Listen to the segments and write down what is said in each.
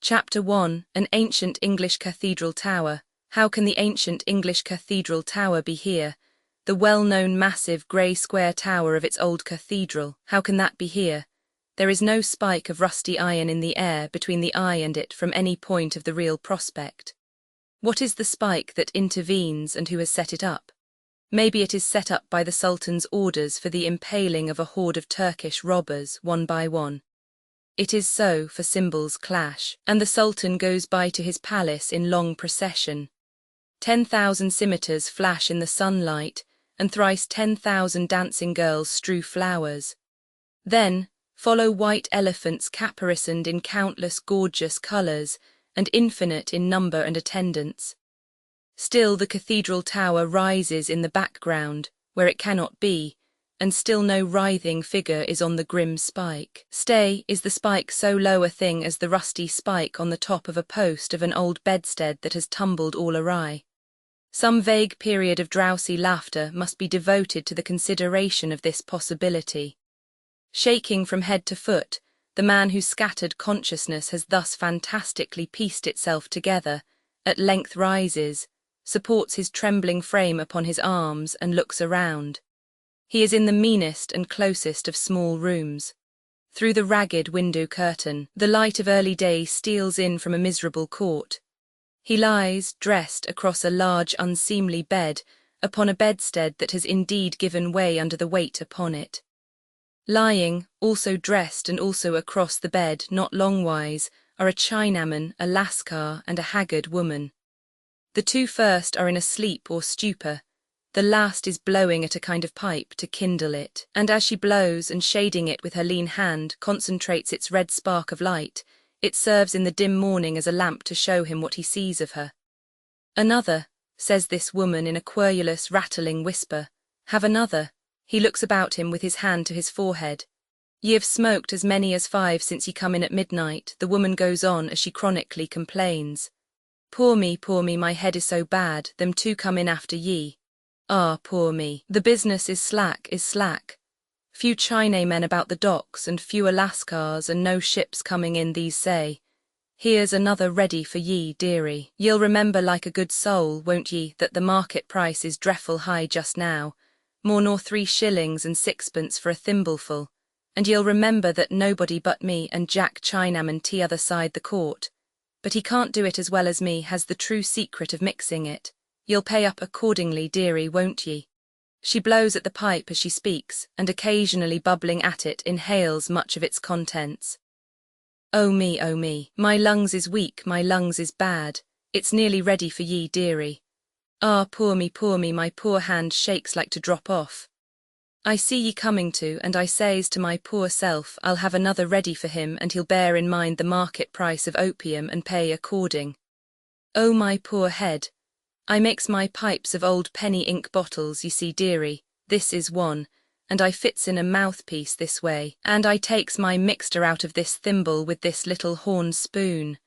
Chapter 1. An Ancient English Cathedral Tower. How can the ancient English cathedral tower be here? The well-known massive grey square tower of its old cathedral. How can that be here? There is no spike of rusty iron in the air between the eye and it from any point of the real prospect. What is the spike that intervenes, and who has set it up? Maybe it is set up by the Sultan's orders for the impaling of a horde of Turkish robbers, one by one. It is so, for cymbals clash, and the Sultan goes by to his palace in long procession. 10,000 scimitars flash in the sunlight, and thrice 10,000 dancing girls strew flowers. Then follow white elephants caparisoned in countless gorgeous colours, and infinite in number and attendance. Still the cathedral tower rises in the background, where it cannot be, and still no writhing figure is on the grim spike. Stay, is the spike so low a thing as the rusty spike on the top of a post of an old bedstead that has tumbled all awry? Some vague period of drowsy laughter must be devoted to the consideration of this possibility. Shaking from head to foot, the man whose scattered consciousness has thus fantastically pieced itself together, at length rises, supports his trembling frame upon his arms, and looks around. He is in the meanest and closest of small rooms. Through the ragged window curtain, the light of early day steals in from a miserable court. He lies, dressed across a large unseemly bed, upon a bedstead that has indeed given way under the weight upon it. Lying, also dressed and also across the bed, not longwise, are a Chinaman, a Lascar, and a haggard woman. The two first are in a sleep or stupor. The last is blowing at a kind of pipe to kindle it, and as she blows and shading it with her lean hand concentrates its red spark of light, it serves in the dim morning as a lamp to show him what he sees of her. "Another," says this woman in a querulous, rattling whisper. "Have another." He looks about him with his hand to his forehead. "Ye have smoked as many as 5 since ye come in at midnight," the woman goes on as she chronically complains. Poor me, my head is so bad, them two come in after ye. Ah, poor me, the business is slack. Few Chinamen about the docks, and fewer Lascars, and no ships coming in, these say. Here's another ready for ye, dearie. Ye'll remember like a good soul, won't ye, that the market price is drefful high just now, more nor 3 shillings and 6pence for a thimbleful, and ye'll remember that nobody but me and Jack Chinaman t'other side the court, but he can't do it as well as me, has the true secret of mixing it. You'll pay up accordingly, dearie, won't ye? She blows at the pipe as she speaks, and occasionally bubbling at it inhales much of its contents. Oh me, my lungs is weak, my lungs is bad, it's nearly ready for ye, dearie. Ah, poor me, my poor hand shakes like to drop off. I see ye coming to, and I says to my poor self, I'll have another ready for him, and he'll bear in mind the market price of opium and pay according. Oh, my poor head. I makes my pipes of old penny ink bottles, you see, dearie, this is one, and I fits in a mouthpiece this way, and I takes my mixture out of this thimble with this little horn spoon,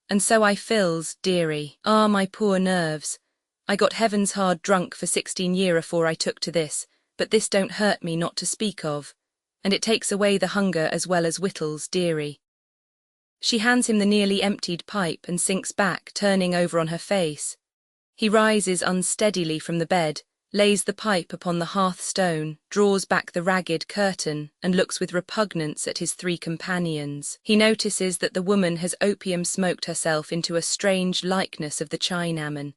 and so I fills, dearie. Ah, my poor nerves. I got heavens hard drunk for 16 year afore I took to this, but this don't hurt me not to speak of, and it takes away the hunger as well as wittles, dearie. She hands him the nearly emptied pipe and sinks back, turning over on her face. He rises unsteadily from the bed, lays the pipe upon the hearthstone, draws back the ragged curtain, and looks with repugnance at his 3 companions. He notices that the woman has opium-smoked herself into a strange likeness of the Chinaman.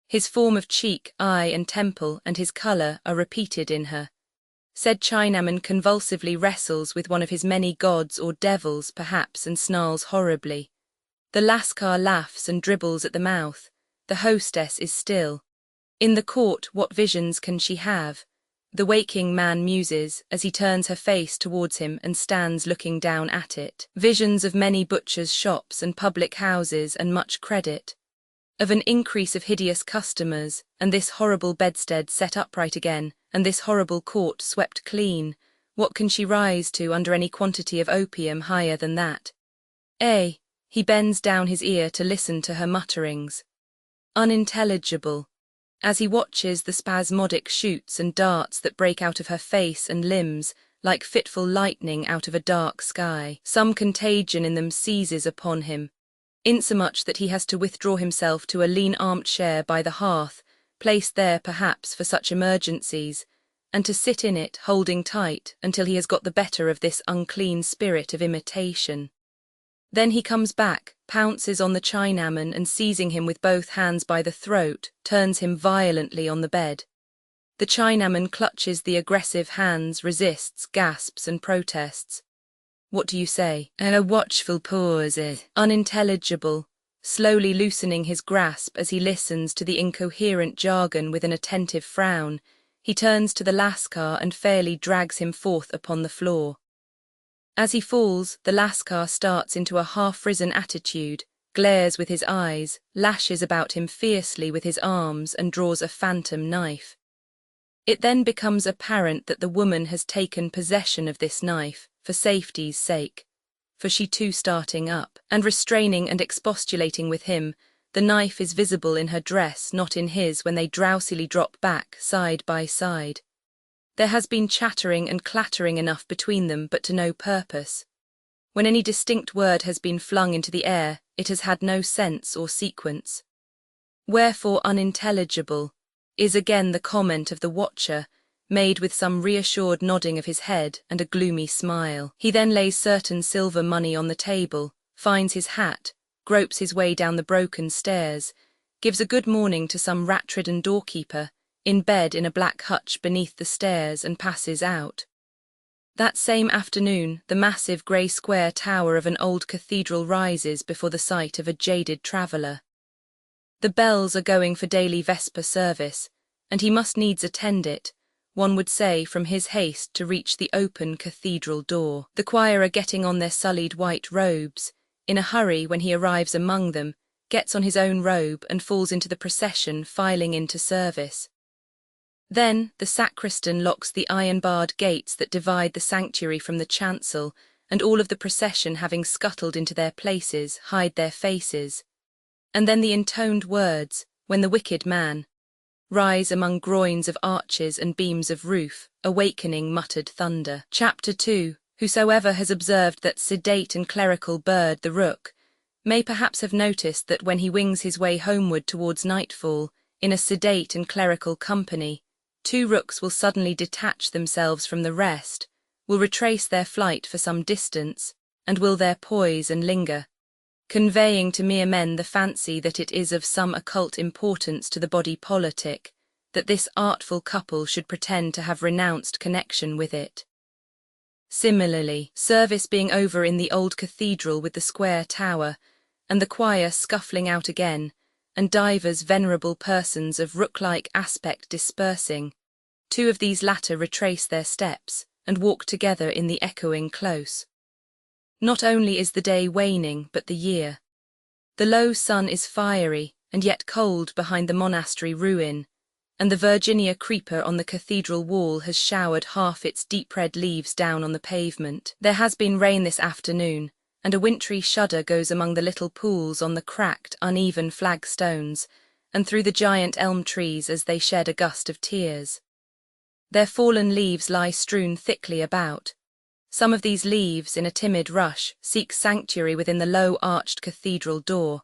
His form of cheek, eye, and temple, and his colour are repeated in her. Said Chinaman convulsively wrestles with one of his many gods or devils, perhaps, and snarls horribly. The Lascar laughs and dribbles at the mouth. The hostess is still. In the court, what visions can she have? The waking man muses, as he turns her face towards him and stands looking down at it. Visions of many butchers' shops and public houses and much credit. Of an increase of hideous customers, and this horrible bedstead set upright again, and this horrible court swept clean. What can she rise to under any quantity of opium higher than that? He bends down his ear to listen to her mutterings. Unintelligible. As he watches the spasmodic shoots and darts that break out of her face and limbs, like fitful lightning out of a dark sky, some contagion in them seizes upon him. insomuch that he has to withdraw himself to a lean armchair by the hearth, placed there perhaps for such emergencies, and to sit in it, holding tight, until he has got the better of this unclean spirit of imitation. Then he comes back, pounces on the Chinaman, and seizing him with both hands by the throat, turns him violently on the bed. The Chinaman clutches the aggressive hands, resists, gasps and protests. What do you say? And a watchful pause, unintelligible, slowly loosening his grasp as he listens to the incoherent jargon with an attentive frown. He turns to the Lascar and fairly drags him forth upon the floor. As he falls, the Lascar starts into a half-risen attitude, glares with his eyes, lashes about him fiercely with his arms, and draws a phantom knife. It then becomes apparent that the woman has taken possession of this knife, for safety's sake, for she too starting up, and restraining and expostulating with him. The knife is visible in her dress, not in his, when they drowsily drop back, side by side. There has been chattering and clattering enough between them, but to no purpose. When any distinct word has been flung into the air, it has had no sense or sequence. Wherefore unintelligible is again the comment of the watcher, made with some reassured nodding of his head and a gloomy smile. He then lays certain silver money on the table, finds his hat, gropes his way down the broken stairs, gives a good morning to some rat-ridden doorkeeper, in bed in a black hutch beneath the stairs, and passes out. That same afternoon, the massive grey square tower of an old cathedral rises before the sight of a jaded traveller. The bells are going for daily vesper service, and he must needs attend it, one would say, from his haste to reach the open cathedral door. The choir are getting on their sullied white robes, in a hurry when he arrives among them, gets on his own robe and falls into the procession filing into service. Then the sacristan locks the iron-barred gates that divide the sanctuary from the chancel, and all of the procession, having scuttled into their places, hide their faces. And then the intoned words, "When the wicked man," rise among groins of arches and beams of roof, awakening muttered thunder. Chapter 2. Whosoever has observed that sedate and clerical bird, the rook, may perhaps have noticed that when he wings his way homeward towards nightfall, in a sedate and clerical company, two rooks will suddenly detach themselves from the rest, will retrace their flight for some distance, and will there poise and linger, conveying to mere men the fancy that it is of some occult importance to the body politic, that this artful couple should pretend to have renounced connection with it. Similarly, service being over in the old cathedral with the square tower, and the choir scuffling out again, and divers venerable persons of rook-like aspect dispersing, two of these latter retrace their steps, and walk together in the echoing close. Not only is the day waning, but the year. The low sun is fiery, and yet cold behind the monastery ruin, and the Virginia creeper on the cathedral wall has showered half its deep red leaves down on the pavement. There has been rain this afternoon, and a wintry shudder goes among the little pools on the cracked, uneven flagstones, and through the giant elm trees as they shed a gust of tears. Their fallen leaves lie strewn thickly about. Some of these leaves, in a timid rush, seek sanctuary within the low-arched cathedral door,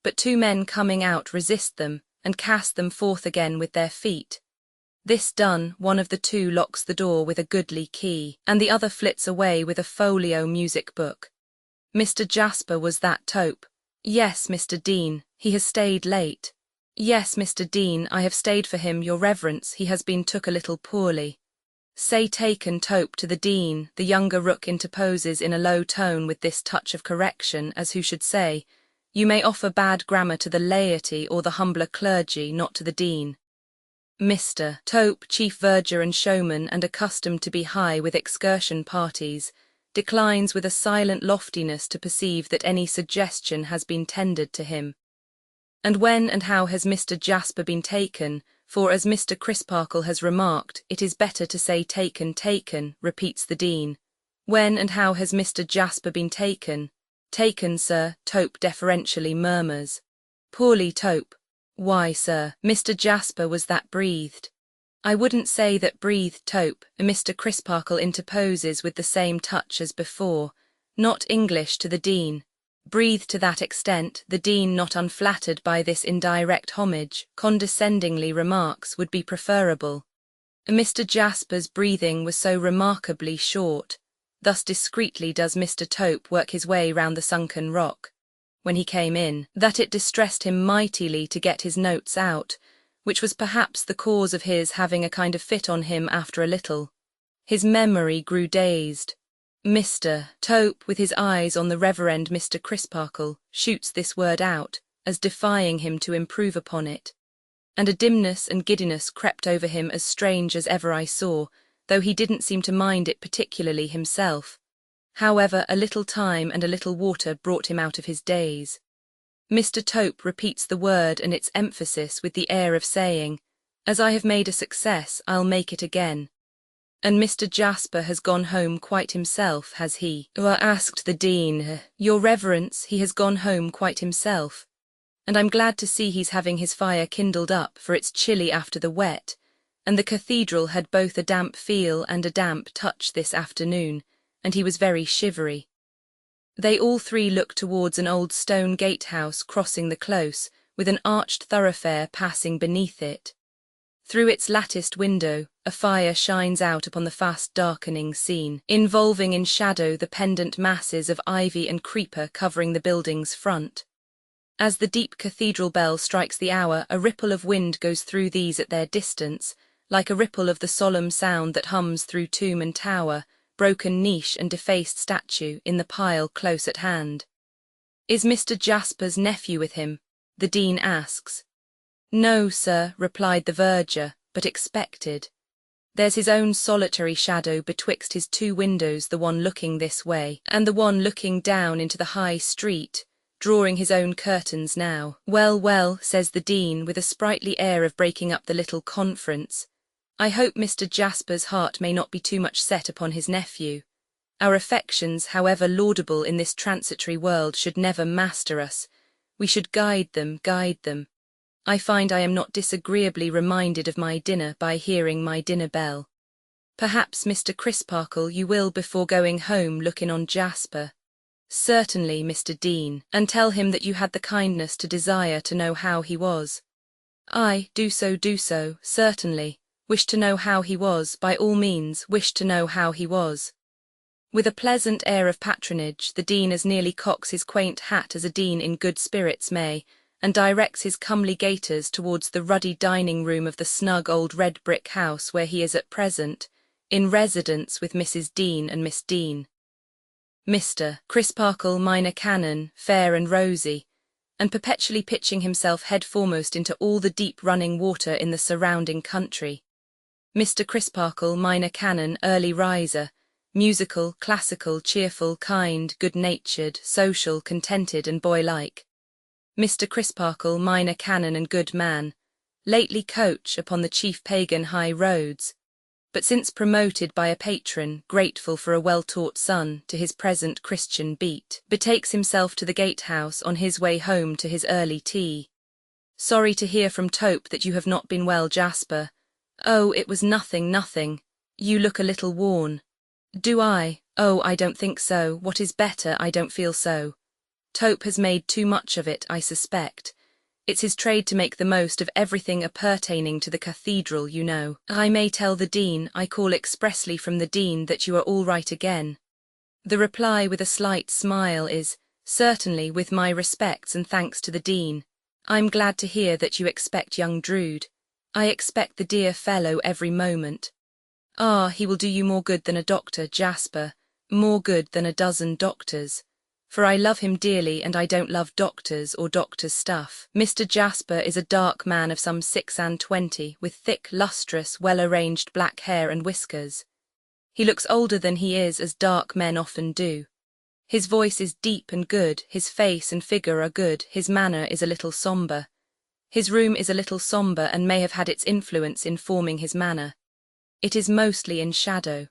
but two men coming out resist them, and cast them forth again with their feet. This done, one of the two locks the door with a goodly key, and the other flits away with a folio music book. Mr. Jasper was that Tope. Yes, Mr. Dean, he has stayed late. Yes, Mr. Dean, I have stayed for him, your reverence, he has been took a little poorly. Say taken Tope to the Dean, the younger rook interposes in a low tone with this touch of correction, as who should say, you may offer bad grammar to the laity or the humbler clergy, not to the Dean. Mr. Tope, chief verger and showman, and accustomed to be high with excursion parties, declines with a silent loftiness to perceive that any suggestion has been tendered to him. And when and how has Mr. Jasper been taken? For as Mr. Crisparkle has remarked, it is better to say taken, repeats the Dean. When and how has Mr. Jasper been taken? Taken, sir, Tope deferentially murmurs. Poorly, Tope. Why, sir, Mr. Jasper was that breathed. I wouldn't say that breathed, Tope, Mr. Crisparkle interposes with the same touch as before. Not English to the Dean. Breathed to that extent, the Dean, not unflattered by this indirect homage, condescendingly remarks, would be preferable. Mr. Jasper's breathing was so remarkably short. Thus discreetly does Mr. Tope work his way round the sunken rock, when he came in, that it distressed him mightily to get his notes out, which was perhaps the cause of his having a kind of fit on him after a little. His memory grew dazed. Mr. Tope, with his eyes on the Reverend Mr. Crisparkle, shoots this word out, as defying him to improve upon it. And a dimness and giddiness crept over him as strange as ever I saw, though he didn't seem to mind it particularly himself. However, a little time and a little water brought him out of his daze. Mr. Tope repeats the word and its emphasis with the air of saying, "As I have made a success, I'll make it again." "And Mr. Jasper has gone home quite himself, has he?" asked the Dean. "Your Reverence, he has gone home quite himself. And I'm glad to see he's having his fire kindled up, for it's chilly after the wet, and the cathedral had both a damp feel and a damp touch this afternoon, and he was very shivery." They all three looked towards an old stone gatehouse crossing the close, with an arched thoroughfare passing beneath it. Through its latticed window, a fire shines out upon the fast darkening scene, involving in shadow the pendant masses of ivy and creeper covering the building's front. As the deep cathedral bell strikes the hour, a ripple of wind goes through these at their distance, like a ripple of the solemn sound that hums through tomb and tower, broken niche and defaced statue in the pile close at hand. "Is Mr. Jasper's nephew with him?" the Dean asks. "No, sir," replied the verger, "but expected. There's his own solitary shadow betwixt his two windows, the one looking this way, and the one looking down into the high street, drawing his own curtains now." "Well, well," says the Dean, with a sprightly air of breaking up the little conference, "I hope Mr. Jasper's heart may not be too much set upon his nephew. Our affections, however laudable in this transitory world, should never master us. We should guide them, guide them. I find I am not disagreeably reminded of my dinner by hearing my dinner bell. Perhaps, Mr. Crisparkle, you will, before going home, look in on Jasper." "Certainly, Mr. Dean, and tell him that you had the kindness to desire to know how he was." "Aye, do so, certainly. Wish to know how he was, by all means, wish to know how he was." With a pleasant air of patronage, the Dean as nearly cocks his quaint hat as a Dean in good spirits may, and directs his comely gaiters towards the ruddy dining-room of the snug old red-brick house where he is at present, in residence with Mrs. Dean and Miss Dean. Mr. Crisparkle, Minor Canon, fair and rosy, and perpetually pitching himself head foremost into all the deep running water in the surrounding country. Mr. Crisparkle, Minor Canon, early riser, musical, classical, cheerful, kind, good-natured, social, contented and boy-like. Mr. Crisparkle, Minor Canon and good man, lately coach upon the chief pagan high roads, but since promoted by a patron, grateful for a well-taught son, to his present Christian beat, betakes himself to the gatehouse on his way home to his early tea. "Sorry to hear from Tope that you have not been well, Jasper." "Oh, it was nothing, nothing. You look a little worn." "Do I? Oh, I don't think so. What is better, I don't feel so. Tope has made too much of it, I suspect. It's his trade to make the most of everything appertaining to the cathedral, you know. I may tell the Dean, I call expressly from the Dean, that you are all right again." The reply, with a slight smile, is, "Certainly, with my respects and thanks to the Dean. I'm glad to hear that you expect young Drood. I expect the dear fellow every moment. Ah, he will do you more good than a doctor, Jasper, more good than a dozen doctors. For I love him dearly, and I don't love doctors or doctors' stuff." Mr. Jasper is a dark man of some 26, with thick, lustrous, well-arranged black hair and whiskers. He looks older than he is, as dark men often do. His voice is deep and good, his face and figure are good, his manner is a little sombre. His room is a little sombre and may have had its influence in forming his manner. It is mostly in shadow.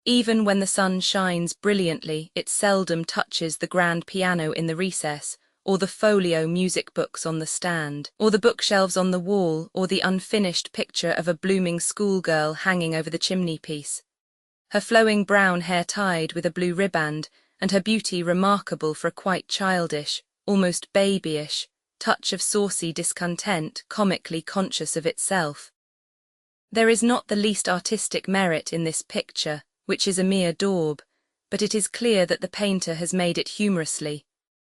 Even when the sun shines brilliantly, it seldom touches the grand piano in the recess, or the folio music books on the stand, or the bookshelves on the wall, or the unfinished picture of a blooming schoolgirl hanging over the chimney-piece. Her flowing brown hair tied with a blue riband, and her beauty remarkable for a quite childish, almost babyish, touch of saucy discontent, comically conscious of itself. There is not the least artistic merit in this picture, which is a mere daub, but it is clear that the painter has made it humorously,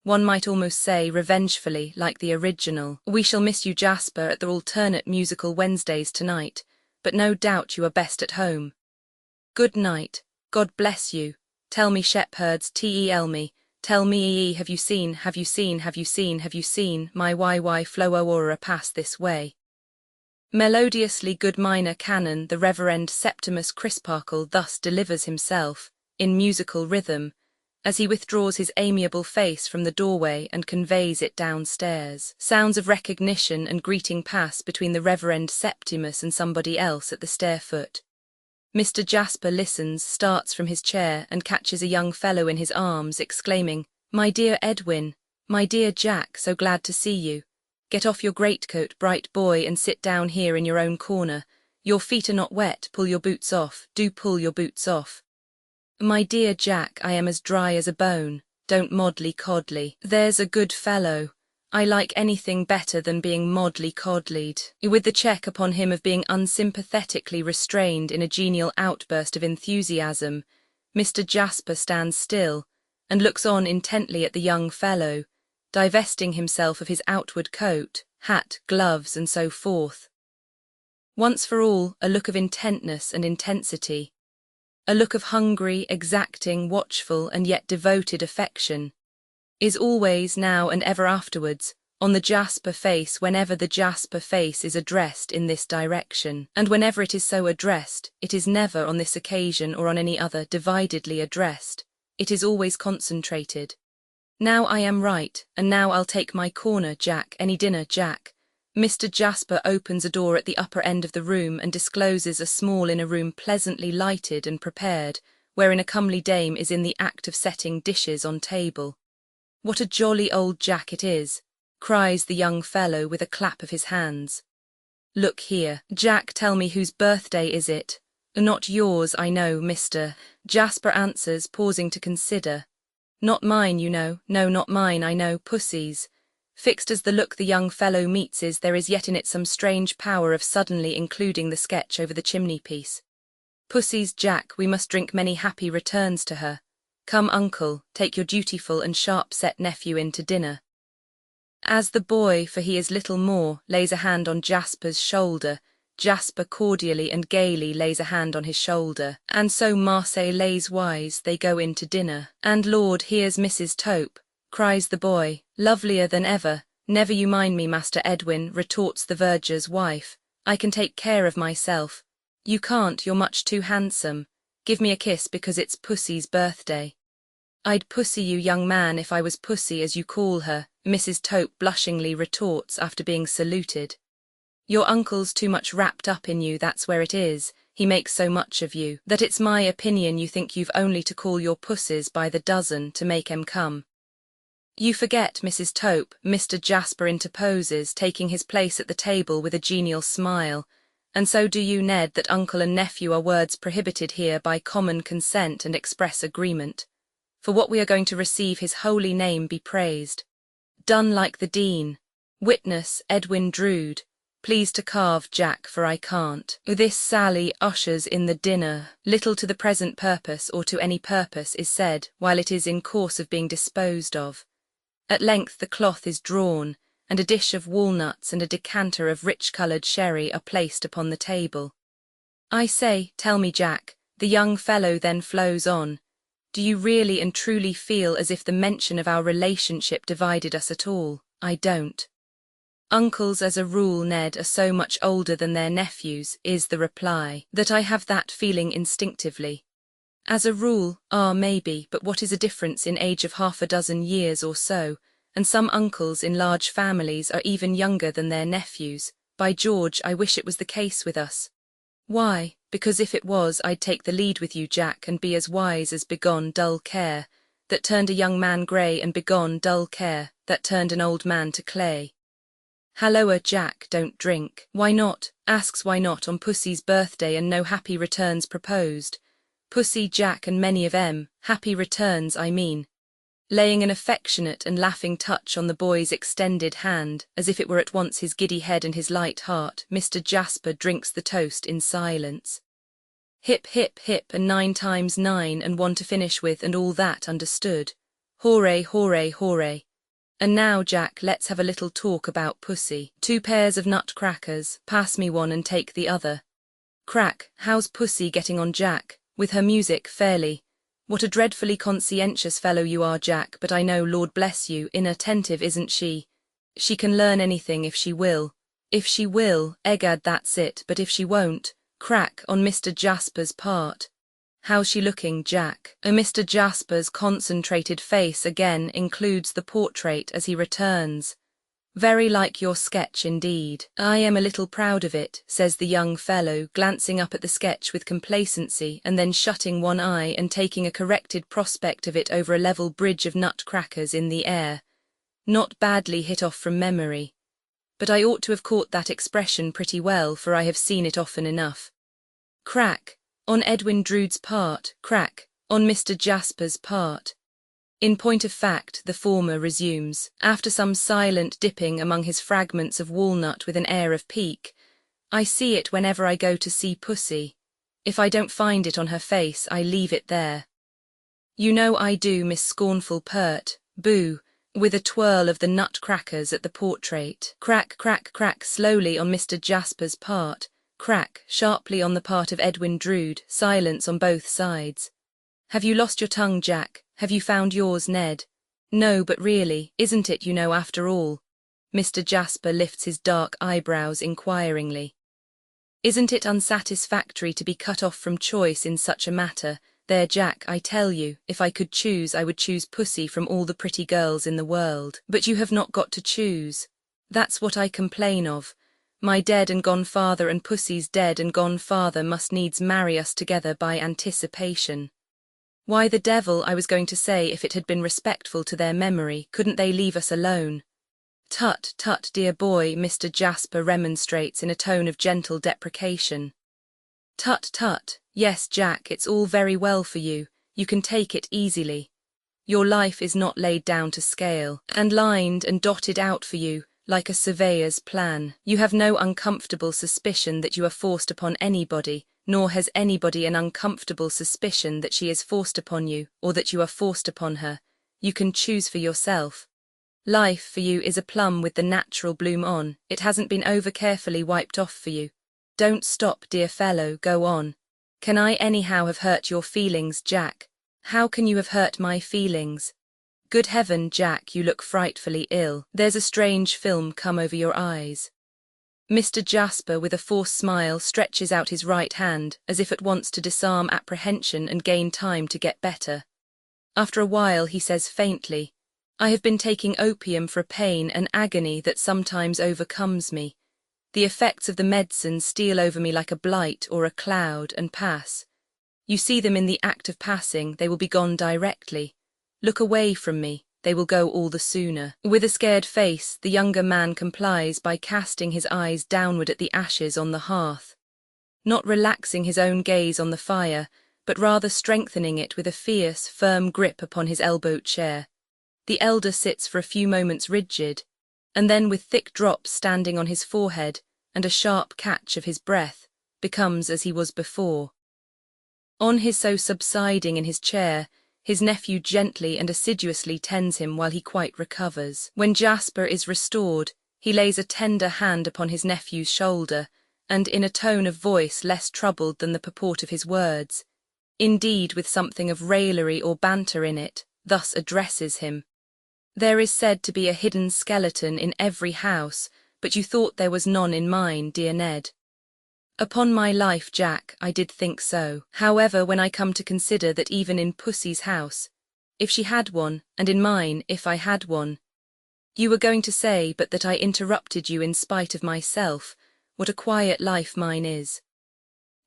one might almost say revengefully, like the original. We shall miss you, Jasper, at the alternate musical Wednesdays tonight, but no doubt you are best at home. Good night. God bless you. Tell me, shepherds, tel me, tell me, have you seen my flower pass this way? Melodiously good minor canon the Reverend Septimus Crisparkle thus delivers himself, in musical rhythm, as he withdraws his amiable face from the doorway and conveys it downstairs. Sounds of recognition and greeting pass between the Reverend Septimus and somebody else at the stair-foot. Mr. Jasper listens, starts from his chair, and catches a young fellow in his arms, exclaiming, "My dear Edwin, my dear Jack, so glad to see you. Get off your greatcoat, bright boy, and sit down here in your own corner. Your feet are not wet, pull your boots off, do pull your boots off." "My dear Jack, I am as dry as a bone, don't moddly-coddly. There's a good fellow. I like anything better than being moddly-coddlied." With the check upon him of being unsympathetically restrained in a genial outburst of enthusiasm, Mr. Jasper stands still, and looks on intently at the young fellow, divesting himself of his outward coat, hat, gloves, and so forth. Once for all, a look of intentness and intensity. A look of hungry, exacting, watchful, and yet devoted affection, is always, now and ever afterwards, on the Jasper face whenever the Jasper face is addressed in this direction, and whenever it is so addressed, it is never on this occasion or on any other dividedly addressed, it is always concentrated. "Now I am right, and now I'll take my corner, Jack, any dinner, Jack." Mr. Jasper opens a door at the upper end of the room and discloses a small inner room pleasantly lighted and prepared, wherein a comely dame is in the act of setting dishes on table. "What a jolly old Jack it is," cries the young fellow with a clap of his hands. "Look here, Jack, tell me whose birthday is it?" "Not yours, I know, Mr. Jasper answers, pausing to consider. "Not mine, you know. No, not mine, I know, Pussy's." Fixed as the look the young fellow meets is, there is yet in it some strange power of suddenly including the sketch over the chimney-piece. "Pussy's, Jack, we must drink many happy returns to her. Come, uncle, take your dutiful and sharp-set nephew in to dinner." As the boy, for he is little more, lays a hand on Jasper's shoulder, Jasper cordially and gaily lays a hand on his shoulder, and so Marseille lays wise they go in to dinner. "And Lord, here's Mrs. Tope," cries the boy, "lovelier than ever." "Never you mind me, Master Edwin," retorts the verger's wife. "I can take care of myself." "You can't, you're much too handsome. Give me a kiss because it's Pussy's birthday." "I'd pussy you, young man, if I was Pussy, as you call her," Mrs. Tope blushingly retorts after being saluted. "Your uncle's too much wrapped up in you, that's where it is. He makes so much of you, that it's my opinion you think you've only to call your pussies by the dozen to make 'em come." "You forget, Mrs. Tope," Mr. Jasper interposes, taking his place at the table with a genial smile, "and so do you, Ned, that uncle and nephew are words prohibited here by common consent and express agreement. For what we are going to receive his holy name be praised. Done like the Dean. Witness, Edwin Drood. Please to carve, Jack, for I can't." This sally ushers in the dinner. Little to the present purpose or to any purpose is said while it is in course of being disposed of. At length the cloth is drawn, and a dish of walnuts and a decanter of rich-coloured sherry are placed upon the table. "I say, tell me, Jack," the young fellow then flows on, "do you really and truly feel as if the mention of our relationship divided us at all?" "I don't." "Uncles as a rule, Ned, are so much older than their nephews," is the reply, "that I have that feeling instinctively." "As a rule, maybe, but what is a difference in age of half a dozen years or so, and some uncles in large families are even younger than their nephews. By George, I wish it was the case with us." "Why?" "Because if it was, I'd take the lead with you, Jack, and be as wise as begone dull care, that turned a young man grey, and begone dull care, that turned an old man to clay." "Halloa, Jack, don't drink." "Why not?" asks why not on Pussy's birthday and no happy returns proposed. Pussy, Jack, and many of 'em, happy returns, I mean. Laying an affectionate and laughing touch on the boy's extended hand, as if it were at once his giddy head and his light heart, Mr. Jasper drinks the toast in silence. Hip, hip, hip, and 9 times 9 and 1 to finish with, and all that understood. Hooray, hooray, hooray. And now, Jack, let's have a little talk about Pussy. 2 pairs of nutcrackers, pass me one and take the other. Crack, how's Pussy getting on, Jack, with her music, fairly? What a dreadfully conscientious fellow you are, Jack, but I know, Lord bless you, inattentive, isn't she? She can learn anything if she will. If she will, egad, that's it, but if she won't, crack on Mr. Jasper's part. How's she looking, Jack? Mr. Jasper's concentrated face again includes the portrait as he returns. Very like your sketch indeed. I am a little proud of it, says the young fellow, glancing up at the sketch with complacency and then shutting one eye and taking a corrected prospect of it over a level bridge of nutcrackers in the air. Not badly hit off from memory. But I ought to have caught that expression pretty well, for I have seen it often enough. Crack, on Edwin Drood's part, crack, on Mr. Jasper's part. In point of fact, the former resumes, after some silent dipping among his fragments of walnut with an air of pique, I see it whenever I go to see Pussy. If I don't find it on her face, I leave it there. You know I do, Miss Scornful Pert, boo, with a twirl of the nutcrackers at the portrait. Crack, crack, crack, slowly on Mr. Jasper's part, crack, sharply on the part of Edwin Drood, silence on both sides. Have you lost your tongue, Jack? Have you found yours, Ned? No, but really, isn't it, you know, after all? Mr. Jasper lifts his dark eyebrows inquiringly. Isn't it unsatisfactory to be cut off from choice in such a matter? There, Jack, I tell you, if I could choose, I would choose Pussy from all the pretty girls in the world. But you have not got to choose. That's what I complain of. My dead and gone father and Pussy's dead and gone father must needs marry us together by anticipation. Why the devil, I was going to say, if it had been respectful to their memory, couldn't they leave us alone? Tut, tut, dear boy, Mr. Jasper remonstrates in a tone of gentle deprecation. Tut, tut, yes, Jack, it's all very well for you, you can take it easily. Your life is not laid down to scale, and lined and dotted out for you, like a surveyor's plan. You have no uncomfortable suspicion that you are forced upon anybody, nor has anybody an uncomfortable suspicion that she is forced upon you, or that you are forced upon her. You can choose for yourself. Life for you is a plum with the natural bloom on, it hasn't been over carefully wiped off for you. Don't stop, dear fellow, go on. Can I anyhow have hurt your feelings, Jack? How can you have hurt my feelings? Good heaven, Jack, you look frightfully ill. There's a strange film come over your eyes. Mr. Jasper, with a forced smile, stretches out his right hand, as if at once to disarm apprehension and gain time to get better. After a while he says faintly, I have been taking opium for a pain and agony that sometimes overcomes me. The effects of the medicine steal over me like a blight or a cloud and pass. You see them in the act of passing, they will be gone directly. Look away from me, they will go all the sooner. With a scared face, the younger man complies by casting his eyes downward at the ashes on the hearth. Not relaxing his own gaze on the fire, but rather strengthening it with a fierce, firm grip upon his elbow chair. The elder sits for a few moments rigid, and then with thick drops standing on his forehead and a sharp catch of his breath, becomes as he was before. On his so subsiding in his chair, his nephew gently and assiduously tends him while he quite recovers. When Jasper is restored, he lays a tender hand upon his nephew's shoulder, and in a tone of voice less troubled than the purport of his words, indeed with something of raillery or banter in it, thus addresses him. There is said to be a hidden skeleton in every house, but you thought there was none in mine, dear Ned. Upon my life, Jack, I did think so. However, when I come to consider that even in Pussy's house, if she had one, and in mine, if I had one, you were going to say but that I interrupted you in spite of myself, what a quiet life mine is.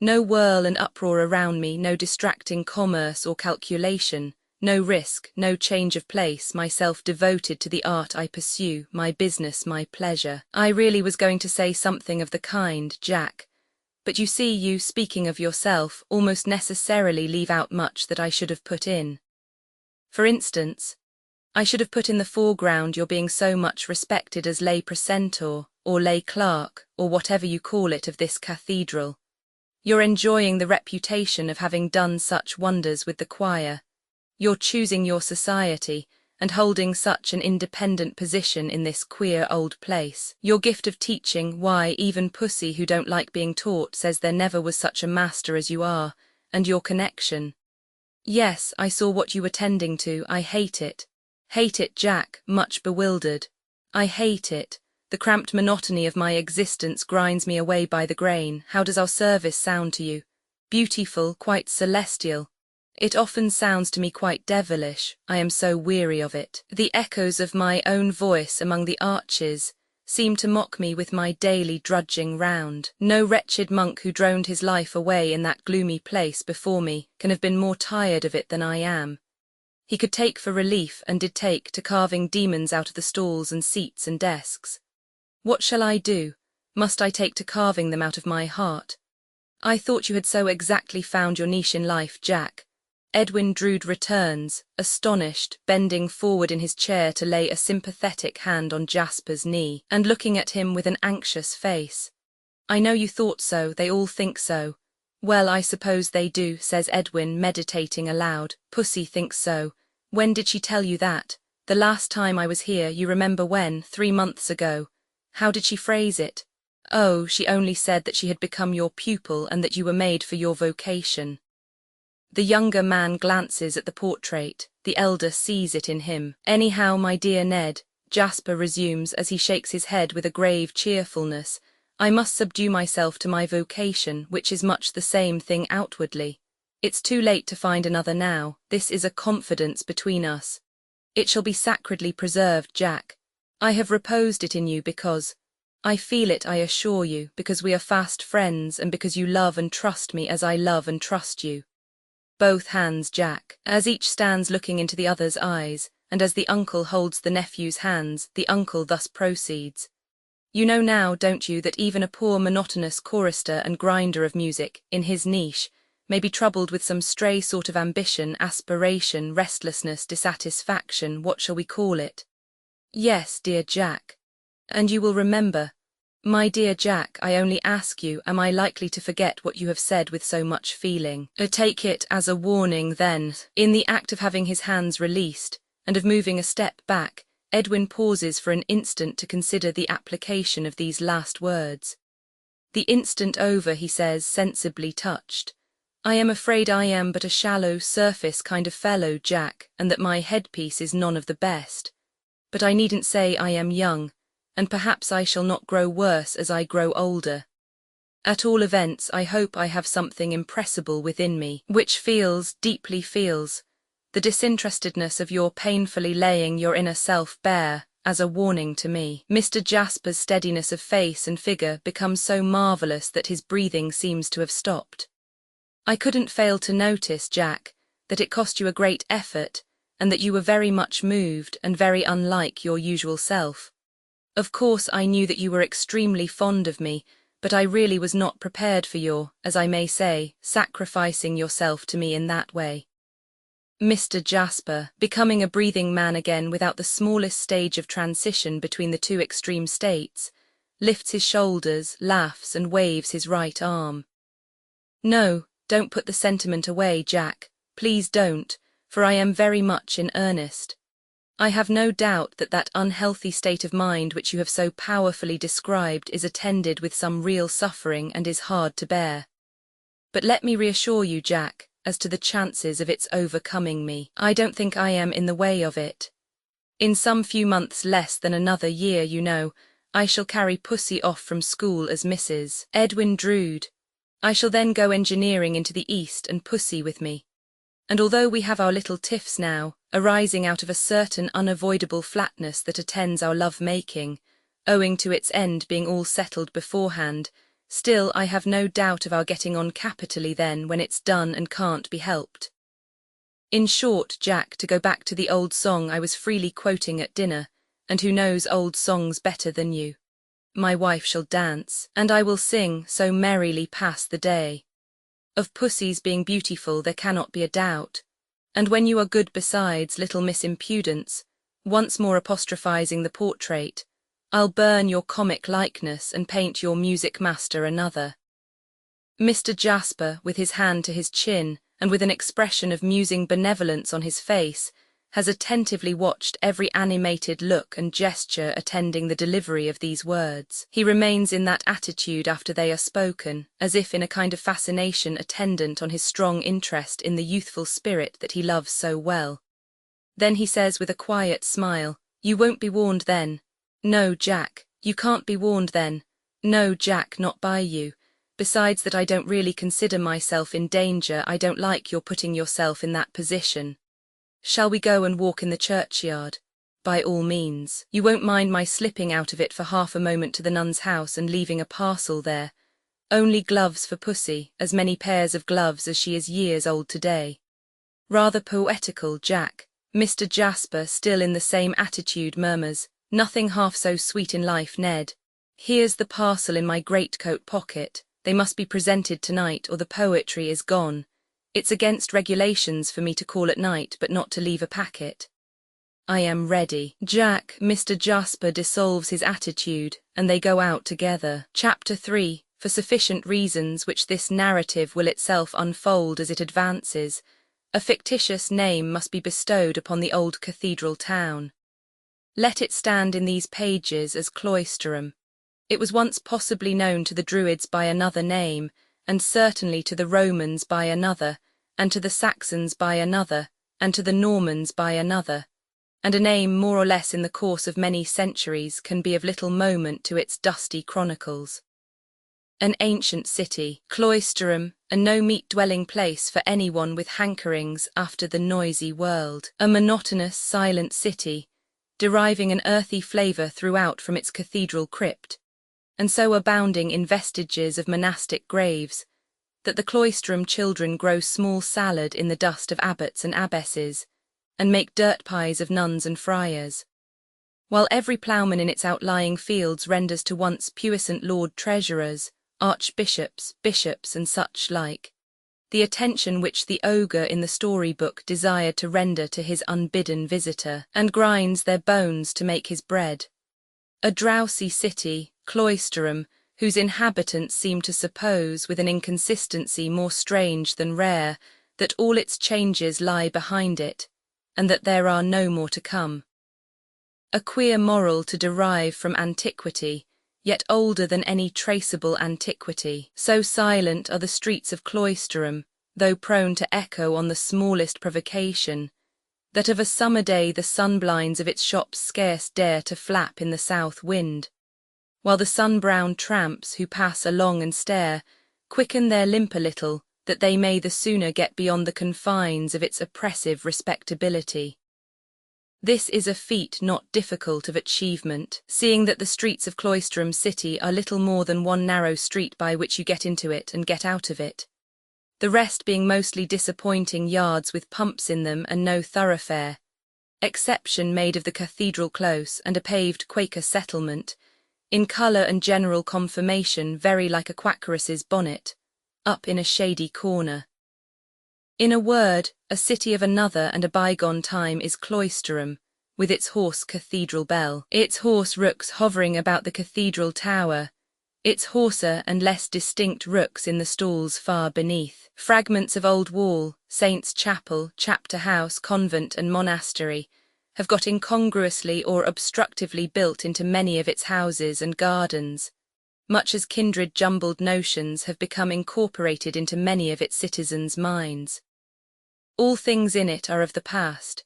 No whirl and uproar around me, no distracting commerce or calculation, no risk, no change of place, myself devoted to the art I pursue, my business, my pleasure. I really was going to say something of the kind, Jack, But you see, you, speaking of yourself, almost necessarily leave out much that I should have put in. For instance, I should have put in the foreground your being so much respected as lay precentor, or lay clerk, or whatever you call it, of this cathedral. You're enjoying the reputation of having done such wonders with the choir. You're choosing your society, and holding such an independent position in this queer old place. Your gift of teaching, why, even Pussy, who don't like being taught, says there never was such a master as you are, and your connection. Yes, I saw what you were tending to. I hate it. Hate it, Jack, much bewildered. I hate it. The cramped monotony of my existence grinds me away by the grain. How does our service sound to you? Beautiful, quite celestial. It often sounds to me quite devilish. I am so weary of it. The echoes of my own voice among the arches seem to mock me with my daily drudging round. No wretched monk who droned his life away in that gloomy place before me can have been more tired of it than I am. He could take for relief, and did take, to carving demons out of the stalls and seats and desks. What shall I do? Must I take to carving them out of my heart? I thought you had so exactly found your niche in life, Jack. Edwin Drood returns, astonished, bending forward in his chair to lay a sympathetic hand on Jasper's knee, and looking at him with an anxious face. I know you thought so, they all think so. Well, I suppose they do, says Edwin, meditating aloud. Pussy thinks so. When did she tell you that? The last time I was here, you remember when, 3 months ago. How did she phrase it? Oh, she only said that she had become your pupil and that you were made for your vocation. The younger man glances at the portrait, the elder sees it in him. Anyhow, my dear Ned, Jasper resumes as he shakes his head with a grave cheerfulness, I must subdue myself to my vocation, which is much the same thing outwardly. It's too late to find another now. This is a confidence between us. It shall be sacredly preserved, Jack. I have reposed it in you because I feel it, I assure you, because we are fast friends and because you love and trust me as I love and trust you. Both hands, Jack, as each stands looking into the other's eyes, and as the uncle holds the nephew's hands, the uncle thus proceeds. You know now, don't you, that even a poor monotonous chorister and grinder of music, in his niche, may be troubled with some stray sort of ambition, aspiration, restlessness, dissatisfaction, what shall we call it? Yes, dear Jack. And you will remember. My dear Jack, I only ask you, am I likely to forget what you have said with so much feeling? Take it as a warning, then. In the act of having his hands released, and of moving a step back, Edwin pauses for an instant to consider the application of these last words. The instant over, he says, sensibly touched. I am afraid I am but a shallow, surface kind of fellow, Jack, and that my headpiece is none of the best. But I needn't say I am young, and perhaps I shall not grow worse as I grow older. At all events, I hope I have something impressible within me, which feels, deeply feels, the disinterestedness of your painfully laying your inner self bare, as a warning to me. Mr. Jasper's steadiness of face and figure becomes so marvellous that his breathing seems to have stopped. I couldn't fail to notice, Jack, that it cost you a great effort, and that you were very much moved and very unlike your usual self. Of course I knew that you were extremely fond of me, but I really was not prepared for your, as I may say, sacrificing yourself to me in that way. Mr. Jasper, becoming a breathing man again without the smallest stage of transition between the two extreme states, lifts his shoulders, laughs, and waves his right arm. No, don't put the sentiment away, Jack. Please don't, for I am very much in earnest. I have no doubt that that unhealthy state of mind which you have so powerfully described is attended with some real suffering and is hard to bear. But let me reassure you, Jack, as to the chances of its overcoming me. I don't think I am in the way of it. In some few months less than another year, you know, I shall carry Pussy off from school as Mrs. Edwin Drood. I shall then go engineering into the East and Pussy with me. And although we have our little tiffs now, arising out of a certain unavoidable flatness that attends our love-making, owing to its end being all settled beforehand, still I have no doubt of our getting on capitally then when it's done and can't be helped. In short, Jack, to go back to the old song I was freely quoting at dinner, and who knows old songs better than you? my wife shall dance, and I will sing, so merrily pass the day. Of pussy's being beautiful there cannot be a doubt, and when you are good besides, little Miss Impudence, once more apostrophizing the portrait, I'll burn your comic likeness and paint your music master another. Mr. Jasper, with his hand to his chin, and with an expression of musing benevolence on his face, has attentively watched every animated look and gesture attending the delivery of these words. He remains in that attitude after they are spoken, as if in a kind of fascination attendant on his strong interest in the youthful spirit that he loves so well. Then he says with a quiet smile, "You won't be warned then? No, Jack, you can't be warned then. No, Jack, not by you. Besides that I don't really consider myself in danger, I don't like your putting yourself in that position. Shall we go and walk in the churchyard? By all means. You won't mind my slipping out of it for half a moment to the nun's house and leaving a parcel there. Only gloves for Pussy, as many pairs of gloves as she is years old today." Rather poetical, Jack. Mr. Jasper, still in the same attitude, murmurs, "Nothing half so sweet in life, Ned. Here's the parcel in my greatcoat pocket. They must be presented tonight, or the poetry is gone. It's against regulations for me to call at night, but not to leave a packet." "I am ready." Jack, Mr. Jasper dissolves his attitude, and they go out together. Chapter 3. For sufficient reasons which this narrative will itself unfold as it advances, a fictitious name must be bestowed upon the old cathedral town. Let it stand in these pages as Cloisterham. It was once possibly known to the Druids by another name, and certainly to the Romans by another, and to the Saxons by another, and to the Normans by another, and a name more or less in the course of many centuries can be of little moment to its dusty chronicles. An ancient city, Cloisterham, a no-meat dwelling place for anyone with hankerings after the noisy world. A monotonous, silent city, deriving an earthy flavour throughout from its cathedral crypt, and so abounding in vestiges of monastic graves, that the Cloisterham children grow small salad in the dust of abbots and abbesses, and make dirt pies of nuns and friars, while every ploughman in its outlying fields renders to once puissant Lord Treasurers, archbishops, bishops, and such like, the attention which the ogre in the story-book desired to render to his unbidden visitor, and grinds their bones to make his bread. A drowsy city, Cloisterham, whose inhabitants seem to suppose, with an inconsistency more strange than rare, that all its changes lie behind it, and that there are no more to come. A queer moral to derive from antiquity, yet older than any traceable antiquity. So silent are the streets of Cloisterham, though prone to echo on the smallest provocation, that of a summer day the sunblinds of its shops scarce dare to flap in the south wind, while the sun-browned tramps who pass along and stare quicken their limp a little, that they may the sooner get beyond the confines of its oppressive respectability. This is a feat not difficult of achievement, seeing that the streets of Cloisterham city are little more than one narrow street by which you get into it and get out of it, the rest being mostly disappointing yards with pumps in them and no thoroughfare, exception made of the cathedral close and a paved Quaker settlement, in colour and general conformation very like a quakeress's bonnet, up in a shady corner. In a word, a city of another and a bygone time is Cloisterham, with its hoarse cathedral bell, its hoarse rooks hovering about the cathedral tower, its hoarser and less distinct rooks in the stalls far beneath. Fragments of old wall, saint's chapel, chapter house, convent and monastery, have got incongruously or obstructively built into many of its houses and gardens, much as kindred jumbled notions have become incorporated into many of its citizens' minds. All things in it are of the past.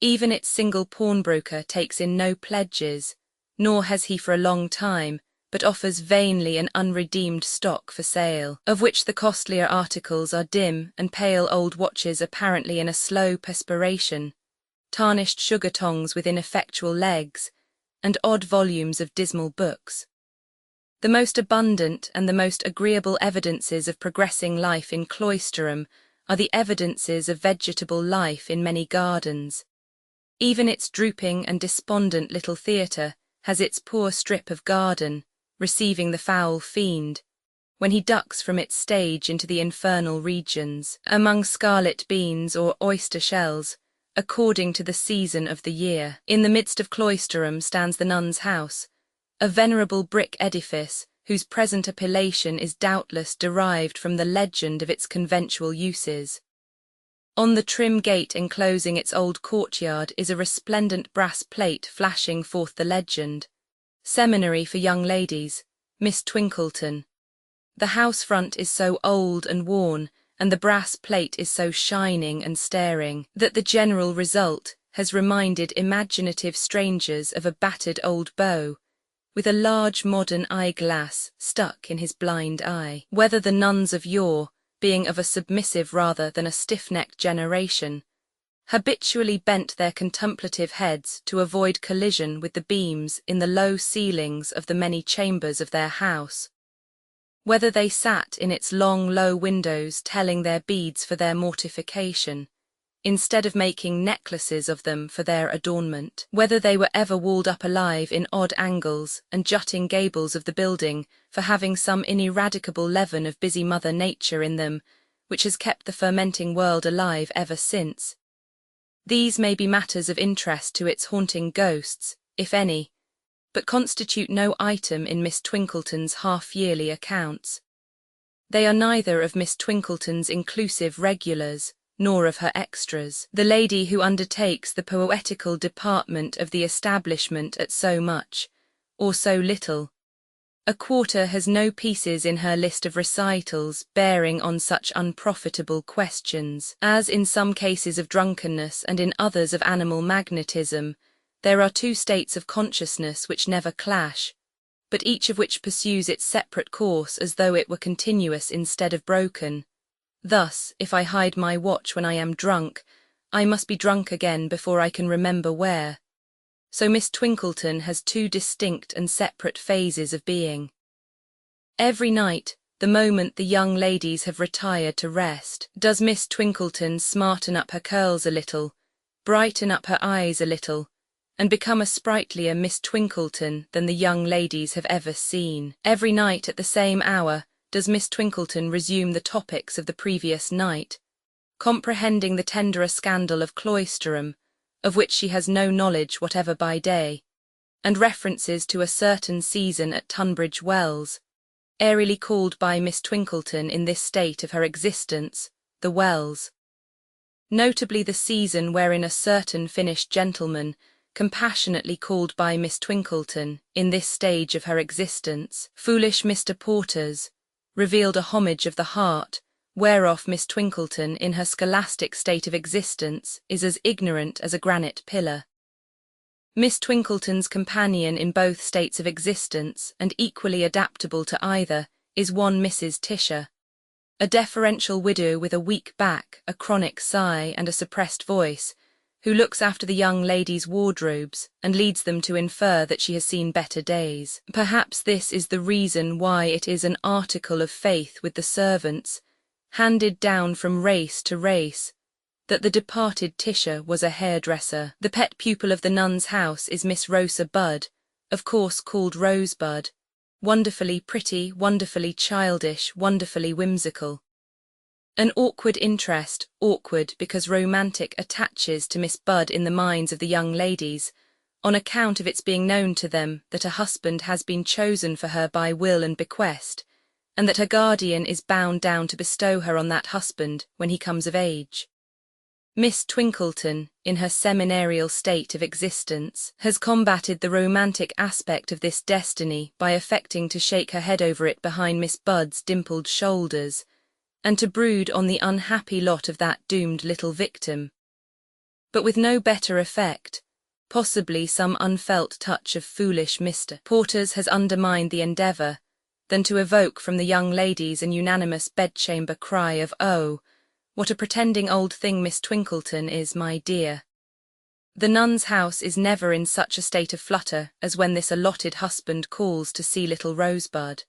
Even its single pawnbroker takes in no pledges, nor has he for a long time, but offers vainly an unredeemed stock for sale, of which the costlier articles are dim and pale old watches apparently in a slow perspiration, tarnished sugar tongs with ineffectual legs, and odd volumes of dismal books. The most abundant and the most agreeable evidences of progressing life in Cloisterham are the evidences of vegetable life in many gardens. Even its drooping and despondent little theatre has its poor strip of garden, receiving the foul fiend, when he ducks from its stage into the infernal regions, among scarlet beans or oyster shells, according to the season of the year. In the midst of Cloisterham stands the nun's house, a venerable brick edifice whose present appellation is doubtless derived from the legend of its conventual uses. On the trim gate enclosing its old courtyard is a resplendent brass plate flashing forth the legend, "Seminary for Young Ladies, Miss Twinkleton." The house front is so old and worn, and the brass plate is so shining and staring, that the general result has reminded imaginative strangers of a battered old beau, with a large modern eyeglass stuck in his blind eye. Whether the nuns of yore, being of a submissive rather than a stiff-necked generation, habitually bent their contemplative heads to avoid collision with the beams in the low ceilings of the many chambers of their house, whether they sat in its long low windows telling their beads for their mortification, instead of making necklaces of them for their adornment, whether they were ever walled up alive in odd angles and jutting gables of the building for having some ineradicable leaven of busy Mother Nature in them, which has kept the fermenting world alive ever since. These may be matters of interest to its haunting ghosts, if any, but constitute no item in Miss Twinkleton's half-yearly accounts. They are neither of Miss Twinkleton's inclusive regulars, nor of her extras. The lady who undertakes the poetical department of the establishment at so much, or so little, a quarter has no pieces in her list of recitals bearing on such unprofitable questions. As in some cases of drunkenness and in others of animal magnetism, there are two states of consciousness which never clash, but each of which pursues its separate course as though it were continuous instead of broken. Thus, if I hide my watch when I am drunk, I must be drunk again before I can remember where. So Miss Twinkleton has two distinct and separate phases of being. Every night, the moment the young ladies have retired to rest, does Miss Twinkleton smarten up her curls a little, brighten up her eyes a little, and become a sprightlier Miss Twinkleton than the young ladies have ever seen. Every night at the same hour does Miss Twinkleton resume the topics of the previous night, comprehending the tenderer scandal of Cloisterham, of which she has no knowledge whatever by day, and references to a certain season at Tunbridge Wells, airily called by Miss Twinkleton in this state of her existence, the Wells. Notably the season wherein a certain finished gentleman, compassionately called by Miss Twinkleton, in this stage of her existence, foolish Mr. Porter's, revealed a homage of the heart, whereof Miss Twinkleton in her scholastic state of existence is as ignorant as a granite pillar. Miss Twinkleton's companion in both states of existence, and equally adaptable to either, is one Mrs. Tisher, a deferential widow with a weak back, a chronic sigh, and a suppressed voice, who looks after the young ladies' wardrobes and leads them to infer that she has seen better days. Perhaps this is the reason why it is an article of faith with the servants, handed down from race to race, that the departed Tisher was a hairdresser. The pet pupil of the nun's house is Miss Rosa Budd, of course called Rosebud, wonderfully pretty, wonderfully childish, wonderfully whimsical. An awkward interest, awkward because romantic, attaches to Miss Budd in the minds of the young ladies, on account of its being known to them that a husband has been chosen for her by will and bequest, and that her guardian is bound down to bestow her on that husband when he comes of age. Miss Twinkleton, in her seminarial state of existence, has combated the romantic aspect of this destiny by affecting to shake her head over it behind Miss Budd's dimpled shoulders, and to brood on the unhappy lot of that doomed little victim. But with no better effect, possibly some unfelt touch of foolish Mr. Porter's has undermined the endeavour, than to evoke from the young ladies an unanimous bedchamber cry of, "Oh, what a pretending old thing Miss Twinkleton is, my dear." The nun's house is never in such a state of flutter as when this allotted husband calls to see little Rosebud.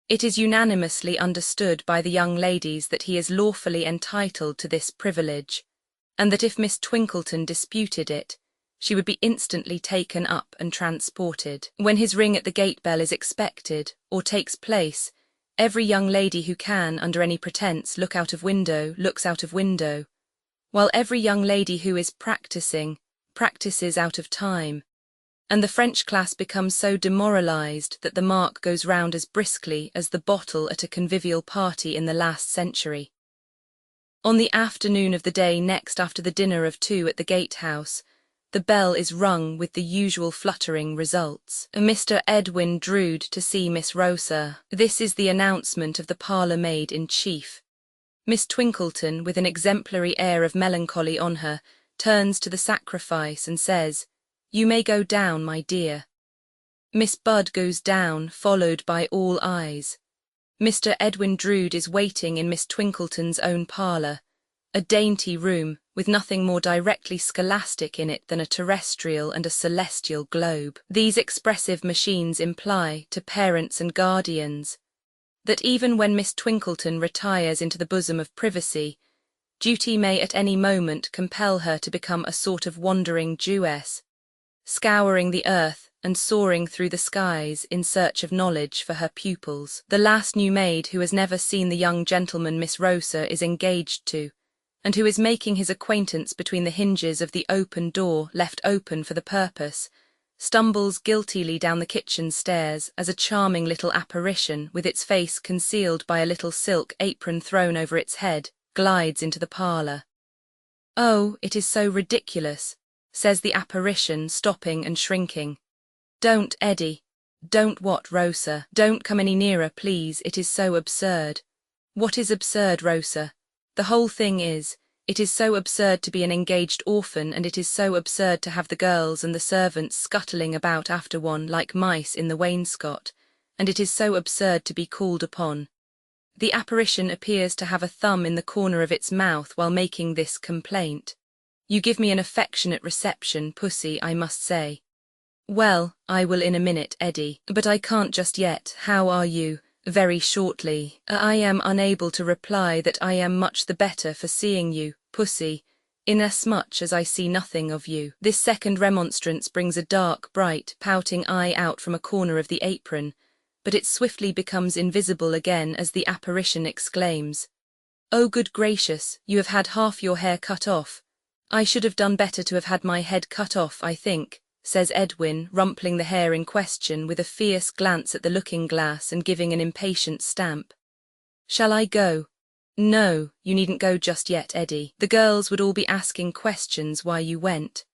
It is unanimously understood by the young ladies that he is lawfully entitled to this privilege, and that if Miss Twinkleton disputed it, she would be instantly taken up and transported. When his ring at the gate bell is expected, or takes place, every young lady who can, under any pretence, look out of window, looks out of window, while every young lady who is practices out of time, and the French class becomes so demoralized that the mark goes round as briskly as the bottle at a convivial party in the last century. On the afternoon of the day next after the dinner of 2 at the gatehouse, the bell is rung with the usual fluttering results. Mr. Edwin Drood to see Miss Rosa. This is the announcement of the parlour-maid-in-chief. Miss Twinkleton, with an exemplary air of melancholy on her, turns to the sacrifice and says, "You may go down, my dear." Miss Budd goes down, followed by all eyes. Mr. Edwin Drood is waiting in Miss Twinkleton's own parlour, a dainty room with nothing more directly scholastic in it than a terrestrial and a celestial globe. These expressive machines imply, to parents and guardians, that even when Miss Twinkleton retires into the bosom of privacy, duty may at any moment compel her to become a sort of wandering Jewess, scouring the earth and soaring through the skies in search of knowledge for her pupils. The last new maid who has never seen the young gentleman Miss Rosa is engaged to, and who is making his acquaintance between the hinges of the open door left open for the purpose, stumbles guiltily down the kitchen stairs as a charming little apparition with its face concealed by a little silk apron thrown over its head, glides into the parlour. "Oh, it is so ridiculous," says the apparition, stopping and shrinking. "Don't, Eddie." "Don't what, Rosa?" "Don't come any nearer, please, it is so absurd." "What is absurd, Rosa?" "The whole thing is, it is so absurd to be an engaged orphan, and it is so absurd to have the girls and the servants scuttling about after one like mice in the wainscot, and it is so absurd to be called upon." The apparition appears to have a thumb in the corner of its mouth while making this complaint. "You give me an affectionate reception, Pussy, I must say." "Well, I will in a minute, Eddie, but I can't just yet. How are you?" "Very shortly. I am unable to reply that I am much the better for seeing you, Pussy, inasmuch as I see nothing of you." This second remonstrance brings a dark, bright, pouting eye out from a corner of the apron, but it swiftly becomes invisible again as the apparition exclaims, "Oh, good gracious, you have had half your hair cut off." "I should have done better to have had my head cut off, I think," says Edwin, rumpling the hair in question with a fierce glance at the looking-glass and giving an impatient stamp. "Shall I go?" "No, you needn't go just yet, Eddie. The girls would all be asking questions why you went.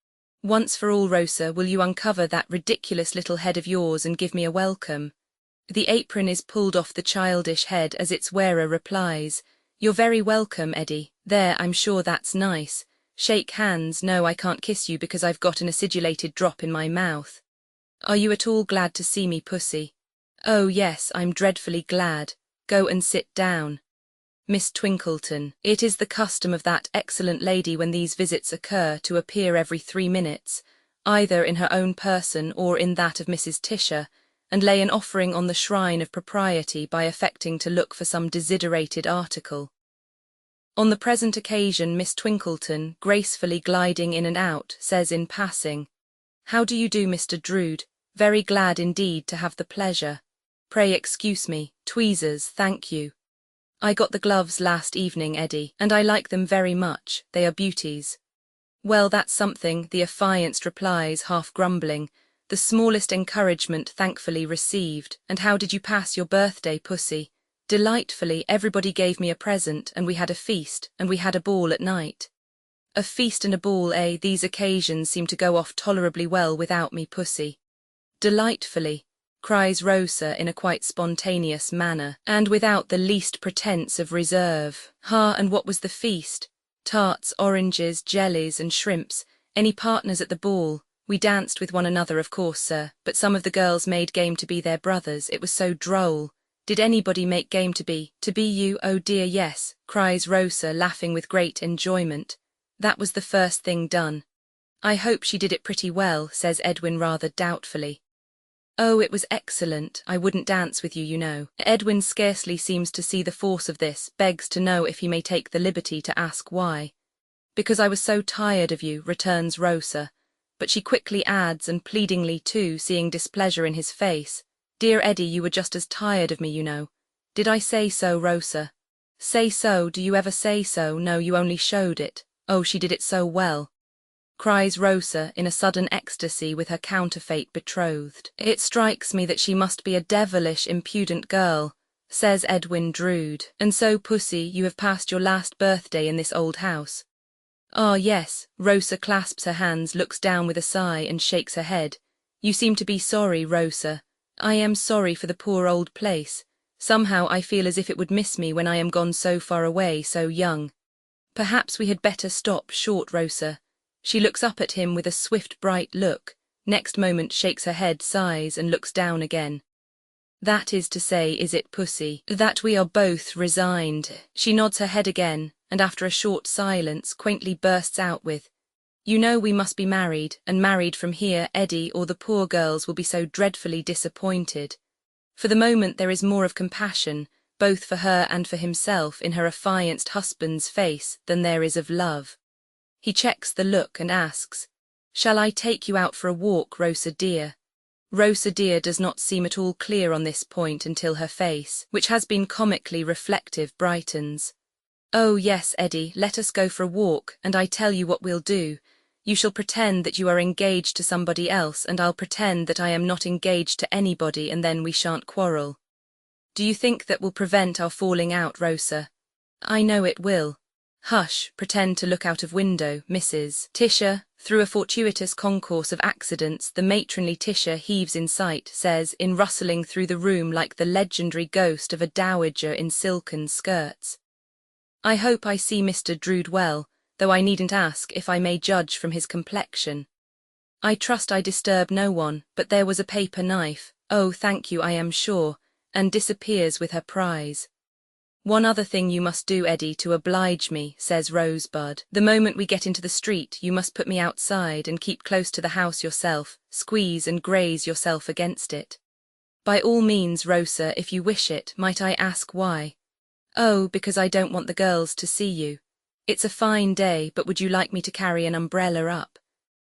Once for all, Rosa, will you uncover that ridiculous little head of yours and give me a welcome?" The apron is pulled off the childish head as its wearer replies, "You're very welcome, Eddie. There, I'm sure that's nice. Shake hands. No, I can't kiss you because I've got an acidulated drop in my mouth. Are you at all glad to see me, Pussy?" "Oh, yes, I'm dreadfully glad. Go and sit down." Miss Twinkleton. It is the custom of that excellent lady when these visits occur to appear every 3 minutes, either in her own person or in that of Mrs. Tisher, and lay an offering on the shrine of propriety by affecting to look for some desiderated article. On the present occasion, Miss Twinkleton, gracefully gliding in and out, says in passing, "How do you do, Mr. Drood? Very glad indeed to have the pleasure. Pray excuse me. Tweezers, thank you. I got the gloves last evening, Eddie, and I like them very much. They are beauties." "Well, that's something," the affianced replies, half grumbling. "The smallest encouragement thankfully received. And how did you pass your birthday, Pussy?" "Delightfully. Everybody gave me a present, and we had a feast, and we had a ball at night." "A feast and a ball, eh? These occasions seem to go off tolerably well without me, Pussy." "Delightfully," cries Rosa in a quite spontaneous manner, and without the least pretence of reserve. "Ha, and what was the feast?" "Tarts, oranges, jellies, and shrimps. Any partners at the ball?" "We danced with one another, of course, sir, but some of the girls made game to be their brothers. It was so droll." "Did anybody make game to be you?" "Oh dear, yes," cries Rosa, laughing with great enjoyment. "That was the first thing done." "I hope she did it pretty well," says Edwin rather doubtfully. "Oh, it was excellent. I wouldn't dance with you, you know." Edwin scarcely seems to see the force of this, begs to know if he may take the liberty to ask why. "Because I was so tired of you," returns Rosa. but she quickly adds, and pleadingly too, seeing displeasure in his face, "Dear Eddie, you were just as tired of me, you know." "Did I say so, Rosa?" "Say so? Do you ever say so? No, you only showed it." "Oh, she did it so well," cries Rosa in a sudden ecstasy with her counterfeit betrothed. "It strikes me that she must be a devilish impudent girl," says Edwin Drood. "And so, Pussy, you have passed your last birthday in this old house?" "Ah, yes." Rosa clasps her hands, looks down with a sigh, and shakes her head. "You seem to be sorry, Rosa." "I am sorry for the poor old place. Somehow I feel as if it would miss me when I am gone so far away, so young." "Perhaps we had better stop short, Rosa." She looks up at him with a swift, bright look, next moment shakes her head, sighs, and looks down again. "That is to say, is it, Pussy, that we are both resigned?" She nods her head again, and after a short silence, quaintly bursts out with, "You know we must be married, and married from here, Eddie, or the poor girls will be so dreadfully disappointed." For the moment there is more of compassion, both for her and for himself, in her affianced husband's face than there is of love. He checks the look and asks, "Shall I take you out for a walk, Rosa dear?" Rosa dear does not seem at all clear on this point until her face, which has been comically reflective, brightens. "Oh yes, Eddie, let us go for a walk, and I tell you what we'll do. You shall pretend that you are engaged to somebody else, and I'll pretend that I am not engaged to anybody, and then we shan't quarrel. Do you think that will prevent our falling out, Rosa?" "I know it will." "Hush, pretend to look out of window, Mrs. Tisher." Through a fortuitous concourse of accidents, the matronly Tisher heaves in sight, says, in rustling through the room like the legendary ghost of a dowager in silken skirts, "I hope I see Mr. Drood well, though I needn't ask if I may judge from his complexion. I trust I disturb no one, but there was a paper knife." "Oh, thank you, I am sure," and disappears with her prize. "One other thing you must do, Eddie, to oblige me," says Rosebud. "The moment we get into the street, you must put me outside and keep close to the house yourself, squeeze and graze yourself against it." "By all means, Rosa, if you wish it. Might I ask why?" "Oh, because I don't want the girls to see you. It's a fine day, but would you like me to carry an umbrella up?"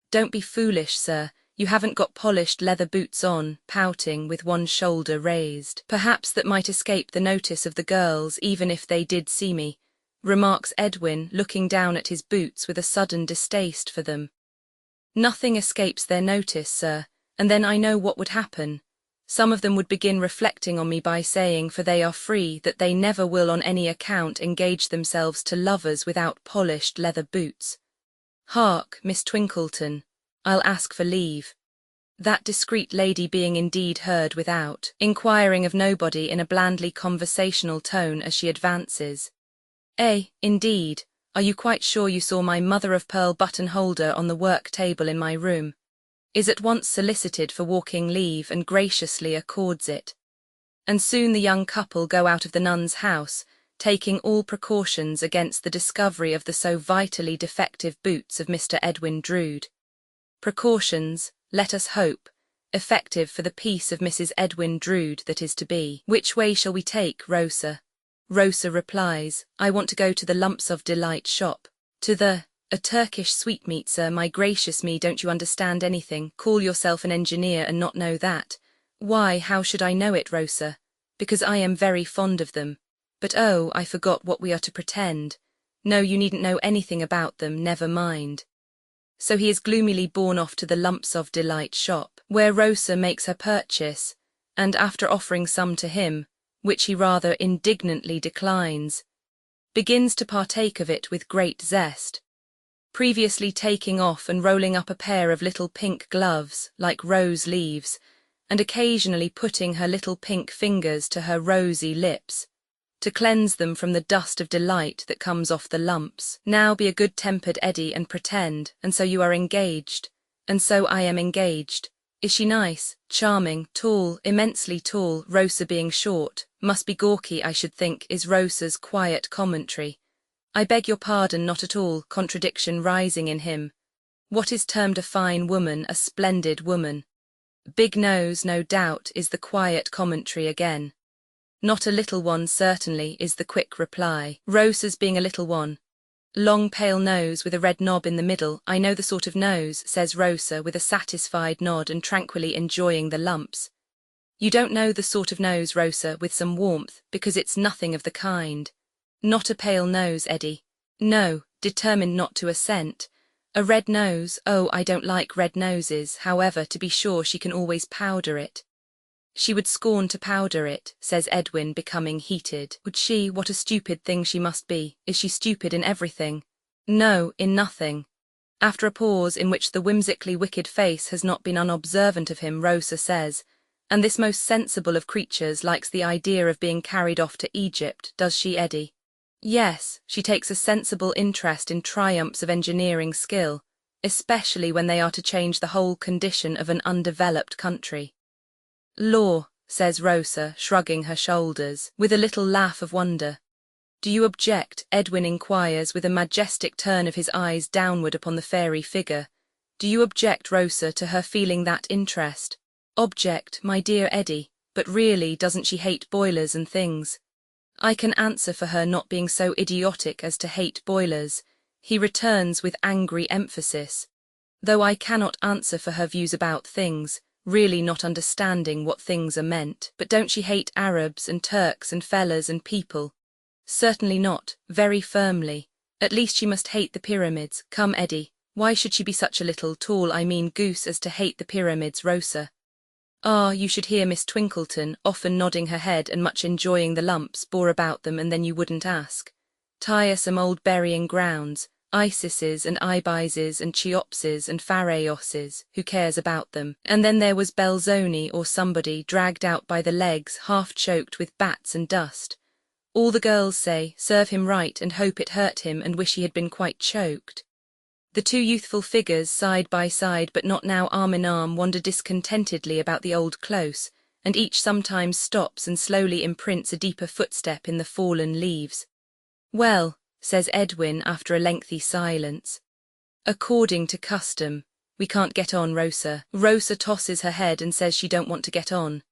"Don't be foolish, sir. You haven't got polished leather boots on," pouting, with one shoulder raised. "Perhaps that might escape the notice of the girls, even if they did see me," remarks Edwin, looking down at his boots with a sudden distaste for them. "Nothing escapes their notice, sir, and then I know what would happen. Some of them would begin reflecting on me by saying, for they are free, that they never will on any account engage themselves to lovers without polished leather boots. Hark, Miss Twinkleton, I'll ask for leave." That discreet lady being indeed heard without, inquiring of nobody in a blandly conversational tone as she advances. Indeed, are you quite sure you saw my mother-of-pearl button-holder on the work-table in my room?" Is at once solicited for walking leave and graciously accords it. And soon the young couple go out of the nun's house, taking all precautions against the discovery of the so vitally defective boots of Mr. Edwin Drood. Precautions, let us hope, effective for the peace of Mrs. Edwin Drood that is to be. "Which way shall we take, Rosa?" Rosa replies, "I want to go to the Lumps of Delight shop." "To the a Turkish sweetmeat, sir, my gracious me, don't you understand anything? Call yourself an engineer and not know that?" "Why, how should I know it, Rosa?" "Because I am very fond of them. But oh, I forgot what we are to pretend. No, you needn't know anything about them, never mind." So he is gloomily borne off to the Lumps of Delight shop, where Rosa makes her purchase, and after offering some to him, which he rather indignantly declines, begins to partake of it with great zest, previously taking off and rolling up a pair of little pink gloves, like rose leaves, and occasionally putting her little pink fingers to her rosy lips, to cleanse them from the dust of delight that comes off the lumps. "Now be a good-tempered Eddie and pretend, and so you are engaged." "And so I am engaged." "Is she nice?" "Charming, tall, immensely tall, Rosa being short, must be gawky I should think," is Rosa's quiet commentary. "I beg your pardon, not at all," contradiction rising in him. "What is termed a fine woman, a splendid woman?" "Big nose, no doubt," is the quiet commentary again. "Not a little one, certainly," is the quick reply. "Rosa's being a little one." Long pale nose with a red knob in the middle, I know the sort of nose, says Rosa with a satisfied nod and tranquilly enjoying the lumps. You don't know the sort of nose, Rosa, with some warmth, because it's nothing of the kind. Not a pale nose, Eddie. No, determined not to assent. A red nose, oh, I don't like red noses, however, to be sure she can always powder it. She would scorn to powder it, says Edwin, becoming heated. Would she? What a stupid thing she must be. Is she stupid in everything? No, in nothing. After a pause in which the whimsically wicked face has not been unobservant of him, Rosa says, and this most sensible of creatures likes the idea of being carried off to Egypt, does she, Eddie? Yes, she takes a sensible interest in triumphs of engineering skill, especially when they are to change the whole condition of an undeveloped country. Law, says Rosa, shrugging her shoulders, with a little laugh of wonder. Do you object? Edwin inquires with a majestic turn of his eyes downward upon the fairy figure. Do you object, Rosa, to her feeling that interest? Object, my dear Eddie, but really doesn't she hate boilers and things? I can answer for her not being so idiotic as to hate boilers, he returns with angry emphasis. Though I cannot answer for her views about things, really not understanding what things are meant. But don't she hate Arabs and Turks and fellahs and people? Certainly not, very firmly. At least she must hate the pyramids. Come, Eddie, why should she be such a little goose as to hate the pyramids, Rosa? Ah, you should hear Miss Twinkleton, often nodding her head and much enjoying the lumps, bore about them, and then you wouldn't ask. Tiresome old burying grounds, Isises and Ibises and Cheopses and Pharaoses, who cares about them? And then there was Belzoni or somebody dragged out by the legs, half choked with bats and dust. All the girls say, serve him right and hope it hurt him and wish he had been quite choked. The two youthful figures, side by side but not now arm in arm, wander discontentedly about the old close, and each sometimes stops and slowly imprints a deeper footstep in the fallen leaves. Well, says Edwin after a lengthy silence. According to custom, we can't get on, Rosa. Rosa tosses her head and says she don't want to get on.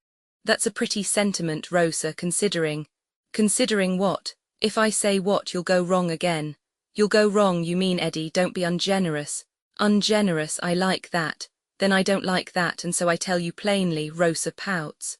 That's a pretty sentiment, Rosa, considering. Considering what? If I say what, you'll go wrong again. You'll go wrong, you mean, Eddie, don't be ungenerous. Ungenerous, I like that. Then I don't like that, and so I tell you plainly, Rosa pouts.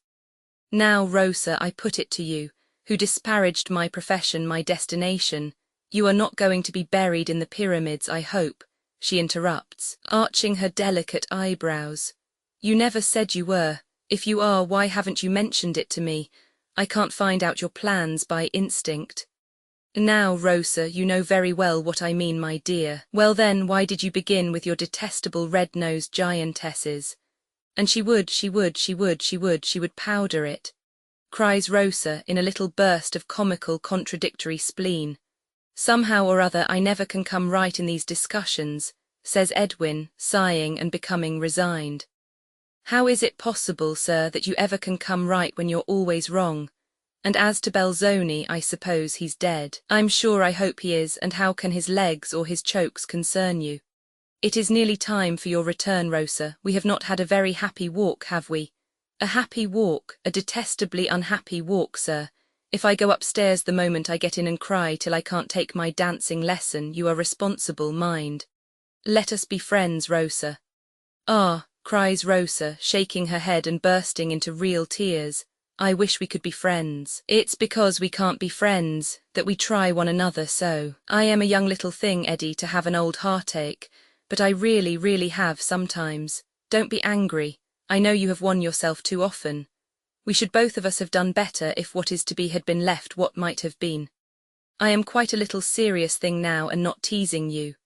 Now, Rosa, I put it to you, who disparaged my profession, my destination. You are not going to be buried in the pyramids, I hope, she interrupts, arching her delicate eyebrows. You never said you were. If you are, why haven't you mentioned it to me? I can't find out your plans by instinct. Now, Rosa, you know very well what I mean, my dear. Well then, why did you begin with your detestable red-nosed giantesses? And she would powder it, cries Rosa in a little burst of comical contradictory spleen. Somehow or other I never can come right in these discussions, says Edwin, sighing and becoming resigned. How is it possible, sir, that you ever can come right when you're always wrong? And as to Belzoni, I suppose he's dead. I'm sure I hope he is, and how can his legs or his chokes concern you? It is nearly time for your return, Rosa. We have not had a very happy walk, have we? A happy walk, a detestably unhappy walk, sir. If I go upstairs the moment I get in and cry till I can't take my dancing lesson, you are responsible, mind. Let us be friends, Rosa. Ah, cries Rosa, shaking her head and bursting into real tears. I wish we could be friends. It's because we can't be friends that we try one another so. I am a young little thing, Eddie, to have an old heartache, but I really have sometimes. Don't be angry. I know you have won yourself too often. We should both of us have done better if what is to be had been left what might have been. I am quite a little serious thing now and not teasing you.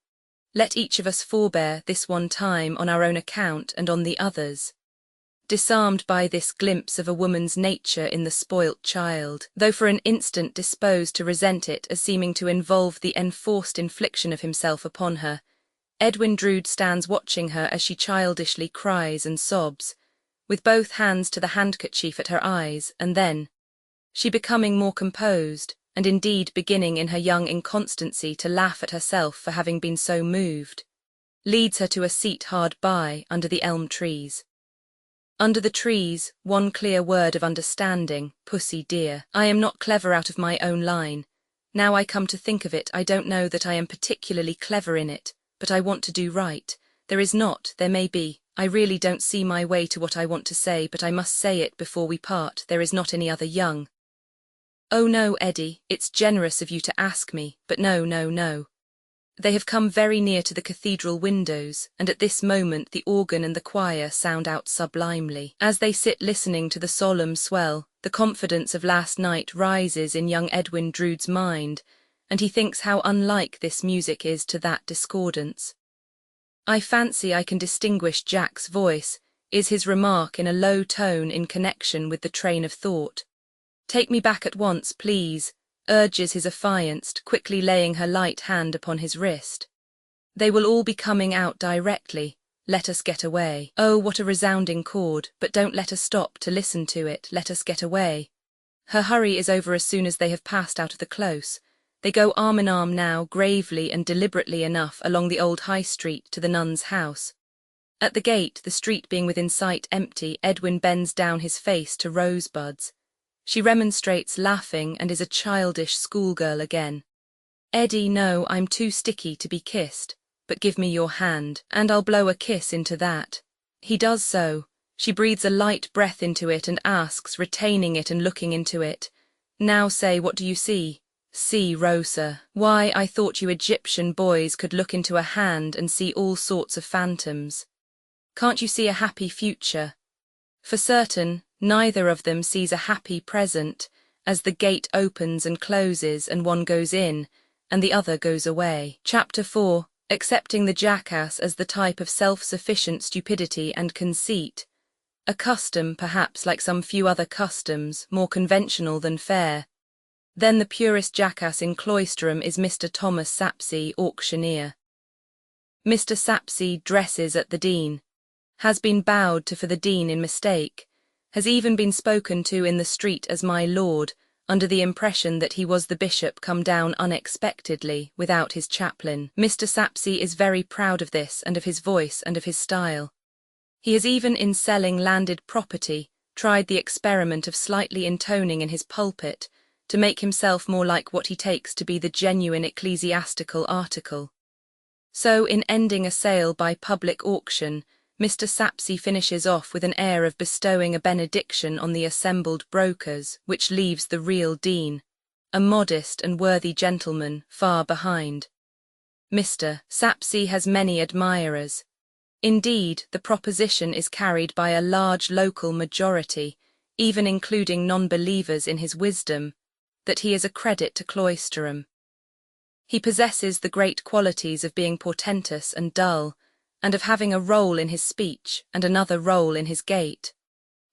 Let each of us forbear this one time on our own account and on the others. Disarmed by this glimpse of a woman's nature in the spoilt child, though for an instant disposed to resent it as seeming to involve the enforced infliction of himself upon her, Edwin Drood stands watching her as she childishly cries and sobs, with both hands to the handkerchief at her eyes, and then, she becoming more composed, and indeed beginning in her young inconstancy to laugh at herself for having been so moved, leads her to a seat hard by, under the elm trees. Under the trees, one clear word of understanding, pussy dear. I am not clever out of my own line, Now I come to think of it, I don't know that I am particularly clever in it, but I want to do right. There is not, there may be. I really don't see my way to what I want to say, but I must say it before we part. There is not any other young. Oh no, Eddie, it's generous of you to ask me, but no, no, no. They have come very near to the cathedral windows, and at this moment the organ and the choir sound out sublimely. As they sit listening to the solemn swell, the confidence of last night rises in young Edwin Drood's mind, and he thinks how unlike this music is to that discordance. I fancy I can distinguish Jack's voice, is his remark in a low tone in connection with the train of thought. Take me back at once, please, urges his affianced, quickly laying her light hand upon his wrist. They will all be coming out directly. Let us get away. Oh, what a resounding chord, but don't let us stop to listen to it. Let us get away. Her hurry is over as soon as they have passed out of the close. They go arm in arm now, gravely and deliberately enough, along the old high street to the nun's house. At the gate, the street being within sight empty, Edwin bends down his face to Rosebuds. She remonstrates, laughing, and is a childish schoolgirl again. Eddie, no, I'm too sticky to be kissed, but give me your hand, and I'll blow a kiss into that. He does so. She breathes a light breath into it and asks, retaining it and looking into it, now say, what do you see? See, Rosa. Why, I thought you Egyptian boys could look into a hand and see all sorts of phantoms. Can't you see a happy future? For certain, neither of them sees a happy present, as the gate opens and closes and one goes in, and the other goes away. Chapter 4. Accepting the jackass as the type of self-sufficient stupidity and conceit. A custom, perhaps, like some few other customs, more conventional than fair. Then the purest jackass in Cloisterham is Mr. Thomas Sapsea, auctioneer. Mr. Sapsea dresses at the Dean. Has been bowed to for the Dean in mistake. Has even been spoken to in the street as my lord, under the impression that he was the bishop come down unexpectedly, without his chaplain. Mr. Sapsea is very proud of this, and of his voice, and of his style. He has even, in selling landed property, tried the experiment of slightly intoning in his pulpit, to make himself more like what he takes to be the genuine ecclesiastical article. So, in ending a sale by public auction, Mr. Sapsea finishes off with an air of bestowing a benediction on the assembled brokers, which leaves the real Dean, a modest and worthy gentleman, far behind. Mr. Sapsea has many admirers. Indeed, the proposition is carried by a large local majority, even including non-believers in his wisdom, that he is a credit to Cloisterham. He possesses the great qualities of being portentous and dull, and of having a roll in his speech and another roll in his gait,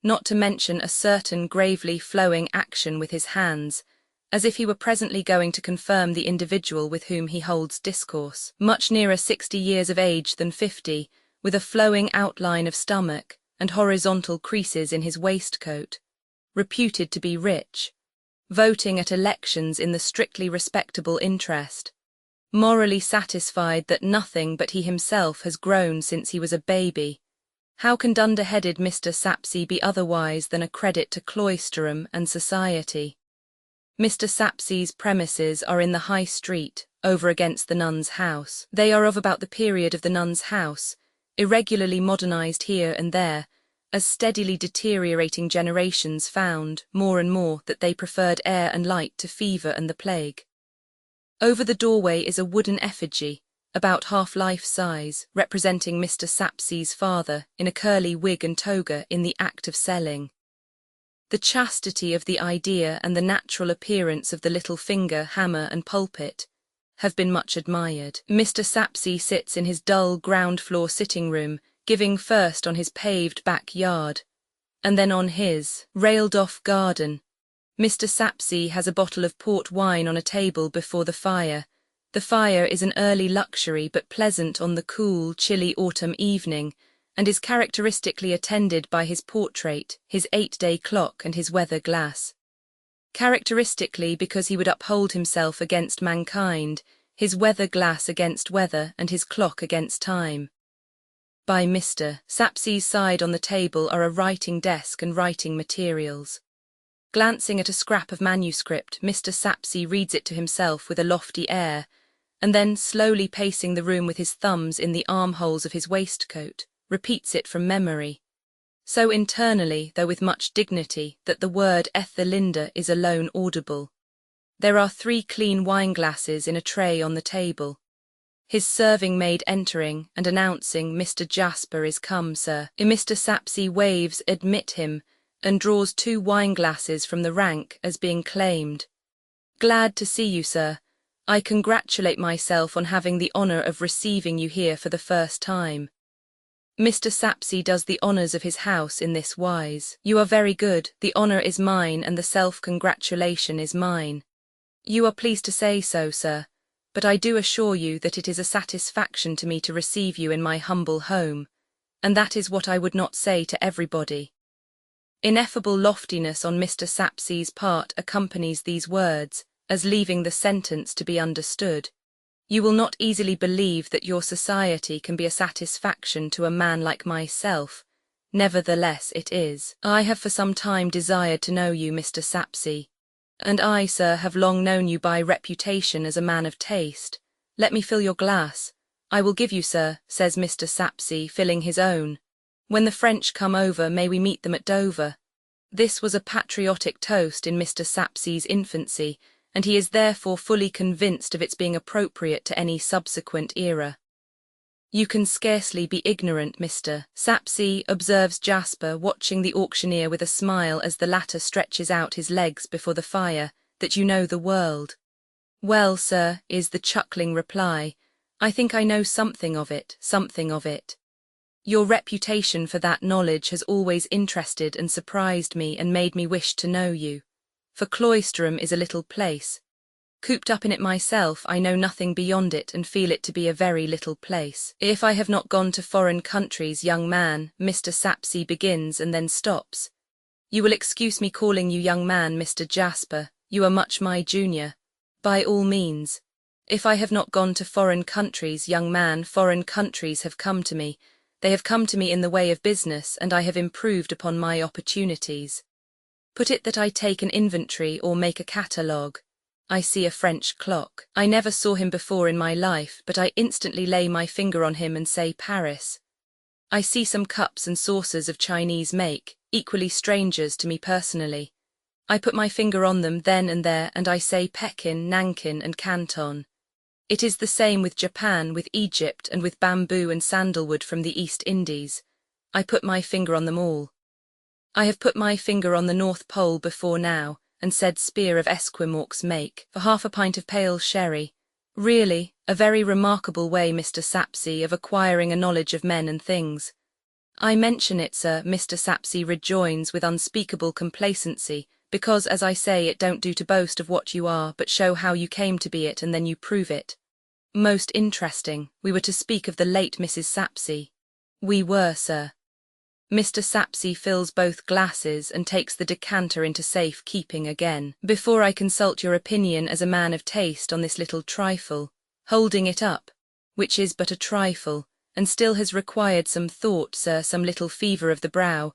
not to mention a certain gravely flowing action with his hands, as if he were presently going to confirm the individual with whom he holds discourse, much nearer 60 years of age than 50, with a flowing outline of stomach and horizontal creases in his waistcoat, reputed to be rich, voting at elections in the strictly respectable interest, morally satisfied that nothing but he himself has grown since he was a baby. How can dunder-headed Mr. Sapsea be otherwise than a credit to Cloisterham and society? Mr. Sapsea's premises are in the High Street, over against the nun's house. They are of about the period of the nun's house, irregularly modernised here and there, as steadily deteriorating generations found, more and more, that they preferred air and light to fever and the plague. Over the doorway is a wooden effigy, about half-life size, representing Mr. Sapsea's father, in a curly wig and toga, in the act of selling. The chastity of the idea and the natural appearance of the little finger, hammer and pulpit have been much admired. Mr. Sapsea sits in his dull ground-floor sitting-room, giving first on his paved backyard, and then on his railed-off garden. Mr. Sapsea has a bottle of port wine on a table before the fire. The fire is an early luxury but pleasant on the cool, chilly autumn evening, and is characteristically attended by his portrait, his 8-day clock and his weather glass. Characteristically because he would uphold himself against mankind, his weather glass against weather and his clock against time. By Mr. Sapsea's side on the table are a writing desk and writing materials. Glancing at a scrap of manuscript, Mr. Sapsea reads it to himself with a lofty air, and then, slowly pacing the room with his thumbs in the armholes of his waistcoat, repeats it from memory, so internally, though with much dignity, that the word Ethelinda is alone audible. There are 3 clean wine-glasses in a tray on the table. His serving-maid entering and announcing, "Mr. Jasper is come, sir." Mr. Sapsea waves "Admit him," and draws 2 wine-glasses from the rank as being claimed. "Glad to see you, sir. I congratulate myself on having the honour of receiving you here for the first time." Mr. Sapsea does the honours of his house in this wise: "You are very good, the honour is mine and the self-congratulation is mine." "You are pleased to say so, sir, but I do assure you that it is a satisfaction to me to receive you in my humble home, and that is what I would not say to everybody." Ineffable loftiness on Mr. Sapsea's part accompanies these words, as leaving the sentence to be understood. "You will not easily believe that your society can be a satisfaction to a man like myself. Nevertheless it is. I have for some time desired to know you, Mr. Sapsea. And I, sir, have long known you by reputation as a man of taste. Let me fill your glass." "I will give you, sir," says Mr. Sapsea, filling his own. "When the French come over, may we meet them at Dover." This was a patriotic toast in Mr. Sapsea's infancy, and he is therefore fully convinced of its being appropriate to any subsequent era. "You can scarcely be ignorant, Mr. Sapsea," observes Jasper, watching the auctioneer with a smile as the latter stretches out his legs before the fire, "that you know the world." "Well, sir," is the chuckling reply, "I think I know something of it, something of it. Your reputation for that knowledge has always interested and surprised me and made me wish to know you. For Cloisterham is a little place. Cooped up in it myself, I know nothing beyond it and feel it to be a very little place. If I have not gone to foreign countries, young man," Mr. Sapsea begins and then stops. "You will excuse me calling you young man, Mr. Jasper, you are much my junior." "By all means. If I have not gone to foreign countries, young man, foreign countries have come to me. They have come to me in the way of business, and I have improved upon my opportunities. Put it that I take an inventory or make a catalogue. I see a French clock. I never saw him before in my life, but I instantly lay my finger on him and say Paris. I see some cups and saucers of Chinese make, equally strangers to me personally. I put my finger on them then and there, and I say Pekin, Nankin, and Canton. It is the same with Japan, with Egypt, and with bamboo and sandalwood from the East Indies. I put my finger on them all. I have put my finger on the North Pole before now, and said spear of Esquimaux make, for half a pint of pale sherry. Really, a very remarkable way, Mr. Sapsea, of acquiring a knowledge of men and things." "I mention it, sir," Mr. Sapsea rejoins with unspeakable complacency, "because, as I say, it don't do to boast of what you are, but show how you came to be it, and then you prove it." "Most interesting. We were to speak of the late Mrs. Sapsea." "We were, sir." Mr. Sapsea fills both glasses and takes the decanter into safe keeping again. "Before I consult your opinion as a man of taste on this little trifle," holding it up, "which is but a trifle, and still has required some thought, sir, some little fever of the brow,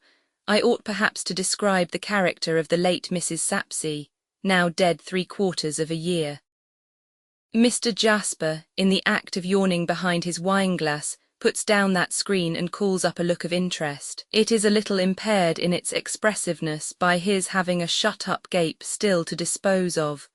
I ought perhaps to describe the character of the late Mrs. Sapsea, now dead 3/4 of a year." Mr. Jasper, in the act of yawning behind his wine-glass, puts down that screen and calls up a look of interest. It is a little impaired in its expressiveness by his having a shut-up gape still to dispose of,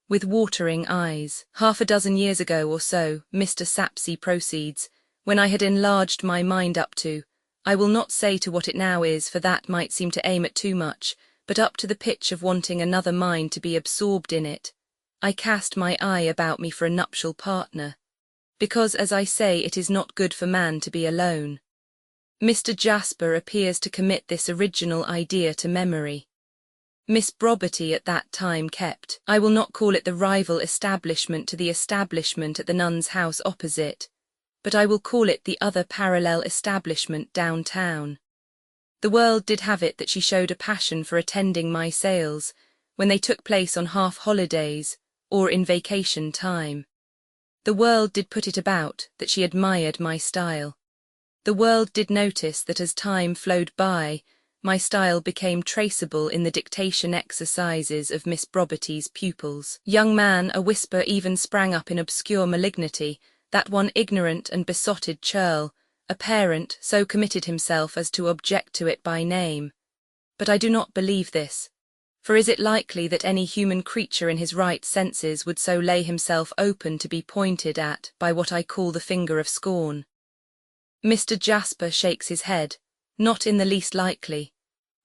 with watering eyes. "Half a dozen years ago or so," Mr. Sapsea proceeds, "when I had enlarged my mind up to, I will not say to what it now is, for that might seem to aim at too much, but up to the pitch of wanting another mind to be absorbed in it, I cast my eye about me for a nuptial partner. Because, as I say, it is not good for man to be alone." Mr. Jasper appears to commit this original idea to memory. Miss Brobberty at that time kept, I will not call it the rival establishment to the establishment at the Nun's House opposite, but I will call it the other parallel establishment downtown. The world did have it that she showed a passion for attending my sales, when they took place on half-holidays, or in vacation time. The world did put it about that she admired my style. The world did notice that as time flowed by, my style became traceable in the dictation exercises of Miss Brobbity's pupils. Young man, a whisper even sprang up in obscure malignity, that one ignorant and besotted churl, a parent, so committed himself as to object to it by name. But I do not believe this. For is it likely that any human creature in his right senses would so lay himself open to be pointed at by what I call the finger of scorn? Mr. Jasper shakes his head. Not in the least likely.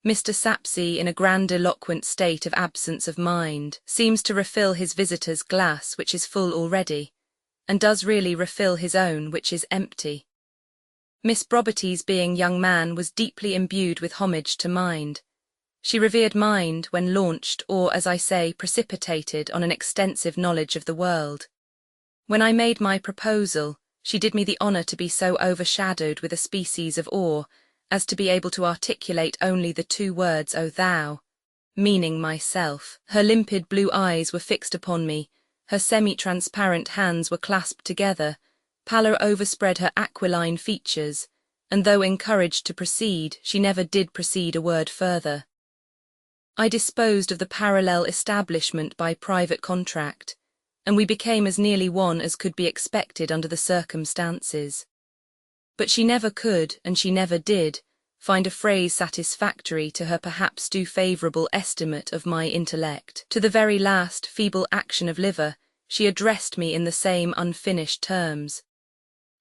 Mr. Sapsea, in a grandiloquent state of absence of mind, seems to refill his visitor's glass, which is full already, and does really refill his own, which is empty. Miss Brobbity's being young man was deeply imbued with homage to mind. She revered mind when launched, or, as I say, precipitated on an extensive knowledge of the world. When I made my proposal, she did me the honour to be so overshadowed with a species of awe as to be able to articulate only the two words, "O thou," meaning myself. Her limpid blue eyes were fixed upon me, her semi-transparent hands were clasped together, pallor overspread her aquiline features, and though encouraged to proceed, she never did proceed a word further. I disposed of the parallel establishment by private contract, and we became as nearly one as could be expected under the circumstances. But she never could, and she never did, find a phrase satisfactory to her perhaps too favourable estimate of my intellect. To the very last feeble action of liver, she addressed me in the same unfinished terms.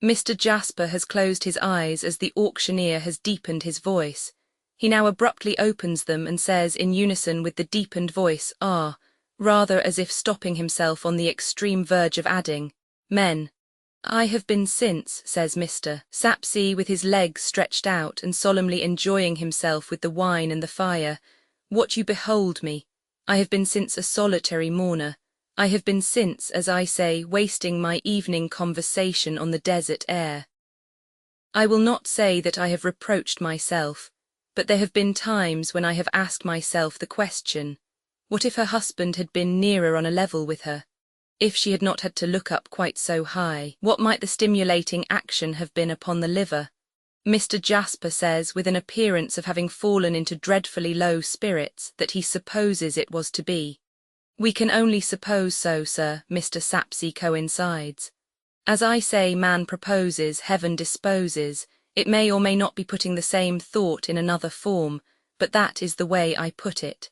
Mr. Jasper has closed his eyes as the auctioneer has deepened his voice. He now abruptly opens them and says in unison with the deepened voice, "Ah," rather as if stopping himself on the extreme verge of adding, "Men." "I have been since," says Mr. Sapsea, with his legs stretched out and solemnly enjoying himself with the wine and the fire, "what you behold me. I have been since a solitary mourner. I have been since, as I say, wasting my evening conversation on the desert air. I will not say that I have reproached myself, but there have been times when I have asked myself the question, what if her husband had been nearer on a level with her? If she had not had to look up quite so high, what might the stimulating action have been upon the liver?" Mr. Jasper says, with an appearance of having fallen into dreadfully low spirits, that he supposes it was to be. "We can only suppose so, sir," Mr. Sapsea coincides. "As I say, man proposes, heaven disposes. It may or may not be putting the same thought in another form, but that is the way I put it."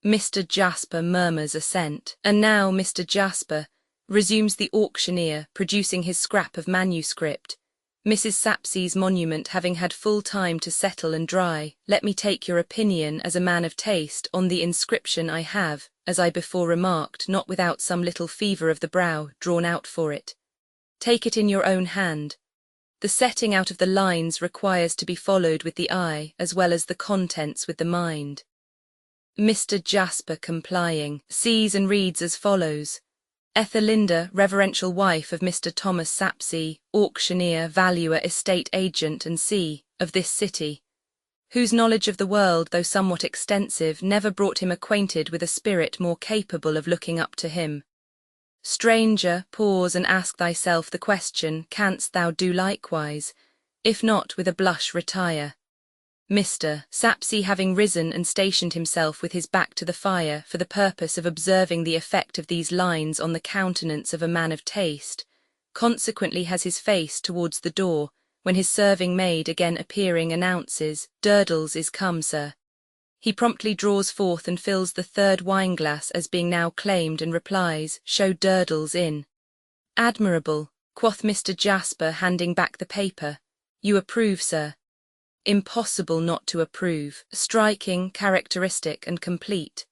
Mr. Jasper murmurs assent. "And now, Mr. Jasper," resumes the auctioneer, producing his scrap of manuscript, "Mrs. Sapsea's monument having had full time to settle and dry, let me take your opinion as a man of taste on the inscription I have, as I before remarked, not without some little fever of the brow, drawn out for it. Take it in your own hand. The setting out of the lines requires to be followed with the eye, as well as the contents with the mind." Mr. Jasper, complying, sees and reads as follows: "Ethelinda, reverential wife of Mr. Thomas Sapsea, auctioneer, valuer, estate agent, and C. of this city, whose knowledge of the world, though somewhat extensive, never brought him acquainted with a spirit more capable of looking up to him. Stranger, pause and ask thyself the question, canst thou do likewise? If not, with a blush retire." Mr. Sapsea, having risen and stationed himself with his back to the fire for the purpose of observing the effect of these lines on the countenance of a man of taste, consequently has his face towards the door, when his serving maid again appearing announces, "Durdles is come, sir." He promptly draws forth and fills the third wine-glass as being now claimed and replies, "Show Durdles in." "Admirable," quoth Mr. Jasper, handing back the paper. "You approve, sir?" Impossible not to approve, striking, characteristic, and complete.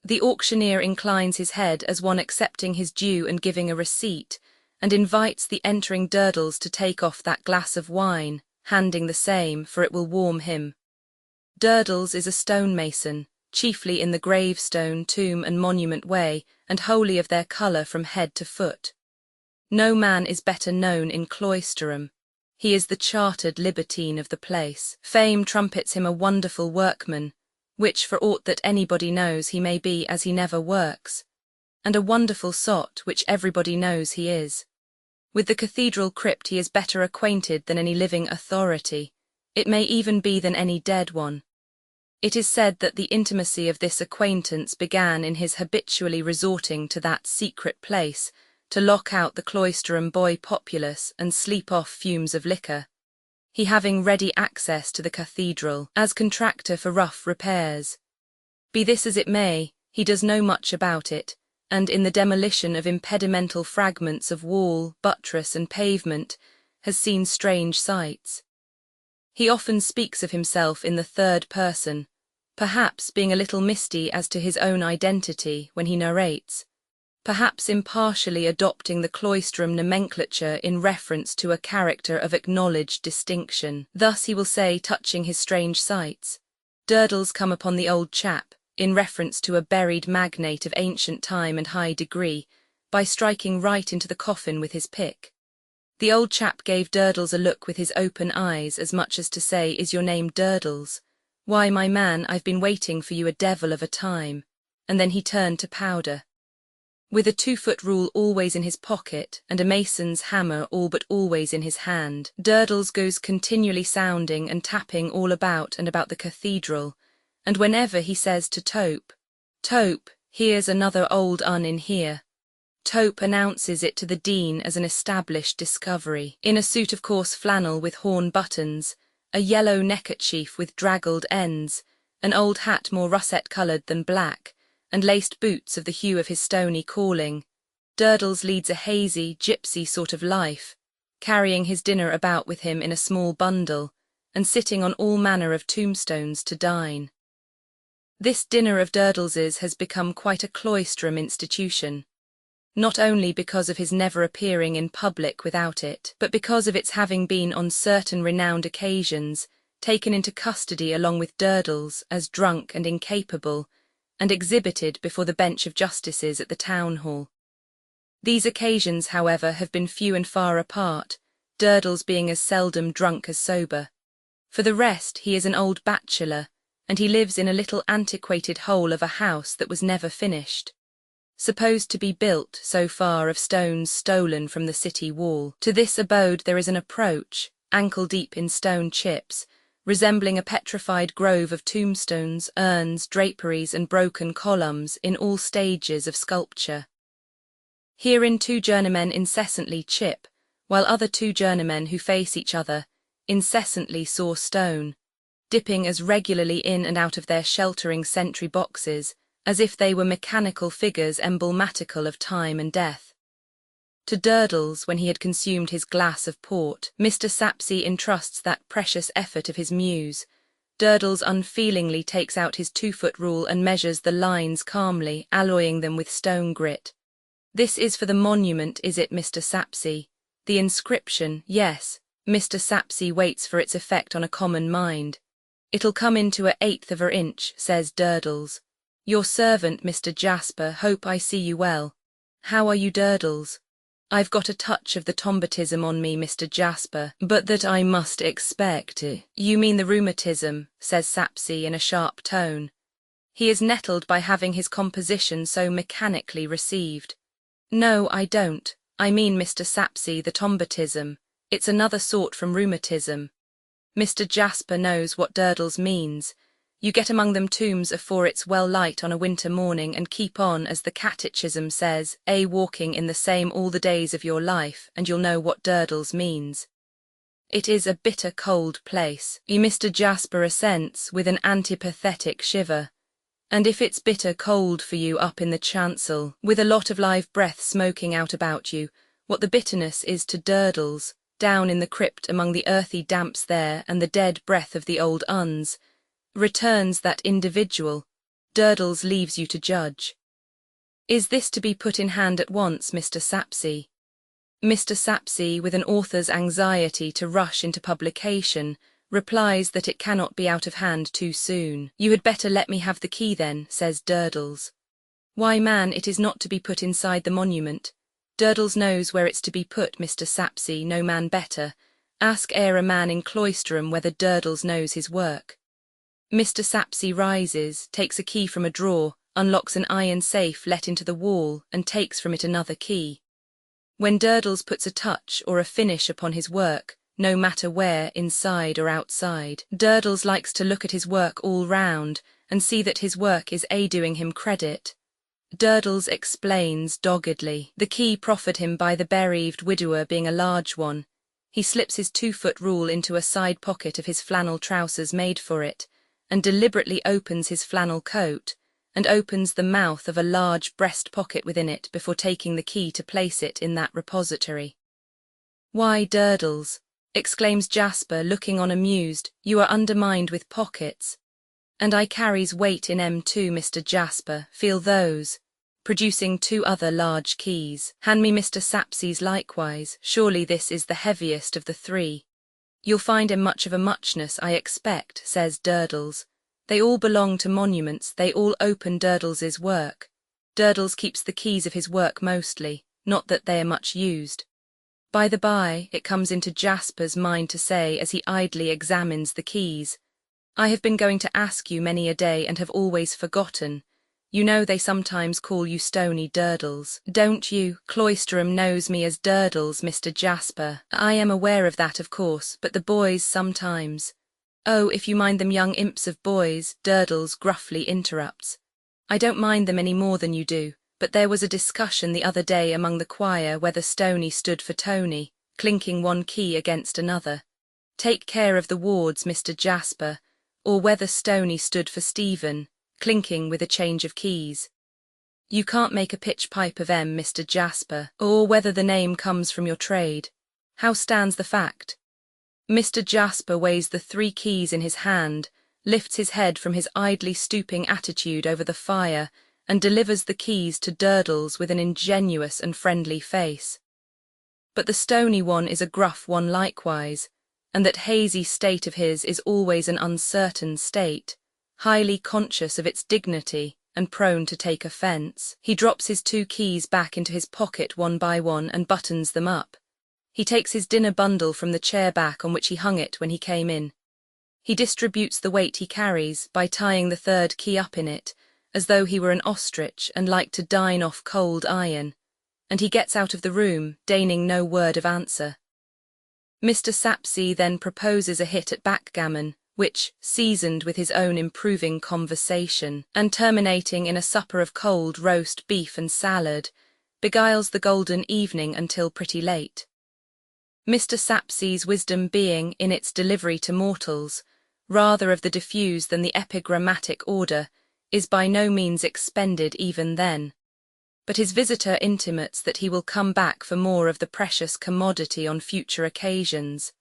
The auctioneer inclines his head as one accepting his due and giving a receipt, and invites the entering Durdles to take off that glass of wine, handing the same, for it will warm him. Durdles is a stonemason, chiefly in the gravestone, tomb, and monument way, and wholly of their colour from head to foot. No man is better known in Cloisterham. He is the chartered libertine of the place. Fame trumpets him a wonderful workman, which for aught that anybody knows he may be as he never works, and a wonderful sot, which everybody knows he is. With the cathedral crypt he is better acquainted than any living authority, it may even be than any dead one. It is said that the intimacy of this acquaintance began in his habitually resorting to that secret place to lock out the Cloisterham boy populace and sleep off fumes of liquor, he having ready access to the cathedral as contractor for rough repairs. Be this as it may, he does know much about it, and in the demolition of impedimental fragments of wall, buttress and pavement, has seen strange sights. He often speaks of himself in the third person, perhaps being a little misty as to his own identity when he narrates, perhaps impartially adopting the Cloisterham nomenclature in reference to a character of acknowledged distinction. Thus he will say, touching his strange sights, "Durdles come upon the old chap, in reference to a buried magnate of ancient time and high degree, by striking right into the coffin with his pick. The old chap gave Durdles a look with his open eyes, as much as to say, 'Is your name Durdles? Why, my man, I've been waiting for you a devil of a time.' And then he turned to powder. With a 2-foot rule always in his pocket, and a mason's hammer all but always in his hand, Durdles goes continually sounding and tapping all about and about the cathedral, and whenever he says to Tope, 'Tope, here's another old un in here,' Tope announces it to the Dean as an established discovery, in a suit of coarse flannel with horn buttons, a yellow neckerchief with draggled ends, an old hat more russet-coloured than black, and laced boots of the hue of his stony calling. Durdles leads a hazy, gipsy sort of life, carrying his dinner about with him in a small bundle, and sitting on all manner of tombstones to dine. This dinner of Durdles's has become quite a Cloisterham institution, not only because of his never appearing in public without it, but because of its having been on certain renowned occasions taken into custody along with Durdles as drunk and incapable, and exhibited before the bench of justices at the town hall. These occasions, however, have been few and far apart, Durdles being as seldom drunk as sober. For the rest, he is an old bachelor, and he lives in a little antiquated hole of a house that was never finished, supposed to be built, so far, of stones stolen from the city wall. To this abode there is an approach, ankle-deep in stone chips, resembling a petrified grove of tombstones, urns, draperies, and broken columns in all stages of sculpture. Herein 2 journeymen incessantly chip, while other 2 journeymen who face each other incessantly saw stone, dipping as regularly in and out of their sheltering sentry boxes as if they were mechanical figures emblematical of time and death. To Durdles, when he had consumed his glass of port, Mr. Sapsea entrusts that precious effort of his muse. Durdles unfeelingly takes out his 2-foot rule and measures the lines calmly, alloying them with stone grit. This is for the monument, is it, Mr. Sapsea? The inscription, yes. Mr. Sapsea waits for its effect on a common mind. It'll come into 1/8 of a inch, says Durdles. Your servant, Mr. Jasper, hope I see you well. How are you, Durdles? I've got a touch of the tombatism on me, Mr. Jasper, but that I must expect. You mean the rheumatism, says Sapsea in a sharp tone. He is nettled by having his composition so mechanically received. No, I don't. I mean, Mr. Sapsea, the tombatism. It's another sort from rheumatism. Mr. Jasper knows what Durdles means. You get among them tombs afore it's well light on a winter morning and keep on, as the catechism says, walking in the same all the days of your life, and you'll know what Durdles means. It is a bitter cold place, Mr. Jasper assents with an antipathetic shiver. And if it's bitter cold for you up in the chancel, with a lot of live breath smoking out about you, what the bitterness is to Durdles, down in the crypt among the earthy damps there and the dead breath of the old uns, returns that individual, Durdles leaves you to judge. Is this to be put in hand at once, Mr. Sapsea? Mr. Sapsea, with an author's anxiety to rush into publication, replies that it cannot be out of hand too soon. You had better let me have the key then, says Durdles. Why, man, it is not to be put inside the monument. Durdles knows where it's to be put, Mr. Sapsea, no man better. Ask e'er a man in Cloisterham whether Durdles knows his work. Mr. Sapsea rises, takes a key from a drawer, unlocks an iron safe let into the wall, and takes from it another key. When Durdles puts a touch or a finish upon his work, no matter where, inside or outside. Durdles likes to look at his work all round, and see that his work is doing him credit. Durdles explains doggedly, the key proffered him by the bereaved widower being a large one. He slips his 2-foot rule into a side pocket of his flannel trousers made for it, and deliberately opens his flannel coat, and opens the mouth of a large breast pocket within it before taking the key to place it in that repository. "Why, Durdles," exclaims Jasper, looking on amused, "you are undermined with pockets." "And I carries weight in 'em too, Mr. Jasper, feel those," producing 2 other large keys. "Hand me Mr. Sapsea's likewise, surely this is the heaviest of the 3. "You'll find 'em much of a muchness, I expect," says Durdles. "They all belong to monuments, they all open Durdles's work. Durdles keeps the keys of his work mostly, not that they are much used. By the by, it comes into Jasper's mind to say as he idly examines the keys, I have been going to ask you many a day and have always forgotten. You know they sometimes call you Stony Durdles, don't you? Cloisterham knows me as Durdles, Mr. Jasper." "I am aware of that, of course, but the boys sometimes—" "Oh, if you mind them young imps of boys," Durdles gruffly interrupts. "I don't mind them any more than you do, but there was a discussion the other day among the choir whether Stony stood for Tony, clinking one key against another. Take care of the wards, Mr. Jasper, or whether Stony stood for Stephen, clinking with a change of keys. You can't make a pitch pipe of 'em, Mr. Jasper, or whether the name comes from your trade. How stands the fact?" Mr. Jasper weighs the 3 keys in his hand, lifts his head from his idly stooping attitude over the fire, and delivers the keys to Durdles with an ingenuous and friendly face. But the Stony one is a gruff one likewise, and that hazy state of his is always an uncertain state, highly conscious of its dignity and prone to take offence. He drops his 2 keys back into his pocket one by one and buttons them up. He takes his dinner bundle from the chair back on which he hung it when he came in. He distributes the weight he carries by tying the 3rd key up in it, as though he were an ostrich and liked to dine off cold iron, and he gets out of the room, deigning no word of answer. Mr. Sapsea then proposes a hit at backgammon, which, seasoned with his own improving conversation, and terminating in a supper of cold roast beef and salad, beguiles the golden evening until pretty late. Mr. Sapsea's wisdom being, in its delivery to mortals, rather of the diffuse than the epigrammatic order, is by no means expended even then. But his visitor intimates that he will come back for more of the precious commodity on future occasions,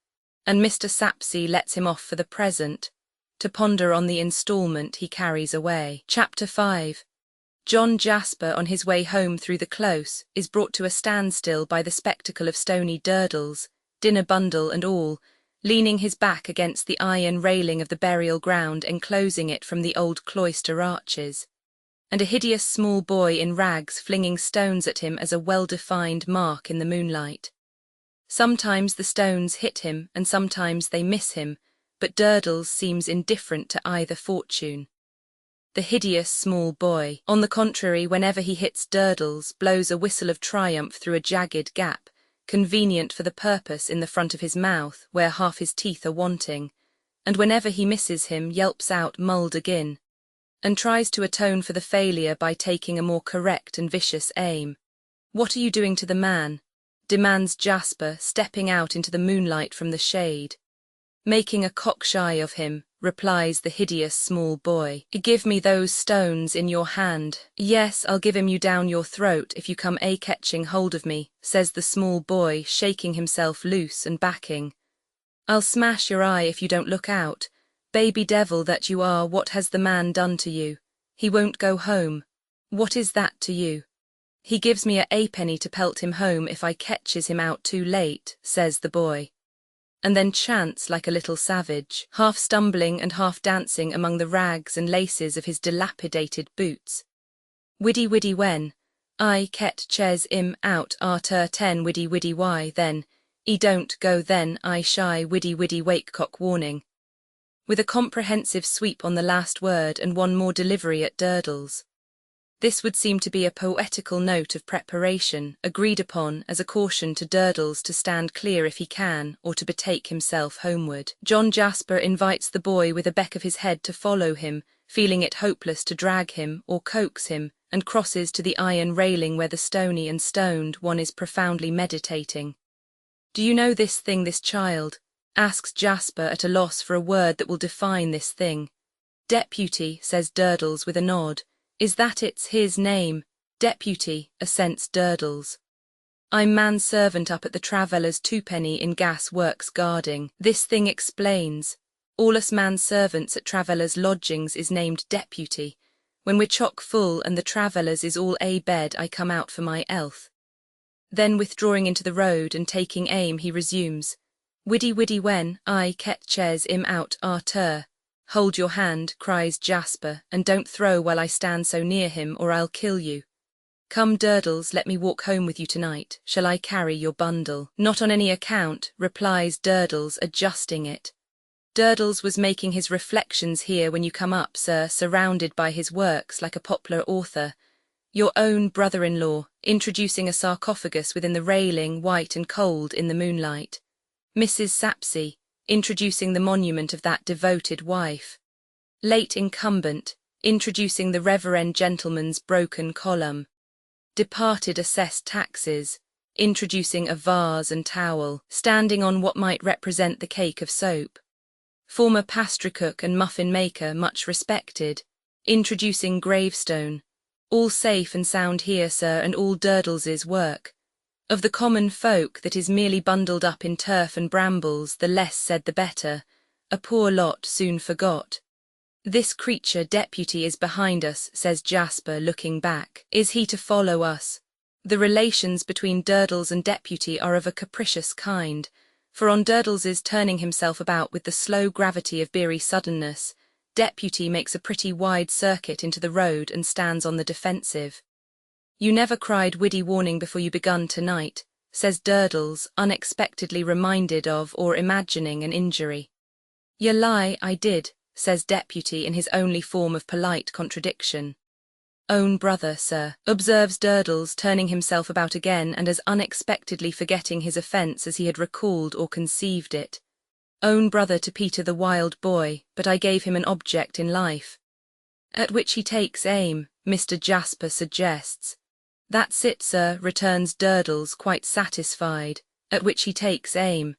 and Mr. Sapsea lets him off for the present, to ponder on the instalment he carries away. Chapter 5. John Jasper, on his way home through the close, is brought to a standstill by the spectacle of Stony Durdles, dinner bundle and all, leaning his back against the iron railing of the burial ground enclosing it from the old cloister arches, and a hideous small boy in rags flinging stones at him as a well-defined mark in the moonlight. Sometimes the stones hit him, and sometimes they miss him, but Durdles seems indifferent to either fortune. The hideous small boy, on the contrary, whenever he hits Durdles, blows a whistle of triumph through a jagged gap, convenient for the purpose in the front of his mouth, where half his teeth are wanting, and whenever he misses him, yelps out "mulled agin," and tries to atone for the failure by taking a more correct and vicious aim. "What are you doing to the man?" demands Jasper, stepping out into the moonlight from the shade. "Making a cockshy of him," replies the hideous small boy. "Give me those stones in your hand." "Yes, I'll give him you down your throat if you come catching hold of me," says the small boy, shaking himself loose and backing. "I'll smash your eye if you don't look out. Baby devil that you are, what has the man done to you? He won't go home. What is that to you? He gives me a 'apenny to pelt him home if I catches him out too late," says the boy, and then chants like a little savage, half stumbling and half dancing among the rags and laces of his dilapidated boots. "Widdy widdy when I catches 'im out arter 10 widdy widdy why then, 'e don't go then I shy widdy widdy wakecock warning," with a comprehensive sweep on the last word and one more delivery at Durdles. This would seem to be a poetical note of preparation, agreed upon as a caution to Durdles to stand clear if he can, or to betake himself homeward. John Jasper invites the boy with a beck of his head to follow him, feeling it hopeless to drag him or coax him, and crosses to the iron railing where the stony and stoned one is profoundly meditating. "Do you know this thing, this child?" asks Jasper at a loss for a word that will define this thing. "Deputy," says Durdles with a nod. "Is that it's his name?" "Deputy," assents Durdles. "I'm manservant up at the Travellers' Twopenny in Gas Works guarding." This thing explains. All us manservants at Travellers' lodgings is named Deputy. When we're chock full and the Travellers is all a bed, I come out for my health. Then withdrawing into the road and taking aim, he resumes. "Widdy when I catches 'im out arter." "Hold your hand," cries Jasper, "and don't throw while I stand so near him, or I'll kill you." "Come, Durdles, let me walk home with you tonight. Shall I carry your bundle?" "Not on any account," replies Durdles, adjusting it. Durdles was making his reflections here when you come up, sir, surrounded by his works like a poplar author. Your own brother-in-law, introducing a sarcophagus within the railing, white and cold in the moonlight. Mrs. Sapsea, introducing the monument of that devoted wife. Late incumbent, introducing the reverend gentleman's broken column. Departed assessed taxes, introducing a vase and towel, standing on what might represent the cake of soap. Former pastrycook and muffin maker, much respected, introducing gravestone. All safe and sound here, sir, and all Durdles's work. Of the common folk that is merely bundled up in turf and brambles, the less said the better, a poor lot soon forgot. This creature Deputy is behind us, says Jasper, looking back. Is he to follow us? The relations between Durdles and Deputy are of a capricious kind, for on Durdles's turning himself about with the slow gravity of beery suddenness, Deputy makes a pretty wide circuit into the road and stands on the defensive. "You never cried widdy warning before you begun tonight," says Durdles, unexpectedly reminded of or imagining an injury. "You lie, I did," says Deputy in his only form of polite contradiction. "Own brother, sir," observes Durdles, turning himself about again and as unexpectedly forgetting his offence as he had recalled or conceived it. "Own brother to Peter the wild boy, but I gave him an object in life." "At which he takes aim," Mr. Jasper suggests. "That's it, sir," returns Durdles, quite satisfied, "at which he takes aim.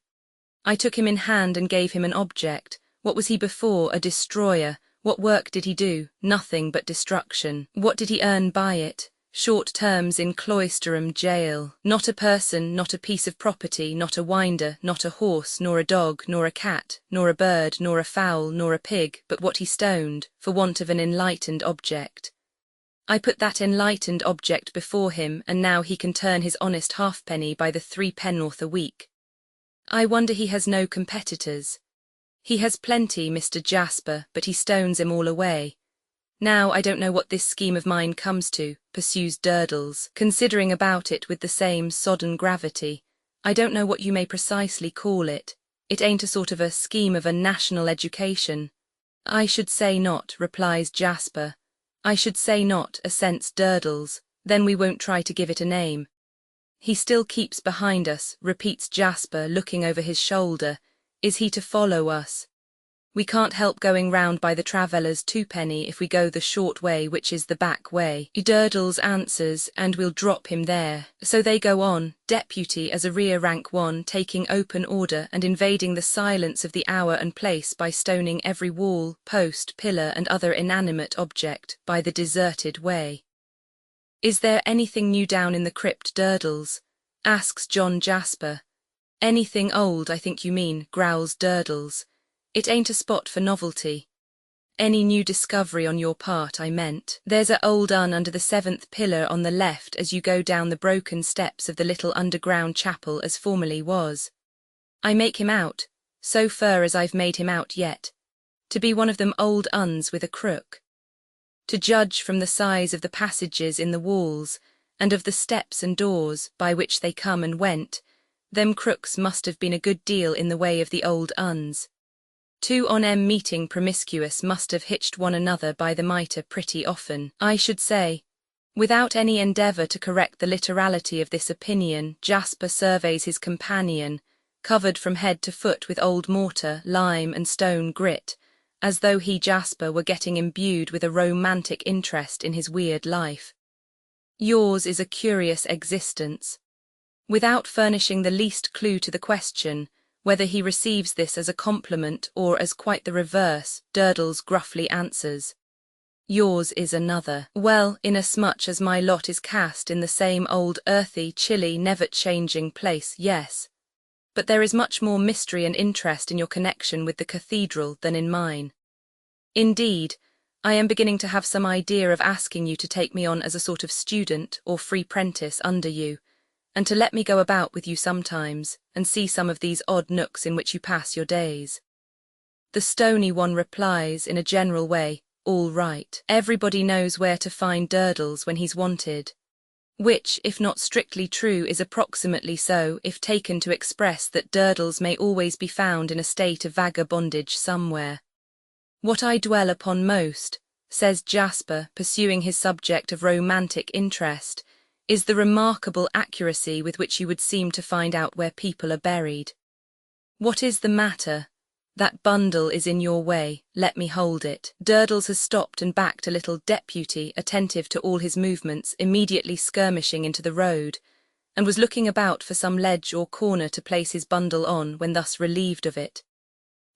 I took him in hand and gave him an object. What was he before? A destroyer. What work did he do? Nothing but destruction. What did he earn by it? Short terms in Cloisterham jail. Not a person, not a piece of property, not a winder, not a horse, nor a dog, nor a cat, nor a bird, nor a fowl, nor a pig, but what he stoned, for want of an enlightened object. I put that enlightened object before him, and now he can turn his honest halfpenny by the 3 penn'orth a week. I wonder he has no competitors. He has plenty, Mr. Jasper, but he stones 'em all away. Now I don't know what this scheme of mine comes to," pursues Durdles, considering about it with the same sodden gravity. "I don't know what you may precisely call it. It ain't a sort of a scheme of a national education." "I should say not," replies Jasper. "I should say not," assents Durdles. "Then we won't try to give it a name." "He still keeps behind us," repeats Jasper, looking over his shoulder. "Is he to follow us?" "We can't help going round by the Travellers' Twopenny if we go the short way, which is the back way," Durdles answers, "and we'll drop him there." So they go on, Deputy as a rear-rank one, taking open order and invading the silence of the hour and place by stoning every wall, post, pillar and other inanimate object by the deserted way. "Is there anything new down in the crypt, Durdles?" asks John Jasper. "Anything old, I think you mean," growls Durdles. "It ain't a spot for novelty." "Any new discovery on your part, I meant. There's a old un under the 7th pillar on the left as you go down the broken steps of the little underground chapel as formerly was. I make him out, so fur as I've made him out yet, to be one of them old uns with a crook. To judge from the size of the passages in the walls, and of the steps and doors by which they come and went, them crooks must have been a good deal in the way of the old uns. 2 on 'em meeting promiscuous must have hitched one another by the mitre pretty often, I should say. Without any endeavour to correct the literality of this opinion, Jasper surveys his companion, covered from head to foot with old mortar, lime and stone grit, as though he, Jasper, were getting imbued with a romantic interest in his weird life. Yours is a curious existence. Without furnishing the least clue to the question, whether he receives this as a compliment or as quite the reverse, Durdles gruffly answers, yours is another. Well, inasmuch as my lot is cast in the same old earthy, chilly, never-changing place, yes. But there is much more mystery and interest in your connection with the cathedral than in mine. Indeed, I am beginning to have some idea of asking you to take me on as a sort of student or free prentice under you, and to let me go about with you sometimes, and see some of these odd nooks in which you pass your days. The stony one replies in a general way, all right. Everybody knows where to find Durdles when he's wanted. Which, if not strictly true, is approximately so, if taken to express that Durdles may always be found in a state of vagabondage somewhere. What I dwell upon most, says Jasper, pursuing his subject of romantic interest, is the remarkable accuracy with which you would seem to find out where people are buried. What is the matter? That bundle is in your way, let me hold it. Durdles has stopped and backed a little deputy, attentive to all his movements, immediately skirmishing into the road, and was looking about for some ledge or corner to place his bundle on when thus relieved of it.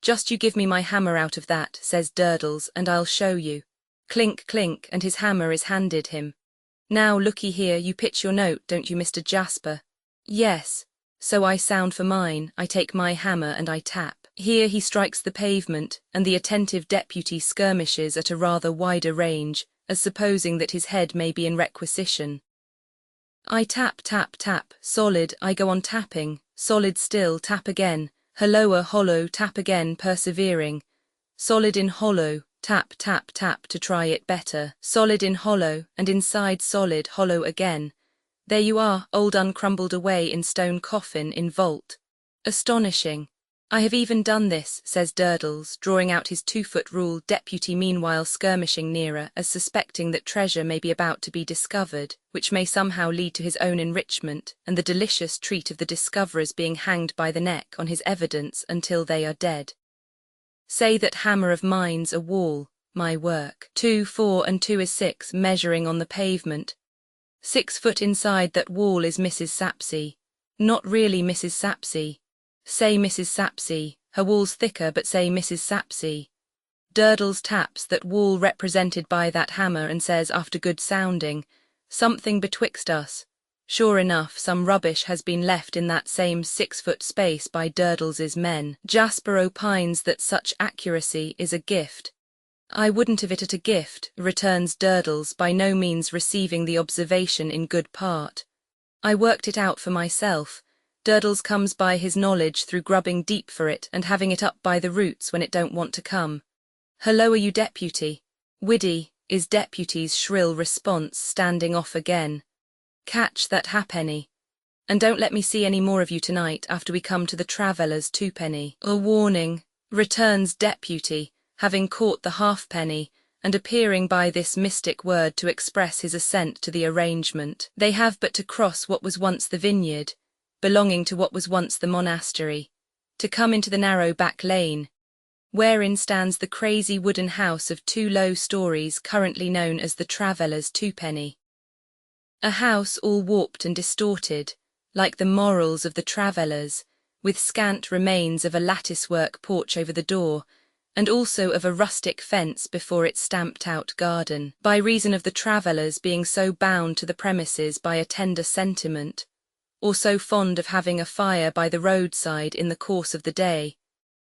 Just you give me my hammer out of that, says Durdles, and I'll show you. Clink, clink, and his hammer is handed him. Now, looky here, you pitch your note, don't you, Mr. Jasper? Yes. So I sound for mine, I take my hammer and I tap. Here he strikes the pavement, and the attentive deputy skirmishes at a rather wider range, as supposing that his head may be in requisition. I tap, tap, tap, solid, I go on tapping, solid still, tap again, hollower, hollow, tap again, persevering, solid in hollow, tap, tap, tap to try it better, solid in hollow, and inside solid, hollow again. There you are, old uncrumbled away in stone coffin in vault. Astonishing. I have even done this, says Durdles, drawing out his 2-foot rule, deputy meanwhile skirmishing nearer, as suspecting that treasure may be about to be discovered, which may somehow lead to his own enrichment, and the delicious treat of the discoverers being hanged by the neck on his evidence until they are dead. Say that hammer of mine's a wall, my work. 2, 4, and 2 is 6, measuring on the pavement. 6 foot inside that wall is Mrs. Sapsea. Not really Mrs. Sapsea. Say Mrs. Sapsea, her wall's thicker, but say Mrs. Sapsea. Durdles taps that wall represented by that hammer and says, after good sounding, something betwixt us. Sure enough, some rubbish has been left in that same 6-foot space by Durdles's men. Jasper opines that such accuracy is a gift. I wouldn't have it a gift, returns Durdles, by no means receiving the observation in good part. I worked it out for myself. Durdles comes by his knowledge through grubbing deep for it and having it up by the roots when it don't want to come. Hulloa, you deputy. Widdy, is deputy's shrill response, standing off again. Catch that halfpenny. And don't let me see any more of you tonight after we come to the Traveller's 2-penny. A warning, returns deputy, having caught the halfpenny, and appearing by this mystic word to express his assent to the arrangement. They have but to cross what was once the vineyard, belonging to what was once the monastery, to come into the narrow back lane, wherein stands the crazy wooden house of 2 low stories currently known as the Traveller's 2-penny. A house all warped and distorted, like the morals of the Travellers, with scant remains of a lattice-work porch over the door, and also of a rustic fence before its stamped-out garden, by reason of the Travellers being so bound to the premises by a tender sentiment, or so fond of having a fire by the roadside in the course of the day,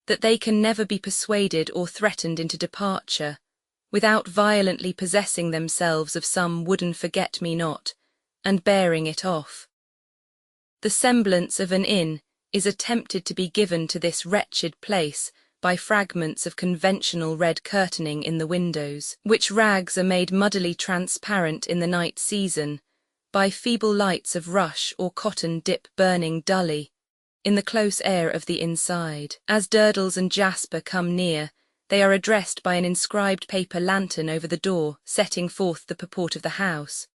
that they can never be persuaded or threatened into departure, without violently possessing themselves of some wooden forget-me-not, and bearing it off. The semblance of an inn is attempted to be given to this wretched place by fragments of conventional red curtaining in the windows, which rags are made muddily transparent in the night season, by feeble lights of rush or cotton dip burning dully in the close air of the inside. As Durdles and Jasper come near, they are addressed by an inscribed paper lantern over the door, setting forth the purport of the house.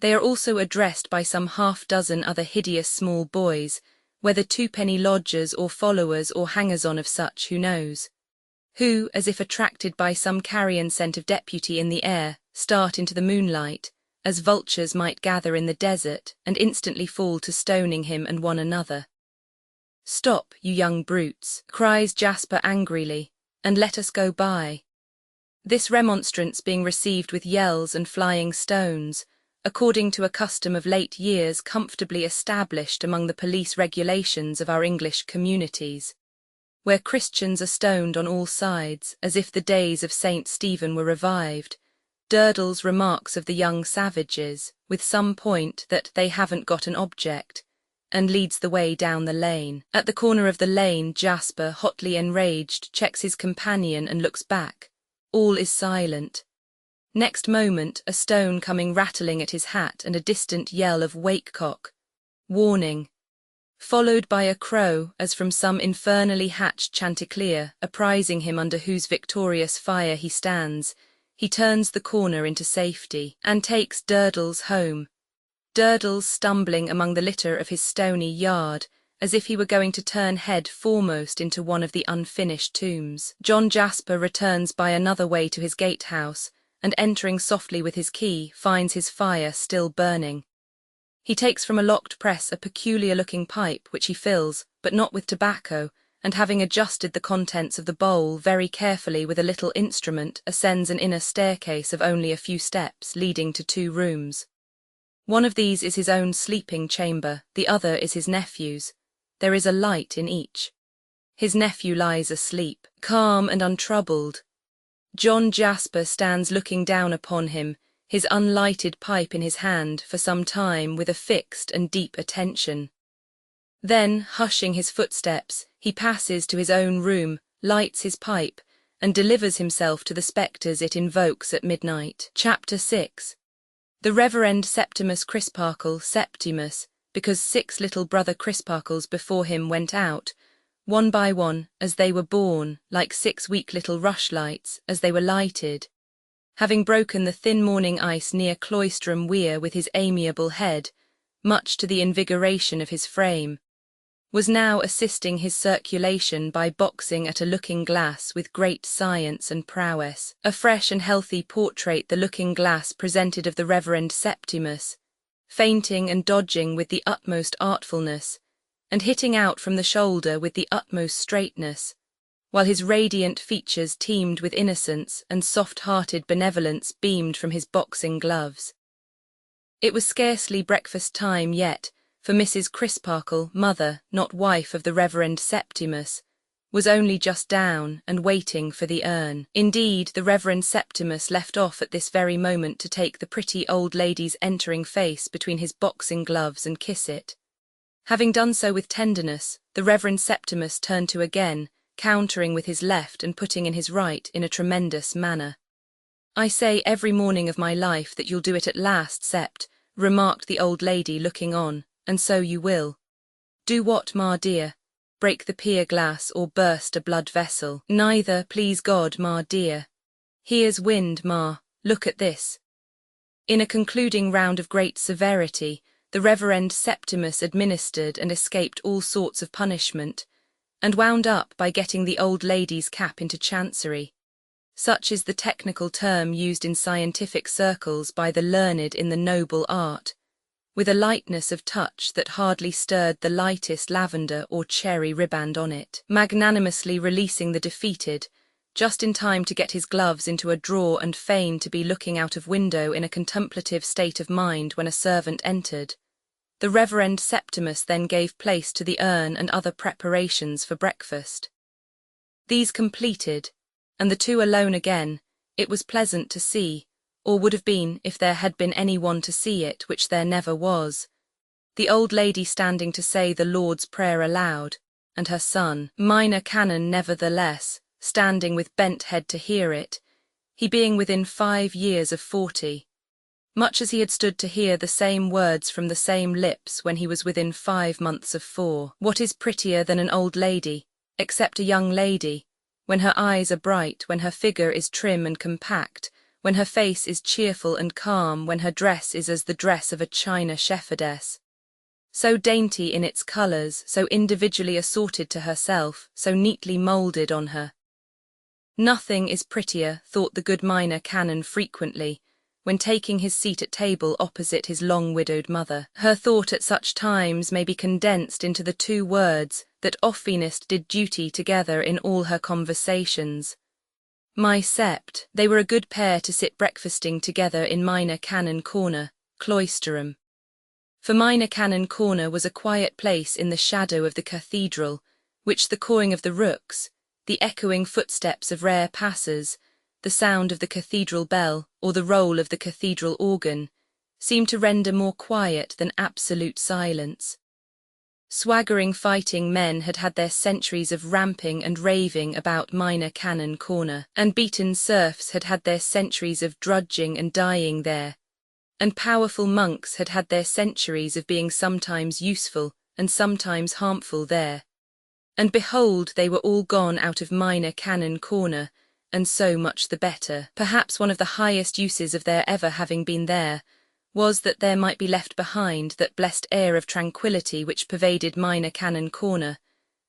They are also addressed by some half-dozen other hideous small boys, whether twopenny lodgers or followers or hangers-on of such, who knows, who, as if attracted by some carrion scent of deputy in the air, start into the moonlight, as vultures might gather in the desert, and instantly fall to stoning him and one another. "Stop, you young brutes," cries Jasper angrily, "and let us go by." This remonstrance being received with yells and flying stones, according to a custom of late years comfortably established among the police regulations of our English communities, where Christians are stoned on all sides, as if the days of Saint Stephen were revived, Durdles remarks of the young savages, with some point that they haven't got an object, and leads the way down the lane. At the corner of the lane, Jasper, hotly enraged, checks his companion and looks back. All is silent. Next moment, a stone coming rattling at his hat and a distant yell of "Wakecock," warning, followed by a crow as from some infernally hatched chanticleer, apprising him under whose victorious fire he stands. He turns the corner into safety, and takes Durdles home. Durdles stumbling among the litter of his stony yard, as if he were going to turn head foremost into one of the unfinished tombs. John Jasper returns by another way to his gatehouse, and entering softly with his key, finds his fire still burning. He takes from a locked press a peculiar-looking pipe, which he fills, but not with tobacco, and having adjusted the contents of the bowl very carefully with a little instrument, ascends an inner staircase of only a few steps, leading to 2 rooms. One of these is his own sleeping chamber, the other is his nephew's. There is a light in each. His nephew lies asleep, calm and untroubled. John Jasper stands looking down upon him, his unlighted pipe in his hand, for some time with a fixed and deep attention. Then, hushing his footsteps, he passes to his own room, lights his pipe, and delivers himself to the spectres it invokes at midnight. Chapter 6. The Reverend Septimus Crisparkle, Septimus, because 6 little brother Crisparkles before him went out, one by one, as they were born, like 6 weak little rushlights, as they were lighted. Having broken the thin morning ice near Cloisterham weir with his amiable head, much to the invigoration of his frame, was now assisting his circulation by boxing at a looking-glass with great science and prowess. A fresh and healthy portrait the looking-glass presented of the Reverend Septimus, feinting and dodging with the utmost artfulness, and hitting out from the shoulder with the utmost straightness, while his radiant features teemed with innocence and soft-hearted benevolence beamed from his boxing gloves. It was scarcely breakfast time yet, for Mrs. Crisparkle, mother, not wife of the Reverend Septimus, was only just down and waiting for the urn. Indeed, the Reverend Septimus left off at this very moment to take the pretty old lady's entering face between his boxing gloves and kiss it. Having done so with tenderness, the Reverend Septimus turned to again, countering with his left and putting in his right in a tremendous manner. "I say every morning of my life that you'll do it at last, Sept," remarked the old lady looking on, "and so you will." "Do what, ma dear? Break the pier glass or burst a blood vessel?" "Neither, please God, ma dear. Here's wind, ma, look at this." In a concluding round of great severity, the Reverend Septimus administered and escaped all sorts of punishment, and wound up by getting the old lady's cap into chancery. Such is the technical term used in scientific circles by the learned in the noble art, with a lightness of touch that hardly stirred the lightest lavender or cherry riband on it, magnanimously releasing the defeated, just in time to get his gloves into a drawer and feign to be looking out of window in a contemplative state of mind when a servant entered. The Reverend Septimus then gave place to the urn and other preparations for breakfast. These completed, and the 2 alone again, it was pleasant to see, or would have been if there had been any one to see it, which there never was, the old lady standing to say the Lord's Prayer aloud, and her son, minor canon nevertheless, standing with bent head to hear it, he being within 5 years of 40, much as he had stood to hear the same words from the same lips when he was within 5 months of 4. What is prettier than an old lady, except a young lady, when her eyes are bright, when her figure is trim and compact, when her face is cheerful and calm, when her dress is as the dress of a China shepherdess. So dainty in its colours, so individually assorted to herself, so neatly moulded on her. Nothing is prettier, thought the good minor canon frequently, when taking his seat at table opposite his long-widowed mother. Her thought at such times may be condensed into the two words that oftenest did duty together in all her conversations. My sept. They were a good pair to sit breakfasting together in Minor Canon Corner, Cloisterham. For Minor Canon Corner was a quiet place in the shadow of the cathedral, which the cawing of the rooks, the echoing footsteps of rare passers, the sound of the cathedral bell, or the roll of the cathedral organ, seemed to render more quiet than absolute silence. Swaggering fighting men had had their centuries of ramping and raving about Minor Canon Corner, and beaten serfs had had their centuries of drudging and dying there, and powerful monks had had their centuries of being sometimes useful and sometimes harmful there. And behold, they were all gone out of Minor Canon Corner, and so much the better. Perhaps one of the highest uses of their ever having been there was that there might be left behind that blessed air of tranquillity which pervaded Minor Canon Corner,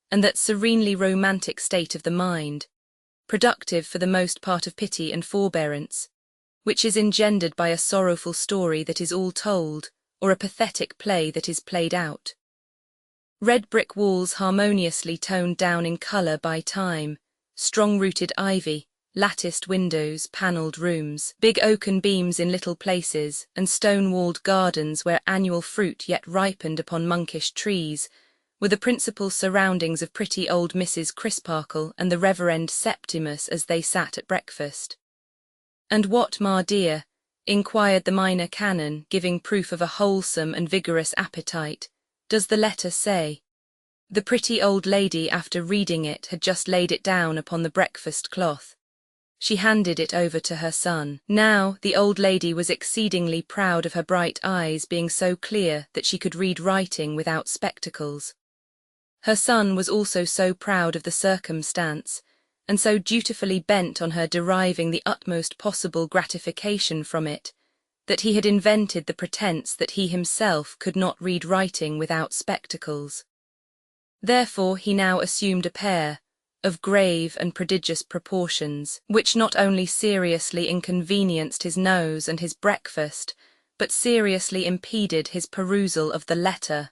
and that serenely romantic state of the mind, productive for the most part of pity and forbearance, which is engendered by a sorrowful story that is all told, or a pathetic play that is played out. Red brick walls harmoniously toned down in colour by time, strong-rooted ivy, latticed windows, panelled rooms, big oaken beams in little places, and stone-walled gardens where annual fruit yet ripened upon monkish trees, were the principal surroundings of pretty old Mrs. Crisparkle and the Reverend Septimus as they sat at breakfast. "And what, ma dear?" inquired the minor canon, giving proof of a wholesome and vigorous appetite, "does the letter say?" The pretty old lady, after reading it, had just laid it down upon the breakfast cloth. She handed it over to her son. Now, the old lady was exceedingly proud of her bright eyes being so clear that she could read writing without spectacles. Her son was also so proud of the circumstance, and so dutifully bent on her deriving the utmost possible gratification from it, that he had invented the pretence that he himself could not read writing without spectacles. Therefore he now assumed a pair, of grave and prodigious proportions, which not only seriously inconvenienced his nose and his breakfast, but seriously impeded his perusal of the letter.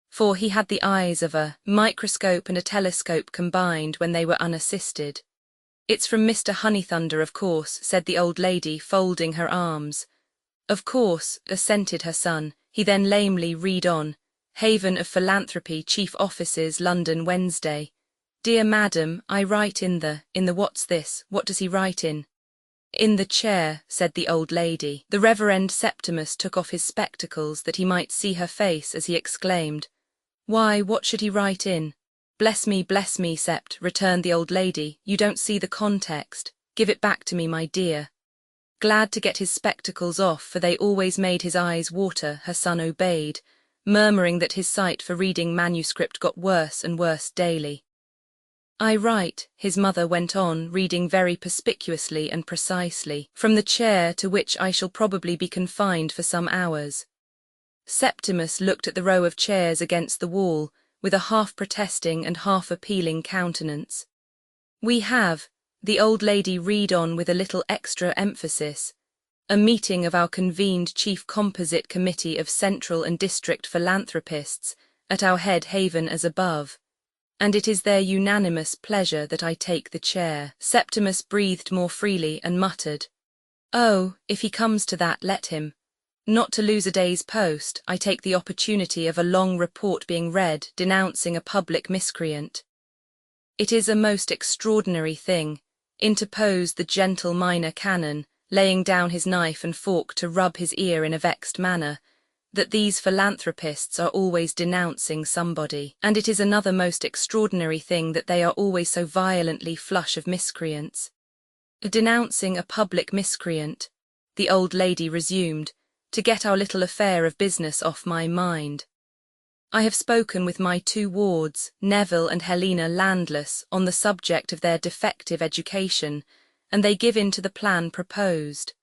For he had the eyes of a microscope and a telescope combined when they were unassisted. "It's from Mr. Honeythunder, of course," said the old lady, folding her arms. "Of course," assented her son. He then lamely read on, "Haven of Philanthropy, Chief Offices, London, Wednesday. Dear Madam, I write in the what's this? What does he write in?" "In the chair," said the old lady. The Reverend Septimus took off his spectacles that he might see her face as he exclaimed, "Why, what should he write in?" Bless me, Sept," returned the old lady, "you don't see the context. Give it back to me, my dear." Glad to get his spectacles off, for they always made his eyes water, her son obeyed, murmuring that his sight for reading manuscript got worse and worse daily. "I write," his mother went on, reading very perspicuously and precisely, "from the chair to which I shall probably be confined for some hours." Septimus looked at the row of chairs against the wall, with a half-protesting and half-appealing countenance. "We have," the old lady read on with a little extra emphasis, "a meeting of our convened Chief Composite Committee of Central and District Philanthropists at our head haven as above, and it is their unanimous pleasure that I take the chair." Septimus breathed more freely and muttered, "Oh, if he comes to that, let him. Not to lose a day's post, I take the opportunity of a long report being read denouncing a public miscreant." "It is a most extraordinary thing," interposed the gentle minor canon, laying down his knife and fork to rub his ear in a vexed manner, "that these philanthropists are always denouncing somebody, and it is another most extraordinary thing that they are always so violently flush of miscreants." "Denouncing a public miscreant," the old lady resumed, "to get our little affair of business off my mind. I have spoken with my two wards, Neville and Helena Landless, on the subject of their defective education, and they give in to the plan proposed,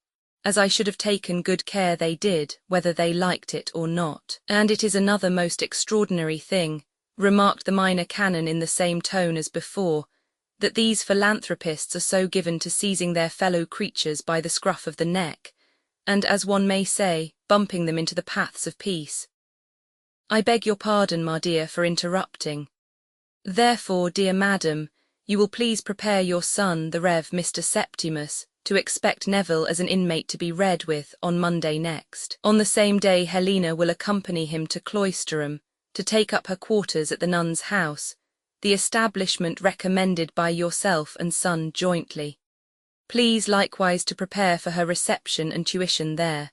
as I should have taken good care they did, whether they liked it or not. And it is another most extraordinary thing, remarked the minor canon in the same tone as before, that these philanthropists are so given to seizing their fellow creatures by the scruff of the neck, and, as one may say, bumping them into the paths of peace. I beg your pardon, my dear, for interrupting. Therefore, dear madam, you will please prepare your son, the Rev. Mr. Septimus, to expect Neville as an inmate to be read with on Monday next. On the same day Helena will accompany him to Cloisterham, to take up her quarters at the nun's house, the establishment recommended by yourself and son jointly. Please likewise to prepare for her reception and tuition there.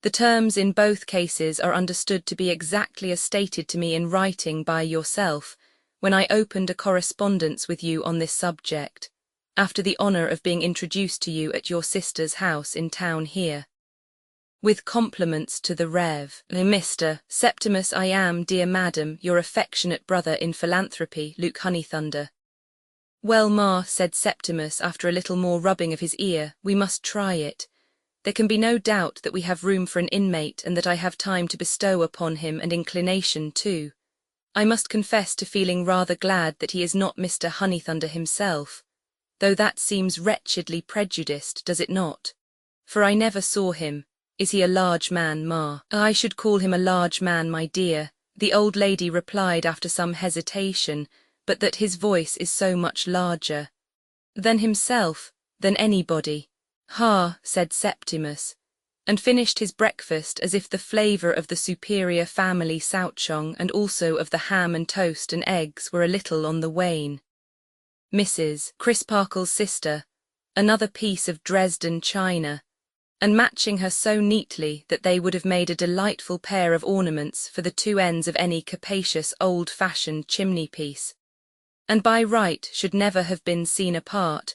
The terms in both cases are understood to be exactly as stated to me in writing by yourself, when I opened a correspondence with you on this subject, after the honour of being introduced to you at your sister's house in town here. With compliments to the Rev. Mr. Septimus, I am, dear madam, your affectionate brother in philanthropy, Luke Honeythunder. Well, ma, said Septimus, after a little more rubbing of his ear, we must try it. There can be no doubt that we have room for an inmate, and that I have time to bestow upon him, and inclination too. I must confess to feeling rather glad that he is not Mr. Honeythunder himself, though that seems wretchedly prejudiced, does it not? For I never saw him. Is he a large man, ma? I should call him a large man, my dear, the old lady replied after some hesitation, but that his voice is so much larger than himself, than anybody. Ha, said Septimus, and finished his breakfast as if the flavour of the superior family souchong and also of the ham and toast and eggs were a little on the wane. Mrs. Crisparkle's sister, another piece of Dresden china, and matching her so neatly that they would have made a delightful pair of ornaments for the two ends of any capacious old-fashioned chimney-piece, and by right should never have been seen apart,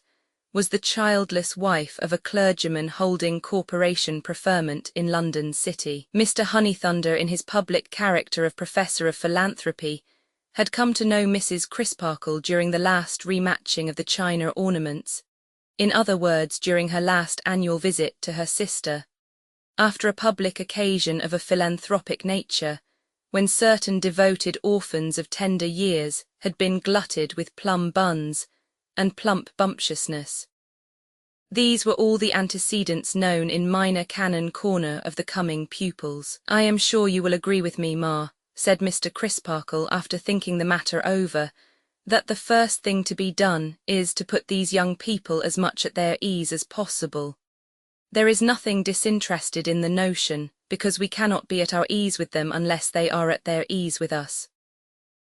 was the childless wife of a clergyman holding corporation preferment in London City. Mr. Honeythunder, in his public character of Professor of Philanthropy, had come to know Mrs. Crisparkle during the last rematching of the china ornaments, in other words, during her last annual visit to her sister, after a public occasion of a philanthropic nature, when certain devoted orphans of tender years had been glutted with plum buns and plump bumptiousness. These were all the antecedents known in Minor Canon Corner of the coming pupils. I am sure you will agree with me, ma, said Mr. Crisparkle after thinking the matter over, that the first thing to be done is to put these young people as much at their ease as possible. There is nothing disinterested in the notion, because we cannot be at our ease with them unless they are at their ease with us.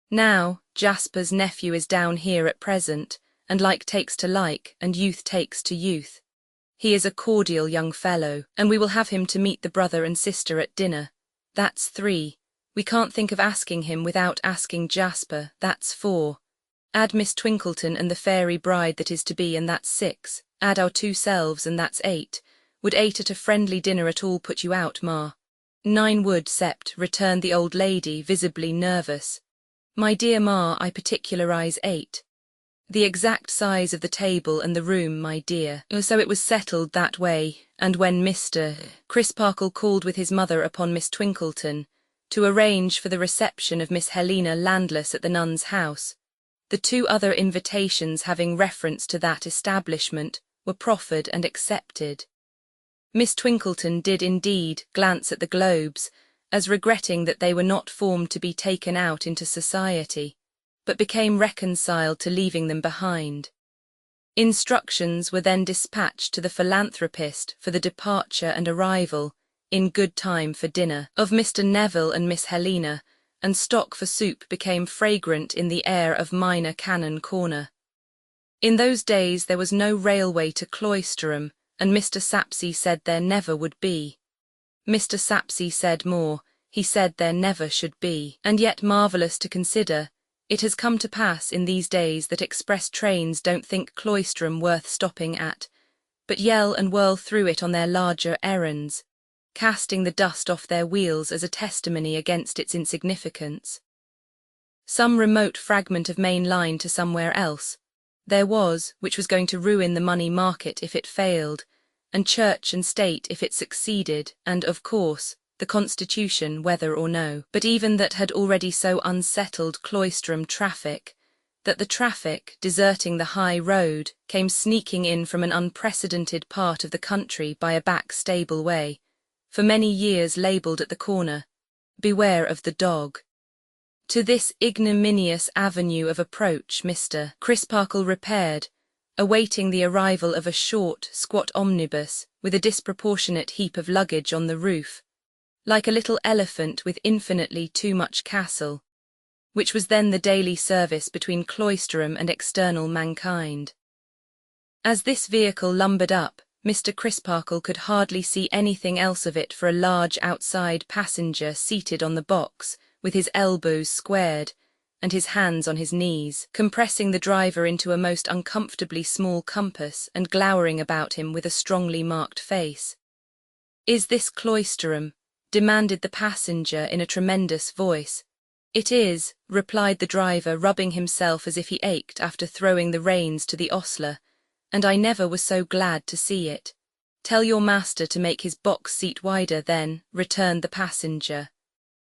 Now, Jasper's nephew is down here at present, and like takes to like, and youth takes to youth. He is a cordial young fellow, and we will have him to meet the brother and sister at dinner. That's 3. We can't think of asking him without asking Jasper, that's 4. Add Miss Twinkleton and the fairy bride that is to be, and that's 6. Add our 2 selves, and that's 8. Would 8 at a friendly dinner at all put you out, ma? 9 would, Sept, returned the old lady, visibly nervous. My dear ma, I particularize 8. The exact size of the table and the room, my dear. So it was settled that way, and when Mr. Crisparkle called with his mother upon Miss Twinkleton, to arrange for the reception of Miss Helena Landless at the nun's house, the 2 other invitations having reference to that establishment were proffered and accepted. Miss Twinkleton did indeed glance at the globes, as regretting that they were not formed to be taken out into society, but became reconciled to leaving them behind. Instructions were then dispatched to the philanthropist for the departure and arrival, in good time for dinner, of Mr. Neville and Miss Helena, and stock for soup became fragrant in the air of Minor Canon Corner. In those days there was no railway to Cloisterham, and Mr. Sapsea said there never would be. Mr. Sapsea said more, he said there never should be. And yet, marvellous to consider, it has come to pass in these days that express trains don't think Cloisterham worth stopping at, but yell and whirl through it on their larger errands, casting the dust off their wheels as a testimony against its insignificance. Some remote fragment of main line to somewhere else, There was, which was going to ruin the money market if it failed, and church and state if it succeeded, and, of course, the Constitution, whether or no. But even that had already so unsettled Cloisterham traffic, that the traffic, deserting the high road, came sneaking in from an unprecedented part of the country by a back stable way, for many years labelled at the corner, "Beware of the dog." To this ignominious avenue of approach Mr. Crisparkle repaired, awaiting the arrival of a short, squat omnibus with a disproportionate heap of luggage on the roof, like a little elephant with infinitely too much castle, which was then the daily service between Cloisterham and external mankind. As this vehicle lumbered up, Mr. Crisparkle could hardly see anything else of it for a large outside passenger seated on the box, with his elbows squared, and his hands on his knees, compressing the driver into a most uncomfortably small compass and glowering about him with a strongly marked face. "Is this Cloisterham?" demanded the passenger in a tremendous voice. "It is," replied the driver, rubbing himself as if he ached after throwing the reins to the ostler, "and I never was so glad to see it." "Tell your master to make his box seat wider, then," returned the passenger.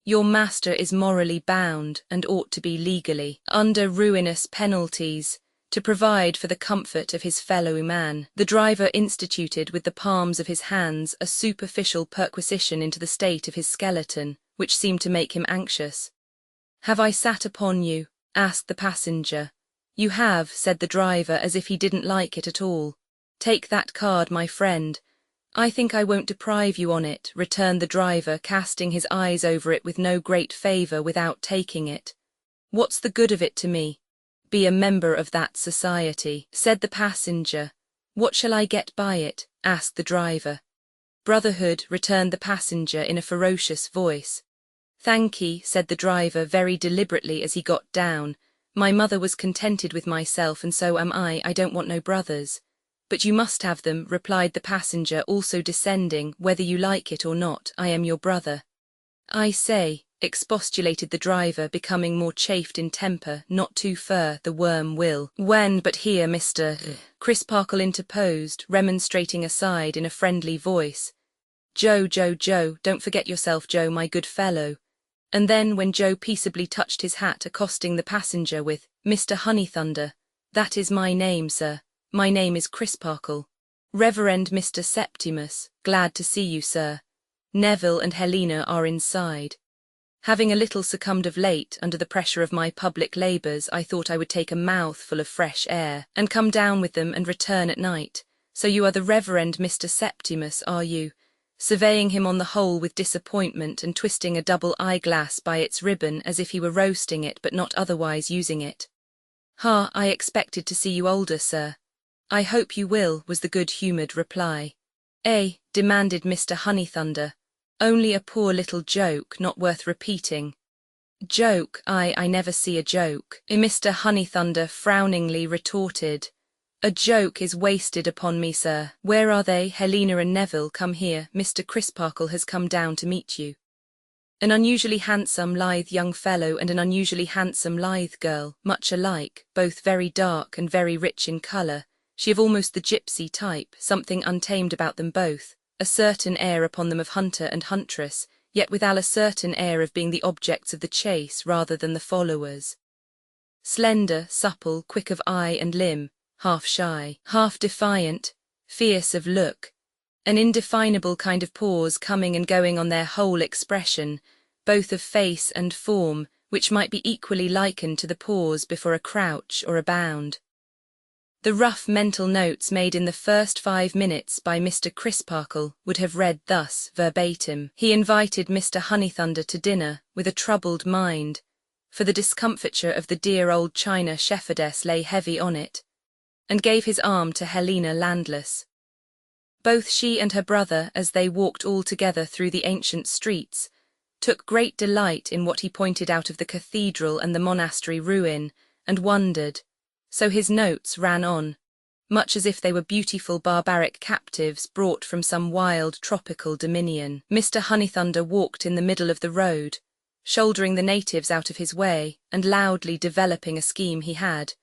"Your master is morally bound, and ought to be legally, under ruinous penalties, to provide for the comfort of his fellow man." The driver instituted with the palms of his hands a superficial perquisition into the state of his skeleton, which seemed to make him anxious. "Have I sat upon you?" asked the passenger. "You have," said the driver, as if he didn't like it at all. "Take that card, my friend." "I think I won't deprive you on it," returned the driver, casting his eyes over it with no great favour without taking it. "What's the good of it to me?" "Be a member of that society," said the passenger. "What shall I get by it?" asked the driver. "Brotherhood," returned the passenger in a ferocious voice. "Thank'ee," said the driver very deliberately as he got down. "My mother was contented with myself, and so am I don't want no brothers." "But you must have them," replied the passenger, also descending, "whether you like it or not. I am your brother." "I say," expostulated the driver, becoming more chafed in temper, "not too fur, the worm will." "When, but here Mr. Crisparkle interposed, remonstrating aside in a friendly voice. "Joe, don't forget yourself, Joe, my good fellow." And then when Joe peaceably touched his hat, accosting the passenger with, "Mr. Honeythunder." "That is my name, sir. My name is Crisparkle." "Reverend Mr. Septimus, glad to see you, sir. Neville and Helena are inside. Having a little succumbed of late under the pressure of my public labours, I thought I would take a mouthful of fresh air, and come down with them and return at night. So you are the Reverend Mr. Septimus, are you?" surveying him on the whole with disappointment and twisting a double eyeglass by its ribbon as if he were roasting it but not otherwise using it. "Ha, I expected to see you older, sir." "I hope you will," was the good-humoured reply. "Eh?" demanded Mr. Honeythunder. "Only a poor little joke, not worth repeating." "Joke? I never see a joke," Mr. Honeythunder frowningly retorted. "A joke is wasted upon me, sir. Where are they? Helena and Neville, come here. Mr. Crisparkle has come down to meet you." An unusually handsome, lithe young fellow and an unusually handsome, lithe girl, much alike, both very dark and very rich in colour, she of almost the gypsy type, something untamed about them both, a certain air upon them of hunter and huntress, yet withal a certain air of being the objects of the chase rather than the followers. Slender, supple, quick of eye and limb, half shy, half defiant, fierce of look, an indefinable kind of pause coming and going on their whole expression, both of face and form, which might be equally likened to the pause before a crouch or a bound. The rough mental notes made in the first 5 minutes by Mr. Crisparkle would have read thus verbatim: "He invited Mr. Honeythunder to dinner with a troubled mind, for the discomfiture of the dear old China shepherdess lay heavy on it, and gave his arm to Helena landless. Both she and her brother, as they walked all together through the ancient streets, took great delight in what he pointed out of the cathedral and the monastery ruin, and wondered." So his notes ran on, much as if they were beautiful barbaric captives brought from some wild tropical dominion. Mr. Honeythunder walked in the middle of the road, shouldering the natives out of his way, and loudly developing a scheme he had.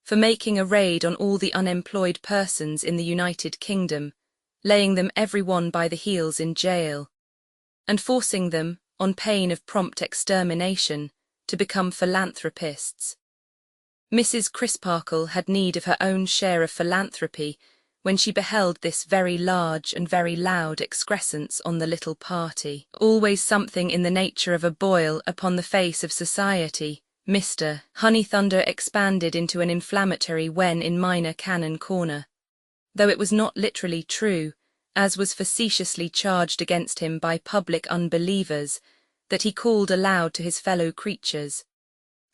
for making a raid on all the unemployed persons in the United Kingdom, laying them every one by the heels in jail, and forcing them, on pain of prompt extermination, to become philanthropists. Mrs. Crisparkle had need of her own share of philanthropy when she beheld this very large and very loud excrescence on the little party. Always something in the nature of a boil upon the face of society, Mr. Honeythunder expanded into an inflammatory wen in Minor Canon Corner, though it was not literally true, as was facetiously charged against him by public unbelievers, that he called aloud to his fellow creatures,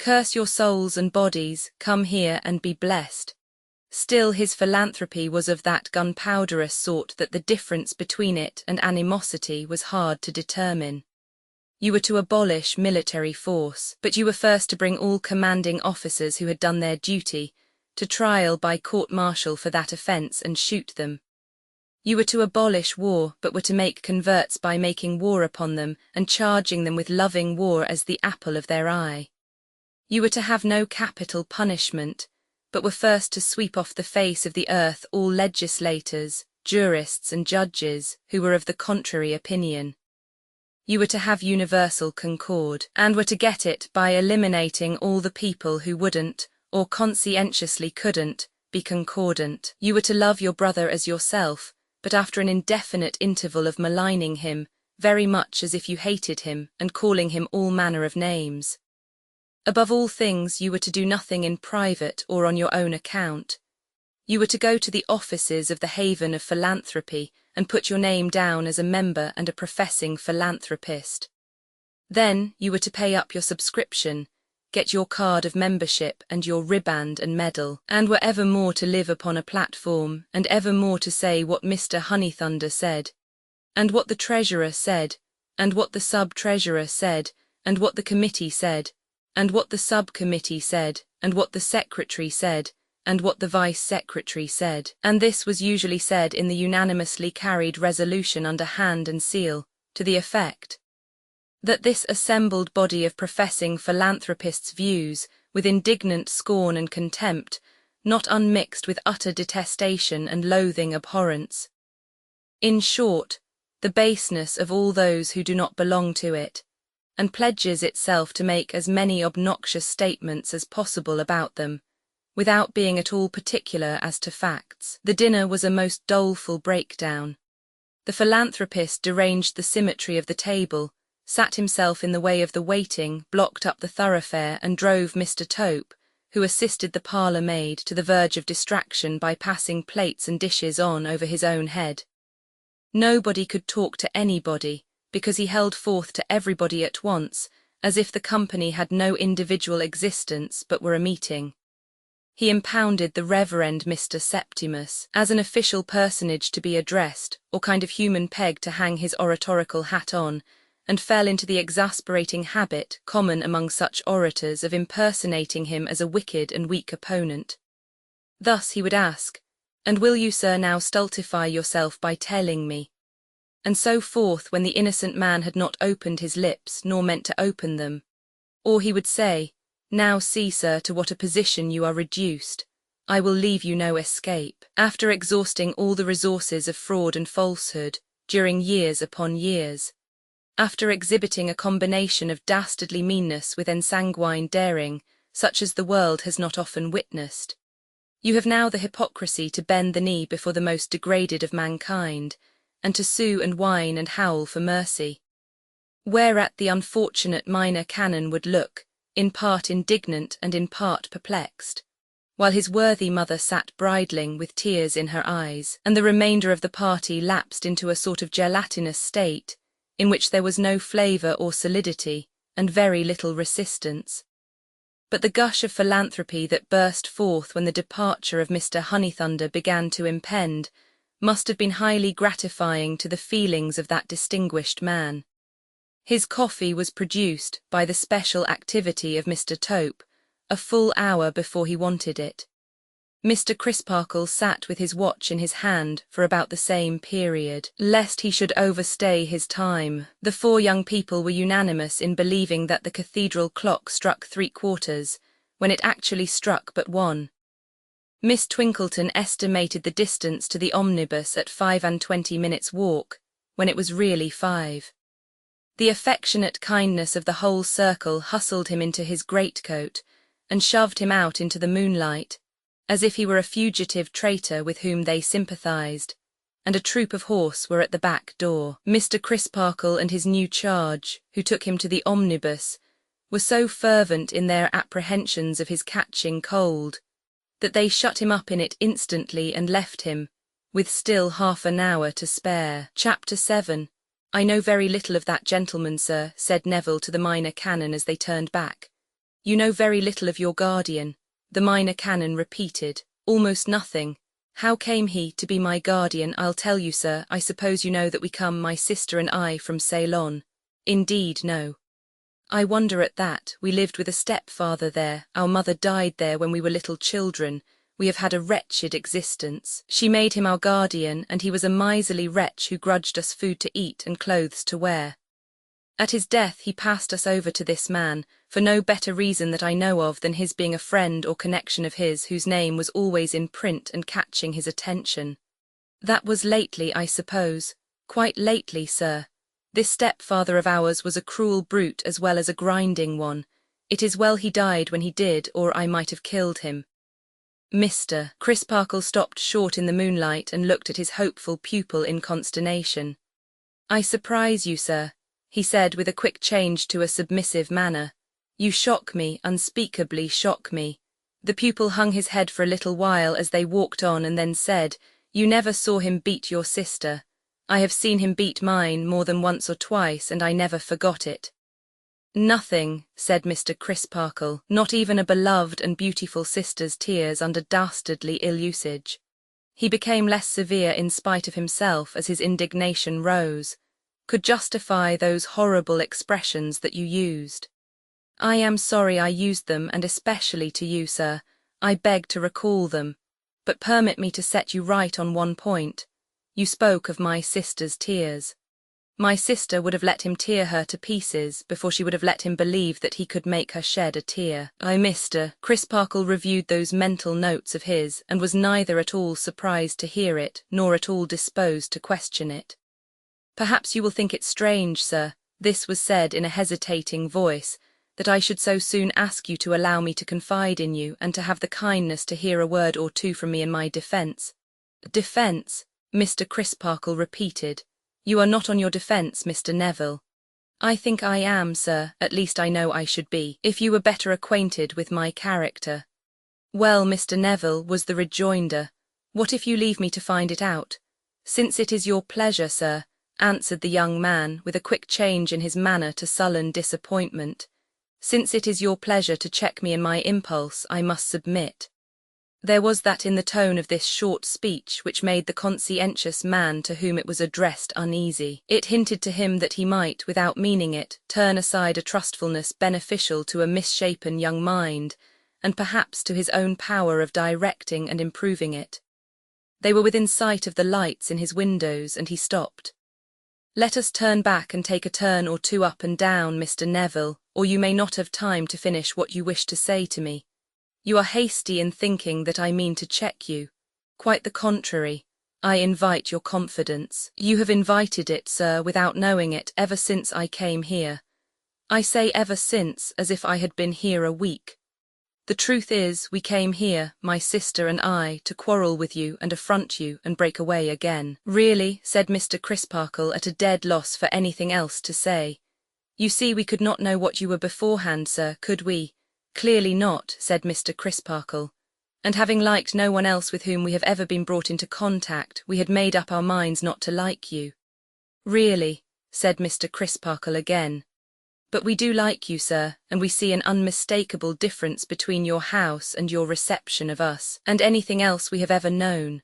"Curse your souls and bodies, come here and be blessed." Still his philanthropy was of that gunpowderous sort that the difference between it and animosity was hard to determine. You were to abolish military force, but you were first to bring all commanding officers who had done their duty to trial by court-martial for that offence and shoot them. You were to abolish war, but were to make converts by making war upon them and charging them with loving war as the apple of their eye. You were to have no capital punishment, but were first to sweep off the face of the earth all legislators, jurists, and judges who were of the contrary opinion. You were to have universal concord, and were to get it by eliminating all the people who wouldn't, or conscientiously couldn't, be concordant. You were to love your brother as yourself, but after an indefinite interval of maligning him, very much as if you hated him, and calling him all manner of names. Above all things, you were to do nothing in private or on your own account. You were to go to the offices of the Haven of Philanthropy and put your name down as a member and a professing philanthropist. Then you were to pay up your subscription, get your card of membership and your riband and medal, and were evermore to live upon a platform, and evermore to say what Mr. Honeythunder said, and what the treasurer said, and what the sub-treasurer said, and what the committee said, and what the sub-committee said, and what the secretary said, and what the vice-secretary said, and this was usually said in the unanimously carried resolution under hand and seal, to the effect that this assembled body of professing philanthropists' views, with indignant scorn and contempt, not unmixed with utter detestation and loathing abhorrence. In short, the baseness of all those who do not belong to it, and pledges itself to make as many obnoxious statements as possible about them, without being at all particular as to facts. The dinner was a most doleful breakdown. The philanthropist deranged the symmetry of the table, sat himself in the way of the waiting, blocked up the thoroughfare, and drove Mr. Tope, who assisted the parlour-maid, to the verge of distraction by passing plates and dishes on over his own head. Nobody could talk to anybody, because he held forth to everybody at once, as if the company had no individual existence but were a meeting. He impounded the Reverend Mr. Septimus as an official personage to be addressed, or kind of human peg to hang his oratorical hat on, and fell into the exasperating habit, common among such orators, of impersonating him as a wicked and weak opponent. Thus he would ask, "And will you, sir, now stultify yourself by telling me?" And so forth, when the innocent man had not opened his lips, nor meant to open them. Or he would say, "Now see, sir, to what a position you are reduced. I will leave you no escape," after exhausting all the resources of fraud and falsehood, during years upon years. After exhibiting a combination of dastardly meanness with ensanguined daring, such as the world has not often witnessed. You have now the hypocrisy to bend the knee before the most degraded of mankind, and to sue and whine and howl for mercy. Whereat the unfortunate minor canon would look, in part indignant and in part perplexed, while his worthy mother sat bridling with tears in her eyes, and the remainder of the party lapsed into a sort of gelatinous state, in which there was no flavour or solidity, and very little resistance. But the gush of philanthropy that burst forth when the departure of Mr. Honeythunder began to impend must have been highly gratifying to the feelings of that distinguished man. His coffee was produced, by the special activity of Mr. Tope, a full hour before he wanted it. Mr. Crisparkle sat with his watch in his hand for about the same period, lest he should overstay his time. The four young people were unanimous in believing that the cathedral clock struck 3/4, when it actually struck but 1. Miss Twinkleton estimated the distance to the omnibus at 25 minutes' walk, when it was really 5. The affectionate kindness of the whole circle hustled him into his greatcoat, and shoved him out into the moonlight, as if he were a fugitive traitor with whom they sympathized, and a troop of horse were at the back door. Mr. Crisparkle and his new charge, who took him to the omnibus, were so fervent in their apprehensions of his catching cold, that they shut him up in it instantly and left him, with still half an hour to spare. Chapter 7. I know very little of that gentleman, sir, said Neville to the Minor Canon as they turned back. You know very little of your guardian, the Minor Canon repeated. Almost nothing. How came he to be my guardian? I'll tell you, sir. I suppose you know that we come, my sister and I, from Ceylon. Indeed, no. I wonder at that. We lived with a stepfather there. Our mother died there when we were little children. We have had a wretched existence. She made him our guardian, and he was a miserly wretch who grudged us food to eat and clothes to wear. At his death he passed us over to this man, for no better reason that I know of than his being a friend or connection of his whose name was always in print and catching his attention. That was lately, I suppose. Quite lately, sir. This stepfather of ours was a cruel brute as well as a grinding one. It is well he died when he did, or I might have killed him. Mr. Crisparkle stopped short in the moonlight and looked at his hopeful pupil in consternation. I surprise you, sir, he said with a quick change to a submissive manner. You shock me, unspeakably shock me. The pupil hung his head for a little while as they walked on and then said, You never saw him beat your sister. I have seen him beat mine more than once or twice, and I never forgot it. Nothing, said Mr. Crisparkle, not even a beloved and beautiful sister's tears under dastardly ill-usage. He became less severe in spite of himself as his indignation rose, could justify those horrible expressions that you used. I am sorry I used them, and especially to you, sir. I beg to recall them. But permit me to set you right on one point. You spoke of my sister's tears. My sister would have let him tear her to pieces before she would have let him believe that he could make her shed a tear. Mr. Crisparkle reviewed those mental notes of his, and was neither at all surprised to hear it, nor at all disposed to question it. Perhaps you will think it strange, sir, this was said in a hesitating voice, that I should so soon ask you to allow me to confide in you, and to have the kindness to hear a word or two from me in my defence. Defence, Mr. Crisparkle repeated. You are not on your defence, Mr. Neville. I think I am, sir, at least I know I should be, if you were better acquainted with my character. Well, Mr. Neville, was the rejoinder, what if you leave me to find it out? Since it is your pleasure, sir, answered the young man, with a quick change in his manner to sullen disappointment. Since it is your pleasure to check me in my impulse, I must submit. There was that in the tone of this short speech which made the conscientious man to whom it was addressed uneasy. It hinted to him that he might, without meaning it, turn aside a trustfulness beneficial to a misshapen young mind, and perhaps to his own power of directing and improving it. They were within sight of the lights in his windows, and he stopped. Let us turn back and take a turn or two up and down, Mr. Neville, or you may not have time to finish what you wish to say to me. You are hasty in thinking that I mean to check you. Quite the contrary. I invite your confidence. You have invited it, sir, without knowing it, ever since I came here. I say ever since, as if I had been here a week. The truth is, we came here, my sister and I, to quarrel with you and affront you and break away again. Really, said Mr. Crisparkle, at a dead loss for anything else to say. You see, we could not know what you were beforehand, sir, could we? Clearly not, said Mr. Crisparkle, and having liked no one else with whom we have ever been brought into contact, we had made up our minds not to like you. Really, said Mr. Crisparkle again. But we do like you, sir, and we see an unmistakable difference between your house and your reception of us, and anything else we have ever known.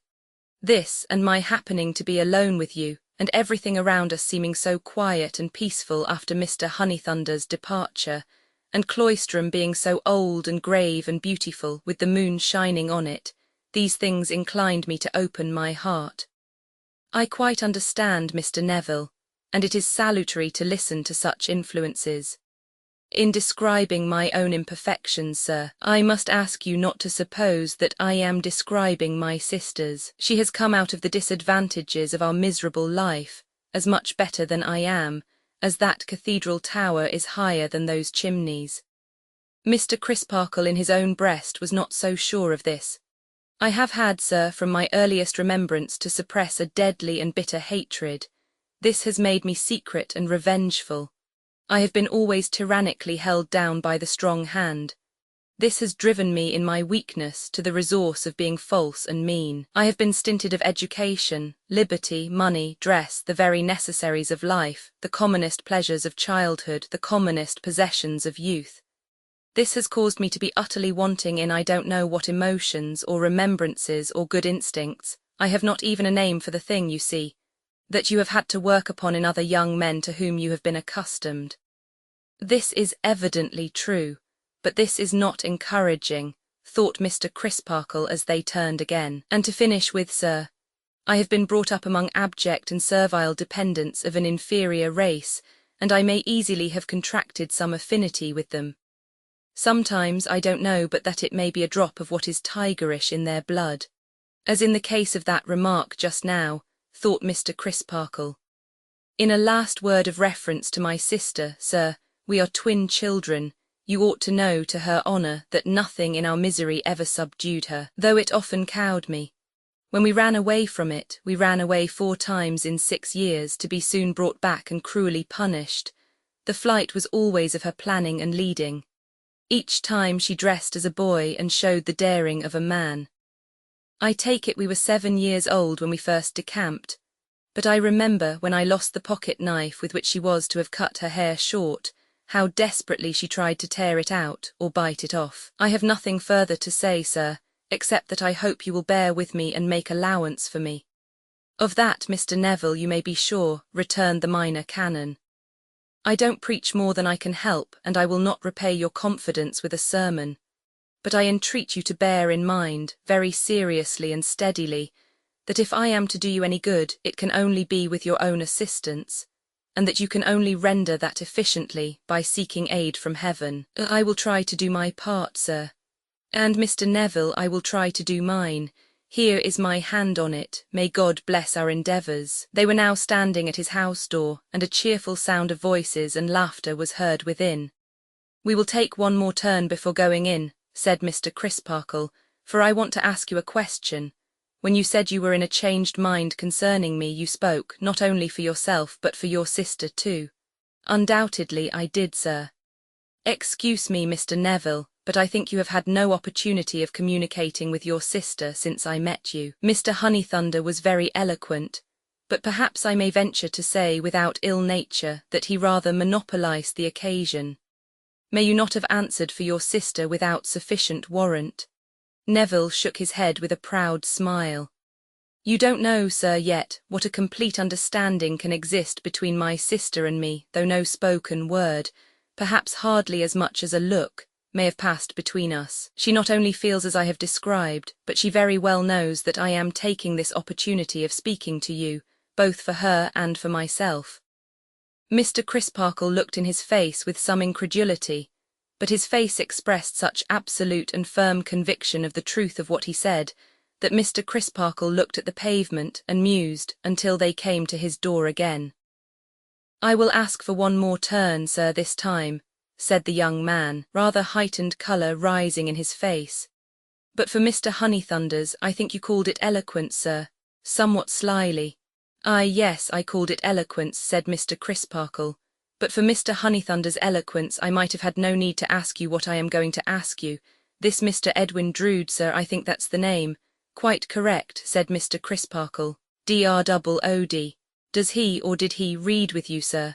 This, and my happening to be alone with you, and everything around us seeming so quiet and peaceful after Mr. Honeythunder's departure, and Cloisterham being so old and grave and beautiful, with the moon shining on it, these things inclined me to open my heart. I quite understand, Mr. Neville, and it is salutary to listen to such influences. In describing my own imperfections, sir, I must ask you not to suppose that I am describing my sister's. She has come out of the disadvantages of our miserable life as much better than I am, as that cathedral tower is higher than those chimneys. Mr. Crisparkle in his own breast was not so sure of this. I have had, sir, from my earliest remembrance to suppress a deadly and bitter hatred. This has made me secret and revengeful. I have been always tyrannically held down by the strong hand. This has driven me in my weakness to the resource of being false and mean. I have been stinted of education, liberty, money, dress, the very necessaries of life, the commonest pleasures of childhood, the commonest possessions of youth. This has caused me to be utterly wanting in I don't know what emotions or remembrances or good instincts. I have not even a name for the thing, you see, that you have had to work upon in other young men to whom you have been accustomed. This is evidently true, but this is not encouraging, thought Mr. Crisparkle as they turned again. And to finish with, sir, I have been brought up among abject and servile dependents of an inferior race, and I may easily have contracted some affinity with them. Sometimes I don't know but that it may be a drop of what is tigerish in their blood. As in the case of that remark just now, thought Mr. Crisparkle. In a last word of reference to my sister, sir, we are twin children. You ought to know to her honour that nothing in our misery ever subdued her, though it often cowed me. When we ran away from it, we ran away 4 times in 6 years to be soon brought back and cruelly punished. The flight was always of her planning and leading. Each time she dressed as a boy and showed the daring of a man. I take it we were 7 years old when we first decamped, but I remember when I lost the pocket knife with which she was to have cut her hair short, how desperately she tried to tear it out or bite it off. I have nothing further to say, sir, except that I hope you will bear with me and make allowance for me. Of that, Mr. Neville, you may be sure, returned the minor canon. I don't preach more than I can help, and I will not repay your confidence with a sermon. But I entreat you to bear in mind, very seriously and steadily, that if I am to do you any good, it can only be with your own assistance, and that you can only render that efficiently by seeking aid from heaven. I will try to do my part, sir. And Mr. Neville, I will try to do mine. Here is my hand on it. May God bless our endeavours. They were now standing at his house door, and a cheerful sound of voices and laughter was heard within. We will take one more turn before going in, said Mr. Crisparkle, for I want to ask you a question. When you said you were in a changed mind concerning me, you spoke not only for yourself but for your sister too. Undoubtedly I did, sir. Excuse me, Mr. Neville, but I think you have had no opportunity of communicating with your sister since I met you. Mr. Honeythunder was very eloquent, but perhaps I may venture to say without ill nature that he rather monopolized the occasion. May you not have answered for your sister without sufficient warrant? Neville shook his head with a proud smile. You don't know, sir, yet what a complete understanding can exist between my sister and me, though no spoken word, perhaps hardly as much as a look, may have passed between us. She not only feels as I have described, but she very well knows that I am taking this opportunity of speaking to you, both for her and for myself. Mr. Crisparkle looked in his face with some incredulity, but his face expressed such absolute and firm conviction of the truth of what he said, that Mr. Crisparkle looked at the pavement and mused until they came to his door again. I will ask for one more turn, sir, this time, said the young man, rather heightened colour rising in his face. But for Mr. Honeythunder's, I think you called it eloquence, sir, somewhat slyly. Yes, I called it eloquence, said Mr. Crisparkle, but for Mr. Honeythunder's eloquence I might have had no need to ask you what I am going to ask you. This Mr. Edwin Drood, sir, I think that's the name. Quite correct, said Mr. Crisparkle. Drood. Does he or did he read with you, sir?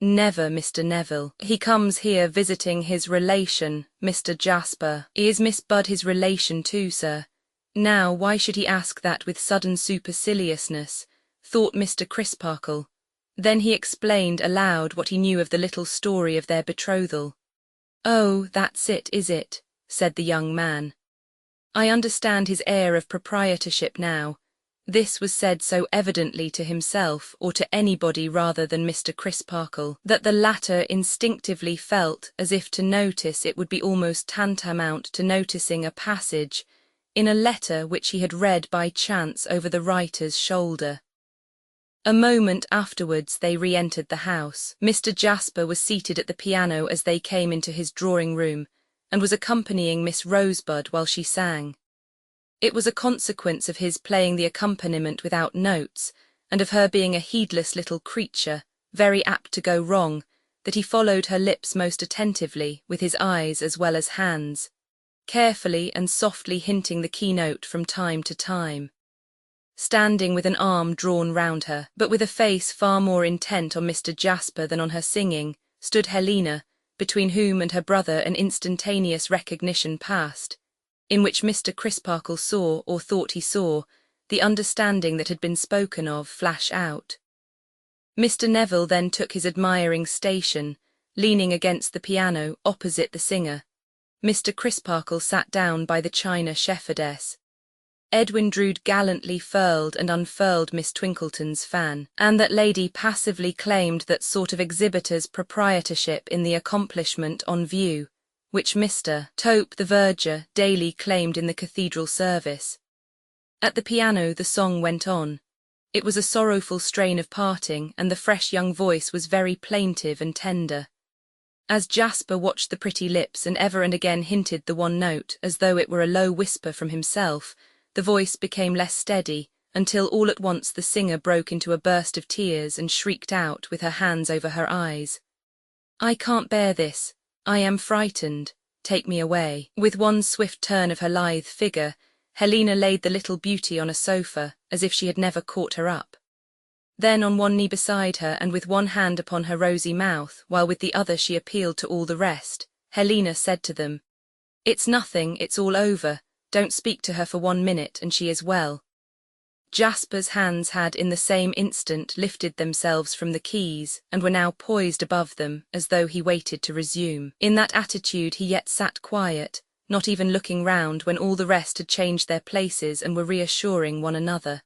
Never, Mr. Neville. He comes here visiting his relation, Mr. Jasper. Is Miss Budd his relation too, sir? Now, why should he ask that with sudden superciliousness? Thought Mr. Crisparkle. Then he explained aloud what he knew of the little story of their betrothal. Oh, that's it, is it? Said the young man. I understand his air of proprietorship now. This was said so evidently to himself, or to anybody rather than Mr. Crisparkle, that the latter instinctively felt as if to notice it would be almost tantamount to noticing a passage in a letter which he had read by chance over the writer's shoulder. A moment afterwards they re-entered the house. Mr. Jasper was seated at the piano as they came into his drawing-room, and was accompanying Miss Rosebud while she sang. It was a consequence of his playing the accompaniment without notes, and of her being a heedless little creature, very apt to go wrong, that he followed her lips most attentively, with his eyes as well as hands, carefully and softly hinting the keynote from time to time. Standing with an arm drawn round her, but with a face far more intent on Mr. Jasper than on her singing, stood Helena, between whom and her brother an instantaneous recognition passed, in which Mr. Crisparkle saw, or thought he saw, the understanding that had been spoken of flash out. Mr. Neville then took his admiring station, leaning against the piano opposite the singer. Mr. Crisparkle sat down by the china shepherdess. Edwin Drood gallantly furled and unfurled Miss Twinkleton's fan, and that lady passively claimed that sort of exhibitor's proprietorship in the accomplishment on view, which Mr. Tope the verger daily claimed in the cathedral service. At the piano the song went on. It was a sorrowful strain of parting, and the fresh young voice was very plaintive and tender. As Jasper watched the pretty lips and ever and again hinted the one note, as though it were a low whisper from himself, the voice became less steady, until all at once the singer broke into a burst of tears and shrieked out, with her hands over her eyes, "I can't bear this. I am frightened. Take me away." With one swift turn of her lithe figure, Helena laid the little beauty on a sofa, as if she had never caught her up. Then on one knee beside her, and with one hand upon her rosy mouth, while with the other she appealed to all the rest, Helena said to them, "It's nothing, it's all over. Don't speak to her for 1 minute, and she is well." Jasper's hands had in the same instant lifted themselves from the keys, and were now poised above them, as though he waited to resume. In that attitude he yet sat quiet, not even looking round when all the rest had changed their places and were reassuring one another.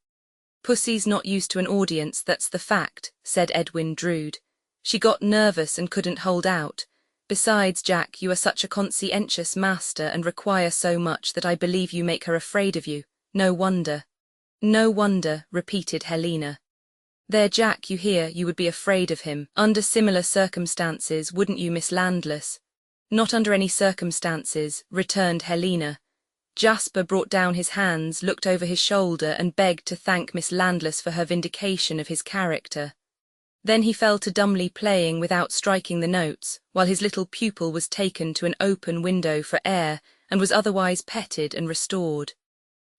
"Pussy's not used to an audience, that's the fact," said Edwin Drood. "She got nervous and couldn't hold out. Besides, Jack, you are such a conscientious master and require so much that I believe you make her afraid of you. No wonder." "No wonder," repeated Helena. "There, Jack, you hear, you would be afraid of him. Under similar circumstances, wouldn't you, Miss Landless?" "Not under any circumstances," returned Helena. Jasper brought down his hands, looked over his shoulder, and begged to thank Miss Landless for her vindication of his character. Then he fell to dumbly playing without striking the notes, while his little pupil was taken to an open window for air, and was otherwise petted and restored.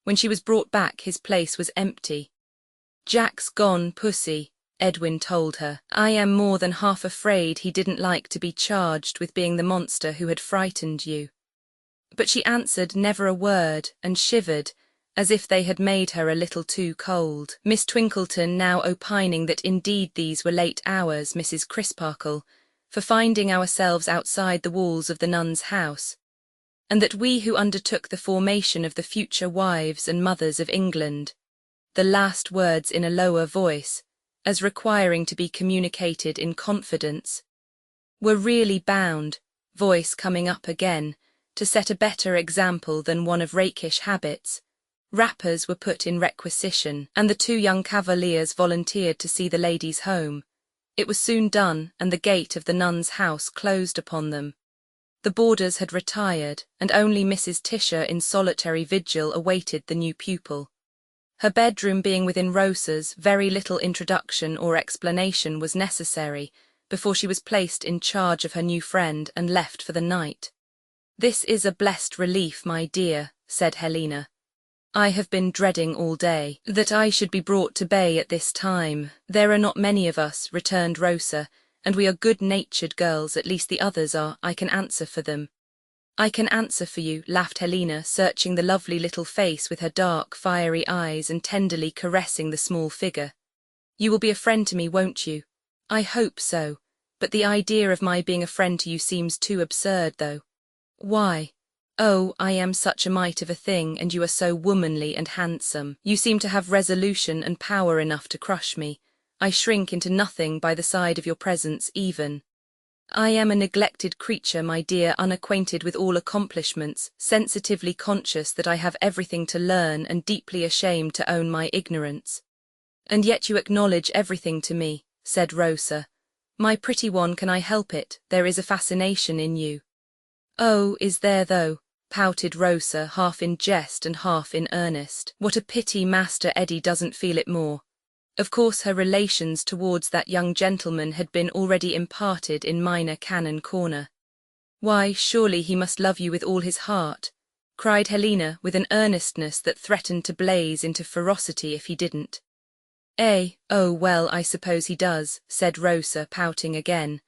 When she was brought back, his place was empty. "Jack's gone, Pussy," Edwin told her. "I am more than half afraid he didn't like to be charged with being the monster who had frightened you." But she answered never a word, and shivered, as if they had made her a little too cold. Miss Twinkleton now opining that indeed these were late hours, Mrs. Crisparkle, for finding ourselves outside the walls of the nun's house, and that we who undertook the formation of the future wives and mothers of England, the last words in a lower voice, as requiring to be communicated in confidence, were really bound, voice coming up again, to set a better example than one of rakish habits. Wrappers were put in requisition, and the 2 young cavaliers volunteered to see the ladies home. It was soon done, and the gate of the nun's house closed upon them. The boarders had retired, and only Mrs. Tisher in solitary vigil awaited the new pupil. Her bedroom being within Rosa's, very little introduction or explanation was necessary before she was placed in charge of her new friend and left for the night. "This is a blessed relief, my dear," said Helena. "I have been dreading all day that I should be brought to bay at this time." "There are not many of us," returned Rosa, "and we are good-natured girls, at least the others are, I can answer for them." "I can answer for you," laughed Helena, searching the lovely little face with her dark, fiery eyes and tenderly caressing the small figure. "You will be a friend to me, won't you?" "I hope so, but the idea of my being a friend to you seems too absurd, though." "Why?" Oh, I am such a mite of a thing, and you are so womanly and handsome. You seem to have resolution and power enough to crush me. I shrink into nothing by the side of your presence even. I am a neglected creature, my dear, unacquainted with all accomplishments, sensitively conscious that I have everything to learn and deeply ashamed to own my ignorance. And yet you acknowledge everything to me, said Rosa. My pretty one, can I help it? There is a fascination in you. Oh, is there though? Pouted Rosa, half in jest and half in earnest. What a pity Master Eddie doesn't feel it more. Of course her relations towards that young gentleman had been already imparted in Minor Canon Corner. Why, surely he must love you with all his heart, cried Helena with an earnestness that threatened to blaze into ferocity if he didn't. Oh well, I suppose he does, said Rosa, pouting again.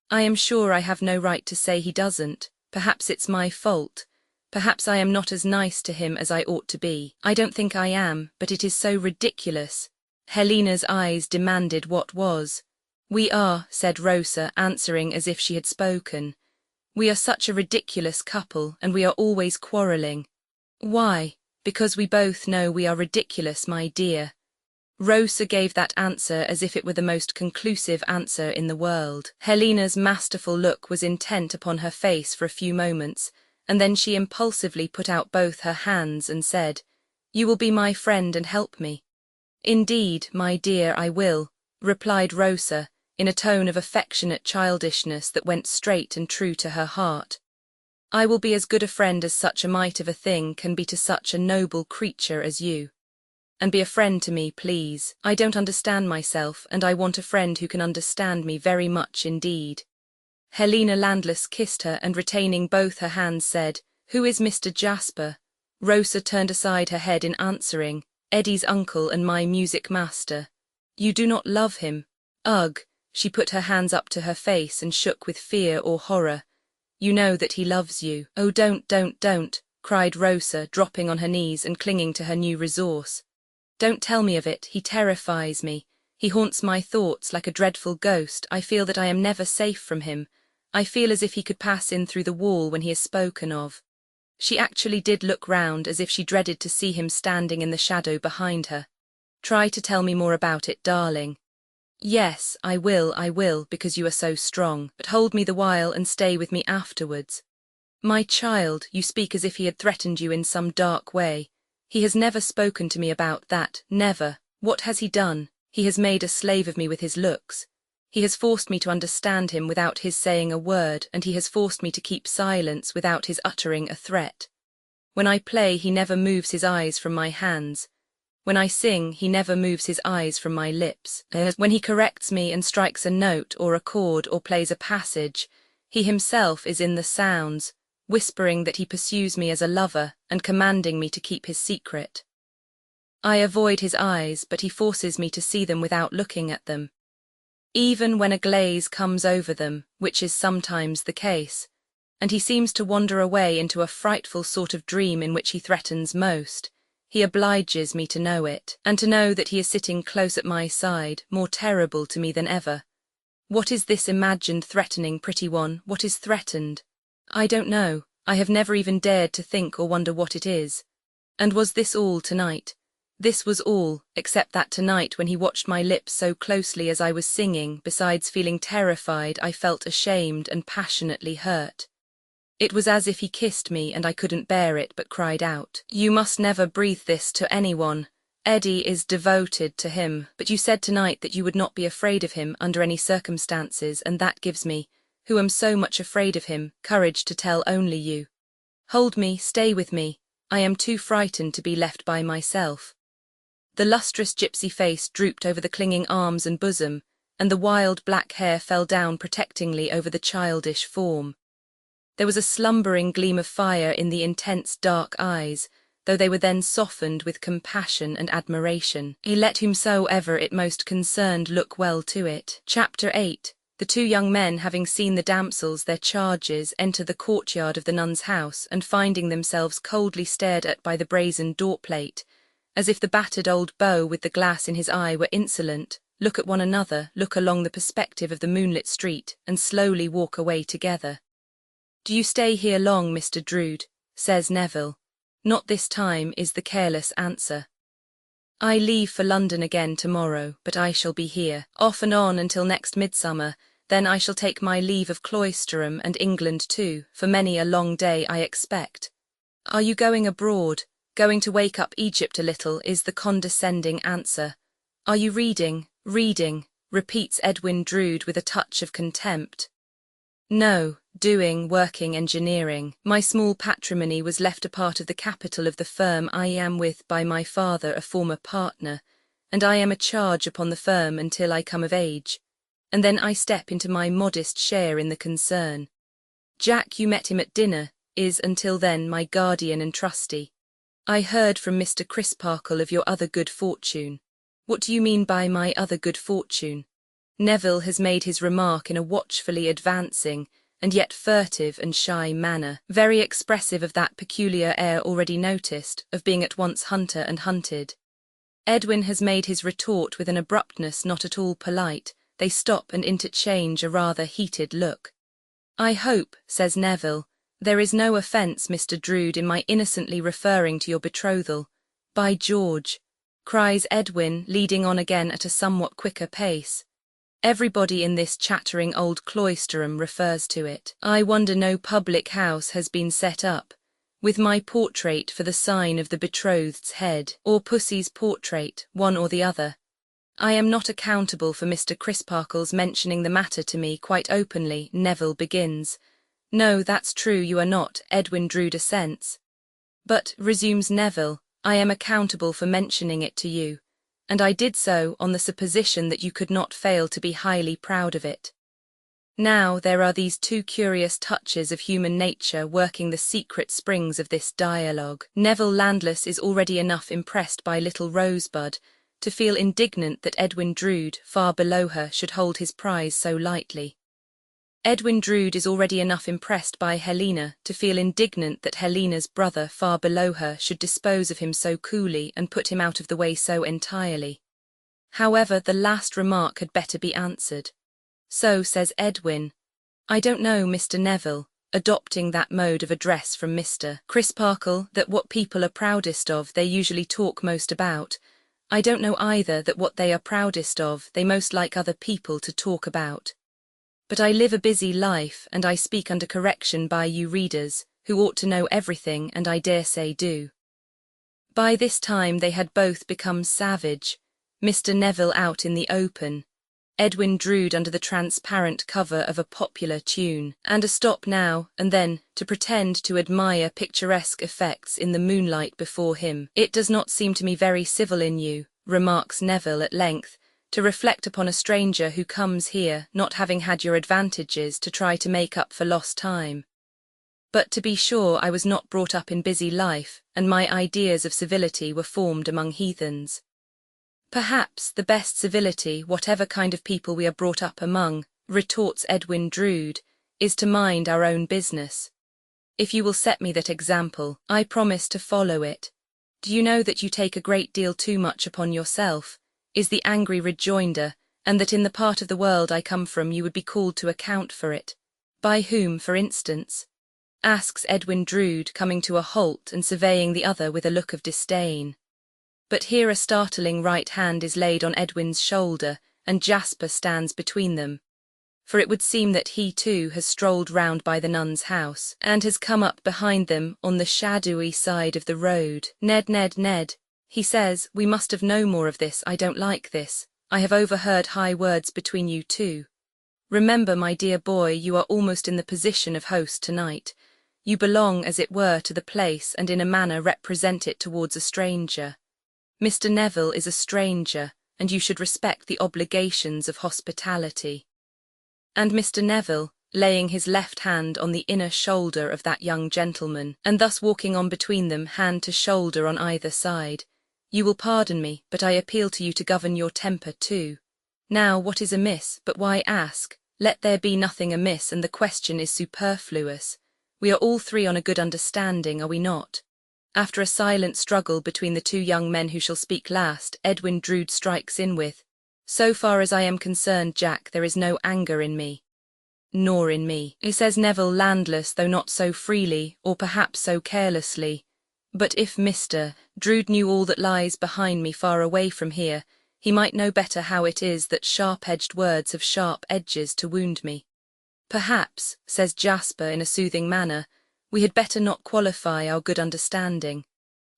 I am sure I have no right to say he doesn't. Perhaps it's my fault. Perhaps I am not as nice to him as I ought to be. I don't think I am, but it is so ridiculous. Helena's eyes demanded what was. We are, said Rosa, answering as if she had spoken. We are such a ridiculous couple, and we are always quarrelling. Why? Because we both know we are ridiculous, my dear. Rosa gave that answer as if it were the most conclusive answer in the world. Helena's masterful look was intent upon her face for a few moments, and then she impulsively put out both her hands and said, You will be my friend and help me. Indeed, my dear, I will, replied Rosa, in a tone of affectionate childishness that went straight and true to her heart. I will be as good a friend as such a mite of a thing can be to such a noble creature as you. And be a friend to me, please. I don't understand myself, and I want a friend who can understand me very much indeed. Helena Landless kissed her and retaining both her hands said, Who is Mr. Jasper? Rosa turned aside her head in answering, Eddie's uncle and my music master. You do not love him? Ugh! She put her hands up to her face and shook with fear or horror. You know that he loves you. Oh, don't, cried Rosa, dropping on her knees and clinging to her new resource. Don't tell me of it, he terrifies me. He haunts my thoughts like a dreadful ghost. I feel that I am never safe from him. I feel as if he could pass in through the wall when he is spoken of. She actually did look round as if she dreaded to see him standing in the shadow behind her. Try to tell me more about it, darling. Yes, I will, because you are so strong, but hold me the while and stay with me afterwards. My child, you speak as if he had threatened you in some dark way. He has never spoken to me about that, never. What has he done? He has made a slave of me with his looks. He has forced me to understand him without his saying a word, and he has forced me to keep silence without his uttering a threat. When I play, he never moves his eyes from my hands. When I sing, he never moves his eyes from my lips. When he corrects me and strikes a note or a chord or plays a passage, he himself is in the sounds, whispering that he pursues me as a lover and commanding me to keep his secret. I avoid his eyes, but he forces me to see them without looking at them. Even when a glaze comes over them, which is sometimes the case, and he seems to wander away into a frightful sort of dream in which he threatens most, he obliges me to know it, and to know that he is sitting close at my side, more terrible to me than ever. What is this imagined threatening, pretty one? What is threatened? I don't know. I have never even dared to think or wonder what it is. And was this all tonight? This was all, except that tonight when he watched my lips so closely as I was singing, besides feeling terrified, I felt ashamed and passionately hurt. It was as if he kissed me and I couldn't bear it but cried out, You must never breathe this to anyone. Eddie is devoted to him, but you said tonight that you would not be afraid of him under any circumstances, and that gives me, who am so much afraid of him, courage to tell only you. Hold me, stay with me. I am too frightened to be left by myself. The lustrous gypsy face drooped over the clinging arms and bosom, and the wild black hair fell down protectingly over the childish form. There was a slumbering gleam of fire in the intense dark eyes, though they were then softened with compassion and admiration. He let whomsoever it most concerned look well to it. Chapter 8. The two young men, having seen the damsels their charges enter the courtyard of the nun's house, and finding themselves coldly stared at by the brazen door-plate, as if the battered old beau with the glass in his eye were insolent, look at one another, look along the perspective of the moonlit street, and slowly walk away together. Do you stay here long, Mr. Drood? says Neville. Not this time, is the careless answer. I leave for London again tomorrow, but I shall be here, off and on until next midsummer. Then I shall take my leave of Cloisterham and England too, for many a long day I expect. Are you going abroad? Going to wake up Egypt a little, is the condescending answer. Are you reading, repeats Edwin Drood with a touch of contempt. No, doing, working, engineering. My small patrimony was left a part of the capital of the firm I am with by my father, a former partner, and I am a charge upon the firm until I come of age, and then I step into my modest share in the concern. Jack, you met him at dinner, is until then my guardian and trustee. I heard from Mr. Crisparkle of your other good fortune. What do you mean by my other good fortune? Neville has made his remark in a watchfully advancing, and yet furtive and shy manner, very expressive of that peculiar air already noticed, of being at once hunter and hunted. Edwin has made his retort with an abruptness not at all polite. They stop and interchange a rather heated look. I hope, says Neville, there is no offence, Mr. Drood, in my innocently referring to your betrothal. By George, cries Edwin, leading on again at a somewhat quicker pace. Everybody in this chattering old Cloisterham refers to it. I wonder no public house has been set up, with my portrait for the sign of the betrothed's head, or Pussy's portrait, one or the other. I am not accountable for Mr. Crisparkle's mentioning the matter to me quite openly, Neville begins. No, that's true, you are not, Edwin Drood assents. But, resumes Neville, I am accountable for mentioning it to you, and I did so on the supposition that you could not fail to be highly proud of it. Now there are these two curious touches of human nature working the secret springs of this dialogue. Neville Landless is already enough impressed by little Rosebud to feel indignant that Edwin Drood, far below her, should hold his prize so lightly. Edwin Drood is already enough impressed by Helena to feel indignant that Helena's brother, far below her, should dispose of him so coolly and put him out of the way so entirely. However, the last remark had better be answered. So, says Edwin, I don't know, Mr. Neville, adopting that mode of address from Mr. Crisparkle, that what people are proudest of they usually talk most about. I don't know either that what they are proudest of they most like other people to talk about. But I live a busy life, and I speak under correction by you readers, who ought to know everything, and I dare say do. By this time they had both become savage, Mr. Neville out in the open, Edwin Drood under the transparent cover of a popular tune, and a stop now and then to pretend to admire picturesque effects in the moonlight before him. It does not seem to me very civil in you, remarks Neville at length, to reflect upon a stranger who comes here, not having had your advantages, to try to make up for lost time. But to be sure I was not brought up in busy life, and my ideas of civility were formed among heathens. Perhaps the best civility, whatever kind of people we are brought up among, retorts Edwin Drood, is to mind our own business. If you will set me that example, I promise to follow it. Do you know that you take a great deal too much upon yourself, is the angry rejoinder, and that in the part of the world I come from you would be called to account for it. By whom, for instance? Asks Edwin Drood, coming to a halt and surveying the other with a look of disdain. But here a startling right hand is laid on Edwin's shoulder, and Jasper stands between them. For it would seem that he too has strolled round by the nun's house, and has come up behind them on the shadowy side of the road. Ned, he says, we must have no more of this. I don't like this. I have overheard high words between you two. Remember, my dear boy, you are almost in the position of host tonight. You belong, as it were, to the place, and in a manner represent it towards a stranger. Mr. Neville is a stranger, and you should respect the obligations of hospitality. And Mr. Neville, laying his left hand on the inner shoulder of that young gentleman, and thus walking on between them, hand to shoulder on either side, you will pardon me, but I appeal to you to govern your temper too. Now, what is amiss? But why ask? Let there be nothing amiss, and the question is superfluous. We are all three on a good understanding, are we not? After a silent struggle between the two young men who shall speak last, Edwin Drood strikes in with, So far as I am concerned, Jack, there is no anger in me. nor in me, says Neville Landless, though not so freely, or perhaps so carelessly. But if Mr. Drood knew all that lies behind me far away from here, he might know better how it is that sharp-edged words have sharp edges to wound me. Perhaps, says Jasper in a soothing manner, we had better not qualify our good understanding.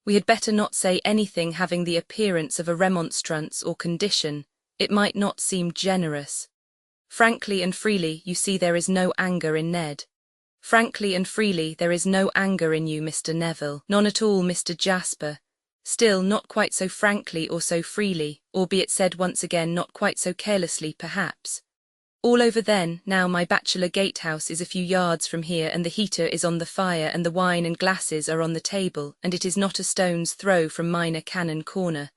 We had better not say anything having the appearance of a remonstrance or condition. It might not seem generous. Frankly and freely, you see there is no anger in Ned. Frankly and freely, there is no anger in you, Mr. Neville. None at all, Mr. Jasper. Still, not quite so frankly or so freely, albeit said once again not quite so carelessly, perhaps. All over then, now my bachelor gatehouse is a few yards from here, and the heater is on the fire, and the wine and glasses are on the table, and it is not a stone's throw from Minor Canon Corner.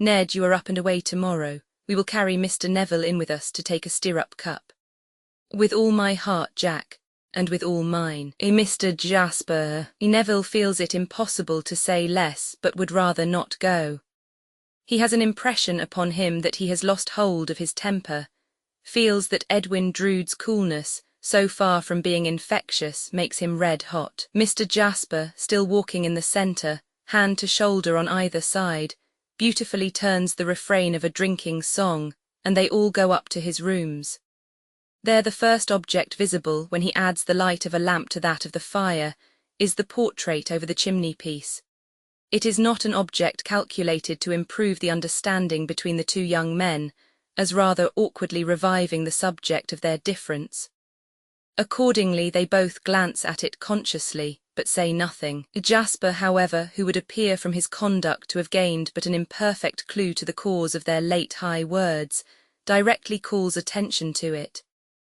Ned, you are up and away tomorrow. We will carry Mr. Neville in with us to take a stirrup cup. With all my heart, Jack, and with all mine. Mr. Jasper. Neville feels it impossible to say less, but would rather not go. He has an impression upon him that he has lost hold of his temper, feels that Edwin Drood's coolness, so far from being infectious, makes him red-hot. Mr. Jasper, still walking in the centre, hand to shoulder on either side, beautifully turns the refrain of a drinking song, and they all go up to his rooms. There the first object visible, when he adds the light of a lamp to that of the fire, is the portrait over the chimney-piece. It is not an object calculated to improve the understanding between the two young men, as rather awkwardly reviving the subject of their difference. Accordingly they both glance at it consciously, but say nothing. Jasper, however, who would appear from his conduct to have gained but an imperfect clue to the cause of their late high words, directly calls attention to it.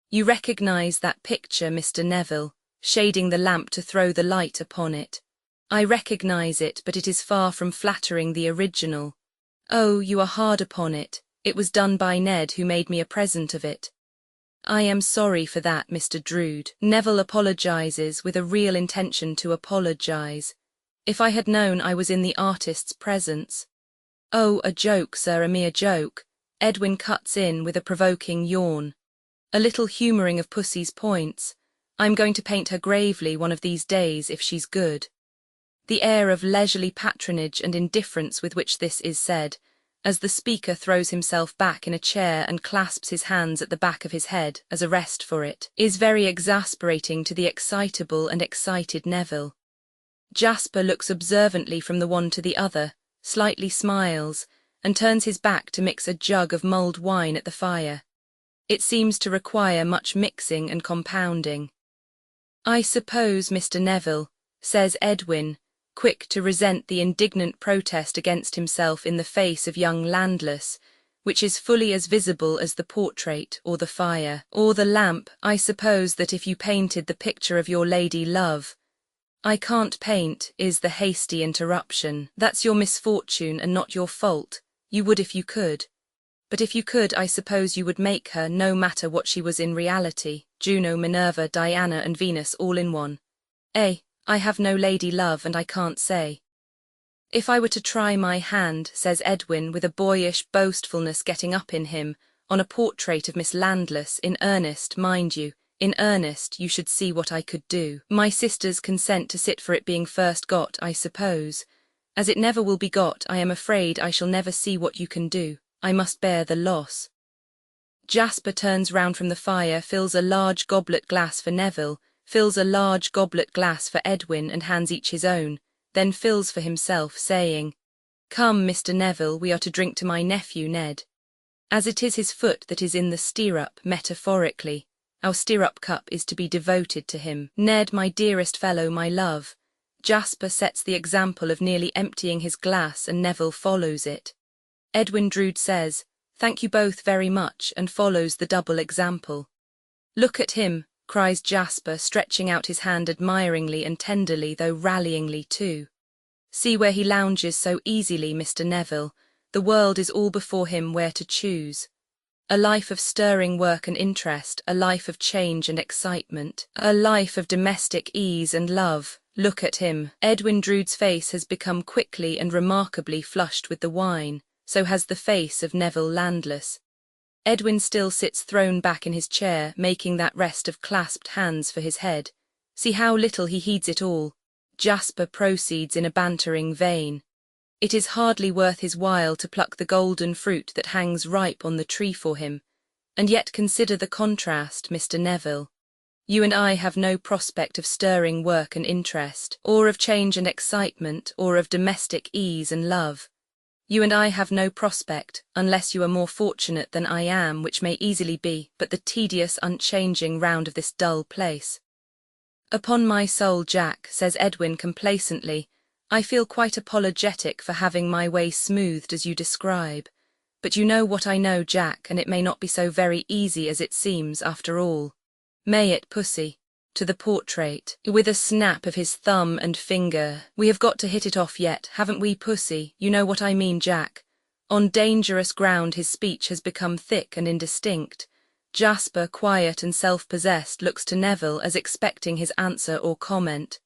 You recognize that picture, Mr. Neville, shading the lamp to throw the light upon it. I recognize it, but it is far from flattering the original. Oh, you are hard upon it. It was done by Ned, who made me a present of it. I am sorry for that, Mr. Drood. Neville apologizes with a real intention to apologize. If I had known I was in the artist's presence. Oh, a joke, sir, a mere joke. Edwin cuts in with a provoking yawn. A little humouring of Pussy's points. I'm going to paint her gravely one of these days if she's good. The air of leisurely patronage and indifference with which this is said, as the speaker throws himself back in a chair and clasps his hands at the back of his head as a rest for it, is very exasperating to the excitable and excited Neville. Jasper looks observantly from the one to the other, slightly smiles, and turns his back to mix a jug of mulled wine at the fire. It seems to require much mixing and compounding. I suppose, Mr. Neville, says Edwin, quick to resent the indignant protest against himself in the face of young Landless, which is fully as visible as the portrait or the fire or the lamp. I suppose that if you painted the picture of your lady love— I can't paint, is the hasty interruption. That's your misfortune and not your fault. You would if you could. But if you could, I suppose you would make her, no matter what she was in reality, Juno, Minerva, Diana and Venus all in one. I have no lady love, and I can't say. If I were to try my hand, says Edwin with a boyish boastfulness getting up in him, on a portrait of Miss Landless, in earnest, mind you, in earnest, you should see what I could do. My sisters consent to sit for it being first got, I suppose. As it never will be got, I am afraid I shall never see what you can do. I must bear the loss. Jasper turns round from the fire, fills a large goblet glass for Neville, fills a large goblet glass for Edwin and hands each his own, then fills for himself, saying, Come, Mr. Neville, we are to drink to my nephew Ned. As it is his foot that is in the stirrup, metaphorically, our stirrup cup is to be devoted to him. Ned, my dearest fellow, my love. Jasper sets the example of nearly emptying his glass, and Neville follows it. Edwin Drood says, Thank you both very much, and follows the double example. Look at him, cries Jasper, stretching out his hand admiringly and tenderly, though rallyingly too. See where he lounges so easily, Mr. Neville. The world is all before him where to choose. A life of stirring work and interest, a life of change and excitement, a life of domestic ease and love. Look at him. Edwin Drood's face has become quickly and remarkably flushed with the wine, so has the face of Neville Landless. Edwin still sits thrown back in his chair, making that rest of clasped hands for his head. See how little he heeds it all. Jasper proceeds in a bantering vein. It is hardly worth his while to pluck the golden fruit that hangs ripe on the tree for him. And yet consider the contrast, Mr. Neville. You and I have no prospect of stirring work and interest, or of change and excitement, or of domestic ease and love. You and I have no prospect, unless you are more fortunate than I am, which may easily be, but the tedious, unchanging round of this dull place. Upon my soul, Jack, says Edwin complacently, I feel quite apologetic for having my way smoothed as you describe. But you know what I know, Jack, and it may not be so very easy as it seems after all. May it, Pussy? To the portrait, with a snap of his thumb and finger. We have got to hit it off yet, haven't we, Pussy? You know what I mean, Jack. On dangerous ground his speech has become thick and indistinct. Jasper, quiet and self-possessed, looks to Neville as expecting his answer or comment.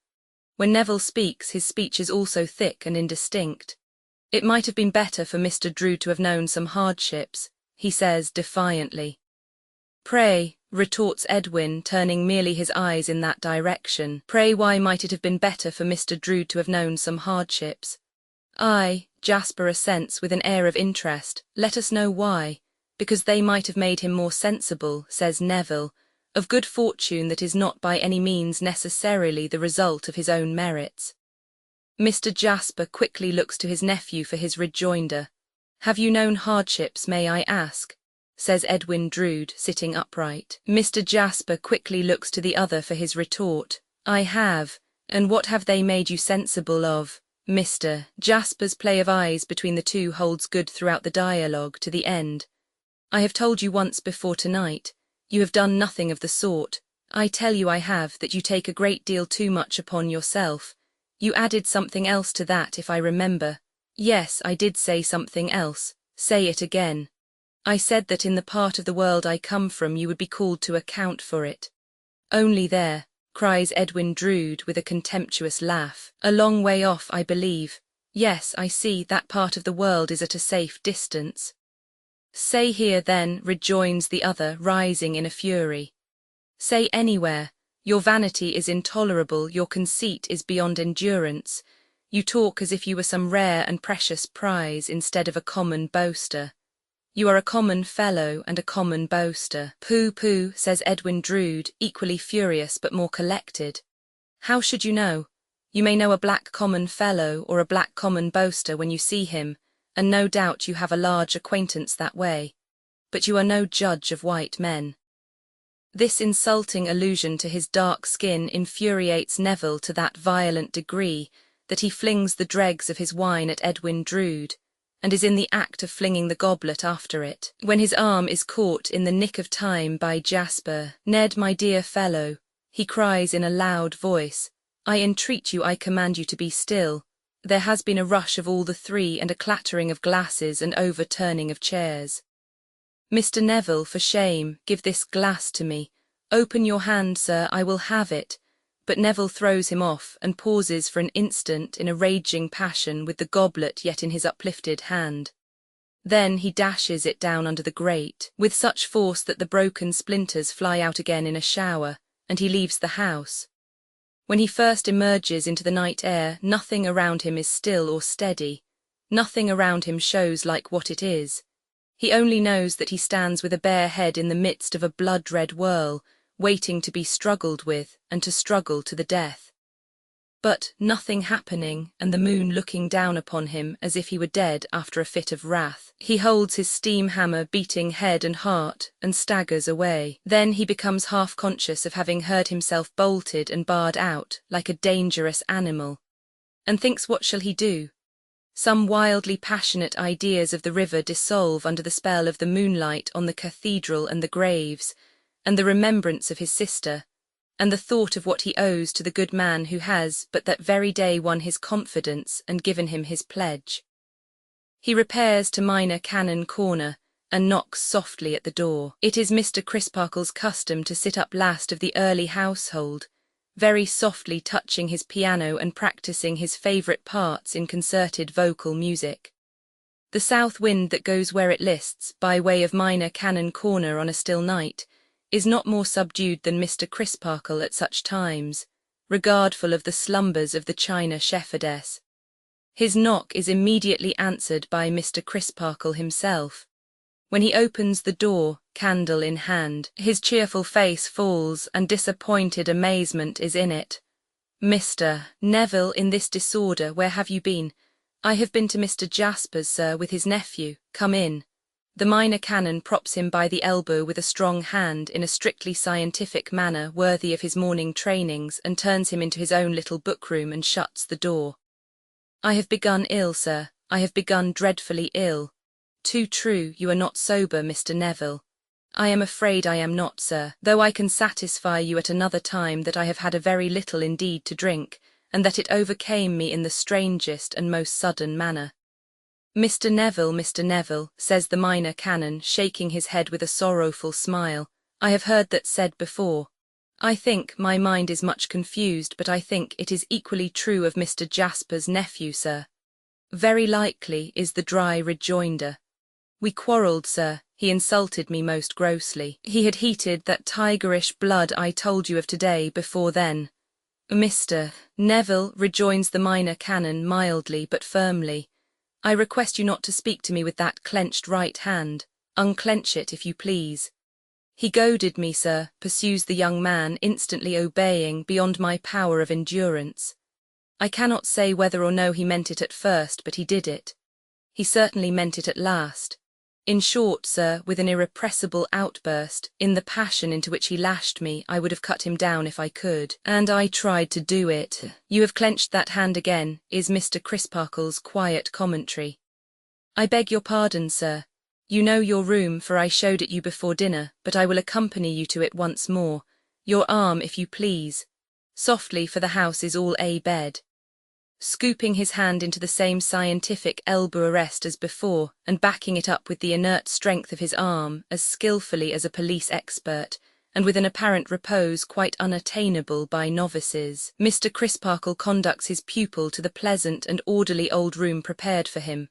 When Neville speaks, his speech is also thick and indistinct. It might have been better for Mr. Drood to have known some hardships, he says defiantly. Pray, retorts Edwin, turning merely his eyes in that direction. Pray, why might it have been better for Mr. Drood to have known some hardships? Aye, Jasper assents with an air of interest. Let us know why. Because they might have made him more sensible, says Neville, of good fortune that is not by any means necessarily the result of his own merits. Mr. Jasper quickly looks to his nephew for his rejoinder. Have you known hardships, may I ask? Says Edwin Drood, sitting upright. Mr. Jasper quickly looks to the other for his retort. I have. And what have they made you sensible of, Mr. Jasper's play of eyes between the two holds good throughout the dialogue to the end. I have told you once before tonight. You have done nothing of the sort. I tell you I have, that you take a great deal too much upon yourself. You added something else to that, if I remember. Yes, I did say something else. Say it again. I said that in the part of the world I come from you would be called to account for it. Only there, cries Edwin Drood with a contemptuous laugh. A long way off, I believe. Yes, I see, that part of the world is at a safe distance. Say here then, rejoins the other, rising in a fury. Say anywhere. Your vanity is intolerable, your conceit is beyond endurance. You talk as if you were some rare and precious prize instead of a common boaster. You are a common fellow and a common boaster. Pooh, pooh, says Edwin Drood, equally furious but more collected. How should you know? You may know a black common fellow or a black common boaster when you see him, and no doubt you have a large acquaintance that way. But you are no judge of white men. This insulting allusion to his dark skin infuriates Neville to that violent degree that he flings the dregs of his wine at Edwin Drood, and is in the act of flinging the goblet after it, when his arm is caught in the nick of time by Jasper. Ned, my dear fellow, he cries in a loud voice, I entreat you, I command you to be still. There has been a rush of all the three and a clattering of glasses and overturning of chairs. Mr. Neville, for shame, give this glass to me. Open your hand, sir, I will have it. But Neville throws him off and pauses for an instant in a raging passion with the goblet yet in his uplifted hand. Then he dashes it down under the grate, with such force that the broken splinters fly out again in a shower, and he leaves the house. When he first emerges into the night air, nothing around him is still or steady. Nothing around him shows like what it is. He only knows that he stands with a bare head in the midst of a blood-red whirl, waiting to be struggled with and to struggle to the death. But nothing happening, and the moon looking down upon him as if he were dead after a fit of wrath, he holds his steam hammer beating head and heart and staggers away. Then he becomes half conscious of having heard himself bolted and barred out like a dangerous animal, and thinks what shall he do? Some wildly passionate ideas of the river dissolve under the spell of the moonlight on the cathedral and the graves, and the remembrance of his sister, and the thought of what he owes to the good man who has but that very day won his confidence and given him his pledge. He repairs to Minor Canon Corner and knocks softly at the door. It is Mr. Crisparkle's custom to sit up last of the early household, very softly touching his piano and practising his favourite parts in concerted vocal music. The south wind that goes where it lists, by way of Minor Canon Corner on a still night, is not more subdued than Mr. Crisparkle at such times, regardful of the slumbers of the china shepherdess. His knock is immediately answered by Mr. Crisparkle himself. When he opens the door, candle in hand, his cheerful face falls, and disappointed amazement is in it. "Mr. Neville, in this disorder, where have you been?" "I have been to Mr. Jasper's, sir, with his nephew. Come in." The Minor Canon props him by the elbow with a strong hand in a strictly scientific manner worthy of his morning trainings, and turns him into his own little bookroom and shuts the door. "I have begun ill, sir. I have begun dreadfully ill." "Too true, you are not sober, Mr. Neville." "I am afraid I am not, sir, though I can satisfy you at another time that I have had a very little indeed to drink, and that it overcame me in the strangest and most sudden manner." Mr. Neville, says the Minor Canon, shaking his head with a sorrowful smile, "I have heard that said before. I think my mind is much confused, but I think it is equally true of Mr. Jasper's nephew, sir." "Very likely," is the dry rejoinder. "We quarrelled, sir. He insulted me most grossly. He had heated that tigerish blood I told you of today before then." "Mr. Neville," rejoins the Minor Canon mildly but firmly, "I request you not to speak to me with that clenched right hand. Unclench it, if you please." "He goaded me, sir," pursues the young man, instantly obeying, beyond my power of endurance. "I cannot say whether or no he meant it at first, but he did it. He certainly meant it at last. In short, sir, with an irrepressible outburst, in the passion into which he lashed me, I would have cut him down if I could, and I tried to do it." "You have clenched that hand again," is Mr. Crisparkle's quiet commentary. "I beg your pardon, sir. You know your room, for I showed it you before dinner, but I will accompany you to it once more. Your arm, if you please. Softly, for the house is all a-bed." Scooping his hand into the same scientific elbow arrest as before, and backing it up with the inert strength of his arm, as skillfully as a police expert, and with an apparent repose quite unattainable by novices, Mr. Crisparkle conducts his pupil to the pleasant and orderly old room prepared for him.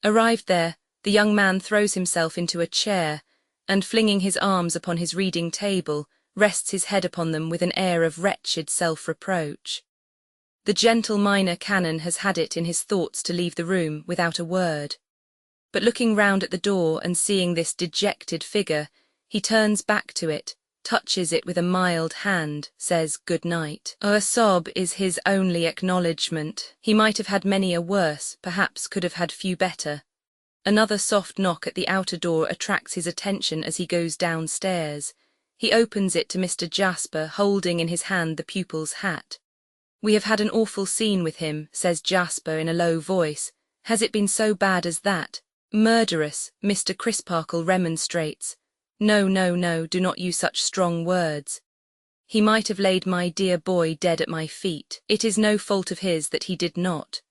Arrived there, the young man throws himself into a chair, and flinging his arms upon his reading table, rests his head upon them with an air of wretched self-reproach. The gentle Minor Canon has had it in his thoughts to leave the room without a word. But looking round at the door and seeing this dejected figure, he turns back to it, touches it with a mild hand, says good night. A sob is his only acknowledgment. He might have had many a worse, perhaps could have had few better. Another soft knock at the outer door attracts his attention as he goes downstairs. He opens it to Mr. Jasper, holding in his hand the pupil's hat. "We have had an awful scene with him," says Jasper in a low voice. "Has it been so bad as that?" "Murderous," Mr. Crisparkle remonstrates. No, do not use such strong words. He might have laid my dear boy dead at my feet. It is no fault of his that he did not.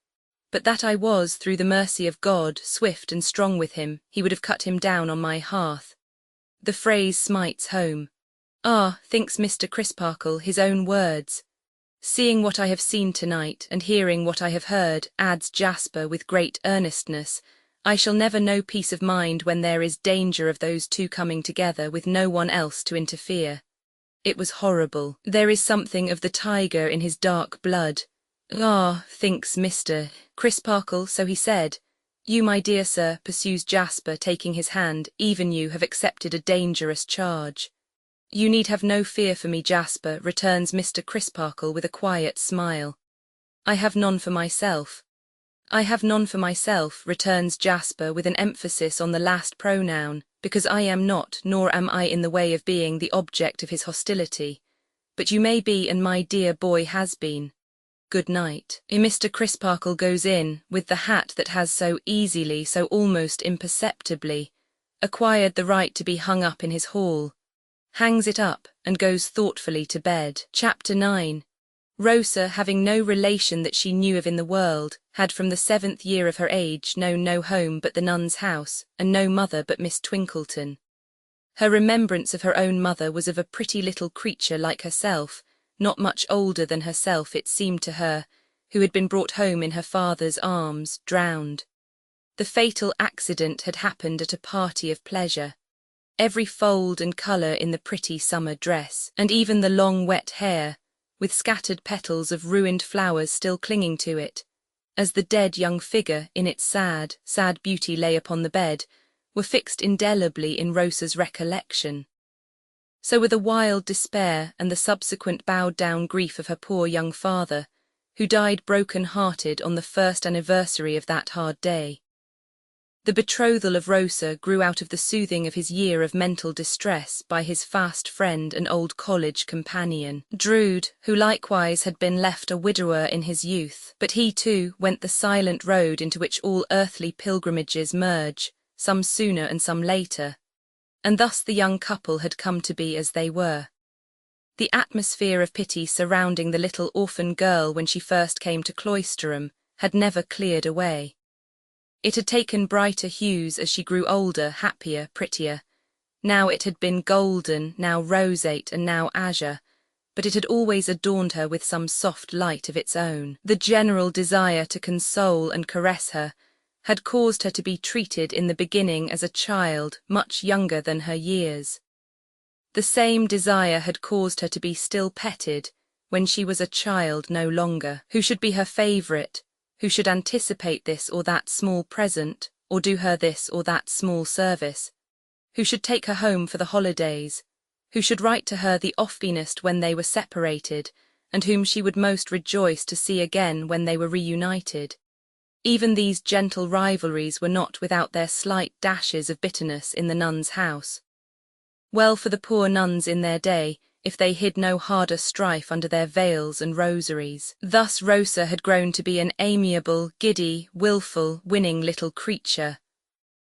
But that I was, through the mercy of God, swift and strong with him, he would have cut him down on my hearth." The phrase smites home. "Ah," thinks Mr. Crisparkle, his own words. "Seeing what I have seen tonight, and hearing what I have heard," adds Jasper with great earnestness, "I shall never know peace of mind when there is danger of those two coming together with no one else to interfere. It was horrible. There is something of the tiger in his dark blood." "Ah," thinks Mr. Crisparkle, "so he said." "You, my dear sir," pursues Jasper, taking his hand, "even you have accepted a dangerous charge." "You need have no fear for me, Jasper," returns Mr. Crisparkle with a quiet smile. "I have none for myself." "I have none for myself," returns Jasper with an emphasis on the last pronoun, "because I am not, nor am I in the way of being the object of his hostility. But you may be, and my dear boy has been. Good night." Mr. Crisparkle goes in, with the hat that has so easily, so almost imperceptibly, acquired the right to be hung up in his hall, hangs it up, and goes thoughtfully to bed. Chapter 9. Rosa, having no relation that she knew of in the world, had from the 7th year of her age known no home but the nun's house, and no mother but Miss Twinkleton. Her remembrance of her own mother was of a pretty little creature like herself, not much older than herself it seemed to her, who had been brought home in her father's arms, drowned. The fatal accident had happened at a party of pleasure. Every fold and colour in the pretty summer dress, and even the long wet hair, with scattered petals of ruined flowers still clinging to it, as the dead young figure in its sad, sad beauty lay upon the bed, were fixed indelibly in Rosa's recollection. So with a wild despair and the subsequent bowed-down grief of her poor young father, who died broken-hearted on the first anniversary of that hard day. The betrothal of Rosa grew out of the soothing of his year of mental distress by his fast friend and old college companion, Drood, who likewise had been left a widower in his youth, but he too went the silent road into which all earthly pilgrimages merge, some sooner and some later, and thus the young couple had come to be as they were. The atmosphere of pity surrounding the little orphan girl when she first came to Cloisterham had never cleared away. It had taken brighter hues as she grew older, happier, prettier. Now it had been golden, now roseate, and now azure, but it had always adorned her with some soft light of its own. The general desire to console and caress her had caused her to be treated in the beginning as a child much younger than her years. The same desire had caused her to be still petted when she was a child no longer, who should be her favourite, who should anticipate this or that small present, or do her this or that small service, who should take her home for the holidays, who should write to her the oftenest when they were separated, and whom she would most rejoice to see again when they were reunited. Even these gentle rivalries were not without their slight dashes of bitterness in the nun's house. Well for the poor nuns in their day, if they hid no harder strife under their veils and rosaries. Thus Rosa had grown to be an amiable, giddy, wilful, winning little creature,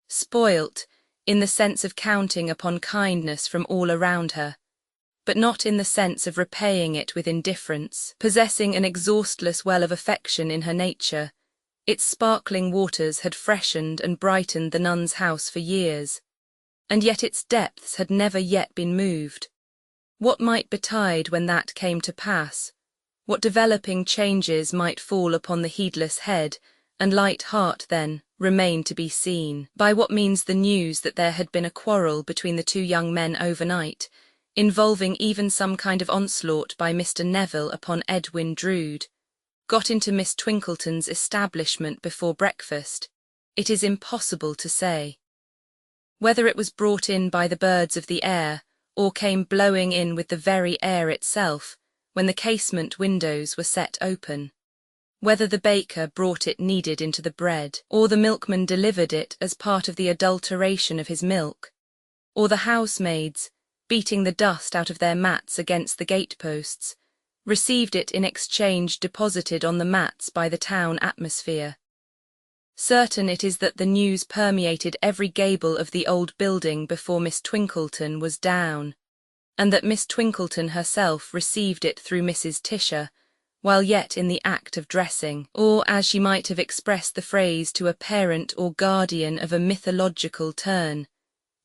spoilt, in the sense of counting upon kindness from all around her, but not in the sense of repaying it with indifference, possessing an exhaustless well of affection in her nature. Its sparkling waters had freshened and brightened the nun's house for years, and yet its depths had never yet been moved. What might betide when that came to pass? What developing changes might fall upon the heedless head and light heart then remained to be seen? By what means the news that there had been a quarrel between the two young men overnight, involving even some kind of onslaught by Mr. Neville upon Edwin Drood, got into Miss Twinkleton's establishment before breakfast, it is impossible to say. Whether it was brought in by the birds of the air, or came blowing in with the very air itself, when the casement windows were set open. Whether the baker brought it kneaded into the bread, or the milkman delivered it as part of the adulteration of his milk, or the housemaids, beating the dust out of their mats against the gateposts, received it in exchange deposited on the mats by the town atmosphere. Certain it is that the news permeated every gable of the old building before Miss Twinkleton was down, and that Miss Twinkleton herself received it through Mrs. Tisher, while yet in the act of dressing, or as she might have expressed the phrase to a parent or guardian of a mythological turn,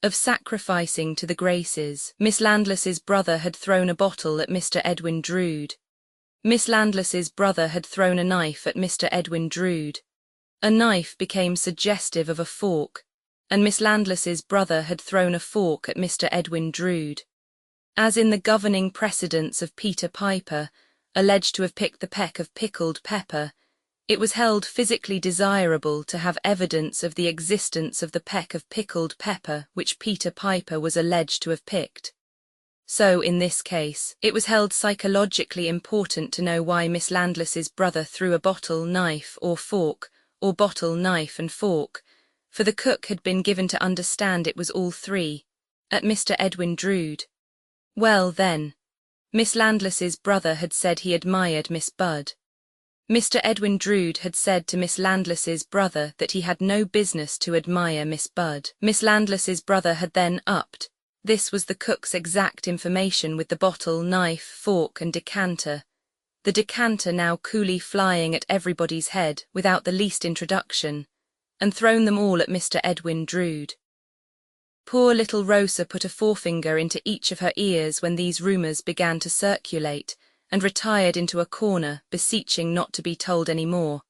of sacrificing to the Graces. Miss Landless's brother had thrown a bottle at Mr. Edwin Drood. Miss Landless's brother had thrown a knife at Mr. Edwin Drood. A knife became suggestive of a fork, and Miss Landless's brother had thrown a fork at Mr. Edwin Drood. As in the governing precedents of Peter Piper, alleged to have picked the peck of pickled pepper, it was held physically desirable to have evidence of the existence of the peck of pickled pepper which Peter Piper was alleged to have picked. So, in this case, it was held psychologically important to know why Miss Landless's brother threw a bottle, knife, or fork, or bottle, knife, and fork, for the cook had been given to understand it was all three, at Mr. Edwin Drood. Well, then, Miss Landless's brother had said he admired Miss Budd. Mr. Edwin Drood had said to Miss Landless's brother that he had no business to admire Miss Budd. Miss Landless's brother had then upped. This was the cook's exact information with the bottle, knife, fork, and decanter. The decanter now coolly flying at everybody's head without the least introduction, and thrown them all at Mr. Edwin Drood. Poor little Rosa put a forefinger into each of her ears when these rumours began to circulate, and retired into a corner, beseeching not to be told any more.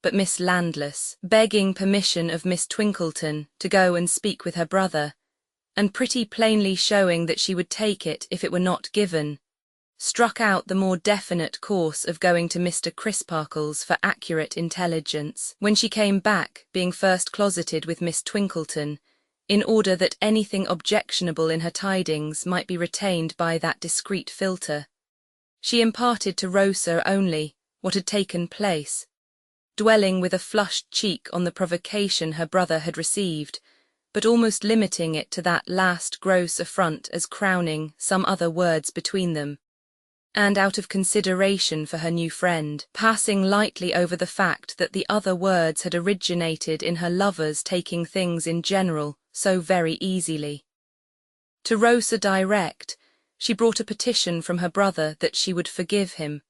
but Miss Landless, begging permission of Miss Twinkleton to go and speak with her brother, and pretty plainly showing that she would take it if it were not given, struck out the more definite course of going to Mr. Crisparkle's for accurate intelligence, when she came back, being first closeted with Miss Twinkleton, in order that anything objectionable in her tidings might be retained by that discreet filter. She imparted to Rosa only what had taken place, dwelling with a flushed cheek on the provocation her brother had received, but almost limiting it to that last gross affront as crowning some other words between them, and out of consideration for her new friend, passing lightly over the fact that the other words had originated in her lover's taking things in general so very easily. To Rosa direct, she brought a petition from her brother that she would forgive him,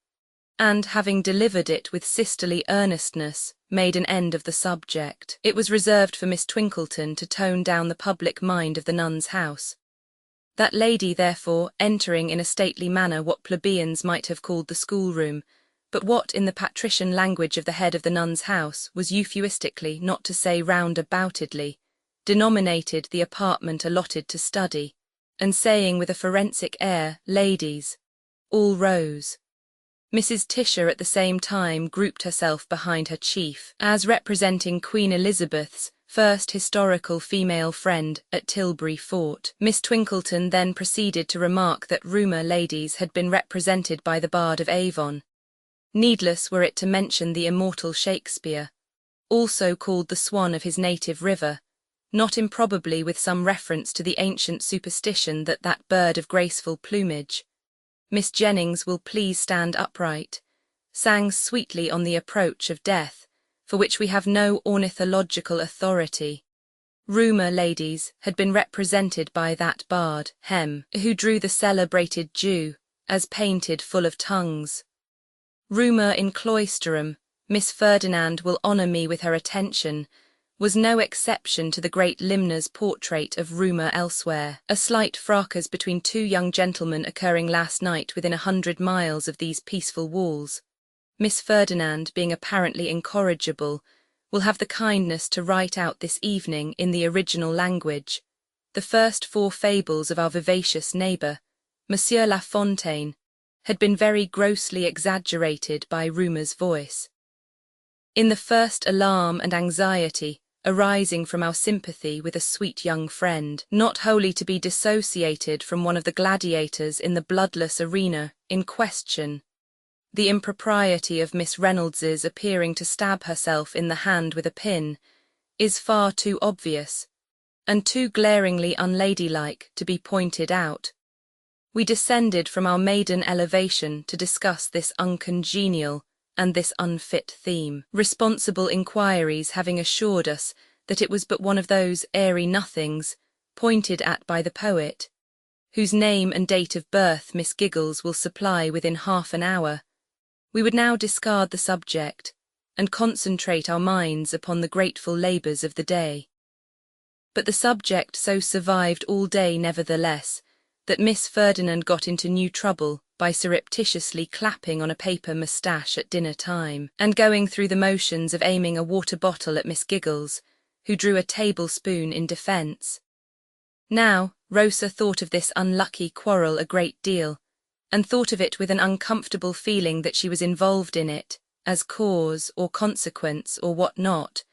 and, having delivered it with sisterly earnestness, made an end of the subject. It was reserved for Miss Twinkleton to tone down the public mind of the nun's house. That lady, therefore, entering in a stately manner what plebeians might have called the schoolroom, but what in the patrician language of the head of the nun's house was euphuistically, not to say round-aboutedly, denominated the apartment allotted to study, and saying with a forensic air, "Ladies," all rose. Mrs. Tisher at the same time grouped herself behind her chief, as representing Queen Elizabeth's first historical female friend at Tilbury Fort. Miss Twinkleton then proceeded to remark that rumour ladies had been represented by the Bard of Avon. Needless were it to mention the immortal Shakespeare, also called the swan of his native river, not improbably with some reference to the ancient superstition that that bird of graceful plumage, Miss Jennings will please stand upright, sang sweetly on the approach of death, for which we have no ornithological authority. Rumour ladies had been represented by that bard, who drew the celebrated Jew, as painted full of tongues. Rumour in Cloisterham, Miss Ferdinand will honour me with her attention, was no exception to the great limner's portrait of rumour elsewhere. A slight fracas between two young gentlemen occurring last night within 100 miles of these peaceful walls, Miss Ferdinand, being apparently incorrigible, will have the kindness to write out this evening in the original language the first 4 fables of our vivacious neighbour, Monsieur La Fontaine, had been very grossly exaggerated by rumour's voice. In the first alarm and anxiety arising from our sympathy with a sweet young friend, not wholly to be dissociated from one of the gladiators in the bloodless arena in question, the impropriety of Miss Reynolds's appearing to stab herself in the hand with a pin is far too obvious, and too glaringly unladylike to be pointed out. We descended from our maiden elevation to discuss this uncongenial and this unfit theme, responsible inquiries having assured us that it was but one of those airy nothings, pointed at by the poet, whose name and date of birth Miss Giggles will supply within half an hour. We would now discard the subject, and concentrate our minds upon the grateful labours of the day. But the subject so survived all day nevertheless, that Miss Ferdinand got into new trouble by surreptitiously clapping on a paper moustache at dinner time, and going through the motions of aiming a water bottle at Miss Giggles, who drew a tablespoon in defence. Now, Rosa thought of this unlucky quarrel a great deal, and thought of it with an uncomfortable feeling that she was involved in it, as cause or consequence or what not,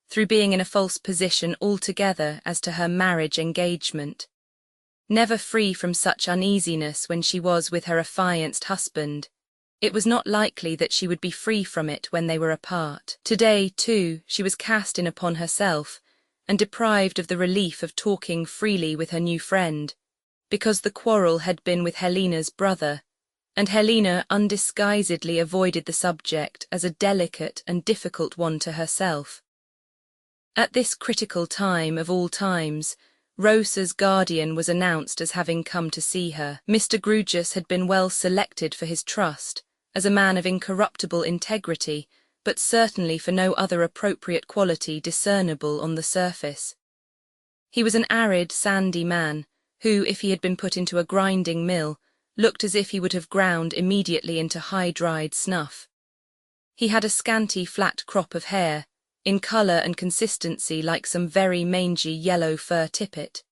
through being in a false position altogether as to her marriage engagement. Never free from such uneasiness when she was with her affianced husband, it was not likely that she would be free from it when they were apart. Today, too, she was cast in upon herself, and deprived of the relief of talking freely with her new friend, because the quarrel had been with Helena's brother, and Helena undisguisedly avoided the subject as a delicate and difficult one to herself. At this critical time of all times, Rosa's guardian was announced as having come to see her. Mr. Grewgious had been well selected for his trust, as a man of incorruptible integrity, but certainly for no other appropriate quality discernible on the surface. He was an arid, sandy man, who, if he had been put into a grinding mill, looked as if he would have ground immediately into high-dried snuff. He had a scanty flat crop of hair, in colour and consistency like some very mangy yellow fur tippet.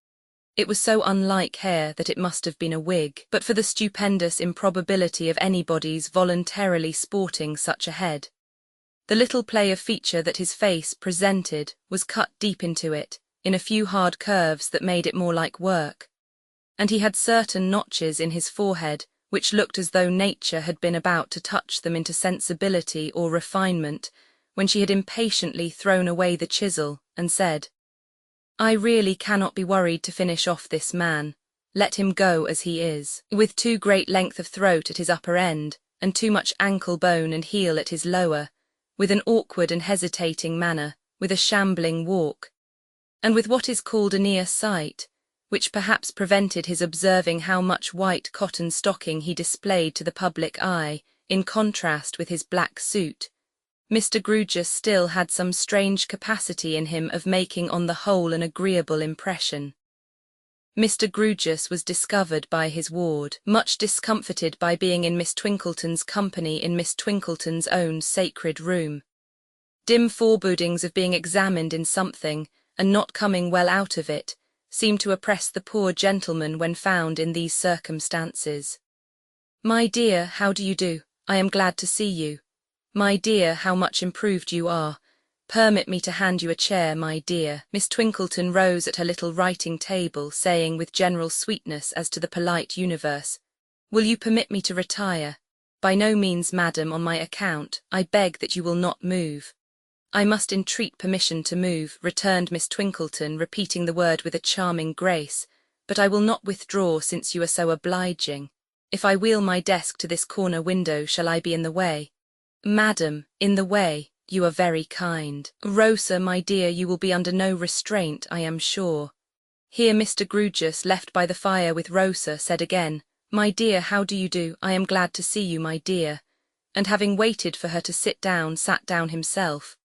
It was so unlike hair that it must have been a wig, but for the stupendous improbability of anybody's voluntarily sporting such a head. The little play of feature that his face presented was cut deep into it, in a few hard curves that made it more like work. And he had certain notches in his forehead which looked as though nature had been about to touch them into sensibility or refinement, when she had impatiently thrown away the chisel and said, "I really cannot be worried to finish off this man. Let him go as he is, with too great length of throat at his upper end, and too much ankle bone and heel at his lower, with an awkward and hesitating manner, with a shambling walk, and with what is called a near sight, which perhaps prevented his observing how much white cotton stocking he displayed to the public eye, in contrast with his black suit. Mr. Grewgious still had some strange capacity in him of making on the whole an agreeable impression. Mr. Grewgious was discovered by his ward, much discomfited by being in Miss Twinkleton's company in Miss Twinkleton's own sacred room. Dim forebodings of being examined in something, and not coming well out of it, seemed to oppress the poor gentleman when found in these circumstances. "My dear, how do you do? I am glad to see you. My dear, how much improved you are. Permit me to hand you a chair, my dear." Miss Twinkleton rose at her little writing table, saying with general sweetness as to the polite universe, "Will you permit me to retire?" "By no means, madam, on my account. I beg that you will not move." "I must entreat permission to move," returned Miss Twinkleton, repeating the word with a charming grace, "but I will not withdraw since you are so obliging. If I wheel my desk to this corner window, shall I be in the way?" "Madam, in the way? You are very kind." "Rosa, my dear, you will be under no restraint, I am sure." Here Mr. Grewgious, left by the fire with Rosa, said again, "My dear, how do you do? I am glad to see you, my dear," and having waited for her to sit down, sat down himself.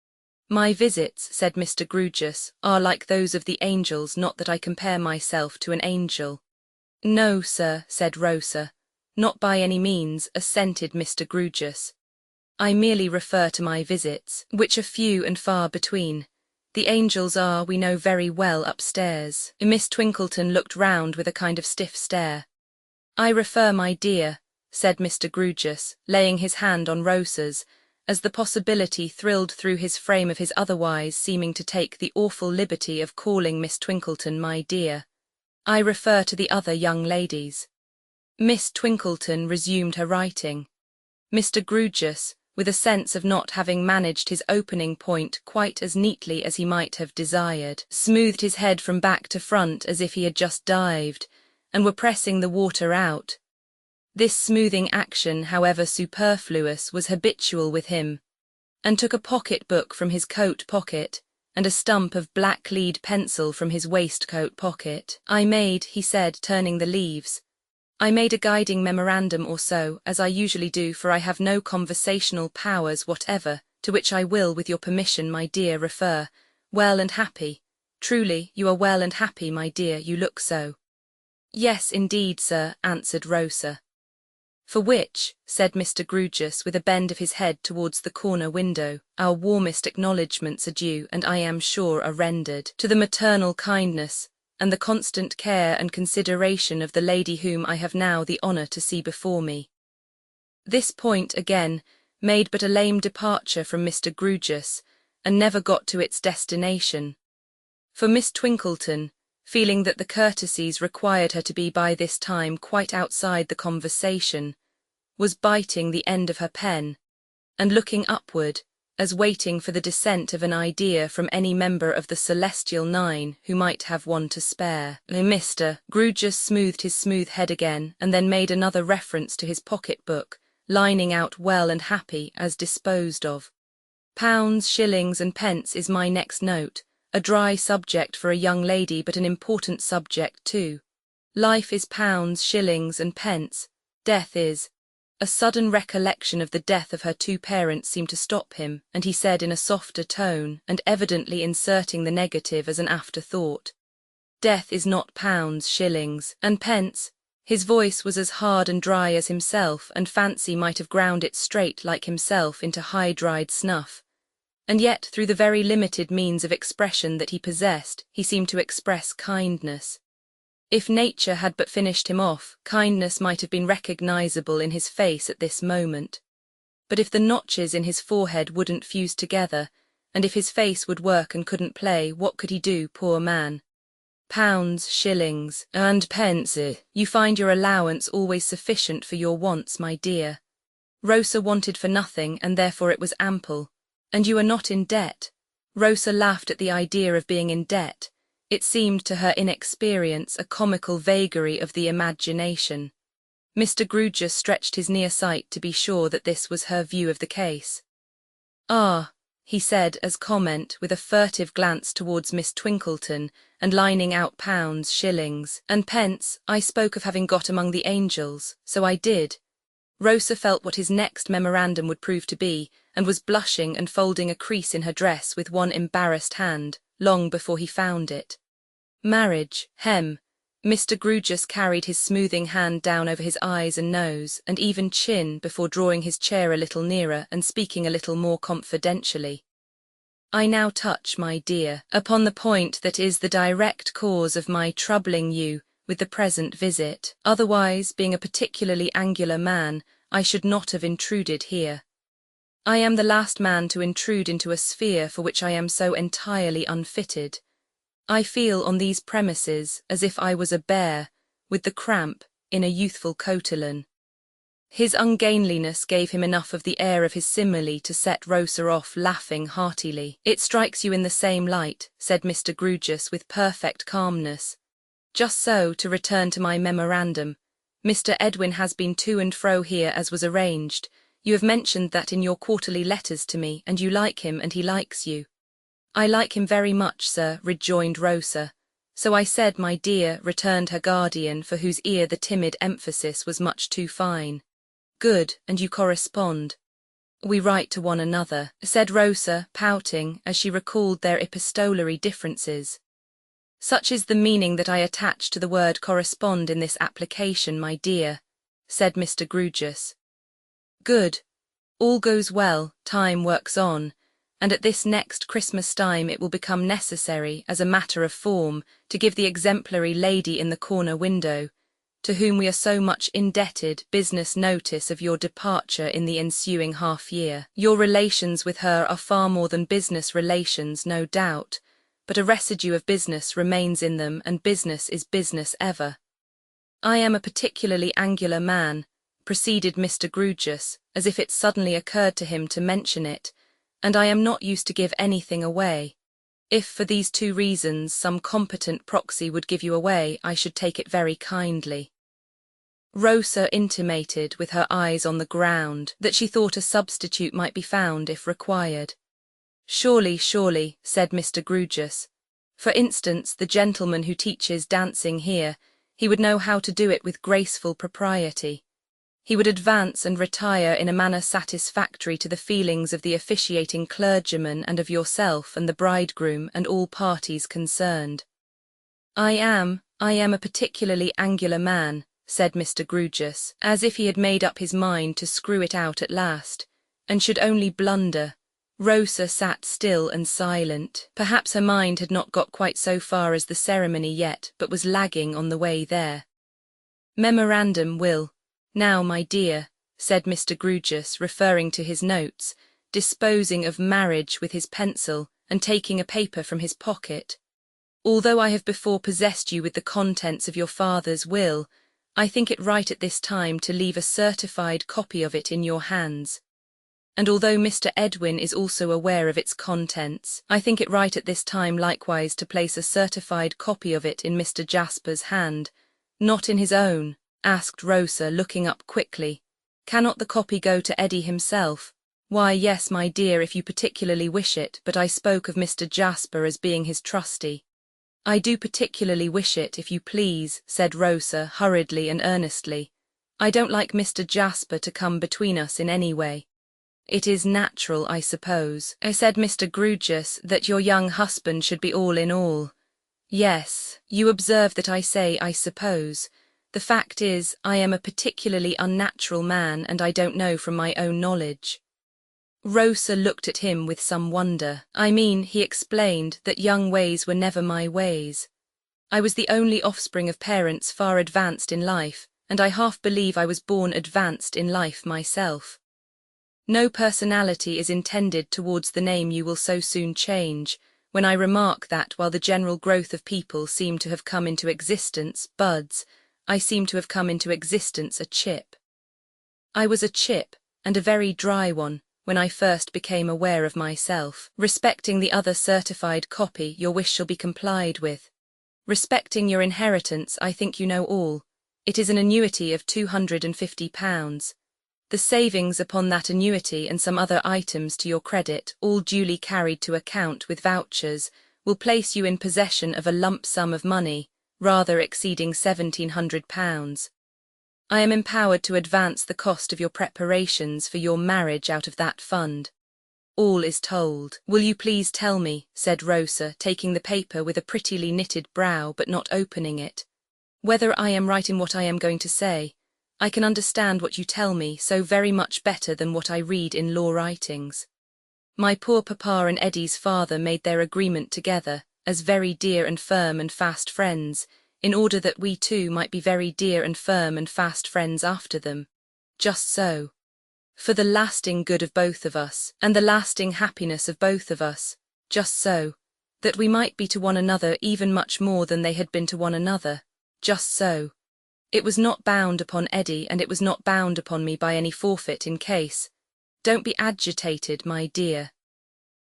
"My visits," said Mr. Grewgious, "are like those of the angels, not that I compare myself to an angel." "No, sir," said Rosa. "Not by any means," assented Mr. Grewgious. "I merely refer to my visits, which are few and far between. The angels are, we know very well, upstairs." Miss Twinkleton looked round with a kind of stiff stare. "I refer, my dear," said Mr. Grewgious, laying his hand on Rosa's, as the possibility thrilled through his frame of his otherwise seeming to take the awful liberty of calling Miss Twinkleton my dear. "I refer to the other young ladies." Miss Twinkleton resumed her writing. Mr. Grewgious, with a sense of not having managed his opening point quite as neatly as he might have desired, smoothed his head from back to front as if he had just dived, and were pressing the water out. This smoothing action, however superfluous, was habitual with him, and took a pocket-book from his coat pocket, and a stump of black-lead pencil from his waistcoat pocket. "I made," he said, turning the leaves, "I made a guiding memorandum or so, as I usually do, for I have no conversational powers whatever, to which I will, with your permission, my dear, refer. Well and happy. Truly, you are well and happy, my dear, you look so." "Yes, indeed, sir," answered Rosa. "For which," said Mr. Grewgious, with a bend of his head towards the corner window, "our warmest acknowledgments are due, and I am sure are rendered, to the maternal kindness, and the constant care and consideration of the lady whom I have now the honour to see before me." This point, again, made but a lame departure from Mr. Grewgious, and never got to its destination. For Miss Twinkleton, feeling that the courtesies required her to be by this time quite outside the conversation, was biting the end of her pen, and looking upward, as waiting for the descent of an idea from any member of the Celestial Nine who might have one to spare. Mr. Grewgious smoothed his smooth head again, and then made another reference to his pocket-book, lining out well and happy as disposed of. "Pounds, shillings, and pence is my next note. A dry subject for a young lady, but an important subject too. Life is pounds, shillings, and pence. Death is—" A sudden recollection of the death of her two parents seemed to stop him, and he said in a softer tone, and evidently inserting the negative as an afterthought, "Death is not pounds, shillings, and pence. His voice was as hard and dry as himself, and fancy might have ground it straight like himself into high-dried snuff. And yet, through the very limited means of expression that he possessed, he seemed to express kindness. If nature had but finished him off, kindness might have been recognizable in his face at this moment. But if the notches in his forehead wouldn't fuse together, and if his face would work and couldn't play, what could he do, poor man? Pounds, shillings, and pence. You find your allowance always sufficient for your wants, my dear. Rosa wanted for nothing, and therefore it was ample. And you are not in debt. Rosa laughed at the idea of being in debt. It seemed to her inexperience a comical vagary of the imagination. Mr. Grewgious stretched his near sight to be sure that this was her view of the case. "Ah," he said as comment, with a furtive glance towards Miss Twinkleton, and lining out pounds, shillings, and pence, "I spoke of having got among the angels, so I did." Rosa felt what his next memorandum would prove to be, and was blushing and folding a crease in her dress with one embarrassed hand, long before he found it. Marriage, hem. Mr. Grewgious carried his smoothing hand down over his eyes and nose, and even chin, before drawing his chair a little nearer and speaking a little more confidentially. "I now touch, my dear, upon the point that is the direct cause of my troubling you with the present visit. Otherwise, being a particularly angular man, I should not have intruded here. I am the last man to intrude into a sphere for which I am so entirely unfitted. I feel on these premises as if I was a bear, with the cramp, in a youthful cotilon." His ungainliness gave him enough of the air of his simile to set Rosa off laughing heartily. "It strikes you in the same light," said Mr. Grewgious with perfect calmness. "Just so, to return to my memorandum. Mr. Edwin has been to and fro here as was arranged. You have mentioned that in your quarterly letters to me, and you like him and he likes you." "I like him very much, sir," rejoined Rosa. "So I said, my dear," returned her guardian, for whose ear the timid emphasis was much too fine. "Good, and you correspond." "We write to one another," said Rosa, pouting, as she recalled their epistolary differences. "Such is the meaning that I attach to the word correspond in this application, my dear," said Mr. Grewgious. "Good. All goes well, time works on, and at this next Christmas time it will become necessary, as a matter of form, to give the exemplary lady in the corner window, to whom we are so much indebted, business notice of your departure in the ensuing half-year. Your relations with her are far more than business relations, no doubt, but a residue of business remains in them, and business is business ever. I am a particularly angular man," proceeded Mr. Grewgious, as if it suddenly occurred to him to mention it, "and I am not used to give anything away. If for these two reasons some competent proxy would give you away, I should take it very kindly." Rosa intimated, with her eyes on the ground, that she thought a substitute might be found if required. "Surely, surely," said Mr. Grewgious. "For instance, the gentleman who teaches dancing here, he would know how to do it with graceful propriety. He would advance and retire in a manner satisfactory to the feelings of the officiating clergyman and of yourself and the bridegroom and all parties concerned." I am a particularly angular man," said Mr. Grewgious, as if he had made up his mind to screw it out at last, and should only blunder. Rosa sat still and silent. Perhaps her mind had not got quite so far as the ceremony yet, but was lagging on the way there. "Memorandum will. Now, my dear," said Mr. Grewgious, referring to his notes, disposing of marriage with his pencil, and taking a paper from his pocket. "Although I have before possessed you with the contents of your father's will, I think it right at this time to leave a certified copy of it in your hands. And although Mr. Edwin is also aware of its contents, I think it right at this time likewise to place a certified copy of it in Mr. Jasper's hand, not in his own," asked Rosa, looking up quickly. "Cannot the copy go to Eddie himself?" "Why, yes, my dear, if you particularly wish it, but I spoke of Mr. Jasper as being his trustee." "I do particularly wish it, if you please," said Rosa, hurriedly and earnestly. "I don't like Mr. Jasper to come between us in any way." "It is natural, I suppose," said Mr. Grewgious, "that your young husband should be all in all." "Yes, you observe that I say I suppose. The fact is, I am a particularly unnatural man, and I don't know from my own knowledge. Rosa looked at him with some wonder. I mean, he explained, that young ways were never my ways. I was the only offspring of parents far advanced in life, and I half believe I was born advanced in life myself. No personality is intended towards the name you will so soon change, when I remark that while the general growth of people seem to have come into existence buds, I seem to have come into existence a chip. I was a chip, and a very dry one, when I first became aware of myself. Respecting the other certified copy, your wish shall be complied with. Respecting your inheritance, I think you know all. It is an annuity of £250. The savings upon that annuity and some other items to your credit, all duly carried to account with vouchers, will place you in possession of a lump sum of money, rather exceeding £1,700. I am empowered to advance the cost of your preparations for your marriage out of that fund. All is told. Will you please tell me, said Rosa, taking the paper with a prettily knitted brow but not opening it, whether I am right in what I am going to say? I can understand what you tell me so very much better than what I read in law writings. My poor papa and Eddie's father made their agreement together, as very dear and firm and fast friends, in order that we too might be very dear and firm and fast friends after them. Just so. For the lasting good of both of us, and the lasting happiness of both of us, just so. That we might be to one another even much more than they had been to one another, just so. It was not bound upon Eddie, and it was not bound upon me by any forfeit in case. Don't be agitated, my dear.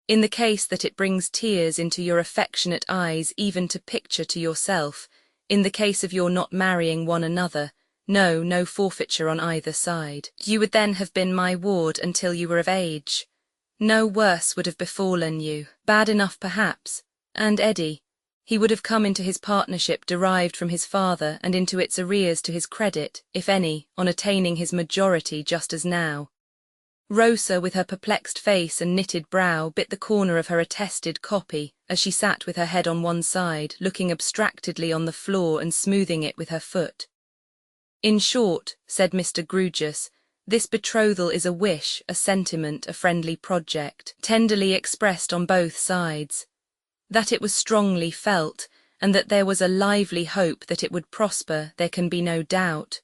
In the case that it brings tears into your affectionate eyes even to picture to yourself, in the case of your not marrying one another, no forfeiture on either side. You would then have been my ward until you were of age. No worse would have befallen you, bad enough perhaps, and Eddie, he would have come into his partnership derived from his father and into its arrears to his credit, if any, on attaining his majority just as now. Rosa, with her perplexed face and knitted brow, bit the corner of her attested copy, as she sat with her head on one side, looking abstractedly on the floor and smoothing it with her foot. In short, said Mr. Grewgious, this betrothal is a wish, a sentiment, a friendly project, tenderly expressed on both sides. That it was strongly felt, and that there was a lively hope that it would prosper, there can be no doubt.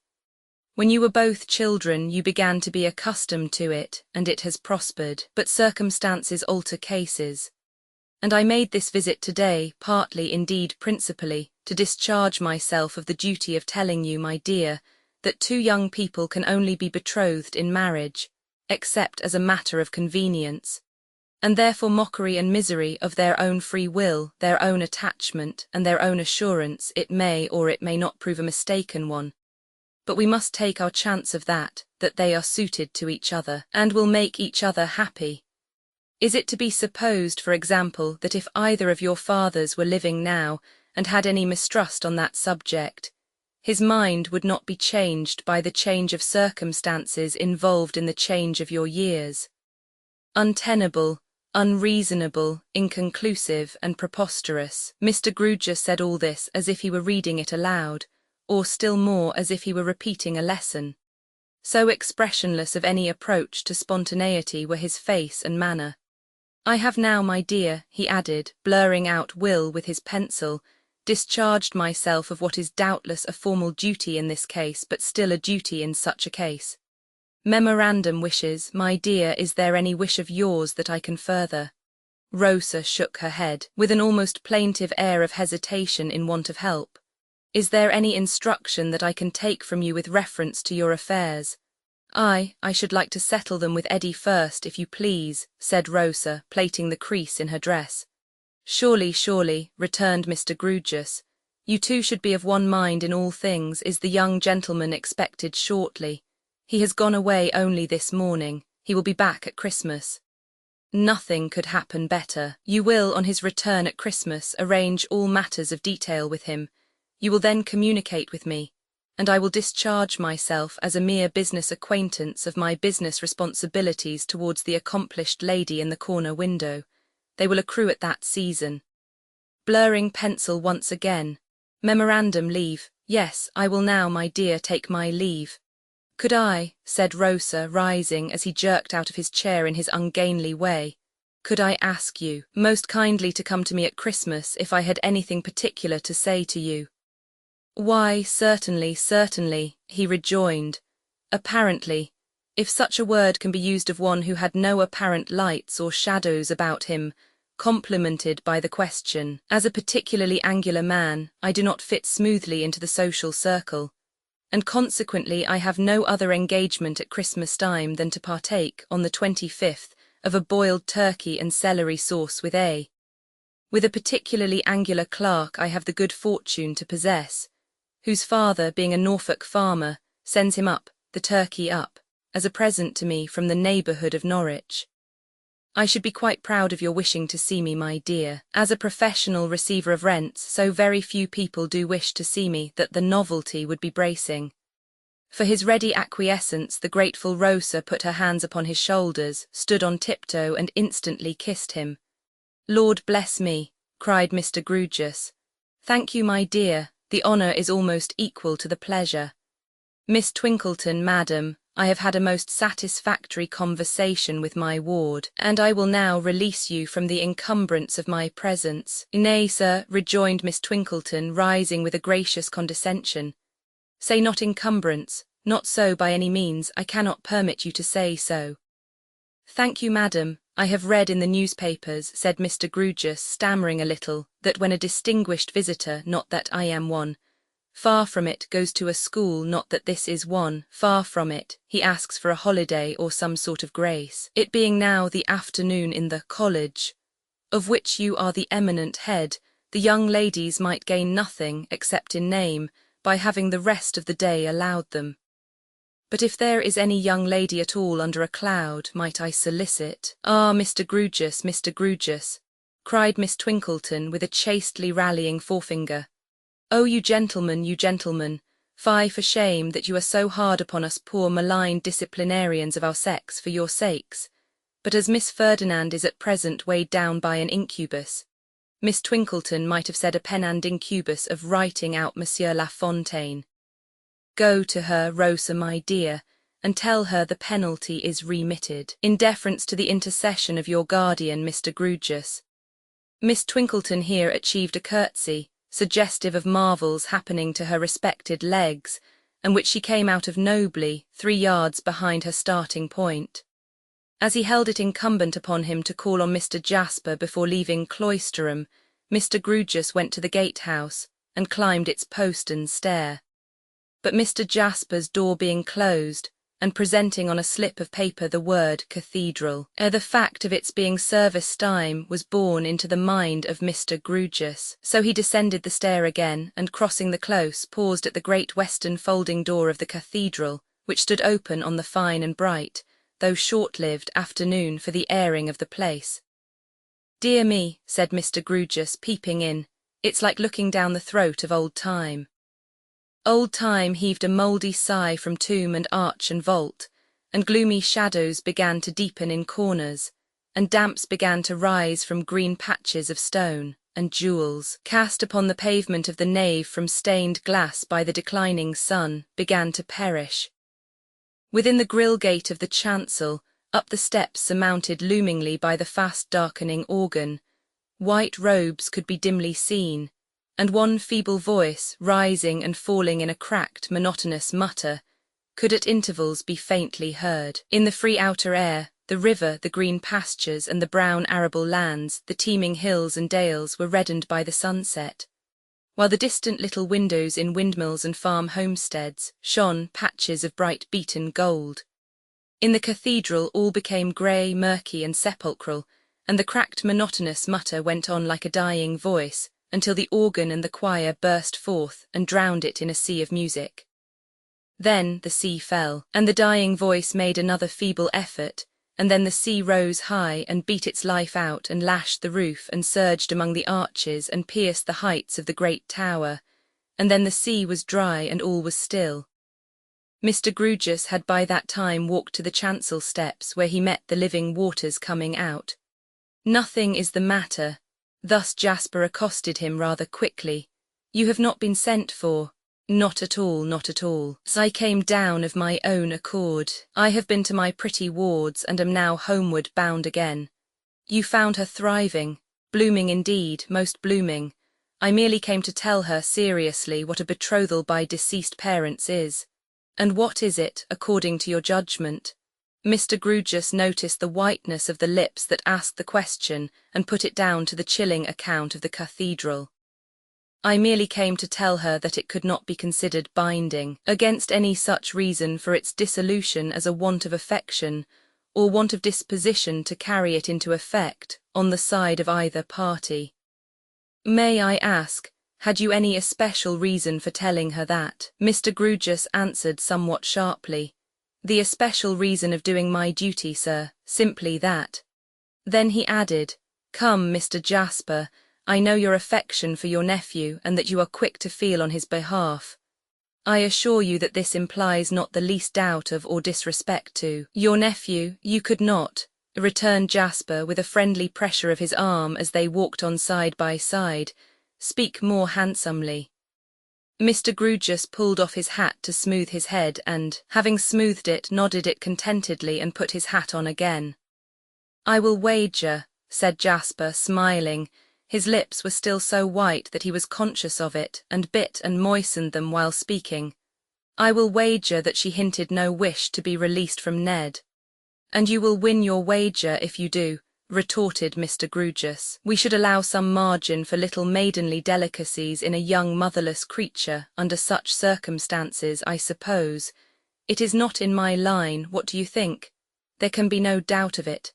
When you were both children, you began to be accustomed to it, and it has prospered, but circumstances alter cases. And I made this visit today, partly, indeed principally, to discharge myself of the duty of telling you, my dear, that two young people can only be betrothed in marriage, except as a matter of convenience, and therefore mockery and misery of their own free will, their own attachment, and their own assurance, it may or it may not prove a mistaken one. But we must take our chance of that they are suited to each other, and will make each other happy. Is it to be supposed, for example, that if either of your fathers were living now, and had any mistrust on that subject, his mind would not be changed by the change of circumstances involved in the change of your years? Untenable, unreasonable, inconclusive, and preposterous. Mr. Grewgious said all this as if he were reading it aloud, or still more as if he were repeating a lesson. So expressionless of any approach to spontaneity were his face and manner. I have now, my dear, he added, blurring out will with his pencil, discharged myself of what is doubtless a formal duty in this case, but still a duty in such a case. Memorandum wishes, my dear, is there any wish of yours that I can further? Rosa shook her head, with an almost plaintive air of hesitation in want of help. Is there any instruction that I can take from you with reference to your affairs? I should like to settle them with Eddie first, if you please, said Rosa, plaiting the crease in her dress. Surely, returned Mr. Grewgious. You two should be of one mind in all things. Is the young gentleman expected shortly? He has gone away only this morning. He will be back at Christmas. Nothing could happen better. You will, on his return at Christmas, arrange all matters of detail with him. You will then communicate with me, and I will discharge myself as a mere business acquaintance of my business responsibilities towards the accomplished lady in the corner window. They will accrue at that season. Blurring pencil once again, Memorandum leave. Yes, I will now, my dear, take my leave. Could I, said Rosa, rising as he jerked out of his chair in his ungainly way, could I ask you most kindly to come to me at Christmas if I had anything particular to say to you? Why, certainly, certainly, he rejoined, apparently, if such a word can be used of one who had no apparent lights or shadows about him, complimented by the question. As a particularly angular man, I do not fit smoothly into the social circle, and consequently I have no other engagement at Christmas time than to partake, on the 25th, of a boiled turkey and celery sauce with a particularly angular clerk I have the good fortune to possess, whose father, being a Norfolk farmer, sends him up, the turkey up, as a present to me from the neighbourhood of Norwich. I should be quite proud of your wishing to see me, my dear. As a professional receiver of rents, so very few people do wish to see me that the novelty would be bracing. For his ready acquiescence, the grateful Rosa put her hands upon his shoulders, stood on tiptoe, and instantly kissed him. Lord bless me, cried Mr. Grewgious. Thank you, my dear, the honour is almost equal to the pleasure. Miss Twinkleton, madam, I have had a most satisfactory conversation with my ward, and I will now release you from the encumbrance of my presence. Nay, sir, rejoined Miss Twinkleton, rising with a gracious condescension. Say not encumbrance, not so by any means, I cannot permit you to say so. Thank you, madam, I have read in the newspapers, said Mr. Grewgious, stammering a little, that when a distinguished visitor, not that I am one, far from it, goes to a school, not that this is one, far from it, he asks for a holiday or some sort of grace. It being now the afternoon in the college, of which you are the eminent head, the young ladies might gain nothing, except in name, by having the rest of the day allowed them. But if there is any young lady at all under a cloud, might I solicit— Ah, Mr. Grewgious, cried Miss Twinkleton with a chastely rallying forefinger. Oh, you gentlemen, fie for shame that you are so hard upon us poor maligned disciplinarians of our sex for your sakes. But as Miss Ferdinand is at present weighed down by an incubus, Miss Twinkleton might have said a penand incubus of writing out Monsieur La Fontaine. Go to her, Rosa, my dear, and tell her the penalty is remitted, in deference to the intercession of your guardian, Mr. Grewgious. Miss Twinkleton here achieved a curtsy, suggestive of marvels happening to her respected legs, and which she came out of nobly, 3 yards behind her starting point. As he held it incumbent upon him to call on Mr. Jasper before leaving Cloisterham, Mr. Grewgious went to the gatehouse, and climbed its postern stair. But Mr. Jasper's door being closed, and presenting on a slip of paper the word cathedral, ere the fact of its being service time was borne into the mind of Mr. Grewgious. So he descended the stair again, and crossing the close, paused at the great western folding door of the cathedral, which stood open on the fine and bright, though short-lived, afternoon for the airing of the place. Dear me, said Mr. Grewgious, peeping in, it's like looking down the throat of old time. Old time heaved a mouldy sigh from tomb and arch and vault, and gloomy shadows began to deepen in corners, and damps began to rise from green patches of stone, and jewels, cast upon the pavement of the nave from stained glass by the declining sun, began to perish. Within the grille gate of the chancel, up the steps surmounted loomingly by the fast-darkening organ, white robes could be dimly seen, and one feeble voice, rising and falling in a cracked, monotonous mutter, could at intervals be faintly heard. In the free outer air, the river, the green pastures, and the brown arable lands, the teeming hills and dales were reddened by the sunset, while the distant little windows in windmills and farm homesteads shone patches of bright beaten gold. In the cathedral all became grey, murky, and sepulchral, and the cracked monotonous mutter went on like a dying voice, until the organ and the choir burst forth and drowned it in a sea of music. Then the sea fell, and the dying voice made another feeble effort, and then the sea rose high and beat its life out and lashed the roof and surged among the arches and pierced the heights of the great tower, and then the sea was dry and all was still. Mr. Grewgious had by that time walked to the chancel steps where he met the living waters coming out. Nothing is the matter, thus Jasper accosted him rather quickly. You have not been sent for. Not at all, not at all. I came down of my own accord. I have been to my pretty wards and am now homeward bound again. You found her thriving, blooming indeed, most blooming. I merely came to tell her seriously what a betrothal by deceased parents is. And what is it, according to your judgment? Mr. Grewgious noticed the whiteness of the lips that asked the question and put it down to the chilling account of the cathedral. I merely came to tell her that it could not be considered binding, against any such reason for its dissolution as a want of affection, or want of disposition to carry it into effect, on the side of either party. May I ask, had you any especial reason for telling her that? Mr. Grewgious answered somewhat sharply. The especial reason of doing my duty, sir, simply that. Then he added, Come, Mr. Jasper, I know your affection for your nephew and that you are quick to feel on his behalf. I assure you that this implies not the least doubt of or disrespect to your nephew. You could not, returned Jasper with a friendly pressure of his arm as they walked on side by side, speak more handsomely. Mr. Grewgious pulled off his hat to smooth his head and, having smoothed it, nodded it contentedly and put his hat on again. I will wager, said Jasper, smiling. His lips were still so white that he was conscious of it, and bit and moistened them while speaking. I will wager that she hinted no wish to be released from Ned. And you will win your wager if you do, retorted Mr. Grewgious. We should allow some margin for little maidenly delicacies in a young motherless creature under such circumstances, I suppose. It is not in my line, what do you think? There can be no doubt of it.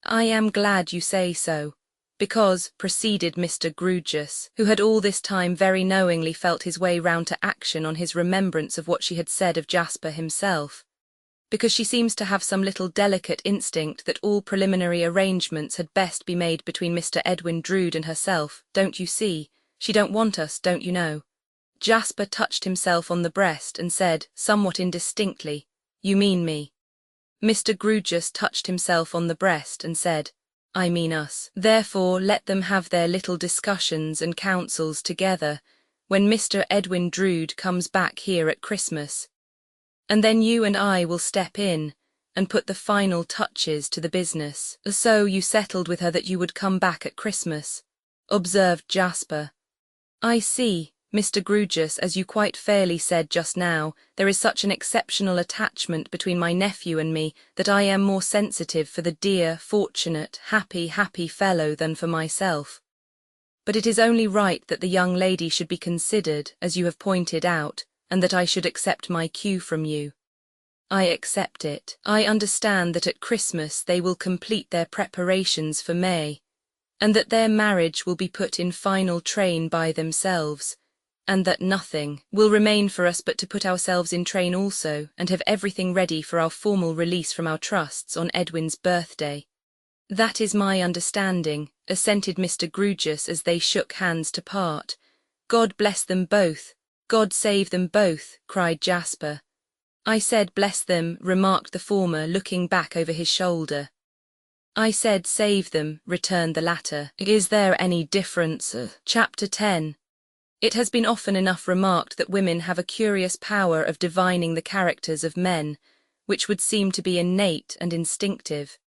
I am glad you say so. Because, proceeded Mr. Grewgious, who had all this time very knowingly felt his way round to action on his remembrance of what she had said of Jasper himself, because she seems to have some little delicate instinct that all preliminary arrangements had best be made between Mr. Edwin Drood and herself, don't you see? She don't want us, don't you know? Jasper touched himself on the breast and said, somewhat indistinctly, You mean me. Mr. Grewgious touched himself on the breast and said, I mean us. Therefore let them have their little discussions and counsels together when Mr. Edwin Drood comes back here at Christmas. And then you and I will step in and put the final touches to the business. So you settled with her that you would come back at Christmas, observed Jasper. I see, Mr. Grewgious, as you quite fairly said just now, there is such an exceptional attachment between my nephew and me that I am more sensitive for the dear, fortunate, happy fellow than for myself. But it is only right that the young lady should be considered, as you have pointed out, and that I should accept my cue from you. I accept it. I understand that at Christmas they will complete their preparations for May, and that their marriage will be put in final train by themselves, and that nothing will remain for us but to put ourselves in train also, and have everything ready for our formal release from our trusts on Edwin's birthday. That is my understanding, assented Mr. Grewgious as they shook hands to part. God bless them both. God save them both, cried Jasper. I said bless them, remarked the former, looking back over his shoulder. I said save them, returned the latter. Is there any difference? Chapter 10. It has been often enough remarked that women have a curious power of divining the characters of men, which would seem to be innate and instinctive,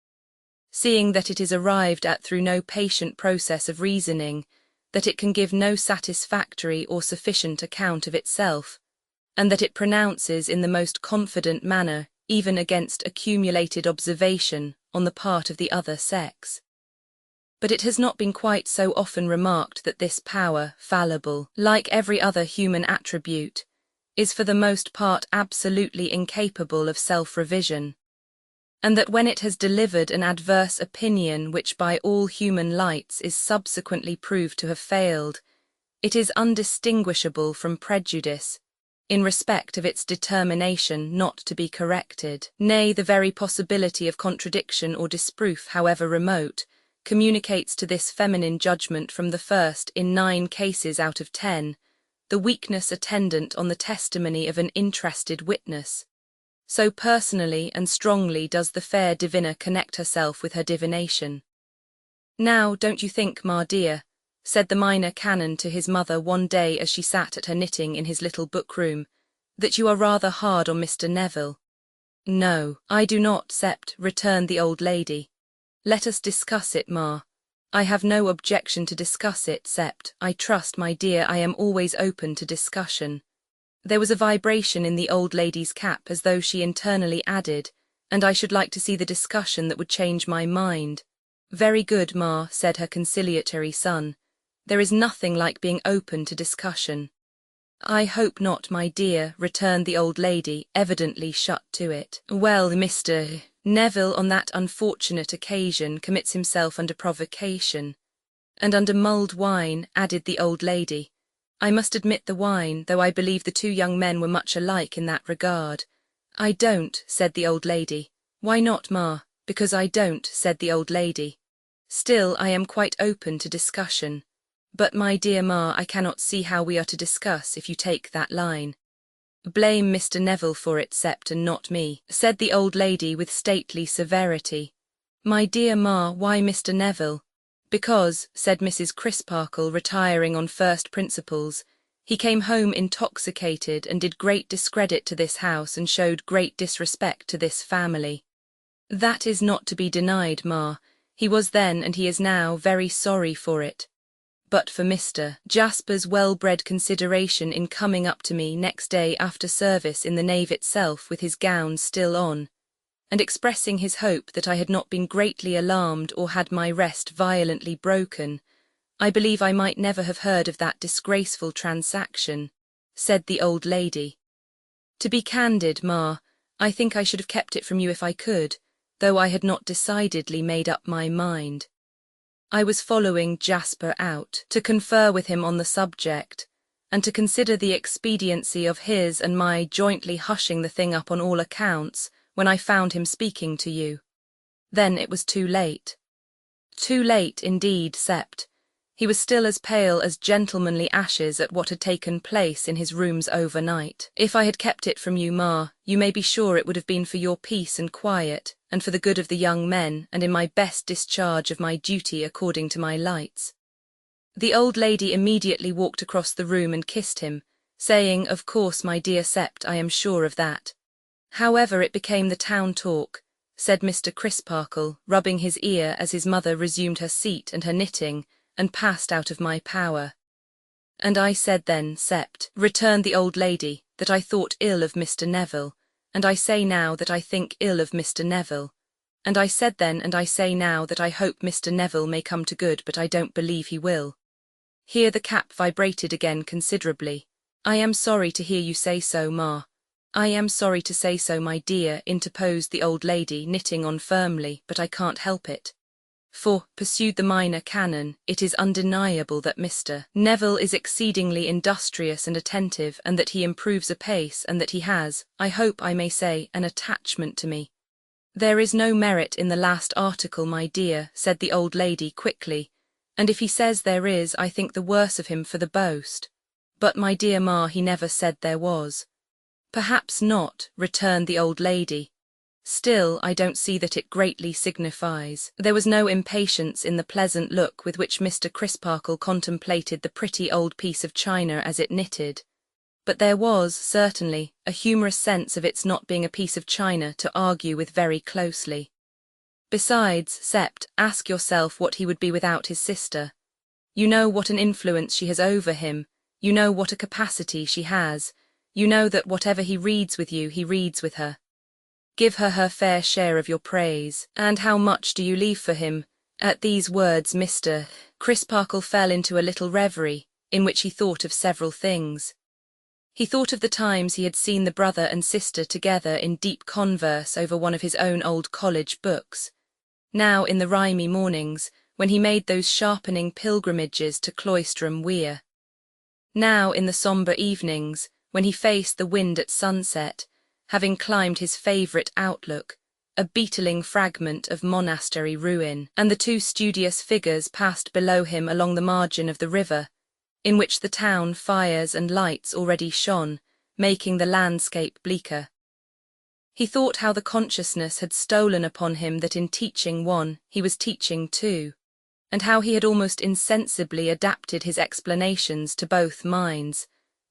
seeing that it is arrived at through no patient process of reasoning, that it can give no satisfactory or sufficient account of itself, and that it pronounces in the most confident manner, even against accumulated observation, on the part of the other sex. But it has not been quite so often remarked that this power, fallible, like every other human attribute, is for the most part absolutely incapable of self-revision, and that when it has delivered an adverse opinion which by all human lights is subsequently proved to have failed, it is undistinguishable from prejudice, in respect of its determination not to be corrected. Nay, the very possibility of contradiction or disproof, however remote, communicates to this feminine judgment from the first, in 9 cases out of 10, the weakness attendant on the testimony of an interested witness. So personally and strongly does the fair diviner connect herself with her divination. Now, don't you think, ma dear, said the minor canon to his mother one day as she sat at her knitting in his little book-room, that you are rather hard on Mr. Neville. No, I do not, Sept, returned the old lady. Let us discuss it, Ma. I have no objection to discuss it, Sept. I trust, my dear, I am always open to discussion. There was a vibration in the old lady's cap as though she internally added, and I should like to see the discussion that would change my mind. Very good, Ma, said her conciliatory son. There is nothing like being open to discussion. I hope not, my dear, returned the old lady, evidently shut to it. Well, Mr. Neville on that unfortunate occasion commits himself under provocation. And under mulled wine, added the old lady. I must admit the wine, though I believe the two young men were much alike in that regard. I don't, said the old lady. Why not, Ma? Because I don't, said the old lady. Still, I am quite open to discussion. But, my dear Ma, I cannot see how we are to discuss if you take that line. Blame Mr. Neville for it, Sept, and not me, said the old lady with stately severity. My dear Ma, why Mr. Neville? Because, said Mrs. Crisparkle, retiring on first principles, he came home intoxicated and did great discredit to this house and showed great disrespect to this family. That is not to be denied, Ma. He was then, and he is now, very sorry for it. But for Mr. Jasper's well-bred consideration in coming up to me next day after service in the nave itself with his gown still on, and expressing his hope that I had not been greatly alarmed or had my rest violently broken, I believe I might never have heard of that disgraceful transaction, said the old lady. To be candid, Ma, I think I should have kept it from you if I could, though I had not decidedly made up my mind. I was following Jasper out, to confer with him on the subject, and to consider the expediency of his and my jointly hushing the thing up on all accounts, when I found him speaking to you. Then it was too late. Too late, indeed, Sept. He was still as pale as gentlemanly ashes at what had taken place in his rooms overnight. If I had kept it from you, Ma, you may be sure it would have been for your peace and quiet, and for the good of the young men, and in my best discharge of my duty according to my lights. The old lady immediately walked across the room and kissed him, saying, Of course, my dear Sept, I am sure of that. However, it became the town talk, said Mr. Crisparkle, rubbing his ear as his mother resumed her seat and her knitting, and passed out of my power. And I said then, Sept, returned the old lady, that I thought ill of Mr. Neville, and I say now that I think ill of Mr. Neville. And I said then and I say now that I hope Mr. Neville may come to good, but I don't believe he will. Here the cap vibrated again considerably. I am sorry to hear you say so, Ma. I am sorry to say so, my dear, interposed the old lady, knitting on firmly, but I can't help it. For, pursued the minor canon, it is undeniable that Mr. Neville is exceedingly industrious and attentive, and that he improves apace, and that he has, I hope I may say, an attachment to me. There is no merit in the last article, my dear, said the old lady quickly, and if he says there is, I think the worse of him for the boast. But, my dear Ma, he never said there was. Perhaps not, returned the old lady. Still, I don't see that it greatly signifies. There was no impatience in the pleasant look with which Mr. Crisparkle contemplated the pretty old piece of china as it knitted. But there was, certainly, a humorous sense of its not being a piece of china to argue with very closely. Besides, Sept, ask yourself what he would be without his sister. You know what an influence she has over him, you know what a capacity she has, you know that whatever he reads with you, he reads with her. Give her her fair share of your praise. And how much do you leave for him? At these words Mr. Crisparkle fell into a little reverie, in which he thought of several things. He thought of the times he had seen the brother and sister together in deep converse over one of his own old college books. Now in the rimy mornings, when he made those sharpening pilgrimages to Cloisterham Weir. Now in the sombre evenings, when he faced the wind at sunset, having climbed his favourite outlook, a beetling fragment of monastery ruin, and the two studious figures passed below him along the margin of the river, in which the town fires and lights already shone, making the landscape bleaker. He thought how the consciousness had stolen upon him that in teaching one, he was teaching two. and how he had almost insensibly adapted his explanations to both minds,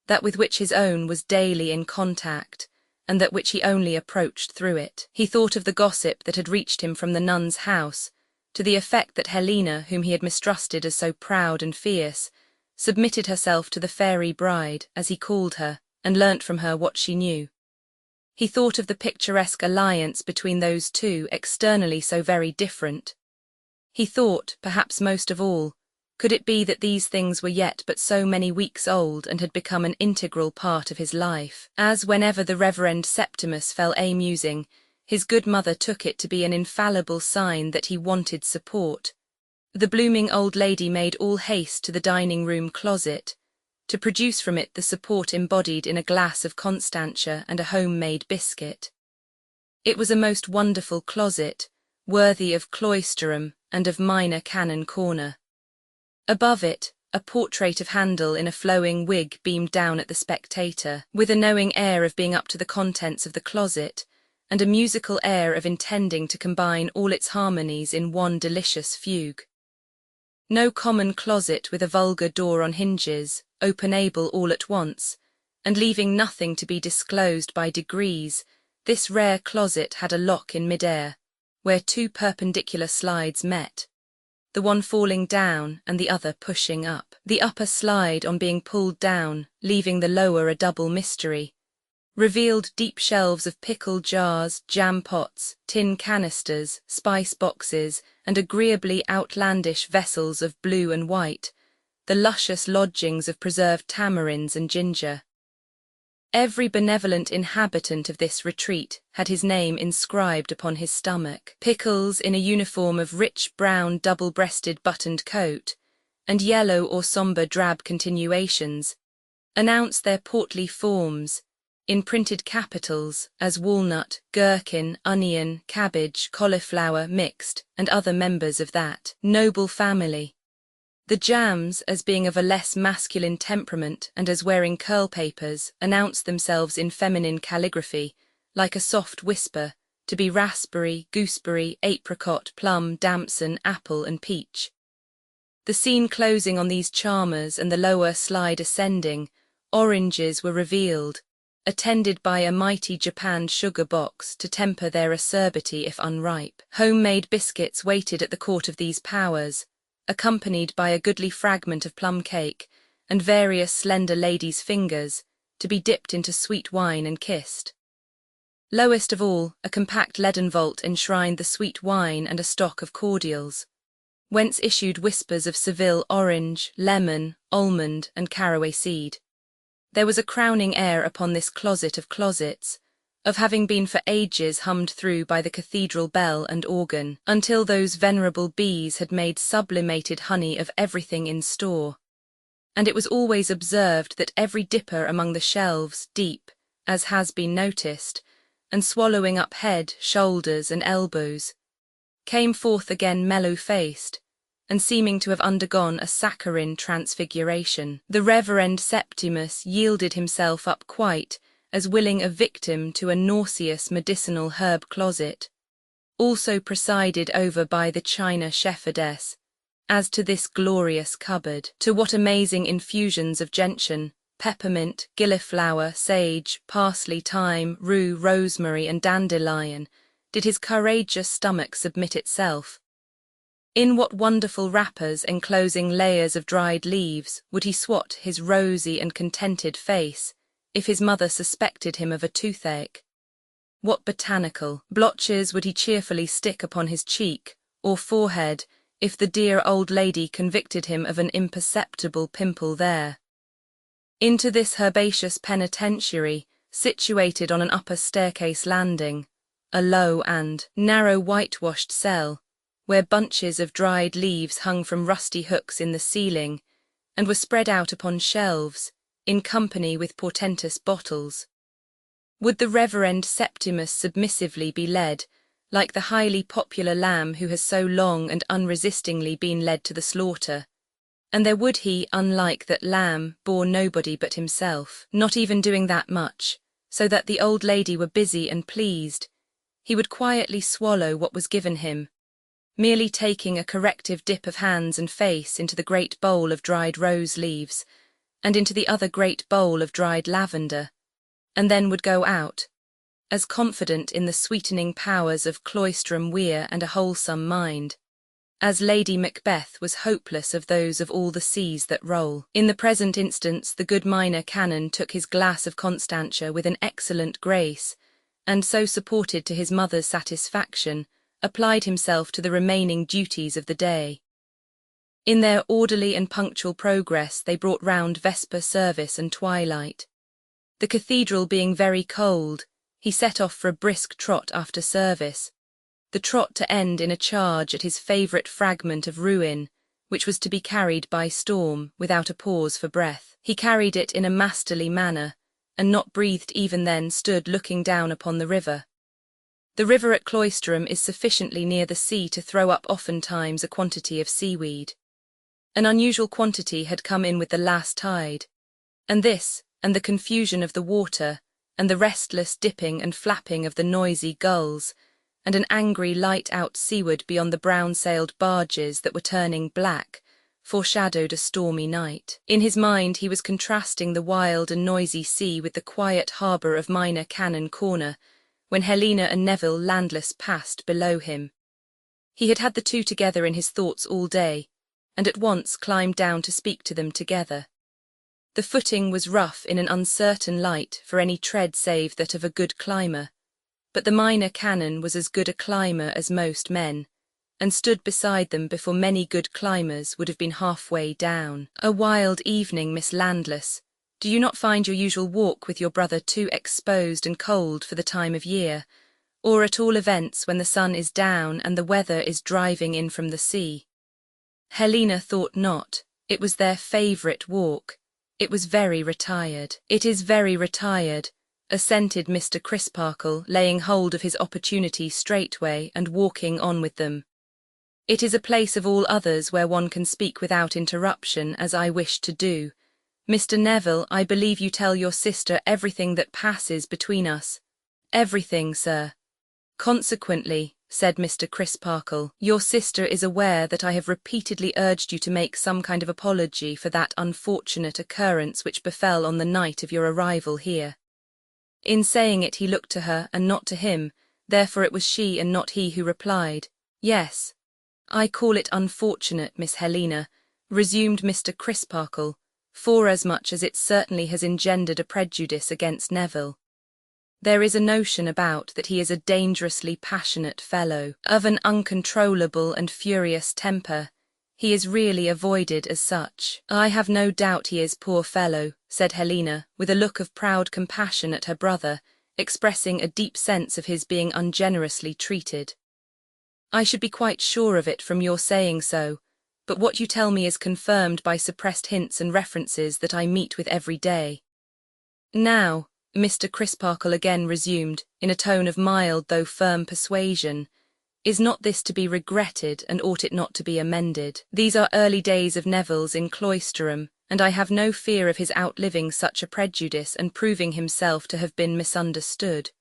that with which his own was daily in contact, and that which he only approached through it. He thought of the gossip that had reached him from the nun's house, to the effect that Helena, whom he had mistrusted as so proud and fierce, submitted herself to the fairy bride, as he called her, and learnt from her what she knew. He thought of the picturesque alliance between those two, externally so very different. He thought, perhaps most of all, could it be that these things were yet but so many weeks old and had become an integral part of his life, as whenever the Reverend Septimus fell a-musing, his good mother took it to be an infallible sign that he wanted support. The blooming old lady made all haste to the dining-room closet, to produce from it the support embodied in a glass of Constantia and a home-made biscuit. It was a most wonderful closet, worthy of Cloisterham and of Minor Canon Corner. Above it, a portrait of Handel in a flowing wig beamed down at the spectator, with a knowing air of being up to the contents of the closet, and a musical air of intending to combine all its harmonies in one delicious fugue. No common closet with a vulgar door on hinges, openable all at once, and leaving nothing to be disclosed by degrees, this rare closet had a lock in mid-air, where two perpendicular slides met, the one falling down and the other pushing up. The upper slide, on being pulled down, leaving the lower a double mystery, revealed deep shelves of pickle jars, jam pots, tin canisters, spice boxes, and agreeably outlandish vessels of blue and white, the luscious lodgings of preserved tamarinds and ginger. Every benevolent inhabitant of this retreat had his name inscribed upon his stomach. Pickles in a uniform of rich brown double-breasted buttoned coat, and yellow or sombre drab continuations, announced their portly forms, in printed capitals, as walnut, gherkin, onion, cabbage, cauliflower, mixed, and other members of that noble family. The jams, as being of a less masculine temperament and as wearing curl-papers, announced themselves in feminine calligraphy, like a soft whisper, to be raspberry, gooseberry, apricot, plum, damson, apple, and peach. The scene closing on these charmers and the lower slide ascending, oranges were revealed, attended by a mighty japanned sugar box to temper their acerbity if unripe. Home-made biscuits waited at the court of these powers, accompanied by a goodly fragment of plum cake and various slender ladies' fingers, to be dipped into sweet wine and kissed. Lowest of all, a compact leaden vault enshrined the sweet wine and a stock of cordials, whence issued whispers of Seville orange, lemon, almond, and caraway seed. There was a crowning air upon this closet of closets, of having been for ages hummed through by the cathedral bell and organ, until those venerable bees had made sublimated honey of everything in store. And it was always observed that every dipper among the shelves, deep, as has been noticed, and swallowing up head, shoulders, and elbows, came forth again mellow-faced, and seeming to have undergone a saccharine transfiguration. The Reverend Septimus yielded himself up quite, as willing a victim to a nauseous medicinal herb closet, also presided over by the china shepherdess, as to this glorious cupboard, to what amazing infusions of gentian, peppermint, gilliflower, sage, parsley, thyme, rue, rosemary, and dandelion, did his courageous stomach submit itself. In what wonderful wrappers enclosing layers of dried leaves would he swat his rosy and contented face, if his mother suspected him of a toothache? What botanical blotches would he cheerfully stick upon his cheek or forehead if the dear old lady convicted him of an imperceptible pimple there? Into this herbaceous penitentiary, situated on an upper staircase landing, a low and narrow whitewashed cell, where bunches of dried leaves hung from rusty hooks in the ceiling, and were spread out upon shelves, in company with portentous bottles. Would the Reverend Septimus submissively be led, like the highly popular lamb who has so long and unresistingly been led to the slaughter? And there would he, unlike that lamb, bore nobody but himself, not even doing that much, so that the old lady were busy and pleased, he would quietly swallow what was given him, merely taking a corrective dip of hands and face into the great bowl of dried rose leaves, and into the other great bowl of dried lavender, and then would go out, as confident in the sweetening powers of Cloisterham weir and a wholesome mind, as Lady Macbeth was hopeless of those of all the seas that roll. In the present instance the good minor canon took his glass of Constantia with an excellent grace, and so supported to his mother's satisfaction, applied himself to the remaining duties of the day. In their orderly and punctual progress they brought round vesper service and twilight. The cathedral being very cold, he set off for a brisk trot after service, the trot to end in a charge at his favourite fragment of ruin, which was to be carried by storm, without a pause for breath. He carried it in a masterly manner, and not breathed even then stood looking down upon the river. The river at Cloisterham is sufficiently near the sea to throw up oftentimes a quantity of seaweed. An unusual quantity had come in with the last tide, and this, and the confusion of the water, and the restless dipping and flapping of the noisy gulls, and an angry light out seaward beyond the brown-sailed barges that were turning black, foreshadowed a stormy night. In his mind he was contrasting the wild and noisy sea with the quiet harbour of Minor Canon Corner, when Helena and Neville landless passed below him. He had had the two together in his thoughts all day, and at once climbed down to speak to them together. The footing was rough in an uncertain light for any tread save that of a good climber, but the minor canon was as good a climber as most men, and stood beside them before many good climbers would have been halfway down. "A wild evening, Miss Landless. Do you not find your usual walk with your brother too exposed and cold for the time of year, or at all events when the sun is down and the weather is driving in from the sea?" Helena thought not. It was their favourite walk. It was very retired. "It is very retired," assented Mr. Crisparkle, laying hold of his opportunity straightway and walking on with them. "It is a place of all others where one can speak without interruption, as I wish to do. Mr. Neville, I believe you tell your sister everything that passes between us." "Everything, sir." "Consequently," said Mr. Crisparkle, "your sister is aware that I have repeatedly urged you to make some kind of apology for that unfortunate occurrence which befell on the night of your arrival here." In saying it he looked to her and not to him, therefore it was she and not he who replied. "Yes. I call it unfortunate, Miss Helena," resumed Mr. Crisparkle, "forasmuch as it certainly has engendered a prejudice against Neville. There is a notion about that he is a dangerously passionate fellow, of an uncontrollable and furious temper. He is really avoided as such." "I have no doubt he is, poor fellow," said Helena, with a look of proud compassion at her brother, expressing a deep sense of his being ungenerously treated. "I should be quite sure of it from your saying so, but what you tell me is confirmed by suppressed hints and references that I meet with every day. Now," Mr. Crisparkle again resumed, in a tone of mild though firm persuasion, "is not this to be regretted, and ought it not to be amended? These are early days of Neville's in Cloisterham, and I have no fear of his outliving such a prejudice and proving himself to have been misunderstood.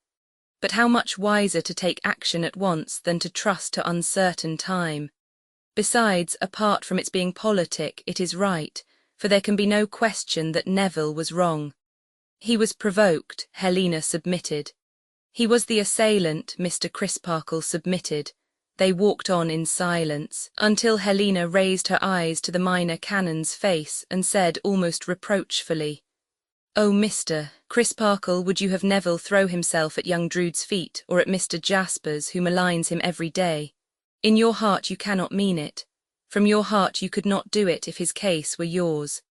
But how much wiser to take action at once than to trust to uncertain time. Besides, apart from its being politic, it is right, for there can be no question that Neville was wrong. He was provoked, Helena submitted. He was the assailant, Mr. Crisparkle submitted. They walked on in silence, until Helena raised her eyes to the minor canon's face and said almost reproachfully, "Oh, Mr. Crisparkle, would you have Neville throw himself at young Drood's feet, or at Mr. Jasper's, who maligns him every day? In your heart you cannot mean it. From your heart you could not do it if his case were yours."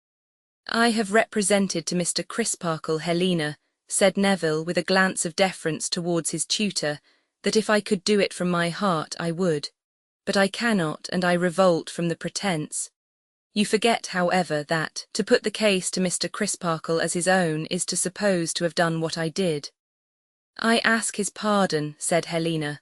"I have represented to Mr. Crisparkle, Helena," said Neville with a glance of deference towards his tutor, "that if I could do it from my heart I would. But I cannot, and I revolt from the pretence. You forget, however, that, to put the case to Mr. Crisparkle as his own is to suppose to have done what I did." "I ask his pardon," said Helena.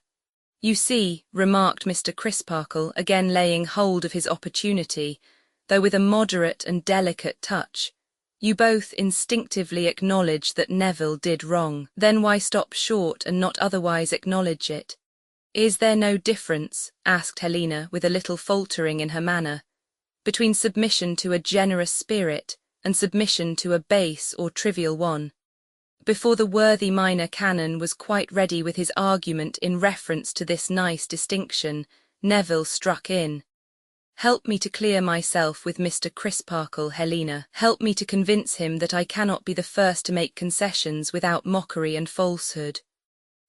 "You see," remarked Mr. Crisparkle, again laying hold of his opportunity, though with a moderate and delicate touch, "you both instinctively acknowledge that Neville did wrong. Then why stop short and not otherwise acknowledge it? Is there no difference, asked Helena with a little faltering in her manner, between submission to a generous spirit and submission to a base or trivial one? Before the worthy minor canon was quite ready with his argument in reference to this nice distinction, Neville struck in. Help me to clear myself with Mr. Crisparkle, Helena. Help me to convince him that I cannot be the first to make concessions without mockery and falsehood.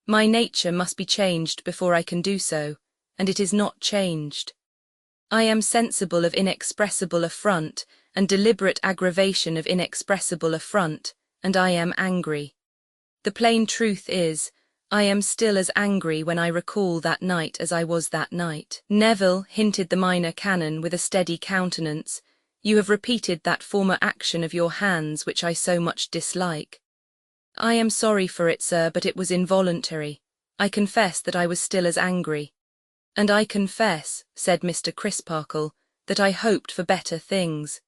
My nature must be changed before I can do so, and it is not changed. I am sensible of inexpressible affront and deliberate aggravation of inexpressible affront, and I am angry. The plain truth is, I am still as angry when I recall that night as I was that night. Neville, hinted the minor canon with a steady countenance, you have repeated that former action of your hands which I so much dislike. I am sorry for it, sir, but it was involuntary. I confess that I was still as angry. And I confess, said Mr. Crisparkle, that I hoped for better things.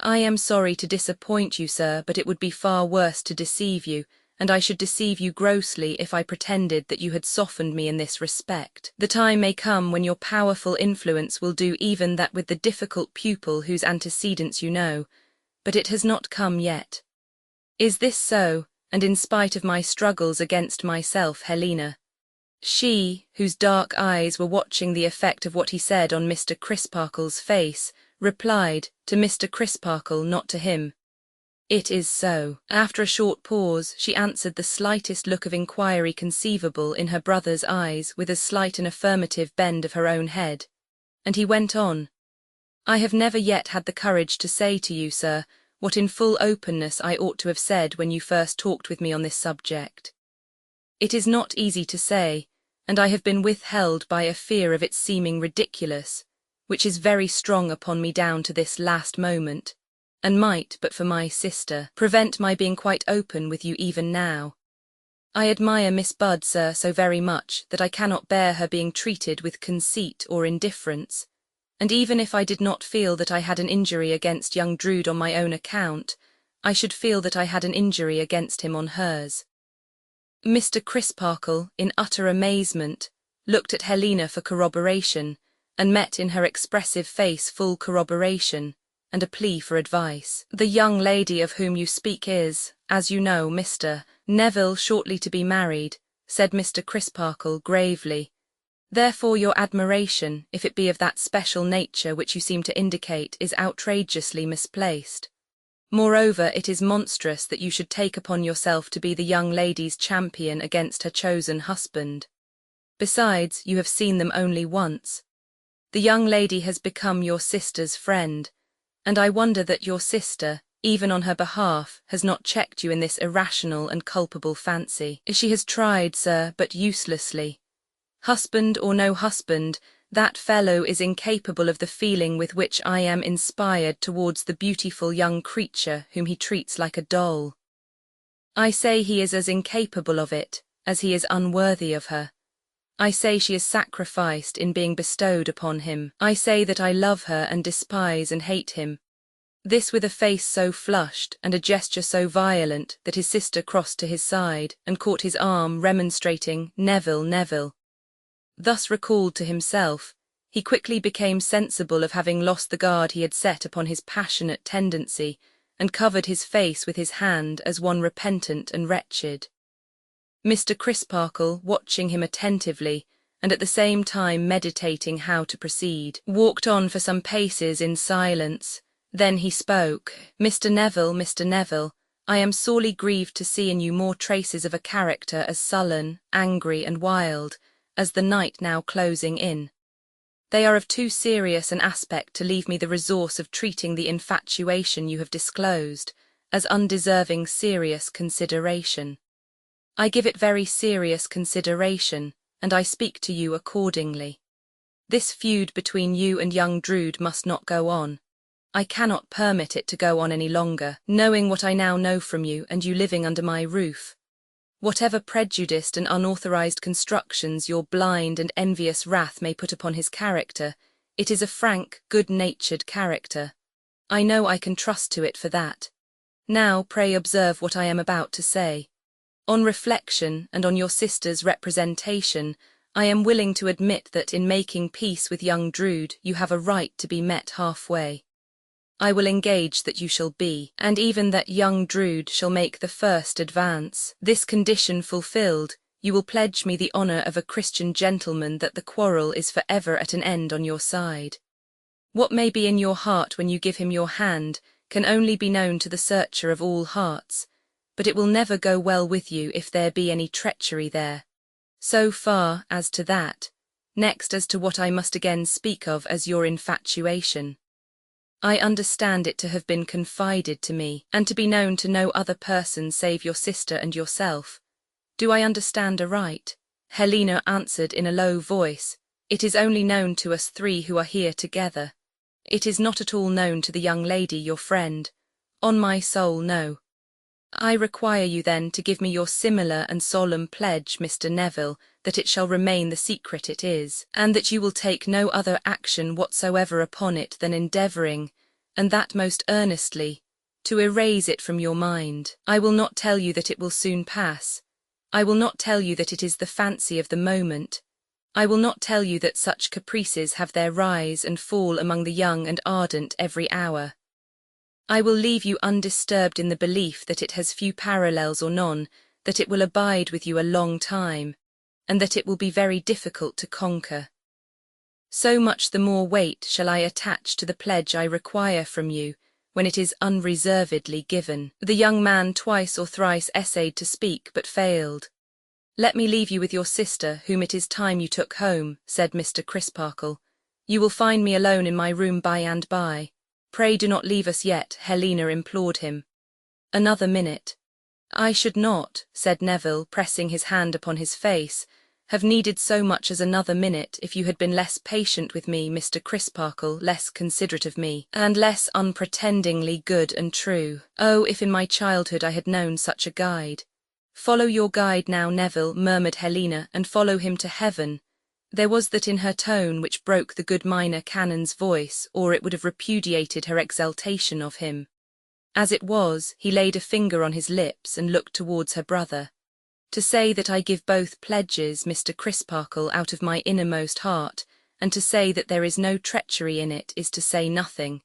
I am sorry to disappoint you, sir, but it would be far worse to deceive you, and I should deceive you grossly if I pretended that you had softened me in this respect. The time may come when your powerful influence will do even that with the difficult pupil whose antecedents you know, but it has not come yet. Is this so, and in spite of my struggles against myself, Helena? She, whose dark eyes were watching the effect of what he said on Mr. Crisparkle's face, replied, to Mr. Crisparkle, not to him. It is so. After a short pause, she answered the slightest look of inquiry conceivable in her brother's eyes with as slight an affirmative bend of her own head. And he went on. I have never yet had the courage to say to you, sir, what in full openness I ought to have said when you first talked with me on this subject. It is not easy to say, and I have been withheld by a fear of its seeming ridiculous, which is very strong upon me down to this last moment, and might, but for my sister, prevent my being quite open with you even now. I admire Miss Budd, sir, so very much that I cannot bear her being treated with conceit or indifference, and even if I did not feel that I had an injury against young Drood on my own account, I should feel that I had an injury against him on hers. Mr. Crisparkle, in utter amazement, looked at Helena for corroboration, and met in her expressive face full corroboration, and a plea for advice. The young lady of whom you speak is, as you know, Mr. Neville, shortly to be married, said Mr. Crisparkle gravely. Therefore your admiration, if it be of that special nature which you seem to indicate, is outrageously misplaced. Moreover, it is monstrous that you should take upon yourself to be the young lady's champion against her chosen husband. Besides, you have seen them only once. The young lady has become your sister's friend, and I wonder that your sister, even on her behalf, has not checked you in this irrational and culpable fancy. She has tried, sir, but uselessly. Husband or no husband, that fellow is incapable of the feeling with which I am inspired towards the beautiful young creature whom he treats like a doll. I say he is as incapable of it as he is unworthy of her. I say she is sacrificed in being bestowed upon him. I say that I love her and despise and hate him. This with a face so flushed and a gesture so violent that his sister crossed to his side and caught his arm, remonstrating, Neville, Neville. Thus recalled to himself, he quickly became sensible of having lost the guard he had set upon his passionate tendency, and covered his face with his hand as one repentant and wretched. Mr. Crisparkle, watching him attentively, and at the same time meditating how to proceed, walked on for some paces in silence. Then he spoke. Mr. Neville, I am sorely grieved to see in you more traces of a character as sullen, angry, and wild, as the night now closing in. They are of too serious an aspect to leave me the resource of treating the infatuation you have disclosed as undeserving serious consideration. I give it very serious consideration, and I speak to you accordingly. This feud between you and young Drood must not go on. I cannot permit it to go on any longer, knowing what I now know from you and you living under my roof. Whatever prejudiced and unauthorized constructions your blind and envious wrath may put upon his character, it is a frank, good-natured character. I know I can trust to it for that. Now pray observe what I am about to say. On reflection and on your sister's representation, I am willing to admit that in making peace with young Drood you have a right to be met halfway. I will engage that you shall be, and even that young Drood shall make the first advance. This condition fulfilled, you will pledge me the honour of a Christian gentleman that the quarrel is for ever at an end on your side. What may be in your heart when you give him your hand can only be known to the searcher of all hearts, but it will never go well with you if there be any treachery there. So far as to that. Next as to what I must again speak of as your infatuation. I understand it to have been confided to me, and to be known to no other person save your sister and yourself. Do I understand aright? Helena answered in a low voice. It is only known to us three who are here together. It is not at all known to the young lady, your friend. On my soul, no. I require you then to give me your similar and solemn pledge, Mr. Neville, that it shall remain the secret it is, and that you will take no other action whatsoever upon it than endeavouring, and that most earnestly, to erase it from your mind. I will not tell you that it will soon pass. I will not tell you that it is the fancy of the moment. I will not tell you that such caprices have their rise and fall among the young and ardent every hour. I will leave you undisturbed in the belief that it has few parallels or none, that it will abide with you a long time, and that it will be very difficult to conquer. So much the more weight shall I attach to the pledge I require from you, when it is unreservedly given. The young man twice or thrice essayed to speak, but failed. Let me leave you with your sister, whom it is time you took home, said Mr. Crisparkle. You will find me alone in my room by and by. Pray do not leave us yet, Helena implored him. Another minute. I should not, said Neville, pressing his hand upon his face, have needed so much as another minute if you had been less patient with me, Mr. Crisparkle, less considerate of me, and less unpretendingly good and true. Oh, if in my childhood I had known such a guide. Follow your guide now, Neville, murmured Helena, and follow him to heaven. There was that in her tone which broke the good minor canon's voice, or it would have repudiated her exaltation of him. As it was, he laid a finger on his lips and looked towards her brother. To say that I give both pledges, Mr. Crisparkle, out of my innermost heart, and to say that there is no treachery in it is to say nothing.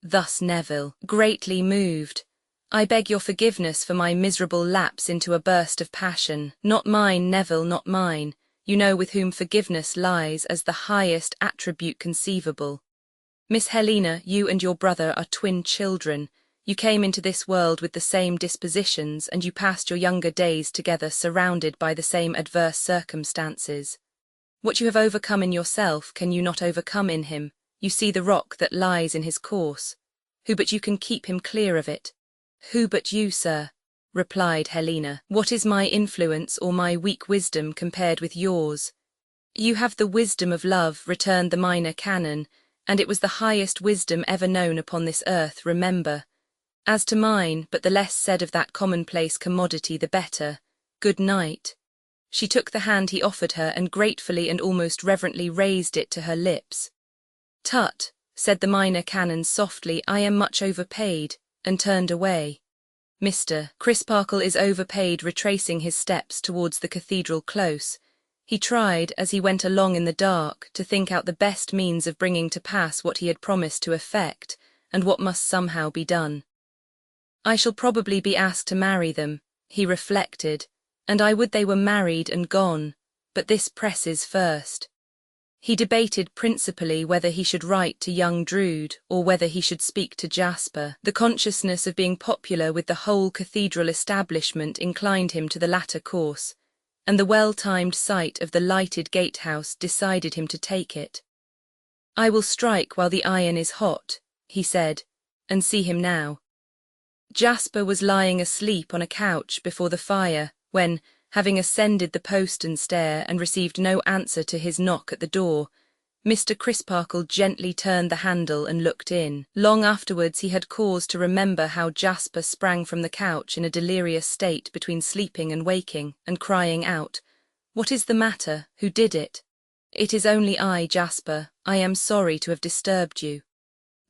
Thus Neville, greatly moved. I beg your forgiveness for my miserable lapse into a burst of passion. Not mine, Neville, not mine. You know with whom forgiveness lies as the highest attribute conceivable. Miss Helena, you and your brother are twin children. You came into this world with the same dispositions, and you passed your younger days together surrounded by the same adverse circumstances. What you have overcome in yourself can you not overcome in him. You see the rock that lies in his course. Who but you can keep him clear of it? Who but you, sir? Replied Helena. What is my influence or my weak wisdom compared with yours? You have the wisdom of love, returned the minor canon, and it was the highest wisdom ever known upon this earth, remember. As to mine, but the less said of that commonplace commodity the better. Good night. She took the hand he offered her and gratefully and almost reverently raised it to her lips. Tut, said the minor canon softly, I am much overpaid, and turned away. Mr. Crisparkle is overpaid, retracing his steps towards the cathedral close. He tried, as he went along in the dark, to think out the best means of bringing to pass what he had promised to effect, and what must somehow be done. I shall probably be asked to marry them, he reflected, and I would they were married and gone, but this presses first. He debated principally whether he should write to young Drood, or whether he should speak to Jasper. The consciousness of being popular with the whole cathedral establishment inclined him to the latter course, and the well-timed sight of the lighted gatehouse decided him to take it. I will strike while the iron is hot, he said, and see him now. Jasper was lying asleep on a couch before the fire, when, having ascended the postern stair and received no answer to his knock at the door, Mr. Crisparkle gently turned the handle and looked in. Long afterwards he had cause to remember how Jasper sprang from the couch in a delirious state between sleeping and waking, and crying out, "What is the matter? Who did it?" "It is only I, Jasper. I am sorry to have disturbed you."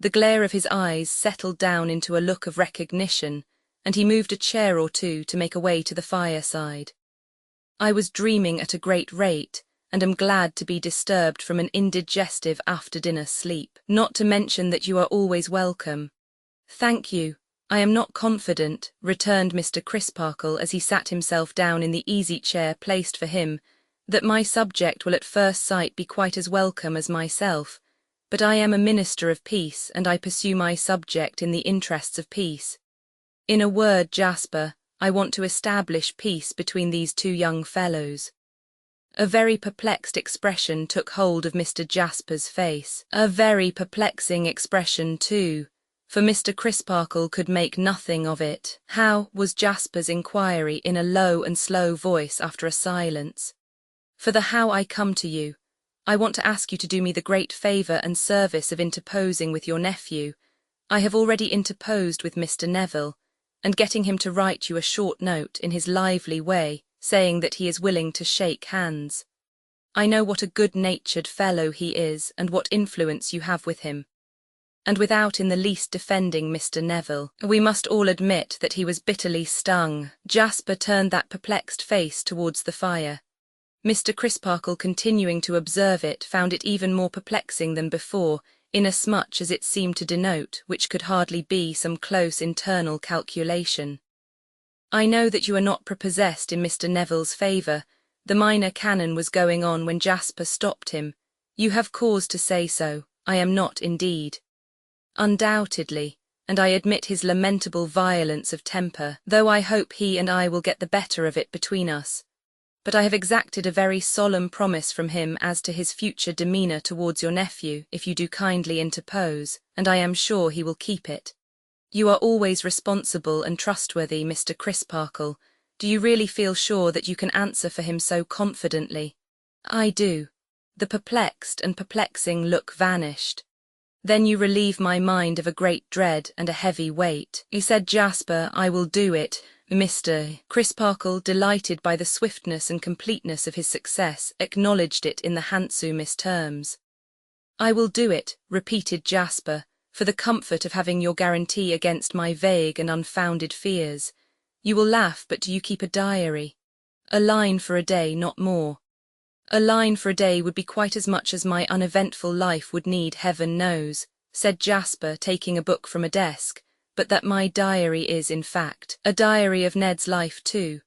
The glare of his eyes settled down into a look of recognition, and he moved a chair or two to make a way to the fireside. "I was dreaming at a great rate, and am glad to be disturbed from an indigestive after-dinner sleep. Not to mention that you are always welcome. Thank you. I am not confident, returned Mr. Crisparkle as he sat himself down in the easy chair placed for him, that my subject will at first sight be quite as welcome as myself, but I am a minister of peace, and I pursue my subject in the interests of peace. In a word, Jasper, I want to establish peace between these two young fellows. A very perplexed expression took hold of Mr. Jasper's face, a very perplexing expression too, for Mr. Crisparkle could make nothing of it. How, was Jasper's inquiry in a low and slow voice after a silence. For the how I come to you. I want to ask you to do me the great favour and service of interposing with your nephew. I have already interposed with Mr. Neville, and getting him to write you a short note in his lively way, saying that he is willing to shake hands. I know what a good-natured fellow he is and what influence you have with him. And without in the least defending Mr. Neville, we must all admit that he was bitterly stung. Jasper turned that perplexed face towards the fire. Mr. Crisparkle, continuing to observe it, found it even more perplexing than before, inasmuch as it seemed to denote, which could hardly be, some close internal calculation. I know that you are not prepossessed in Mr. Neville's favour. The minor canon was going on when Jasper stopped him. You have cause to say so. I am not indeed. Undoubtedly, and I admit his lamentable violence of temper, though I hope he and I will get the better of it between us. But I have exacted a very solemn promise from him as to his future demeanour towards your nephew, if you do kindly interpose, and I am sure he will keep it. You are always responsible and trustworthy, Mr. Crisparkle. Do you really feel sure that you can answer for him so confidently? I do. The perplexed and perplexing look vanished. Then you relieve my mind of a great dread and a heavy weight. He said, Jasper, I will do it. Mr. Crisparkle, delighted by the swiftness and completeness of his success, acknowledged it in the handsomest terms. I will do it, repeated Jasper, for the comfort of having your guarantee against my vague and unfounded fears. You will laugh, but do you keep a diary? A line for a day, not more. A line for a day would be quite as much as my uneventful life would need, heaven knows, said Jasper, taking a book from a desk, but that my diary is, in fact, a diary of Ned's life too.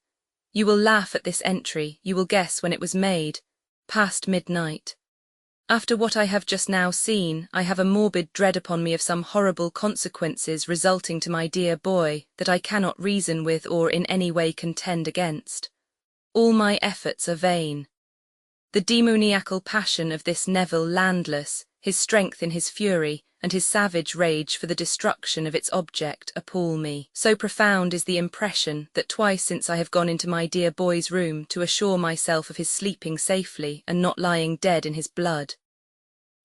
You will laugh at this entry, you will guess when it was made, past midnight. After what I have just now seen, I have a morbid dread upon me of some horrible consequences resulting to my dear boy that I cannot reason with or in any way contend against. All my efforts are vain. The demoniacal passion of this Neville Landless, his strength in his fury, and his savage rage for the destruction of its object appall me. So profound is the impression that twice since I have gone into my dear boy's room to assure myself of his sleeping safely and not lying dead in his blood.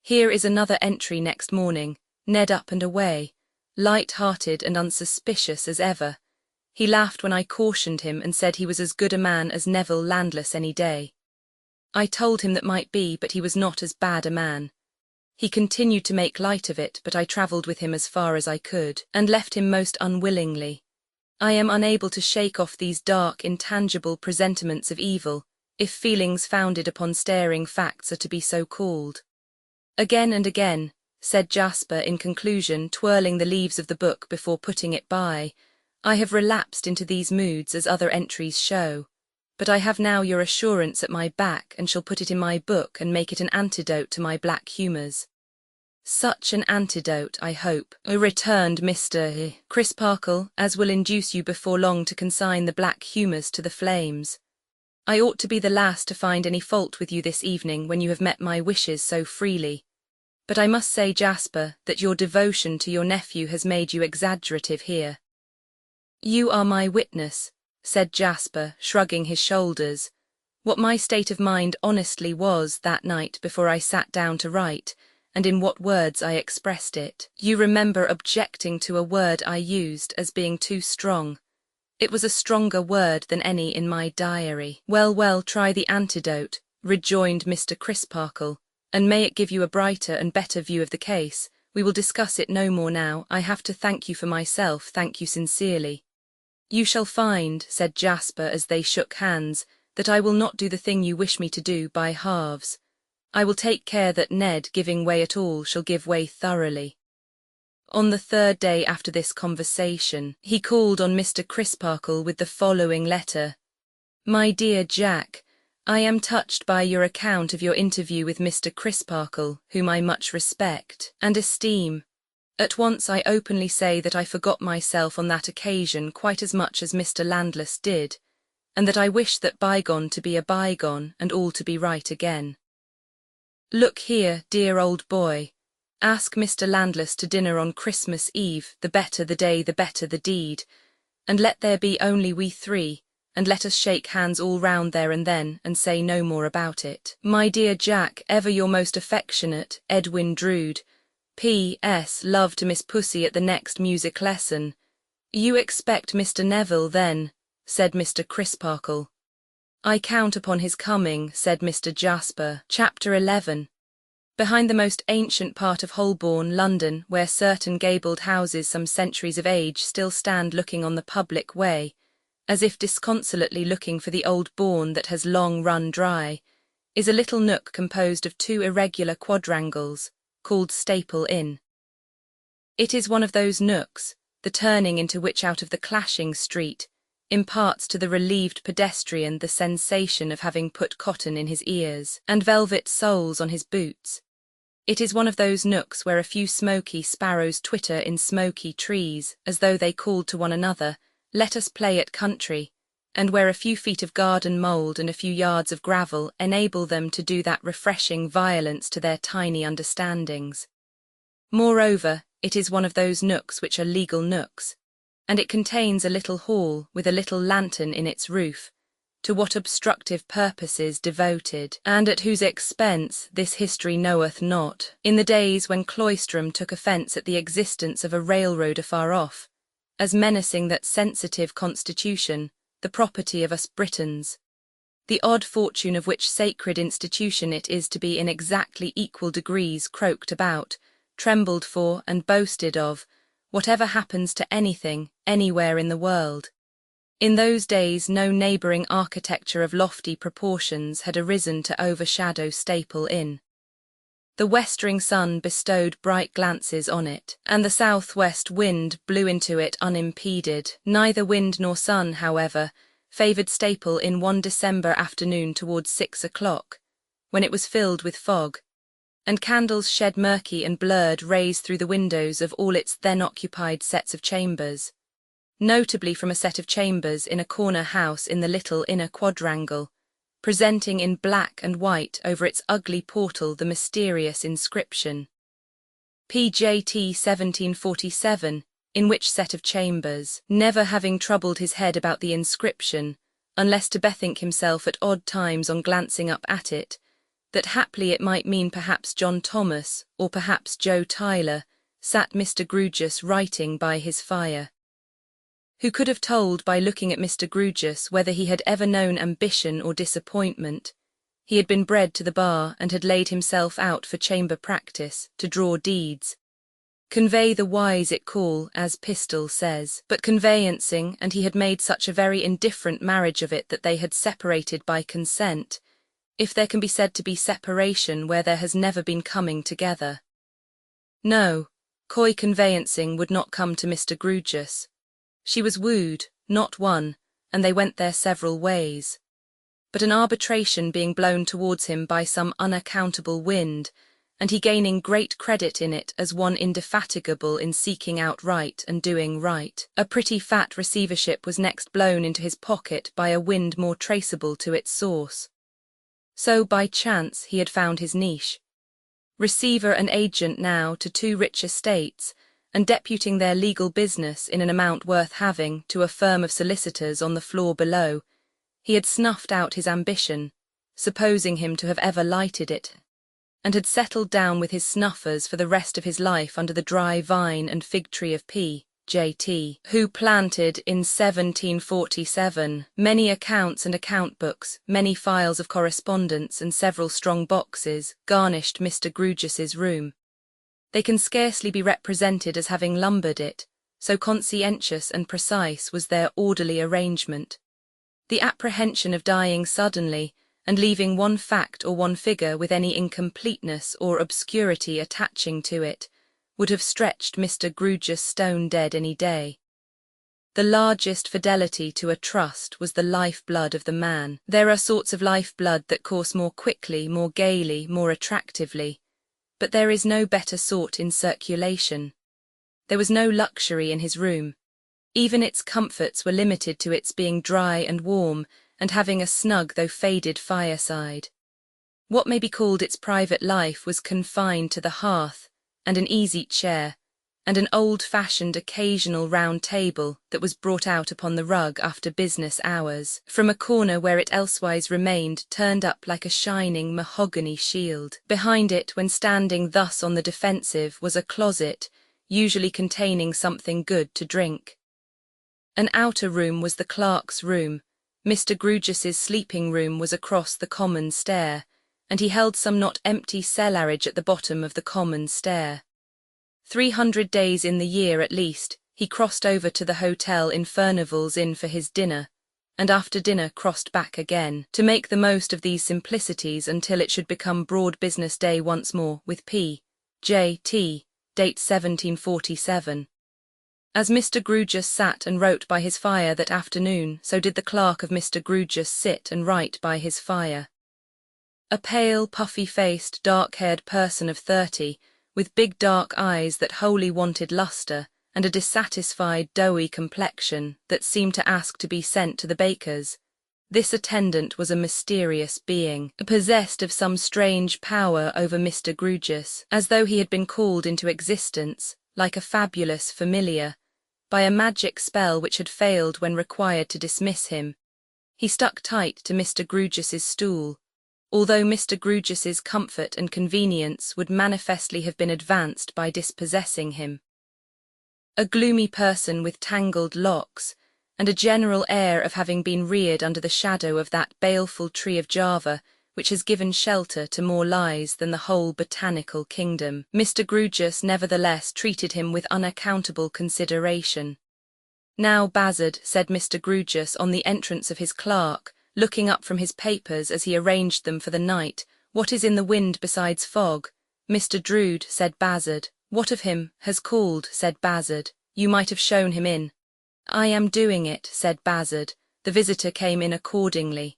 Here is another entry next morning, Ned up and away, light-hearted and unsuspicious as ever. He laughed when I cautioned him and said he was as good a man as Neville Landless any day. I told him that might be, but he was not as bad a man. He continued to make light of it, but I travelled with him as far as I could, and left him most unwillingly. I am unable to shake off these dark, intangible presentiments of evil, if feelings founded upon staring facts are to be so called. Again and again, said Jasper in conclusion, twirling the leaves of the book before putting it by, I have relapsed into these moods as other entries show. But I have now your assurance at my back and shall put it in my book and make it an antidote to my black humours. Such an antidote, I hope, returned Mr. Crisparkle, as will induce you before long to consign the black humours to the flames. I ought to be the last to find any fault with you this evening when you have met my wishes so freely. But I must say, Jasper, that your devotion to your nephew has made you exaggerative here. You are my witness, said Jasper, shrugging his shoulders, what my state of mind honestly was that night before I sat down to write, and in what words I expressed it. You remember objecting to a word I used as being too strong. It was a stronger word than any in my diary. Well, try the antidote, rejoined Mr. Crisparkle, and may it give you a brighter and better view of the case. We will discuss it no more now. I have to thank you for myself, thank you sincerely. You shall find, said Jasper as they shook hands, that I will not do the thing you wish me to do by halves. I will take care that Ned, giving way at all, shall give way thoroughly. On the third day after this conversation, he called on Mr. Crisparkle with the following letter. My dear Jack, I am touched by your account of your interview with Mr. Crisparkle, whom I much respect and esteem. At once I openly say that I forgot myself on that occasion quite as much as Mr. Landless did, and that I wish that bygone to be a bygone and all to be right again. Look here, dear old boy. Ask Mr. Landless to dinner on Christmas Eve, the better the day the better the deed, and let there be only we three, and let us shake hands all round there and then, and say no more about it. My dear Jack, ever your most affectionate, Edwin Drood. P.S. Love to Miss Pussy at the next music lesson. You expect Mr. Neville, then? Said Mr. Crisparkle. I count upon his coming, said Mr. Jasper. Chapter 11. Behind the most ancient part of Holborn, London, where certain gabled houses some centuries of age still stand looking on the public way, as if disconsolately looking for the old bourne that has long run dry, is a little nook composed of two irregular quadrangles, called Staple Inn. It is one of those nooks, the turning into which out of the clashing street imparts to the relieved pedestrian the sensation of having put cotton in his ears and velvet soles on his boots. It is one of those nooks where a few smoky sparrows twitter in smoky trees, as though they called to one another, let us play at country, and where a few feet of garden mould and a few yards of gravel enable them to do that refreshing violence to their tiny understandings. Moreover, it is one of those nooks which are legal nooks, and it contains a little hall with a little lantern in its roof, to what obstructive purposes devoted, and at whose expense this history knoweth not, in the days when Cloisterham took offence at the existence of a railroad afar off, as menacing that sensitive constitution, the property of us Britons, the odd fortune of which sacred institution it is to be in exactly equal degrees croaked about, trembled for, and boasted of, whatever happens to anything, anywhere in the world. In those days no neighbouring architecture of lofty proportions had arisen to overshadow Staple Inn. The westering sun bestowed bright glances on it, and the south-west wind blew into it unimpeded. Neither wind nor sun, however, favoured Staple Inn one December afternoon towards 6 o'clock, when it was filled with fog, and candles shed murky and blurred rays through the windows of all its then occupied sets of chambers, notably from a set of chambers in a corner house in the little inner quadrangle, presenting in black and white over its ugly portal the mysterious inscription, PJT 1747, in which set of chambers, never having troubled his head about the inscription, unless to bethink himself at odd times on glancing up at it, that haply it might mean perhaps John Thomas, or perhaps Joe Tyler, sat Mr. Grewgious writing by his fire. Who could have told by looking at Mr. Grewgious whether he had ever known ambition or disappointment? He had been bred to the bar and had laid himself out for chamber practice, to draw deeds. Convey the wise it call, as Pistol says, but conveyancing, and he had made such a very indifferent marriage of it that they had separated by consent, if there can be said to be separation where there has never been coming together. No, coy conveyancing would not come to Mr. Grewgious. She was wooed, not won, and they went their several ways. But an arbitration being blown towards him by some unaccountable wind, and he gaining great credit in it as one indefatigable in seeking out right and doing right, a pretty fat receivership was next blown into his pocket by a wind more traceable to its source. So by chance he had found his niche. Receiver and agent now to two rich estates, and deputing their legal business in an amount worth having to a firm of solicitors on the floor below, he had snuffed out his ambition, supposing him to have ever lighted it, and had settled down with his snuffers for the rest of his life under the dry vine and fig tree of P.J.T., who planted in 1747 many accounts and account books, many files of correspondence, and several strong boxes, garnished Mr. Grewgious's room. They can scarcely be represented as having lumbered it, so conscientious and precise was their orderly arrangement. The apprehension of dying suddenly, and leaving one fact or one figure with any incompleteness or obscurity attaching to it, would have stretched Mr. Grewgious stone dead any day. The largest fidelity to a trust was the life-blood of the man. There are sorts of life-blood that course more quickly, more gaily, more attractively, but there is no better sort in circulation. There was no luxury in his room. Even its comforts were limited to its being dry and warm, and having a snug though faded fireside. What may be called its private life was confined to the hearth, and an easy chair, and an old-fashioned occasional round table that was brought out upon the rug after business hours, from a corner where it elsewise remained turned up like a shining mahogany shield. Behind it, when standing thus on the defensive, was a closet, usually containing something good to drink. An outer room was the clerk's room. Mr. Grewgious's sleeping room was across the common stair, and he held some not empty cellarage at the bottom of the common stair. 300 days in the year at least, he crossed over to the hotel in Furnival's Inn for his dinner, and after dinner crossed back again, to make the most of these simplicities until it should become broad business day once more, with P. J. T. date 1747. As Mr. Grewgious sat and wrote by his fire that afternoon, so did the clerk of Mr. Grewgious sit and write by his fire. A pale, puffy-faced, dark-haired person of 30, with big dark eyes that wholly wanted lustre, and a dissatisfied, doughy complexion that seemed to ask to be sent to the baker's. This attendant was a mysterious being, possessed of some strange power over Mr. Grewgious, as though he had been called into existence, like a fabulous familiar, by a magic spell which had failed when required to dismiss him. He stuck tight to Mr. Grewgious's stool, although Mr. Grewgious's comfort and convenience would manifestly have been advanced by dispossessing him. A gloomy person with tangled locks, and a general air of having been reared under the shadow of that baleful tree of Java which has given shelter to more lies than the whole botanical kingdom. Mr. Grewgious nevertheless treated him with unaccountable consideration. "Now, Bazzard," said Mr. Grewgious on the entrance of his clerk, looking up from his papers as he arranged them for the night, "what is in the wind besides fog?" "Mr. Drood," said Bazzard. "What of him? Has called," said Bazzard. "You might have shown him in." "I am doing it," said Bazzard. The visitor came in accordingly.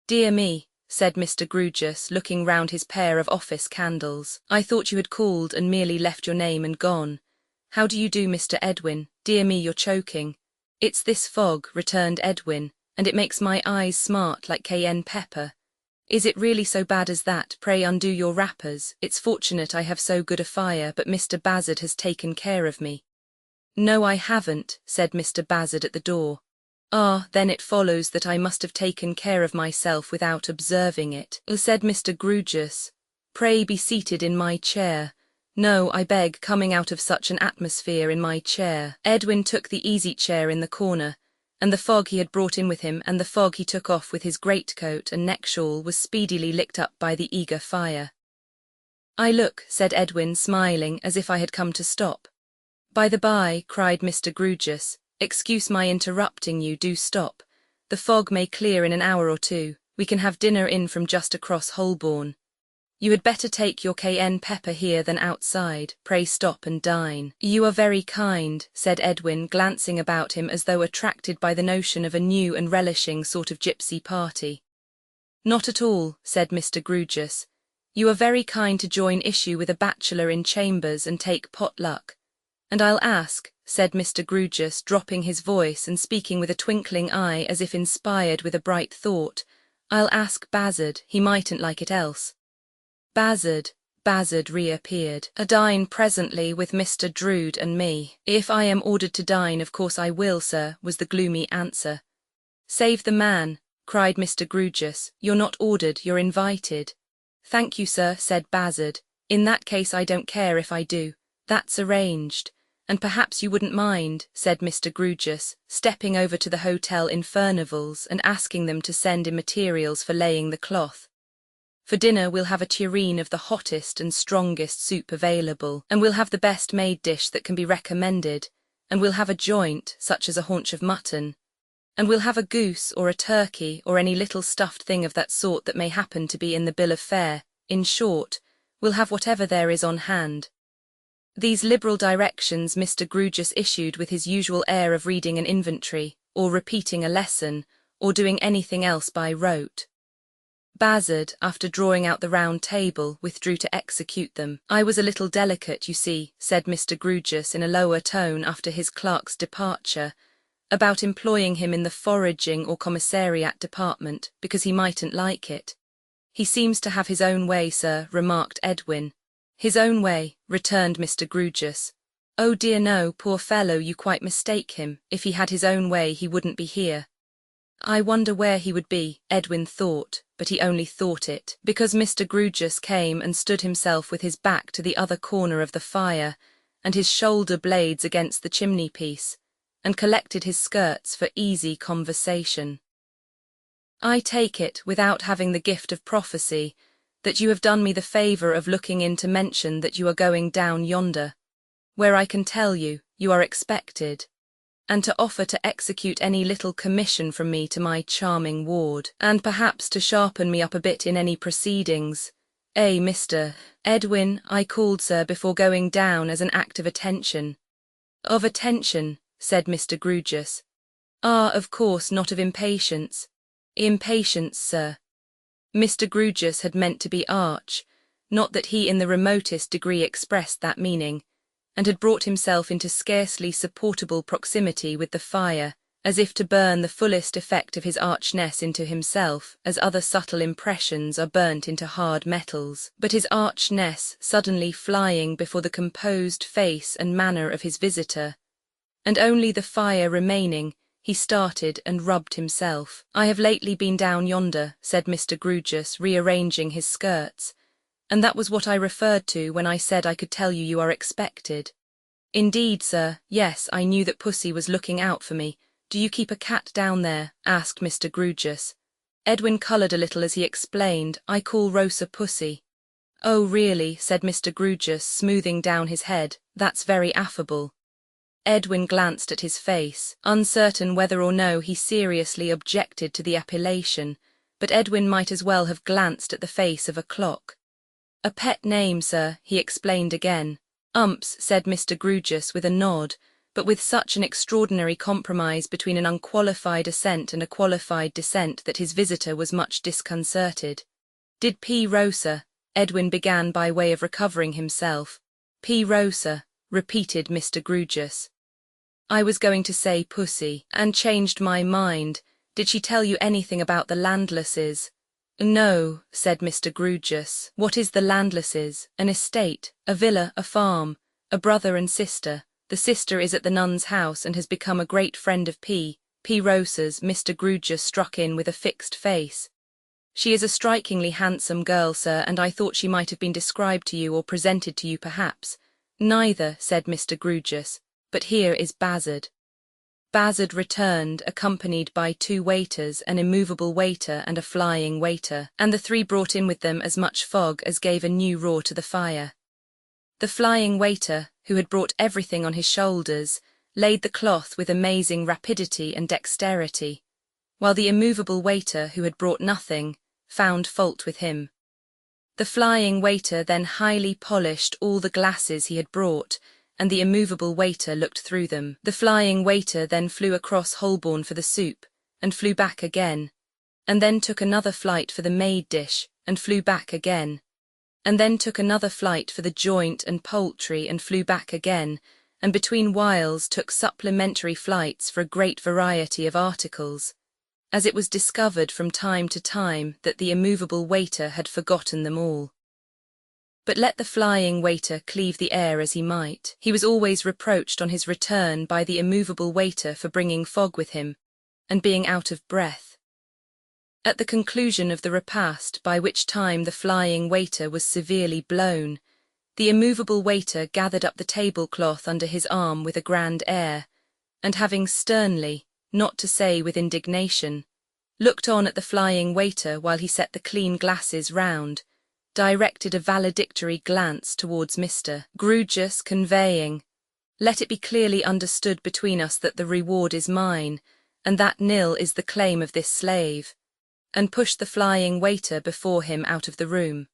"Dear me," said Mr. Grewgious, looking round his pair of office candles. "I thought you had called and merely left your name and gone. How do you do, Mr. Edwin? Dear me, you're choking." "It's this fog," returned Edwin, "and it makes my eyes smart like cayenne pepper." "Is it really so bad as that? Pray undo your wrappers. It's fortunate I have so good a fire, but Mr. Bazzard has taken care of me." "No, I haven't," said Mr. Bazzard at the door. "Ah, then it follows that I must have taken care of myself without observing it," said Mr. Grewgious. "Pray be seated in my chair. No, I beg, coming out of such an atmosphere in my chair." Edwin took the easy-chair in the corner, and the fog he had brought in with him and the fog he took off with his greatcoat and neck-shawl was speedily licked up by the eager fire. "I look," said Edwin, smiling, "as if I had come to stop." "By the by," cried Mr. Grewgious, "excuse my interrupting you, do stop. The fog may clear in an hour or two. We can have dinner in from just across Holborn. You had better take your cayenne pepper here than outside. Pray stop and dine." "You are very kind," said Edwin, glancing about him as though attracted by the notion of a new and relishing sort of gypsy party. "Not at all," said Mr. Grewgious. "You are very kind to join issue with a bachelor in chambers and take pot-luck. And I'll ask," said Mr. Grewgious, dropping his voice and speaking with a twinkling eye as if inspired with a bright thought, "I'll ask Bazzard, he mightn't like it else." Bazzard reappeared. "A dine presently with Mr. Drood and me." "If I am ordered to dine, of course I will, sir," was the gloomy answer. "Save the man," cried Mr. Grewgious. "You're not ordered, you're invited." "Thank you, sir," said Bazzard. "In that case I don't care if I do. That's arranged. And perhaps you wouldn't mind," said Mr. Grewgious, stepping over to the hotel in Furnival's and asking them to send in materials for laying the cloth. "For dinner we'll have a tureen of the hottest and strongest soup available, and we'll have the best made dish that can be recommended, and we'll have a joint, such as a haunch of mutton. And we'll have a goose or a turkey or any little stuffed thing of that sort that may happen to be in the bill of fare. In short, we'll have whatever there is on hand." These liberal directions Mr. Grewgious issued with his usual air of reading an inventory, or repeating a lesson, or doing anything else by rote. Bazzard, after drawing out the round table, withdrew to execute them. "I was a little delicate, you see," said Mr. Grewgious in a lower tone after his clerk's departure, "about employing him in the foraging or commissariat department, because he mightn't like it." "He seems to have his own way, sir," remarked Edwin. "His own way," returned Mr. Grewgious. "Oh dear no, poor fellow, you quite mistake him. If he had his own way he wouldn't be here." "I wonder where he would be," Edwin thought, but he only thought it, because Mr. Grewgious came and stood himself with his back to the other corner of the fire, and his shoulder blades against the chimney-piece, and collected his skirts for easy conversation. "I take it, without having the gift of prophecy, that you have done me the favour of looking in to mention that you are going down yonder, where I can tell you, you are expected, and to offer to execute any little commission from me to my charming ward, and perhaps to sharpen me up a bit in any proceedings. Mr. Edwin, I called, sir, before going down as an act of attention." "Of attention," said Mr. Grewgious. "Ah, of course, not of impatience." "Impatience, sir." Mr. Grewgious had meant to be arch, not that he in the remotest degree expressed that meaning, and had brought himself into scarcely supportable proximity with the fire, as if to burn the fullest effect of his archness into himself, as other subtle impressions are burnt into hard metals. But his archness suddenly flying before the composed face and manner of his visitor, and only the fire remaining, he started and rubbed himself. "I have lately been down yonder," said Mr. Grewgious, rearranging his skirts, "and that was what I referred to when I said I could tell you you are expected." "Indeed, sir, yes, I knew that Pussy was looking out for me. Do you keep a cat down there?" asked Mr. Grewgious. Edwin coloured a little as he explained, "I call Rosa Pussy." "Oh, really," said Mr. Grewgious, smoothing down his head, "that's very affable." Edwin glanced at his face, uncertain whether or no he seriously objected to the appellation, but Edwin might as well have glanced at the face of a clock. "A pet name, sir," he explained again. "Umps," said Mr. Grewgious with a nod, but with such an extraordinary compromise between an unqualified assent and a qualified dissent that his visitor was much disconcerted. "Did P. Rosa," Edwin began by way of recovering himself. "P. Rosa," repeated Mr. Grewgious. "I was going to say Pussy, and changed my mind. Did she tell you anything about the Landlesses?" "No," said Mr. Grewgious. "What is the Landlesses? An estate, a villa, a farm, a brother and sister. The sister is at the nun's house and has become a great friend of P. Rosa's." Mr. Grewgious struck in with a fixed face. "She is a strikingly handsome girl, sir, and I thought she might have been described to you or presented to you perhaps." "Neither," said Mr. Grewgious, "but here is Bazzard." Bazzard returned, accompanied by 2 waiters, an immovable waiter and a flying waiter, and the 3 brought in with them as much fog as gave a new roar to the fire. The flying waiter, who had brought everything on his shoulders, laid the cloth with amazing rapidity and dexterity, while the immovable waiter, who had brought nothing, found fault with him. The flying waiter then highly polished all the glasses he had brought, and the immovable waiter looked through them. The flying waiter then flew across Holborn for the soup, and flew back again, and then took another flight for the made dish, and flew back again, and then took another flight for the joint and poultry, and flew back again, and between whiles took supplementary flights for a great variety of articles, as it was discovered from time to time that the immovable waiter had forgotten them all. But let the flying waiter cleave the air as he might, he was always reproached on his return by the immovable waiter for bringing fog with him, and being out of breath. At the conclusion of the repast, by which time the flying waiter was severely blown, the immovable waiter gathered up the tablecloth under his arm with a grand air, and having sternly, not to say with indignation, looked on at the flying waiter while he set the clean glasses round, directed a valedictory glance towards Mr. Grewgious, conveying, "Let it be clearly understood between us that the reward is mine, and that nil is the claim of this slave," and pushed the flying waiter before him out of the room.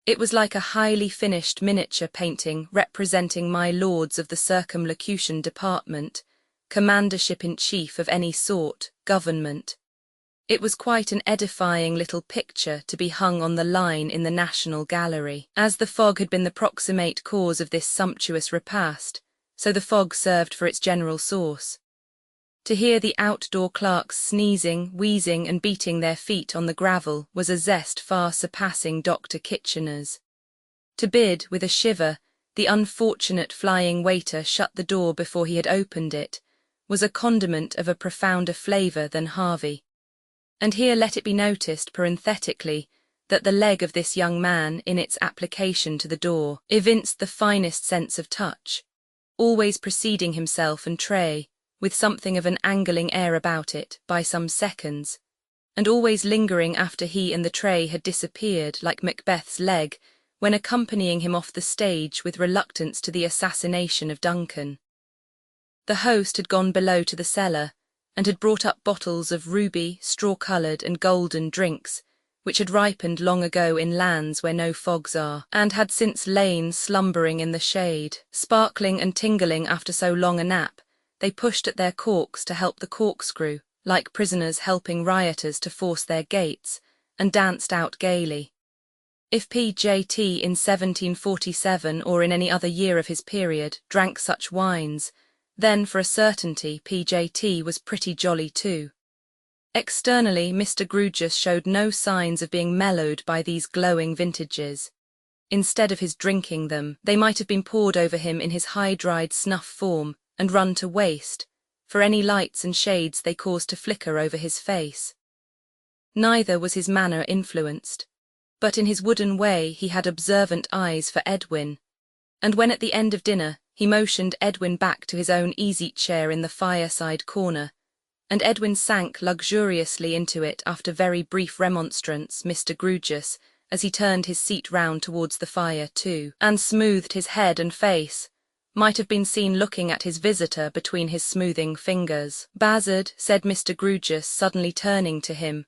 It was like a highly finished miniature painting representing my lords of the circumlocution department, commandership-in-chief of any sort, government. It was quite an edifying little picture to be hung on the line in the National Gallery. As the fog had been the proximate cause of this sumptuous repast, so the fog served for its general source. To hear the outdoor clerks sneezing, wheezing and beating their feet on the gravel was a zest far surpassing Dr. Kitchener's. To bid, with a shiver, the unfortunate flying waiter shut the door before he had opened it, was a condiment of a profounder flavour than Harvey. And here let it be noticed parenthetically that the leg of this young man, in its application to the door, evinced the finest sense of touch, always preceding himself and tray, with something of an angling air about it, by some seconds, and always lingering after he and the tray had disappeared like Macbeth's leg, when accompanying him off the stage with reluctance to the assassination of Duncan. The host had gone below to the cellar, and had brought up bottles of ruby, straw-coloured and golden drinks, which had ripened long ago in lands where no fogs are, and had since lain slumbering in the shade. Sparkling and tingling after so long a nap, they pushed at their corks to help the corkscrew, like prisoners helping rioters to force their gates, and danced out gaily. If P.J.T. in 1747 or in any other year of his period drank such wines, then for a certainty P.J.T. was pretty jolly too. Externally, Mr. Grewgious showed no signs of being mellowed by these glowing vintages. Instead of his drinking them, they might have been poured over him in his high-dried snuff form and run to waste, for any lights and shades they caused to flicker over his face. Neither was his manner influenced, but in his wooden way he had observant eyes for Edwin, and when at the end of dinner he motioned Edwin back to his own easy-chair in the fireside corner, and Edwin sank luxuriously into it after very brief remonstrance, Mr. Grewgious, as he turned his seat round towards the fire too, and smoothed his head and face, might have been seen looking at his visitor between his smoothing fingers. "Bazzard," said Mr. Grewgious, suddenly turning to him.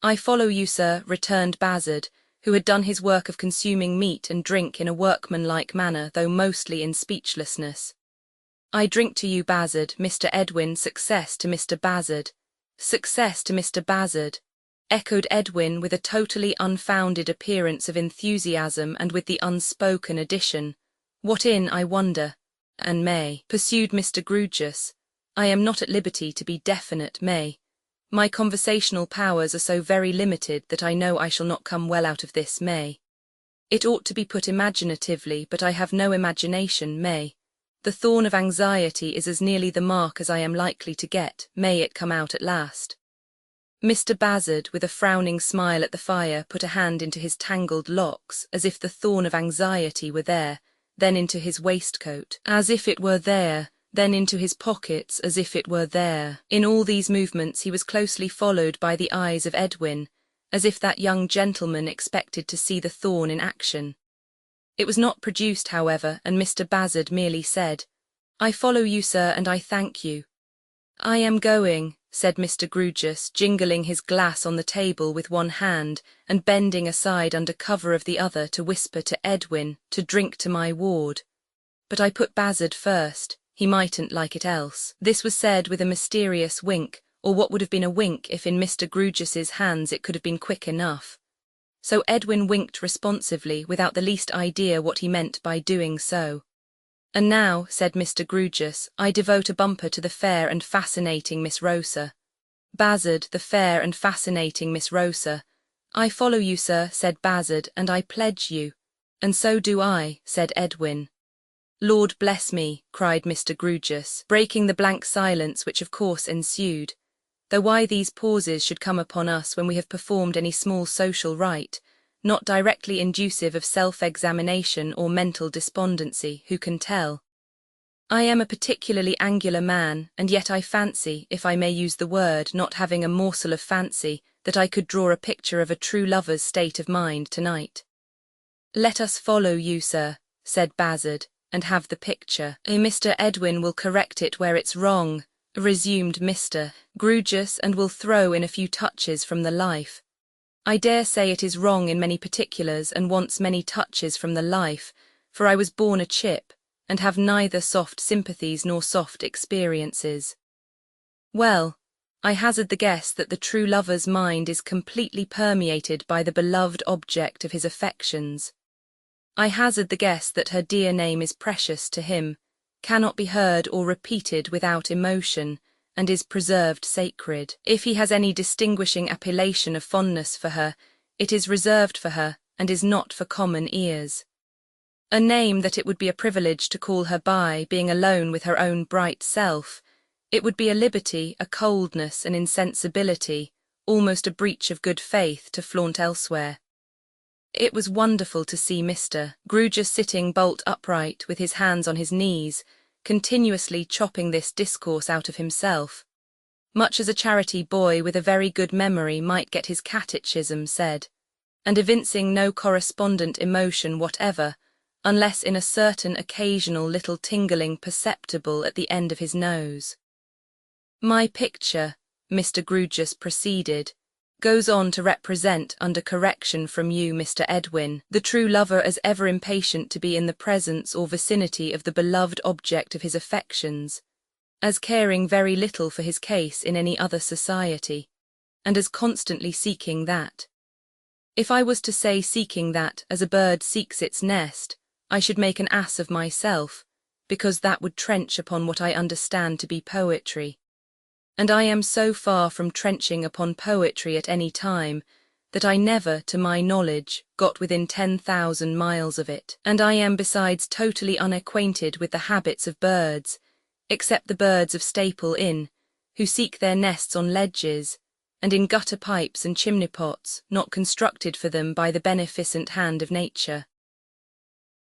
"I follow you, sir," returned Bazzard, who had done his work of consuming meat and drink in a workmanlike manner, though mostly in speechlessness. "I drink to you, Bazzard, Mr. Edwin, success to Mr. Bazzard." "Success to Mr. Bazzard," echoed Edwin with a totally unfounded appearance of enthusiasm and with the unspoken addition, "What in, I wonder?" "And may," pursued Mr. Grewgious, "I am not at liberty to be definite, may. My conversational powers are so very limited that I know I shall not come well out of this, may. It ought to be put imaginatively, but I have no imagination, may. The thorn of anxiety is as nearly the mark as I am likely to get, may it come out at last." Mr. Bazzard, with a frowning smile at the fire, put a hand into his tangled locks, as if the thorn of anxiety were there, then into his waistcoat, as if it were there, then into his pockets as if it were there. In all these movements he was closely followed by the eyes of Edwin, as if that young gentleman expected to see the thorn in action. It was not produced, however, and Mr. Bazzard merely said, "I follow you, sir, and I thank you." "I am going," said Mr. Grewgious, jingling his glass on the table with one hand and bending aside under cover of the other to whisper to Edwin to drink to my ward. "But I put Bazzard first. He mightn't like it else." This was said with a mysterious wink, or what would have been a wink if in Mr. Grewgious's hands it could have been quick enough. So Edwin winked responsively, without the least idea what he meant by doing so. "And now," said Mr. Grewgious, "I devote a bumper to the fair and fascinating Miss Rosa." Bazzard, the fair and fascinating Miss Rosa. "I follow you, sir," said Bazzard, "and I pledge you." "And so do I," said Edwin. "Lord bless me," cried Mr. Grewgious, breaking the blank silence which of course ensued, though why these pauses should come upon us when we have performed any small social rite, not directly inducive of self-examination or mental despondency, who can tell? I am a particularly angular man, and yet I fancy, if I may use the word, not having a morsel of fancy, that I could draw a picture of a true lover's state of mind tonight. "Let us follow you, sir," said Bazzard, "and have the picture. Mr. Edwin will correct it where it's wrong," resumed Mr. Grewgious, and will throw in a few touches from the life. I dare say it is wrong in many particulars and wants many touches from the life, for I was born a chip, and have neither soft sympathies nor soft experiences. Well, I hazard the guess that the true lover's mind is completely permeated by the beloved object of his affections. I hazard the guess that her dear name is precious to him, cannot be heard or repeated without emotion, and is preserved sacred. If he has any distinguishing appellation of fondness for her, it is reserved for her, and is not for common ears. A name that it would be a privilege to call her by, being alone with her own bright self, it would be a liberty, a coldness, an insensibility, almost a breach of good faith to flaunt elsewhere. It was wonderful to see Mr. Grewgious sitting bolt upright with his hands on his knees, continuously chopping this discourse out of himself, much as a charity boy with a very good memory might get his catechism said, and evincing no correspondent emotion whatever, unless in a certain occasional little tingling perceptible at the end of his nose. My picture, Mr. Grewgious proceeded, goes on to represent, under correction from you, Mr. Edwin, the true lover as ever impatient to be in the presence or vicinity of the beloved object of his affections, as caring very little for his case in any other society, and as constantly seeking that. If I was to say seeking that as a bird seeks its nest, I should make an ass of myself, because that would trench upon what I understand to be poetry. And I am so far from trenching upon poetry at any time, that I never, to my knowledge, got within 10,000 miles of it, and I am besides totally unacquainted with the habits of birds, except the birds of Staple Inn, who seek their nests on ledges, and in gutter pipes and chimney pots, not constructed for them by the beneficent hand of nature.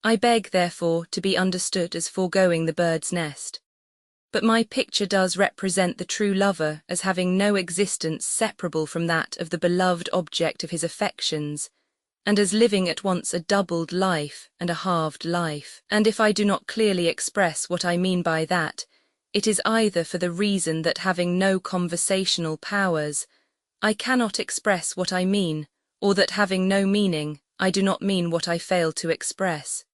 I beg, therefore, to be understood as foregoing the bird's nest. But my picture does represent the true lover as having no existence separable from that of the beloved object of his affections, and as living at once a doubled life and a halved life. And if I do not clearly express what I mean by that, it is either for the reason that having no conversational powers, I cannot express what I mean, or that having no meaning, I do not mean what I fail to express.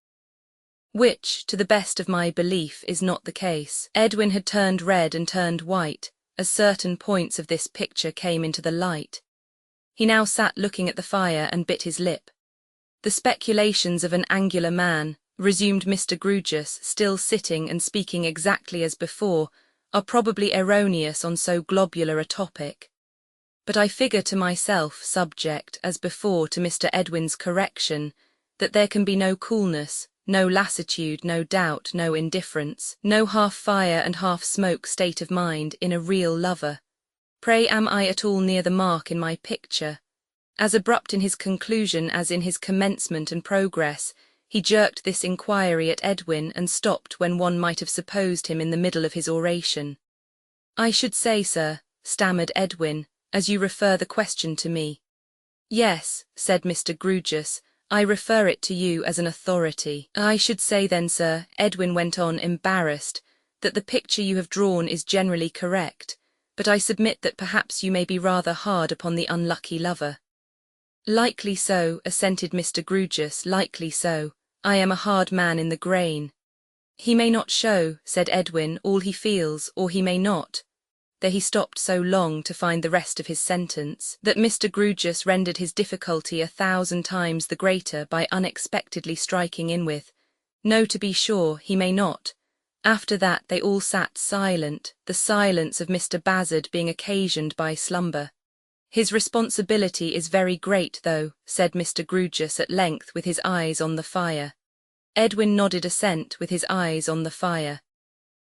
Which, to the best of my belief, is not the case. Edwin had turned red and turned white, as certain points of this picture came into the light. He now sat looking at the fire and bit his lip. The speculations of an angular man, resumed Mr. Grewgious, still sitting and speaking exactly as before, are probably erroneous on so globular a topic. But I figure to myself, subject, as before, to Mr. Edwin's correction, that there can be no coolness, no lassitude, no doubt, no indifference, no half-fire and half-smoke state of mind in a real lover. Pray, am I at all near the mark in my picture? As abrupt in his conclusion as in his commencement and progress, he jerked this inquiry at Edwin and stopped when one might have supposed him in the middle of his oration. I should say, sir, stammered Edwin, as you refer the question to me. Yes, said Mr. Grewgious, I refer it to you as an authority. I should say then, sir, Edwin went on, embarrassed, that the picture you have drawn is generally correct, but I submit that perhaps you may be rather hard upon the unlucky lover. Likely so, assented Mr. Grewgious, likely so. I am a hard man in the grain. He may not show, said Edwin, all he feels, or he may not. There he stopped so long to find the rest of his sentence, that Mr. Grewgious rendered his difficulty 1,000 times the greater by unexpectedly striking in with, no, to be sure, he may not. After that they all sat silent, the silence of Mr. Bazzard being occasioned by slumber. His responsibility is very great, though, said Mr. Grewgious at length with his eyes on the fire. Edwin nodded assent with his eyes on the fire.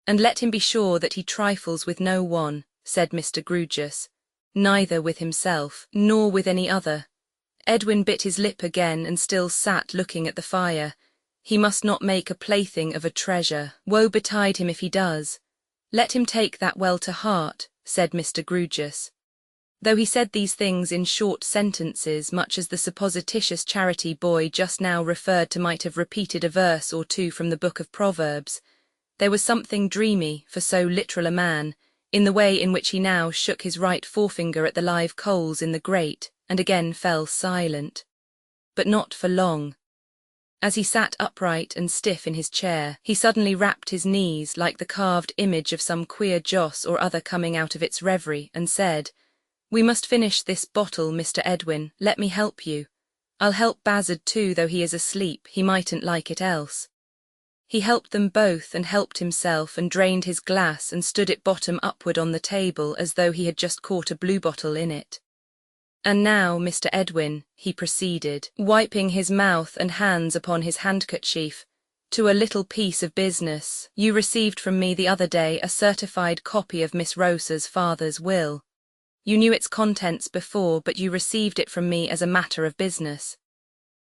And let him be sure that he trifles with no one, said Mr. Grewgious, neither with himself, nor with any other. Edwin bit his lip again and still sat looking at the fire. He must not make a plaything of a treasure. Woe betide him if he does. Let him take that well to heart, said Mr. Grewgious. Though he said these things in short sentences, much as the supposititious charity boy just now referred to might have repeated a verse or two from the book of Proverbs, there was something dreamy, for so literal a man, in the way in which he now shook his right forefinger at the live coals in the grate, and again fell silent. But not for long. As he sat upright and stiff in his chair, he suddenly rapped his knees like the carved image of some queer joss or other coming out of its reverie, and said, "We must finish this bottle, Mr. Edwin, let me help you. I'll help Bazzard too, though he is asleep, he mightn't like it else." He helped them both and helped himself and drained his glass and stood it bottom upward on the table as though he had just caught a bluebottle in it. "And now, Mr. Edwin," he proceeded, wiping his mouth and hands upon his handkerchief, "to a little piece of business. You received from me the other day a certified copy of Miss Rosa's father's will. You knew its contents before, but you received it from me as a matter of business.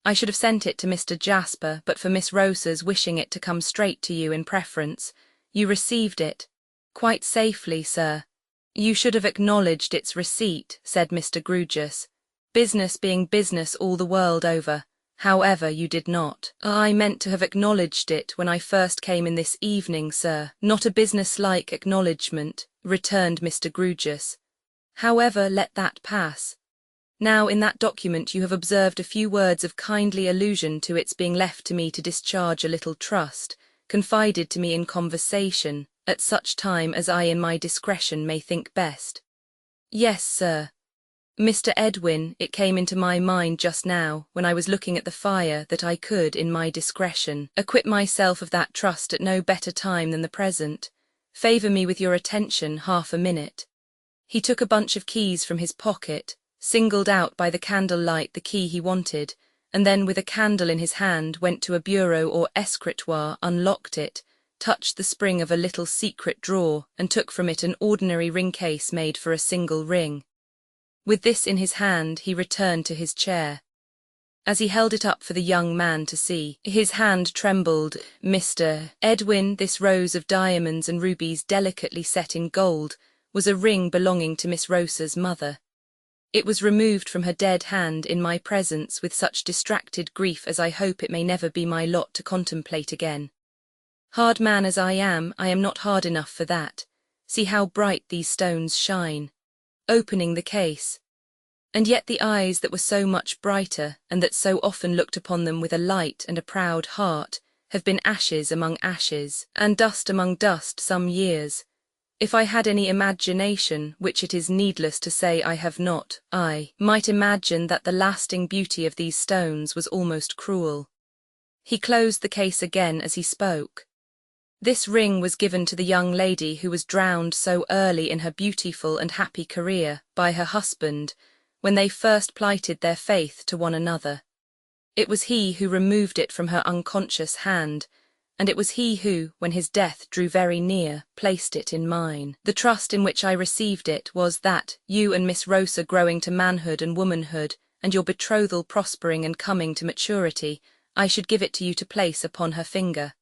I should have sent it to Mr. Jasper, but for Miss Rosa's wishing it to come straight to you in preference. You received it. Quite safely, sir. You should have acknowledged its receipt," said Mr. Grewgious. "Business being business all the world over. However, you did not." "I meant to have acknowledged it when I first came in this evening, sir. Not a business-like acknowledgment," returned Mr. Grewgious. "However, let that pass. Now, in that document you have observed a few words of kindly allusion to its being left to me to discharge a little trust, confided to me in conversation, at such time as I in my discretion may think best." "Yes, sir. Mr. Edwin, it came into my mind just now, when I was looking at the fire, that I could, in my discretion, acquit myself of that trust at no better time than the present. Favour me with your attention half a minute." He took a bunch of keys from his pocket, singled out by the candle-light the key he wanted, and then with a candle in his hand went to a bureau or escritoire, unlocked it, touched the spring of a little secret drawer, and took from it an ordinary ring-case made for a single ring. With this in his hand he returned to his chair. As he held it up for the young man to see, his hand trembled. "Mr. Edwin, this rose of diamonds and rubies delicately set in gold was a ring belonging to Miss Rosa's mother. It was removed from her dead hand in my presence with such distracted grief as I hope it may never be my lot to contemplate again. Hard man as I am not hard enough for that. See how bright these stones shine." Opening the case. And yet the eyes that were so much brighter, and that so often looked upon them with a light and a proud heart, have been ashes among ashes, and dust among dust some years. If I had any imagination, which it is needless to say I have not, I might imagine that the lasting beauty of these stones was almost cruel. He closed the case again as he spoke. "This ring was given to the young lady who was drowned so early in her beautiful and happy career by her husband, when they first plighted their faith to one another. It was he who removed it from her unconscious hand, and it was he who, when his death drew very near, placed it in mine. The trust in which I received it was that, you and Miss Rosa growing to manhood and womanhood, and your betrothal prospering and coming to maturity, I should give it to you to place upon her finger.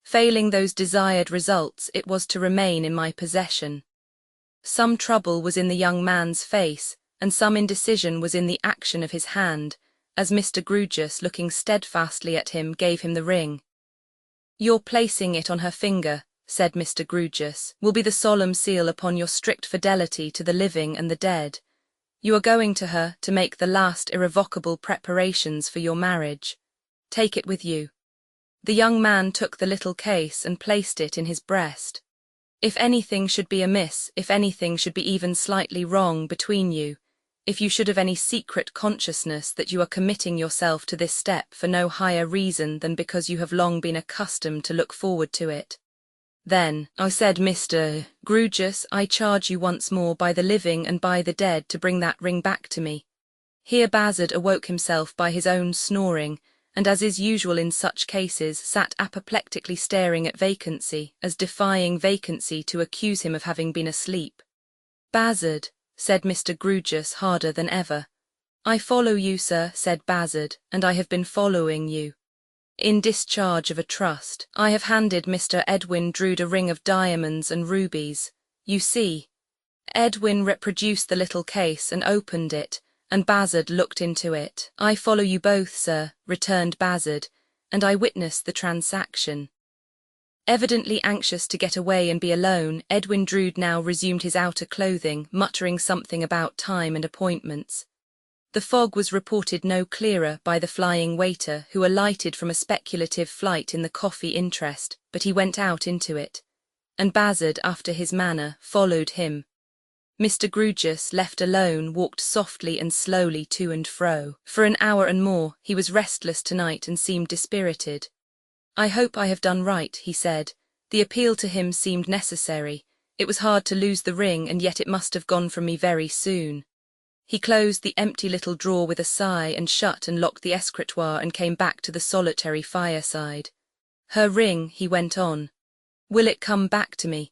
Failing those desired results, it was to remain in my possession." Some trouble was in the young man's face, and some indecision was in the action of his hand, as Mr. Grewgious, looking steadfastly at him, gave him the ring. "Your placing it on her finger," said Mr. Grewgious, "will be the solemn seal upon your strict fidelity to the living and the dead. You are going to her to make the last irrevocable preparations for your marriage. Take it with you." The young man took the little case and placed it in his breast. "If anything should be amiss, if anything should be even slightly wrong between you, if you should have any secret consciousness that you are committing yourself to this step for no higher reason than because you have long been accustomed to look forward to it, then," said Mr. Grewgious, "I charge you once more by the living and by the dead to bring that ring back to me." Here Bazzard awoke himself by his own snoring, and as is usual in such cases, sat apoplectically staring at vacancy, as defying vacancy to accuse him of having been asleep. "Bazzard," said Mr. Grewgious harder than ever. "I follow you, sir," said Bazzard, "and I have been following you. In discharge of a trust, I have handed Mr. Edwin Drood a ring of diamonds and rubies. You see." Edwin reproduced the little case and opened it, and Bazzard looked into it. "I follow you both, sir," returned Bazzard, "and I witnessed the transaction." Evidently anxious to get away and be alone, Edwin Drood now resumed his outer clothing, muttering something about time and appointments. The fog was reported no clearer by the flying waiter, who alighted from a speculative flight in the coffee interest, but he went out into it, and Bazzard, after his manner, followed him. Mr. Grewgious, left alone, walked softly and slowly to and fro. For an hour and more, he was restless tonight and seemed dispirited. "I hope I have done right," he said. The appeal to him seemed necessary. It was hard to lose the ring, and yet it must have gone from me very soon. He closed the empty little drawer with a sigh and shut and locked the escritoire and came back to the solitary fireside. "Her ring," he went on. "Will it come back to me?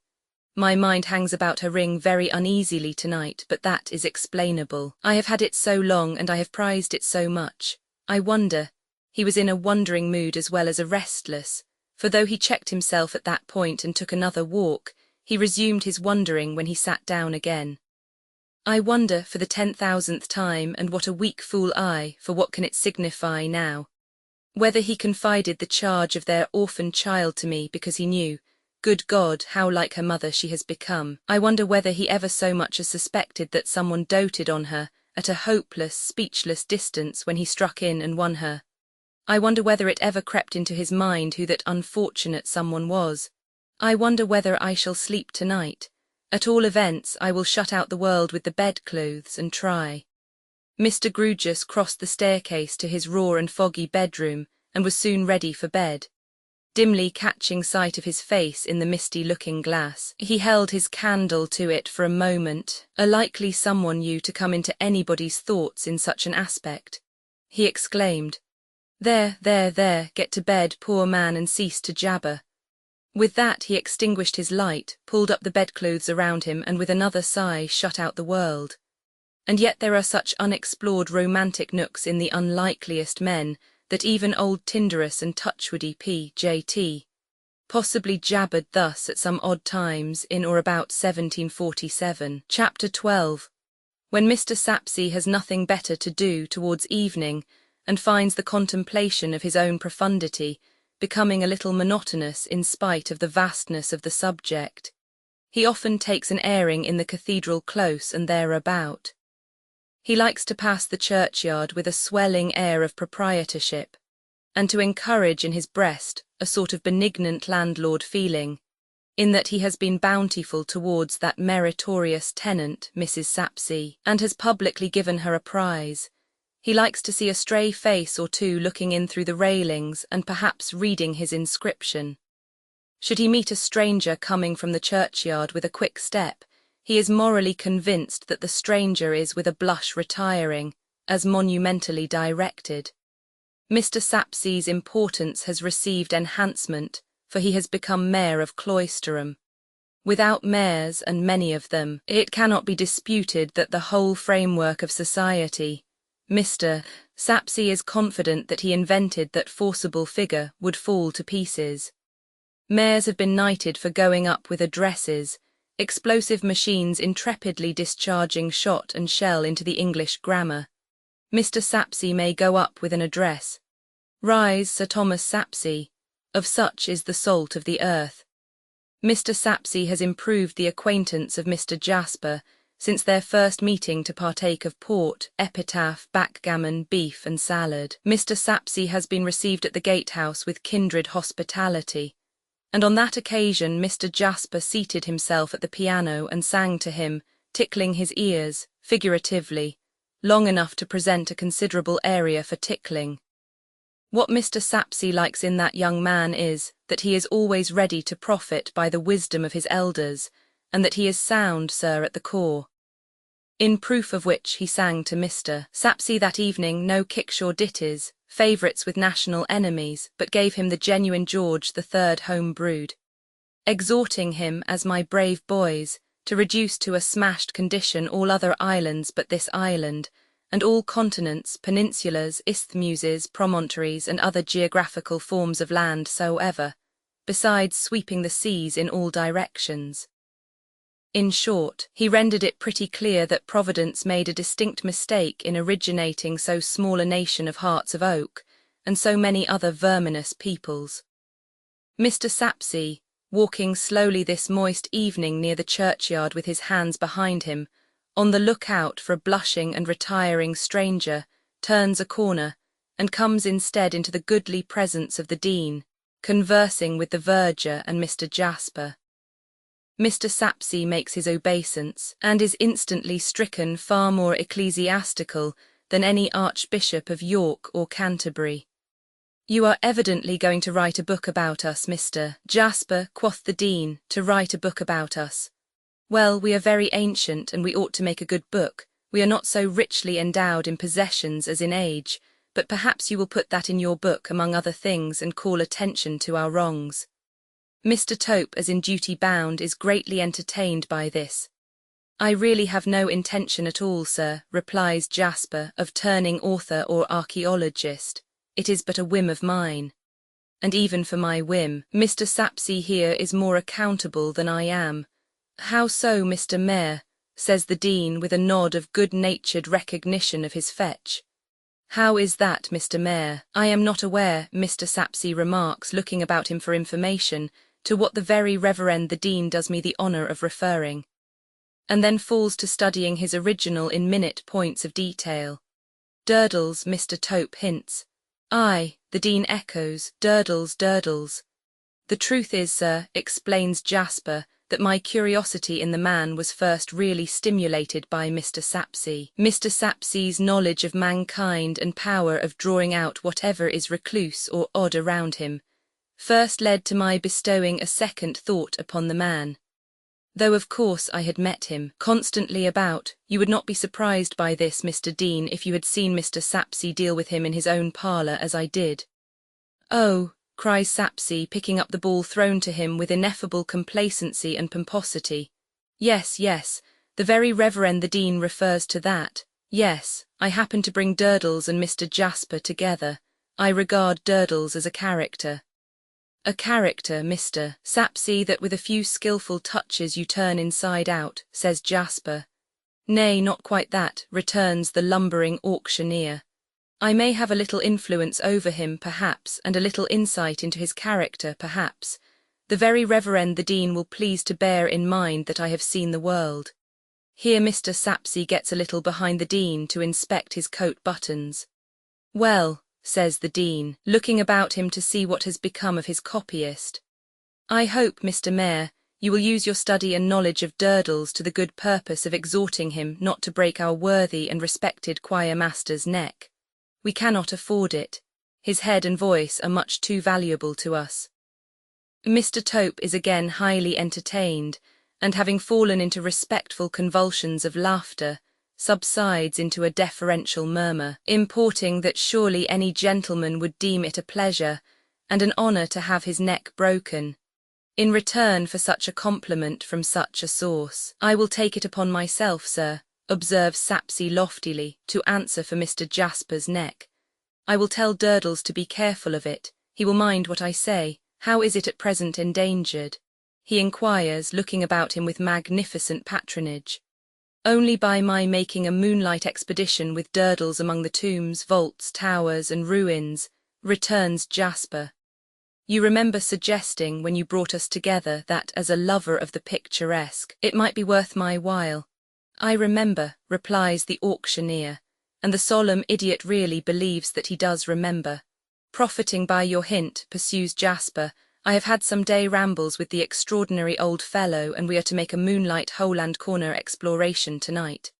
My mind hangs about her ring very uneasily tonight, but that is explainable. I have had it so long and I have prized it so much. I wonder—" He was in a wondering mood as well as a restless, for though he checked himself at that point and took another walk, he resumed his wondering when he sat down again. "I wonder for the 10,000th time, and what a weak fool I, for what can it signify now? Whether he confided the charge of their orphan child to me because he knew, good God, how like her mother she has become. I wonder whether he ever so much as suspected that someone doted on her at a hopeless, speechless distance when he struck in and won her. I wonder whether it ever crept into his mind who that unfortunate someone was. I wonder whether I shall sleep tonight. At all events, I will shut out the world with the bedclothes and try." Mr. Grewgious crossed the staircase to his raw and foggy bedroom, and was soon ready for bed. Dimly catching sight of his face in the misty looking-glass, he held his candle to it for a moment. "A likely someone you to come into anybody's thoughts in such an aspect," he exclaimed. "There, get to bed, poor man, and cease to jabber." With that he extinguished his light, pulled up the bedclothes around him, and with another sigh shut out the world. And yet there are such unexplored romantic nooks in the unlikeliest men, that even old Tinderus and Touchwoody P.J.T. possibly jabbered thus at some odd times in or about 1747. Chapter 12. When Mr. Sapsea has nothing better to do towards evening, and finds the contemplation of his own profundity becoming a little monotonous in spite of the vastness of the subject, he often takes an airing in the cathedral close and thereabout. He likes to pass the churchyard with a swelling air of proprietorship, and to encourage in his breast a sort of benignant landlord feeling, in that he has been bountiful towards that meritorious tenant, Mrs. Sapsea, and has publicly given her a prize. He likes to see a stray face or two looking in through the railings and perhaps reading his inscription. Should he meet a stranger coming from the churchyard with a quick step, he is morally convinced that the stranger is with a blush retiring, as monumentally directed. Mr. Sapsea's importance has received enhancement, for he has become mayor of Cloisterham. Without mayors, and many of them, it cannot be disputed that the whole framework of society— Mr. Sapsea is confident that he invented that forcible figure would fall to pieces. Mayors have been knighted for going up with addresses, explosive machines intrepidly discharging shot and shell into the English grammar. Mr. Sapsea may go up with an address. "Rise, Sir Thomas Sapsea, of such is the salt of the earth." Mr. Sapsea has improved the acquaintance of Mr. Jasper since their first meeting to partake of port, epitaph, backgammon, beef and salad. Mr. Sapsea has been received at the gatehouse with kindred hospitality, and on that occasion Mr. Jasper seated himself at the piano and sang to him, tickling his ears, figuratively, long enough to present a considerable area for tickling. What Mr. Sapsea likes in that young man is, that he is always ready to profit by the wisdom of his elders, and that he is sound, sir, at the core. In proof of which he sang to Mr. Sapsea that evening no kickshaw ditties, favourites with national enemies, but gave him the genuine George III home-brewed, exhorting him, as my brave boys, to reduce to a smashed condition all other islands but this island, and all continents, peninsulas, isthmuses, promontories, and other geographical forms of land soever, besides sweeping the seas in all directions. In short, he rendered it pretty clear that Providence made a distinct mistake in originating so small a nation of hearts of oak, and so many other verminous peoples. Mr. Sapsea, walking slowly this moist evening near the churchyard with his hands behind him, on the lookout for a blushing and retiring stranger, turns a corner, and comes instead into the goodly presence of the Dean, conversing with the verger and Mr. Jasper. Mr. Sapsea makes his obeisance, and is instantly stricken far more ecclesiastical than any Archbishop of York or Canterbury. "You are evidently going to write a book about us, Mr. Jasper," quoth the Dean, "to write a book about us. Well, we are very ancient, and we ought to make a good book. We are not so richly endowed in possessions as in age, but perhaps you will put that in your book among other things and call attention to our wrongs." Mr. Tope, as in duty bound, is greatly entertained by this. "I really have no intention at all, sir," replies Jasper, "of turning author or archaeologist. It is but a whim of mine. And even for my whim, Mr. Sapsea here is more accountable than I am." "How so, Mr. Mayor?" says the Dean with a nod of good-natured recognition of his fetch. "How is that, Mr. Mayor? I am not aware," Mr. Sapsea remarks, looking about him for information, "to what the very Reverend the Dean does me the honour of referring," and then falls to studying his original in minute points of detail. "Durdles," Mr. Tope hints. "Aye," the Dean echoes, "Durdles, Durdles." "The truth is, sir," explains Jasper, "that my curiosity in the man was first really stimulated by Mr. Sapsea. Mr. Sapsea's knowledge of mankind and power of drawing out whatever is recluse or odd around him first led to my bestowing a second thought upon the man. Though of course I had met him constantly about, you would not be surprised by this, Mr. Dean, if you had seen Mr. Sapsea deal with him in his own parlour as I did." "Oh," cries Sapsea, picking up the ball thrown to him with ineffable complacency and pomposity. "Yes, yes, the very Reverend the Dean refers to that. Yes, I happened to bring Durdles and Mr. Jasper together. I regard Durdles as a character." "A character, Mr. Sapsea, that with a few skilful touches you turn inside out," says Jasper. "Nay, not quite that," returns the lumbering auctioneer. "I may have a little influence over him, perhaps, and a little insight into his character, perhaps. The very Reverend the Dean will please to bear in mind that I have seen the world." Here Mr. Sapsea gets a little behind the Dean to inspect his coat buttons. "Well," says the Dean, looking about him to see what has become of his copyist, "I hope, Mr. Mayor, you will use your study and knowledge of Durdles to the good purpose of exhorting him not to break our worthy and respected choirmaster's neck. We cannot afford it. His head and voice are much too valuable to us." Mr. Tope is again highly entertained, and having fallen into respectful convulsions of laughter, subsides into a deferential murmur, importing that surely any gentleman would deem it a pleasure and an honour to have his neck broken. In return for such a compliment from such a source, "I will take it upon myself, sir," observes Sapsea loftily, "to answer for Mr. Jasper's neck. I will tell Durdles to be careful of it. He will mind what I say. How is it at present endangered?" he inquires, looking about him with magnificent patronage. "Only by my making a moonlight expedition with Durdles among the tombs, vaults, towers, and ruins," returns Jasper. "You remember suggesting, when you brought us together, that, as a lover of the picturesque, it might be worth my while." "I remember," replies the auctioneer, and the solemn idiot really believes that he does remember. "Profiting by your hint," pursues Jasper, "I have had some day rambles with the extraordinary old fellow, and we are to make a moonlight hole-and corner exploration tonight."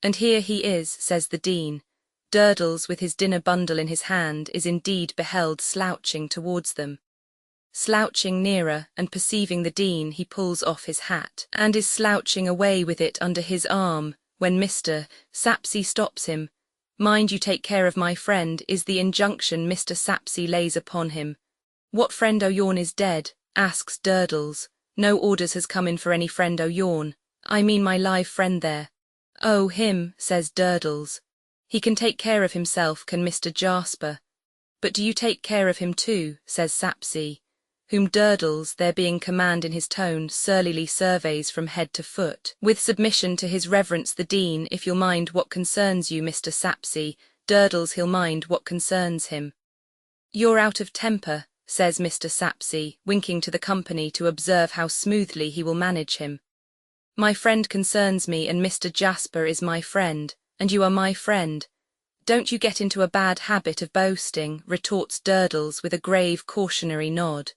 "And here he is," says the Dean. Durdles, with his dinner bundle in his hand, is indeed beheld slouching towards them. Slouching nearer, and perceiving the Dean, he pulls off his hat, and is slouching away with it under his arm, when Mr. Sapsea stops him. "Mind you take care of my friend," is the injunction Mr. Sapsea lays upon him. "What friend o' yourn is dead?" asks Durdles. "No orders has come in for any friend o' yourn. I mean my live friend there." "Oh, him," says Durdles. "He can take care of himself, can Mr. Jasper." "But do you take care of him too," says Sapsea, whom Durdles, there being command in his tone, surlily surveys from head to foot. "With submission to his reverence the Dean, if you'll mind what concerns you, Mr. Sapsea, Durdles he'll mind what concerns him." "You're out of temper," says Mr. Sapsea, winking to the company to observe how smoothly he will manage him. My friend concerns me, and Mr. Jasper is my friend, and you are my friend. Don't you get into a bad habit of boasting, retorts Durdles with a grave cautionary nod.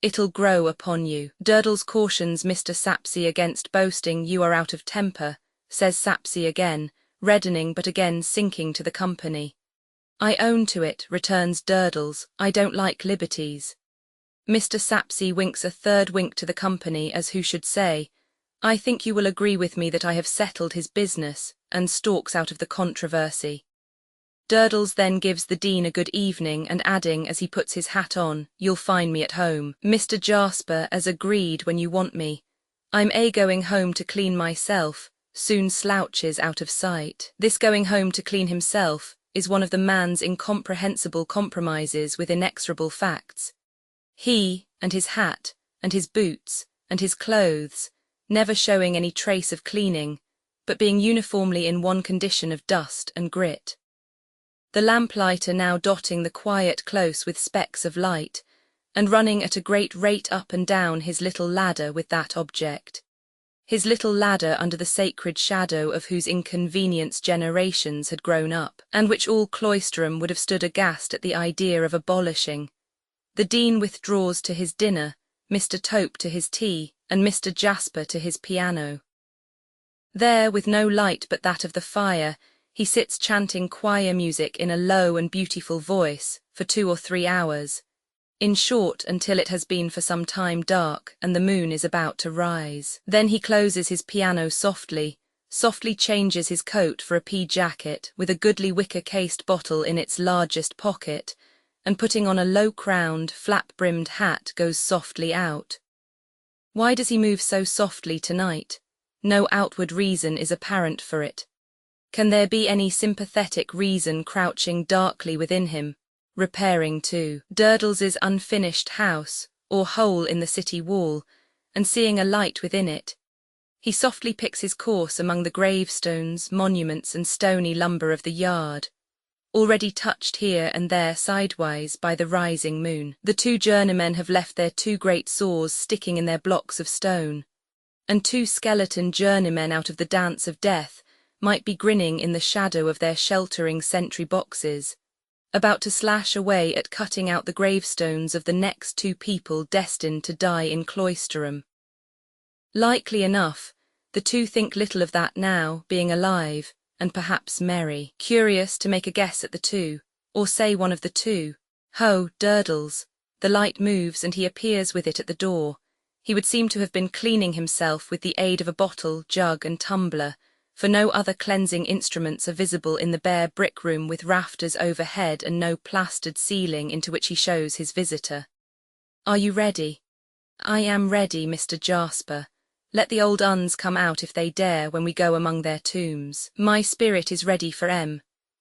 It'll grow upon you. Durdles cautions Mr. Sapsea against boasting. You are out of temper, says Sapsea again, reddening but again sinking to the company. I own to it, returns Durdles, I don't like liberties. Mr. Sapsea winks a third wink to the company as who should say, I think you will agree with me that I have settled his business, and stalks out of the controversy. Durdles then gives the Dean a good evening, and adding as he puts his hat on, you'll find me at home. Mr. Jasper, as agreed, when you want me. I'm going home to clean myself, soon slouches out of sight. This going home to clean himself is one of the man's incomprehensible compromises with inexorable facts. He, and his hat, and his boots, and his clothes, never showing any trace of cleaning, but being uniformly in one condition of dust and grit. The lamplighter now dotting the quiet close with specks of light, and running at a great rate up and down his little ladder with that object. His little ladder under the sacred shadow of whose inconvenience generations had grown up, and which all Cloisterham would have stood aghast at the idea of abolishing. The Dean withdraws to his dinner, Mr. Tope to his tea, and Mr. Jasper to his piano. There, with no light but that of the fire, he sits chanting choir music in a low and beautiful voice for 2 or 3 hours. In short, until it has been for some time dark and the moon is about to rise. Then he closes his piano softly changes his coat for a pea jacket with a goodly wicker-cased bottle in its largest pocket, and putting on a low-crowned, flap-brimmed hat goes softly out. Why does he move so softly tonight? No outward reason is apparent for it. Can there be any sympathetic reason crouching darkly within him, repairing to Durdles's unfinished house, or hole in the city wall, and seeing a light within it? He softly picks his course among the gravestones, monuments, and stony lumber of the yard, already touched here and there sidewise by the rising moon. The 2 journeymen have left their 2 great saws sticking in their blocks of stone, and 2 skeleton journeymen out of the dance of death might be grinning in the shadow of their sheltering sentry boxes, about to slash away at cutting out the gravestones of the next 2 people destined to die in Cloisterham. Likely enough, the 2 think little of that now, being alive, and perhaps merry. Curious to make a guess at the 2, or say one of the 2. Ho, Durdles! The light moves and he appears with it at the door. He would seem to have been cleaning himself with the aid of a bottle, jug, and tumbler, for no other cleansing instruments are visible in the bare brick room with rafters overhead and no plastered ceiling into which he shows his visitor. Are you ready? I am ready, Mr. Jasper. Let the old uns come out if they dare when we go among their tombs. My spirit is ready for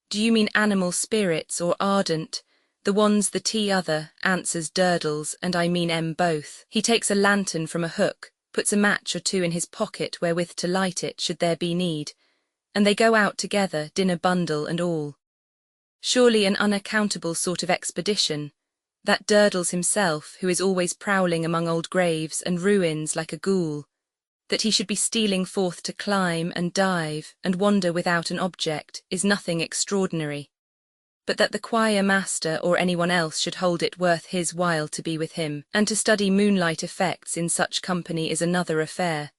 Do you mean animal spirits or ardent? The one's the t'other, answers Durdles, and I mean both. He takes a lantern from a hook, puts a match or 2 in his pocket wherewith to light it should there be need, and they go out together, dinner bundle and all. Surely an unaccountable sort of expedition, that Durdles himself, who is always prowling among old graves and ruins like a ghoul, that he should be stealing forth to climb and dive and wander without an object is nothing extraordinary. But that the choirmaster or anyone else should hold it worth his while to be with him, and to study moonlight effects in such company is another affair.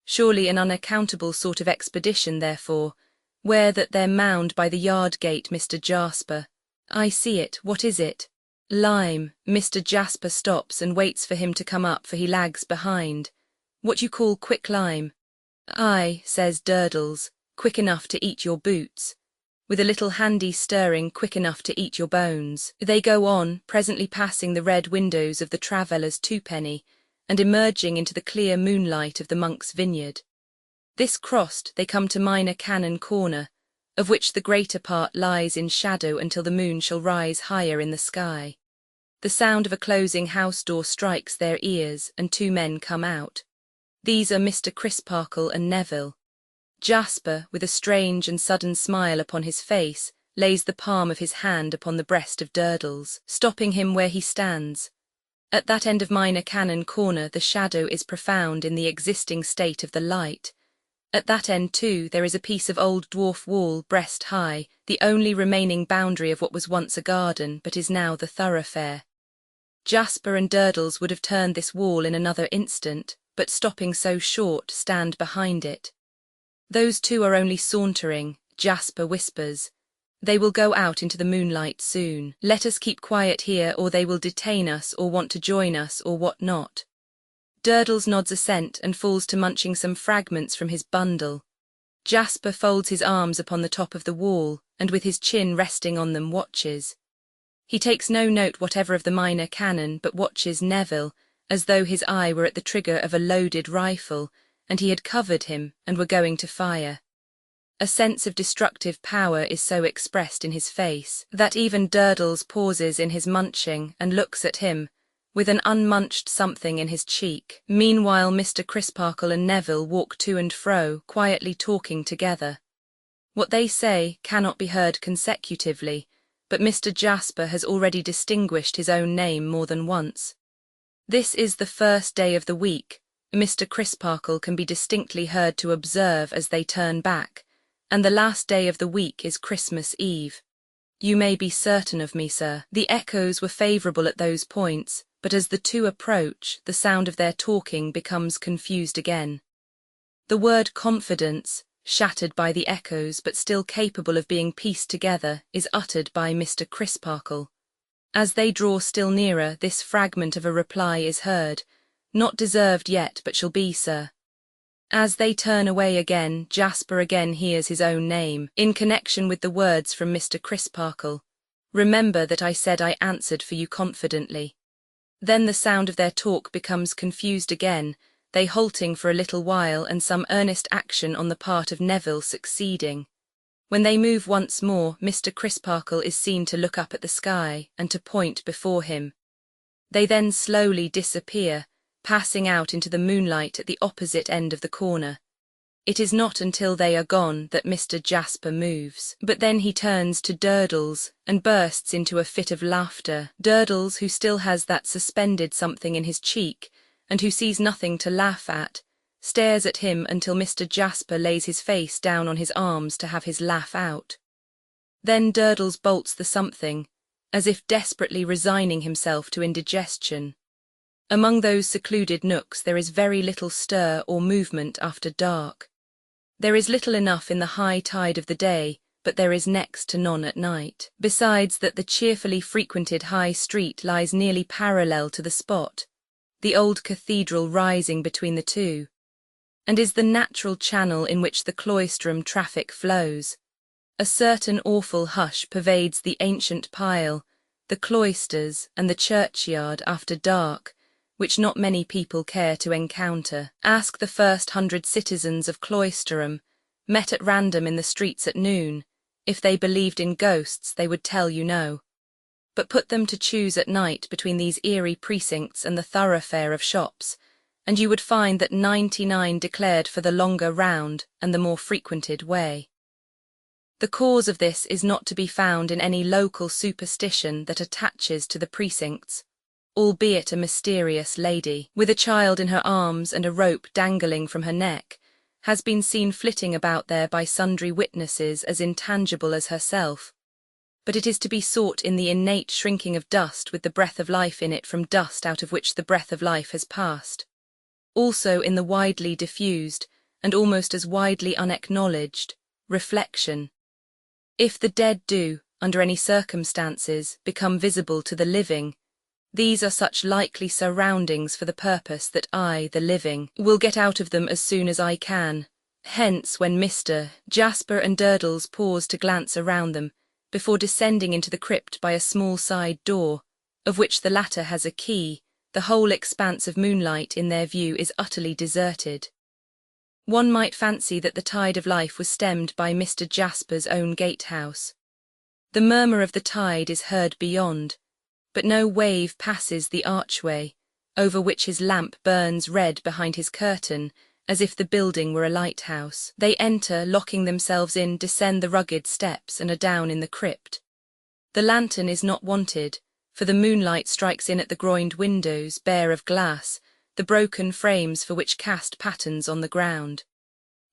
Surely an unaccountable sort of expedition, therefore, where that there mound by the yard gate, Mr. Jasper. I see it, what is it? Lime. Mr. Jasper stops and waits for him to come up, for he lags behind. What you call quick lime? Aye, says Durdles, quick enough to eat your boots. With a little handy stirring quick enough to eat your bones. They go on, presently passing the red windows of the Traveller's Twopenny, and emerging into the clear moonlight of the Monk's Vineyard. This crossed, they come to Minor Canon Corner, of which the greater part lies in shadow until the moon shall rise higher in the sky. The sound of a closing house door strikes their ears, and 2 men come out. These are Mr. Crisparkle and Neville. Jasper, with a strange and sudden smile upon his face, lays the palm of his hand upon the breast of Durdles, stopping him where he stands, At that end of Minor Canon Corner the shadow is profound in the existing state of the light. At that end, too, there is a piece of old dwarf wall breast high, the only remaining boundary of what was once a garden but is now the thoroughfare. Jasper and Durdles would have turned this wall in another instant, but stopping so short, stand behind it. Those two are only sauntering, Jasper whispers. They will go out into the moonlight soon. Let us keep quiet here, or they will detain us or want to join us or what not. Durdles nods assent and falls to munching some fragments from his bundle. Jasper folds his arms upon the top of the wall, and with his chin resting on them watches. He takes no note whatever of the Minor Canon, but watches Neville, as though his eye were at the trigger of a loaded rifle, and he had covered him and were going to fire. A sense of destructive power is so expressed in his face that even Durdles pauses in his munching and looks at him, with an unmunched something in his cheek. Meanwhile Mr. Crisparkle and Neville walk to and fro, quietly talking together. What they say cannot be heard consecutively, but Mr. Jasper has already distinguished his own name more than once. This is the first day of the week, Mr. Crisparkle can be distinctly heard to observe as they turn back, and the last day of the week is Christmas Eve. You may be certain of me, sir. The echoes were favourable at those points, but as the two approach, the sound of their talking becomes confused again. The word confidence, shattered by the echoes but still capable of being pieced together, is uttered by Mr. Crisparkle. As they draw still nearer, this fragment of a reply is heard, not deserved yet, but shall be, sir. As they turn away again, Jasper again hears his own name, in connection with the words from Mr. Crisparkle. Remember that I said I answered for you confidently. Then the sound of their talk becomes confused again, they halting for a little while and some earnest action on the part of Neville succeeding. When they move once more, Mr. Crisparkle is seen to look up at the sky and to point before him. They then slowly disappear, passing out into the moonlight at the opposite end of the corner. It is not until they are gone that Mr. Jasper moves, but then he turns to Durdles and bursts into a fit of laughter. Durdles, who still has that suspended something in his cheek, and who sees nothing to laugh at, stares at him until Mr. Jasper lays his face down on his arms to have his laugh out. Then Durdles bolts the something, as if desperately resigning himself to indigestion. Among those secluded nooks there is very little stir or movement after dark. There is little enough in the high tide of the day, but there is next to none at night. Besides that the cheerfully frequented High Street lies nearly parallel to the spot, the old cathedral rising between the two, and is the natural channel in which the Cloisterham traffic flows. A certain awful hush pervades the ancient pile, the cloisters, and the churchyard after dark, which not many people care to encounter. Ask the first 100 citizens of Cloisterham, met at random in the streets at noon, if they believed in ghosts they would tell you no. But put them to choose at night between these eerie precincts and the thoroughfare of shops, and you would find that 99 declared for the longer round and the more frequented way. The cause of this is not to be found in any local superstition that attaches to the precincts, albeit a mysterious lady, with a child in her arms and a rope dangling from her neck, has been seen flitting about there by sundry witnesses as intangible as herself, but it is to be sought in the innate shrinking of dust with the breath of life in it from dust out of which the breath of life has passed. Also in the widely diffused, and almost as widely unacknowledged, reflection. If the dead do, under any circumstances, become visible to the living, these are such likely surroundings for the purpose that I, the living, will get out of them as soon as I can. Hence, when Mr. Jasper and Durdles pause to glance around them, before descending into the crypt by a small side door, of which the latter has a key, the whole expanse of moonlight in their view is utterly deserted. One might fancy that the tide of life was stemmed by Mr. Jasper's own gatehouse. The murmur of the tide is heard beyond, but no wave passes the archway, over which his lamp burns red behind his curtain, as if the building were a lighthouse. They enter, locking themselves in, descend the rugged steps, and are down in the crypt. The lantern is not wanted, for the moonlight strikes in at the groined windows, bare of glass, the broken frames for which cast patterns on the ground.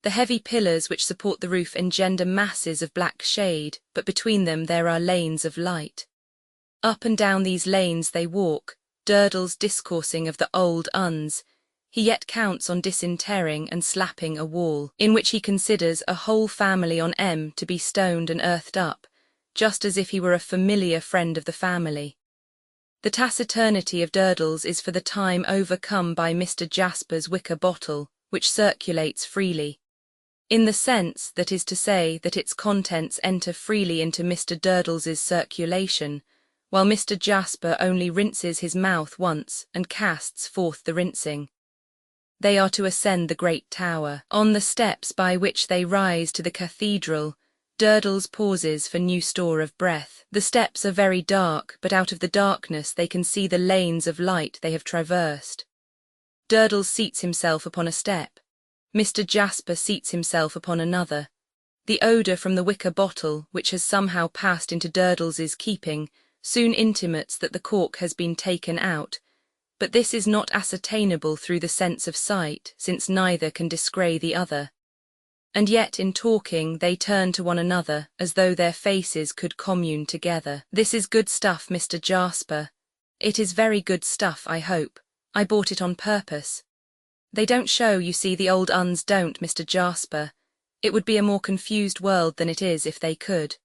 The heavy pillars which support the roof engender masses of black shade, but between them there are lanes of light. Up and down these lanes they walk, Durdles discoursing of the old uns. He yet counts on disinterring and slapping a wall, in which he considers a whole family on M to be stoned and earthed up, just as if he were a familiar friend of the family. The taciturnity of Durdles is for the time overcome by Mr. Jasper's wicker bottle, which circulates freely. In the sense, that is to say, that its contents enter freely into Mr. Durdles's circulation, while Mr. Jasper only rinses his mouth once and casts forth the rinsing. They are to ascend the great tower. On the steps by which they rise to the cathedral, Durdles pauses for new store of breath. The steps are very dark, but out of the darkness they can see the lanes of light they have traversed. Durdles seats himself upon a step. Mr. Jasper seats himself upon another. The odour from the wicker bottle, which has somehow passed into Durdles's keeping, soon intimates that the cork has been taken out, but this is not ascertainable through the sense of sight, since neither can descry the other. And yet in talking they turn to one another, as though their faces could commune together. "This is good stuff, Mr. Jasper. It is very good stuff, I hope. I bought it on purpose. They don't show, you see, the old uns don't, Mr. Jasper. It would be a more confused world than it is if they could."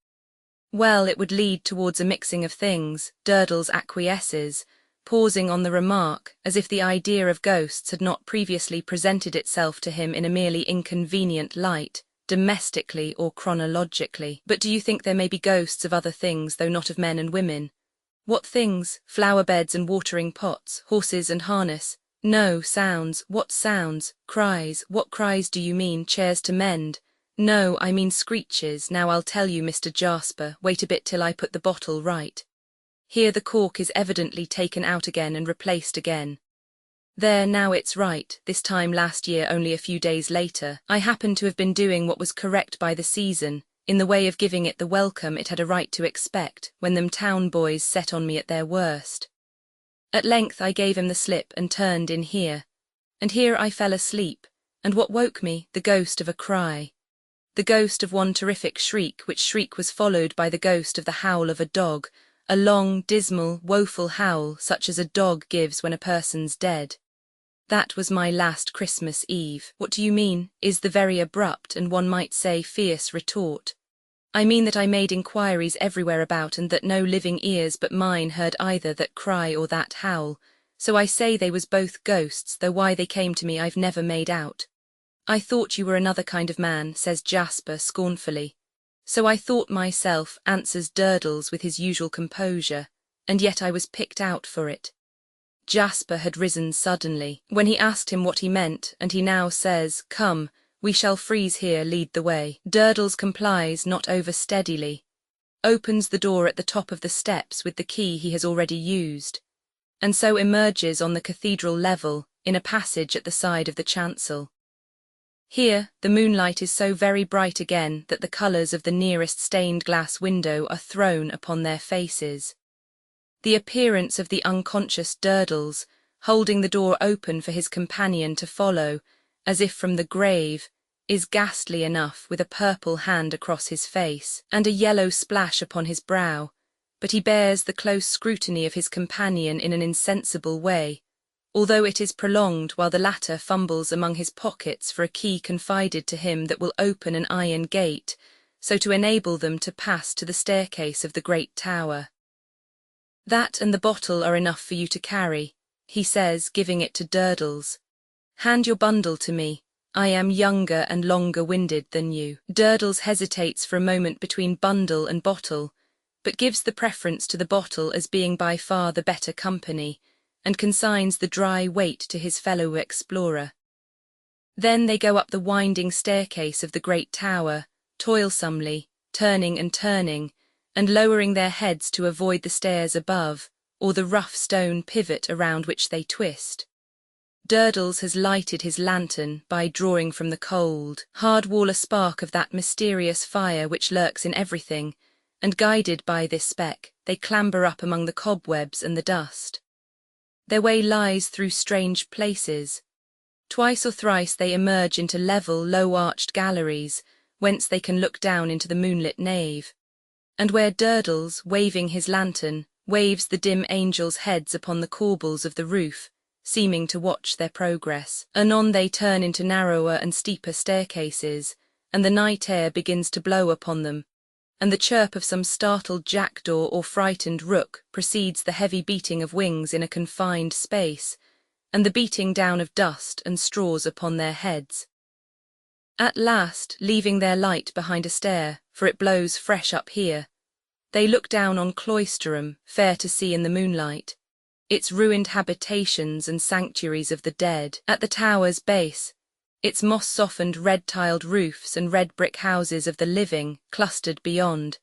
"Well, it would lead towards a mixing of things," Durdles acquiesces, pausing on the remark, as if the idea of ghosts had not previously presented itself to him in a merely inconvenient light, domestically or chronologically. "But do you think there may be ghosts of other things, though not of men and women?" "What things? Flower beds and watering pots, horses and harness." "No, sounds." "What sounds?" "Cries." "What cries do you mean? Chairs to mend?" "No, I mean screeches. Now I'll tell you, Mr. Jasper, wait a bit till I put the bottle right." Here the cork is evidently taken out again and replaced again. "There, now it's right, this time last year only a few days later. I happened to have been doing what was correct by the season, in the way of giving it the welcome it had a right to expect, when them town boys set on me at their worst. At length I gave him the slip and turned in here. And here I fell asleep, and what woke me? The ghost of a cry. The ghost of one terrific shriek, which shriek was followed by the ghost of the howl of a dog, a long, dismal, woeful howl such as a dog gives when a person's dead. That was my last Christmas Eve." "What do you mean?" is the very abrupt and one might say fierce retort. "I mean that I made inquiries everywhere about and that no living ears but mine heard either that cry or that howl, so I say they was both ghosts, though why they came to me I've never made out." "I thought you were another kind of man," says Jasper scornfully. "So I thought myself," answers Durdles with his usual composure, "and yet I was picked out for it." Jasper had risen suddenly, when he asked him what he meant, and he now says, "Come, we shall freeze here, lead the way." Durdles complies not over steadily, opens the door at the top of the steps with the key he has already used, and so emerges on the cathedral level in a passage at the side of the chancel. Here the moonlight is so very bright again that the colours of the nearest stained glass window are thrown upon their faces. The appearance of the unconscious Durdles, holding the door open for his companion to follow, as if from the grave, is ghastly enough, with a purple hand across his face, and a yellow splash upon his brow, but he bears the close scrutiny of his companion in an insensible way, although it is prolonged while the latter fumbles among his pockets for a key confided to him that will open an iron gate, so to enable them to pass to the staircase of the great tower. "That and the bottle are enough for you to carry," he says, giving it to Durdles. "Hand your bundle to me. I am younger and longer-winded than you." Durdles hesitates for a moment between bundle and bottle, but gives the preference to the bottle as being by far the better company, and consigns the dry weight to his fellow explorer. Then they go up the winding staircase of the great tower, toilsomely, turning and lowering their heads to avoid the stairs above, or the rough stone pivot around which they twist. Durdles has lighted his lantern by drawing from the cold, hard wall a spark of that mysterious fire which lurks in everything, and guided by this speck, they clamber up among the cobwebs and the dust. Their way lies through strange places. Twice or thrice they emerge into level, low-arched galleries, whence they can look down into the moonlit nave, and where Durdles, waving his lantern, waves the dim angels' heads upon the corbels of the roof, seeming to watch their progress. Anon they turn into narrower and steeper staircases, and the night air begins to blow upon them, and the chirp of some startled jackdaw or frightened rook precedes the heavy beating of wings in a confined space, and the beating down of dust and straws upon their heads. At last, leaving their light behind a stair, for it blows fresh up here, they look down on Cloisterham, fair to see in the moonlight, its ruined habitations and sanctuaries of the dead, at the tower's base, its moss-softened red-tiled roofs and red-brick houses of the living clustered beyond,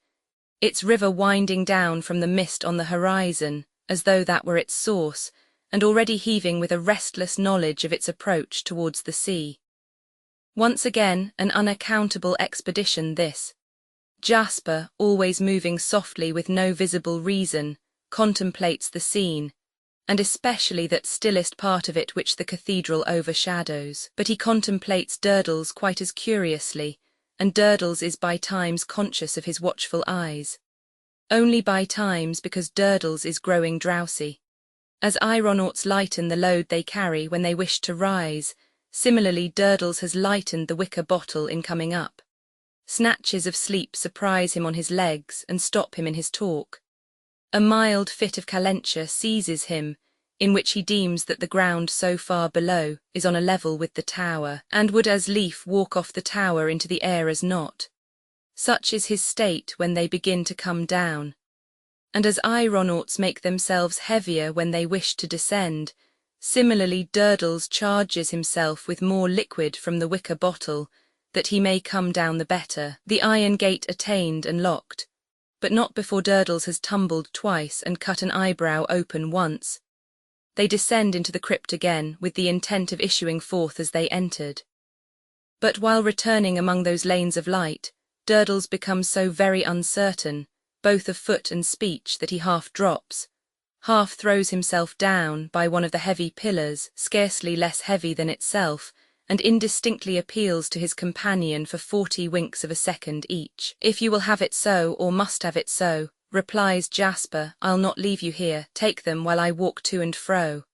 its river winding down from the mist on the horizon, as though that were its source, and already heaving with a restless knowledge of its approach towards the sea. Once again, an unaccountable expedition this. Jasper, always moving softly with no visible reason, contemplates the scene, and especially that stillest part of it which the cathedral overshadows. But he contemplates Durdles quite as curiously, and Durdles is by times conscious of his watchful eyes. Only by times, because Durdles is growing drowsy. As aeronauts lighten the load they carry when they wish to rise, similarly Durdles has lightened the wicker bottle in coming up. Snatches of sleep surprise him on his legs and stop him in his talk. A mild fit of calenture seizes him, in which he deems that the ground so far below is on a level with the tower, and would as lief walk off the tower into the air as not. Such is his state when they begin to come down. And as aeronauts make themselves heavier when they wish to descend, similarly Durdles charges himself with more liquid from the wicker bottle, that he may come down the better. The iron gate attained and locked, but not before Durdles has tumbled twice and cut an eyebrow open once. They descend into the crypt again, with the intent of issuing forth as they entered. But while returning among those lanes of light, Durdles becomes so very uncertain, both of foot and speech, that he half drops, half throws himself down by one of the heavy pillars, scarcely less heavy than itself, and indistinctly appeals to his companion for 40 winks of a second each. "If you will have it so, or must have it so," replies Jasper, "I'll not leave you here, take them while I walk to and fro."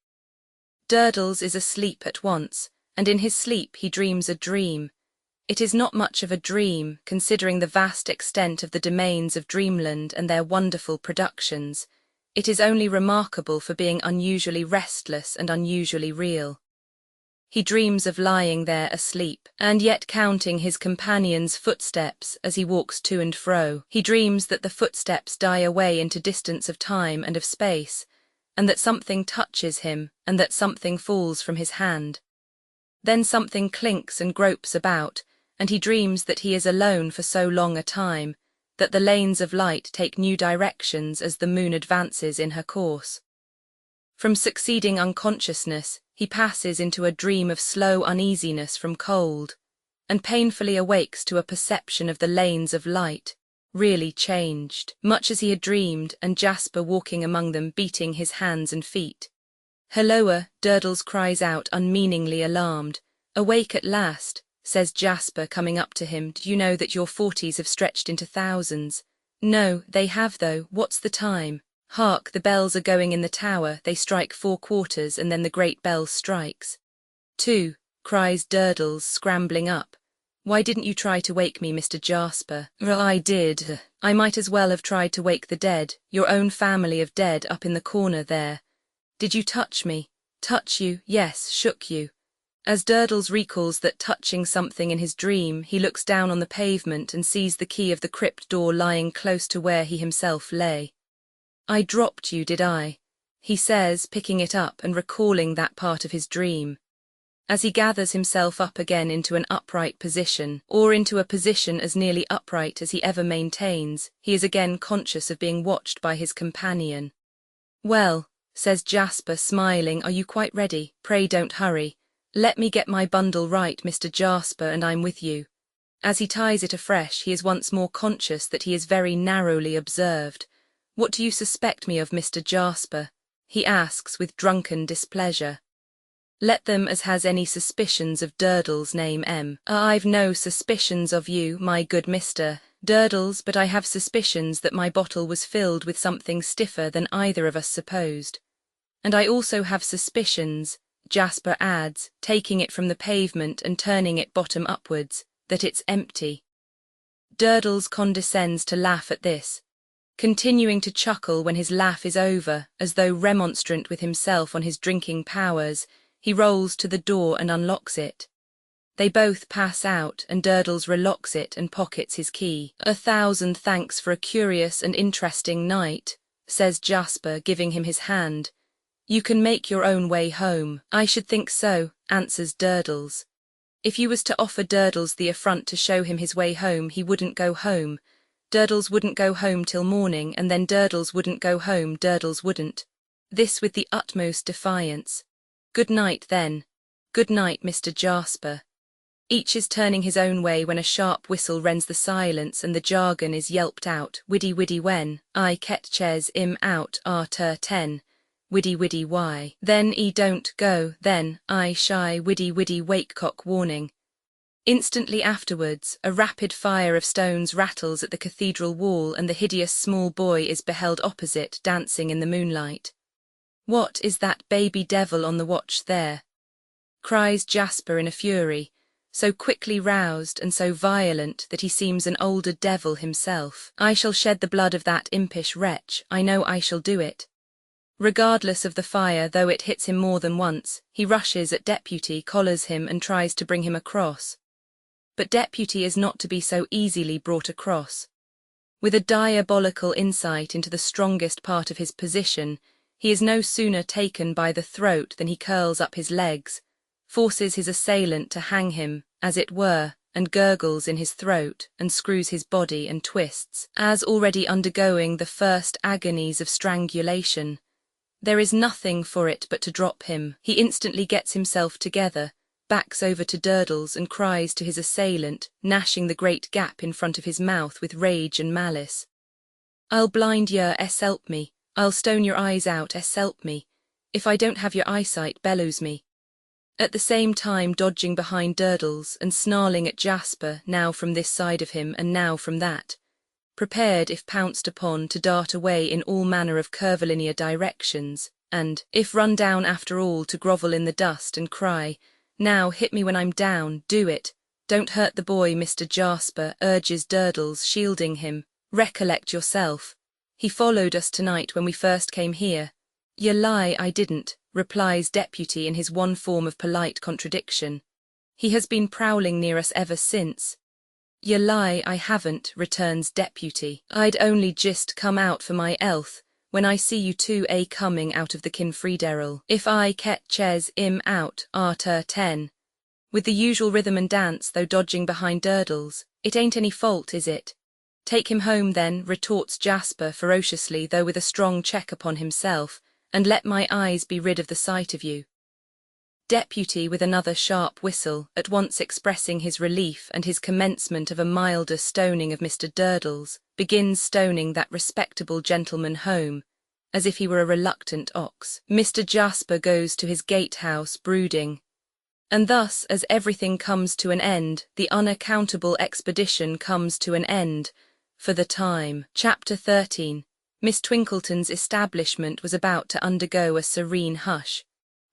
Durdles is asleep at once, and in his sleep he dreams a dream. It is not much of a dream, considering the vast extent of the domains of dreamland and their wonderful productions. It is only remarkable for being unusually restless and unusually real. He dreams of lying there asleep, and yet counting his companion's footsteps as he walks to and fro. He dreams that the footsteps die away into distance of time and of space, and that something touches him, and that something falls from his hand. Then something clinks and gropes about, and he dreams that he is alone for so long a time, that the lanes of light take new directions as the moon advances in her course. From succeeding unconsciousness, he passes into a dream of slow uneasiness from cold, and painfully awakes to a perception of the lanes of light, really changed, much as he had dreamed, and Jasper walking among them, beating his hands and feet. "Halloa," Durdles cries out, unmeaningly alarmed. "Awake at last," says Jasper, coming up to him. "Do you know that your 40s have stretched into thousands?" "No, they have though. What's the time?" "Hark, the bells are going in the tower, they strike 4 quarters, and then the great bell strikes." "2, cries Durdles, scrambling up. "Why didn't you try to wake me, Mr. Jasper?" "I did. I might as well have tried to wake the dead, your own family of dead up in the corner there." "Did you touch me?" "Touch you? Yes, shook you." As Durdles recalls that touching something in his dream, he looks down on the pavement and sees the key of the crypt door lying close to where he himself lay. "I dropped you, did I?" he says, picking it up and recalling that part of his dream. As he gathers himself up again into an upright position, or into a position as nearly upright as he ever maintains, he is again conscious of being watched by his companion. "Well," says Jasper, smiling, "are you quite ready? Pray don't hurry. Let me get my bundle right, Mr. Jasper, and I'm with you." As he ties it afresh, he is once more conscious that he is very narrowly observed. "What do you suspect me of, Mr. Jasper?" he asks with drunken displeasure. "Let them as has any suspicions of Durdles' name I've no suspicions of you, my good Mr. Durdles, but I have suspicions that my bottle was filled with something stiffer than either of us supposed. And I also have suspicions," Jasper adds, taking it from the pavement and turning it bottom upwards, "that it's empty." Durdles condescends to laugh at this, continuing to chuckle when his laugh is over, as though remonstrant with himself on his drinking powers. He rolls to the door and unlocks it. They both pass out, and Durdles relocks it and pockets his key. "1,000 thanks for a curious and interesting night," says Jasper, giving him his hand. "You can make your own way home." "I should think so," answers Durdles. If you was to offer Durdles the affront to show him his way home, he wouldn't go home. Durdles wouldn't go home till morning, and then Durdles wouldn't go home, Durdles wouldn't. This with the utmost defiance. "Good night, then." "Good night, Mr. Jasper." Each is turning his own way when a sharp whistle rends the silence and the jargon is yelped out. "Widdy widdy when, I ketches 'im out arter 10. Widdy widdy why. Then 'e don't go, then I shy widdy widdy wakecock warning." Instantly afterwards, a rapid fire of stones rattles at the cathedral wall and the hideous small boy is beheld opposite, dancing in the moonlight. "What is that baby devil on the watch there?" cries Jasper in a fury, so quickly roused and so violent that he seems an older devil himself. "I shall shed the blood of that impish wretch, I know I shall do it." Regardless of the fire, though it hits him more than once, he rushes at Deputy, collars him and tries to bring him across. But Deputy is not to be so easily brought across. With a diabolical insight into the strongest part of his position, he is no sooner taken by the throat than he curls up his legs, forces his assailant to hang him, as it were, and gurgles in his throat, and screws his body and twists, as already undergoing the first agonies of strangulation. There is nothing for it but to drop him. He instantly gets himself together, backs over to Durdles and cries to his assailant, gnashing the great gap in front of his mouth with rage and malice. "I'll blind yer, help me. I'll stone your eyes out, help me. If I don't have your eyesight, bellows me." At the same time dodging behind Durdles and snarling at Jasper, now from this side of him and now from that, prepared, if pounced upon, to dart away in all manner of curvilinear directions, and, if run down after all, to grovel in the dust and cry, "Now hit me when I'm down, do it. Don't hurt the boy, Mr. Jasper," urges Durdles, shielding him. "Recollect yourself. He followed us tonight when we first came here." "You lie, I didn't," replies Deputy in his one form of polite contradiction. "He has been prowling near us ever since." "You lie, I haven't," returns Deputy. "I'd only just come out for my 'ealth, when I see you two coming out of the Kinfrederal. If I ketches 'im out arter 10. With the usual rhythm and dance, though dodging behind Durdles. "It ain't any fault, is it?" "Take him home then," retorts Jasper ferociously, though with a strong check upon himself, "and let my eyes be rid of the sight of you." Deputy, with another sharp whistle, at once expressing his relief and his commencement of a milder stoning of Mr. Durdles, begins stoning that respectable gentleman home, as if he were a reluctant ox. Mr. Jasper goes to his gatehouse brooding. And thus, as everything comes to an end, the unaccountable expedition comes to an end, for the time. Chapter 13. Miss Twinkleton's establishment was about to undergo a serene hush.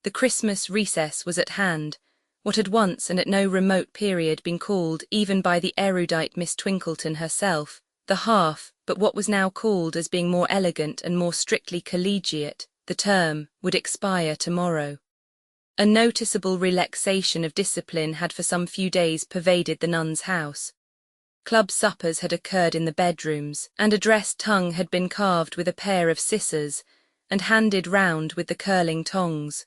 The Christmas recess was at hand, what had once and at no remote period been called, even by the erudite Miss Twinkleton herself, the half, but what was now called, as being more elegant and more strictly collegiate, the term, would expire tomorrow. A noticeable relaxation of discipline had for some few days pervaded the nuns' house. Club suppers had occurred in the bedrooms, and a dressed tongue had been carved with a pair of scissors, and handed round with the curling tongs.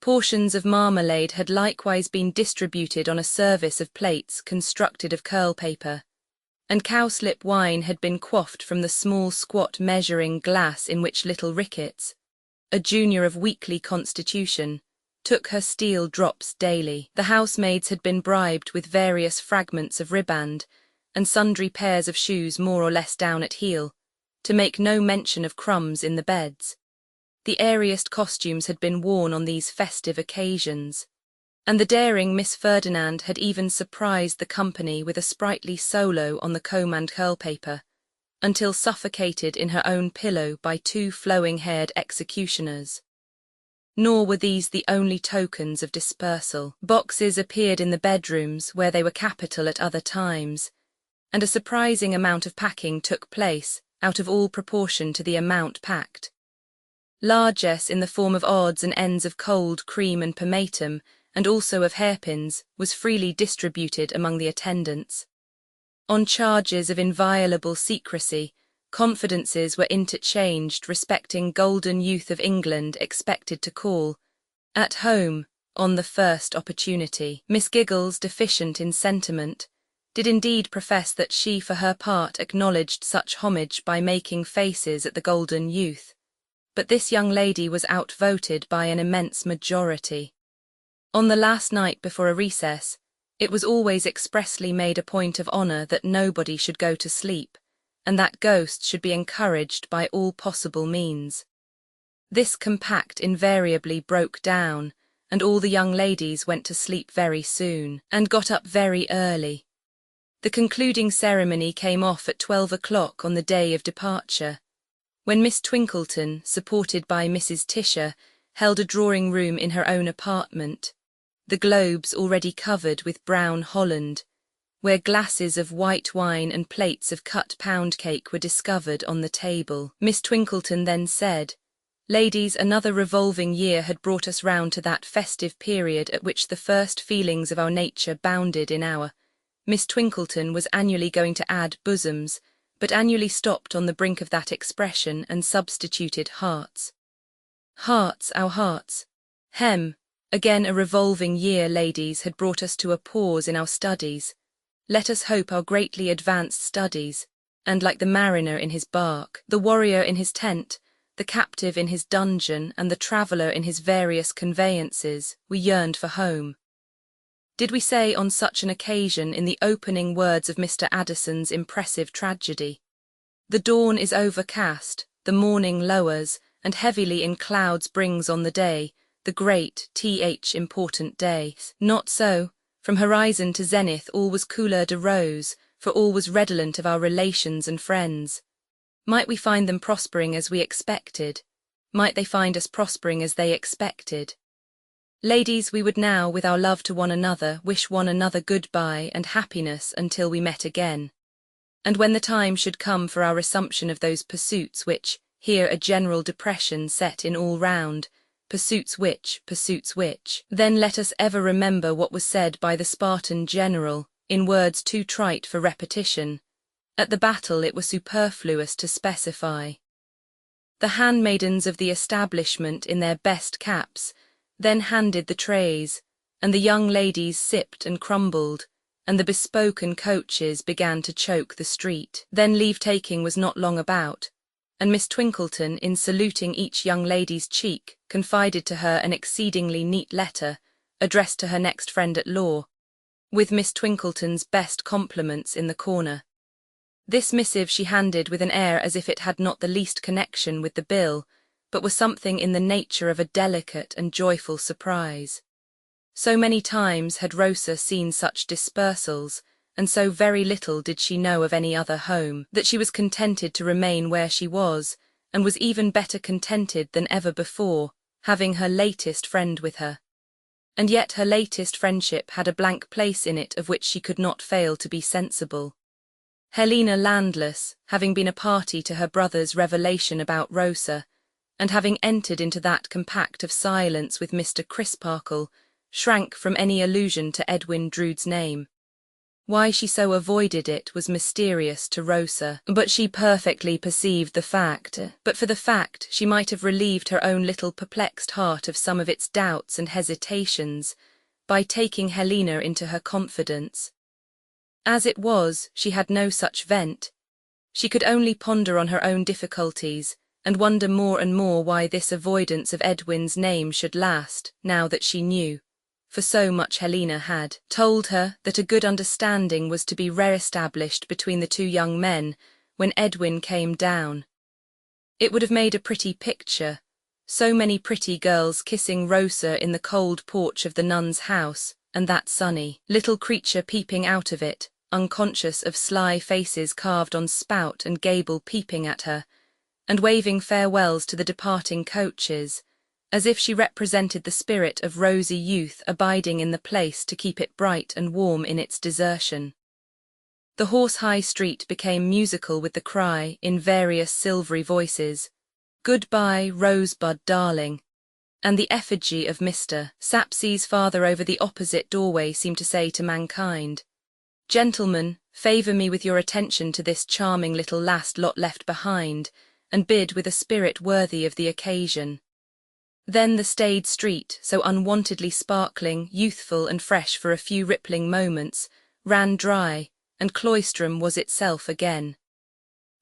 Portions of marmalade had likewise been distributed on a service of plates constructed of curl paper, and cowslip wine had been quaffed from the small squat measuring glass in which little Ricketts, a junior of weakly constitution, took her steel drops daily. The housemaids had been bribed with various fragments of riband, and sundry pairs of shoes more or less down at heel, to make no mention of crumbs in the beds. The airiest costumes had been worn on these festive occasions, and the daring Miss Ferdinand had even surprised the company with a sprightly solo on the comb and curl paper, until suffocated in her own pillow by two flowing-haired executioners. Nor were these the only tokens of dispersal. Boxes appeared in the bedrooms where they were capital at other times, and a surprising amount of packing took place out of all proportion to the amount packed. Largesse in the form of odds and ends of cold cream and pomatum, and also of hairpins, was freely distributed among the attendants. On charges of inviolable secrecy, confidences were interchanged respecting golden youth of England expected to call at home on the first opportunity. Miss Giggles, deficient in sentiment, did indeed profess that she for her part acknowledged such homage by making faces at the golden youth, but this young lady was outvoted by an immense majority. On the last night before a recess, it was always expressly made a point of honour that nobody should go to sleep, and that ghosts should be encouraged by all possible means. This compact invariably broke down, and all the young ladies went to sleep very soon, and got up very early. The concluding ceremony came off at 12 o'clock on the day of departure, when Miss Twinkleton, supported by Mrs. Tisher, held a drawing-room in her own apartment, the globes already covered with brown holland, where glasses of white wine and plates of cut pound cake were discovered on the table. Miss Twinkleton then said, "Ladies, another revolving year had brought us round to that festive period at which the first feelings of our nature bounded in our—" Miss Twinkleton was annually going to add bosoms, but annually stopped on the brink of that expression and substituted hearts. Hearts, our hearts. Hem. Again a revolving year, ladies, had brought us to a pause in our studies. Let us hope our greatly advanced studies, and like the mariner in his bark, the warrior in his tent, the captive in his dungeon, and the traveller in his various conveyances, we yearned for home. Did we say on such an occasion in the opening words of Mr. Addison's impressive tragedy, "The dawn is overcast, the morning lowers, and heavily in clouds brings on the day, the great, important day"? Not so. From horizon to zenith all was couleur de rose, for all was redolent of our relations and friends. Might we find them prospering as we expected? Might they find us prospering as they expected? Ladies, we would now, with our love to one another, wish one another good-bye and happiness until we met again. And when the time should come for our resumption of those pursuits which, here a general depression set in all round, pursuits which, then let us ever remember what was said by the Spartan general, in words too trite for repetition. At the battle it was superfluous to specify. The handmaidens of the establishment in their best caps then handed the trays, and the young ladies sipped and crumbled, and the bespoken coaches began to choke the street. Then leave-taking was not long about, and Miss Twinkleton, in saluting each young lady's cheek, confided to her an exceedingly neat letter, addressed to her next friend at law, with Miss Twinkleton's best compliments in the corner. This missive she handed with an air as if it had not the least connection with the bill, but was something in the nature of a delicate and joyful surprise. So many times had Rosa seen such dispersals, and so very little did she know of any other home, that she was contented to remain where she was, and was even better contented than ever before, having her latest friend with her. And yet her latest friendship had a blank place in it of which she could not fail to be sensible. Helena Landless, having been a party to her brother's revelation about Rosa, and having entered into that compact of silence with Mr. Crisparkle, shrank from any allusion to Edwin Drood's name. Why she so avoided it was mysterious to Rosa, but she perfectly perceived the fact. But for the fact, she might have relieved her own little perplexed heart of some of its doubts and hesitations by taking Helena into her confidence. As it was, she had no such vent. She could only ponder on her own difficulties, and wonder more and more why this avoidance of Edwin's name should last, now that she knew, for so much Helena had told her, that a good understanding was to be re-established between the two young men when Edwin came down, It would have made a pretty picture. So many pretty girls kissing Rosa in the cold porch of the nun's house, and that sunny little creature peeping out of it, unconscious of sly faces carved on spout and gable peeping at her, and waving farewells to the departing coaches, as if she represented the spirit of rosy youth abiding in the place to keep it bright and warm in its desertion. The Horse-High Street became musical with the cry, in various silvery voices, "Goodbye, Rosebud darling," and the effigy of Mr. Sapsea's father over the opposite doorway seemed to say to mankind, "Gentlemen, favour me with your attention to this charming little last lot left behind, and bid with a spirit worthy of the occasion." Then the staid street, so unwontedly sparkling, youthful and fresh for a few rippling moments, ran dry, and Cloisterham was itself again.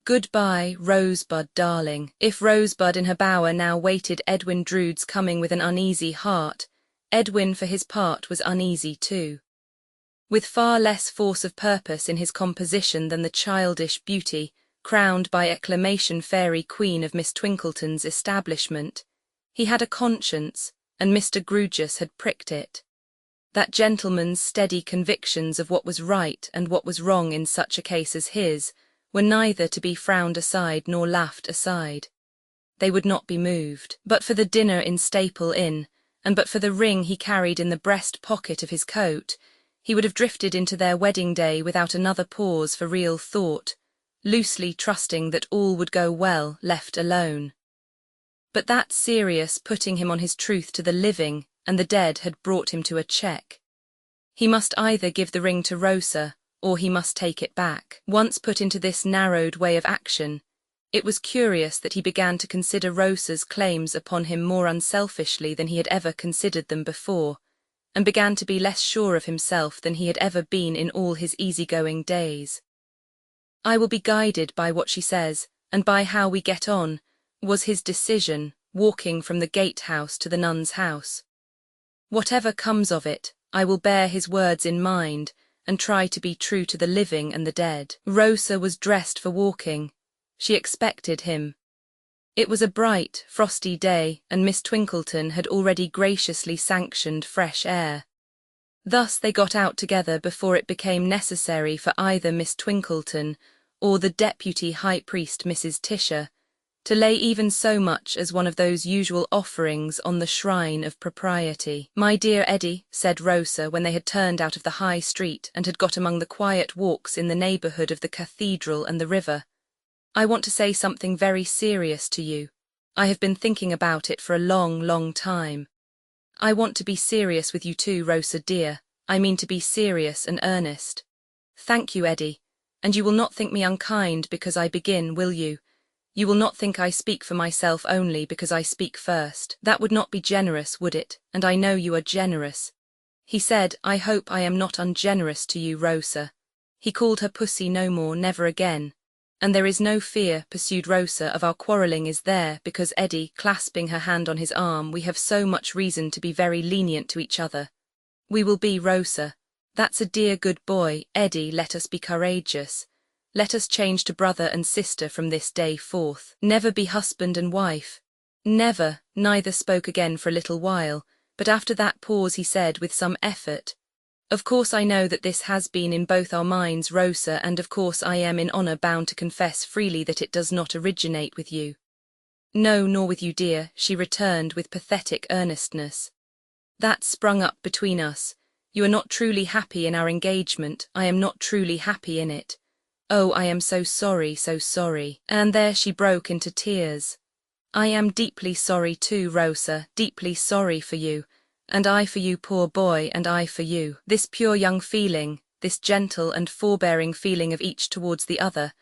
Goodbye, Rosebud darling. If Rosebud in her bower now waited Edwin Drood's coming with an uneasy heart, Edwin for his part was uneasy too. With far less force of purpose in his composition than the childish beauty, crowned by acclamation fairy queen of Miss Twinkleton's establishment, he had a conscience, and Mr. Grewgious had pricked it. That gentleman's steady convictions of what was right and what was wrong in such a case as his were neither to be frowned aside nor laughed aside. They would not be moved. But for the dinner in Staple Inn, and but for the ring he carried in the breast pocket of his coat, he would have drifted into their wedding day without another pause for real thought, loosely trusting that all would go well, left alone. But that serious putting him on his truth to the living and the dead had brought him to a check. He must either give the ring to Rosa, or he must take it back. Once put into this narrowed way of action, it was curious that he began to consider Rosa's claims upon him more unselfishly than he had ever considered them before, and began to be less sure of himself than he had ever been in all his easygoing days. "I will be guided by what she says, and by how we get on," was his decision, walking from the gatehouse to the nun's house. "Whatever comes of it, I will bear his words in mind, and try to be true to the living and the dead." Rosa was dressed for walking. She expected him. It was a bright, frosty day, and Miss Twinkleton had already graciously sanctioned fresh air. Thus they got out together before it became necessary for either Miss Twinkleton or the deputy high priest, Mrs. Tisher, to lay even so much as one of those usual offerings on the shrine of propriety. "My dear Eddie," said Rosa when they had turned out of the High Street and had got among the quiet walks in the neighbourhood of the cathedral and the river, "I want to say something very serious to you. I have been thinking about it for a long, long time. I want to be serious with you too, Rosa dear. I mean to be serious and earnest." "Thank you, Eddie. And you will not think me unkind because I begin, will you? You will not think I speak for myself only because I speak first. That would not be generous, would it? And I know you are generous." He said, "I hope I am not ungenerous to you, Rosa." He called her pussy no more, never again. "And there is no fear," pursued Rosa, "of our quarrelling, is there? Because, Eddie," clasping her hand on his arm, "we have so much reason to be very lenient to each other. We will be, Rosa. That's a dear good boy. Eddie, let us be courageous. Let us change to brother and sister from this day forth. Never be husband and wife. Never." Neither spoke again for a little while, but after that pause he said with some effort, "Of course I know that this has been in both our minds, Rosa, and of course I am in honour bound to confess freely that it does not originate with you." "No, nor with you, dear," she returned with pathetic earnestness. "That sprung up between us. You are not truly happy in our engagement. I am not truly happy in it. Oh, I am so sorry, so sorry." And there she broke into tears. "I am deeply sorry too, Rosa, deeply sorry for you. And I for you, poor boy, and I for you." This pure young feeling, this gentle and forbearing feeling of each towards the other,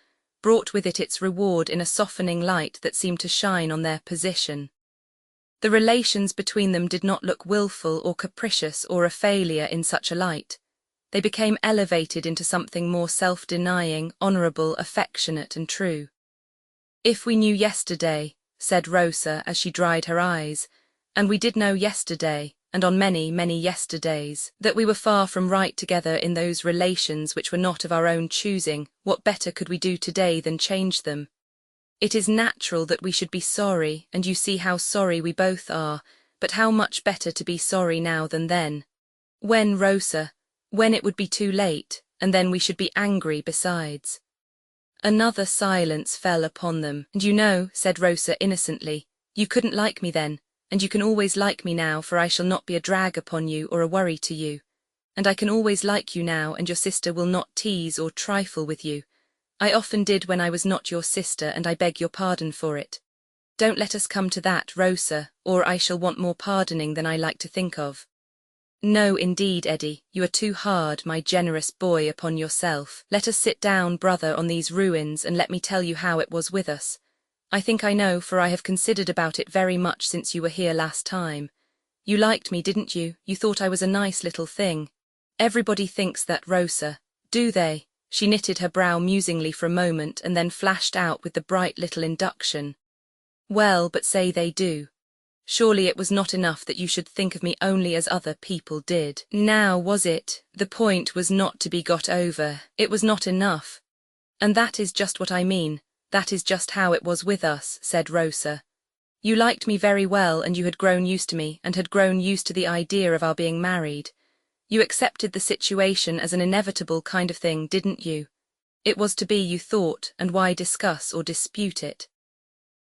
brought with it its reward in a softening light that seemed to shine on their position. The relations between them did not look wilful or capricious or a failure in such a light. They became elevated into something more self-denying, honourable, affectionate and true. "If we knew yesterday," said Rosa as she dried her eyes, "and we did know yesterday, and on many, many yesterdays, that we were far from right together in those relations which were not of our own choosing, what better could we do today than change them? It is natural that we should be sorry, and you see how sorry we both are, but how much better to be sorry now than then. When, Rosa? When it would be too late, and then we should be angry besides. Another silence fell upon them. And you know, said Rosa innocently, you couldn't like me then, and you can always like me now, for I shall not be a drag upon you or a worry to you. And I can always like you now, and your sister will not tease or trifle with you. I often did when I was not your sister, and I beg your pardon for it. Don't let us come to that, Rosa, or I shall want more pardoning than I like to think of. No, indeed, Eddie, you are too hard, my generous boy, upon yourself. Let us sit down, brother, on these ruins, and let me tell you how it was with us. I think I know, for I have considered about it very much since you were here last time. You liked me, didn't you? You thought I was a nice little thing. Everybody thinks that, Rosa. Do they? She knitted her brow musingly for a moment and then flashed out with the bright little induction. Well, but say they do. Surely it was not enough that you should think of me only as other people did. Now, was it? The point was not to be got over. It was not enough. And that is just what I mean. That is just how it was with us, said Rosa. You liked me very well, and you had grown used to me, and had grown used to the idea of our being married. You accepted the situation as an inevitable kind of thing, didn't you? It was to be, you thought, and why discuss or dispute it?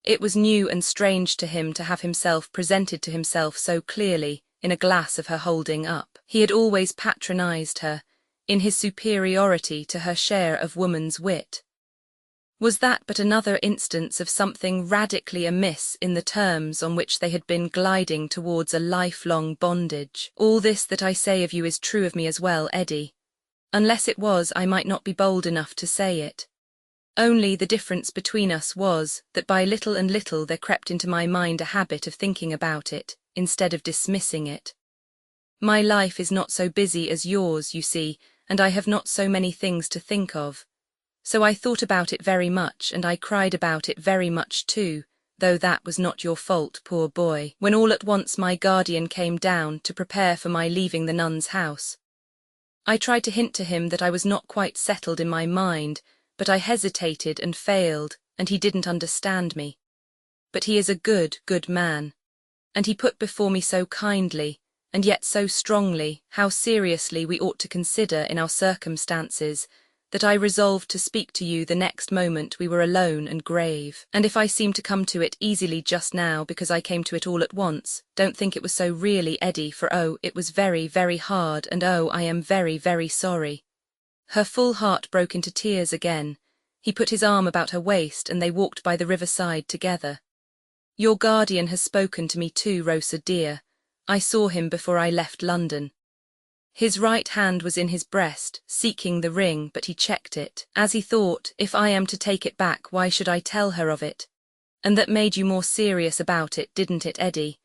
It was new and strange to him to have himself presented to himself so clearly in a glass of her holding up. He had always patronized her, in his superiority to her share of woman's wit. Was that but another instance of something radically amiss in the terms on which they had been gliding towards a lifelong bondage? All this that I say of you is true of me as well, Eddie. Unless it was, I might not be bold enough to say it. Only the difference between us was that by little and little there crept into my mind a habit of thinking about it, instead of dismissing it. My life is not so busy as yours, you see, and I have not so many things to think of. So I thought about it very much, and I cried about it very much too, though that was not your fault, poor boy, when all at once my guardian came down to prepare for my leaving the nun's house. I tried to hint to him that I was not quite settled in my mind, but I hesitated and failed, and he didn't understand me. But he is a good, good man. And he put before me so kindly, and yet so strongly, how seriously we ought to consider in our circumstances, that I resolved to speak to you the next moment we were alone and grave. And if I seem to come to it easily just now because I came to it all at once, don't think it was so really, Eddie, for oh, it was very, very hard, and oh, I am very, very sorry. Her full heart broke into tears again. He put his arm about her waist, and they walked by the riverside together. Your guardian has spoken to me too, Rosa dear. I saw him before I left London. His right hand was in his breast, seeking the ring, but he checked it, as he thought, if I am to take it back, why should I tell her of it? And that made you more serious about it, didn't it, Eddie?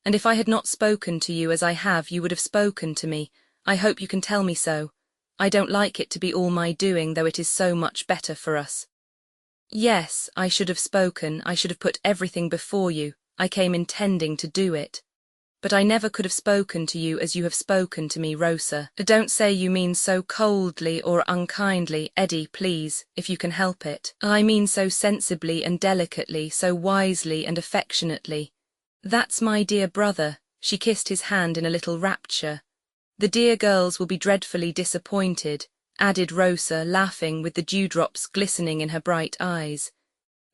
And if I had not spoken to you as I have, you would have spoken to me. I hope you can tell me so. I don't like it to be all my doing, though it is so much better for us. Yes, I should have spoken, I should have put everything before you. I came intending to do it. But I never could have spoken to you as you have spoken to me, Rosa. Don't say you mean so coldly or unkindly, Eddie, please, if you can help it. I mean so sensibly and delicately, so wisely and affectionately. That's my dear brother. She kissed his hand in a little rapture. The dear girls will be dreadfully disappointed, added Rosa, laughing with the dewdrops glistening in her bright eyes.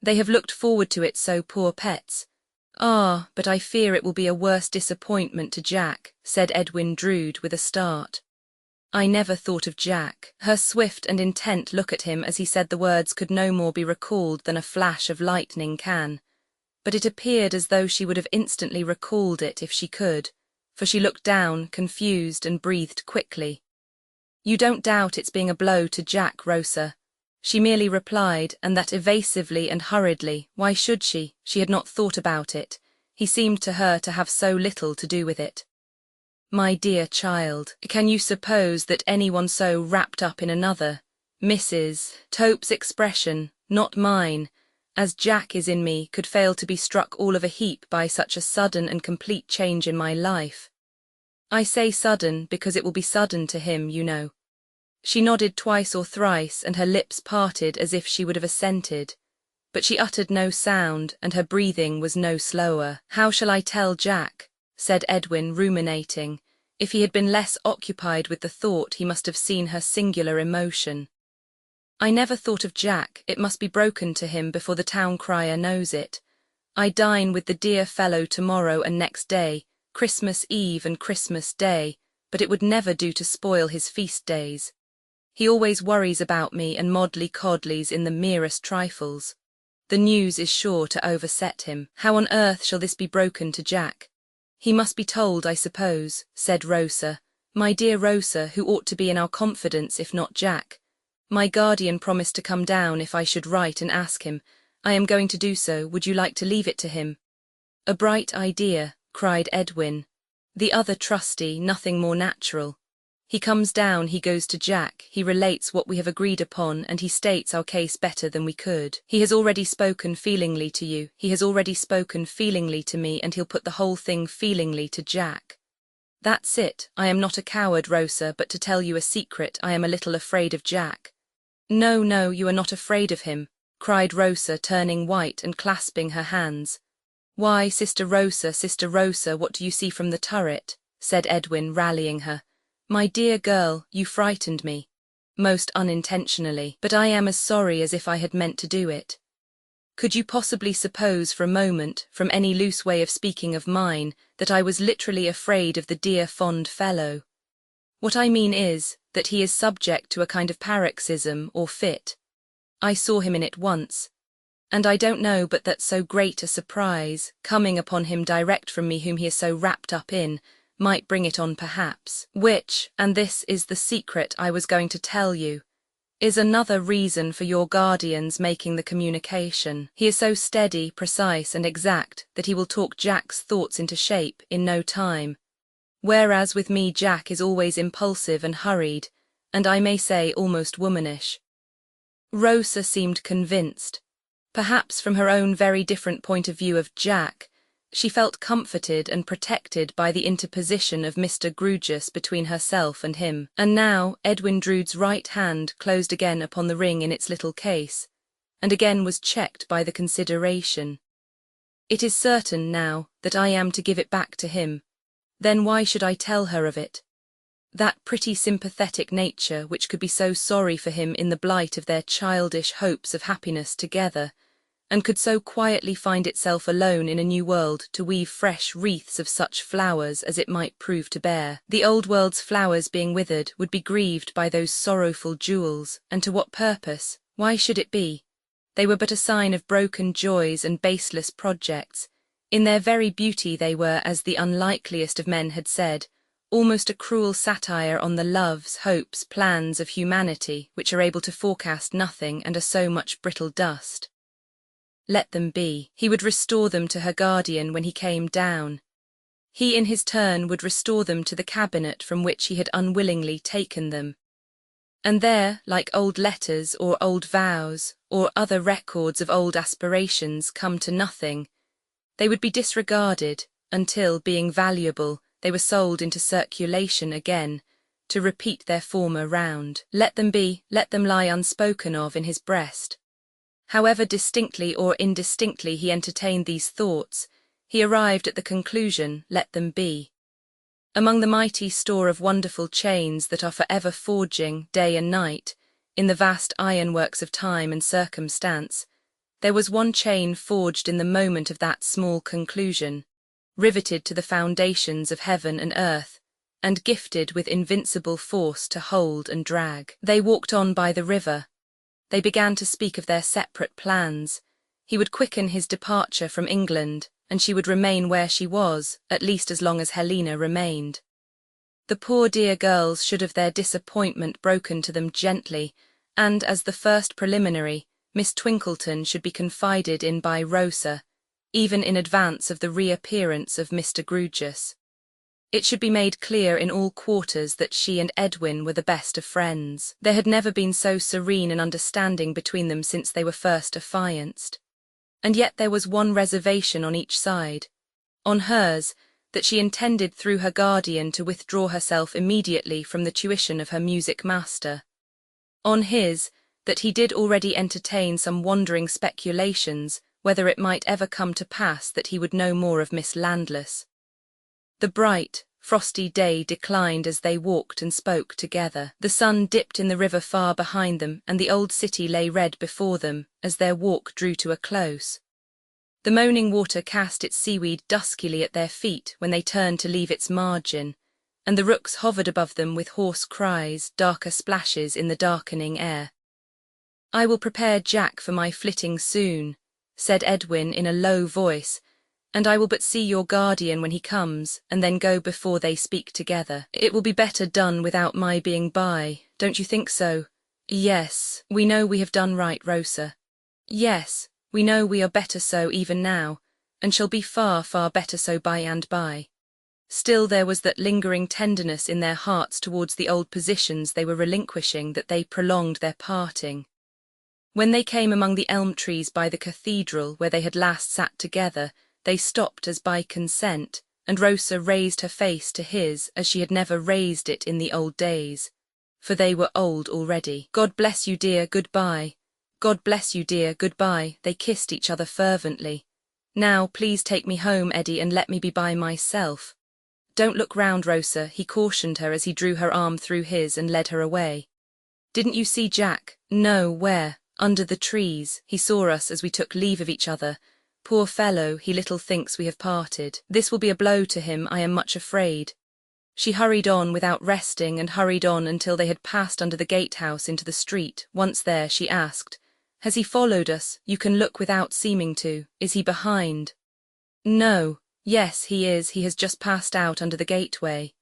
They have looked forward to it so, poor pets. Ah, but I fear it will be a worse disappointment to Jack, said Edwin Drood with a start. I never thought of Jack. Her swift and intent look at him as he said the words could no more be recalled than a flash of lightning can. But it appeared as though she would have instantly recalled it if she could, for she looked down, confused, and breathed quickly. You don't doubt it's being a blow to Jack, Rosa? She merely replied, and that evasively and hurriedly. Why should she? She had not thought about it. He seemed to her to have so little to do with it. My dear child, can you suppose that anyone so wrapped up in another, Mrs. Tope's expression, not mine, as Jack is in me, could fail to be struck all of a heap by such a sudden and complete change in my life? I say sudden because it will be sudden to him, you know. She nodded twice or thrice, and her lips parted as if she would have assented. but she uttered no sound, and her breathing was no slower. "How shall I tell Jack?" said Edwin, ruminating. If he had been less occupied with the thought, he must have seen her singular emotion. "I never thought of Jack. It must be broken to him before the town crier knows it. I dine with the dear fellow tomorrow and next day, Christmas Eve and Christmas Day, but it would never do to spoil his feast days. He always worries about me and moddly-coddlies in the merest trifles. The news is sure to overset him. How on earth shall this be broken to Jack?" "He must be told, I suppose," said Rosa. "My dear Rosa, who ought to be in our confidence if not Jack. My guardian promised to come down if I should write and ask him. I am going to do so. Would you like to leave it to him?" "A bright idea," cried Edwin. "The other trustee, nothing more natural. He comes down, he goes to Jack, he relates what we have agreed upon, and he states our case better than we could. He has already spoken feelingly to you, he has already spoken feelingly to me, and he'll put the whole thing feelingly to Jack. That's it. I am not a coward, Rosa, but to tell you a secret, I am a little afraid of Jack." "No, no, you are not afraid of him," cried Rosa, turning white and clasping her hands. "Why, Sister Rosa, what do you see from the turret?" said Edwin, rallying her. "My dear girl, you frightened me. Most unintentionally, but I am as sorry as if I had meant to do it. Could you possibly suppose for a moment, from any loose way of speaking of mine, that I was literally afraid of the dear fond fellow? What I mean is, that he is subject to a kind of paroxysm or fit. I saw him in it once, and I don't know but that so great a surprise, coming upon him direct from me whom he is so wrapped up in, might bring it on perhaps, which, and this is the secret I was going to tell you, is another reason for your guardian's making the communication. He is so steady, precise, and exact that he will talk Jack's thoughts into shape in no time, whereas with me Jack is always impulsive and hurried, and I may say almost womanish." Rosa seemed convinced. Perhaps from her own very different point of view of Jack, she felt comforted and protected by the interposition of Mr. Grewgious between herself and him. And now Edwin Drood's right hand closed again upon the ring in its little case, and again was checked by the consideration. "It is certain, now, that I am to give it back to him. Then why should I tell her of it? That pretty sympathetic nature which could be so sorry for him in the blight of their childish hopes of happiness together, and could so quietly find itself alone in a new world to weave fresh wreaths of such flowers as it might prove to bear. The old world's flowers being withered would be grieved by those sorrowful jewels, and to what purpose? Why should it be? They were but a sign of broken joys and baseless projects. In their very beauty they were, as the unlikeliest of men had said, almost a cruel satire on the loves, hopes, plans of humanity, which are able to forecast nothing and are so much brittle dust. Let them be. He would restore them to her guardian when he came down. He in his turn would restore them to the cabinet from which he had unwillingly taken them. And there, like old letters or old vows, or other records of old aspirations come to nothing, they would be disregarded until, being valuable, they were sold into circulation again, to repeat their former round. Let them be, let them lie unspoken of in his breast. However distinctly or indistinctly he entertained these thoughts, he arrived at the conclusion, let them be. Among the mighty store of wonderful chains that are forever forging, day and night, in the vast ironworks of time and circumstance, there was one chain forged in the moment of that small conclusion, riveted to the foundations of heaven and earth, and gifted with invincible force to hold and drag. They walked on by the river. They began to speak of their separate plans. He would quicken his departure from England, and she would remain where she was, at least as long as Helena remained. The poor dear girls should have their disappointment broken to them gently, and as the first preliminary, Miss Twinkleton should be confided in by Rosa, even in advance of the reappearance of Mr. Grewgious. It should be made clear in all quarters that she and Edwin were the best of friends. There had never been so serene an understanding between them since they were first affianced. And yet there was one reservation on each side. On hers, that she intended through her guardian to withdraw herself immediately from the tuition of her music master. On his, that he did already entertain some wandering speculations whether it might ever come to pass that he would know more of Miss Landless. The bright, frosty day declined as they walked and spoke together. The sun dipped in the river far behind them, and the old city lay red before them as their walk drew to a close. The moaning water cast its seaweed duskily at their feet when they turned to leave its margin, and the rooks hovered above them with hoarse cries, darker splashes in the darkening air. "I will prepare Jack for my flitting soon," said Edwin in a low voice, "and I will but see your guardian when he comes, and then go before they speak together. It will be better done without my being by, don't you think so?" "Yes, we know we have done right, Rosa. Yes, we know we are better so even now, and shall be far, far better so by and by." Still there was that lingering tenderness in their hearts towards the old positions they were relinquishing that they prolonged their parting. When they came among the elm trees by the cathedral where they had last sat together, they stopped as by consent, and Rosa raised her face to his as she had never raised it in the old days, for they were old already. "God bless you, dear, good-bye. God bless you, dear, good-bye." They kissed each other fervently. "Now, please take me home, Eddie, and let me be by myself. Don't look round, Rosa," he cautioned her as he drew her arm through his and led her away. "Didn't you see Jack?" "No, where?" "Under the trees. He saw us as we took leave of each other. Poor fellow, he little thinks we have parted. This will be a blow to him, I am much afraid." She hurried on without resting, and hurried on until they had passed under the gatehouse into the street. Once there, she asked, "Has he followed us? You can look without seeming to. Is he behind?" "No. Yes, he is. He has just passed out under the gateway.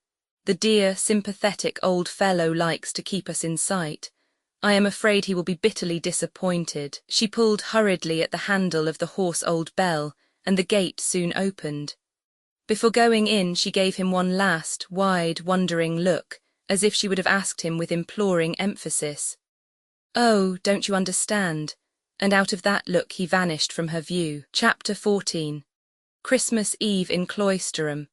The dear, sympathetic old fellow likes to keep us in sight. I am afraid he will be bitterly disappointed." She pulled hurriedly at the handle of the hoarse old bell, and the gate soon opened. Before going in, she gave him one last, wide, wondering look, as if she would have asked him with imploring emphasis, "Oh, don't you understand?" And out of that look he vanished from her view. Chapter 14. Christmas Eve in Cloisterham.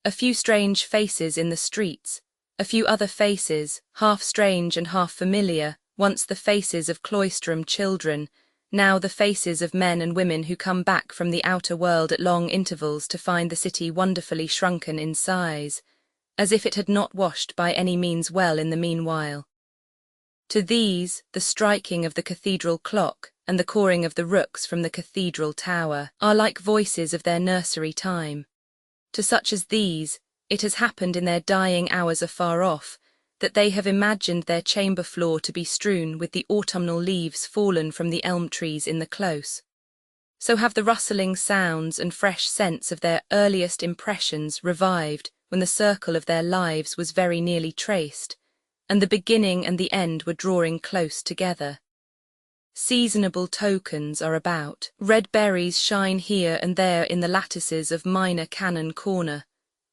A few strange faces in the streets, a few other faces, half strange and half familiar, once the faces of Cloisterham children, now the faces of men and women who come back from the outer world at long intervals to find the city wonderfully shrunken in size, as if it had not washed by any means well in the meanwhile. To these, the striking of the cathedral clock and the cawing of the rooks from the cathedral tower are like voices of their nursery time. To such as these, it has happened in their dying hours afar off, that they have imagined their chamber floor to be strewn with the autumnal leaves fallen from the elm trees in the close. So have the rustling sounds and fresh scents of their earliest impressions revived when the circle of their lives was very nearly traced, and the beginning and the end were drawing close together. Seasonable tokens are about. Red berries shine here and there in the lattices of Minor Canon Corner.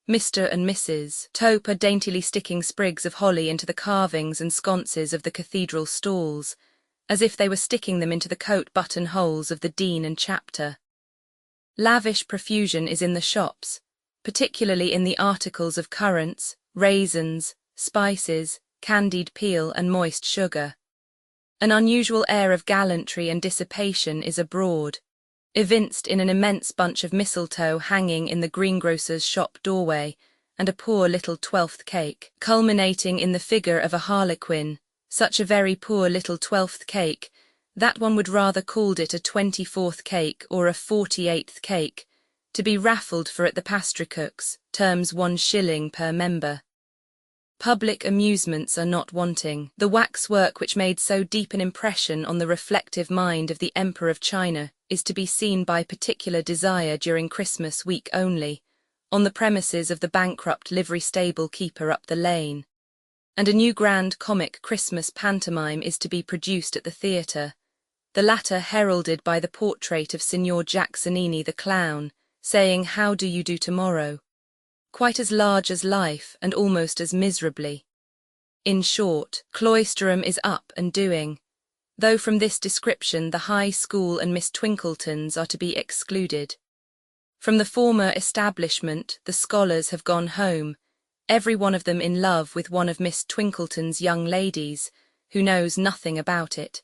Mr. and Mrs. Tope are daintily sticking sprigs of holly into the carvings and sconces of the cathedral stalls, as if they were sticking them into the coat button-holes of the dean and chapter. Lavish profusion is in the shops, particularly in the articles of currants, raisins, spices, candied peel and moist sugar. An unusual air of gallantry and dissipation is abroad, evinced in an immense bunch of mistletoe hanging in the greengrocer's shop doorway, and a poor little 12th cake, culminating in the figure of a harlequin, such a very poor little 12th cake, that one would rather called it a 24th cake or a 48th cake, to be raffled for at the pastrycook's, terms 1 shilling per member. Public amusements are not wanting. The waxwork which made so deep an impression on the reflective mind of the Emperor of China is to be seen by particular desire during Christmas week only, on the premises of the bankrupt livery stable keeper up the lane. And a new grand comic Christmas pantomime is to be produced at the theatre, the latter heralded by the portrait of Signor Jacksonini the clown, saying, "How do you do tomorrow?" Quite as large as life and almost as miserably. In short, Cloisterham is up and doing, though from this description the High School and Miss Twinkletons are to be excluded. From the former establishment the scholars have gone home, every one of them in love with one of Miss Twinkleton's young ladies, who knows nothing about it.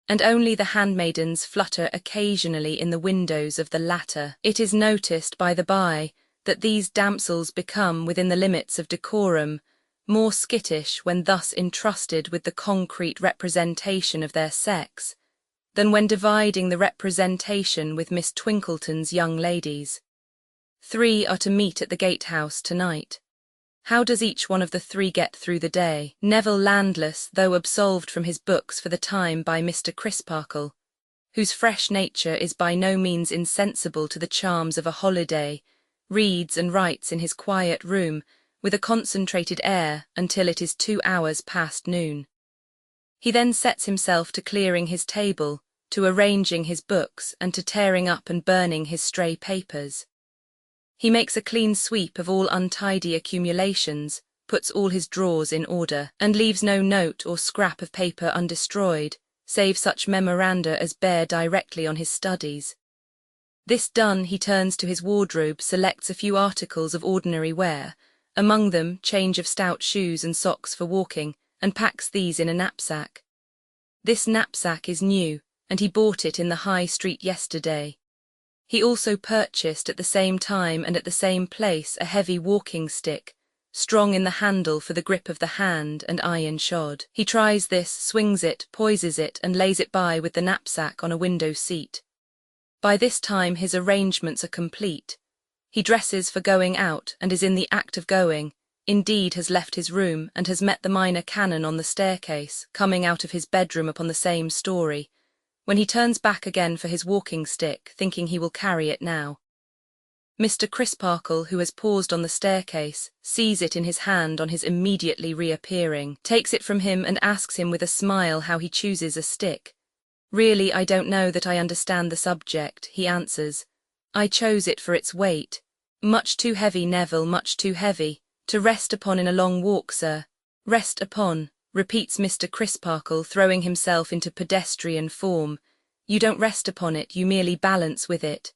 and only the handmaidens flutter occasionally in the windows of the latter. It is noticed, by the by, that these damsels become, within the limits of decorum, more skittish when thus entrusted with the concrete representation of their sex, than when dividing the representation with Miss Twinkleton's young ladies. 3 are to meet at the gatehouse tonight. How does each one of the 3 get through the day? Neville landless, though absolved from his books for the time by Mr. Crisparkle, whose fresh nature is by no means insensible to the charms of a holiday, reads and writes in his quiet room with a concentrated air until it is 2 hours past noon. He then sets himself to clearing his table, to arranging his books, and to tearing up and burning his stray papers. He makes a clean sweep of all untidy accumulations, puts all his drawers in order, and leaves no note or scrap of paper undestroyed, save such memoranda as bear directly on his studies. This done, he turns to his wardrobe, selects a few articles of ordinary wear, among them change of stout shoes and socks for walking, and packs these in a knapsack. This knapsack is new, and he bought it in the High Street yesterday. He also purchased at the same time and at the same place a heavy walking stick, strong in the handle for the grip of the hand and iron shod. He tries this, swings it, poises it, and lays it by with the knapsack on a window seat. By this time his arrangements are complete. He dresses for going out, and is in the act of going, indeed has left his room, and has met the minor canon on the staircase, coming out of his bedroom upon the same story, when he turns back again for his walking stick, thinking he will carry it now. Mr. Crisparkle, who has paused on the staircase, sees it in his hand on his immediately reappearing, takes it from him and asks him with a smile how he chooses a stick. Really, I don't know that I understand the subject, he answers. I chose it for its weight. Much too heavy, Neville, much too heavy. To rest upon in a long walk, sir. Rest upon, repeats Mr. Crisparkle, throwing himself into pedestrian form. You don't rest upon it, you merely balance with it.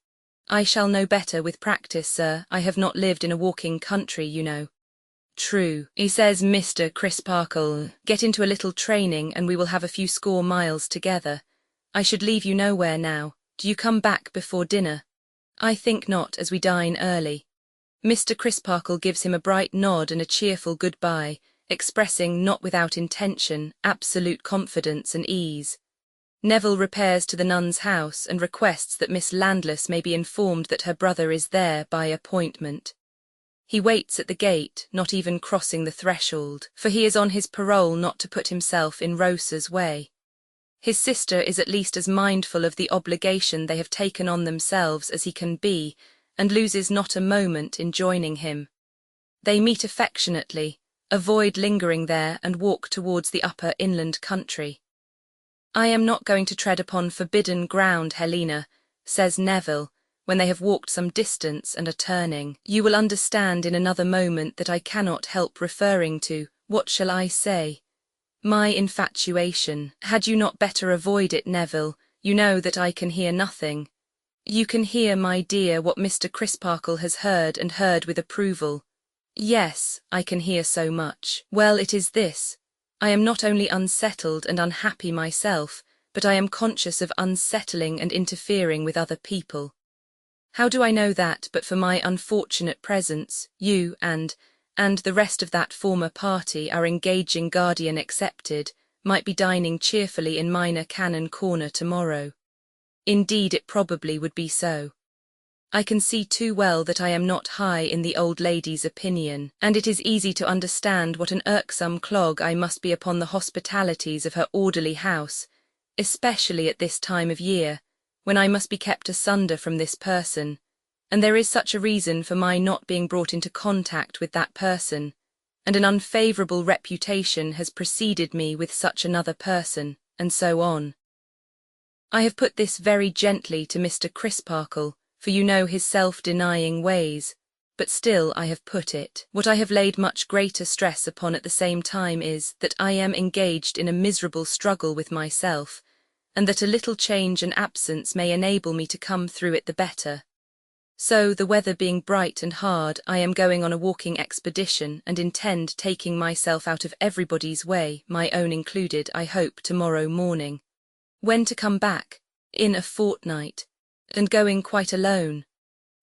I shall know better with practice, sir. I have not lived in a walking country, you know. True, he says Mr. Crisparkle. Get into a little training, and we will have a few score miles together. I should leave you nowhere now. Do you come back before dinner? I think not, as we dine early. Mr. Crisparkle gives him a bright nod and a cheerful goodbye, expressing, not without intention, absolute confidence and ease. Neville repairs to the nun's house and requests that Miss Landless may be informed that her brother is there by appointment. He waits at the gate, not even crossing the threshold, for he is on his parole not to put himself in Rosa's way. His sister is at least as mindful of the obligation they have taken on themselves as he can be, and loses not a moment in joining him. They meet affectionately, avoid lingering there, and walk towards the upper inland country. I am not going to tread upon forbidden ground, Helena, says Neville, when they have walked some distance and are turning. You will understand in another moment that I cannot help referring to, what shall I say? My infatuation. Had you not better avoid it, Neville? You know that I can hear nothing. You can hear, my dear, what Mr. Crisparkle has heard, and heard with approval. Yes, I can hear so much. Well, it is this. I am not only unsettled and unhappy myself, but I am conscious of unsettling and interfering with other people. How do I know that, but for my unfortunate presence, you and the rest of that former party, our engaging guardian excepted, might be dining cheerfully in Minor Canon Corner tomorrow. Indeed, it probably would be so. I can see too well that I am not high in the old lady's opinion, and it is easy to understand what an irksome clog I must be upon the hospitalities of her orderly house, especially at this time of year, when I must be kept asunder from this person, and there is such a reason for my not being brought into contact with that person, and an unfavourable reputation has preceded me with such another person, and so on. I have put this very gently to Mr. Crisparkle, for you know his self-denying ways, but still I have put it. What I have laid much greater stress upon at the same time is, that I am engaged in a miserable struggle with myself, and that a little change and absence may enable me to come through it the better. So, the weather being bright and hard, I am going on a walking expedition, and intend taking myself out of everybody's way, my own included, I hope, tomorrow morning. When to come back? In a fortnight. And going quite alone.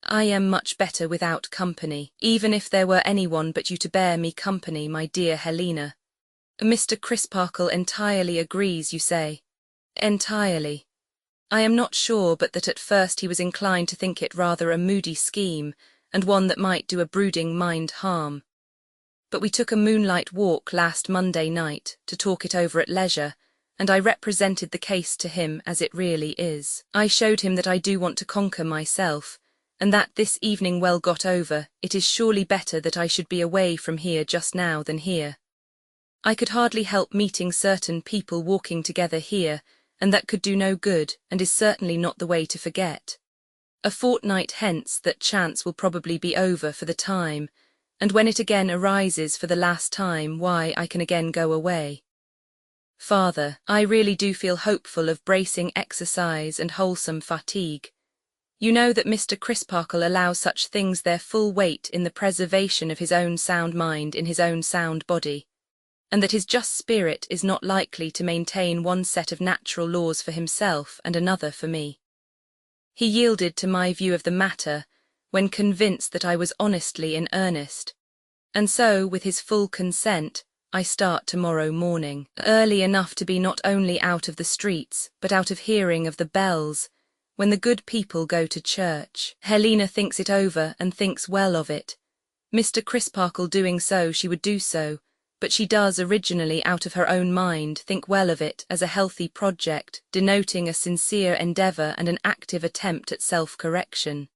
I am much better without company, even if there were anyone but you to bear me company, my dear Helena. Mr. Crisparkle entirely agrees, you say? Entirely. I am not sure but that at first he was inclined to think it rather a moody scheme, and one that might do a brooding mind harm. But we took a moonlight walk last Monday night to talk it over at leisure, and I represented the case to him as it really is. I showed him that I do want to conquer myself, and that this evening well got over, it is surely better that I should be away from here just now than here. I could hardly help meeting certain people walking together here, and that could do no good, and is certainly not the way to forget. A fortnight hence that chance will probably be over for the time, and when it again arises for the last time, why, I can again go away. Father, I really do feel hopeful of bracing exercise and wholesome fatigue. You know that Mr. Crisparkle allows such things their full weight in the preservation of his own sound mind in his own sound body, and that his just spirit is not likely to maintain one set of natural laws for himself and another for me. He yielded to my view of the matter, when convinced that I was honestly in earnest, and so, with his full consent, I start tomorrow morning, early enough to be not only out of the streets, but out of hearing of the bells, when the good people go to church. Helena thinks it over and thinks well of it. Mr. Crisparkle doing so, she would do so, but she does originally out of her own mind think well of it as a healthy project, denoting a sincere endeavour and an active attempt at self-correction.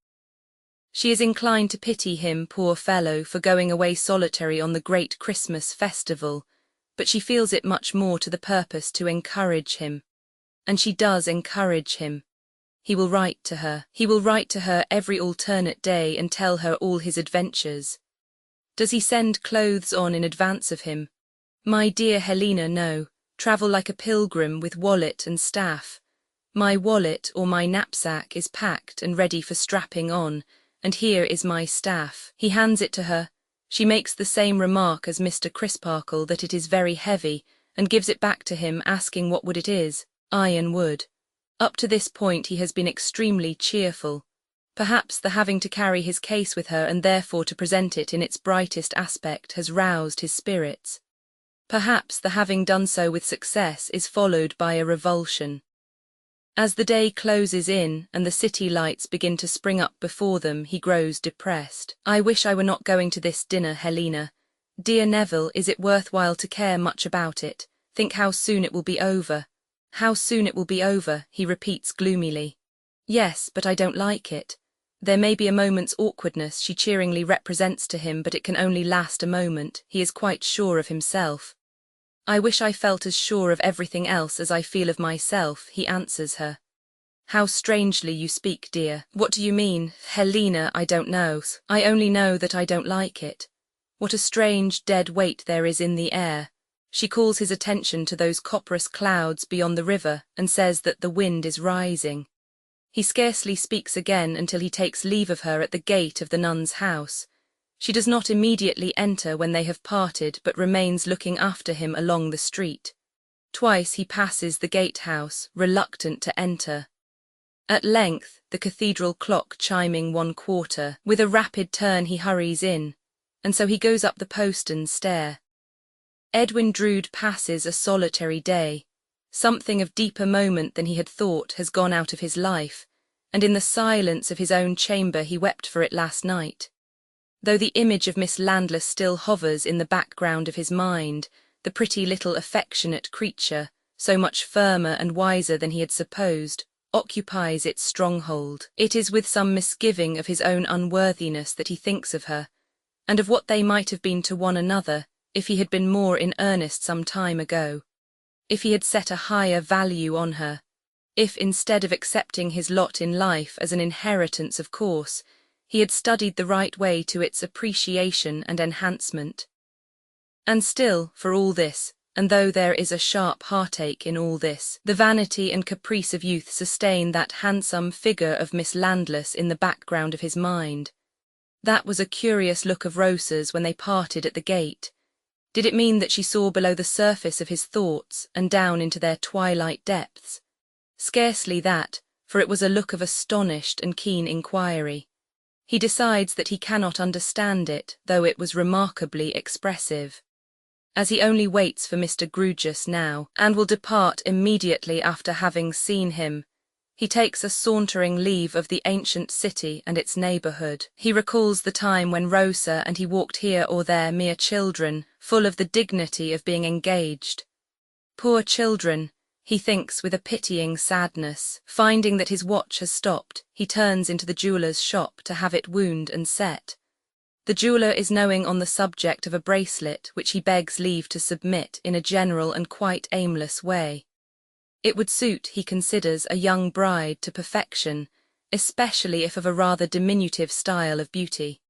She is inclined to pity him, poor fellow, for going away solitary on the great Christmas festival, but she feels it much more to the purpose to encourage him. And she does encourage him. He will write to her. He will write to her every alternate day and tell her all his adventures. Does he send clothes on in advance of him? My dear Helena, no. Travel like a pilgrim with wallet and staff. My wallet or my knapsack is packed and ready for strapping on, and here is my staff. He hands it to her. She makes the same remark as Mr. Crisparkle, that it is very heavy, and gives it back to him, asking what wood it is. Iron wood. Up to this point he has been extremely cheerful. Perhaps the having to carry his case with her and therefore to present it in its brightest aspect has roused his spirits. Perhaps the having done so with success is followed by a revulsion. As the day closes in and the city lights begin to spring up before them, he grows depressed. I wish I were not going to this dinner, Helena. Dear Neville, is it worthwhile to care much about it? Think how soon it will be over. How soon it will be over, he repeats gloomily. Yes, but I don't like it. There may be a moment's awkwardness, she cheeringly represents to him, but it can only last a moment. He is quite sure of himself. I wish I felt as sure of everything else as I feel of myself, he answers her. How strangely you speak, dear. What do you mean? Helena, I don't know. I only know that I don't like it. What a strange, dead weight there is in the air. She calls his attention to those copperous clouds beyond the river and says that the wind is rising. He scarcely speaks again until he takes leave of her at the gate of the nun's house. She does not immediately enter when they have parted, but remains looking after him along the street. Twice he passes the gatehouse, reluctant to enter. At length, the cathedral clock chiming 1/4, with a rapid turn he hurries in, and so he goes up the postern stair. Edwin Drood passes a solitary day. Something of deeper moment than he had thought has gone out of his life, and in the silence of his own chamber he wept for it last night. Though the image of Miss Landless still hovers in the background of his mind, the pretty little affectionate creature, so much firmer and wiser than he had supposed, occupies its stronghold. It is with some misgiving of his own unworthiness that he thinks of her, and of what they might have been to one another if he had been more in earnest some time ago, if he had set a higher value on her, if instead of accepting his lot in life as an inheritance of course, he had studied the right way to its appreciation and enhancement. And still, for all this, and though there is a sharp heartache in all this, the vanity and caprice of youth sustain that handsome figure of Miss Landless in the background of his mind. That was a curious look of Rosa's when they parted at the gate. Did it mean that she saw below the surface of his thoughts and down into their twilight depths? Scarcely that, for it was a look of astonished and keen inquiry. He decides that he cannot understand it, though it was remarkably expressive. As he only waits for Mr. Grewgious now, and will depart immediately after having seen him, he takes a sauntering leave of the ancient city and its neighbourhood. He recalls the time when Rosa and he walked here or there mere children, full of the dignity of being engaged. Poor children, he thinks with a pitying sadness. Finding that his watch has stopped, he turns into the jeweller's shop to have it wound and set. The jeweller is knowing on the subject of a bracelet which he begs leave to submit in a general and quite aimless way. It would suit, he considers, a young bride to perfection, especially if of a rather diminutive style of beauty.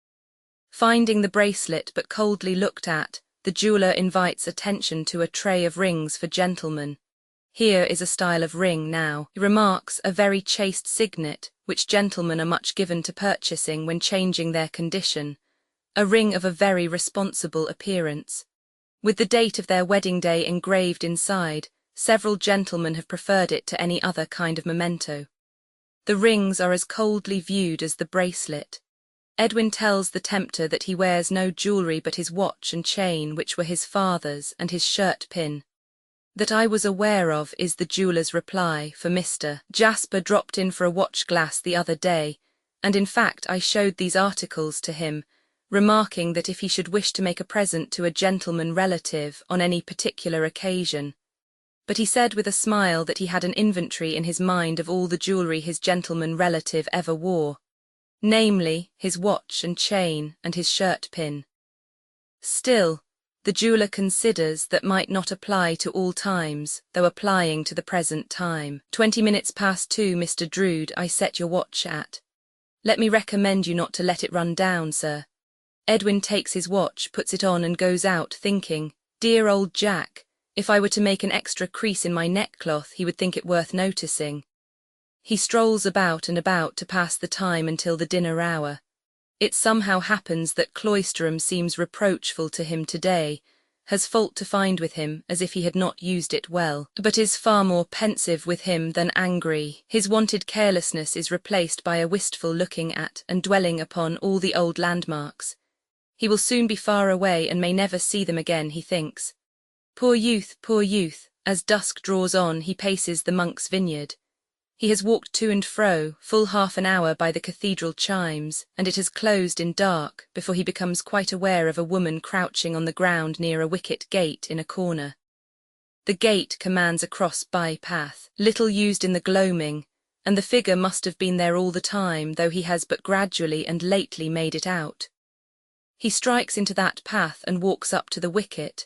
Finding the bracelet but coldly looked at, the jeweller invites attention to a tray of rings for gentlemen. Here is a style of ring now, he remarks, a very chaste signet, which gentlemen are much given to purchasing when changing their condition. A ring of a very responsible appearance. With the date of their wedding day engraved inside, several gentlemen have preferred it to any other kind of memento. The rings are as coldly viewed as the bracelet. Edwin tells the tempter that he wears no jewellery but his watch and chain, which were his father's, and his shirt-pin. That I was aware of, is the jeweller's reply, for Mr. Jasper dropped in for a watch-glass the other day, and in fact I showed these articles to him, remarking that if he should wish to make a present to a gentleman relative on any particular occasion. But he said with a smile that he had an inventory in his mind of all the jewellery his gentleman relative ever wore, namely, his watch and chain and his shirt-pin. Still, the jeweller considers that might not apply to all times, though applying to the present time. 20 minutes past 2, Mr. Drood, I set your watch at. Let me recommend you not to let it run down, sir. Edwin takes his watch, puts it on and goes out, thinking, dear old Jack, if I were to make an extra crease in my neckcloth he would think it worth noticing. He strolls about and about to pass the time until the dinner hour. It somehow happens that Cloisterham seems reproachful to him today, has fault to find with him as if he had not used it well, but is far more pensive with him than angry. His wonted carelessness is replaced by a wistful looking at and dwelling upon all the old landmarks. He will soon be far away and may never see them again, he thinks. Poor youth, as dusk draws on he paces the monk's vineyard. He has walked to and fro, full half an hour by the cathedral chimes, and it has closed in dark before he becomes quite aware of a woman crouching on the ground near a wicket gate in a corner. The gate commands a cross by-path, little used in the gloaming, and the figure must have been there all the time, though he has but gradually and lately made it out. He strikes into that path and walks up to the wicket.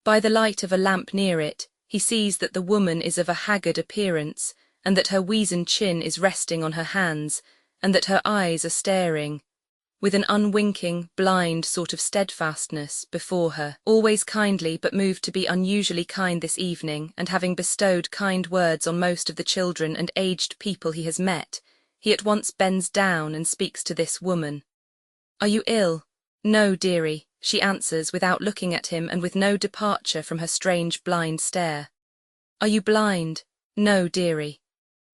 By the light of a lamp near it, he sees that the woman is of a haggard appearance, and that her weazened chin is resting on her hands, and that her eyes are staring, with an unwinking, blind sort of steadfastness, before her. Always kindly, but moved to be unusually kind this evening, and having bestowed kind words on most of the children and aged people he has met, he at once bends down and speaks to this woman. Are you ill? No, dearie, she answers without looking at him and with no departure from her strange blind stare. Are you blind? No, dearie.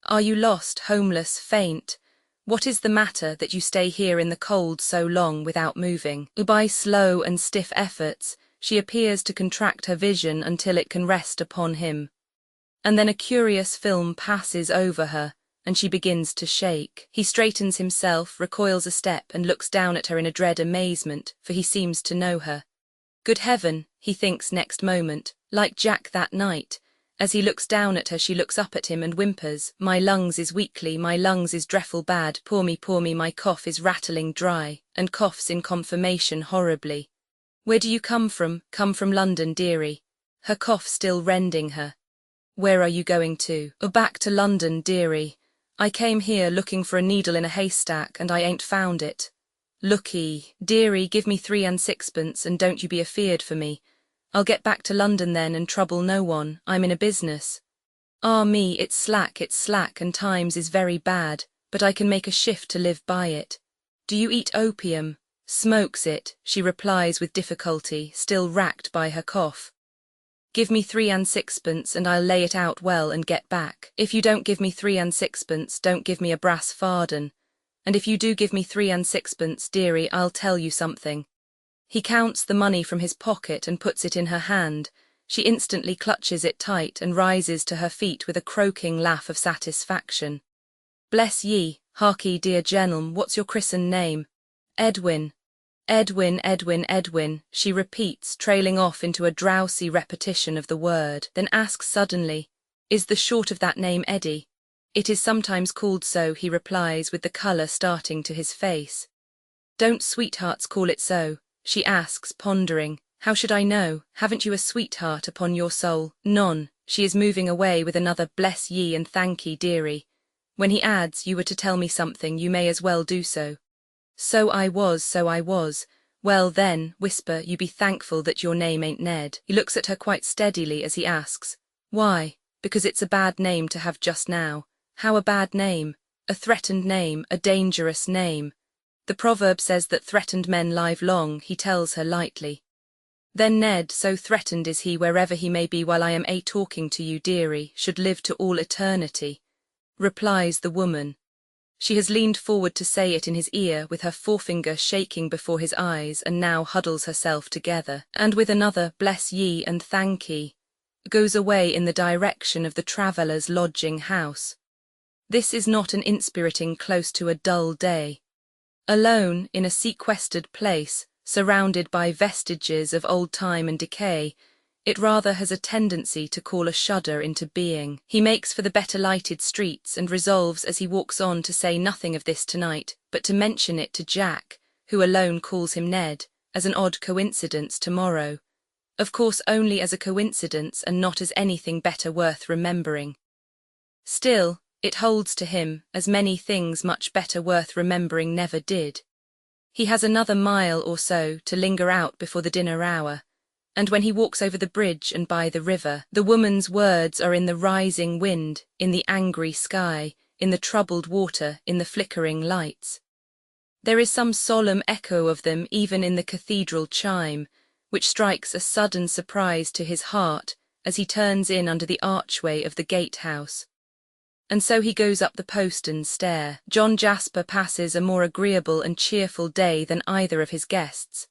Are you lost, homeless, faint? What is the matter that you stay here in the cold so long without moving? By slow and stiff efforts, she appears to contract her vision until it can rest upon him. And then a curious film passes over her, and she begins to shake. He straightens himself, recoils a step, and looks down at her in a dread amazement, for he seems to know her. Good heaven, he thinks next moment, like Jack that night. As he looks down at her she looks up at him and whimpers, my lungs is weakly, my lungs is drefful bad, poor me, my cough is rattling dry, and coughs in confirmation horribly. Where do you come from? Come from London, dearie. Her cough still rending her. Where are you going to? Oh, back to London, dearie. I came here looking for a needle in a haystack and I ain't found it. Look'ee, dearie, give me 3 and 6pence and don't you be afeard for me. I'll get back to London then and trouble no one, I'm in a business. Ah me, it's slack and times is very bad, but I can make a shift to live by it. Do you eat opium? Smokes it, she replies with difficulty, still racked by her cough. Give me 3 and 6pence and I'll lay it out well and get back. If you don't give me 3 and 6pence, don't give me a brass farden. And if you do give me 3 and 6pence, dearie, I'll tell you something. He counts the money from his pocket and puts it in her hand. She instantly clutches it tight and rises to her feet with a croaking laugh of satisfaction. Bless ye, harkee, dear gen'lm, what's your christened name? Edwin. Edwin, Edwin, Edwin, she repeats, trailing off into a drowsy repetition of the word, then asks suddenly, is the short of that name Eddie? It is sometimes called so, he replies with the colour starting to his face. Don't sweethearts call it so? She asks, pondering. How should I know? Haven't you a sweetheart upon your soul? None. She is moving away with another bless ye and thank ye, dearie. When he adds, you were to tell me something, you may as well do so. So I was. Well then, whisper, you be thankful that your name ain't Ned. He looks at her quite steadily as he asks, why? Because it's a bad name to have just now. How a bad name? A threatened name, a dangerous name. The proverb says that threatened men live long, he tells her lightly. Then Ned, so threatened is he wherever he may be while I am talking to you, dearie, should live to all eternity, replies the woman. She has leaned forward to say it in his ear with her forefinger shaking before his eyes and now huddles herself together, and with another bless ye and thank ye, goes away in the direction of the traveller's lodging house. This is not an inspiriting close to a dull day. Alone, in a sequestered place, surrounded by vestiges of old time and decay, it rather has a tendency to call a shudder into being. He makes for the better lighted streets and resolves as he walks on to say nothing of this tonight, but to mention it to Jack, who alone calls him Ned, as an odd coincidence tomorrow. Of course only as a coincidence and not as anything better worth remembering. Still, it holds to him, as many things much better worth remembering never did. He has another mile or so to linger out before the dinner hour, and when he walks over the bridge and by the river, the woman's words are in the rising wind, in the angry sky, in the troubled water, in the flickering lights. There is some solemn echo of them even in the cathedral chime, which strikes a sudden surprise to his heart as he turns in under the archway of the gatehouse. And so he goes up the postern stair. John Jasper passes a more agreeable and cheerful day than either of his guests.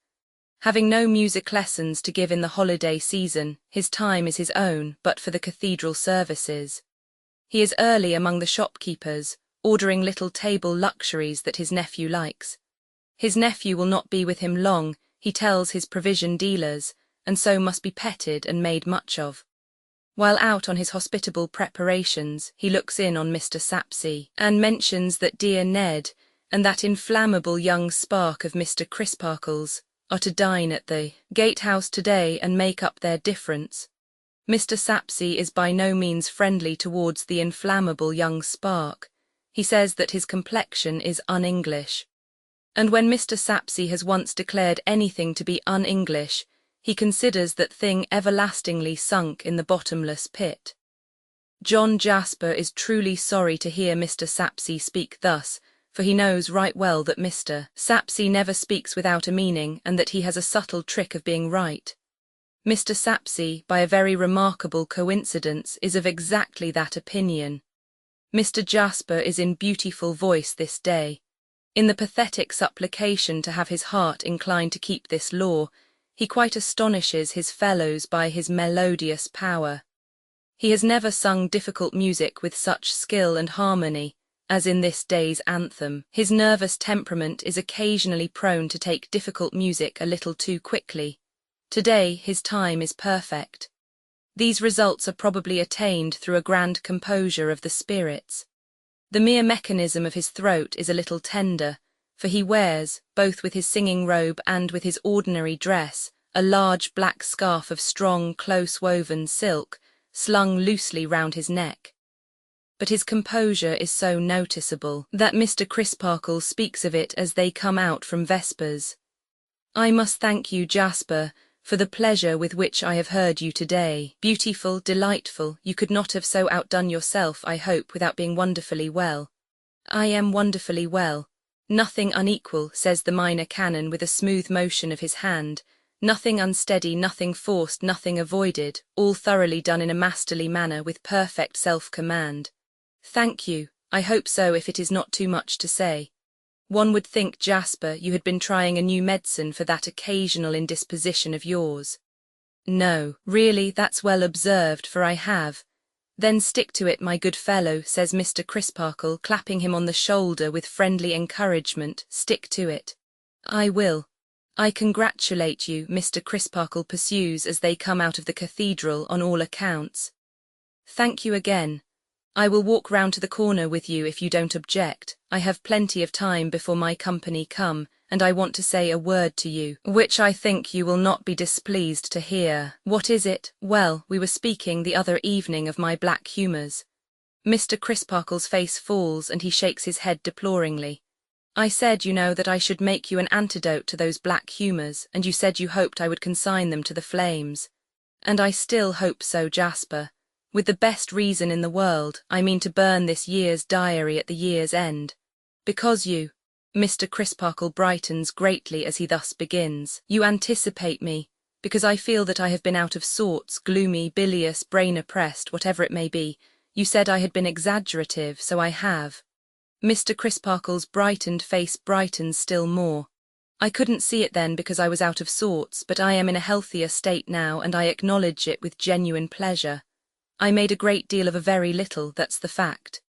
Having no music lessons to give in the holiday season, his time is his own but for the cathedral services. He is early among the shopkeepers, ordering little table luxuries that his nephew likes. His nephew will not be with him long, he tells his provision dealers, and so must be petted and made much of. While out on his hospitable preparations, he looks in on Mr. Sapsea, and mentions that dear Ned and that inflammable young spark of Mr. Crisparkle's are to dine at the gatehouse today and make up their difference. Mr. Sapsea is by no means friendly towards the inflammable young spark. He says that his complexion is un-English. And when Mr. Sapsea has once declared anything to be un-English, he considers that thing everlastingly sunk in the bottomless pit. John Jasper is truly sorry to hear Mr. Sapsea speak thus, for he knows right well that Mr. Sapsea never speaks without a meaning and that he has a subtle trick of being right. Mr. Sapsea, by a very remarkable coincidence, is of exactly that opinion. Mr. Jasper is in beautiful voice this day. In the pathetic supplication to have his heart inclined to keep this law, he quite astonishes his fellows by his melodious power. He has never sung difficult music with such skill and harmony as in this day's anthem. His nervous temperament is occasionally prone to take difficult music a little too quickly. Today his time is perfect. These results are probably attained through a grand composure of the spirits. The mere mechanism of his throat is a little tender, for he wears, both with his singing robe and with his ordinary dress, a large black scarf of strong, close-woven silk, slung loosely round his neck. But his composure is so noticeable that Mr. Crisparkle speaks of it as they come out from vespers. I must thank you, Jasper, for the pleasure with which I have heard you today. Beautiful, delightful, you could not have so outdone yourself, I hope, without being wonderfully well. I am wonderfully well. Nothing unequal, says the minor canon with a smooth motion of his hand, Nothing unsteady, nothing forced, nothing avoided, all thoroughly done in a masterly manner with perfect self-command. Thank you, I hope so if it is not too much to say. One would think, Jasper, you had been trying a new medicine for that occasional indisposition of yours. No, really, that's well observed, for I have. Then stick to it, my good fellow, says Mr. Crisparkle, clapping him on the shoulder with friendly encouragement. Stick to it. I will. I congratulate you, Mr. Crisparkle pursues as they come out of the cathedral on all accounts. Thank you again. I will walk round to the corner with you if you don't object. I have plenty of time before my company come, and I want to say a word to you, which I think you will not be displeased to hear. What is it? Well, we were speaking the other evening of my black humours. Mr. Crisparkle's face falls and he shakes his head deploringly. I said, you know, that I should make you an antidote to those black humours, and you said you hoped I would consign them to the flames. And I still hope so, Jasper. With the best reason in the world, I mean to burn this year's diary at the year's end. Because you, Mr. Crisparkle brightens greatly as he thus begins, you anticipate me, because I feel that I have been out of sorts, gloomy, bilious, brain-oppressed, whatever it may be. You said I had been exaggerative, so I have. Mr. Crisparkle's brightened face brightens still more. I couldn't see it then because I was out of sorts, but I am in a healthier state now, and I acknowledge it with genuine pleasure. I made a great deal of a very little, that's the fact.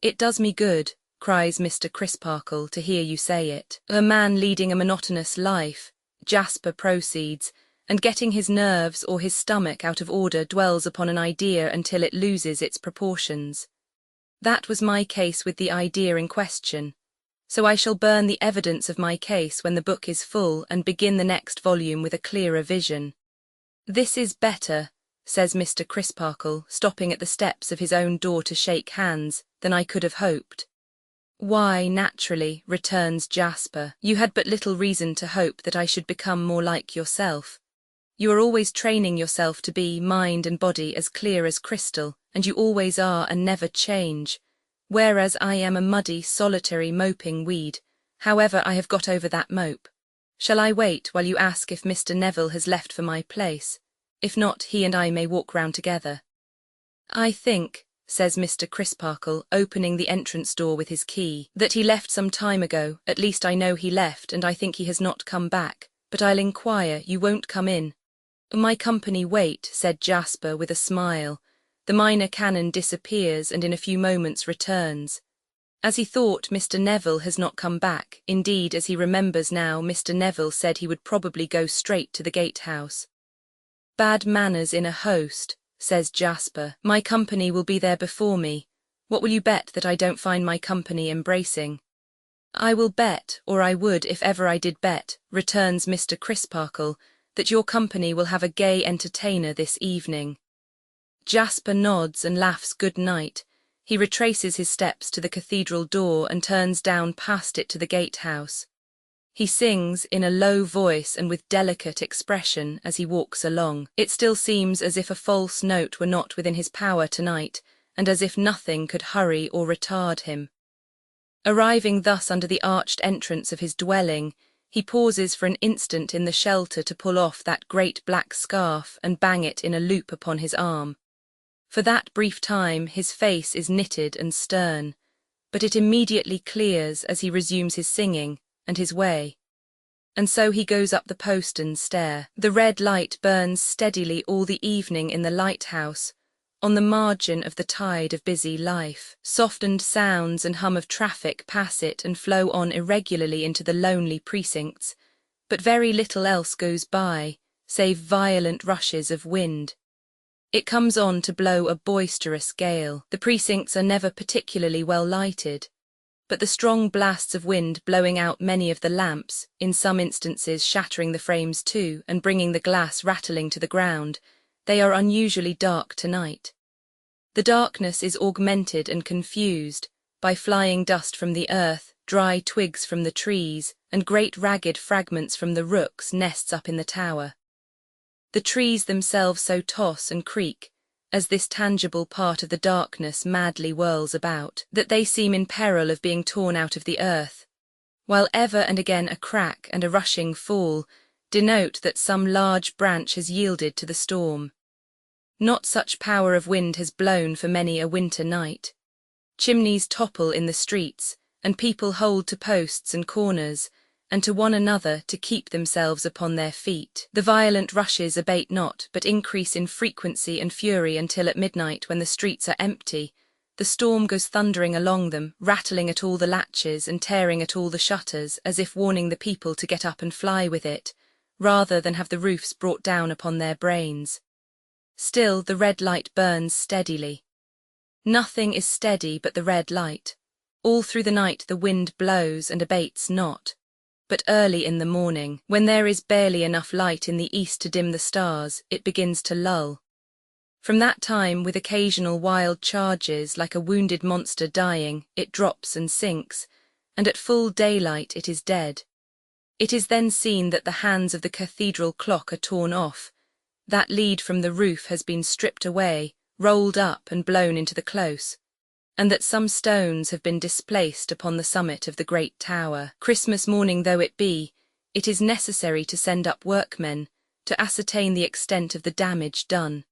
It does me good, cries Mr. Crisparkle, to hear you say it. A man leading a monotonous life, Jasper proceeds, and getting his nerves or his stomach out of order dwells upon an idea until it loses its proportions. That was my case with the idea in question. So I shall burn the evidence of my case when the book is full and begin the next volume with a clearer vision. This is better, says Mr. Crisparkle, stopping at the steps of his own door to shake hands, than I could have hoped. Why, naturally, returns Jasper, you had but little reason to hope that I should become more like yourself. You are always training yourself to be, mind and body, as clear as crystal, and you always are and never change, whereas I am a muddy, solitary, moping weed. However, I have got over that mope. Shall I wait while you ask if Mr. Neville has left for my place? If not, he and I may walk round together. I think, says Mr. Crisparkle, opening the entrance door with his key, that he left some time ago. At least I know he left, and I think he has not come back. But I'll inquire. You won't come in? My company wait, said Jasper with a smile. The minor canon disappears and in a few moments returns. As he thought, Mr. Neville has not come back. Indeed, as he remembers now, Mr. Neville said he would probably go straight to the gatehouse. Bad manners in a host, says Jasper. My company will be there before me. What will you bet that I don't find my company embracing? I will bet, or I would if ever I did bet, returns Mr. Crisparkle, that your company will have a gay entertainer this evening. Jasper nods and laughs good night. He retraces his steps to the cathedral door and turns down past it to the gatehouse. He sings in a low voice and with delicate expression as he walks along. It still seems as if a false note were not within his power tonight, and as if nothing could hurry or retard him. Arriving thus under the arched entrance of his dwelling, he pauses for an instant in the shelter to pull off that great black scarf and bang it in a loop upon his arm. For that brief time his face is knitted and stern, but it immediately clears as he resumes his singing and his way. And so he goes up the postern stair. The red light burns steadily all the evening in the lighthouse, on the margin of the tide of busy life. Softened sounds and hum of traffic pass it and flow on irregularly into the lonely precincts, but very little else goes by, save violent rushes of wind. It comes on to blow a boisterous gale. The precincts are never particularly well lighted, but the strong blasts of wind blowing out many of the lamps, in some instances shattering the frames too and bringing the glass rattling to the ground, they are unusually dark tonight. The darkness is augmented and confused by flying dust from the earth, dry twigs from the trees, and great ragged fragments from the rooks' nests up in the tower. The trees themselves so toss and creak, as this tangible part of the darkness madly whirls about, that they seem in peril of being torn out of the earth, while ever and again a crack and a rushing fall denote that some large branch has yielded to the storm. Not such power of wind has blown for many a winter night. Chimneys topple in the streets, and people hold to posts and corners, and to one another to keep themselves upon their feet. The violent rushes abate not, but increase in frequency and fury until at midnight, when the streets are empty, the storm goes thundering along them, rattling at all the latches and tearing at all the shutters, as if warning the people to get up and fly with it, rather than have the roofs brought down upon their brains. Still the red light burns steadily. Nothing is steady but the red light. All through the night the wind blows and abates not. But early in the morning, when there is barely enough light in the east to dim the stars, it begins to lull. From that time, with occasional wild charges, like a wounded monster dying, it drops and sinks, and at full daylight it is dead. It is then seen that the hands of the cathedral clock are torn off, that lead from the roof has been stripped away, rolled up and blown into the close, and that some stones have been displaced upon the summit of the great tower. Christmas morning though it be, it is necessary to send up workmen to ascertain the extent of the damage done.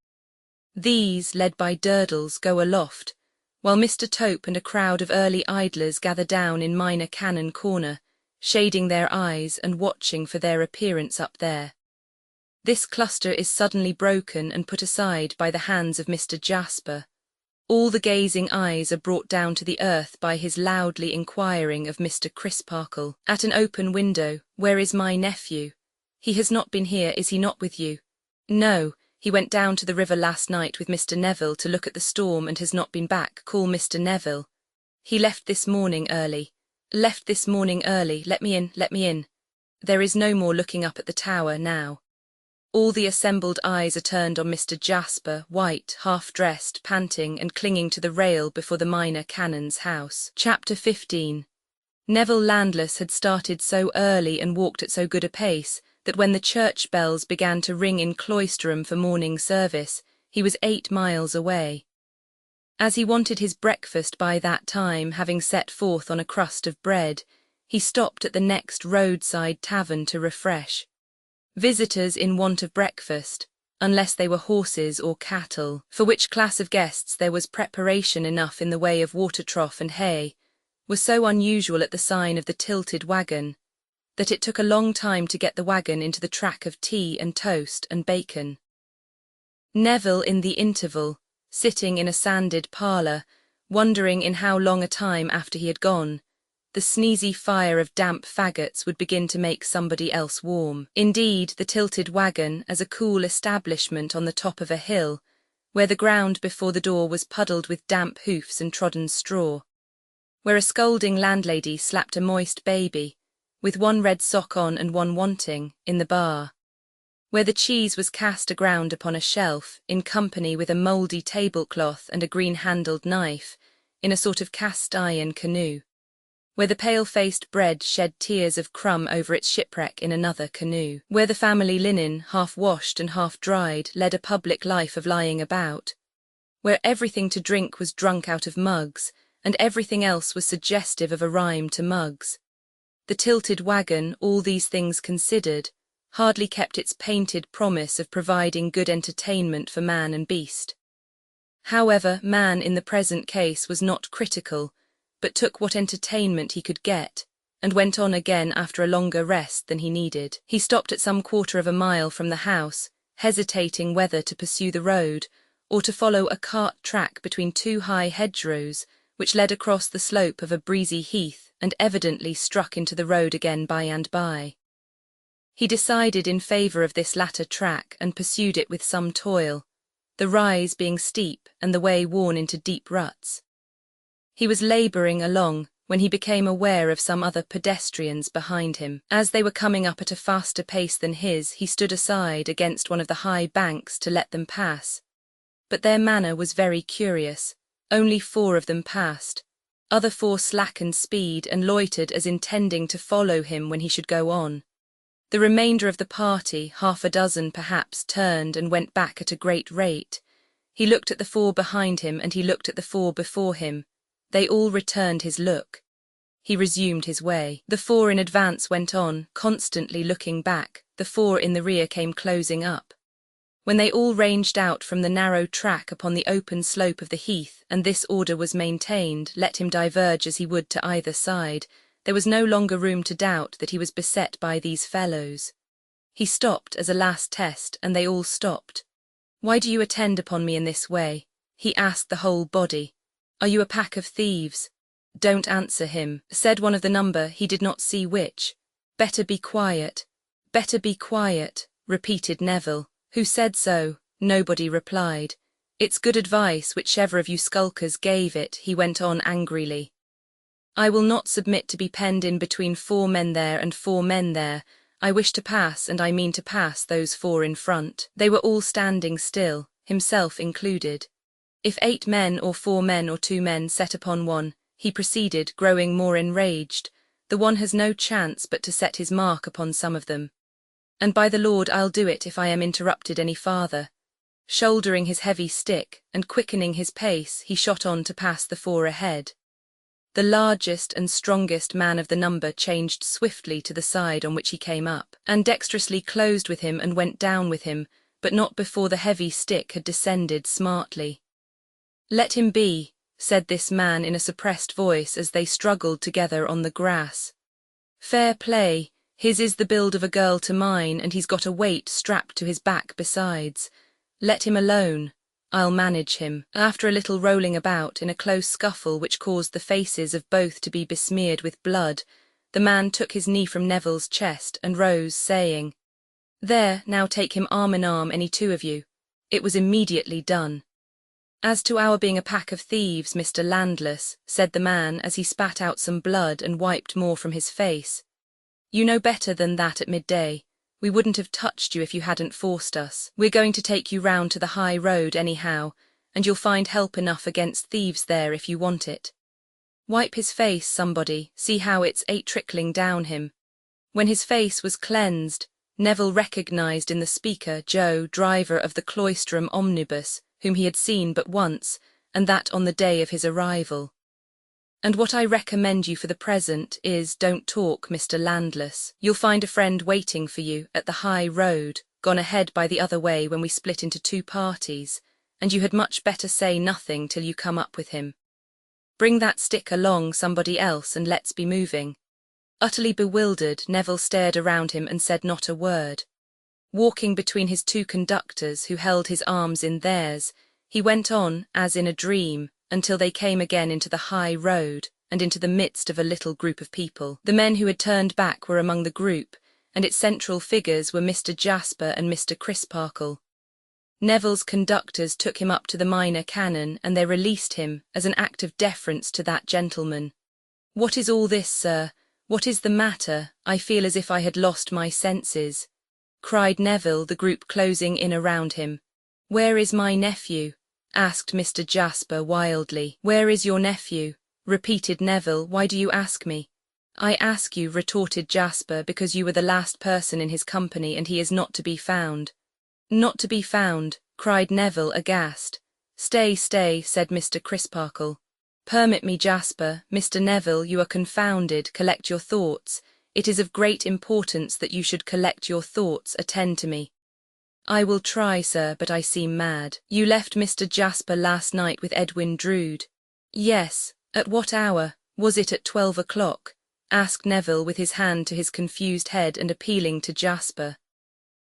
These, led by Durdles, go aloft, while Mr. Tope and a crowd of early idlers gather down in Minor Canon Corner, shading their eyes and watching for their appearance up there. This cluster is suddenly broken and put aside by the hands of Mr. Jasper. All the gazing eyes are brought down to the earth by his loudly inquiring of Mr. Crisparkle, at an open window, "Where is my nephew? He has not been here, is he not with you?" "No, he went down to the river last night with Mr. Neville to look at the storm and has not been back. Call Mr. Neville. He left this morning early. Left this morning early. Let me in, let me in." There is no more looking up at the tower now. All the assembled eyes are turned on Mr. Jasper, white, half-dressed, panting, and clinging to the rail before the Minor Canon's house. Chapter 15. Neville Landless had started so early and walked at so good a pace that when the church bells began to ring in Cloisterham for morning service, he was 8 miles away. As he wanted his breakfast by that time, having set forth on a crust of bread, he stopped at the next roadside tavern to refresh. Visitors in want of breakfast, unless they were horses or cattle, for which class of guests there was preparation enough in the way of water trough and hay, were so unusual at the sign of the tilted waggon, that it took a long time to get the waggon into the track of tea and toast and bacon. Neville, in the interval, sitting in a sanded parlour, wondering in how long a time after he had gone, the sneezy fire of damp faggots would begin to make somebody else warm. Indeed, the tilted waggon, as a cool establishment on the top of a hill, where the ground before the door was puddled with damp hoofs and trodden straw, where a scolding landlady slapped a moist baby, with one red sock on and one wanting, in the bar, where the cheese was cast aground upon a shelf, in company with a mouldy tablecloth and a green-handled knife, in a sort of cast-iron canoe, where the pale-faced bread shed tears of crumb over its shipwreck in another canoe, where the family linen, half-washed and half-dried, led a public life of lying about, where everything to drink was drunk out of mugs, and everything else was suggestive of a rhyme to mugs. The tilted waggon, all these things considered, hardly kept its painted promise of providing good entertainment for man and beast. However, man in the present case was not critical, but took what entertainment he could get, and went on again after a longer rest than he needed. He stopped at some quarter of a mile from the house, hesitating whether to pursue the road, or to follow a cart track between 2 high hedgerows, which led across the slope of a breezy heath, and evidently struck into the road again by and by. He decided in favour of this latter track, and pursued it with some toil, the rise being steep and the way worn into deep ruts. He was labouring along, when he became aware of some other pedestrians behind him. As they were coming up at a faster pace than his, he stood aside against one of the high banks to let them pass. But their manner was very curious. Only 4 of them passed. Other 4 slackened speed and loitered as intending to follow him when he should go on. The remainder of the party, 6 perhaps, turned and went back at a great rate. He looked at the 4 behind him, and he looked at the 4 before him. They all returned his look. He resumed his way. The four in advance went on, constantly looking back. The four in the rear came closing up. When they all ranged out from the narrow track upon the open slope of the heath, and this order was maintained, let him diverge as he would to either side, there was no longer room to doubt that he was beset by these fellows. He stopped as a last test, and they all stopped. "Why do you attend upon me in this way?" he asked the whole body. "Are you a pack of thieves?" "Don't answer him," said one of the number, he did not see which. "Better be quiet. Better be quiet," repeated Neville. "Who said so?" Nobody replied. "It's good advice, whichever of you skulkers gave it," he went on angrily. "I will not submit to be penned in between 4 men there and 4 men there. I wish to pass, and I mean to pass those 4 in front." They were all standing still, himself included. "If 8 men or 4 men or 2 men set upon one," he proceeded, growing more enraged, "the one has no chance but to set his mark upon some of them. And by the Lord I'll do it if I am interrupted any farther." Shouldering his heavy stick, and quickening his pace, he shot on to pass the 4 ahead. The largest and strongest man of the number changed swiftly to the side on which he came up, and dexterously closed with him and went down with him, but not before the heavy stick had descended smartly. "Let him be," said this man in a suppressed voice as they struggled together on the grass. "Fair play, his is the build of a girl to mine, and he's got a weight strapped to his back besides. Let him alone. I'll manage him." After a little rolling about in a close scuffle which caused the faces of both to be besmeared with blood, the man took his knee from Neville's chest and rose, saying, "There, now take him arm in arm, any 2 of you." It was immediately done. "As to our being a pack of thieves, Mr. Landless," said the man as he spat out some blood and wiped more from his face, "you know better than that at midday. We wouldn't have touched you if you hadn't forced us. We're going to take you round to the high road anyhow, and you'll find help enough against thieves there if you want it. Wipe his face, somebody, see how it's trickling down him." When his face was cleansed, Neville recognised in the speaker Joe, driver of the Cloisterham omnibus, whom he had seen but once, and that on the day of his arrival. "And what I recommend you for the present is, don't talk, Mr. Landless. You'll find a friend waiting for you at the high road, gone ahead by the other way when we split into 2 parties, and you had much better say nothing till you come up with him. Bring that stick along, somebody else, and let's be moving." Utterly bewildered, Neville stared around him and said not a word. Walking between his 2 conductors, who held his arms in theirs, he went on, as in a dream, until they came again into the high road, and into the midst of a little group of people. The men who had turned back were among the group, and its central figures were Mr. Jasper and Mr. Crisparkle. Neville's conductors took him up to the minor canon, and they released him, as an act of deference to that gentleman. "What is all this, sir? What is the matter? I feel as if I had lost my senses," cried Neville, the group closing in around him. "Where is my nephew?" asked Mr. Jasper wildly. "Where is your nephew?" repeated Neville. "Why do you ask me?" "I ask you," retorted Jasper, "because you were the last person in his company, and he is not to be found." "Not to be found," cried Neville aghast. "Stay, stay," said Mr. Crisparkle. "Permit me, Jasper. Mr. Neville, you are confounded. Collect your thoughts. It is of great importance that you should collect your thoughts. Attend to me." "I will try, sir, but I seem mad." "You left Mr. Jasper last night with Edwin Drood?" "Yes." "At what hour? Was it at 12 o'clock?" asked Neville with his hand to his confused head and appealing to Jasper.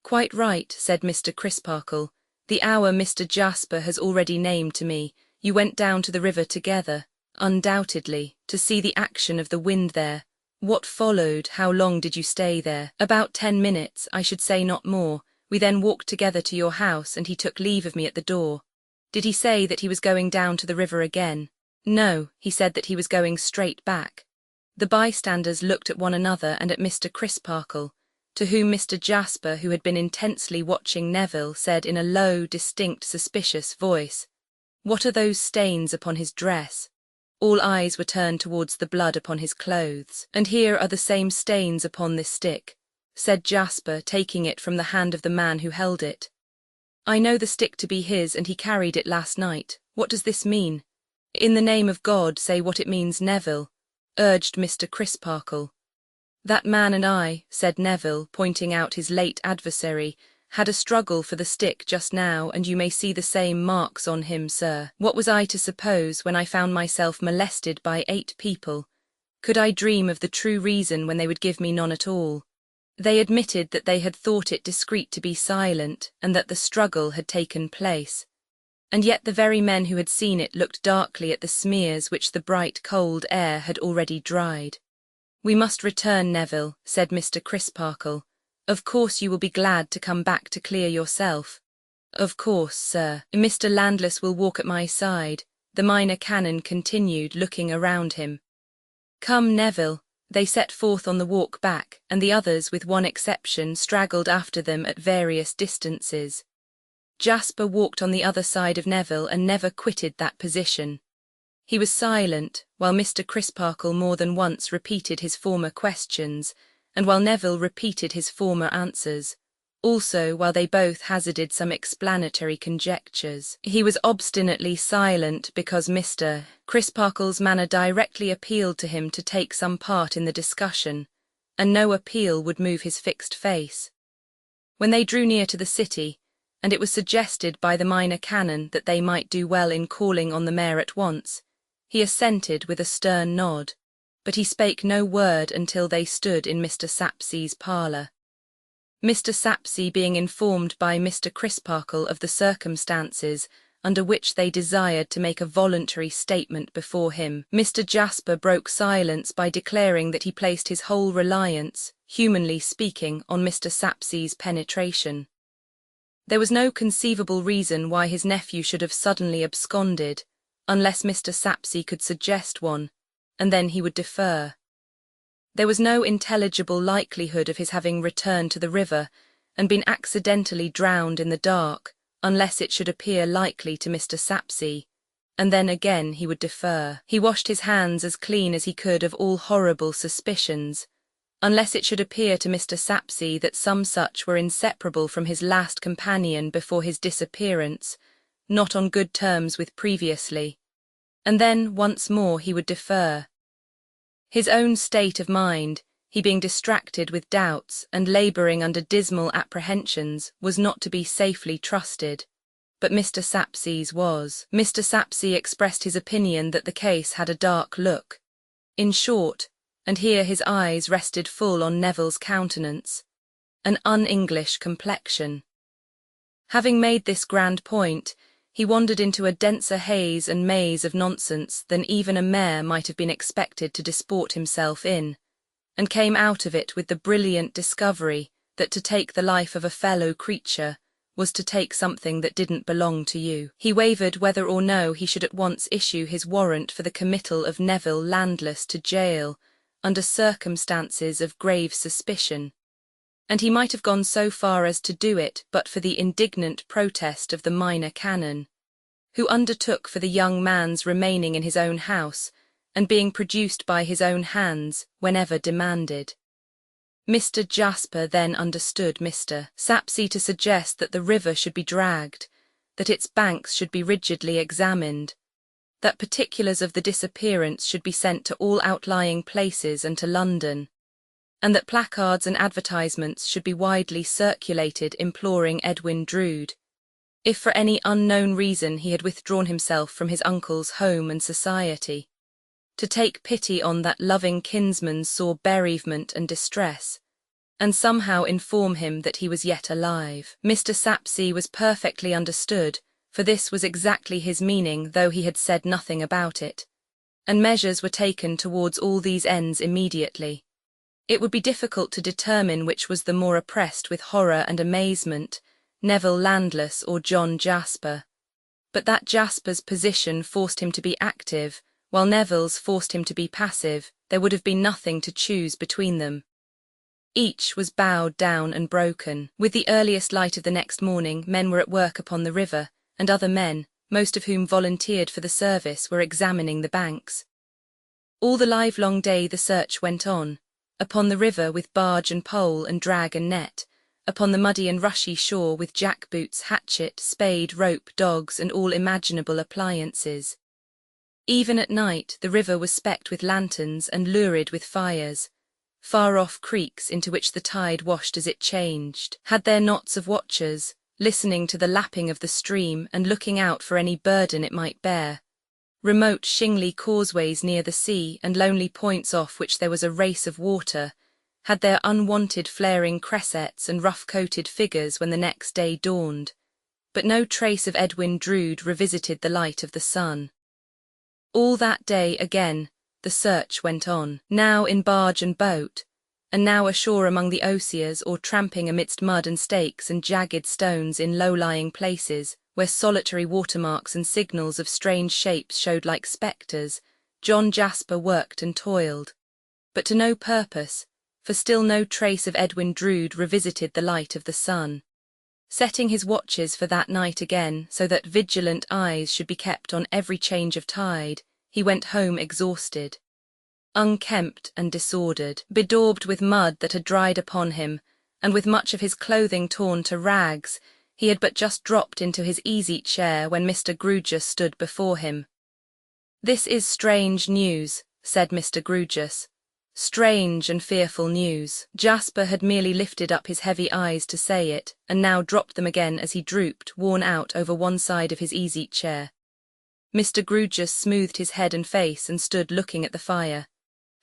"Quite right," said Mr. Crisparkle. "The hour Mr. Jasper has already named to me. You went down to the river together." "Undoubtedly, to see the action of the wind there." "What followed? How long did you stay there?" "About 10 minutes, I should say, not more. We then walked together to your house, and he took leave of me at the door." "Did he say that he was going down to the river again?" "No, he said that he was going straight back." The bystanders looked at one another and at Mr. Crisparkle, to whom Mr. Jasper, who had been intensely watching Neville, said in a low, distinct, suspicious voice, "What are those stains upon his dress?" All eyes were turned towards the blood upon his clothes. "And here are the same stains upon this stick," said Jasper, taking it from the hand of the man who held it. "I know the stick to be his, and he carried it last night. What does this mean? In the name of God, say what it means, Neville." urged Mr. Crisparkle. That man and I, said Neville, pointing out his late adversary, had a struggle for the stick just now, and you may see the same marks on him, sir. What was I to suppose when I found myself molested by 8 people? Could I dream of the true reason when they would give me none at all? They admitted that they had thought it discreet to be silent, and that the struggle had taken place. And yet the very men who had seen it looked darkly at the smears which the bright cold air had already dried. We must return, Neville, said Mr. Crisparkle. Of course you will be glad to come back to clear yourself. Of course, sir. Mr. Landless will walk at my side, the minor canon continued, looking around him. Come, Neville. They set forth on the walk back, and the others, with one exception, straggled after them at various distances. Jasper walked on the other side of Neville and never quitted that position. He was silent, while Mr. Crisparkle more than once repeated his former questions, and while Neville repeated his former answers, also while they both hazarded some explanatory conjectures. He was obstinately silent because Mr. Crisparkle's manner directly appealed to him to take some part in the discussion, and no appeal would move his fixed face. When they drew near to the city, and it was suggested by the minor canon that they might do well in calling on the mayor at once, he assented with a stern nod, but he spake no word until they stood in Mr. Sapsea's parlour. Mr. Sapsea being informed by Mr. Crisparkle of the circumstances under which they desired to make a voluntary statement before him, Mr. Jasper broke silence by declaring that he placed his whole reliance, humanly speaking, on Mr. Sapsea's penetration. There was no conceivable reason why his nephew should have suddenly absconded, unless Mr. Sapsea could suggest one, and then he would defer. There was no intelligible likelihood of his having returned to the river and been accidentally drowned in the dark, unless it should appear likely to Mr. Sapsea, and then again he would defer. He washed his hands as clean as he could of all horrible suspicions, unless it should appear to Mr. Sapsea that some such were inseparable from his last companion before his disappearance, not on good terms with previously, and then once more he would defer. His own state of mind, he being distracted with doubts and labouring under dismal apprehensions, was not to be safely trusted, but Mr. Sapsea's was. Mr. Sapsea expressed his opinion that the case had a dark look. In short, and here his eyes rested full on Neville's countenance, an un-English complexion. Having made this grand point, he wandered into a denser haze and maze of nonsense than even a mayor might have been expected to disport himself in, and came out of it with the brilliant discovery that to take the life of a fellow creature was to take something that didn't belong to you. He wavered whether or no he should at once issue his warrant for the committal of Neville Landless to jail, under circumstances of grave suspicion, and he might have gone so far as to do it but for the indignant protest of the minor canon, who undertook for the young man's remaining in his own house and being produced by his own hands whenever demanded. Mr. Jasper then understood Mr. Sapsea to suggest that the river should be dragged, that its banks should be rigidly examined, that particulars of the disappearance should be sent to all outlying places and to London, and that placards and advertisements should be widely circulated imploring Edwin Drood, if for any unknown reason he had withdrawn himself from his uncle's home and society, to take pity on that loving kinsman's sore bereavement and distress, and somehow inform him that he was yet alive. Mr. Sapsea was perfectly understood, for this was exactly his meaning, though he had said nothing about it, and measures were taken towards all these ends immediately. It would be difficult to determine which was the more oppressed with horror and amazement, Neville Landless or John Jasper, but that Jasper's position forced him to be active, while Neville's forced him to be passive. There would have been nothing to choose between them. Each was bowed down and broken. With the earliest light of the next morning, men were at work upon the river, and other men, most of whom volunteered for the service, were examining the banks. All the livelong day the search went on, upon the river with barge and pole and drag and net, upon the muddy and rushy shore with jack-boots, hatchet, spade, rope, dogs, and all imaginable appliances. Even at night the river was specked with lanterns and lurid with fires. Far-off creeks into which the tide washed as it changed had their knots of watchers, listening to the lapping of the stream and looking out for any burden it might bear. Remote shingly causeways near the sea and lonely points off which there was a race of water had their unwonted flaring cressets and rough-coated figures when the next day dawned, but no trace of Edwin Drood revisited the light of the sun. All that day again the search went on, now in barge and boat, and now ashore among the osiers or tramping amidst mud and stakes and jagged stones in low-lying places, where solitary watermarks and signals of strange shapes showed like spectres. John Jasper worked and toiled, but to no purpose, for still no trace of Edwin Drood revisited the light of the sun. Setting his watches for that night again, so that vigilant eyes should be kept on every change of tide, he went home exhausted, unkempt and disordered, bedaubed with mud that had dried upon him, and with much of his clothing torn to rags. He had but just dropped into his easy-chair when Mr. Grewgious stood before him. "This is strange news," said Mr. Grewgious. "Strange and fearful news." Jasper had merely lifted up his heavy eyes to say it, and now dropped them again as he drooped, worn out, over one side of his easy-chair. Mr. Grewgious smoothed his head and face and stood looking at the fire.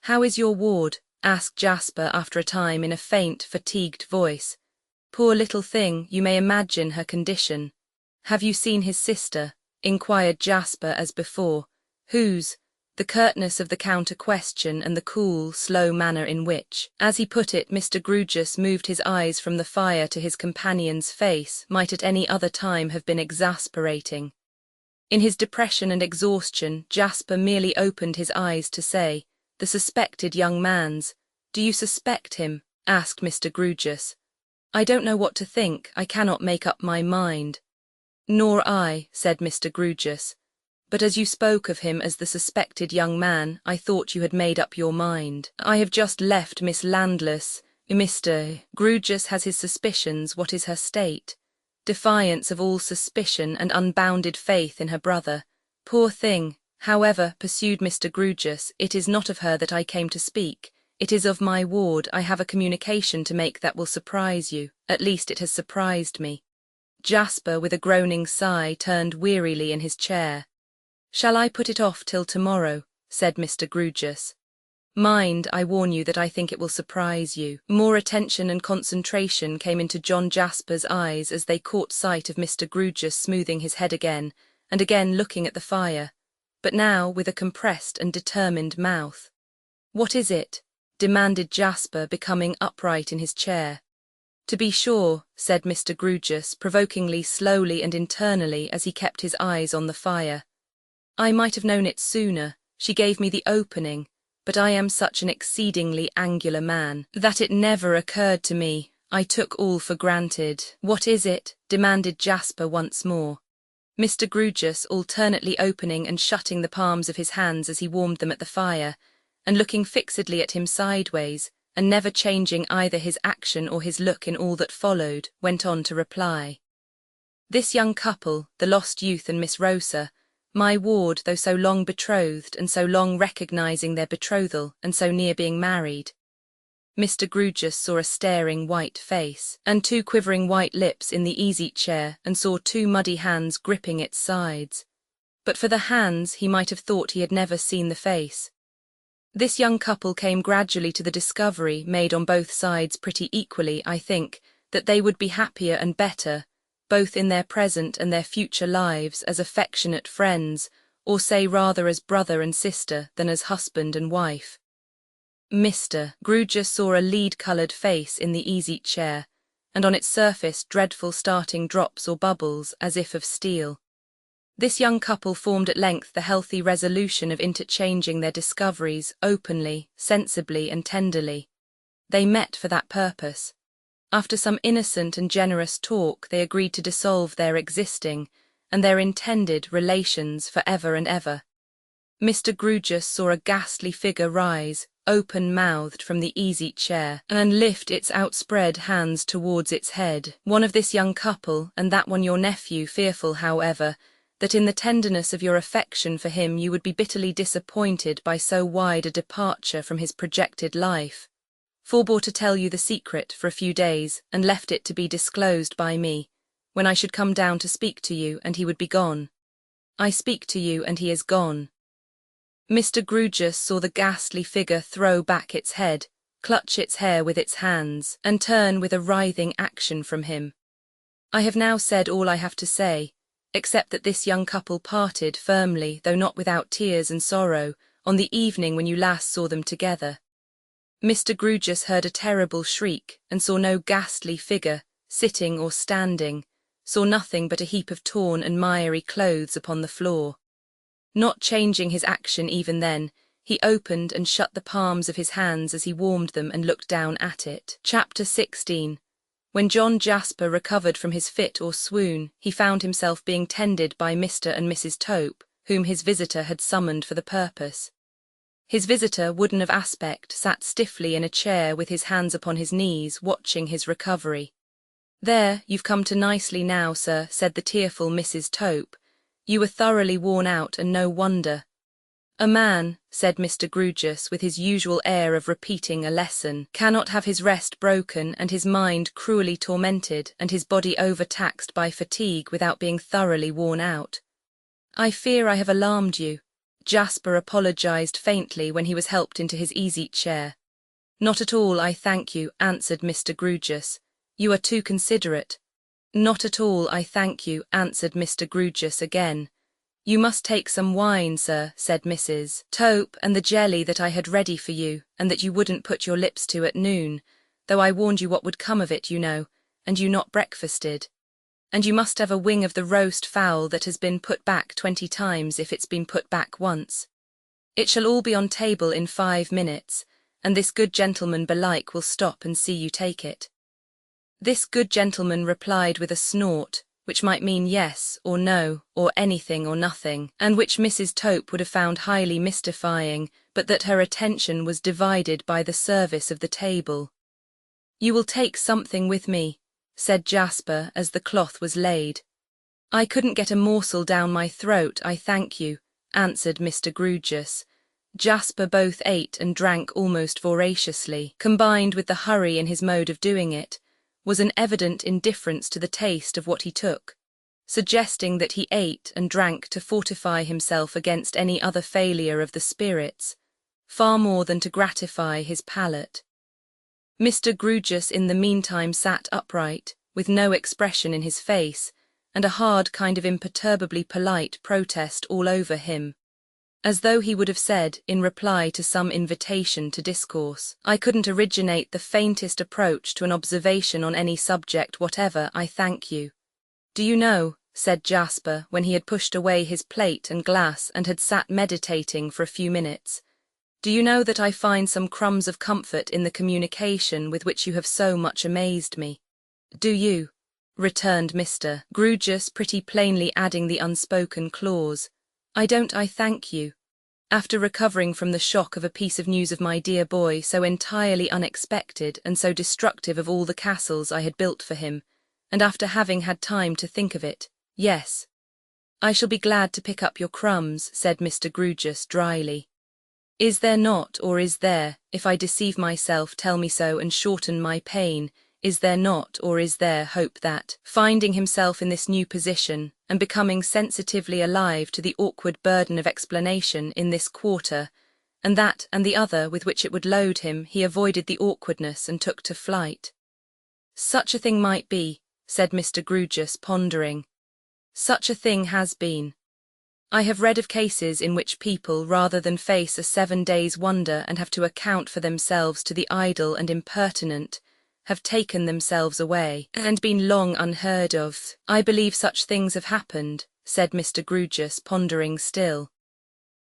"How is your ward?" asked Jasper after a time in a faint, fatigued voice. "Poor little thing, you may imagine her condition." "Have you seen his sister?" inquired Jasper as before. "Whose?" The curtness of the counter-question and the cool, slow manner in which, as he put it, Mr. Grewgious moved his eyes from the fire to his companion's face might at any other time have been exasperating. In his depression and exhaustion, Jasper merely opened his eyes to say, "The suspected young man's." "Do you suspect him?" asked Mr. Grewgious. "I don't know what to think, I cannot make up my mind." "Nor I," said Mr. Grewgious. "But as you spoke of him as the suspected young man, I thought you had made up your mind." "I have just left Miss Landless. Mr. Grewgious has his suspicions. What is her state?" "Defiance of all suspicion and unbounded faith in her brother." "Poor thing. However," pursued Mr. Grewgious, "it is not of her that I came to speak. It is of my ward. I have a communication to make that will surprise you. At least it has surprised me." Jasper, with a groaning sigh, turned wearily in his chair. "Shall I put it off till tomorrow?" said Mr. Grewgious. "Mind, I warn you that I think it will surprise you." More attention and concentration came into John Jasper's eyes as they caught sight of Mr. Grewgious smoothing his head again, and again looking at the fire, but now with a compressed and determined mouth. "What is it?" demanded Jasper, becoming upright in his chair. "To be sure," said Mr. Grewgious, provokingly slowly and internally as he kept his eyes on the fire. "I might have known it sooner. She gave me the opening, but I am such an exceedingly angular man that it never occurred to me. I took all for granted." "What is it?" demanded Jasper once more. Mr. Grewgious, alternately opening and shutting the palms of his hands as he warmed them at the fire, and looking fixedly at him sideways, and never changing either his action or his look in all that followed, went on to reply. "This young couple, the lost youth and Miss Rosa, my ward, though so long betrothed and so long recognising their betrothal and so near being married." Mr. Grewgious saw a staring white face and two quivering white lips in the easy-chair and saw two muddy hands gripping its sides. But for the hands he might have thought he had never seen the face. "This young couple came gradually to the discovery, made on both sides pretty equally, I think, that they would be happier and better, both in their present and their future lives, as affectionate friends, or say rather as brother and sister than as husband and wife." Mr. Grewgious saw a lead-coloured face in the easy-chair, and on its surface dreadful starting drops or bubbles as if of steel. This young couple formed at length the healthy resolution of interchanging their discoveries openly, sensibly and tenderly. They met for that purpose. After some innocent and generous talk, they agreed to dissolve their existing, and their intended, relations for ever and ever. Mr. Grewgious saw a ghastly figure rise, open-mouthed, from the easy-chair, and lift its outspread hands towards its head. "One of this young couple, and that one your nephew, fearful, however, that in the tenderness of your affection for him you would be bitterly disappointed by so wide a departure from his projected life, forbore to tell you the secret for a few days, and left it to be disclosed by me, when I should come down to speak to you, and he would be gone. I speak to you, and he is gone. Mr. Grewgious saw the ghastly figure throw back its head, clutch its hair with its hands, and turn with a writhing action from him. I have now said all I have to say, except that this young couple parted firmly, though not without tears and sorrow, on the evening when you last saw them together. Mr. Grewgious heard a terrible shriek, and saw no ghastly figure, sitting or standing, saw nothing but a heap of torn and miry clothes upon the floor. Not changing his action even then, he opened and shut the palms of his hands as he warmed them and looked down at it. Chapter 16. When John Jasper recovered from his fit or swoon, he found himself being tended by Mr. and Mrs. Tope, whom his visitor had summoned for the purpose. His visitor, wooden of aspect, sat stiffly in a chair with his hands upon his knees, watching his recovery. "There, you've come to nicely now, sir," said the tearful Mrs. Tope. "You were thoroughly worn out, and no wonder." "A man," said Mr. Grewgious, with his usual air of repeating a lesson, "cannot have his rest broken, and his mind cruelly tormented, and his body overtaxed by fatigue without being thoroughly worn out. I fear I have alarmed you." Jasper apologized faintly when he was helped into his easy-chair. "Not at all, I thank you," answered Mr. Grewgious. "You are too considerate." "Not at all, I thank you," answered Mr. Grewgious again. "You must take some wine, sir," said Mrs. Tope, "and the jelly that I had ready for you, and that you wouldn't put your lips to at noon, though I warned you what would come of it, you know, and you not breakfasted. And you must have a wing of the roast fowl that has been put back 20 times if it's been put back once. It shall all be on table in 5 minutes, and this good gentleman belike will stop and see you take it." This good gentleman replied with a snort, which might mean yes or no, or anything or nothing, and which Mrs. Tope would have found highly mystifying, but that her attention was divided by the service of the table. "You will take something with me," said Jasper as the cloth was laid. "I couldn't get a morsel down my throat, I thank you," answered Mr. Grewgious. Jasper both ate and drank almost voraciously, combined with the hurry in his mode of doing it, was an evident indifference to the taste of what he took, suggesting that he ate and drank to fortify himself against any other failure of the spirits, far more than to gratify his palate. Mr. Grewgious in the meantime sat upright, with no expression in his face, and a hard kind of imperturbably polite protest all over him, as though he would have said, in reply to some invitation to discourse, "I couldn't originate the faintest approach to an observation on any subject whatever, I thank you." "Do you know," said Jasper, when he had pushed away his plate and glass and had sat meditating for a few minutes, "do you know that I find some crumbs of comfort in the communication with which you have so much amazed me?" "Do you?" returned Mr. Grewgious, pretty plainly adding the unspoken clause, "I don't, I thank you." After recovering from the shock of a piece of news of my dear boy so entirely unexpected and so destructive of all the castles I had built for him, and after having had time to think of it, yes. "I shall be glad to pick up your crumbs," said Mr. Grewgious dryly. "Is there not, or is there, if I deceive myself, tell me so and shorten my pain, is there not, or is there hope that, finding himself in this new position, and becoming sensitively alive to the awkward burden of explanation in this quarter, and that and the other with which it would load him, he avoided the awkwardness and took to flight?" "Such a thing might be," said Mr. Grewgious, pondering. "Such a thing has been. I have read of cases in which people, rather than face a 7 days' wonder and have to account for themselves to the idle and impertinent, have taken themselves away, and been long unheard of. I believe such things have happened," said Mr. Grewgious, pondering still.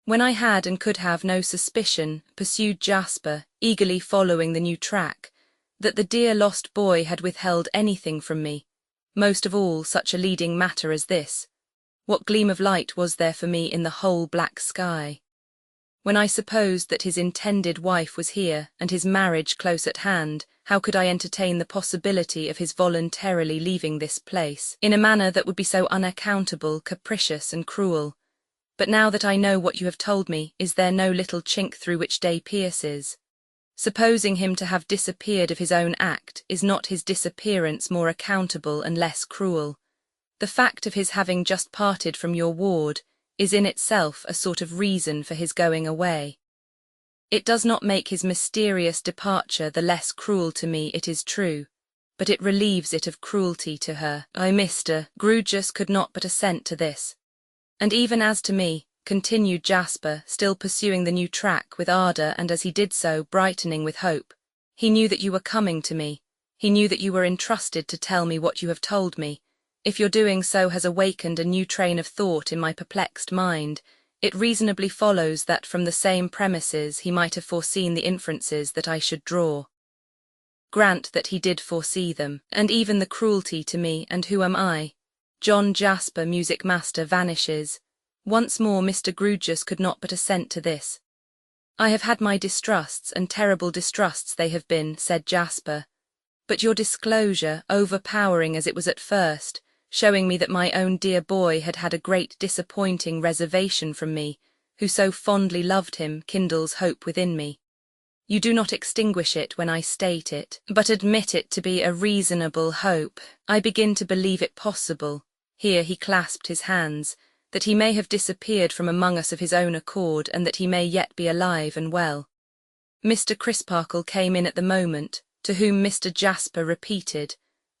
"When I had and could have no suspicion," pursued Jasper, eagerly following the new track, "that the dear lost boy had withheld anything from me, most of all such a leading matter as this, what gleam of light was there for me in the whole black sky? When I supposed that his intended wife was here, and his marriage close at hand, how could I entertain the possibility of his voluntarily leaving this place, in a manner that would be so unaccountable, capricious, and cruel? But now that I know what you have told me, is there no little chink through which day pierces? Supposing him to have disappeared of his own act, is not his disappearance more accountable and less cruel? The fact of his having just parted from your ward is in itself a sort of reason for his going away. It does not make his mysterious departure the less cruel to me, it is true, but it relieves it of cruelty to her. Mr. Grewgious could not but assent to this. And even as to me, continued Jasper, still pursuing the new track with ardour, and as he did so, brightening with hope, he knew that you were coming to me. He knew that you were entrusted to tell me what you have told me. If your doing so has awakened a new train of thought in my perplexed mind, it reasonably follows that from the same premises he might have foreseen the inferences that I should draw. Grant that he did foresee them, and even the cruelty to me, and who am I? John Jasper, music master, vanishes. Once more Mr. Grewgious could not but assent to this. I have had my distrusts, and terrible distrusts they have been, said Jasper. But your disclosure, overpowering as it was at first, showing me that my own dear boy had had a great disappointing reservation from me, who so fondly loved him, kindles hope within me. You do not extinguish it when I state it, but admit it to be a reasonable hope. I begin to believe it possible, here he clasped his hands, that he may have disappeared from among us of his own accord, and that he may yet be alive and well. Mr. Crisparkle came in at the moment, to whom Mr. Jasper repeated,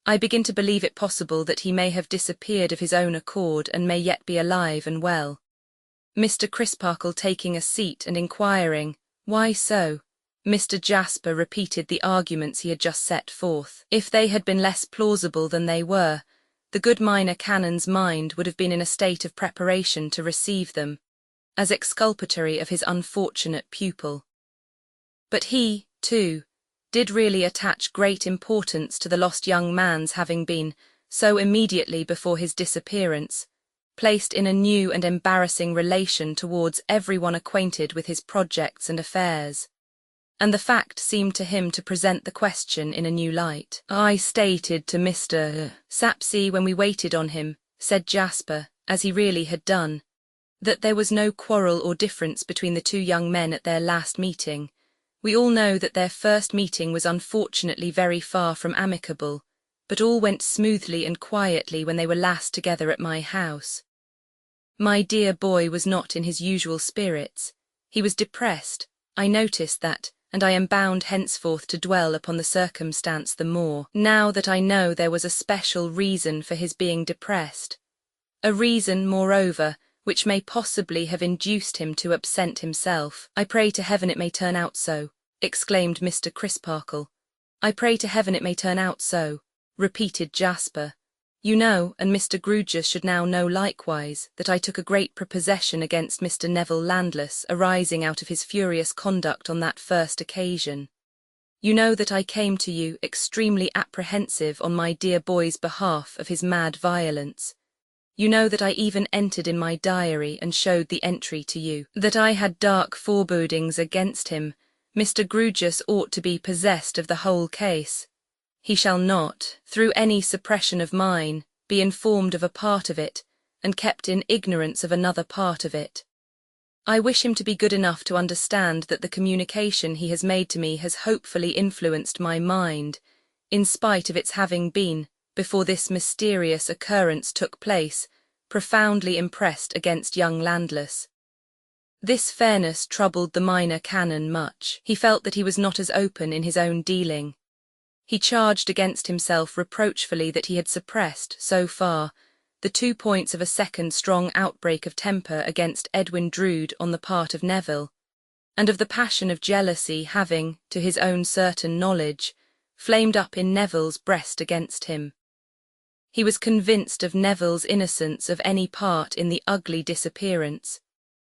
I begin to believe it possible that he may have disappeared of his own accord and may yet be alive and well. Mr. Crisparkle taking a seat and inquiring, why so? Mr. Jasper repeated the arguments he had just set forth. If they had been less plausible than they were, the good minor canon's mind would have been in a state of preparation to receive them, as exculpatory of his unfortunate pupil. But he, too, did really attach great importance to the lost young man's having been, so immediately before his disappearance, placed in a new and embarrassing relation towards everyone acquainted with his projects and affairs. And the fact seemed to him to present the question in a new light. I stated to Mr. Sapsea when we waited on him, said Jasper, as he really had done, that there was no quarrel or difference between the two young men at their last meeting. We all know that their first meeting was unfortunately very far from amicable, but all went smoothly and quietly when they were last together at my house. My dear boy was not in his usual spirits. He was depressed, I noticed that, and I am bound henceforth to dwell upon the circumstance the more, now that I know there was a special reason for his being depressed. A reason, moreover, which may possibly have induced him to absent himself. I pray to heaven it may turn out so, exclaimed Mr. Crisparkle. I pray to heaven it may turn out so, repeated Jasper. You know, and Mr. Grewgious should now know likewise, that I took a great prepossession against Mr. Neville Landless, arising out of his furious conduct on that first occasion. You know that I came to you extremely apprehensive on my dear boy's behalf of his mad violence. You know that I even entered in my diary and showed the entry to you, that I had dark forebodings against him. Mr. Grewgious ought to be possessed of the whole case. He shall not, through any suppression of mine, be informed of a part of it, and kept in ignorance of another part of it. I wish him to be good enough to understand that the communication he has made to me has hopefully influenced my mind, in spite of its having been, before this mysterious occurrence took place, profoundly impressed against young Landless. This fairness troubled the minor canon much. He felt that he was not as open in his own dealing. He charged against himself reproachfully that he had suppressed, so far, the 2 points of a second strong outbreak of temper against Edwin Drood on the part of Neville, and of the passion of jealousy having, to his own certain knowledge, flamed up in Neville's breast against him. He was convinced of Neville's innocence of any part in the ugly disappearance,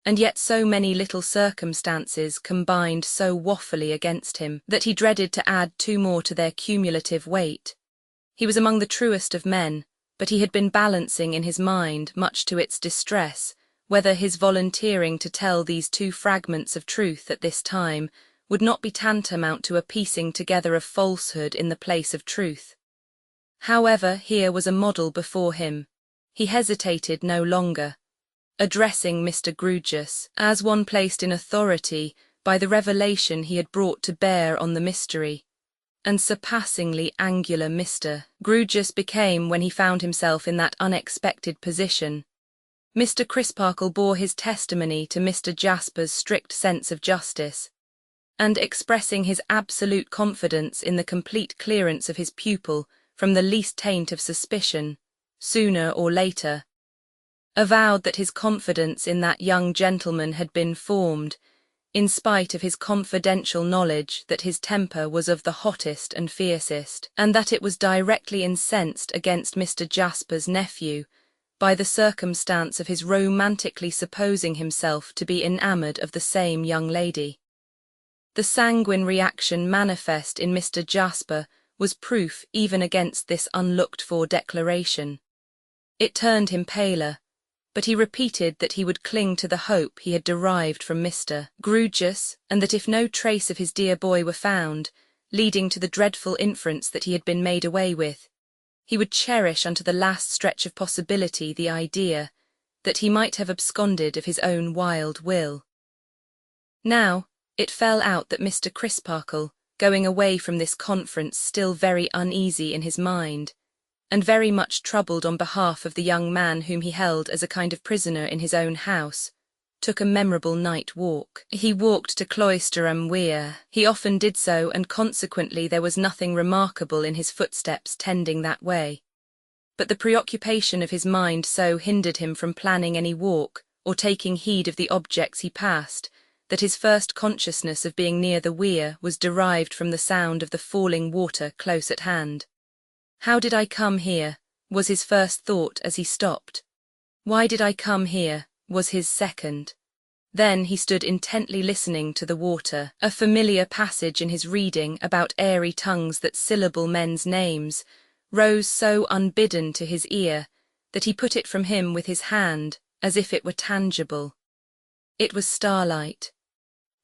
and yet so many little circumstances combined so woefully against him that he dreaded to add 2 more to their cumulative weight. He was among the truest of men, but he had been balancing in his mind, much to its distress, whether his volunteering to tell these 2 fragments of truth at this time would not be tantamount to a piecing together of falsehood in the place of truth. However, here was a model before him. He hesitated no longer. Addressing Mr. Grewgious, as one placed in authority by the revelation he had brought to bear on the mystery, and surpassingly angular Mr. Grewgious became when he found himself in that unexpected position. Mr. Crisparkle bore his testimony to Mr. Jasper's strict sense of justice, and expressing his absolute confidence in the complete clearance of his pupil from the least taint of suspicion, sooner or later, avowed that his confidence in that young gentleman had been formed, in spite of his confidential knowledge that his temper was of the hottest and fiercest, and that it was directly incensed against Mr. Jasper's nephew by the circumstance of his romantically supposing himself to be enamoured of the same young lady. The sanguine reaction manifest in Mr. Jasper was proof even against this unlooked-for declaration. It turned him paler, but he repeated that he would cling to the hope he had derived from Mr. Grewgious, and that if no trace of his dear boy were found, leading to the dreadful inference that he had been made away with, he would cherish unto the last stretch of possibility the idea that he might have absconded of his own wild will. Now, it fell out that Mr. Crisparkle, going away from this conference still very uneasy in his mind, and very much troubled on behalf of the young man whom he held as a kind of prisoner in his own house, took a memorable night walk. He walked to Cloisterham Weir. He often did so, and consequently there was nothing remarkable in his footsteps tending that way. But the preoccupation of his mind so hindered him from planning any walk, or taking heed of the objects he passed, that his first consciousness of being near the weir was derived from the sound of the falling water close at hand. "How did I come here?" was his first thought as he stopped. "Why did I come here?" was his second. Then he stood intently listening to the water. A familiar passage in his reading about airy tongues that syllable men's names rose so unbidden to his ear that he put it from him with his hand as if it were tangible. It was starlight.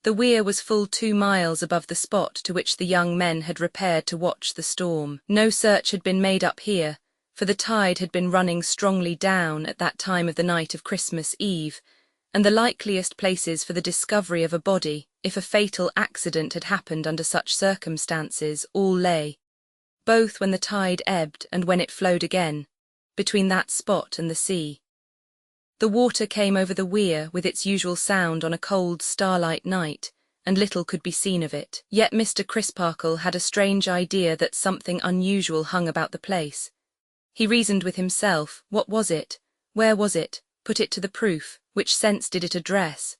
The weir was full 2 miles above the spot to which the young men had repaired to watch the storm. No search had been made up here, for the tide had been running strongly down at that time of the night of Christmas Eve, and the likeliest places for the discovery of a body, if a fatal accident had happened under such circumstances, all lay, both when the tide ebbed and when it flowed again, between that spot and the sea. The water came over the weir with its usual sound on a cold starlight night, and little could be seen of it. Yet Mr. Crisparkle had a strange idea that something unusual hung about the place. He reasoned with himself, what was it? Where was it? Put it to the proof. Which sense did it address?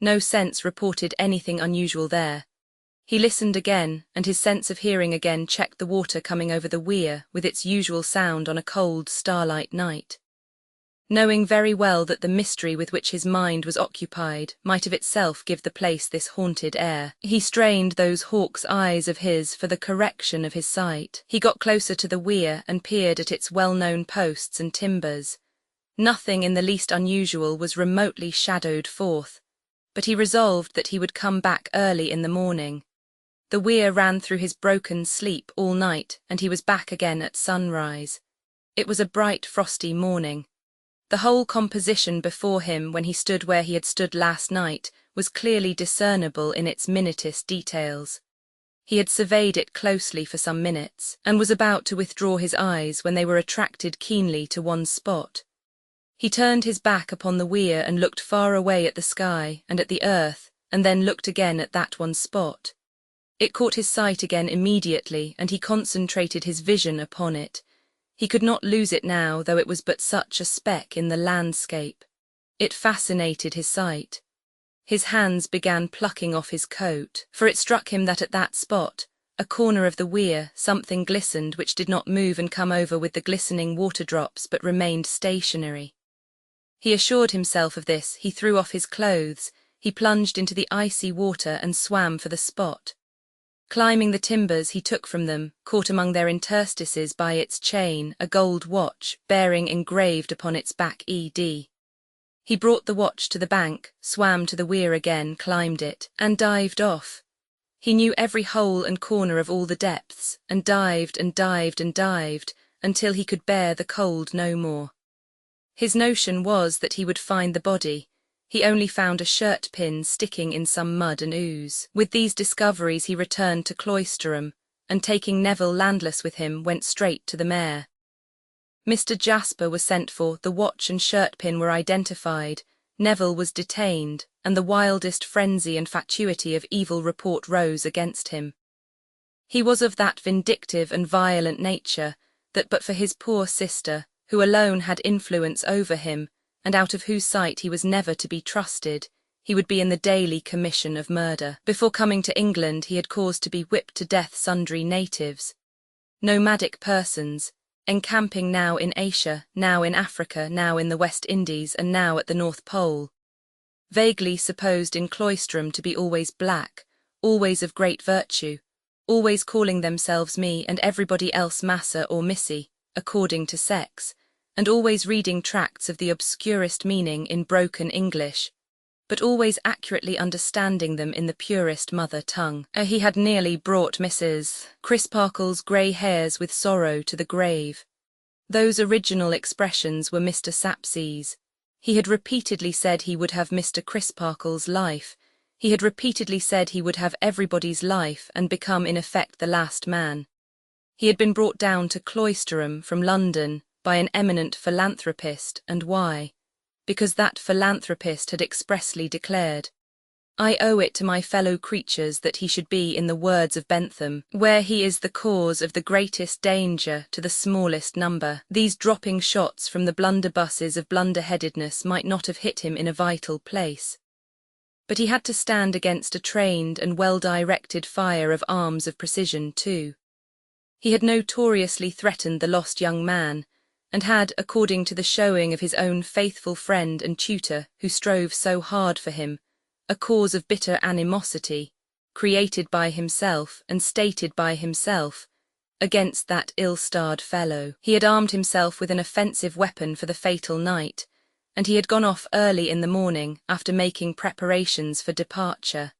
No sense reported anything unusual there. He listened again, and his sense of hearing again checked the water coming over the weir with its usual sound on a cold starlight night. Knowing very well that the mystery with which his mind was occupied might of itself give the place this haunted air, he strained those hawk's eyes of his for the correction of his sight. He got closer to the weir and peered at its well-known posts and timbers. Nothing in the least unusual was remotely shadowed forth, but he resolved that he would come back early in the morning. The weir ran through his broken sleep all night, and he was back again at sunrise. It was a bright, frosty morning. The whole composition before him when he stood where he had stood last night was clearly discernible in its minutest details. He had surveyed it closely for some minutes, and was about to withdraw his eyes when they were attracted keenly to one spot. He turned his back upon the weir and looked far away at the sky and at the earth, and then looked again at that one spot. It caught his sight again immediately, and he concentrated his vision upon it. He could not lose it now, though it was but such a speck in the landscape. It fascinated his sight. His hands began plucking off his coat, for it struck him that at that spot, a corner of the weir, something glistened which did not move and come over with the glistening water drops but remained stationary. He assured himself of this, he threw off his clothes, he plunged into the icy water and swam for the spot. Climbing the timbers he took from them, caught among their interstices by its chain, a gold watch, bearing engraved upon its back E.D. He brought the watch to the bank, swam to the weir again, climbed it, and dived off. He knew every hole and corner of all the depths, and dived and dived and dived, until he could bear the cold no more. His notion was that he would find the body. He only found a shirt pin sticking in some mud and ooze. With these discoveries he returned to Cloisterham, and taking Neville landless with him, went straight to the mayor. Mr. Jasper was sent for, the watch and shirt pin were identified, Neville was detained, and the wildest frenzy and fatuity of evil report rose against him. He was of that vindictive and violent nature, that but for his poor sister, who alone had influence over him, and out of whose sight he was never to be trusted, he would be in the daily commission of murder. Before coming to England he had caused to be whipped to death sundry natives, nomadic persons, encamping now in Asia, now in Africa, now in the West Indies, and now at the North Pole, vaguely supposed in Cloisterham to be always black, always of great virtue, always calling themselves me and everybody else massa or missy, according to sex, and always reading tracts of the obscurest meaning in broken English, but always accurately understanding them in the purest mother tongue. He had nearly brought Mrs. Crisparkle's grey hairs with sorrow to the grave. Those original expressions were Mr. Sapsea's. He had repeatedly said he would have Mr. Crisparkle's life. He had repeatedly said he would have everybody's life and become in effect the last man. He had been brought down to Cloisterham from London by an eminent philanthropist, and why? Because that philanthropist had expressly declared, "I owe it to my fellow creatures that he should be in the words of Bentham, where he is the cause of the greatest danger to the smallest number." These dropping shots from the blunderbusses of blunderheadedness might not have hit him in a vital place. But he had to stand against a trained and well-directed fire of arms of precision too. He had notoriously threatened the lost young man, and had, according to the showing of his own faithful friend and tutor who strove so hard for him, a cause of bitter animosity, created by himself and stated by himself, against that ill-starred fellow. He had armed himself with an offensive weapon for the fatal night, and he had gone off early in the morning after making preparations for departure.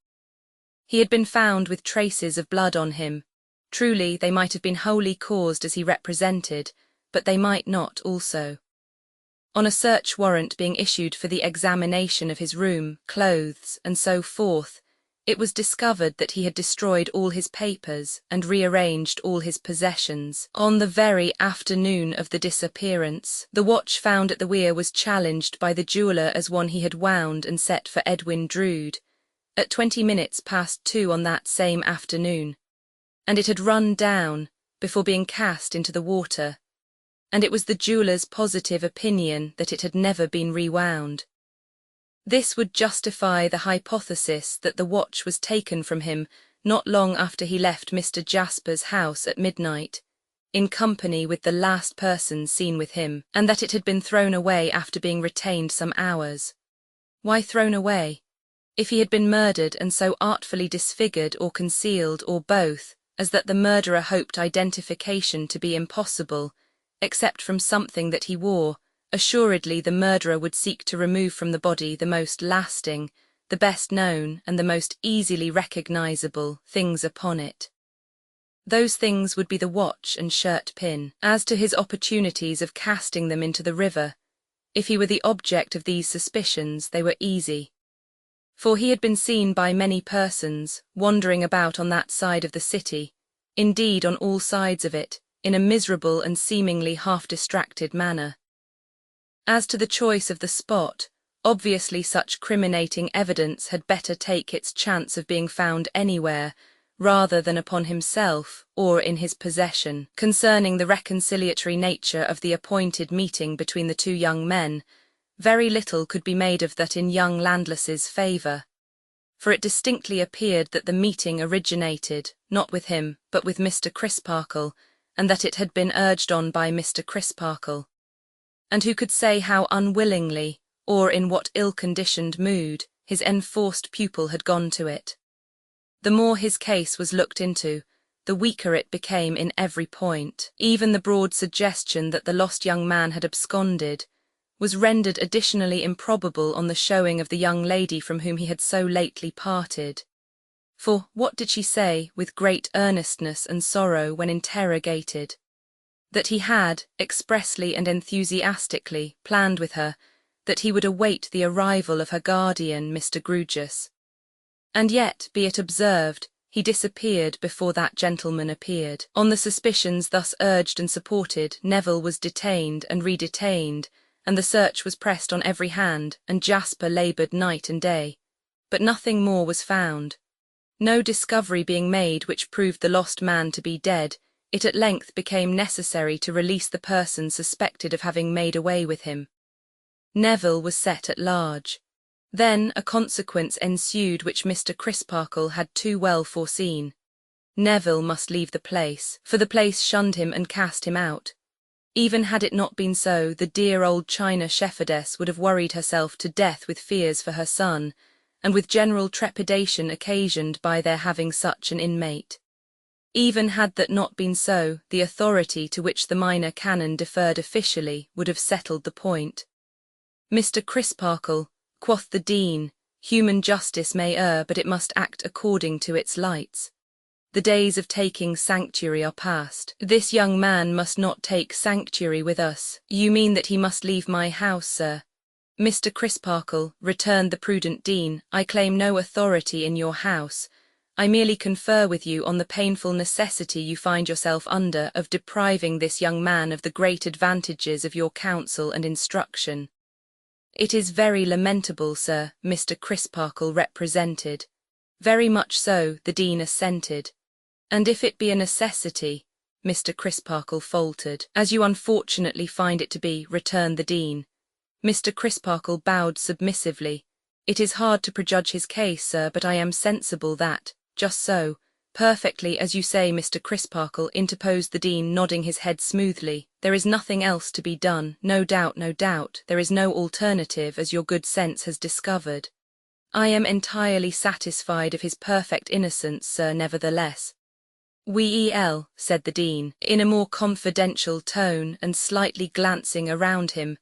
He had been found with traces of blood on him. Truly, they might have been wholly caused as he represented, but they might not also. On a search warrant being issued for the examination of his room, clothes, and so forth, it was discovered that he had destroyed all his papers and rearranged all his possessions. On the very afternoon of the disappearance, the watch found at the weir was challenged by the jeweller as one he had wound and set for Edwin Drood, at 2:20 on that same afternoon, and it had run down before being cast into the water, and it was the jeweller's positive opinion that it had never been rewound. This would justify the hypothesis that the watch was taken from him not long after he left Mr. Jasper's house at midnight, in company with the last person seen with him, and that it had been thrown away after being retained some hours. Why thrown away? If he had been murdered and so artfully disfigured or concealed, or both, as that the murderer hoped identification to be impossible, except from something that he wore, assuredly the murderer would seek to remove from the body the most lasting, the best known, and the most easily recognizable things upon it. Those things would be the watch and shirt pin. As to his opportunities of casting them into the river, if he were the object of these suspicions, they were easy. For he had been seen by many persons, wandering about on that side of the city, indeed on all sides of it, in a miserable and seemingly half-distracted manner. As to the choice of the spot, obviously such criminating evidence had better take its chance of being found anywhere, rather than upon himself or in his possession. Concerning the reconciliatory nature of the appointed meeting between the two young men, very little could be made of that in young Landless's favour, for it distinctly appeared that the meeting originated, not with him, but with Mr. Crisparkle, and that it had been urged on by Mr. Crisparkle. And who could say how unwillingly, or in what ill-conditioned mood, his enforced pupil had gone to it? The more his case was looked into, the weaker it became in every point. Even the broad suggestion that the lost young man had absconded was rendered additionally improbable on the showing of the young lady from whom he had so lately parted. For what did she say with great earnestness and sorrow when interrogated? That he had, expressly and enthusiastically, planned with her, that he would await the arrival of her guardian, Mr. Grewgious. And yet, be it observed, he disappeared before that gentleman appeared. On the suspicions thus urged and supported, Neville was detained and re-detained, and the search was pressed on every hand, and Jasper laboured night and day. But nothing more was found. No discovery being made which proved the lost man to be dead, it at length became necessary to release the person suspected of having made away with him. Neville was set at large. Then a consequence ensued which Mr. Crisparkle had too well foreseen. Neville must leave the place, for the place shunned him and cast him out. Even had it not been so, the dear old China shepherdess would have worried herself to death with fears for her son, and with general trepidation occasioned by their having such an inmate. Even had that not been so, the authority to which the minor canon deferred officially would have settled the point. Mr. Crisparkle, quoth the Dean, human justice may err, but it must act according to its lights. The days of taking sanctuary are past. This young man must not take sanctuary with us. You mean that he must leave my house, sir? Mr. Crisparkle, returned the prudent Dean, I claim no authority in your house. I merely confer with you on the painful necessity you find yourself under of depriving this young man of the great advantages of your counsel and instruction. It is very lamentable, sir, Mr. Crisparkle represented. Very much so, the Dean assented. And if it be a necessity, Mr. Crisparkle faltered. As you unfortunately find it to be, returned the Dean. Mr. Crisparkle bowed submissively. It is hard to prejudge his case, sir, but I am sensible that, just so, perfectly as you say, Mr. Crisparkle, interposed the Dean, nodding his head smoothly. There is nothing else to be done, no doubt, no doubt. There is no alternative, as your good sense has discovered. I am entirely satisfied of his perfect innocence, sir, nevertheless. Well, said the Dean, in a more confidential tone and slightly glancing around him,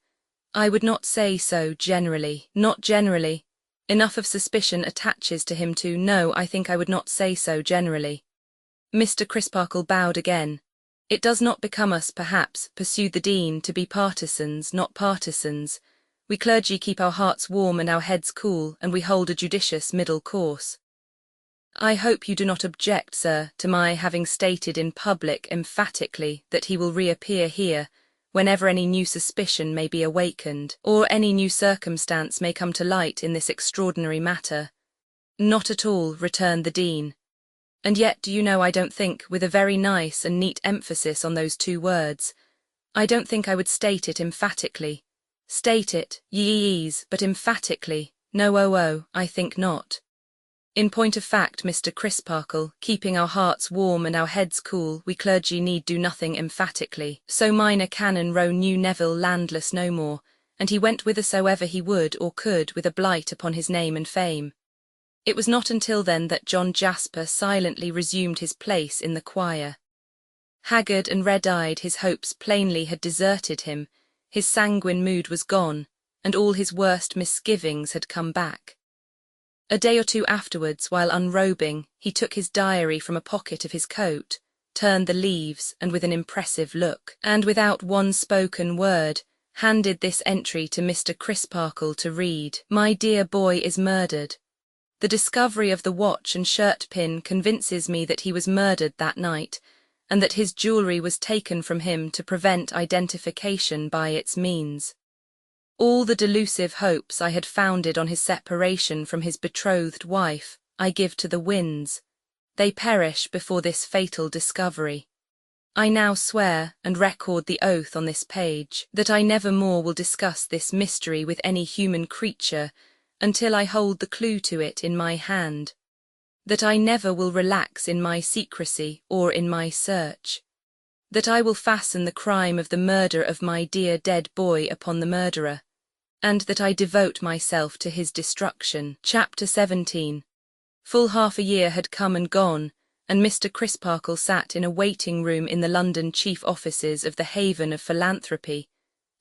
I would not say so generally. Not generally. Enough of suspicion attaches to him to no, I think I would not say so generally. Mr. Crisparkle bowed again. It does not become us, perhaps, pursued the Dean, to be partisans, not partisans. We clergy keep our hearts warm and our heads cool, and we hold a judicious middle course. I hope you do not object, sir, to my having stated in public emphatically that he will reappear here, whenever any new suspicion may be awakened, or any new circumstance may come to light in this extraordinary matter. Not at all, returned the Dean. And yet, do you know, I don't think, with a very nice and neat emphasis on those two words, I don't think I would state it emphatically. State it, ye-ease, but emphatically, no, I think not. In point of fact, Mr. Crisparkle, keeping our hearts warm and our heads cool, we clergy need do nothing emphatically. So minor Canon Rowe knew Neville landless no more, and he went whithersoever he would or could with a blight upon his name and fame. It was not until then that John Jasper silently resumed his place in the choir. Haggard and red-eyed, his hopes plainly had deserted him, his sanguine mood was gone, and all his worst misgivings had come back. A day or two afterwards, while unrobing, he took his diary from a pocket of his coat, turned the leaves, and with an impressive look, and without one spoken word, handed this entry to Mr. Crisparkle to read. My dear boy is murdered. The discovery of the watch and shirt-pin convinces me that he was murdered that night, and that his jewellery was taken from him to prevent identification by its means. All the delusive hopes I had founded on his separation from his betrothed wife, I give to the winds. They perish before this fatal discovery. I now swear, and record the oath on this page, that I never more will discuss this mystery with any human creature until I hold the clue to it in my hand. That I never will relax in my secrecy or in my search. That I will fasten the crime of the murder of my dear dead boy upon the murderer, and that I devote myself to his destruction. Chapter 17. Full half a year had come and gone, and Mr. Crisparkle sat in a waiting room in the London chief offices of the haven of philanthropy,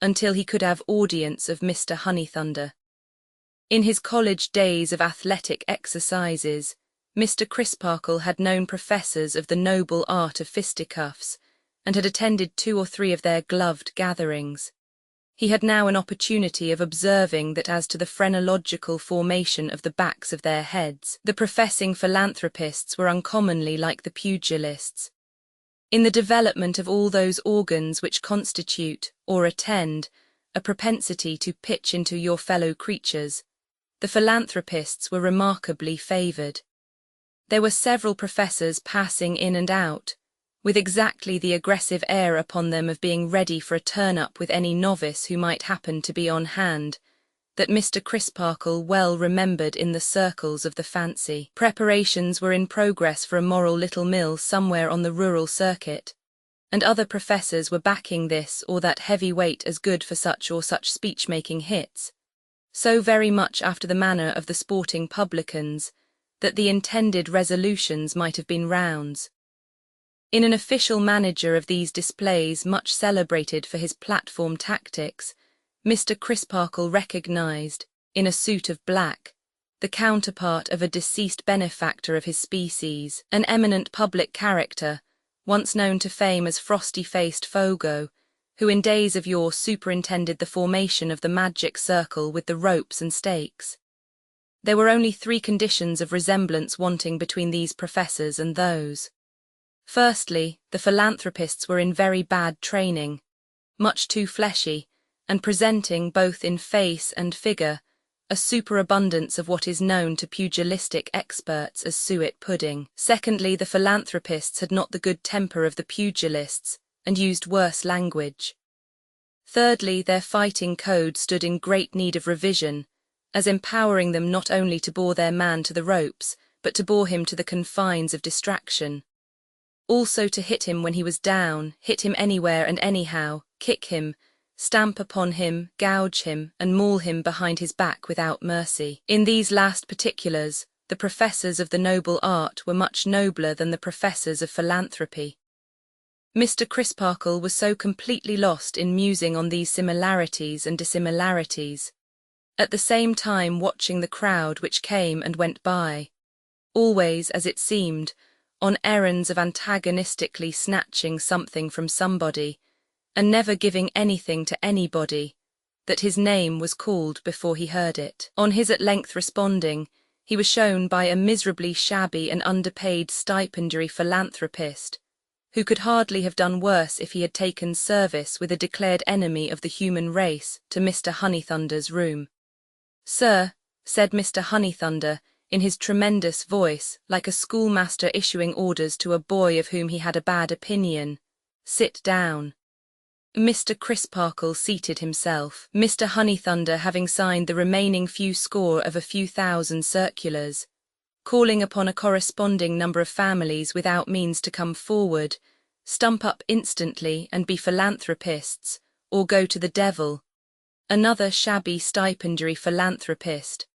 until he could have audience of Mr. Honeythunder. In his college days of athletic exercises, Mr. Crisparkle had known professors of the noble art of fisticuffs, and had attended 2 or 3 of their gloved gatherings. He had now an opportunity of observing that as to the phrenological formation of the backs of their heads, the professing philanthropists were uncommonly like the pugilists. In the development of all those organs which constitute, or attend, a propensity to pitch into your fellow creatures, the philanthropists were remarkably favoured. There were several professors passing in and out, with exactly the aggressive air upon them of being ready for a turn-up with any novice who might happen to be on hand, that Mr. Crisparkle well remembered in the circles of the fancy. Preparations were in progress for a moral little mill somewhere on the rural circuit, and other professors were backing this or that heavy weight as good for such or such speech-making hits, so very much after the manner of the sporting publicans, that the intended resolutions might have been rounds. In an official manager of these displays much celebrated for his platform tactics, Mr. Crisparkle recognised, in a suit of black, the counterpart of a deceased benefactor of his species, an eminent public character, once known to fame as frosty-faced Fogo, who in days of yore superintended the formation of the magic circle with the ropes and stakes. There were only 3 conditions of resemblance wanting between these professors and those. Firstly, the philanthropists were in very bad training, much too fleshy, and presenting, both in face and figure, a superabundance of what is known to pugilistic experts as suet pudding. Secondly, the philanthropists had not the good temper of the pugilists, and used worse language. Thirdly, their fighting code stood in great need of revision, as empowering them not only to bore their man to the ropes, but to bore him to the confines of distraction. Also to hit him when he was down, hit him anywhere and anyhow, kick him, stamp upon him, gouge him, and maul him behind his back without mercy. In these last particulars, the professors of the noble art were much nobler than the professors of philanthropy. Mr. Crisparkle was so completely lost in musing on these similarities and dissimilarities, at the same time watching the crowd which came and went by, always, as it seemed, on errands of antagonistically snatching something from somebody, and never giving anything to anybody, that his name was called before he heard it. On his at length responding, he was shown by a miserably shabby and underpaid stipendiary philanthropist, who could hardly have done worse if he had taken service with a declared enemy of the human race, to Mr. Honeythunder's room. "Sir," said Mr. Honeythunder, in his tremendous voice, like a schoolmaster issuing orders to a boy of whom he had a bad opinion, "sit down." Mr. Crisparkle seated himself, Mr. Honeythunder having signed the remaining few score of a few thousand circulars, calling upon a corresponding number of families without means to come forward, stump up instantly and be philanthropists, or go to the devil. Another shabby stipendiary philanthropist,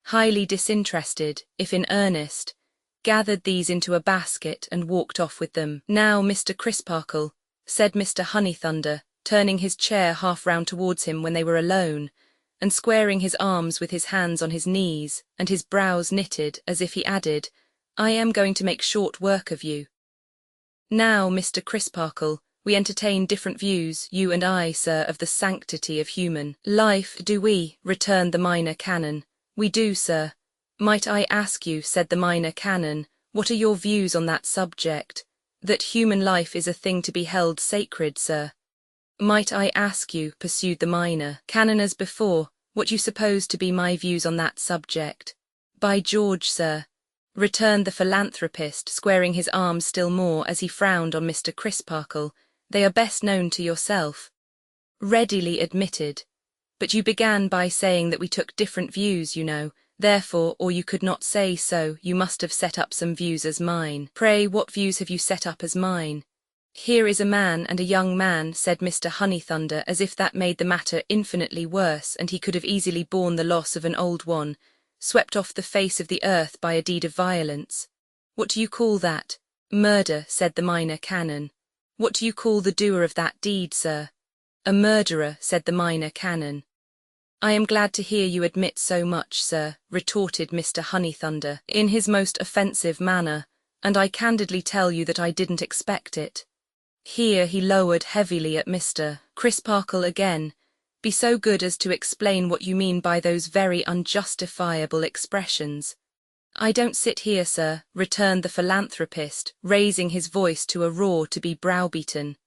highly disinterested, if in earnest, gathered these into a basket and walked off with them. "Now, Mr. Crisparkle," said Mr. Honeythunder, turning his chair half round towards him when they were alone, and squaring his arms with his hands on his knees, and his brows knitted, as if he added, "I am going to make short work of you. Now, Mr. Crisparkle, we entertain different views, you and I, sir, of the sanctity of human life, do we?" returned the Minor Canon. "We do, sir." "Might I ask you," said the Minor Canon, "what are your views on that subject? That human life is a thing to be held sacred, sir." "Might I ask you," pursued the Minor Canon as before, "what you suppose to be my views on that subject?" "By George, sir," returned the philanthropist, squaring his arms still more as he frowned on Mr. Crisparkle, "they are best known to yourself." "Readily admitted. But you began by saying that we took different views, you know, therefore, or you could not say so, you must have set up some views as mine. Pray, what views have you set up as mine?" "Here is a man and a young man," said Mr. Honeythunder, as if that made the matter infinitely worse, and he could have easily borne the loss of an old one, "swept off the face of the earth by a deed of violence." "What do you call that?" "Murder," said the Minor Canon. "What do you call the doer of that deed, sir?" "A murderer," said the Minor Canon. I am glad to hear you admit so much, sir, retorted Mr. Honeythunder, in his most offensive manner, and I candidly tell you that I didn't expect it. Here he lowered heavily at Mr. Crisparkle again. Be so good as to explain what you mean by those very unjustifiable expressions. I don't sit here, sir, returned the philanthropist, raising his voice to a roar to be browbeaten.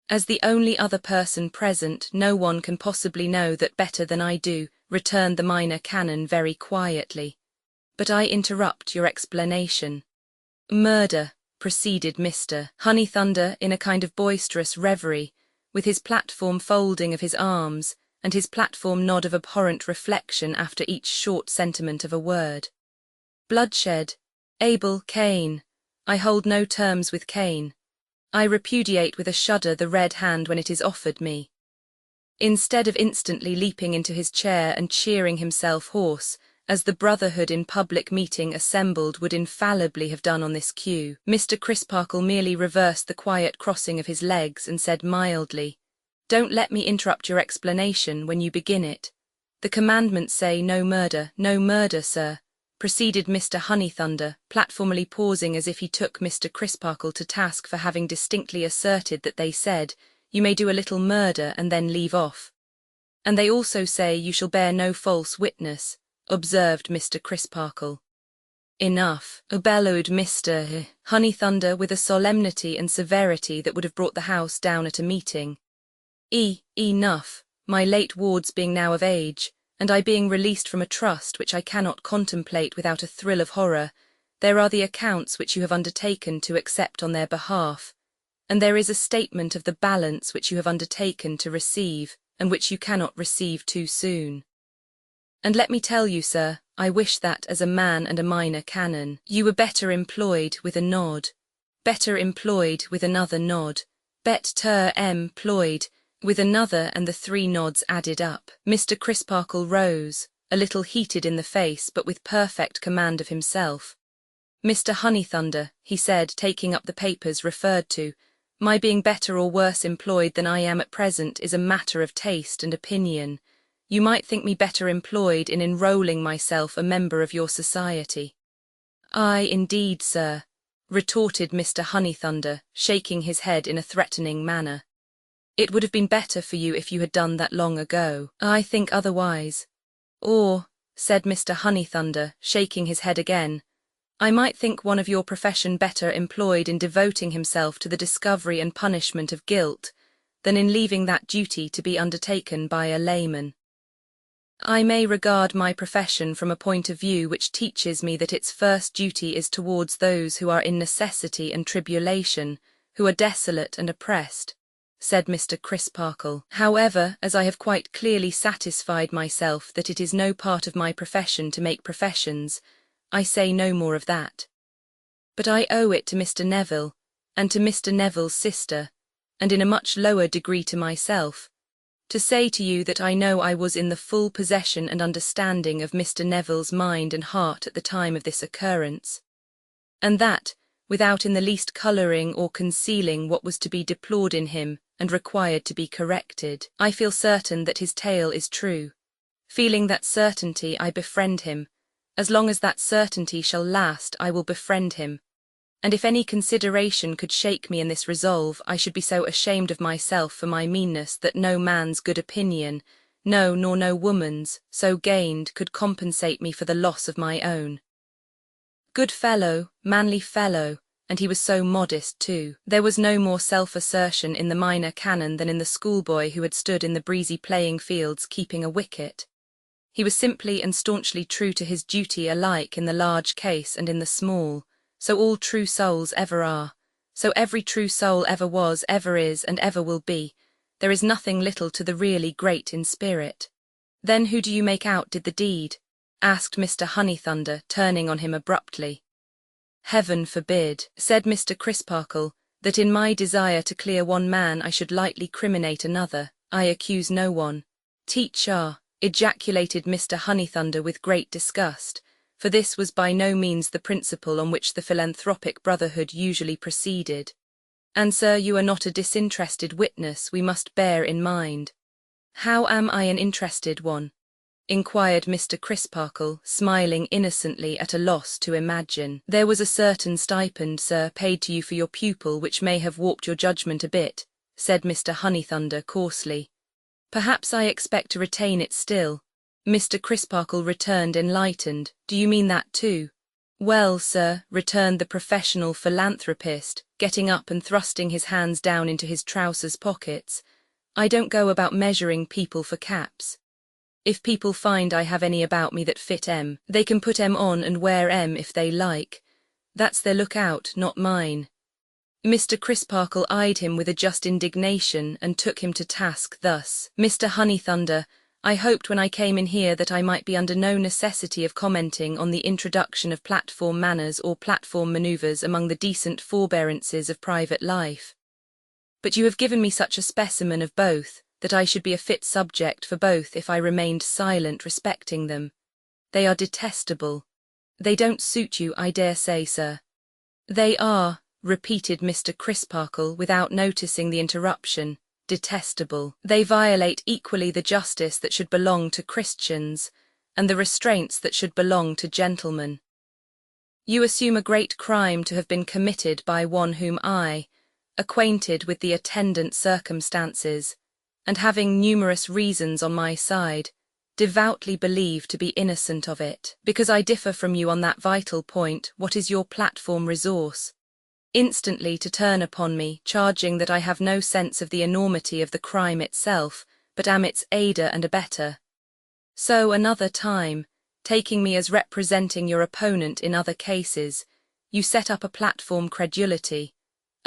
As the only other person present, no one can possibly know that better than I do, returned the minor canon very quietly. But I interrupt your explanation. Murder, proceeded Mr. Honeythunder in a kind of boisterous reverie, with his platform folding of his arms, and his platform nod of abhorrent reflection after each short sentiment of a word. Bloodshed. Abel, Cain. I hold no terms with Cain. I repudiate with a shudder the red hand when it is offered me. Instead of instantly leaping into his chair and cheering himself hoarse, as the brotherhood in public meeting assembled would infallibly have done on this cue, Mr. Crisparkle merely reversed the quiet crossing of his legs and said mildly, "Don't let me interrupt your explanation when you begin it. The commandments say no, sir," proceeded Mr. Honeythunder, platformally pausing as if he took Mr. Crisparkle to task for having distinctly asserted that they said, "You may do a little murder and then leave off." "And they also say you shall bear no false witness," observed Mr. Crisparkle. "Enough," bellowed Mr. Honeythunder with a solemnity and severity that would have brought the house down at a meeting. Enough, my late wards being now of age, and I being released from a trust which I cannot contemplate without a thrill of horror, there are the accounts which you have undertaken to accept on their behalf, and there is a statement of the balance which you have undertaken to receive, and which you cannot receive too soon. And let me tell you, sir, I wish that, as a man and a minor canon, you were better employed with a nod, better employed with another nod, better employed with another, and the three nods added up. Mr. Crisparkle rose, a little heated in the face but with perfect command of himself. "Mr. Honeythunder," he said, taking up the papers referred to, "my being better or worse employed than I am at present is a matter of taste and opinion. You might think me better employed in enrolling myself a member of your society." "Aye, indeed, sir," retorted Mr. Honeythunder, shaking his head in a threatening manner. "It would have been better for you if you had done that long ago. I think otherwise. Or," said Mr. Honeythunder, shaking his head again, "I might think one of your profession better employed in devoting himself to the discovery and punishment of guilt, than in leaving that duty to be undertaken by a layman. I may regard my profession from a point of view which teaches me that its first duty is towards those who are in necessity and tribulation, who are desolate and oppressed," said Mr. Crisparkle. "However, as I have quite clearly satisfied myself that it is no part of my profession to make professions, I say no more of that. But I owe it to Mr. Neville, and to Mr. Neville's sister, and in a much lower degree to myself, to say to you that I know I was in the full possession and understanding of Mr. Neville's mind and heart at the time of this occurrence, and that, without in the least colouring or concealing what was to be deplored in him and required to be corrected, I feel certain that his tale is true. Feeling that certainty, I befriend him. As long as that certainty shall last, I will befriend him. And if any consideration could shake me in this resolve, I should be so ashamed of myself for my meanness that no man's good opinion, no, nor no woman's, so gained, could compensate me for the loss of my own. Good fellow, manly fellow, and he was so modest too. There was no more self-assertion in the minor canon than in the schoolboy who had stood in the breezy playing fields keeping a wicket. He was simply and staunchly true to his duty alike in the large case and in the small, so all true souls ever are, so every true soul ever was, ever is, and ever will be. There is nothing little to the really great in spirit. Then who do you make out did the deed? Asked Mr. Honeythunder, turning on him abruptly. Heaven forbid, said Mr. Crisparkle, that in my desire to clear one man I should lightly criminate another. I accuse no one. Teacher, ejaculated Mr. Honeythunder with great disgust, for this was by no means the principle on which the philanthropic brotherhood usually proceeded. And sir, you are not a disinterested witness, we must bear in mind. How am I an interested one? inquired Mr. Crisparkle, smiling innocently at a loss to imagine. There was a certain stipend, sir, paid to you for your pupil which may have warped your judgment a bit, said Mr. Honeythunder coarsely. Perhaps I expect to retain it still. Mr. Crisparkle returned enlightened. Do you mean that too? Well, sir, returned the professional philanthropist, getting up and thrusting his hands down into his trousers pockets, I don't go about measuring people for caps. If people find I have any about me that fit M, they can put M on and wear M if they like. That's their lookout, not mine. Mr. Crisparkle eyed him with a just indignation and took him to task thus. Mr. Honeythunder, I hoped when I came in here that I might be under no necessity of commenting on the introduction of platform manners or platform manoeuvres among the decent forbearances of private life. But you have given me such a specimen of both, that I should be a fit subject for both if I remained silent respecting them. They are detestable. They don't suit you, I dare say, sir. They are, repeated Mr. Crisparkle without noticing the interruption, detestable. They violate equally the justice that should belong to Christians, and the restraints that should belong to gentlemen. You assume a great crime to have been committed by one whom I, acquainted with the attendant circumstances, and having numerous reasons on my side, devoutly believe to be innocent of it. Because I differ from you on that vital point, what is your platform resource? Instantly to turn upon me, charging that I have no sense of the enormity of the crime itself, but am its aider and abetter. So another time, taking me as representing your opponent in other cases, you set up a platform credulity,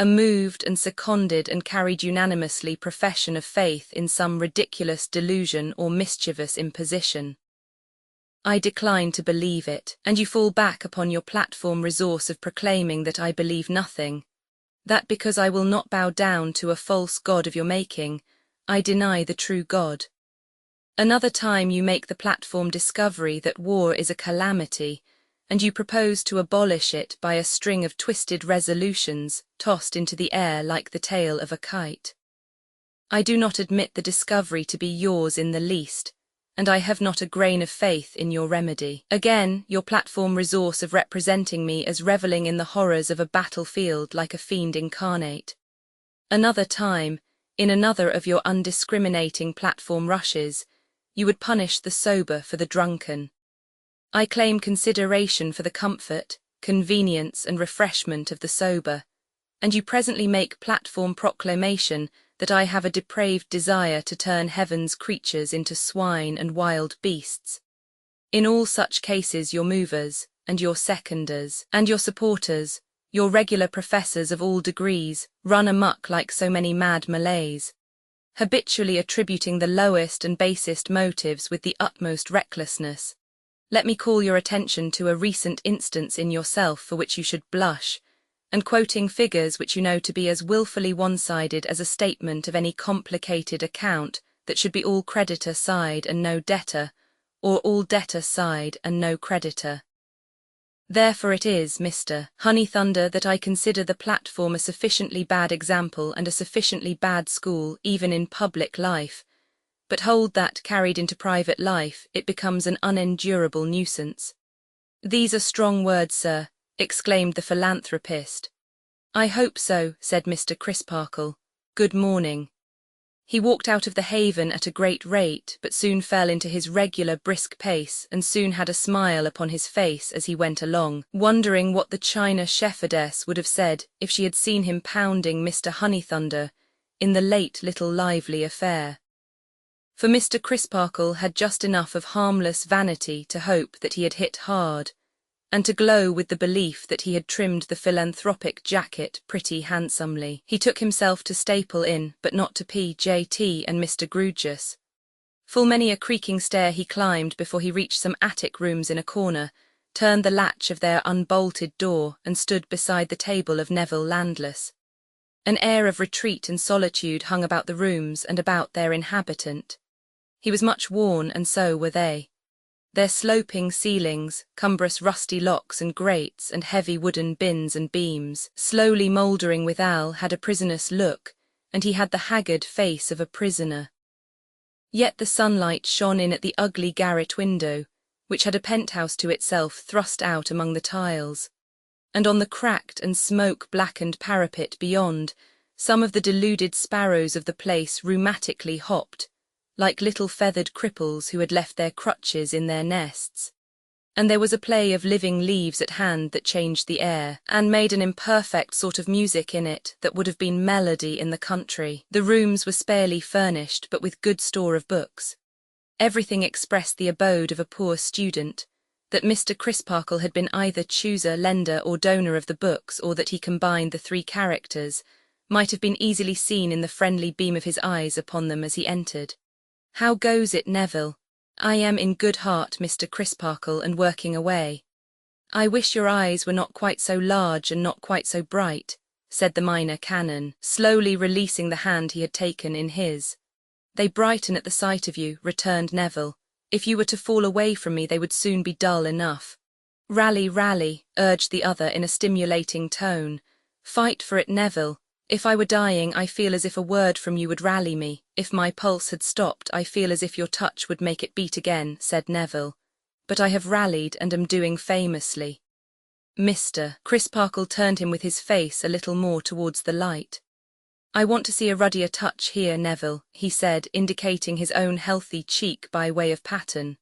a moved and seconded and carried unanimously profession of faith in some ridiculous delusion or mischievous imposition. I decline to believe it, and you fall back upon your platform resource of proclaiming that I believe nothing, that because I will not bow down to a false god of your making, I deny the true God. Another time you make the platform discovery that war is a calamity, and you propose to abolish it by a string of twisted resolutions tossed into the air like the tail of a kite. I do not admit the discovery to be yours in the least, and I have not a grain of faith in your remedy. Again, your platform resource of representing me as revelling in the horrors of a battlefield like a fiend incarnate. Another time, in another of your undiscriminating platform rushes, you would punish the sober for the drunken. I claim consideration for the comfort, convenience and refreshment of the sober, and you presently make platform proclamation that I have a depraved desire to turn heaven's creatures into swine and wild beasts. In all such cases your movers, and your seconders, and your supporters, your regular professors of all degrees, run amok like so many mad Malays, habitually attributing the lowest and basest motives with the utmost recklessness. Let me call your attention to a recent instance in yourself for which you should blush, and quoting figures which you know to be as wilfully one-sided as a statement of any complicated account that should be all creditor side and no debtor, or all debtor side and no creditor. Therefore it is, Mr. Honeythunder, that I consider the platform a sufficiently bad example and a sufficiently bad school even in public life, but hold that, carried into private life, it becomes an unendurable nuisance. These are strong words, sir, exclaimed the philanthropist. I hope so, said Mr. Crisparkle. Good morning. He walked out of the haven at a great rate, but soon fell into his regular brisk pace, and soon had a smile upon his face as he went along, wondering what the China shepherdess would have said if she had seen him pounding Mr. Honeythunder in the late little lively affair. For Mr. Crisparkle had just enough of harmless vanity to hope that he had hit hard, and to glow with the belief that he had trimmed the philanthropic jacket pretty handsomely. He took himself to Staple Inn, but not to P.J.T. and Mr. Grewgious. Full many a creaking stair he climbed before he reached some attic rooms in a corner, turned the latch of their unbolted door, and stood beside the table of Neville Landless. An air of retreat and solitude hung about the rooms and about their inhabitant. He was much worn, and so were they. Their sloping ceilings, cumbrous rusty locks and grates, and heavy wooden bins and beams, slowly mouldering withal, had a prisonous look, and he had the haggard face of a prisoner. Yet the sunlight shone in at the ugly garret window, which had a penthouse to itself thrust out among the tiles, and on the cracked and smoke-blackened parapet beyond, some of the deluded sparrows of the place rheumatically hopped, like little feathered cripples who had left their crutches in their nests. And there was a play of living leaves at hand that changed the air, and made an imperfect sort of music in it that would have been melody in the country. The rooms were sparely furnished, but with good store of books. Everything expressed the abode of a poor student, that Mr. Crisparkle had been either chooser, lender, or donor of the books, or that he combined the three characters, might have been easily seen in the friendly beam of his eyes upon them as he entered. "How goes it, Neville? I am in good heart, Mr. Crisparkle, and working away." "I wish your eyes were not quite so large and not quite so bright," said the minor canon, slowly releasing the hand he had taken in his. "They brighten at the sight of you," returned Neville. "If you were to fall away from me they would soon be dull enough." "Rally, rally," urged the other in a stimulating tone. "Fight for it, Neville. If I were dying, I feel as if a word from you would rally me. If my pulse had stopped, I feel as if your touch would make it beat again," said Neville. "But I have rallied and am doing famously." Mr. Crisparkle turned him with his face a little more towards the light. "I want to see a ruddier touch here, Neville," he said, indicating his own healthy cheek by way of pattern.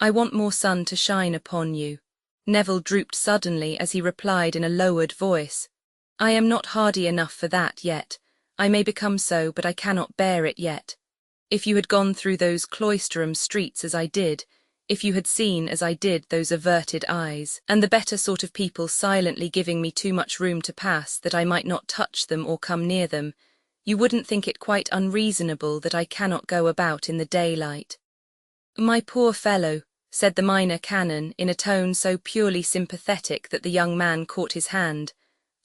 "I want more sun to shine upon you." Neville drooped suddenly as he replied in a lowered voice, "I am not hardy enough for that yet. I may become so, but I cannot bear it yet. If you had gone through those Cloisterham streets as I did, if you had seen as I did those averted eyes, and the better sort of people silently giving me too much room to pass that I might not touch them or come near them, you wouldn't think it quite unreasonable that I cannot go about in the daylight." "My poor fellow," said the minor canon in a tone so purely sympathetic that the young man caught his hand,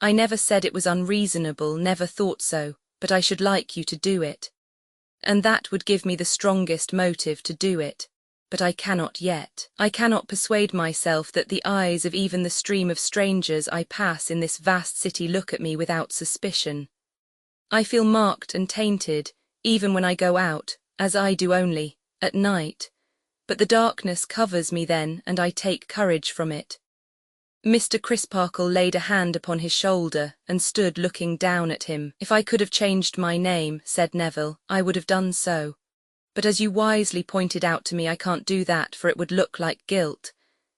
"I never said it was unreasonable, never thought so, but I should like you to do it. And that would give me the strongest motive to do it. But I cannot yet. I cannot persuade myself that the eyes of even the stream of strangers I pass in this vast city look at me without suspicion. I feel marked and tainted, even when I go out, as I do only, at night. But the darkness covers me then, and I take courage from it." Mr. Crisparkle laid a hand upon his shoulder and stood looking down at him. "If I could have changed my name," said Neville, "I would have done so. But as you wisely pointed out to me, I can't do that, for it would look like guilt.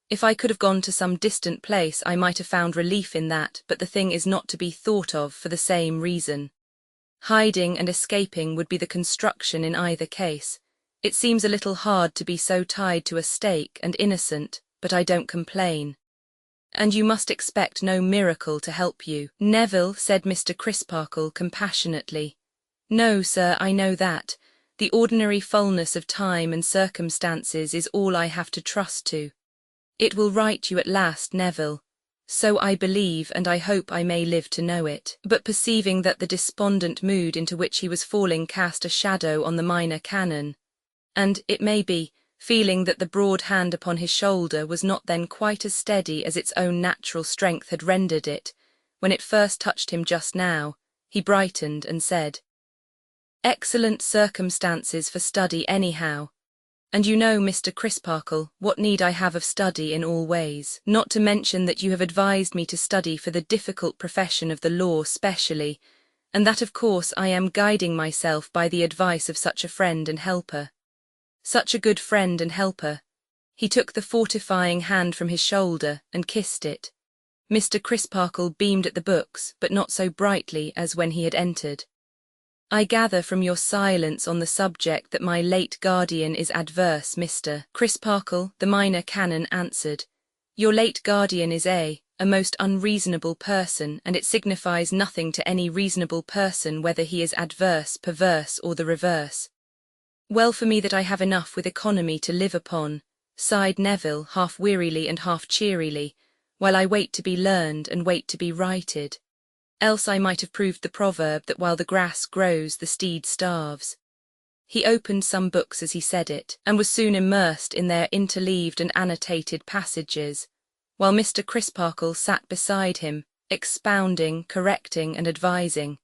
If I could have gone to some distant place, I might have found relief in that, but the thing is not to be thought of for the same reason. Hiding and escaping would be the construction in either case. It seems a little hard to be so tied to a stake and innocent, but I don't complain. And you must expect no miracle to help you." "Neville," said Mr. Crisparkle compassionately. "No, sir, I know that. The ordinary fullness of time and circumstances is all I have to trust to. It will right you at last, Neville. So I believe, and I hope I may live to know it." But perceiving that the despondent mood into which he was falling cast a shadow on the minor canon, and, it may be, feeling that the broad hand upon his shoulder was not then quite as steady as its own natural strength had rendered it, when it first touched him just now, he brightened and said, "Excellent circumstances for study anyhow. And you know, Mr. Crisparkle, what need I have of study in all ways, not to mention that you have advised me to study for the difficult profession of the law specially, and that of course I am guiding myself by the advice of such a friend and helper. Such a good friend and helper." He took the fortifying hand from his shoulder and kissed it. Mr. Crisparkle beamed at the books, but not so brightly as when he had entered. "I gather from your silence on the subject that my late guardian is adverse, Mr. Crisparkle," the minor canon answered. "Your late guardian is a most unreasonable person, and it signifies nothing to any reasonable person whether he is adverse, perverse, or the reverse." "Well for me that I have enough with economy to live upon," sighed Neville, half wearily and half cheerily, "while I wait to be learned and wait to be righted. Else I might have proved the proverb that while the grass grows the steed starves." He opened some books as he said it, and was soon immersed in their interleaved and annotated passages, while Mr. Crisparkle sat beside him, expounding, correcting, and advising.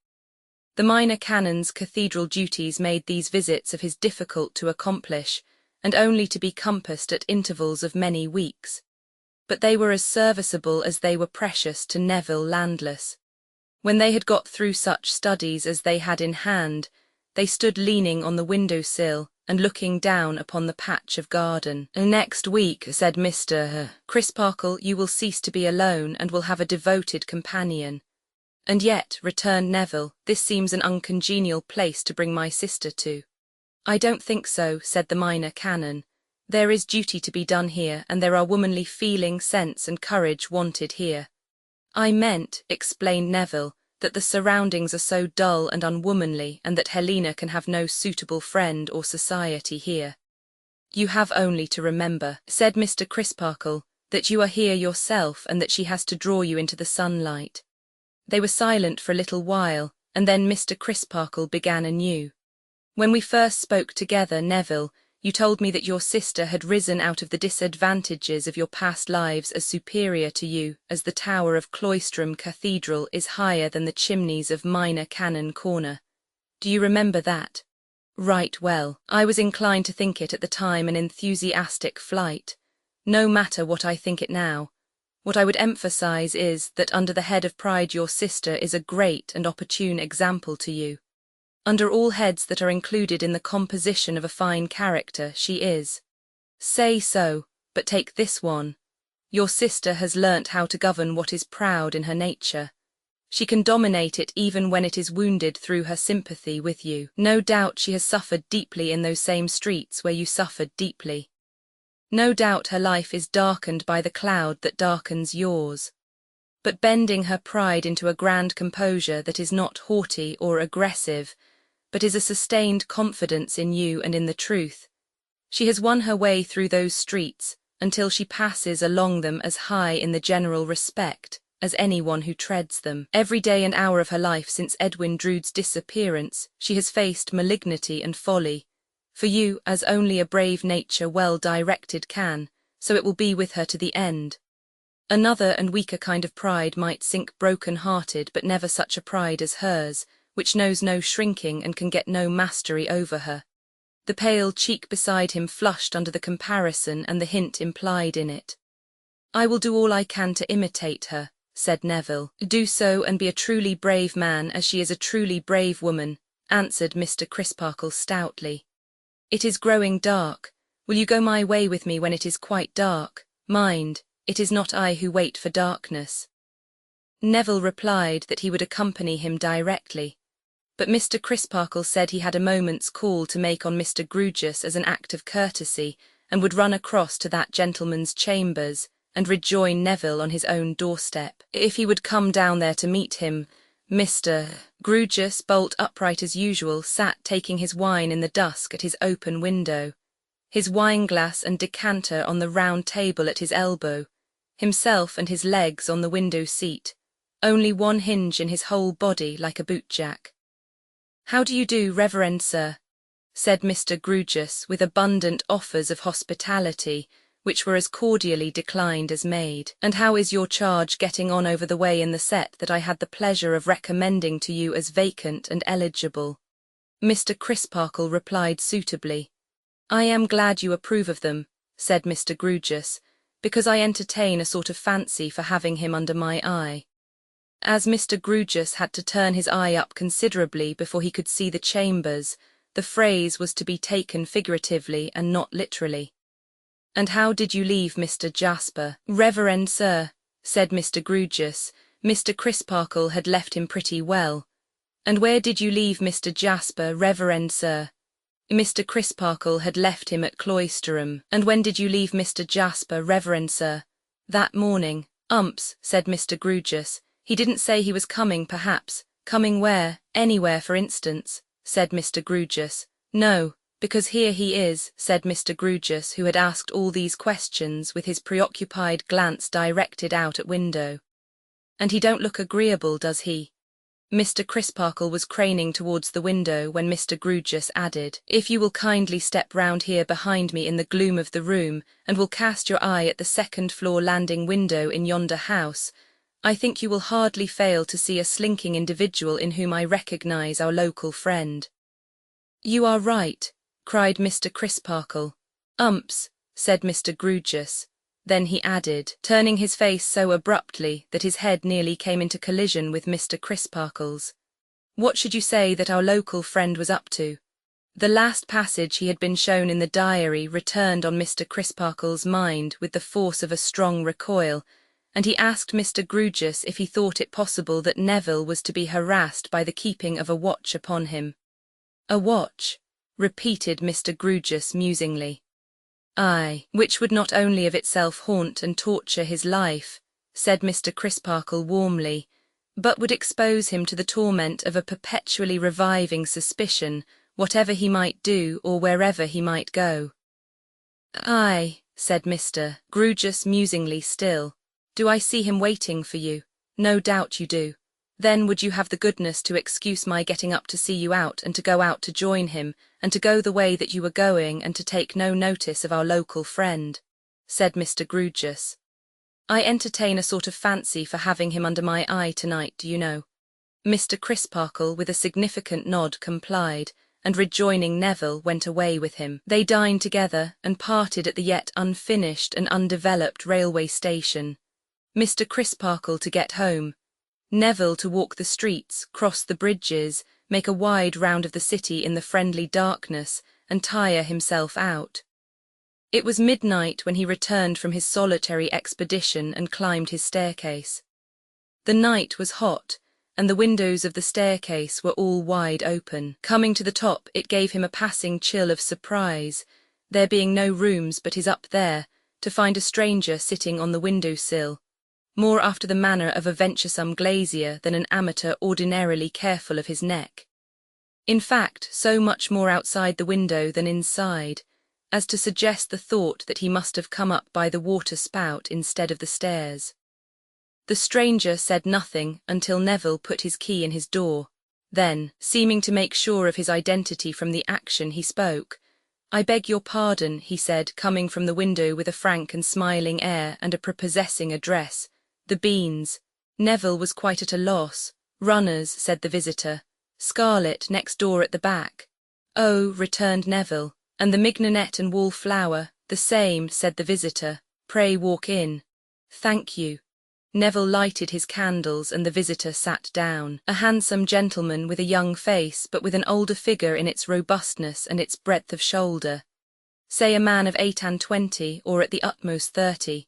The minor canon's cathedral duties made these visits of his difficult to accomplish, and only to be compassed at intervals of many weeks. But they were as serviceable as they were precious to Neville Landless. When they had got through such studies as they had in hand, they stood leaning on the window-sill and looking down upon the patch of garden. "Next week," said Mr. Crisparkle, "you will cease to be alone and will have a devoted companion." "And yet," returned Neville, "this seems an uncongenial place to bring my sister to." "I don't think so," said the minor canon. "There is duty to be done here, and there are womanly feeling, sense, and courage wanted here." "I meant," explained Neville, "that the surroundings are so dull and unwomanly, and that Helena can have no suitable friend or society here." "You have only to remember," said Mr. Crisparkle, "that you are here yourself, and that she has to draw you into the sunlight." They were silent for a little while, and then Mr. Crisparkle began anew. "When we first spoke together, Neville, you told me that your sister had risen out of the disadvantages of your past lives as superior to you as the tower of Cloisterham Cathedral is higher than the chimneys of Minor Canon Corner. Do you remember that?" "Right well. I was inclined to think it at the time an enthusiastic flight. No matter what I think it now. What I would emphasize is that under the head of pride your sister is a great and opportune example to you. Under all heads that are included in the composition of a fine character, she is. Say so, but take this one. Your sister has learnt how to govern what is proud in her nature. She can dominate it even when it is wounded through her sympathy with you. No doubt she has suffered deeply in those same streets where you suffered deeply. No doubt her life is darkened by the cloud that darkens yours. But bending her pride into a grand composure that is not haughty or aggressive, but is a sustained confidence in you and in the truth, she has won her way through those streets until she passes along them as high in the general respect as anyone who treads them. Every day and hour of her life since Edwin Drood's disappearance, she has faced malignity and folly, for you as only a brave nature well directed can, so it will be with her to the end. Another and weaker kind of pride might sink broken-hearted, but never such a pride as hers, which knows no shrinking and can get no mastery over her. The pale cheek beside him flushed under the comparison and the hint implied in it. "I will do all I can to imitate her," said Neville. "Do so and be a truly brave man as she is a truly brave woman," answered Mr. Crisparkle stoutly. "It is growing dark. Will you go my way with me when it is quite dark? Mind, it is not I who wait for darkness." Neville replied that he would accompany him directly. But Mr. Crisparkle said he had a moment's call to make on Mr. Grewgious as an act of courtesy, and would run across to that gentleman's chambers, and rejoin Neville on his own doorstep. If he would come down there to meet him, Mr. Grewgious, bolt upright as usual, sat taking his wine in the dusk at his open window, his wine-glass and decanter on the round table at his elbow, himself and his legs on the window-seat, only one hinge in his whole body like a boot-jack. "How do you do, reverend sir?" said Mr. Grewgious, with abundant offers of hospitality, which were as cordially declined as made. "And how is your charge getting on over the way in the set that I had the pleasure of recommending to you as vacant and eligible?" Mr. Crisparkle replied suitably. "I am glad you approve of them," said Mr. Grewgious, "because I entertain a sort of fancy for having him under my eye." As Mr. Grewgious had to turn his eye up considerably before he could see the chambers, the phrase was to be taken figuratively and not literally. "And how did you leave Mr. Jasper?" "Reverend sir," said Mr. Grewgious, "Mr. Crisparkle had left him pretty well." "And where did you leave Mr. Jasper, reverend sir?" "Mr. Crisparkle had left him at Cloisterham." "And when did you leave Mr. Jasper, reverend sir?" "That morning." Said Mr. Grewgious. "He didn't say he was coming, perhaps." "Coming where? Anywhere, for instance?" said Mr. Grewgious. "No, because here he is," said Mr. Grewgious, who had asked all these questions with his preoccupied glance directed out at window. "And he don't look agreeable, does he?" Mr. Crisparkle was craning towards the window when Mr. Grewgious added, "If you will kindly step round here behind me in the gloom of the room, and will cast your eye at the second-floor landing window in yonder house, I think you will hardly fail to see a slinking individual in whom I recognize our local friend." "You are right," cried Mr. Crisparkle. "Umps," said Mr. Grewgious. Then he added, turning his face so abruptly that his head nearly came into collision with Mr. Crisparkle's, "What should you say that our local friend was up to?" The last passage he had been shown in the diary returned on Mr. Crisparkle's mind with the force of a strong recoil, and he asked Mr. Grewgious if he thought it possible that Neville was to be harassed by the keeping of a watch upon him. "A watch," repeated Mr. Grewgious musingly. "Aye, which would not only of itself haunt and torture his life," said Mr. Crisparkle warmly, "but would expose him to the torment of a perpetually reviving suspicion, whatever he might do or wherever he might go." "Aye," said Mr. Grewgious musingly still. "Do I see him waiting for you? No doubt you do. Then would you have the goodness to excuse my getting up to see you out and to go out to join him, and to go the way that you were going and to take no notice of our local friend?" said Mr. Grewgious. "I entertain a sort of fancy for having him under my eye tonight, do you know?" Mr. Crisparkle with a significant nod complied, and rejoining Neville went away with him. They dined together and parted at the yet unfinished and undeveloped railway station. Mr. Crisparkle to get home, Neville to walk the streets, cross the bridges, make a wide round of the city in the friendly darkness, and tire himself out. It was midnight when he returned from his solitary expedition and climbed his staircase. The night was hot, and the windows of the staircase were all wide open. Coming to the top, it gave him a passing chill of surprise, there being no rooms but his up there, to find a stranger sitting on the window-sill, more after the manner of a venturesome glazier than an amateur ordinarily careful of his neck. In fact, so much more outside the window than inside, as to suggest the thought that he must have come up by the water-spout instead of the stairs. The stranger said nothing until Neville put his key in his door. Then, seeming to make sure of his identity from the action, he spoke. "I beg your pardon," he said, coming from the window with a frank and smiling air and a prepossessing address. "The beans." Neville was quite at a loss. "Runners," said the visitor. "Scarlet, next door at the back." "Oh," returned Neville. "And the mignonette and wallflower?" "The same," said the visitor. "Pray walk in." "Thank you." Neville lighted his candles and the visitor sat down. A handsome gentleman with a young face, but with an older figure in its robustness and its breadth of shoulder. Say a man of 28, or at the utmost 30.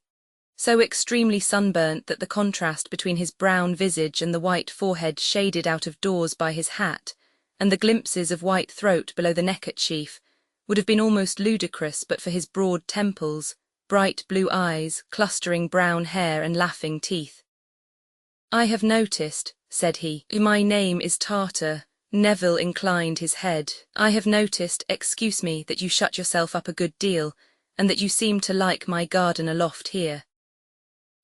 So extremely sunburnt that the contrast between his brown visage and the white forehead shaded out of doors by his hat, and the glimpses of white throat below the neckerchief, would have been almost ludicrous but for his broad temples, bright blue eyes, clustering brown hair and laughing teeth. "I have noticed," said he. "My name is Tartar." Neville inclined his head. "I have noticed, excuse me, that you shut yourself up a good deal, and that you seem to like my garden aloft here.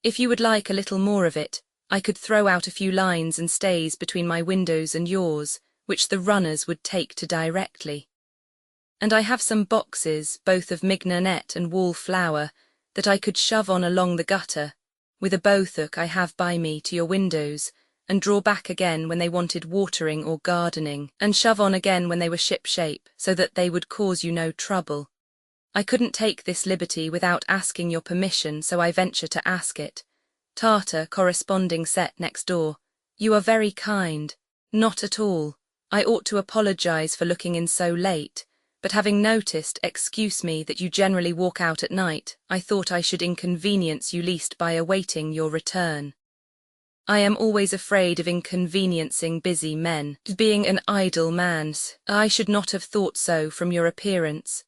If you would like a little more of it, I could throw out a few lines and stays between my windows and yours, which the runners would take to directly. And I have some boxes, both of mignonette and wallflower, that I could shove on along the gutter, with a bowhook I have by me to your windows, and draw back again when they wanted watering or gardening, and shove on again when they were ship-shape, so that they would cause you no trouble. I couldn't take this liberty without asking your permission, so I venture to ask it. Tartar, corresponding set next door. You are very kind." "Not at all. I ought to apologize for looking in so late, but having noticed, excuse me, that you generally walk out at night, I thought I should inconvenience you least by awaiting your return. I am always afraid of inconveniencing busy men. Being an idle man, I should not have thought so from your appearance."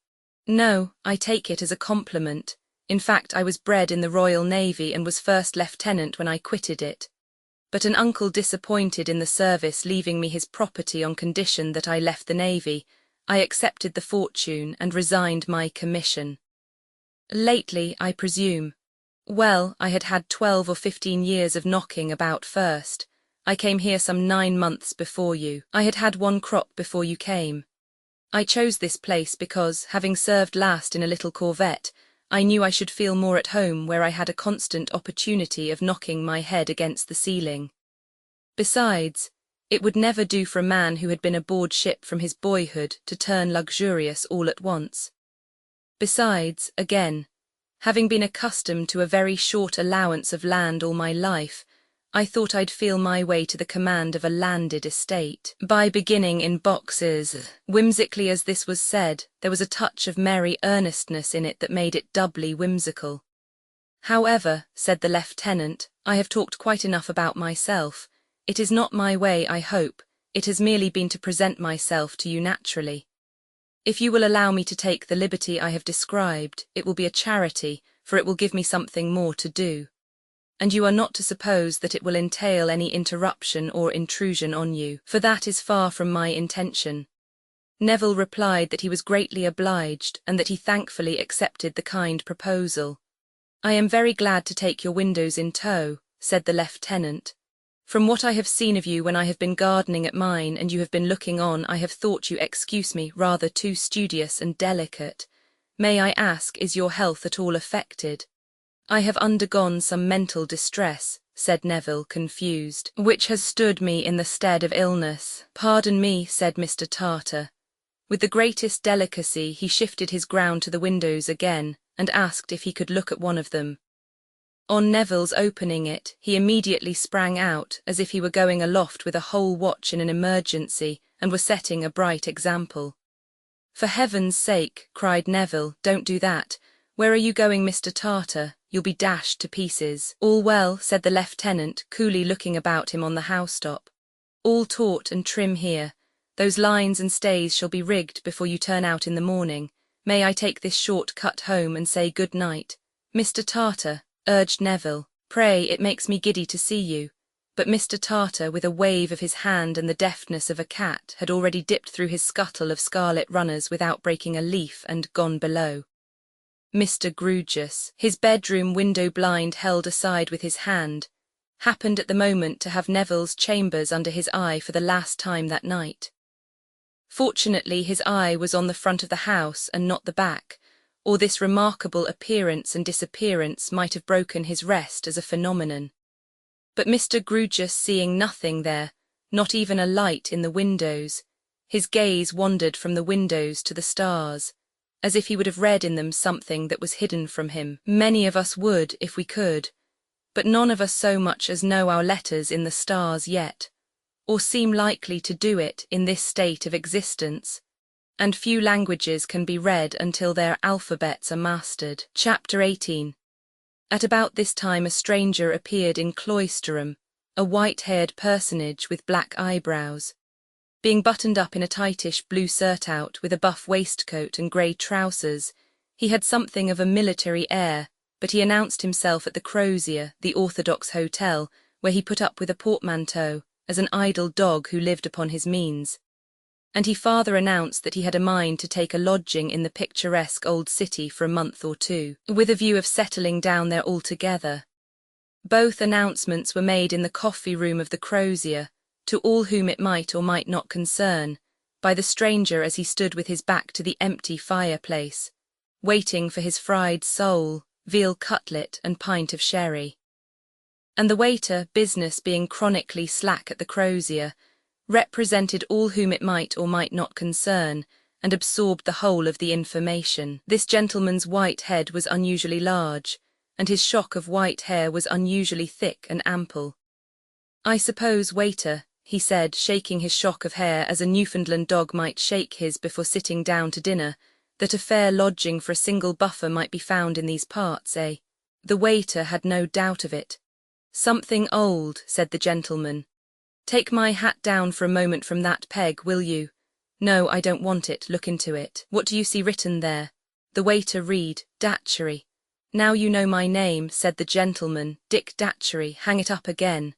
"No, I take it as a compliment. In fact, I was bred in the Royal Navy and was first lieutenant when I quitted it. But an uncle disappointed in the service, leaving me his property on condition that I left the Navy. I accepted the fortune and resigned my commission." "Lately, I presume?" "Well, I had had 12 or 15 years of knocking about first. I came here some 9 months before you. I had had one crop before you came. I chose this place because, having served last in a little corvette, I knew I should feel more at home where I had a constant opportunity of knocking my head against the ceiling. Besides, it would never do for a man who had been aboard ship from his boyhood to turn luxurious all at once. Besides, again, having been accustomed to a very short allowance of land all my life, I thought I'd feel my way to the command of a landed estate by beginning in boxes. Whimsically as this was said, there was a touch of merry earnestness in it that made it doubly whimsical. However, said the lieutenant, I have talked quite enough about myself. It is not my way, I hope. It has merely been to present myself to you naturally. If you will allow me to take the liberty I have described, it will be a charity, for it will give me something more to do. And you are not to suppose that it will entail any interruption or intrusion on you, for that is far from my intention. Neville replied that he was greatly obliged, and that he thankfully accepted the kind proposal. I am very glad to take your windows in tow, said the lieutenant. From what I have seen of you when I have been gardening at mine and you have been looking on, I have thought you, excuse me, rather too studious and delicate. May I ask, is your health at all affected? I have undergone some mental distress, said Neville, confused, which has stood me in the stead of illness. Pardon me, said Mr. Tartar. With the greatest delicacy he shifted his ground to the windows again, and asked if he could look at one of them. On Neville's opening it, he immediately sprang out, as if he were going aloft with a whole watch in an emergency, and were setting a bright example. For heaven's sake, cried Neville, don't do that. Where are you going, Mr. Tartar? You'll be dashed to pieces. All well, said the lieutenant, coolly looking about him on the housetop. All taut and trim here. Those lines and stays shall be rigged before you turn out in the morning. May I take this short cut home and say good night? Mr. Tartar, urged Neville, pray, it makes me giddy to see you. But Mr. Tartar, with a wave of his hand and the deftness of a cat, had already dipped through his scuttle of scarlet runners without breaking a leaf and gone below. Mr. Grewgious, his bedroom window blind held aside with his hand, happened at the moment to have Neville's chambers under his eye for the last time that night. Fortunately his eye was on the front of the house and not the back, or this remarkable appearance and disappearance might have broken his rest as a phenomenon. But Mr. Grewgious seeing nothing there, not even a light in the windows, his gaze wandered from the windows to the stars, as if he would have read in them something that was hidden from him. Many of us would, if we could, but none of us so much as know our letters in the stars yet, or seem likely to do it in this state of existence, and few languages can be read until their alphabets are mastered. Chapter 18. At about this time a stranger appeared in Cloisterham, a white-haired personage with black eyebrows. Being buttoned up in a tightish blue surtout with a buff waistcoat and grey trousers, he had something of a military air, but he announced himself at the Crozier, the orthodox hotel, where he put up with a portmanteau, as an idle dog who lived upon his means. And he farther announced that he had a mind to take a lodging in the picturesque old city for a month or two, with a view of settling down there altogether. Both announcements were made in the coffee-room of the Crozier, to all whom it might or might not concern, by the stranger as he stood with his back to the empty fireplace, waiting for his fried sole, veal cutlet and pint of sherry. And the waiter, business being chronically slack at the Crozier, represented all whom it might or might not concern, and absorbed the whole of the information. This gentleman's white head was unusually large, and his shock of white hair was unusually thick and ample. I suppose, waiter, he said, shaking his shock of hair as a Newfoundland dog might shake his before sitting down to dinner, that a fair lodging for a single buffer might be found in these parts, eh? The waiter had no doubt of it. Something old, said the gentleman. Take my hat down for a moment from that peg, will you? No, I don't want it, look into it. What do you see written there? The waiter read, Datchery. Now you know my name, said the gentleman, Dick Datchery, hang it up again.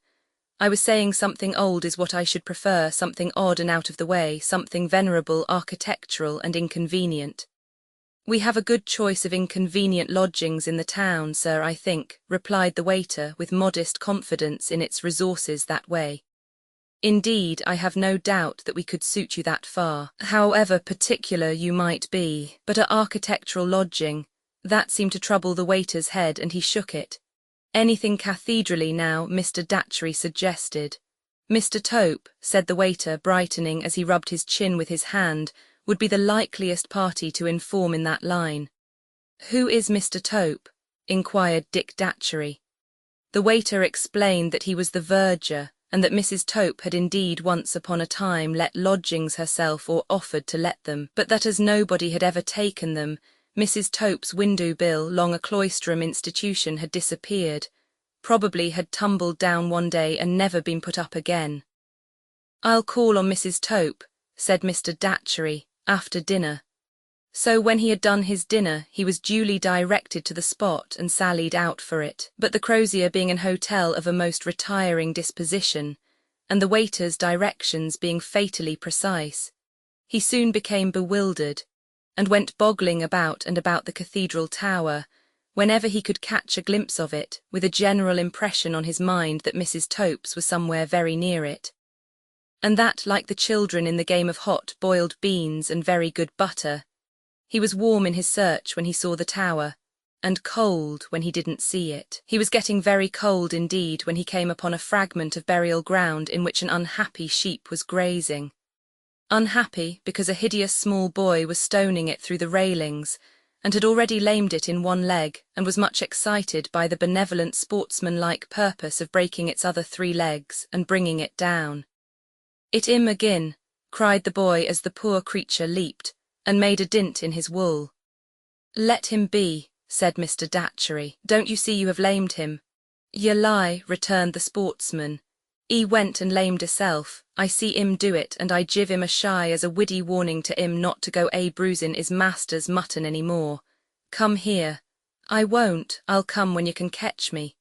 I was saying something old is what I should prefer, something odd and out of the way, something venerable, architectural and inconvenient. We have a good choice of inconvenient lodgings in the town, sir, I think, replied the waiter with modest confidence in its resources that way. Indeed, I have no doubt that we could suit you that far, however particular you might be, but our architectural lodging, That seemed to trouble the waiter's head, and he shook it. Anything cathedraly now, Mr. Datchery suggested. Mr. Tope, said the waiter, brightening as he rubbed his chin with his hand, would be the likeliest party to inform in that line. Who is Mr. Tope? Inquired Dick Datchery. The waiter explained that he was the verger, and that Mrs. Tope had indeed once upon a time let lodgings herself or offered to let them, but that as nobody had ever taken them, Mrs. Tope's window bill, long a Cloisterham institution, had disappeared, probably had tumbled down one day and never been put up again. I'll call on Mrs. Tope, said Mr. Datchery, after dinner. So when he had done his dinner, he was duly directed to the spot and sallied out for it, but the Crozier being an hotel of a most retiring disposition, and the waiter's directions being fatally precise, he soon became bewildered, and went boggling about and about the cathedral tower, whenever he could catch a glimpse of it, with a general impression on his mind that Mrs. Tope's was somewhere very near it, and that, like the children in the game of hot boiled beans and very good butter, he was warm in his search when he saw the tower, and cold when he didn't see it. He was getting very cold indeed when he came upon a fragment of burial ground in which an unhappy sheep was grazing. Unhappy because a hideous small boy was stoning it through the railings, and had already lamed it in one leg, and was much excited by the benevolent sportsman-like purpose of breaking its other 3 legs and bringing it down. "It 'im agin," cried the boy as the poor creature leaped, and made a dint in his wool. "Let him be," said Mr. Datchery. "Don't you see you have lamed him?" "Ye lie," returned the sportsman. "'E went and lamed 'isself. I see 'im do it, and I give 'im a shy as a widdy warning to 'im not to go bruisin' 'is master's mutton any more. Come here." "I won't. I'll come when you can catch me."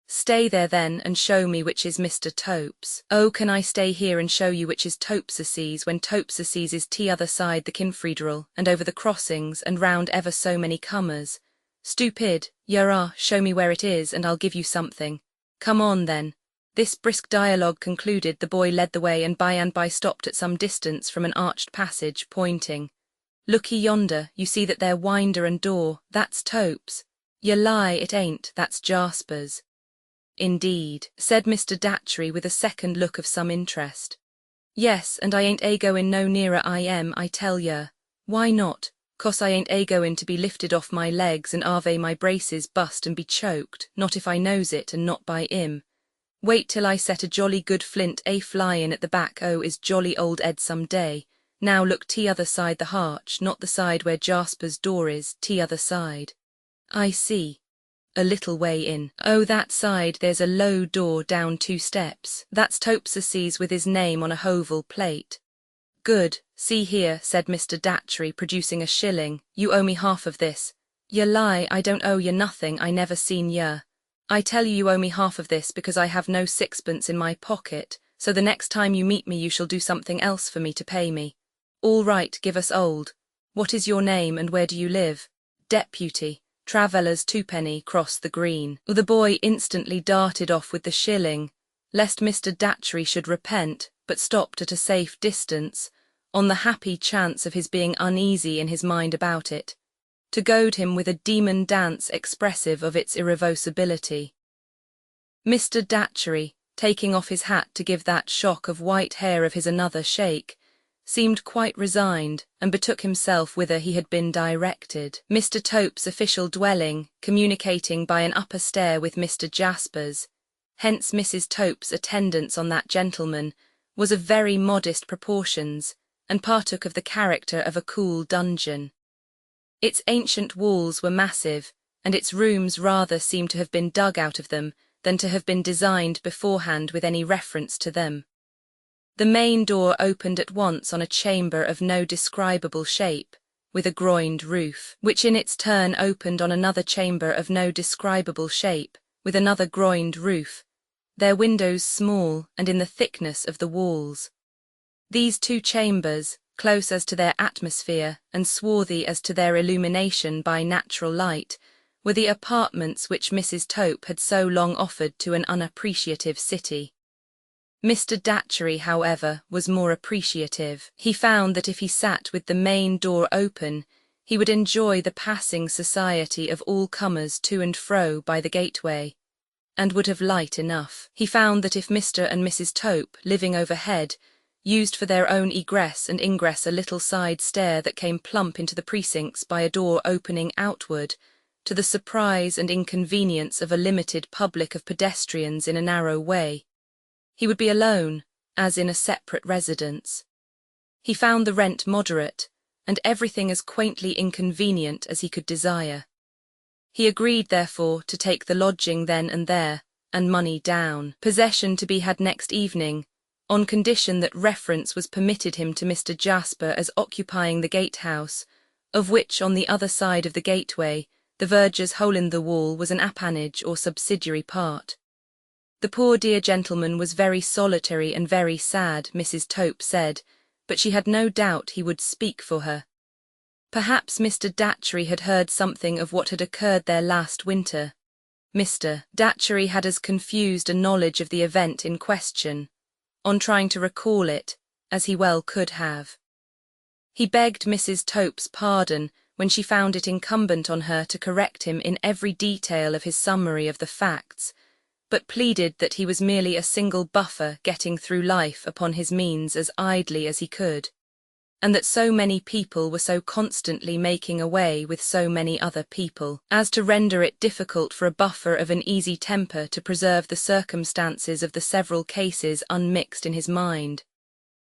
"Stay there then, and show me which is Mr. Tope's." "Oh, can I stay here and show you which is Tope's when Tope's is t'other side the cathedral, and over the crossings, and round ever so many comers? Stupid, yara, show me where it is, and I'll give you something. Come on then." This brisk dialogue concluded, the boy led the way, and by stopped at some distance from an arched passage, pointing. "Look ye yonder, you see that there winder and door, that's Tope's." "Ye lie, it ain't, that's Jasper's." "Indeed," said Mr. Datchery with a second look of some interest. "Yes, and I ain't a-goin' no nearer, I tell yer." "Why not?" "'Cause I ain't a-goin' to be lifted off my legs and ave my braces bust and be choked, not if I knows it and not by 'im. Wait till I set a jolly good flint a-flyin' at the back o' 'is jolly old 'ead some day. Now look t'other side the harch, not the side where Jasper's door is, t'other side." "I see. A little way in." "Oh, that side there's a low door down 2 steps. That's Tope's with his name on a hovel plate." "Good. See here," said Mr. Datchery, producing a shilling. "You owe me half of this." "Ye lie, I don't owe ye nothing, I never seen yer." "I tell you owe me half of this because I have no 6pence in my pocket, so the next time you meet me you shall do something else for me to pay me." "All right, give us old. What is your name and where do you live?" "Deputy, Travellers 2penny, cross the green." The boy instantly darted off with the shilling, lest Mr. Datchery should repent, but stopped at a safe distance, on the happy chance of his being uneasy in his mind about it, to goad him with a demon dance expressive of its irreversibility. Mr. Datchery, taking off his hat to give that shock of white hair of his another shake, seemed quite resigned, and betook himself whither he had been directed. Mr. Tope's official dwelling, communicating by an upper stair with Mr. Jasper's, hence Mrs. Tope's attendance on that gentleman, was of very modest proportions, and partook of the character of a cool dungeon. Its ancient walls were massive, and its rooms rather seemed to have been dug out of them than to have been designed beforehand with any reference to them. The main door opened at once on a chamber of no describable shape, with a groined roof, which in its turn opened on another chamber of no describable shape, with another groined roof, their windows small and in the thickness of the walls. These 2 chambers, close as to their atmosphere and swarthy as to their illumination by natural light, were the apartments which Mrs. Tope had so long offered to an unappreciative city. Mr. Datchery, however, was more appreciative. He found that if he sat with the main door open, He would enjoy the passing society of all comers to and fro by the gateway, and would have light enough. He found that if Mr. and Mrs. Tope, living overhead, used for their own egress and ingress a little side stair that came plump into the precincts by a door opening outward, to the surprise and inconvenience of a limited public of pedestrians in a narrow way, he would be alone, as in a separate residence. He found the rent moderate, and everything as quaintly inconvenient as he could desire. He agreed, therefore, to take the lodging then and there, and money down, possession to be had next evening, on condition that reference was permitted him to Mr. Jasper as occupying the gatehouse, of which on the other side of the gateway the verger's hole-in-the-wall was an appanage or subsidiary part. The poor dear gentleman was very solitary and very sad, Mrs. Tope said, but she had no doubt he would speak for her. Perhaps Mr. Datchery had heard something of what had occurred there last winter. Mr. Datchery had as confused a knowledge of the event in question, on trying to recall it, as he well could have. He begged Mrs. Tope's pardon when she found it incumbent on her to correct him in every detail of his summary of the facts, but pleaded that he was merely a single buffer getting through life upon his means as idly as he could, and that so many people were so constantly making away with so many other people, as to render it difficult for a buffer of an easy temper to preserve the circumstances of the several cases unmixed in his mind.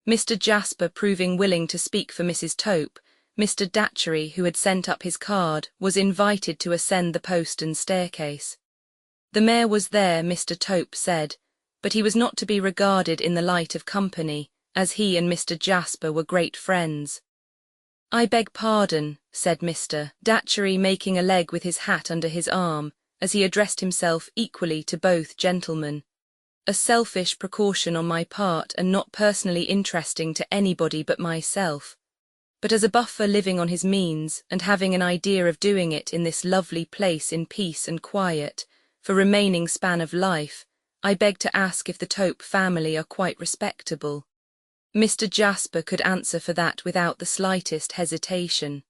Mr. Jasper proving willing to speak for Mrs. Tope, Mr. Datchery, who had sent up his card, was invited to ascend the postern staircase. The mayor was there, Mr. Tope said, but he was not to be regarded in the light of company, as he and Mr. Jasper were great friends. "I beg pardon," said Mr. Datchery, making a leg with his hat under his arm, as he addressed himself equally to both gentlemen. "A selfish precaution on my part, and not personally interesting to anybody but myself. But as a buffer living on his means, and having an idea of doing it in this lovely place in peace and quiet, for remaining span of life, I beg to ask if the Tope family are quite respectable." Mr. Jasper could answer for that without the slightest hesitation.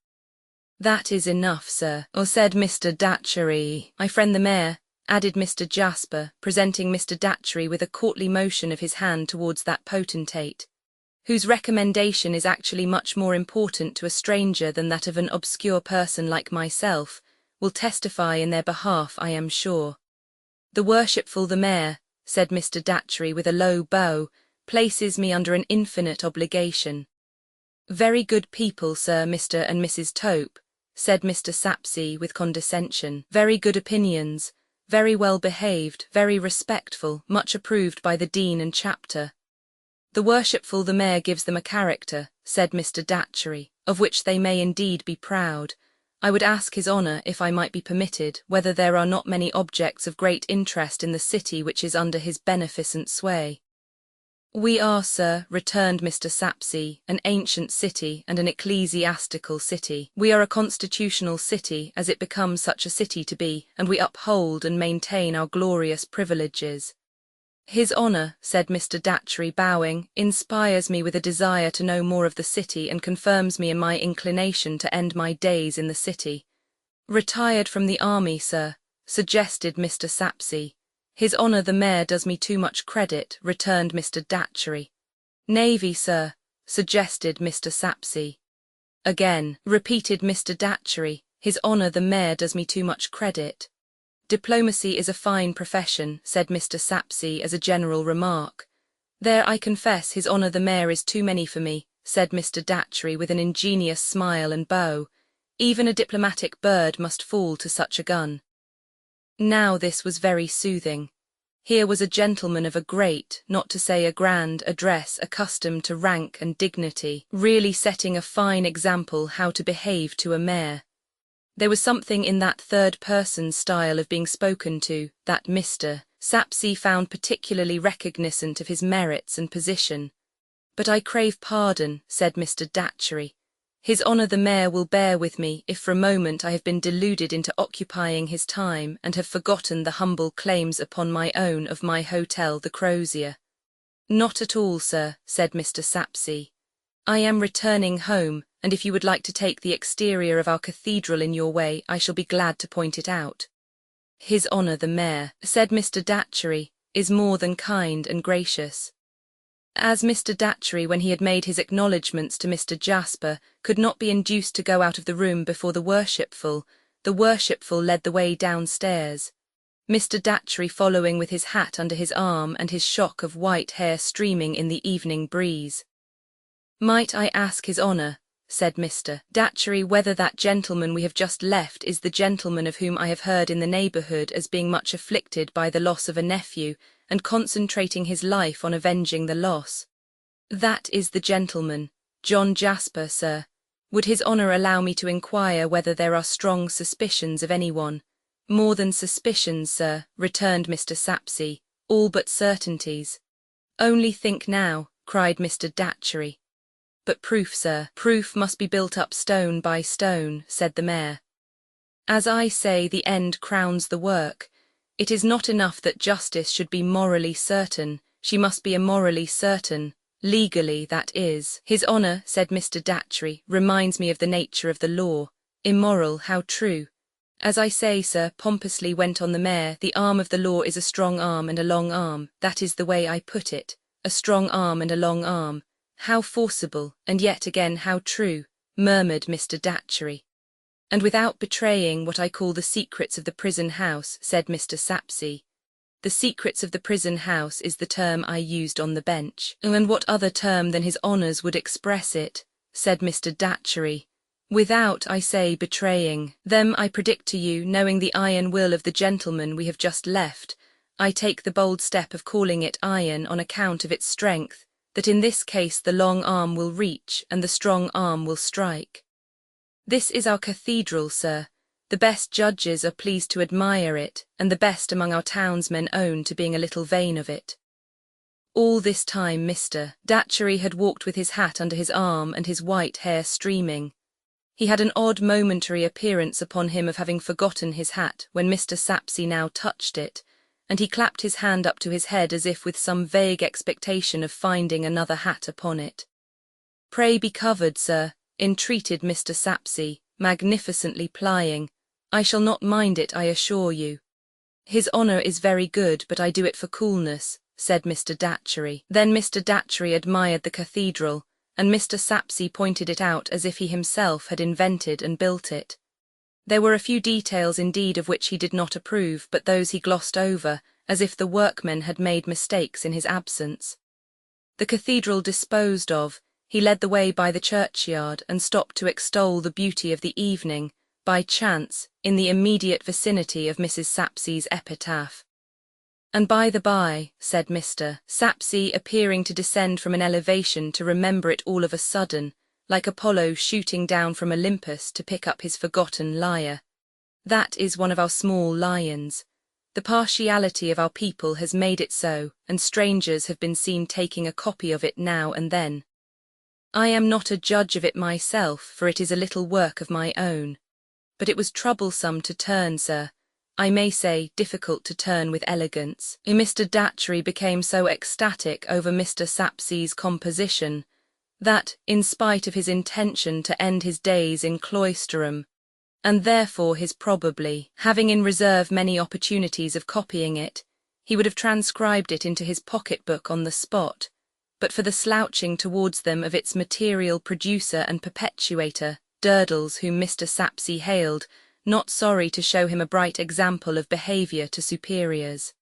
"That is enough, sir," or said Mr. Datchery. "My friend the mayor," added Mr. Jasper, presenting Mr. Datchery with a courtly motion of his hand towards that potentate, whose recommendation is actually much more important to a stranger than that of an obscure person like myself, will testify in their behalf, I am sure. "The worshipful the mayor," said Mr. Datchery with a low bow, "places me under an infinite obligation." "Very good people, sir, Mr. and Mrs. Tope," said Mr. Sapsea with condescension. "Very good opinions, very well behaved, very respectful, much approved by the dean and chapter." "The worshipful the mayor gives them a character," said Mr. Datchery, "of which they may indeed be proud. I would ask his honour, if I might be permitted, whether there are not many objects of great interest in the city which is under his beneficent sway." "We are, sir," returned Mr. Sapsea, "an ancient city and an ecclesiastical city. We are a constitutional city, as it becomes such a city to be, and we uphold and maintain our glorious privileges." "His honour," said Mr. Datchery, bowing, "inspires me with a desire to know more of the city, and confirms me in my inclination to end my days in the city." "Retired from the army, sir," suggested Mr. Sapsea. "His honour the mayor does me too much credit," returned Mr. Datchery. "Navy, sir," suggested Mr. Sapsea. "Again," repeated Mr. Datchery, "his honour the mayor does me too much credit." "Diplomacy is a fine profession," said Mr. Sapsea as a general remark. "There, I confess, his honour the mayor is too many for me," said Mr. Datchery with an ingenious smile and bow. "Even a diplomatic bird must fall to such a gun." Now this was very soothing. Here was a gentleman of a great, not to say a grand, address, accustomed to rank and dignity, really setting a fine example how to behave to a mayor. There was something in that third-person style of being spoken to that Mr. Sapsea found particularly recognizant of his merits and position. "But I crave pardon," said Mr. Datchery. "His honour the mayor will bear with me if for a moment I have been deluded into occupying his time and have forgotten the humble claims upon my own of my hotel, the Crozier." "Not at all, sir," said Mr. Sapsea. "I am returning home, and if you would like to take the exterior of our cathedral in your way, I shall be glad to point it out. His Honour the Mayor, said Mr. Datchery, is more than kind and gracious. As Mr. Datchery, when he had made his acknowledgments to Mr. Jasper, could not be induced to go out of the room before the worshipful led the way downstairs, Mr. Datchery following with his hat under his arm and his shock of white hair streaming in the evening breeze. "Might I ask His Honour," said Mr. Datchery, "whether that gentleman we have just left is the gentleman of whom I have heard in the neighbourhood as being much afflicted by the loss of a nephew, and concentrating his life on avenging the loss?" "That is the gentleman, John Jasper, sir. Would His Honour allow me to inquire whether there are strong suspicions of anyone?" "More than suspicions, sir," returned Mr. Sapsea, "all but certainties." "Only think now," cried Mr. Datchery. "But proof, sir, proof must be built up stone by stone," said the Mayor. "As I say, the end crowns the work. It is not enough that justice should be morally certain, she must be immorally certain, legally, that is." "His Honour," said Mr. Datchery, "reminds me of the nature of the law. Immoral, how true." "As I say, sir," pompously went on the Mayor, "the arm of the law is a strong arm and a long arm, that is the way I put it, a strong arm and a long arm. How forcible, and yet again how true," murmured Mr. Datchery. "And without betraying what I call the secrets of the prison house," said Mr. Sapsea. "The secrets of the prison house is the term I used on the bench." "And what other term than His Honour's would express it?" said Mr. Datchery. "Without, I say, betraying them, I predict to you, knowing the iron will of the gentleman we have just left, I take the bold step of calling it iron on account of its strength, that in this case the long arm will reach and the strong arm will strike. This is our cathedral, sir. The best judges are pleased to admire it, and the best among our townsmen own to being a little vain of it." All this time Mr. Datchery had walked with his hat under his arm and his white hair streaming. He had an odd momentary appearance upon him of having forgotten his hat when Mr. Sapsea now touched it, and he clapped his hand up to his head as if with some vague expectation of finding another hat upon it. "Pray be covered, sir," entreated Mr. Sapsea, magnificently plying. "I shall not mind it, I assure you." "His Honour is very good, but I do it for coolness," said Mr. Datchery. Then Mr. Datchery admired the cathedral, and Mr. Sapsea pointed it out as if he himself had invented and built it. There were a few details indeed of which he did not approve, but those he glossed over, as if the workmen had made mistakes in his absence. The cathedral disposed of, he led the way by the churchyard and stopped to extol the beauty of the evening, by chance, in the immediate vicinity of Mrs. Sapsea's epitaph. "And by the by," said Mr. Sapsea, appearing to descend from an elevation to remember it all of a sudden, like Apollo shooting down from Olympus to pick up his forgotten lyre, "that is one of our small lions. The partiality of our people has made it so, and strangers have been seen taking a copy of it now and then. I am not a judge of it myself, for it is a little work of my own. But it was troublesome to turn, sir. I may say, difficult to turn with elegance." Mr. Datchery became so ecstatic over Mr. Sapsea's composition, that, in spite of his intention to end his days in Cloisterham, and therefore his probably having in reserve many opportunities of copying it, he would have transcribed it into his pocket-book on the spot, but for the slouching towards them of its material producer and perpetuator, Durdles, whom Mr. Sapsea hailed, not sorry to show him a bright example of behaviour to superiors.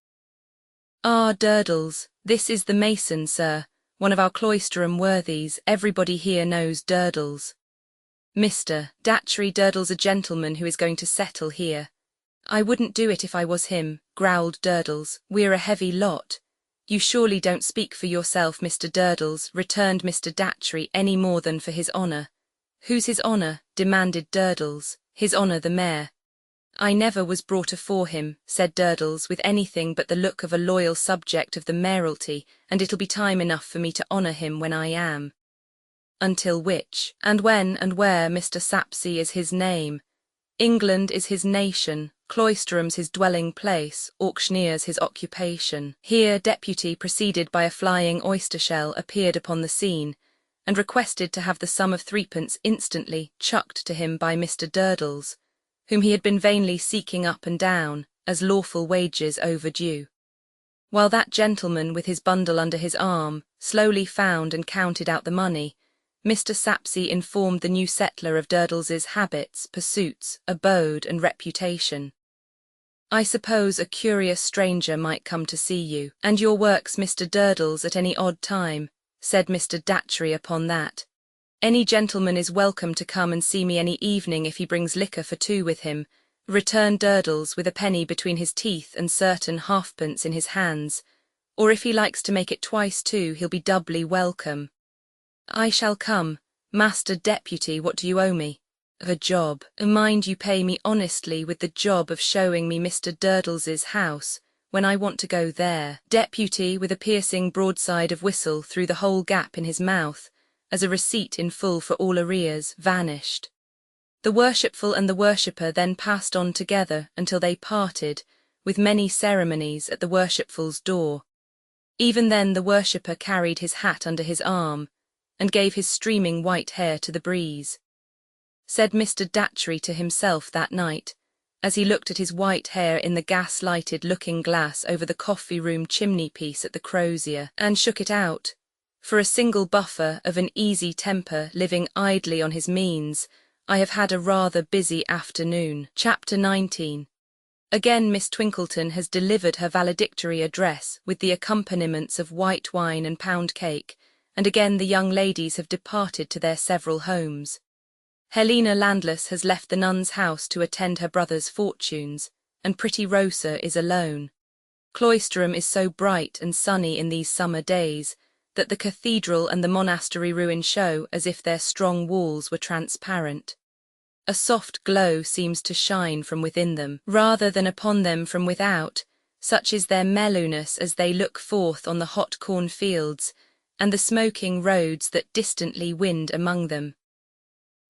"Ah, Durdles, this is the mason, sir, one of our Cloisterham worthies. Everybody here knows Durdles." "Mr. Datchery, Durdles a gentleman who is going to settle here." "I wouldn't do it if I was him," growled Durdles. "We're a heavy lot." "You surely don't speak for yourself, Mr. Durdles," returned Mr. Datchery, "any more than for His Honour." "Who's His Honour?" demanded Durdles. "His Honour the Mayor." "I never was brought afore him," said Durdles, with anything but the look of a loyal subject of the mayoralty, "and it'll be time enough for me to honour him when I am." "Until which, and when, and where, Mr. Sapsea, is his name? England is his nation, Cloisterham's his dwelling place, auctioneer's his occupation." Here Deputy, preceded by a flying oyster-shell, appeared upon the scene, and requested to have the sum of threepence instantly chucked to him by Mr. Durdles, whom he had been vainly seeking up and down, as lawful wages overdue. While that gentleman, with his bundle under his arm, slowly found and counted out the money, Mr. Sapsea informed the new settler of Durdles's habits, pursuits, abode, and reputation. "I suppose a curious stranger might come to see you, and your works, Mr. Durdles, at any odd time," said Mr. Datchery upon that. "Any gentleman is welcome to come and see me any evening if he brings liquor for two with him," returned Durdles, with a penny between his teeth and certain halfpence in his hands, "or if he likes to make it twice too, he'll be doubly welcome." "I shall come. Master Deputy, what do you owe me?" "A job. Mind you pay me honestly with the job of showing me Mr. Durdles's house, when I want to go there." Deputy, with a piercing broadside of whistle through the whole gap in his mouth, as a receipt in full for all arrears, vanished. The worshipful and the worshipper then passed on together until they parted, with many ceremonies, at the worshipful's door. Even then the worshipper carried his hat under his arm, and gave his streaming white hair to the breeze. Said Mr. Datchery to himself that night, as he looked at his white hair in the gas-lighted looking-glass over the coffee-room chimney-piece at the Crozier, and shook it out, "For a single buffer of an easy temper living idly on his means, I have had a rather busy afternoon." Chapter 19. Again Miss Twinkleton has delivered her valedictory address with the accompaniments of white wine and pound cake, and again the young ladies have departed to their several homes. Helena Landless has left the nun's house to attend her brother's fortunes, and pretty Rosa is alone. Cloisterham is so bright and sunny in these summer days that the cathedral and the monastery ruin show as if their strong walls were transparent. A soft glow seems to shine from within them, rather than upon them from without, such is their mellowness as they look forth on the hot cornfields, and the smoking roads that distantly wind among them.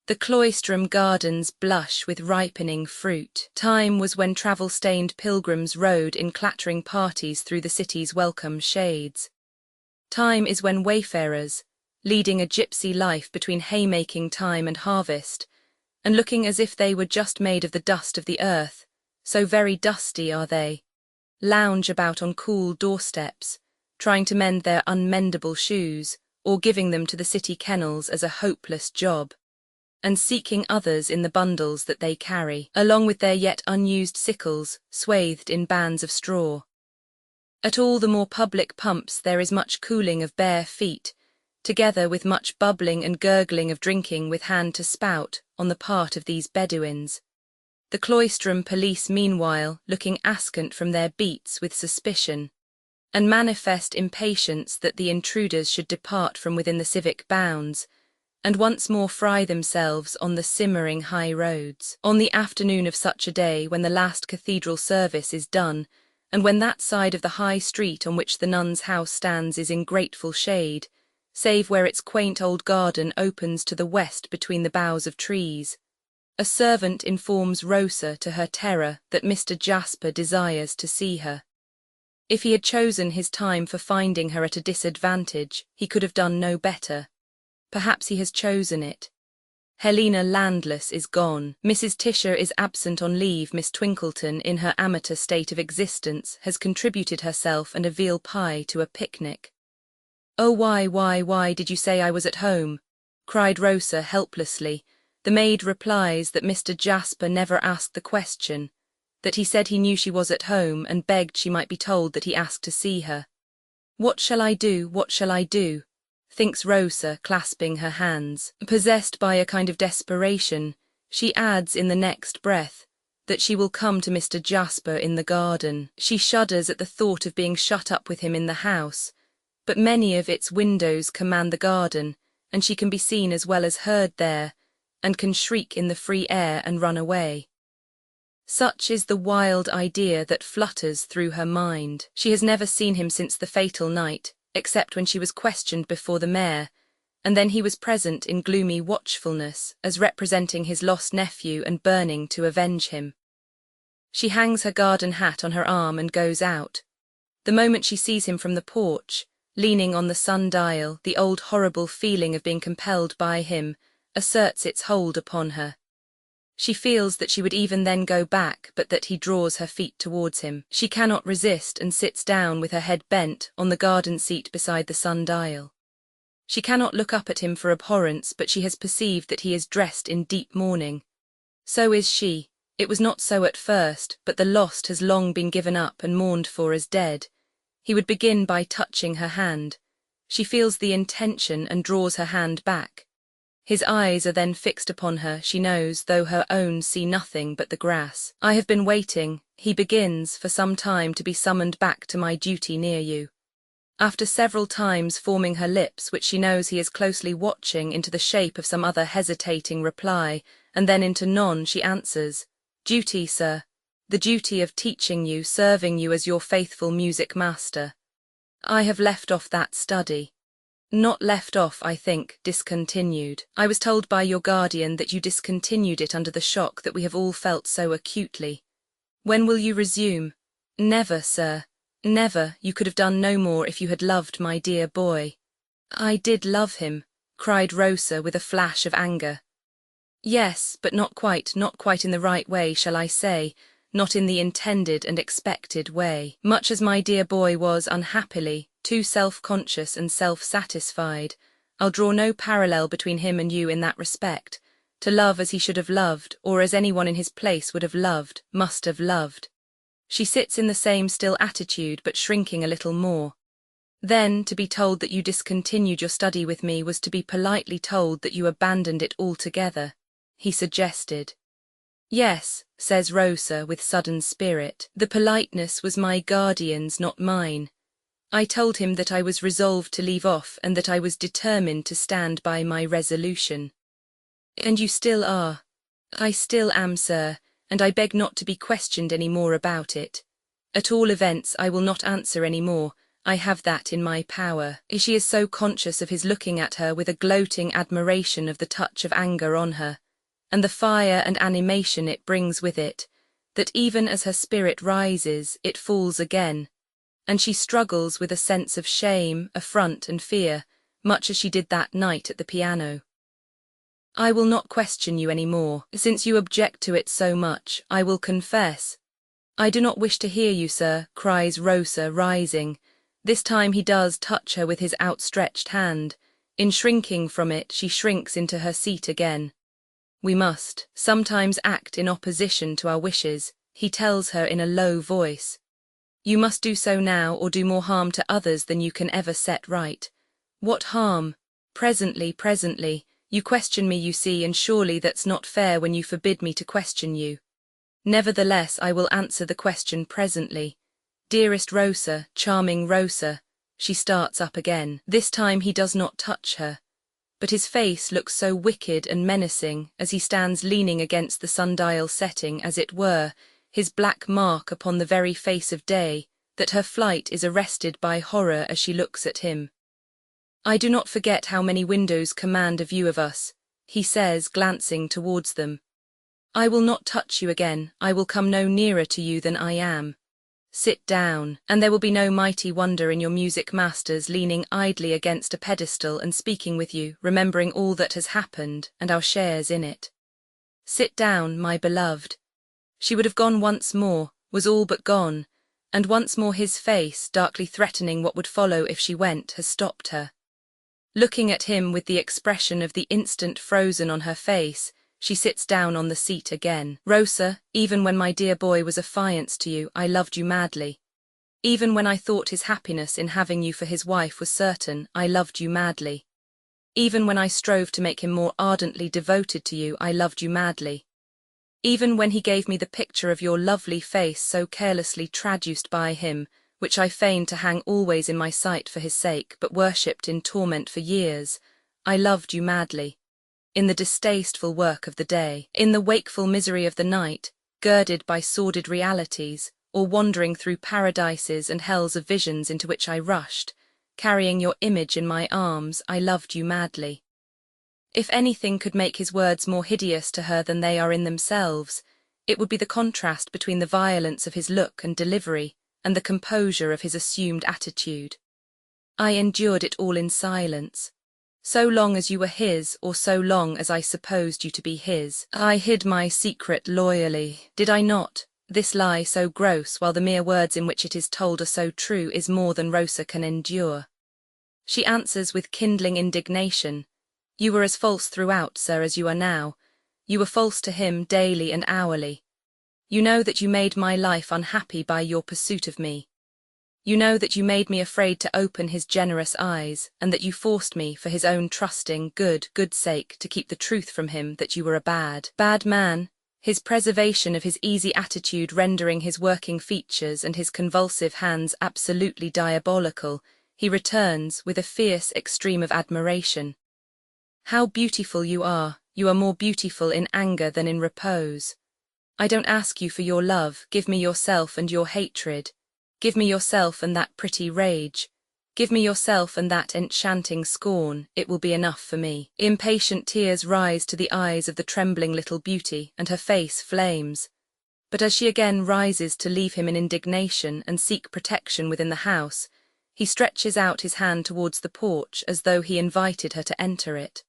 The Cloisterham gardens blush with ripening fruit. Time was when travel-stained pilgrims rode in clattering parties through the city's welcome shades. Time is when wayfarers, leading a gypsy life between haymaking time and harvest, and looking as if they were just made of the dust of the earth, so very dusty are they, lounge about on cool doorsteps, trying to mend their unmendable shoes, or giving them to the city kennels as a hopeless job, and seeking others in the bundles that they carry, along with their yet unused sickles, swathed in bands of straw. At all the more public pumps there is much cooling of bare feet, together with much bubbling and gurgling of drinking with hand to spout on the part of these Bedouins. The Cloisterham police meanwhile looking askant from their beats with suspicion, and manifest impatience that the intruders should depart from within the civic bounds, and once more fry themselves on the simmering high roads. On the afternoon of such a day, when the last cathedral service is done, and when that side of the high street on which the nun's house stands is in grateful shade, save where its quaint old garden opens to the west between the boughs of trees, a servant informs Rosa to her terror that Mr. Jasper desires to see her. If he had chosen his time for finding her at a disadvantage, he could have done no better. Perhaps he has chosen it. Helena Landless is gone. Mrs. Tisher is absent on leave. Miss Twinkleton, in her amateur state of existence, has contributed herself and a veal pie to a picnic. "Oh, why did you say I was at home?" cried Rosa helplessly. The maid replies that Mr. Jasper never asked the question, that he said he knew she was at home and begged she might be told that he asked to see her. What shall I do, thinks Rosa, clasping her hands. Possessed by a kind of desperation, she adds in the next breath that she will come to Mr. Jasper in the garden. She shudders at the thought of being shut up with him in the house, but many of its windows command the garden, and she can be seen as well as heard there, and can shriek in the free air and run away. Such is the wild idea that flutters through her mind. She has never seen him since the fatal night, except when she was questioned before the mayor, and then he was present in gloomy watchfulness, as representing his lost nephew and burning to avenge him. She hangs her garden hat on her arm and goes out. The moment she sees him from the porch, Leaning on the sundial, the old horrible feeling of being compelled by him asserts its hold upon her. She feels that she would even then go back, but that he draws her feet towards him. She cannot resist and sits down with her head bent on the garden seat beside the sundial. She cannot look up at him for abhorrence, but she has perceived that he is dressed in deep mourning. So is she. It was not so at first, but the lost has long been given up and mourned for as dead. He would begin by touching her hand. She feels the intention and draws her hand back. His eyes are then fixed upon her, she knows, though her own see nothing but the grass. I have been waiting, he begins, for some time to be summoned back to my duty near you. After several times forming her lips, which she knows he is closely watching, into the shape of some other hesitating reply, and then into none, she answers, "Duty, sir. The duty of teaching you, serving you as your faithful music master. I have left off that study. Not left off, I think, discontinued. I was told by your guardian that you discontinued it under the shock that we have all felt so acutely. When will you resume?" "Never, sir. Never. You could have done no more if you had loved my dear boy." "I did love him," cried Rosa with a flash of anger. "Yes, but not quite in the right way, shall I say, not in the intended and expected way. Much as my dear boy was, unhappily, too self-conscious and self-satisfied, I'll draw no parallel between him and you in that respect. To love as he should have loved, or as anyone in his place would have loved, must have loved." She sits in the same still attitude, but shrinking a little more. "Then, to be told that you discontinued your study with me was to be politely told that you abandoned it altogether," he suggested. "Yes," says Rosa with sudden spirit, "the politeness was my guardian's, not mine. I told him that I was resolved to leave off and that I was determined to stand by my resolution." "And you still are?" "I still am, sir, and I beg not to be questioned any more about it. At all events, I will not answer any more. I have that in my power." She is so conscious of his looking at her with a gloating admiration of the touch of anger on her, and the fire and animation it brings with it, that even as her spirit rises, it falls again, and she struggles with a sense of shame, affront and fear, much as she did that night at the piano. "I will not question you any more, since you object to it so much. I will confess." "I do not wish to hear you, sir," cries Rosa, rising. This time he does touch her with his outstretched hand. In shrinking from it, she shrinks into her seat again. "We must sometimes act in opposition to our wishes," he tells her in a low voice. "You must do so now, or do more harm to others than you can ever set right." "What harm?" Presently. You question me, you see, and surely that's not fair when you forbid me to question you." "Nevertheless, I will answer the question presently. Dearest Rosa, charming Rosa." She starts up again. This time he does not touch her, but his face looks so wicked and menacing as he stands leaning against the sundial setting, as it were, his black mark upon the very face of day, that her flight is arrested by horror as she looks at him. "I do not forget how many windows command a view of us," he says, glancing towards them. "I will not touch you again. I will come no nearer to you than I am. Sit down, and there will be no mighty wonder in your music masters leaning idly against a pedestal and speaking with you, remembering all that has happened and our shares in it. Sit down, my beloved." She would have gone once more, was all but gone, and once more his face, darkly threatening what would follow if she went, has stopped her. Looking at him with the expression of the instant frozen on her face, she sits down on the seat again. "Rosa, even when my dear boy was affianced to you, I loved you madly. Even when I thought his happiness in having you for his wife was certain, I loved you madly. Even when I strove to make him more ardently devoted to you, I loved you madly. Even when he gave me the picture of your lovely face so carelessly traduced by him, which I feigned to hang always in my sight for his sake, but worshipped in torment for years, I loved you madly. In the distasteful work of the day, in the wakeful misery of the night, girded by sordid realities, or wandering through paradises and hells of visions into which I rushed, carrying your image in my arms, I loved you madly." If anything could make his words more hideous to her than they are in themselves, it would be the contrast between the violence of his look and delivery and the composure of his assumed attitude. I endured it all in silence. So long as you were his, or so long as I supposed you to be his, I hid my secret loyally, did I not? This lie so gross, while the mere words in which it is told are so true, is more than Rosa can endure. She answers with kindling indignation, "You were as false throughout, sir, as you are now. You were false to him daily and hourly. You know that you made my life unhappy by your pursuit of me. You know that you made me afraid to open his generous eyes, and that you forced me, for his own trusting, good sake, to keep the truth from him that you were a bad man, his preservation of his easy attitude rendering his working features and his convulsive hands absolutely diabolical, he returns with a fierce extreme of admiration. How beautiful you are more beautiful in anger than in repose. I don't ask you for your love, give me yourself and your hatred. Give me yourself and that pretty rage. Give me yourself and that enchanting scorn, it will be enough for me." Impatient tears rise to the eyes of the trembling little beauty, and her face flames. But as she again rises to leave him in indignation and seek protection within the house, he stretches out his hand towards the porch as though he invited her to enter it.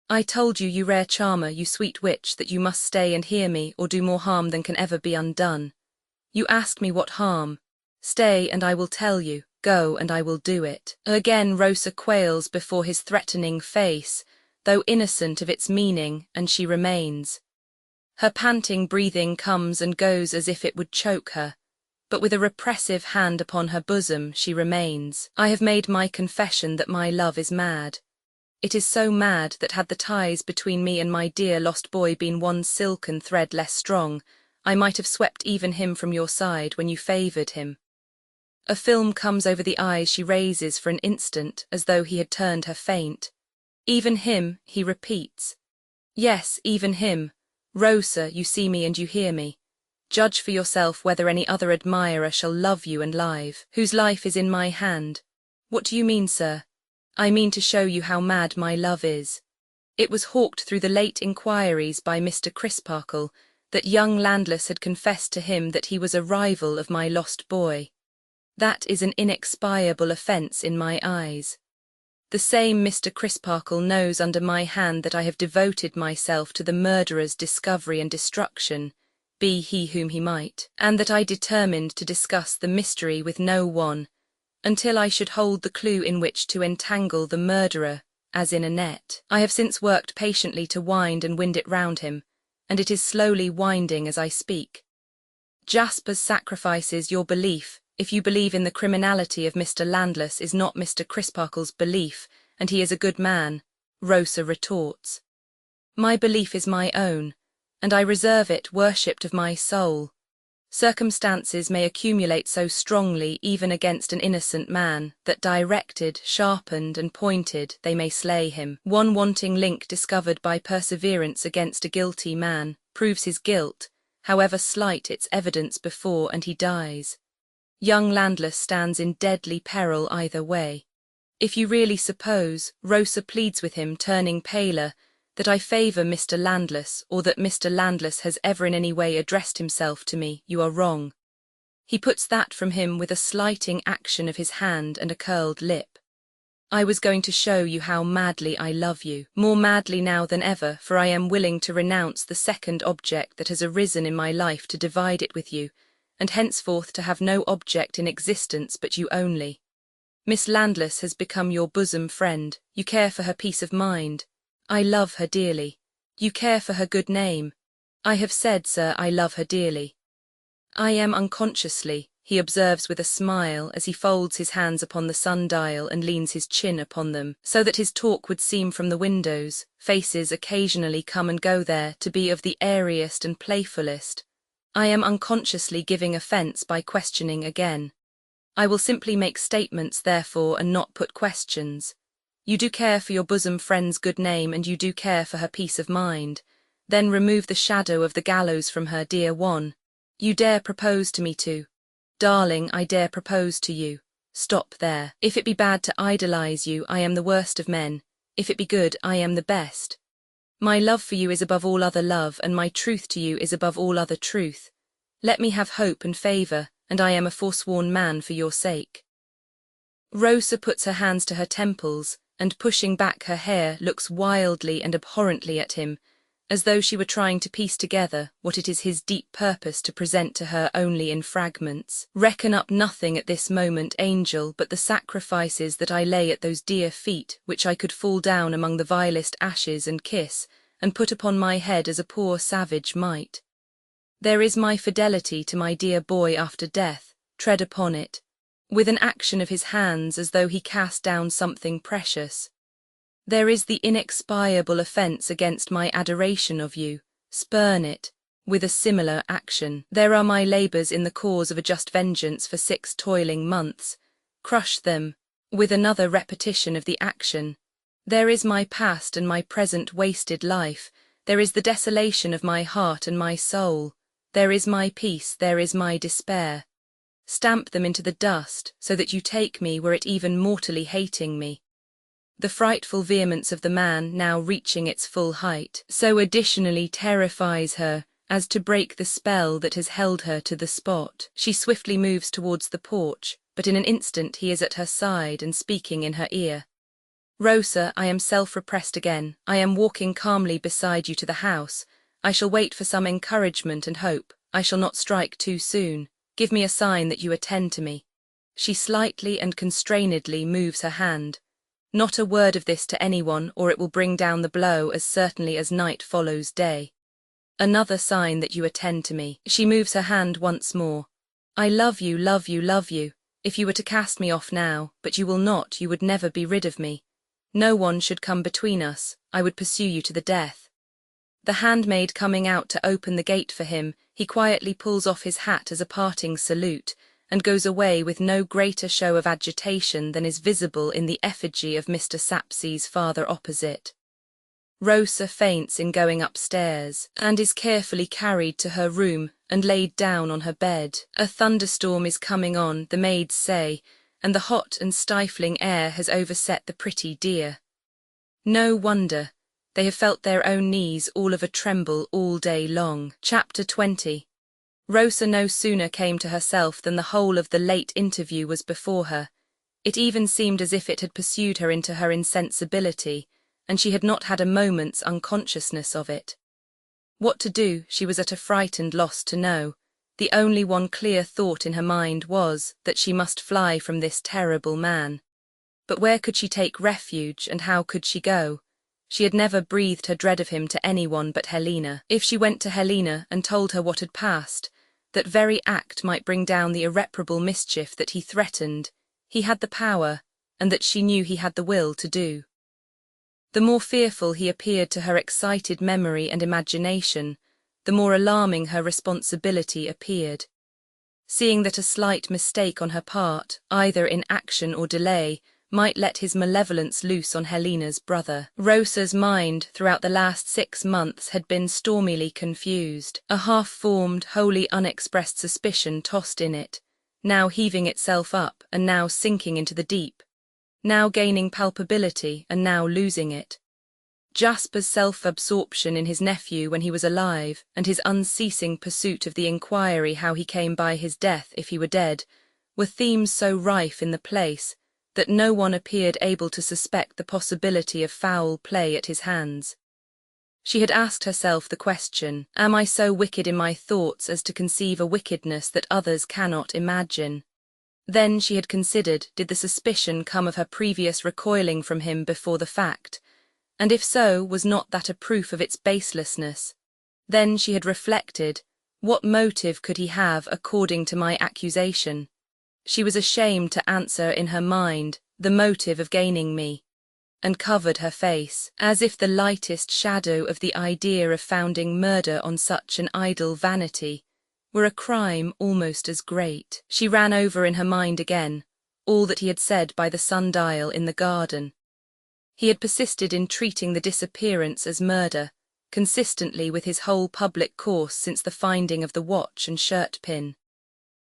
"I told you, you rare charmer, you sweet witch, that you must stay and hear me, or do more harm than can ever be undone. You asked me what harm. Stay, and I will tell you. Go, and I will do it." Again Rosa quails before his threatening face, though innocent of its meaning, and she remains. Her panting breathing comes and goes as if it would choke her, but with a repressive hand upon her bosom she remains. "I have made my confession that my love is mad. It is so mad that had the ties between me and my dear lost boy been one silken thread less strong, I might have swept even him from your side when you favoured him." A film comes over the eyes she raises for an instant, as though he had turned her faint. "Even him," he repeats. "Yes, even him. Rosa, you see me and you hear me. Judge for yourself whether any other admirer shall love you and live, whose life is in my hand." "What do you mean, sir?" "I mean to show you how mad my love is. It was hawked through the late inquiries by Mr. Crisparkle that young Landless had confessed to him that he was a rival of my lost boy. That is an inexpiable offence in my eyes. The same Mr. Crisparkle knows under my hand that I have devoted myself to the murderer's discovery and destruction, be he whom he might, and that I determined to discuss the mystery with no one, until I should hold the clue in which to entangle the murderer, as in a net. I have since worked patiently to wind and wind it round him, and it is slowly winding as I speak. Jasper's sacrifices your belief, if you believe in the criminality of Mr. Landless, is not Mr. Crisparkle's belief, and he is a good man," Rosa retorts. "My belief is my own, and I reserve it worshipped of my soul. Circumstances may accumulate so strongly even against an innocent man, that directed, sharpened, and pointed, they may slay him. One wanting link discovered by perseverance against a guilty man proves his guilt, however slight its evidence before, and he dies. Young Landless stands in deadly peril either way. If you really suppose," Rosa pleads with him, turning paler, "that I favour Mr. Landless, or that Mr. Landless has ever in any way addressed himself to me, you are wrong." He puts that from him with a slighting action of his hand and a curled lip. "I was going to show you how madly I love you, more madly now than ever, for I am willing to renounce the second object that has arisen in my life to divide it with you, and henceforth to have no object in existence but you only. Miss Landless has become your bosom friend, you care for her peace of mind. I love her dearly. You care for her good name. I have said, sir, I love her dearly. I am unconsciously," he observes with a smile as he folds his hands upon the sundial and leans his chin upon them, so that his talk would seem from the windows, faces occasionally come and go there, to be of the airiest and playfullest. "I am unconsciously giving offence by questioning again. I will simply make statements, therefore, and not put questions. You do care for your bosom friend's good name, and you do care for her peace of mind. Then remove the shadow of the gallows from her, dear one. You dare propose to me too. Darling, I dare propose to you. Stop there. If it be bad to idolize you, I am the worst of men. If it be good, I am the best. My love for you is above all other love, and my truth to you is above all other truth. Let me have hope and favour, and I am a forsworn man for your sake." Rosa puts her hands to her temples, and pushing back her hair looks wildly and abhorrently at him, as though she were trying to piece together what it is his deep purpose to present to her only in fragments. Reckon up nothing at this moment, angel, but the sacrifices that I lay at those dear feet, which I could fall down among the vilest ashes and kiss, and put upon my head as a poor savage might. There is my fidelity to my dear boy after death, tread upon it, with an action of his hands as though he cast down something precious. There is the inexpiable offence against my adoration of you, spurn it, with a similar action. There are my labours in the cause of a just vengeance for 6 toiling months, crush them, with another repetition of the action. There is my past and my present wasted life, there is the desolation of my heart and my soul, there is my peace, there is my despair. Stamp them into the dust, so that you take me were it even mortally hating me. The frightful vehemence of the man, now reaching its full height, so additionally terrifies her as to break the spell that has held her to the spot. She swiftly moves towards the porch, but in an instant he is at her side and speaking in her ear. Rosa, I am self-repressed again. I am walking calmly beside you to the house. I shall wait for some encouragement and hope. I shall not strike too soon. Give me a sign that you attend to me. She slightly and constrainedly moves her hand. Not a word of this to anyone, or it will bring down the blow as certainly as night follows day. Another sign that you attend to me. She moves her hand once more. I love you, love you, love you. If you were to cast me off now, but you will not, you would never be rid of me. No one should come between us, I would pursue you to the death. The handmaid coming out to open the gate for him, he quietly pulls off his hat as a parting salute, and goes away with no greater show of agitation than is visible in the effigy of Mr. Sapsea's father opposite. Rosa faints in going upstairs, and is carefully carried to her room and laid down on her bed. A thunderstorm is coming on, the maids say, and the hot and stifling air has overset the pretty dear. No wonder, they have felt their own knees all of a tremble all day long. Chapter 20. Rosa no sooner came to herself than the whole of the late interview was before her. It even seemed as if it had pursued her into her insensibility, and she had not had a moment's unconsciousness of it. What to do, she was at a frightened loss to know. The only one clear thought in her mind was that she must fly from this terrible man. But where could she take refuge, and how could she go? She had never breathed her dread of him to anyone but Helena. If she went to Helena and told her what had passed, that very act might bring down the irreparable mischief that he threatened, he had the power, and that she knew he had the will to do. The more fearful he appeared to her excited memory and imagination, the more alarming her responsibility appeared. Seeing that a slight mistake on her part, either in action or delay, might let his malevolence loose on Helena's brother. Rosa's mind throughout the last 6 months had been stormily confused. A half-formed, wholly unexpressed suspicion tossed in it, now heaving itself up and now sinking into the deep, now gaining palpability and now losing it. Jasper's self-absorption in his nephew when he was alive, and his unceasing pursuit of the inquiry how he came by his death if he were dead, were themes so rife in the place that no one appeared able to suspect the possibility of foul play at his hands. She had asked herself the question, am I so wicked in my thoughts as to conceive a wickedness that others cannot imagine? Then she had considered, did the suspicion come of her previous recoiling from him before the fact? And if so, was not that a proof of its baselessness? Then she had reflected, what motive could he have according to my accusation? She was ashamed to answer in her mind the motive of gaining me, and covered her face, as if the lightest shadow of the idea of founding murder on such an idle vanity were a crime almost as great. She ran over in her mind again all that he had said by the sundial in the garden. He had persisted in treating the disappearance as murder, consistently with his whole public course since the finding of the watch and shirt-pin.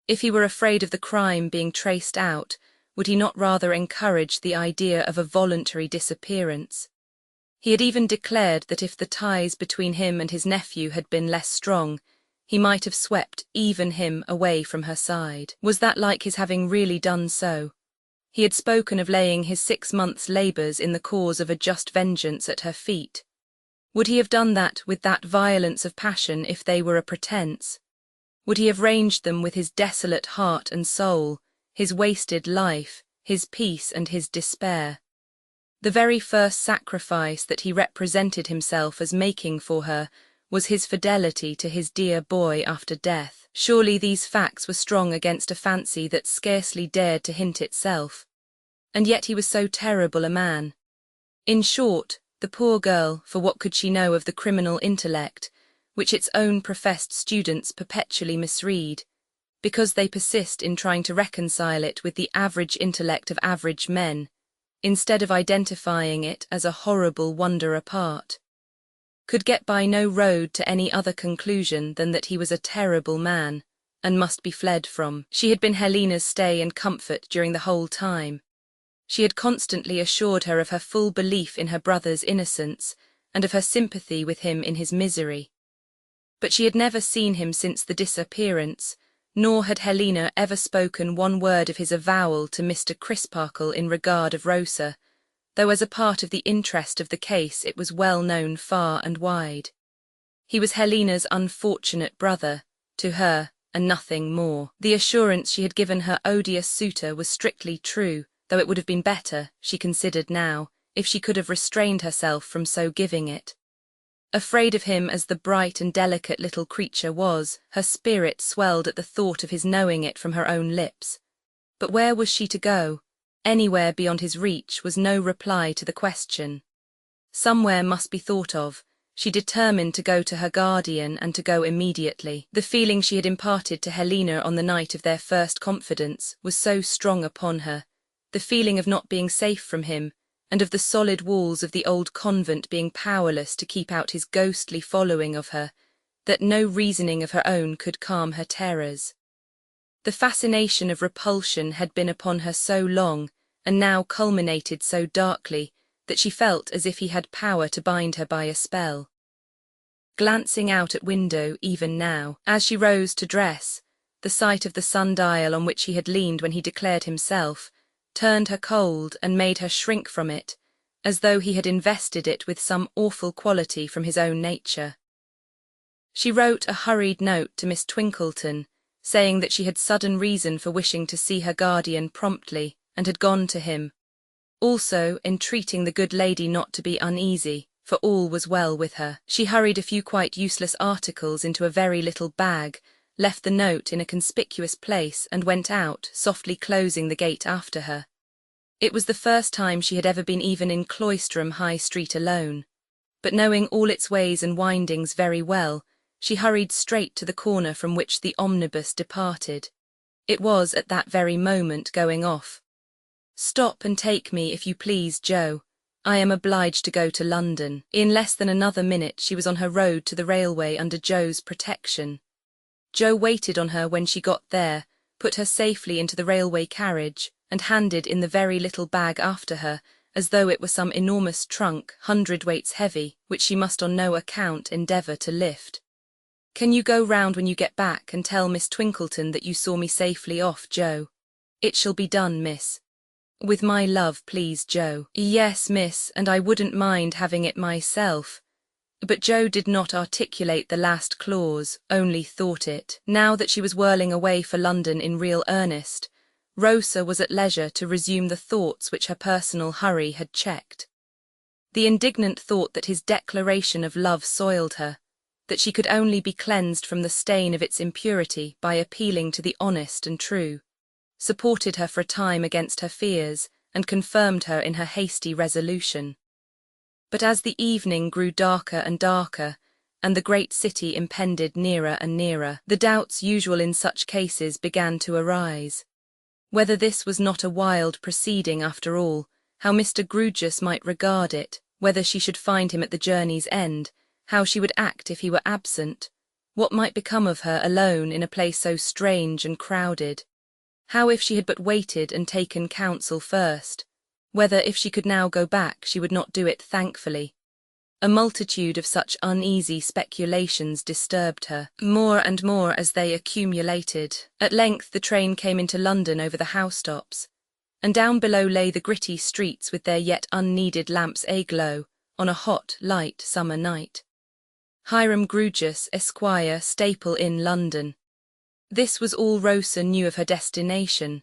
If he were afraid of the crime being traced out, would he not rather encourage the idea of a voluntary disappearance? He had even declared that if the ties between him and his nephew had been less strong, he might have swept even him away from her side. Was that like his having really done so? He had spoken of laying his 6 months' labours in the cause of a just vengeance at her feet. Would he have done that with that violence of passion if they were a pretence? Would he have ranged them with his desolate heart and soul, his wasted life, his peace and his despair? The very first sacrifice that he represented himself as making for her was his fidelity to his dear boy after death. Surely these facts were strong against a fancy that scarcely dared to hint itself. And yet he was so terrible a man. In short, the poor girl, for what could she know of the criminal intellect, which its own professed students perpetually misread, because they persist in trying to reconcile it with the average intellect of average men, instead of identifying it as a horrible wonder apart, could get by no road to any other conclusion than that he was a terrible man, and must be fled from. She had been Helena's stay and comfort during the whole time. She had constantly assured her of her full belief in her brother's innocence, and of her sympathy with him in his misery. But she had never seen him since the disappearance, nor had Helena ever spoken one word of his avowal to Mr. Crisparkle in regard of Rosa, though as a part of the interest of the case it was well known far and wide. He was Helena's unfortunate brother, to her, and nothing more. The assurance she had given her odious suitor was strictly true, though it would have been better, she considered now, if she could have restrained herself from so giving it. Afraid of him as the bright and delicate little creature was, her spirit swelled at the thought of his knowing it from her own lips. But where was she to go? Anywhere beyond his reach was no reply to the question. Somewhere must be thought of. She determined to go to her guardian and to go immediately. The feeling she had imparted to Helena on the night of their first confidence was so strong upon her, the feeling of not being safe from him, and of the solid walls of the old convent being powerless to keep out his ghostly following of her, that no reasoning of her own could calm her terrors. The fascination of repulsion had been upon her so long, and now culminated so darkly, that she felt as if he had power to bind her by a spell. Glancing out at window even now, as she rose to dress, the sight of the sundial on which he had leaned when he declared himself, turned her cold and made her shrink from it, as though he had invested it with some awful quality from his own nature. She wrote a hurried note to Miss Twinkleton, saying that she had sudden reason for wishing to see her guardian promptly, and had gone to him, also entreating the good lady not to be uneasy, for all was well with her. She hurried a few quite useless articles into a very little bag, left the note in a conspicuous place, and went out, softly closing the gate after her. It was the first time she had ever been even in Cloisterham High Street alone, but knowing all its ways and windings very well, she hurried straight to the corner from which the omnibus departed. It was at that very moment going off. "Stop and take me, if you please, Joe. I am obliged to go to London." In less than another minute she was on her road to the railway under Joe's protection. Joe waited on her when she got there, put her safely into the railway carriage, and handed in the very little bag after her, as though it were some enormous trunk, hundredweights heavy, which she must on no account endeavour to lift. "Can you go round when you get back and tell Miss Twinkleton that you saw me safely off, Joe?" "It shall be done, miss." "With my love, please, Joe." "Yes, miss, and I wouldn't mind having it myself." But Joe did not articulate the last clause, only thought it. Now that she was whirling away for London in real earnest, Rosa was at leisure to resume the thoughts which her personal hurry had checked. The indignant thought that his declaration of love soiled her, that she could only be cleansed from the stain of its impurity by appealing to the honest and true, supported her for a time against her fears, and confirmed her in her hasty resolution. But as the evening grew darker and darker, and the great city impended nearer and nearer, the doubts usual in such cases began to arise. Whether this was not a wild proceeding after all, how Mr. Grewgious might regard it, whether she should find him at the journey's end, how she would act if he were absent, what might become of her alone in a place so strange and crowded, how if she had but waited and taken counsel first, whether if she could now go back she would not do it thankfully. A multitude of such uneasy speculations disturbed her, more and more as they accumulated. At length the train came into London over the housetops, and down below lay the gritty streets with their yet unneeded lamps aglow, on a hot, light summer night. Hiram Grewgious, Esquire, Staple Inn, London. This was all Rosa knew of her destination,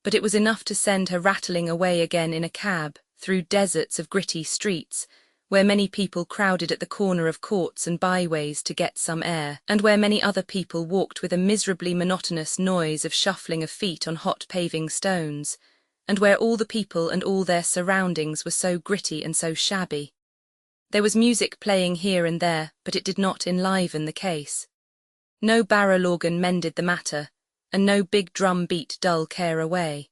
but it was enough to send her rattling away again in a cab, through deserts of gritty streets, where many people crowded at the corner of courts and byways to get some air, and where many other people walked with a miserably monotonous noise of shuffling of feet on hot paving stones, and where all the people and all their surroundings were so gritty and so shabby. There was music playing here and there, but it did not enliven the case. No barrel organ mended the matter, and no big drum beat dull care away.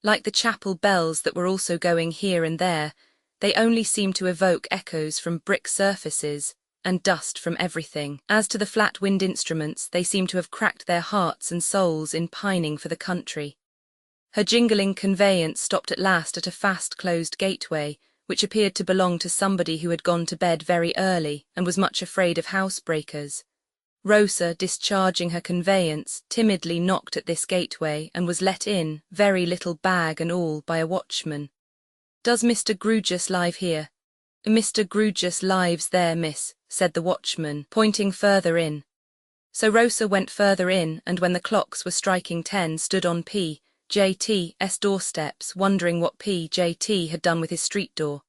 Like the chapel bells that were also going here and there, they only seemed to evoke echoes from brick surfaces and dust from everything. As to the flat wind instruments, they seemed to have cracked their hearts and souls in pining for the country. Her jingling conveyance stopped at last at a fast-closed gateway, which appeared to belong to somebody who had gone to bed very early and was much afraid of housebreakers. Rosa, discharging her conveyance, timidly knocked at this gateway and was let in, very little bag and all, by a watchman. "Does Mr. Grewgious live here?" "Mr. Grewgious lives there, miss," said the watchman, pointing further in. So Rosa went further in, and when the clocks were striking 10 stood on P.J.T.'s doorsteps, wondering what P.J.T. had done with his street door.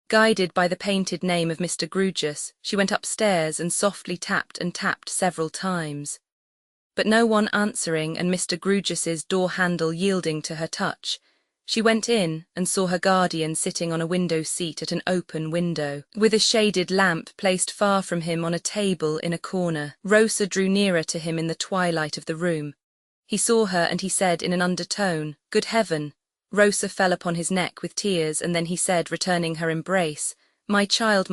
Guided by the painted name of Mr. Grewgious, she went upstairs and softly tapped and tapped several times. But no one answering and Mr. Grewgious's door handle yielding to her touch, she went in and saw her guardian sitting on a window seat at an open window, with a shaded lamp placed far from him on a table in a corner. Rosa drew nearer to him in the twilight of the room. He saw her and he said in an undertone, "Good heaven!" Rosa fell upon his neck with tears, and then he said, returning her embrace, my child,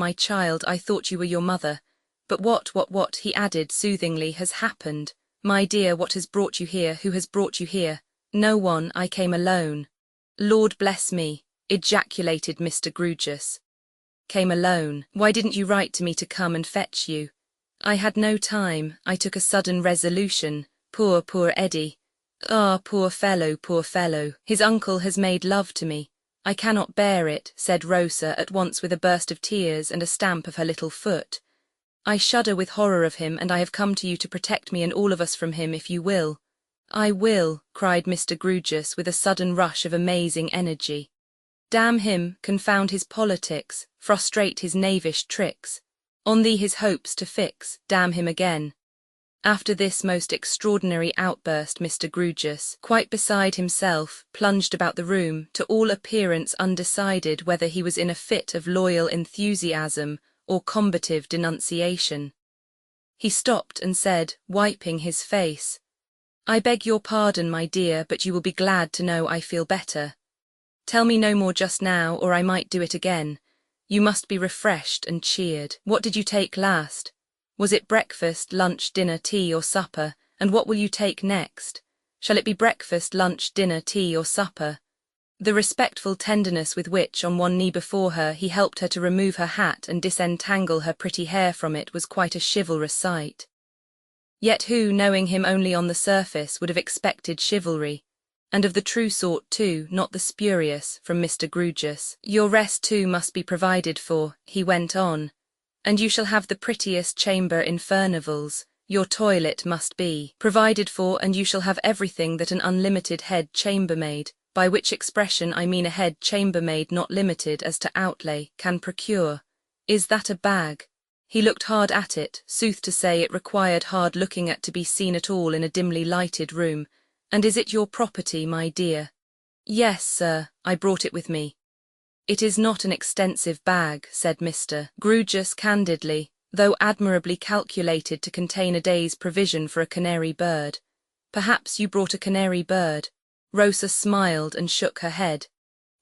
I thought you were your mother. But what," he added soothingly, "has happened? My dear, what has brought you here? Who has brought you here?" "No one, I came alone." "Lord bless me," ejaculated Mr. Grewgious. "Came alone? Why didn't you write to me to come and fetch you?" "I had no time, I took a sudden resolution. Poor Eddie. Ah, poor fellow, his uncle has made love to me. I cannot bear it," said Rosa at once with a burst of tears and a stamp of her little foot. "I shudder with horror of him, and I have come to you to protect me and all of us from him, if you will." "I will," cried Mr. Grewgious with a sudden rush of amazing energy. "Damn him, confound his politics, frustrate his knavish tricks. On thee his hopes to fix, damn him again." After this most extraordinary outburst, Mr. Grewgious, quite beside himself, plunged about the room, to all appearance undecided whether he was in a fit of loyal enthusiasm or combative denunciation. He stopped and said, wiping his face, "I beg your pardon, my dear, but you will be glad to know I feel better. Tell me no more just now, or I might do it again. You must be refreshed and cheered. What did you take last? Was it breakfast, lunch, dinner, tea, or supper? And what will you take next? Shall it be breakfast, lunch, dinner, tea, or supper?" The respectful tenderness with which, on one knee before her, he helped her to remove her hat and disentangle her pretty hair from it was quite a chivalrous sight. Yet who, knowing him only on the surface, would have expected chivalry? And of the true sort too, not the spurious, from Mr. Grewgious. "Your rest too must be provided for," he went on, "and you shall have the prettiest chamber in Furnival's. Your toilet must be provided for, and you shall have everything that an unlimited head chambermaid, by which expression I mean a head chambermaid not limited as to outlay, can procure." "Is that a bag?" He looked hard at it. Sooth to say, it required hard looking at to be seen at all in a dimly lighted room. "And is it your property, my dear?" "Yes, sir, I brought it with me." "It is not an extensive bag," said Mr. Grewgious candidly, "though admirably calculated to contain a day's provision for a canary bird. Perhaps you brought a canary bird?" Rosa smiled and shook her head.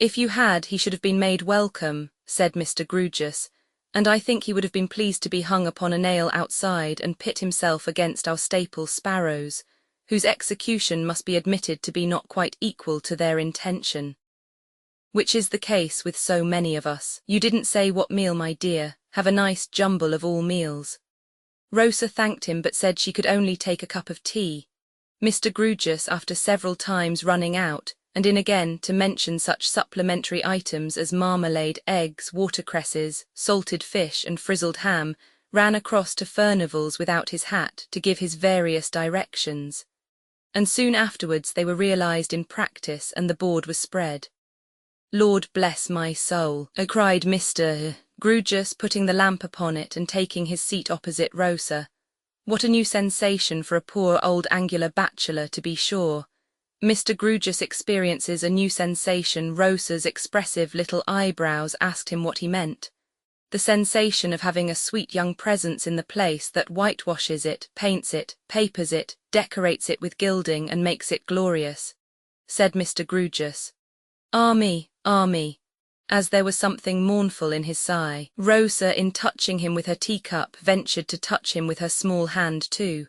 "If you had, he should have been made welcome," said Mr. Grewgious, "and I think he would have been pleased to be hung upon a nail outside and pit himself against our staple sparrows, whose execution must be admitted to be not quite equal to their intention. Which is the case with so many of us. You didn't say what meal, my dear. Have a nice jumble of all meals." Rosa thanked him, but said she could only take a cup of tea. Mr. Grewgious, after several times running out, and in again to mention such supplementary items as marmalade, eggs, watercresses, salted fish and frizzled ham, ran across to Furnival's without his hat to give his various directions. And soon afterwards they were realized in practice and the board was spread. "Lord bless my soul," cried Mr. Grewgious, putting the lamp upon it and taking his seat opposite Rosa. "What a new sensation for a poor old angular bachelor, to be sure." Mr. Grewgious experiences a new sensation. Rosa's expressive little eyebrows asked him what he meant. "The sensation of having a sweet young presence in the place that whitewashes it, paints it, papers it, decorates it with gilding and makes it glorious," said Mr. Grewgious. "Ah me," as there was something mournful in his sigh. Rosa, in touching him with her teacup, ventured to touch him with her small hand too.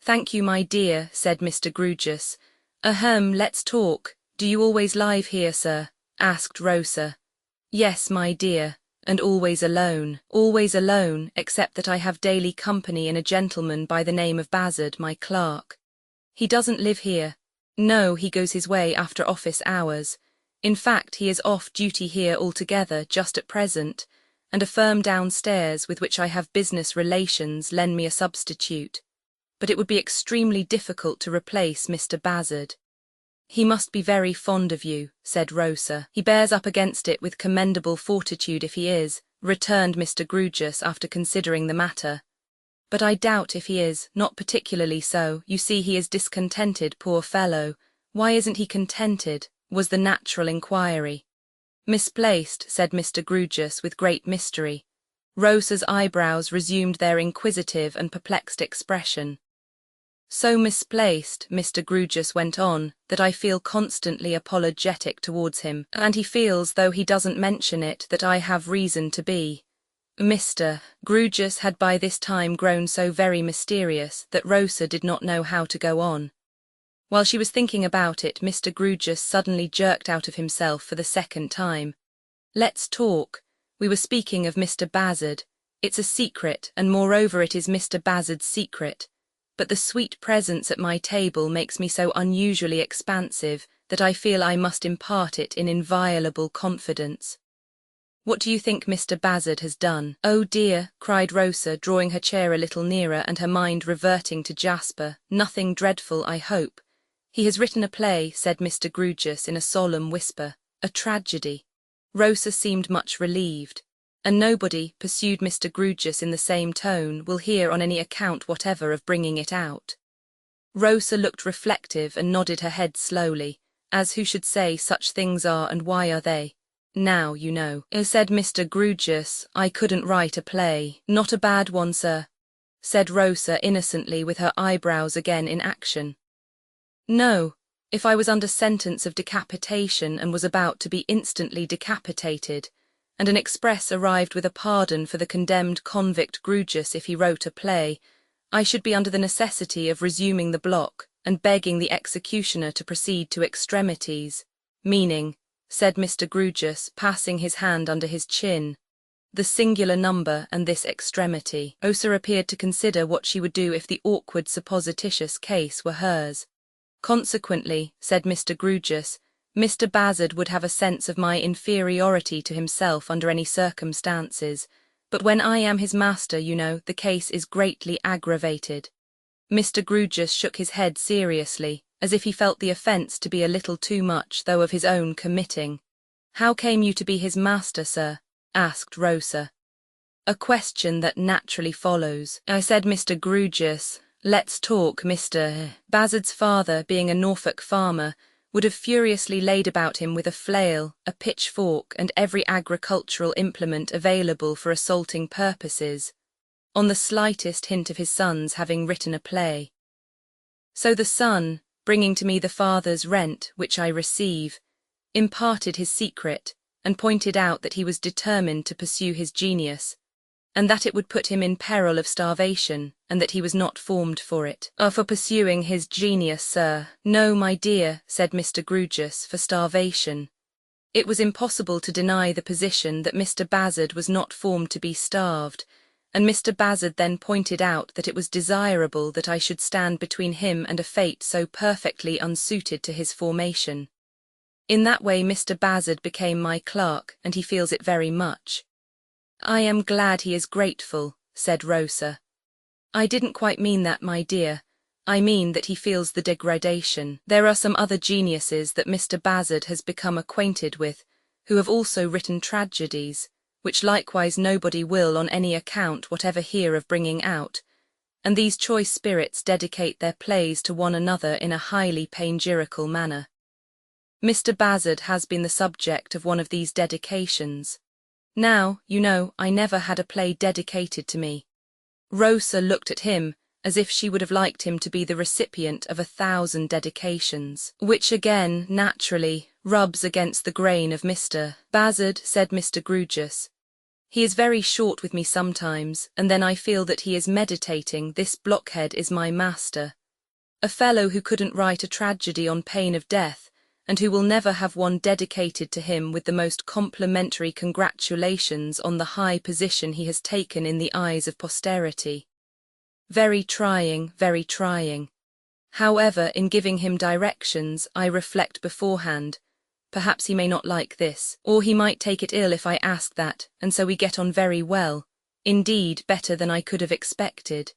"Thank you, my dear," said Mr. Grewgious. "Ahem, let's talk. Do you always live here, sir?" asked Rosa. "Yes, my dear, and always alone. Always alone, except that I have daily company in a gentleman by the name of Bazzard, my clerk. He doesn't live here. No, he goes his way after office hours. In fact, he is off duty here altogether just at present, and a firm downstairs with which I have business relations lend me a substitute. But it would be extremely difficult to replace Mr. Bazzard." "He must be very fond of you," said Rosa. "He bears up against it with commendable fortitude if he is," returned Mr. Grewgious after considering the matter. "But I doubt if he is, not particularly so. You see, he is discontented, poor fellow." "Why isn't he contented?" was the natural inquiry. "Misplaced," said Mr. Grewgious with great mystery. Rosa's eyebrows resumed their inquisitive and perplexed expression. "So misplaced," Mr. Grewgious went on, "that I feel constantly apologetic towards him, and he feels, though he doesn't mention it, that I have reason to be." Mr. Grewgious had by this time grown so very mysterious that Rosa did not know how to go on. While she was thinking about it, Mr. Grewgious suddenly jerked out of himself for the second time. "Let's talk. We were speaking of Mr. Bazzard. It's a secret, and moreover it is Mr. Bazzard's secret. But the sweet presence at my table makes me so unusually expansive that I feel I must impart it in inviolable confidence. What do you think Mr. Bazzard has done?" "Oh dear," cried Rosa, drawing her chair a little nearer and her mind reverting to Jasper. "Nothing dreadful, I hope." "He has written a play," said Mr. Grewgious in a solemn whisper. "A tragedy." Rosa seemed much relieved. "And nobody," pursued Mr. Grewgious in the same tone, "will hear on any account whatever of bringing it out." Rosa looked reflective and nodded her head slowly, as who should say, such things are, and why are they? "Now, you know," said Mr. Grewgious, "I couldn't write a play." "Not a bad one, sir," said Rosa innocently with her eyebrows again in action. "No, if I was under sentence of decapitation and was about to be instantly decapitated, and an express arrived with a pardon for the condemned convict Grewgious if he wrote a play, I should be under the necessity of resuming the block and begging the executioner to proceed to extremities." "Meaning," said Mr. Grewgious, passing his hand under his chin, "the singular number and this extremity." Rosa appeared to consider what she would do if the awkward supposititious case were hers. "Consequently," said Mr. Grewgious, "Mr. Bazzard would have a sense of my inferiority to himself under any circumstances, but when I am his master, you know, the case is greatly aggravated." Mr. Grewgious shook his head seriously, as if he felt the offence to be a little too much, though of his own committing. "How came you to be his master, sir?" asked Rosa. "A question that naturally follows," said Mr. Grewgious. "Let's talk. Mr. Bazzard's father, being a Norfolk farmer, would have furiously laid about him with a flail, a pitchfork, and every agricultural implement available for assaulting purposes, on the slightest hint of his son's having written a play. So the son, bringing to me the father's rent, which I receive, imparted his secret, and pointed out that he was determined to pursue his genius, and that it would put him in peril of starvation, and that he was not formed for it." "For pursuing his genius, sir." "No, my dear," said Mr. Grewgious, "for starvation." It was impossible to deny the position that Mr. Bazzard was not formed to be starved, and Mr. Bazzard then pointed out that it was desirable that I should stand between him and a fate so perfectly unsuited to his formation. In that way Mr. Bassard became my clerk, and he feels it very much. I am glad he is grateful, said Rosa. I didn't quite mean that, my dear. I mean that he feels the degradation. There are some other geniuses that Mr. Bassard has become acquainted with, who have also written tragedies, which likewise nobody will on any account whatever hear of bringing out, and these choice spirits dedicate their plays to one another in a highly panegyrical manner. Mr. Bassard has been the subject of one of these dedications. Now, you know, I never had a play dedicated to me. Rosa looked at him, as if she would have liked him to be the recipient of 1,000 dedications, which again, naturally, rubs against the grain of Mr. Bassard, said Mr. Grewgious. He is very short with me sometimes, and then I feel that he is meditating, this blockhead is my master. A fellow who couldn't write a tragedy on pain of death, and who will never have one dedicated to him with the most complimentary congratulations on the high position he has taken in the eyes of posterity. Very trying, very trying. However, in giving him directions, I reflect beforehand. Perhaps he may not like this, or he might take it ill if I ask that, and so we get on very well. Indeed, better than I could have expected.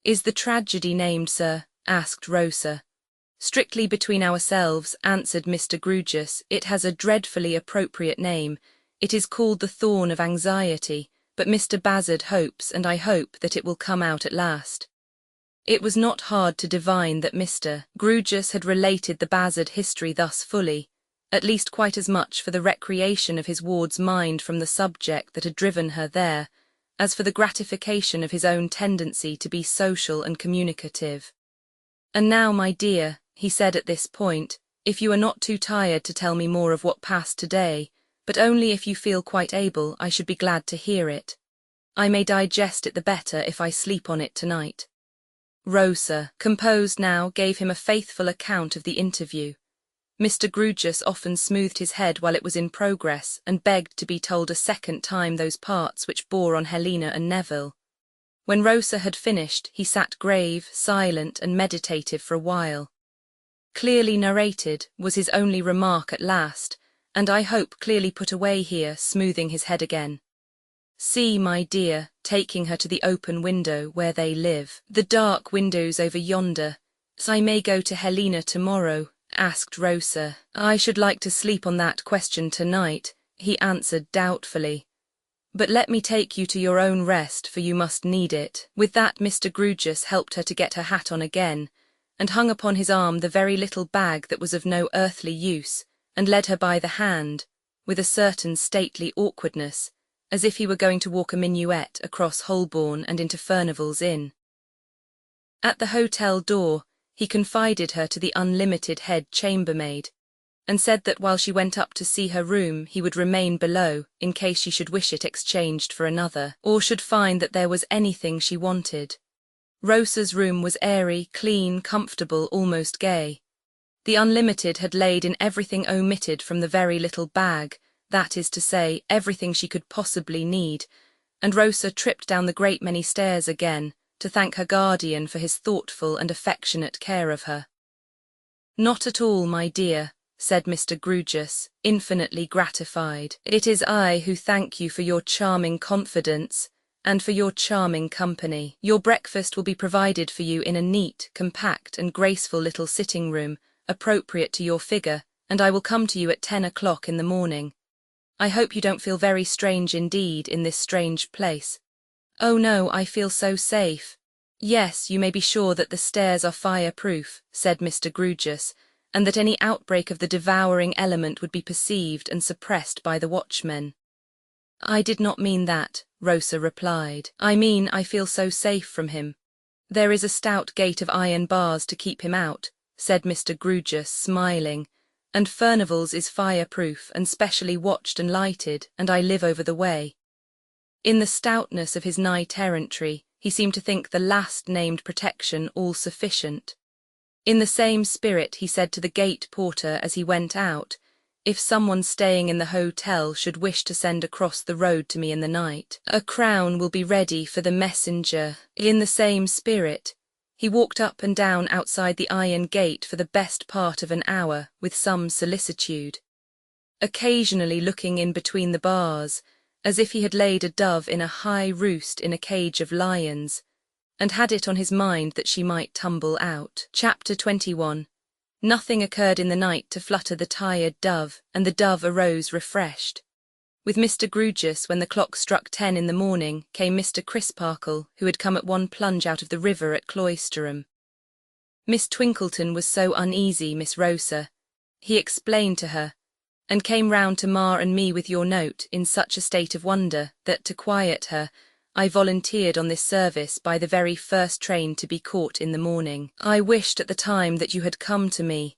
Is the tragedy named, sir? Asked Rosa. Strictly between ourselves, answered Mr. Grewgious, it has a dreadfully appropriate name. It is called The Thorn of Anxiety, but Mr. Bassard hopes, and I hope, that it will come out at last. It was not hard to divine that Mr. Grewgious had related the Bassard history thus fully, at least quite as much for the recreation of his ward's mind from the subject that had driven her there, as for the gratification of his own tendency to be social and communicative. And now, my dear, he said at this point, if you are not too tired to tell me more of what passed today, but only if you feel quite able, I should be glad to hear it. I may digest it the better if I sleep on it tonight. Rosa, composed now, gave him a faithful account of the interview. Mr. Grewgious often smoothed his head while it was in progress, and begged to be told a second time those parts which bore on Helena and Neville. When Rosa had finished, he sat grave, silent, and meditative for a while. Clearly narrated, was his only remark at last, and I hope clearly put away here, smoothing his head again. See, my dear, taking her to the open window where they live, the dark windows over yonder. So I may go to Helena tomorrow? Asked Rosa. I should like to sleep on that question tonight, he answered doubtfully. But let me take you to your own rest, for you must need it. With that Mr. Grewgious helped her to get her hat on again, and hung upon his arm the very little bag that was of no earthly use, and led her by the hand, with a certain stately awkwardness, as if he were going to walk a minuet across Holborn and into Furnival's Inn. At the hotel door, he confided her to the unlimited head chambermaid, and said that while she went up to see her room he would remain below in case she should wish it exchanged for another, or should find that there was anything she wanted. Rosa's room was airy, clean, comfortable, almost gay. The unlimited had laid in everything omitted from the very little bag, that is to say, everything she could possibly need, and Rosa tripped down the great many stairs again, to thank her guardian for his thoughtful and affectionate care of her. Not at all, my dear, said Mr. Grewgious, infinitely gratified. It is I who thank you for your charming confidence, and for your charming company. Your breakfast will be provided for you in a neat, compact, and graceful little sitting-room, appropriate to your figure, and I will come to you at 10 o'clock in the morning. I hope you don't feel very strange indeed in this strange place. Oh no, I feel so safe. Yes, you may be sure that the stairs are fire-proof, said Mr. Grewgious, and that any outbreak of the devouring element would be perceived and suppressed by the watchmen. I did not mean that, Rosa replied. I mean I feel so safe from him. There is a stout gate of iron bars to keep him out, said Mr. Grewgious, smiling, and Furnival's is fire-proof and specially watched and lighted, and I live over the way. In the stoutness of his knight-errantry, he seemed to think the last-named protection all sufficient. In the same spirit he said to the gate porter as he went out, if someone staying in the hotel should wish to send across the road to me in the night, a crown will be ready for the messenger. In the same spirit, he walked up and down outside the iron gate for the best part of an hour with some solicitude. occasionally looking in between the bars, as if he had laid a dove in a high roost in a cage of lions, and had it on his mind that she might tumble out. Chapter 21. Nothing occurred in the night to flutter the tired dove, and the dove arose refreshed. With Mr. Grewgious, when the clock struck 10 in the morning, came Mr. Crisparkle, who had come at one plunge out of the river at Cloisterham. Miss Twinkleton was so uneasy, Miss Rosa, he explained to her, and came round to Ma and me with your note in such a state of wonder, that, to quiet her, I volunteered on this service by the very first train to be caught in the morning. I wished at the time that you had come to me,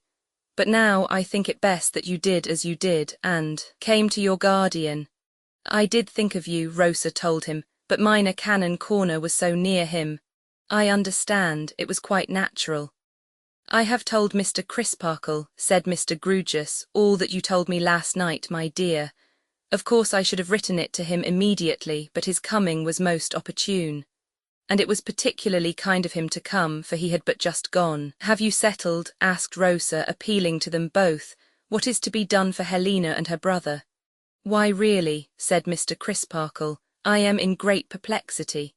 but now I think it best that you did as you did, and came to your guardian. I did think of you, Rosa told him, but Minor Canon Corner was so near him. I understand, it was quite natural. I have told Mr. Crisparkle, said Mr. Grewgious, all that you told me last night, my dear. Of course I should have written it to him immediately, but his coming was most opportune. And it was particularly kind of him to come, for he had but just gone. Have you settled, asked Rosa, appealing to them both, what is to be done for Helena and her brother? Why really, said Mr. Crisparkle, I am in great perplexity.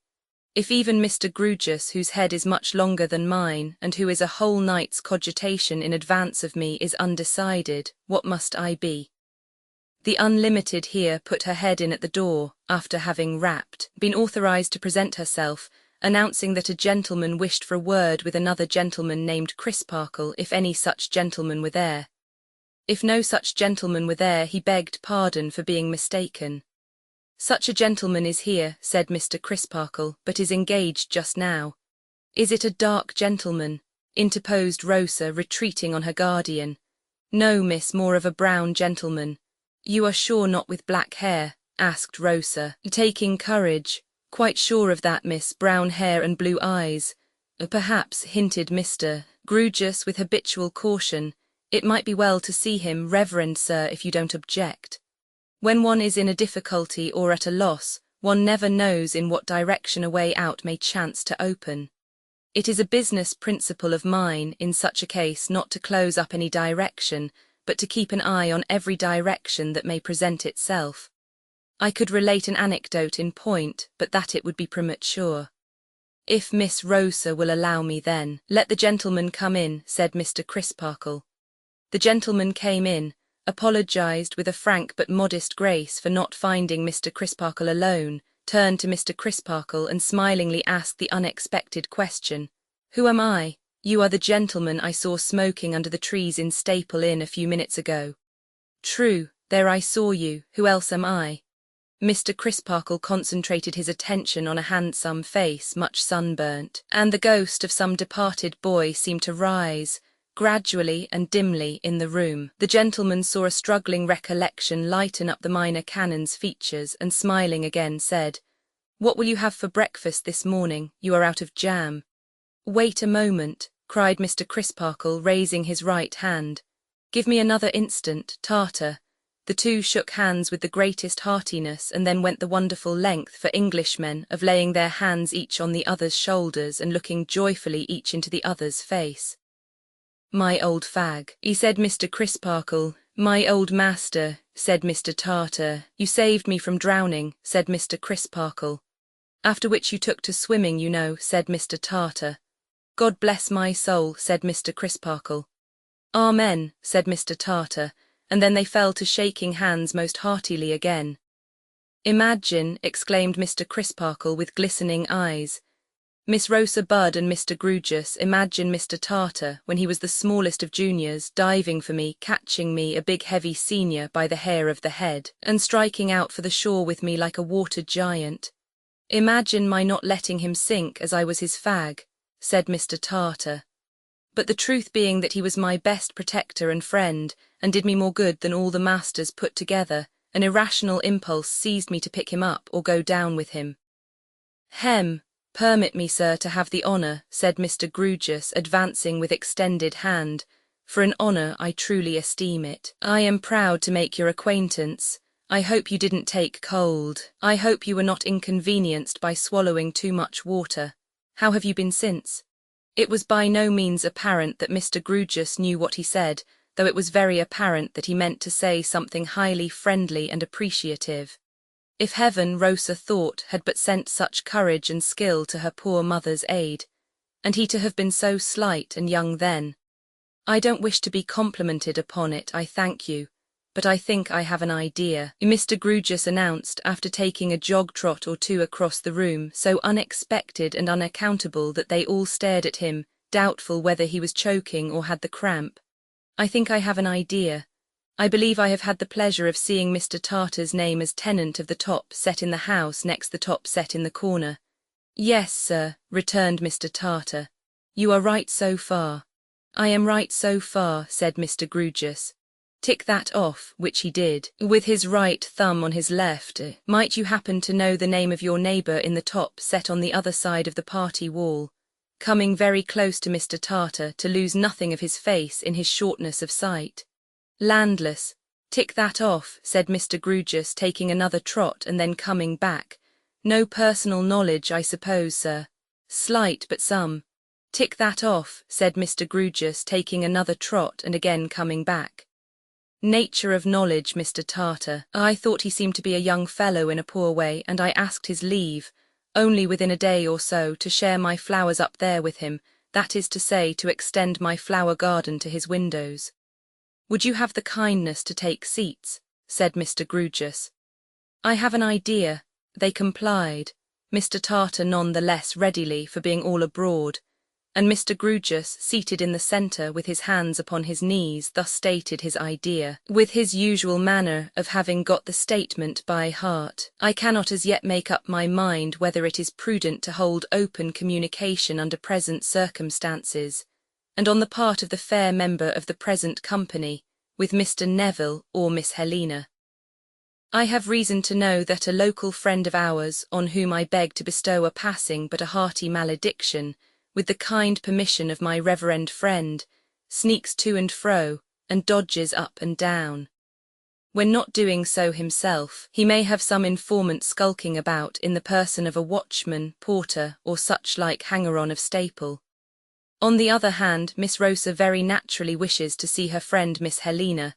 If even Mr. Grewgious, whose head is much longer than mine, and who is a whole night's cogitation in advance of me, is undecided, what must I be? The Unlimited here put her head in at the door, after having rapped, been authorized to present herself, announcing that a gentleman wished for a word with another gentleman named Crisparkle, if any such gentleman were there. If no such gentleman were there, he begged pardon for being mistaken. Such a gentleman is here, said Mr. Crisparkle, but is engaged just now. Is it a dark gentleman? Interposed Rosa, retreating on her guardian. No, miss, more of a brown gentleman. You are sure not with black hair? Asked Rosa, taking courage. Quite sure of that, miss, brown hair and blue eyes. Perhaps, hinted Mr. Grewgious with habitual caution, it might be well to see him, reverend sir, if you don't object. When one is in a difficulty or at a loss, one never knows in what direction a way out may chance to open. It is a business principle of mine, in such a case, not to close up any direction, but to keep an eye on every direction that may present itself. I could relate an anecdote in point, but that it would be premature. If Miss Rosa will allow me then, let the gentleman come in, said Mr. Crisparkle. The gentleman came in, apologized with a frank but modest grace for not finding Mr. Crisparkle alone, turned to Mr. Crisparkle and smilingly asked the unexpected question. Who am I? You are the gentleman I saw smoking under the trees in Staple Inn a few minutes ago. True, there I saw you. Who else am I? Mr. Crisparkle concentrated his attention on a handsome face, much sunburnt, and the ghost of some departed boy seemed to rise, gradually and dimly, in the room. The gentleman saw a struggling recollection lighten up the Minor Canon's features, and smiling again said, What will you have for breakfast this morning? You are out of jam. Wait a moment, cried Mr. Crisparkle, raising his right hand. Give me another instant, Tartar. The two shook hands with the greatest heartiness, and then went the wonderful length for Englishmen of laying their hands each on the other's shoulders and looking joyfully each into the other's face. My old fag, said Mr. Crisparkle. My old master, said Mr. Tartar. You saved me from drowning, said Mr. Crisparkle. After which you took to swimming, you know, said Mr. Tartar. God bless my soul, said Mr. Crisparkle. Amen, said Mr. Tartar, and then they fell to shaking hands most heartily again. Imagine, exclaimed Mr. Crisparkle with glistening eyes. Miss Rosa Budd and Mr. Grewgious, imagine Mr. Tartar, when he was the smallest of juniors, diving for me, catching me, a big heavy senior, by the hair of the head, and striking out for the shore with me like a water giant. Imagine my not letting him sink as I was his fag, said Mr. Tartar. But the truth being that he was my best protector and friend, and did me more good than all the masters put together, an irrational impulse seized me to pick him up or go down with him. Hem! Permit me, sir, to have the honour, said Mr. Grewgious, advancing with extended hand. For an honour I truly esteem it. I am proud to make your acquaintance. I hope you didn't take cold. I hope you were not inconvenienced by swallowing too much water. How have you been since? It was by no means apparent that Mr. Grewgious knew what he said, though it was very apparent that he meant to say something highly friendly and appreciative. If heaven, Rosa thought, had but sent such courage and skill to her poor mother's aid, and he to have been so slight and young then. I don't wish to be complimented upon it, I thank you, but I think I have an idea, Mr. Grewgious announced after taking a jog-trot or two across the room, so unexpected and unaccountable that they all stared at him, doubtful whether he was choking or had the cramp. I think I have an idea. I believe I have had the pleasure of seeing Mr. Tartar's name as tenant of the top set in the house next the top set in the corner. Yes, sir, returned Mr. Tartar. You are right so far. I am right so far, said Mr. Grewgious. Tick that off, which he did, with his right thumb on his left. Might you happen to know the name of your neighbour in the top set on the other side of the party wall? Coming very close to Mr. Tartar to lose nothing of his face in his shortness of sight. Landless. Tick that off, said Mr. Grewgious, taking another trot and then coming back. No personal knowledge, I suppose, sir. Slight, but some. Tick that off, said Mr. Grewgious, taking another trot and again coming back. Nature of knowledge, Mr. Tartar. I thought he seemed to be a young fellow in a poor way, and I asked his leave, only within a day or so, to share my flowers up there with him, that is to say, to extend my flower garden to his windows. Would you have the kindness to take seats? Said Mr. Grewgious. I have an idea. They complied, Mr. Tartar none the less readily for being all abroad, and Mr. Grewgious, seated in the centre with his hands upon his knees, thus stated his idea, with his usual manner of having got the statement by heart. I cannot as yet make up my mind whether it is prudent to hold open communication under present circumstances, and on the part of the fair member of the present company, with Mr. Neville or Miss Helena. I have reason to know that a local friend of ours, on whom I beg to bestow a passing but a hearty malediction, with the kind permission of my reverend friend, sneaks to and fro, and dodges up and down. When not doing so himself, he may have some informant skulking about in the person of a watchman, porter, or such like hanger-on of staple. On the other hand, Miss Rosa very naturally wishes to see her friend Miss Helena,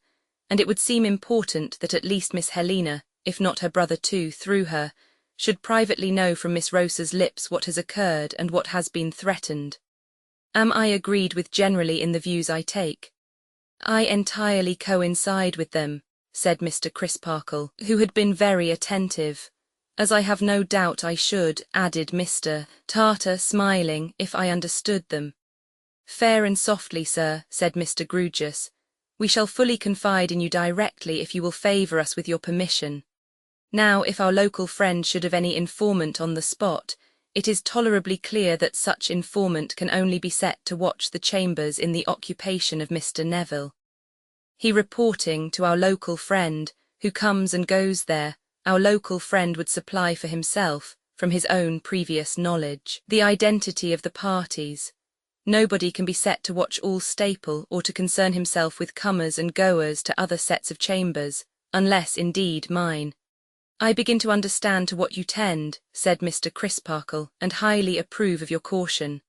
and it would seem important that at least Miss Helena, if not her brother too, through her, should privately know from Miss Rosa's lips what has occurred and what has been threatened. Am I agreed with generally in the views I take? I entirely coincide with them, said Mr. Crisparkle, who had been very attentive. As I have no doubt I should, added Mr. Tartar, smiling, if I understood them. Fair and softly, sir, said Mr. Grewgious. We shall fully confide in you directly if you will favour us with your permission. Now, if our local friend should have any informant on the spot, it is tolerably clear that such informant can only be set to watch the chambers in the occupation of Mr. Neville. He reporting to our local friend, who comes and goes there, our local friend would supply for himself, from his own previous knowledge, the identity of the parties. Nobody can be set to watch all staple or to concern himself with comers and goers to other sets of chambers, unless, indeed, mine. I begin to understand to what you tend, said Mr. Crisparkle, and highly approve of your caution.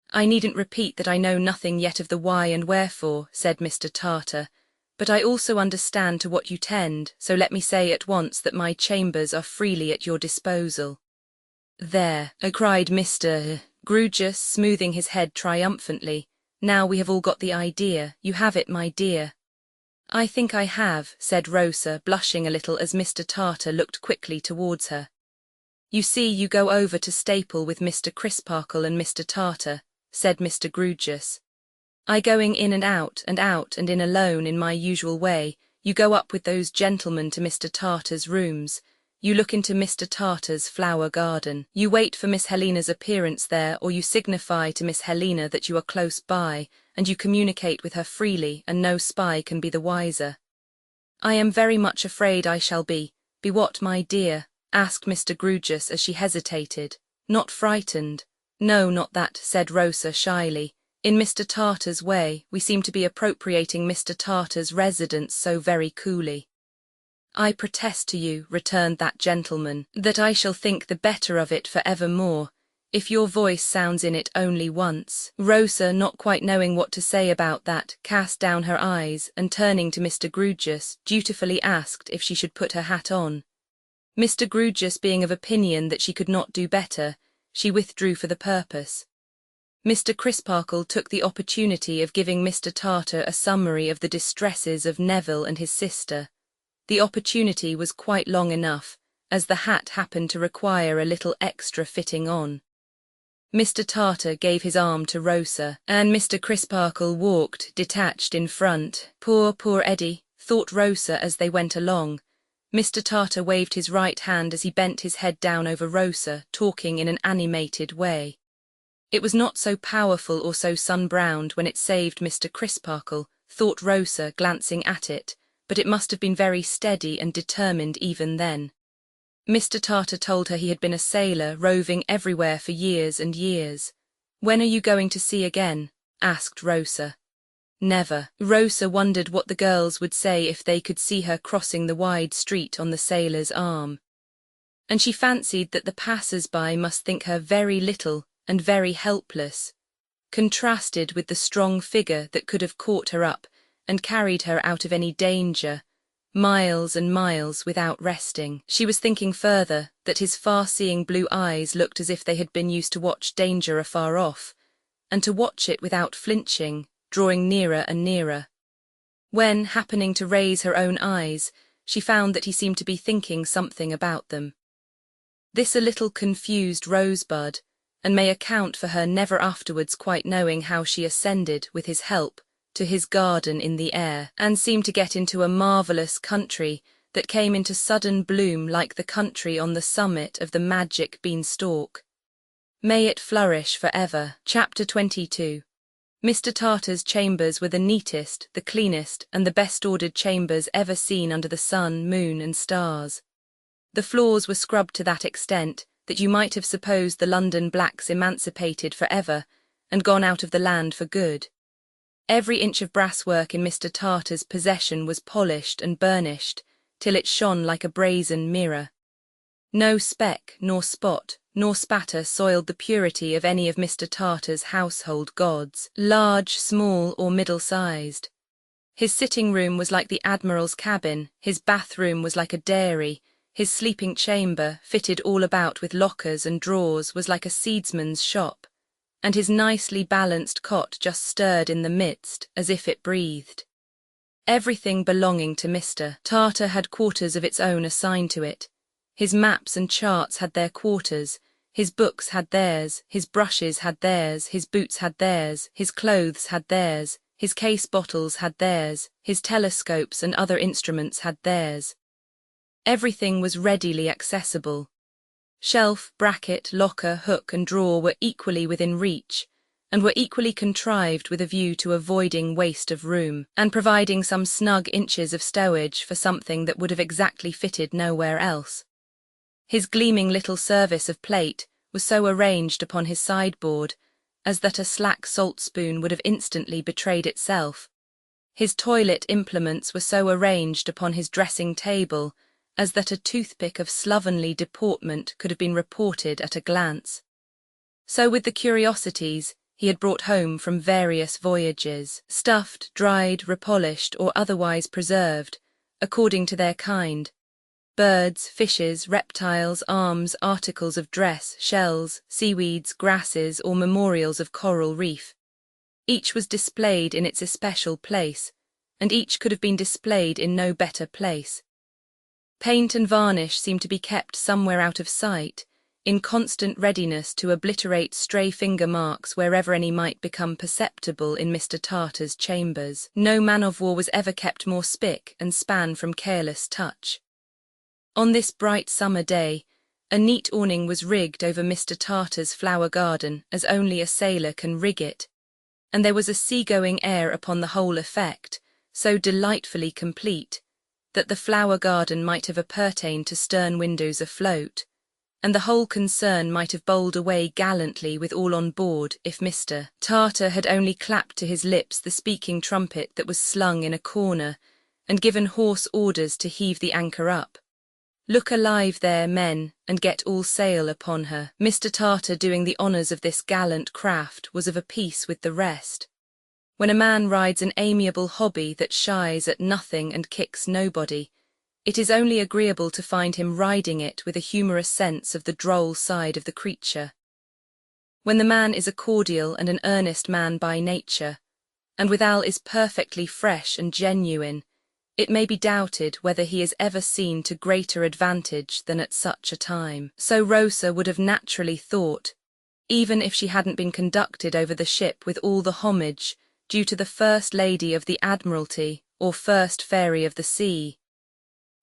I needn't repeat that I know nothing yet of the why and wherefore, said Mr. Tartar, but I also understand to what you tend, so let me say at once that my chambers are freely at your disposal. There, cried Mr. Grewgious, smoothing his head triumphantly. Now we have all got the idea. You have it, my dear. I think I have, said Rosa, blushing a little as Mr. Tartar looked quickly towards her. You see, you go over to Staple with Mr. Crisparkle and Mr. Tartar, said Mr. Grewgious. I going in and out and in alone in my usual way. You go up with those gentlemen to Mr. Tartar's rooms. You look into Mr. Tartar's flower garden. You wait for Miss Helena's appearance there, or you signify to Miss Helena that you are close by, and you communicate with her freely, and no spy can be the wiser. I am very much afraid I shall be what, my dear? Asked Mr. Grewgious as she hesitated. Not frightened. No, not that, said Rosa shyly. In Mr. Tartar's way, we seem to be appropriating Mr. Tartar's residence so very coolly. I protest to you, returned that gentleman, that I shall think the better of it for evermore. if your voice sounds in it only once." Rosa, not quite knowing what to say about that, cast down her eyes and turning to Mr. Grewgious, dutifully asked if she should put her hat on. Mr. Grewgious being of opinion that she could not do better, she withdrew for the purpose. Mr. Crisparkle took the opportunity of giving Mr. Tartar a summary of the distresses of Neville and his sister. The opportunity was quite long enough, as the hat happened to require a little extra fitting on. Mr. Tartar gave his arm to Rosa, and Mr. Crisparkle walked detached in front. Poor Eddie, thought Rosa as they went along. Mr. Tartar waved his right hand as he bent his head down over Rosa, talking in an animated way. It was not so powerful or so sun-browned when it saved Mr. Crisparkle, thought Rosa, glancing at it, but it must have been very steady and determined even then. Mr. Tartar told her he had been a sailor, roving everywhere for years and years. "When are you going to sea again?" asked Rosa. "Never." Rosa wondered what the girls would say if they could see her crossing the wide street on the sailor's arm. And she fancied that the passers-by must think her very little and very helpless, contrasted with the strong figure that could have caught her up and carried her out of any danger, miles and miles without resting. She was thinking further that his far-seeing blue eyes looked as if they had been used to watch danger afar off, and to watch it without flinching, drawing nearer and nearer. When, happening to raise her own eyes, she found that he seemed to be thinking something about them. This a little confused Rosebud, and may account for her never afterwards quite knowing how she ascended, with his help, to his garden in the air, and seemed to get into a marvellous country that came into sudden bloom like the country on the summit of the magic beanstalk. May it flourish for ever. Chapter 22. Mr. Tartar's chambers were the neatest, the cleanest, and the best-ordered chambers ever seen under the sun, moon, and stars. The floors were scrubbed to that extent that you might have supposed the London blacks emancipated for ever and gone out of the land for good. Every inch of brasswork in Mr. Tartar's possession was polished and burnished, till it shone like a brazen mirror. No speck, nor spot, nor spatter soiled the purity of any of Mr. Tartar's household gods, large, small, or middle-sized. His sitting-room was like the Admiral's cabin, his bathroom was like a dairy, his sleeping chamber, fitted all about with lockers and drawers, was like a seedsman's shop, and his nicely balanced cot just stirred in the midst, as if it breathed. Everything belonging to Mr. Tartar had quarters of its own assigned to it. His maps and charts had their quarters, his books had theirs, his brushes had theirs, his boots had theirs, his clothes had theirs, his case bottles had theirs, his telescopes and other instruments had theirs. Everything was readily accessible. Shelf, bracket, locker, hook, and drawer were equally within reach, and were equally contrived with a view to avoiding waste of room, and providing some snug inches of stowage for something that would have exactly fitted nowhere else. His gleaming little service of plate was so arranged upon his sideboard as that a slack salt spoon would have instantly betrayed itself. His toilet implements were so arranged upon his dressing table as that a toothpick of slovenly deportment could have been reported at a glance. So with the curiosities he had brought home from various voyages, stuffed, dried, repolished, or otherwise preserved, according to their kind. Birds, fishes, reptiles, arms, articles of dress, shells, seaweeds, grasses, or memorials of coral reef. Each was displayed in its especial place, and each could have been displayed in no better place. Paint and varnish seemed to be kept somewhere out of sight, in constant readiness to obliterate stray finger marks wherever any might become perceptible in Mr. Tartar's chambers. No man-of-war was ever kept more spick and span from careless touch. On this bright summer day, a neat awning was rigged over Mr. Tartar's flower garden as only a sailor can rig it, and there was a sea-going air upon the whole effect, so delightfully complete, that the flower garden might have appertained to stern windows afloat, and the whole concern might have bowled away gallantly with all on board if Mr. Tartar had only clapped to his lips the speaking trumpet that was slung in a corner, and given hoarse orders to heave the anchor up. Look alive there, men, and get all sail upon her. Mr. Tartar, doing the honours of this gallant craft, was of a piece with the rest. When a man rides an amiable hobby that shies at nothing and kicks nobody, it is only agreeable to find him riding it with a humorous sense of the droll side of the creature. When the man is a cordial and an earnest man by nature, and withal is perfectly fresh and genuine, it may be doubted whether he is ever seen to greater advantage than at such a time. So Rosa would have naturally thought, even if she hadn't been conducted over the ship with all the homage due to the First Lady of the Admiralty or First Fairy of the Sea,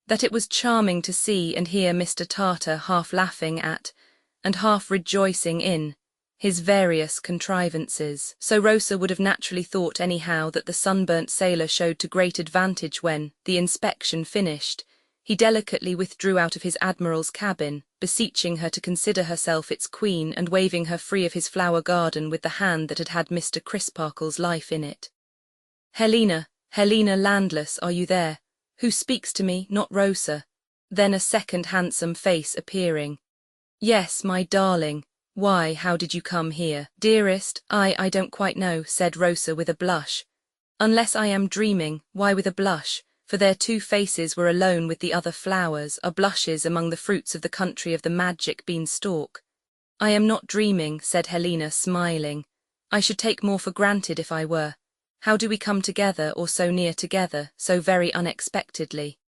that it was charming to see and hear Mr. Tartar half laughing at, and half rejoicing in, his various contrivances. So Rosa would have naturally thought anyhow that the sunburnt sailor showed to great advantage when, the inspection finished, he delicately withdrew out of his admiral's cabin, beseeching her to consider herself its queen and waving her free of his flower garden with the hand that had had Mr. Crisparkle's life in it. Helena, Helena Landless, are you there? Who speaks to me, not Rosa? Then a second handsome face appearing. Yes, my darling. Why, how did you come here? Dearest, I don't quite know, said Rosa with a blush. Unless I am dreaming, why with a blush? For their two faces were alone with the other flowers, are blushes among the fruits of the country of the magic beanstalk. I am not dreaming, said Helena, smiling. I should take more for granted if I were. How do we come together, or so near together, so very unexpectedly?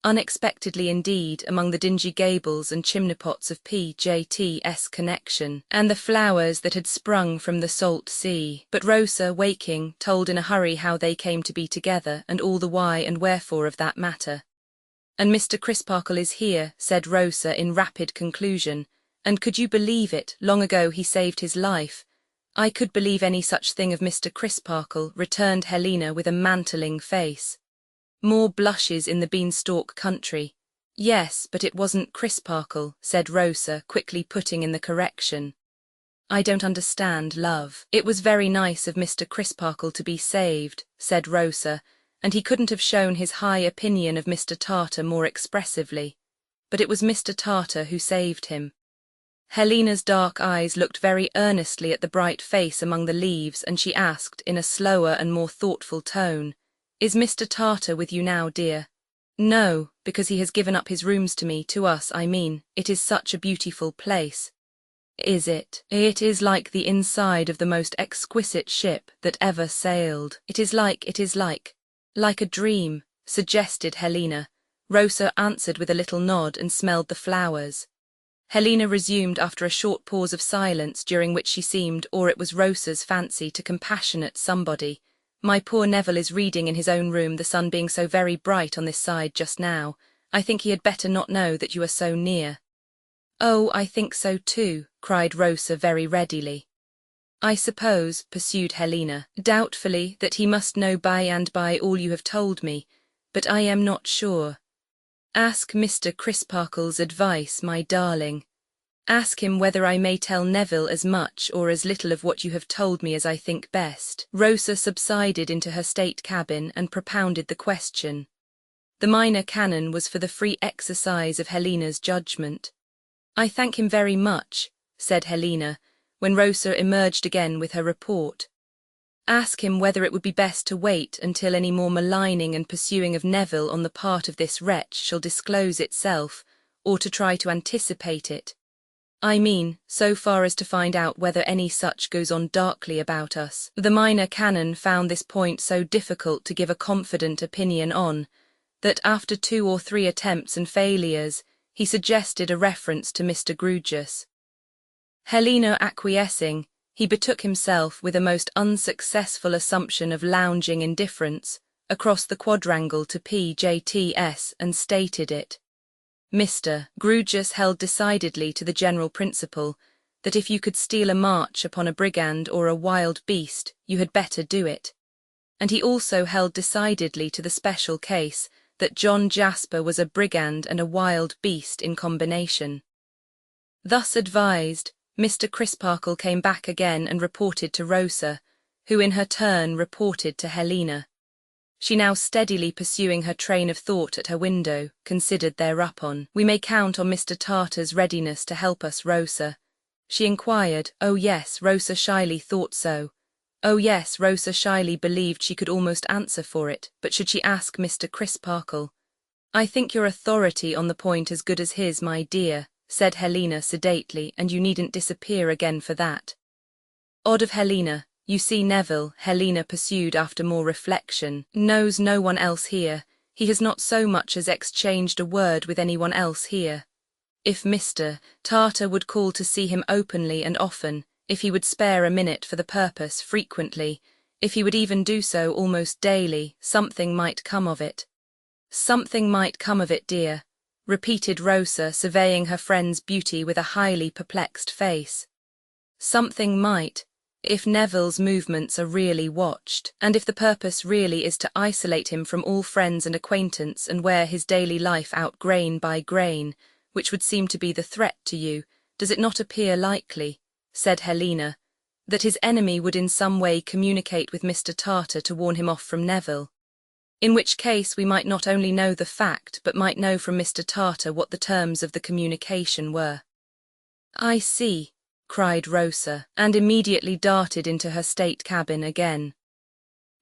Unexpectedly indeed, among the dingy gables and chimney-pots of P.J.T.'s connection, and the flowers that had sprung from the salt sea. But Rosa, waking, told in a hurry how they came to be together, and all the why and wherefore of that matter. And Mr. Crisparkle is here, said Rosa in rapid conclusion, and could you believe it, long ago he saved his life. I could believe any such thing of Mr. Crisparkle, returned Helena with a mantling face. More blushes in the beanstalk country. Yes, but it wasn't Crisparkle, said Rosa, quickly putting in the correction. I don't understand, love. It was very nice of Mr. Crisparkle to be saved, said Rosa, and he couldn't have shown his high opinion of Mr. Tartar more expressively. But it was Mr. Tartar who saved him. Helena's dark eyes looked very earnestly at the bright face among the leaves, and she asked, in a slower and more thoughtful tone, Is Mr. Tartar with you now, dear? No, because he has given up his rooms to me, to us, I mean. It is such a beautiful place. Is it? It is like the inside of the most exquisite ship that ever sailed. It is like a dream, suggested Helena. Rosa answered with a little nod and smelled the flowers. Helena resumed after a short pause of silence, during which she seemed, or it was Rosa's fancy, to compassionate somebody. My poor Neville is reading in his own room, the sun being so very bright on this side just now. I think he had better not know that you are so near. Oh, I think so too, cried Rosa very readily. I suppose, pursued Helena, doubtfully, that he must know by and by all you have told me, but I am not sure. Ask Mr. Crisparkle's advice, my darling. Ask him whether I may tell Neville as much or as little of what you have told me as I think best. Rosa subsided into her state cabin and propounded the question. The minor canon was for the free exercise of Helena's judgment. I thank him very much, said Helena, when Rosa emerged again with her report. Ask him whether it would be best to wait until any more maligning and pursuing of Neville on the part of this wretch shall disclose itself, or to try to anticipate it. I mean, so far as to find out whether any such goes on darkly about us. The minor canon found this point so difficult to give a confident opinion on, that after 2 or 3 attempts and failures, he suggested a reference to Mr. Grewgious. Helena acquiescing, he betook himself with a most unsuccessful assumption of lounging indifference across the quadrangle to P.J.T.'s and stated it. Mr. Grewgious held decidedly to the general principle that if you could steal a march upon a brigand or a wild beast, you had better do it. And he also held decidedly to the special case that John Jasper was a brigand and a wild beast in combination. Thus advised, Mr. Crisparkle came back again and reported to Rosa, who in her turn reported to Helena. She now steadily pursuing her train of thought at her window, considered thereupon. "We may count on Mr. Tartar's readiness to help us, Rosa?" she inquired. Oh yes, Rosa shyly thought so. Oh yes, Rosa shyly believed she could almost answer for it, but should she ask Mr. Crisparkle? "I think your authority on the point as good as his, my dear," said Helena sedately, "and you needn't disappear again for that." Odd of Helena. "You see, Neville," Helena pursued after more reflection, "knows no one else here. He has not so much as exchanged a word with anyone else here. If Mr. Tartar would call to see him openly and often, if he would spare a minute for the purpose frequently, if he would even do so almost daily, something might come of it." "Something might come of it, dear," repeated Rosa, surveying her friend's beauty with a highly perplexed face. "Something might, if Neville's movements are really watched, and if the purpose really is to isolate him from all friends and acquaintance and wear his daily life out grain by grain, which would seem to be the threat to you, does it not appear likely," said Helena, "that his enemy would in some way communicate with Mr. Tartar to warn him off from Neville? In which case we might not only know the fact, but might know from Mr. Tartar what the terms of the communication were." "I see," cried Rosa, and immediately darted into her state cabin again.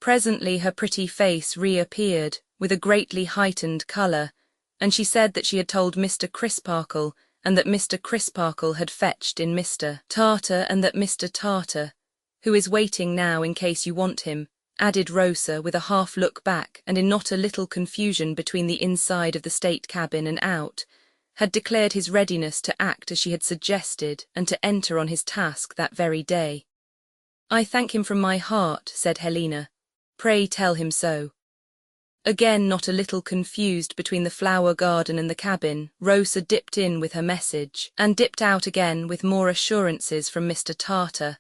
Presently her pretty face reappeared, with a greatly heightened colour, and she said that she had told Mr. Crisparkle, and that Mr. Crisparkle had fetched in Mr. Tartar, and that Mr. Tartar, who is waiting now in case you want him, added Rosa with a half-look back and in not a little confusion between the inside of the state cabin and out, had declared his readiness to act as she had suggested and to enter on his task that very day. "I thank him from my heart," said Helena. "Pray tell him so." Again not a little confused between the flower garden and the cabin, Rosa dipped in with her message, and dipped out again with more assurances from Mr. Tartar,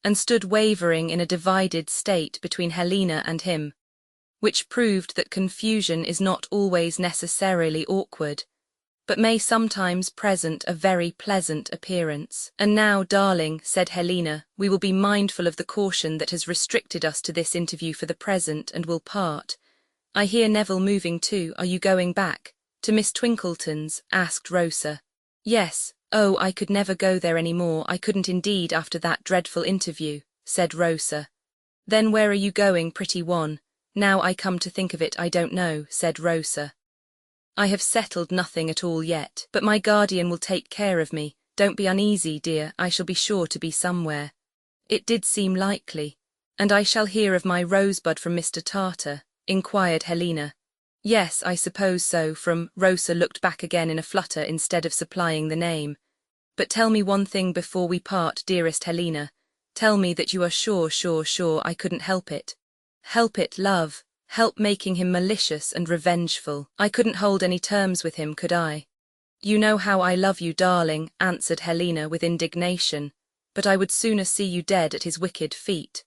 and stood wavering in a divided state between Helena and him, which proved that confusion is not always necessarily awkward, but may sometimes present a very pleasant appearance. "And now, darling," said Helena, "we will be mindful of the caution that has restricted us to this interview for the present, and will part. I hear Neville moving too. Are you going back to Miss Twinkleton's?" asked Rosa. "Yes. Oh, I could never go there any more. I couldn't indeed after that dreadful interview," said Rosa. "Then where are you going, pretty one? Now I come to think of it, I don't know," said Rosa. "I have settled nothing at all yet, but my guardian will take care of me. Don't be uneasy, dear, I shall be sure to be somewhere. It did seem likely." "And I shall hear of my rosebud from Mr. Tartar?" inquired Helena. "Yes, I suppose so, from—" Rosa looked back again in a flutter instead of supplying the name. "But tell me one thing before we part, dearest Helena. Tell me that you are sure I couldn't help it." "Help it, love? Help making him malicious and revengeful? I couldn't hold any terms with him, could I?" "You know how I love you, darling," answered Helena with indignation, "but I would sooner see you dead at his wicked feet.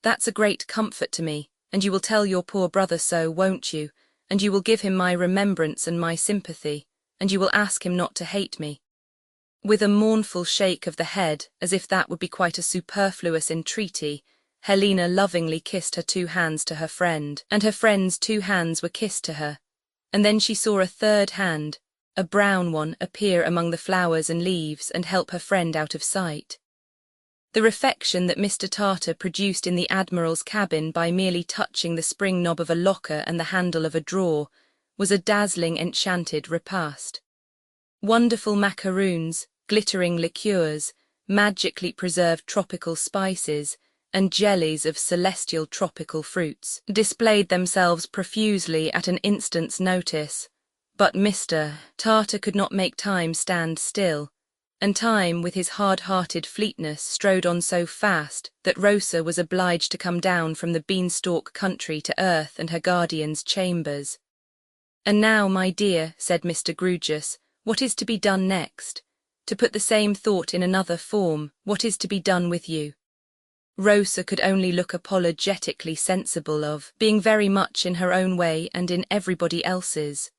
That's a great comfort to me, and you will tell your poor brother so, won't you? And you will give him my remembrance and my sympathy, and you will ask him not to hate me." With a mournful shake of the head, as if that would be quite a superfluous entreaty, Helena lovingly kissed her two hands to her friend, and her friend's two hands were kissed to her, and then she saw a third hand, a brown one, appear among the flowers and leaves and help her friend out of sight. The refection that Mr. Tartar produced in the Admiral's cabin by merely touching the spring knob of a locker and the handle of a drawer was a dazzling enchanted repast. Wonderful macaroons, glittering liqueurs, magically preserved tropical spices, and jellies of celestial tropical fruits displayed themselves profusely at an instant's notice, but Mr. Tartar could not make time stand still, and time with his hard-hearted fleetness strode on so fast that Rosa was obliged to come down from the beanstalk country to earth and her guardian's chambers. "And now, my dear," said Mr. Grewgious, "what is to be done next? To put the same thought in another form, what is to be done with you?" Rosa could only look apologetically sensible of being very much in her own way and in everybody else's.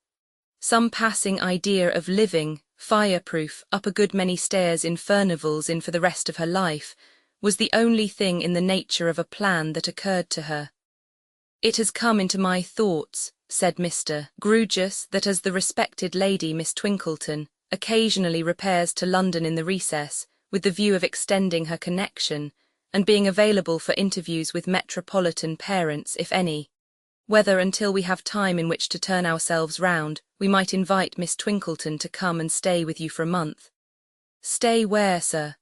Some passing idea of living, fireproof, up a good many stairs in Furnival's Inn for the rest of her life was the only thing in the nature of a plan that occurred to her. It has come into my thoughts, said Mr. Grewgious, that as the respected lady Miss Twinkleton occasionally repairs to London in the recess, with the view of extending her connection, and being available for interviews with metropolitan parents, if any, whether until we have time in which to turn ourselves round, we might invite Miss Twinkleton to come and stay with you for a month. Stay where, sir?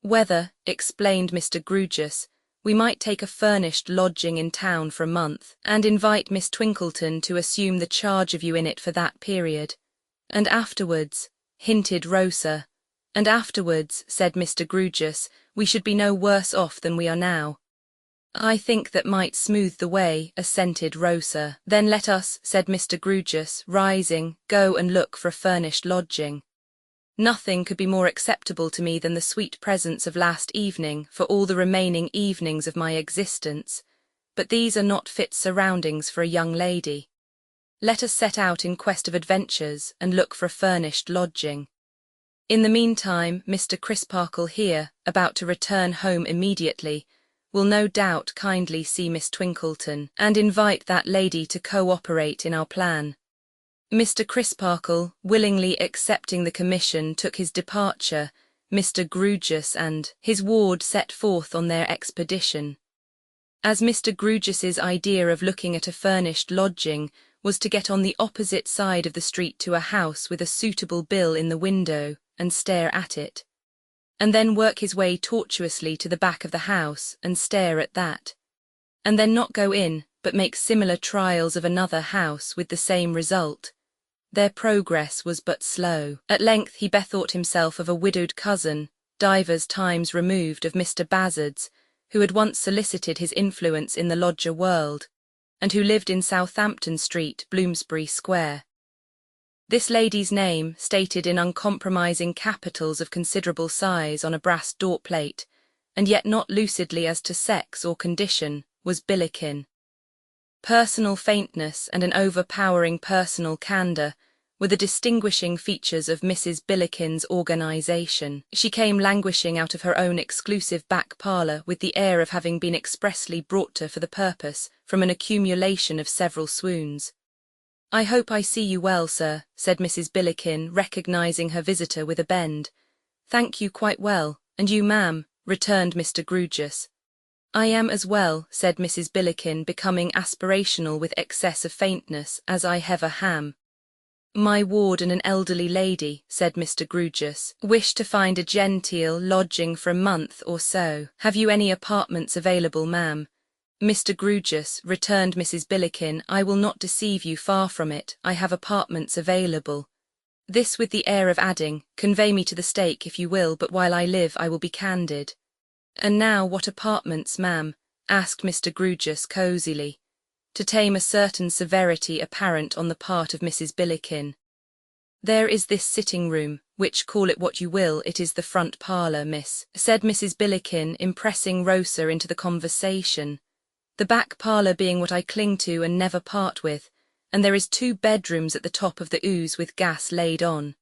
Whether, explained Mr. Grewgious, we might take a furnished lodging in town for a month, and invite Miss Twinkleton to assume the charge of you in it for that period. And afterwards, hinted Rosa. And afterwards, said Mr. Grewgious, we should be no worse off than we are now. I think that might smooth the way, assented Rosa. Then let us, said Mr. Grewgious, rising, go and look for a furnished lodging. Nothing could be more acceptable to me than the sweet presence of last evening for all the remaining evenings of my existence, but these are not fit surroundings for a young lady. Let us set out in quest of adventures and look for a furnished lodging. In the meantime, Mr. Crisparkle here, about to return home immediately, will no doubt kindly see Miss Twinkleton and invite that lady to co-operate in our plan. Mr. Crisparkle, willingly accepting the commission, took his departure. Mr. Grewgious and his ward set forth on their expedition. As Mr. Grewgious's idea of looking at a furnished lodging was to get on the opposite side of the street to a house with a suitable bill in the window and stare at it, and then work his way tortuously to the back of the house and stare at that, and then not go in, but make similar trials of another house with the same result. Their progress was but slow. At length he bethought himself of a widowed cousin, divers times removed of Mr. Bazzard's, who had once solicited his influence in the lodger world, and who lived in Southampton Street, Bloomsbury Square. This lady's name, stated in uncompromising capitals of considerable size on a brass door-plate, and yet not lucidly as to sex or condition, was Billikin. Personal faintness and an overpowering personal candour were the distinguishing features of Mrs. Billikin's organisation. She came languishing out of her own exclusive back parlour with the air of having been expressly brought to for the purpose from an accumulation of several swoons. "I hope I see you well, sir," said Mrs. Billikin, recognising her visitor with a bend. "Thank you, quite well. And you, ma'am?" returned Mr. Grewgious. "I am as well," said Mrs. Billikin, becoming aspirational with excess of faintness, "as I ever ham." "My ward and an elderly lady," said Mr. Grewgious, "wish to find a genteel lodging for a month or so. Have you any apartments available, ma'am?" "Mr. Grewgious," returned Mrs. Billikin, "I will not deceive you, far from it. I have apartments available." This with the air of adding, "Convey me to the stake if you will, but while I live I will be candid." "And now what apartments, ma'am?" asked Mr. Grewgious cosily, to tame a certain severity apparent on the part of Mrs. Billikin. "There is this sitting-room, which, call it what you will, it is the front parlour, miss," said Mrs. Billikin, impressing Rosa into the conversation. "The back parlour being what I cling to and never part with, and there is 2 bedrooms at the top of the ooze with gas laid on.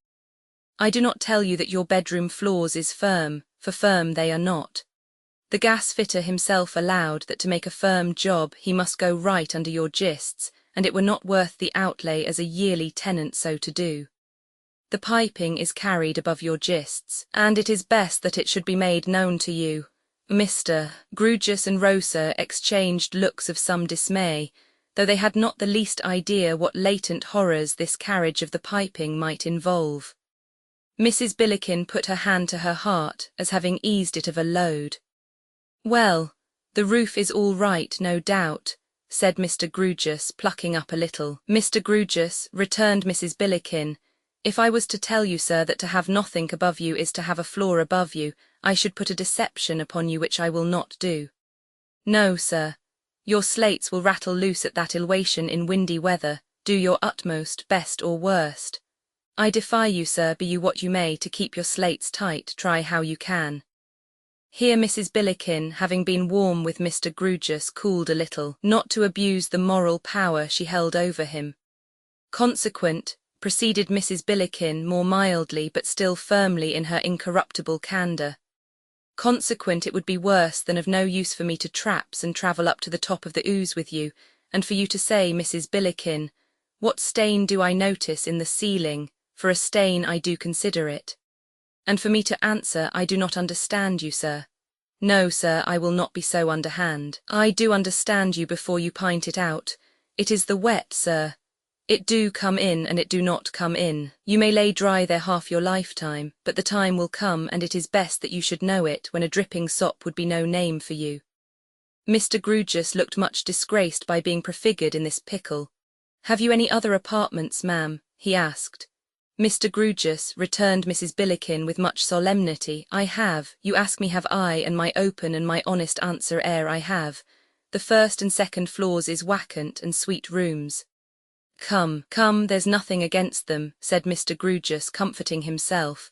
I do not tell you that your bedroom floors is firm, for firm they are not. The gas-fitter himself allowed that to make a firm job he must go right under your gists, and it were not worth the outlay as a yearly tenant so to do. The piping is carried above your gists, and it is best that it should be made known to you." Mr. Grewgious and Rosa exchanged looks of some dismay, though they had not the least idea what latent horrors this carriage of the piping might involve. Mrs. Billikin put her hand to her heart, as having eased it of a load. "Well, the roof is all right, no doubt," said Mr. Grewgious, plucking up a little. "Mr. Grewgious," returned Mrs. Billikin, "if I was to tell you, sir, that to have nothing above you is to have a floor above you, I should put a deception upon you which I will not do. No, sir, your slates will rattle loose at that elevation in windy weather, do your utmost, best or worst. I defy you, sir, be you what you may, to keep your slates tight, try how you can." Here Mrs. Billikin, having been warm with Mr. Grewgious, cooled a little, not to abuse the moral power she held over him. "Consequent," proceeded Mrs. Billikin more mildly but still firmly in her incorruptible candour, "consequent it would be worse than of no use for me to traps and travel up to the top of the ooze with you, and for you to say, Mrs. Billikin, what stain do I notice in the ceiling, for a stain I do consider it. And for me to answer, I do not understand you, sir. No, sir, I will not be so underhand. I do understand you before you pint it out. It is the wet, sir. It do come in and it do not come in. You may lay dry there half your lifetime, but the time will come, and it is best that you should know it, when a dripping sop would be no name for you. Mr. Grewgious looked much disgraced by being prefigured in this pickle. Have you any other apartments, ma'am? He asked. Mr. Grewgious, returned Mrs. Billikin with much solemnity, I have. You ask me have I, and my open and my honest answer I have. The first and second floors is vacant and sweet rooms. Come, come, there's nothing against them, said Mr. Grewgious, comforting himself.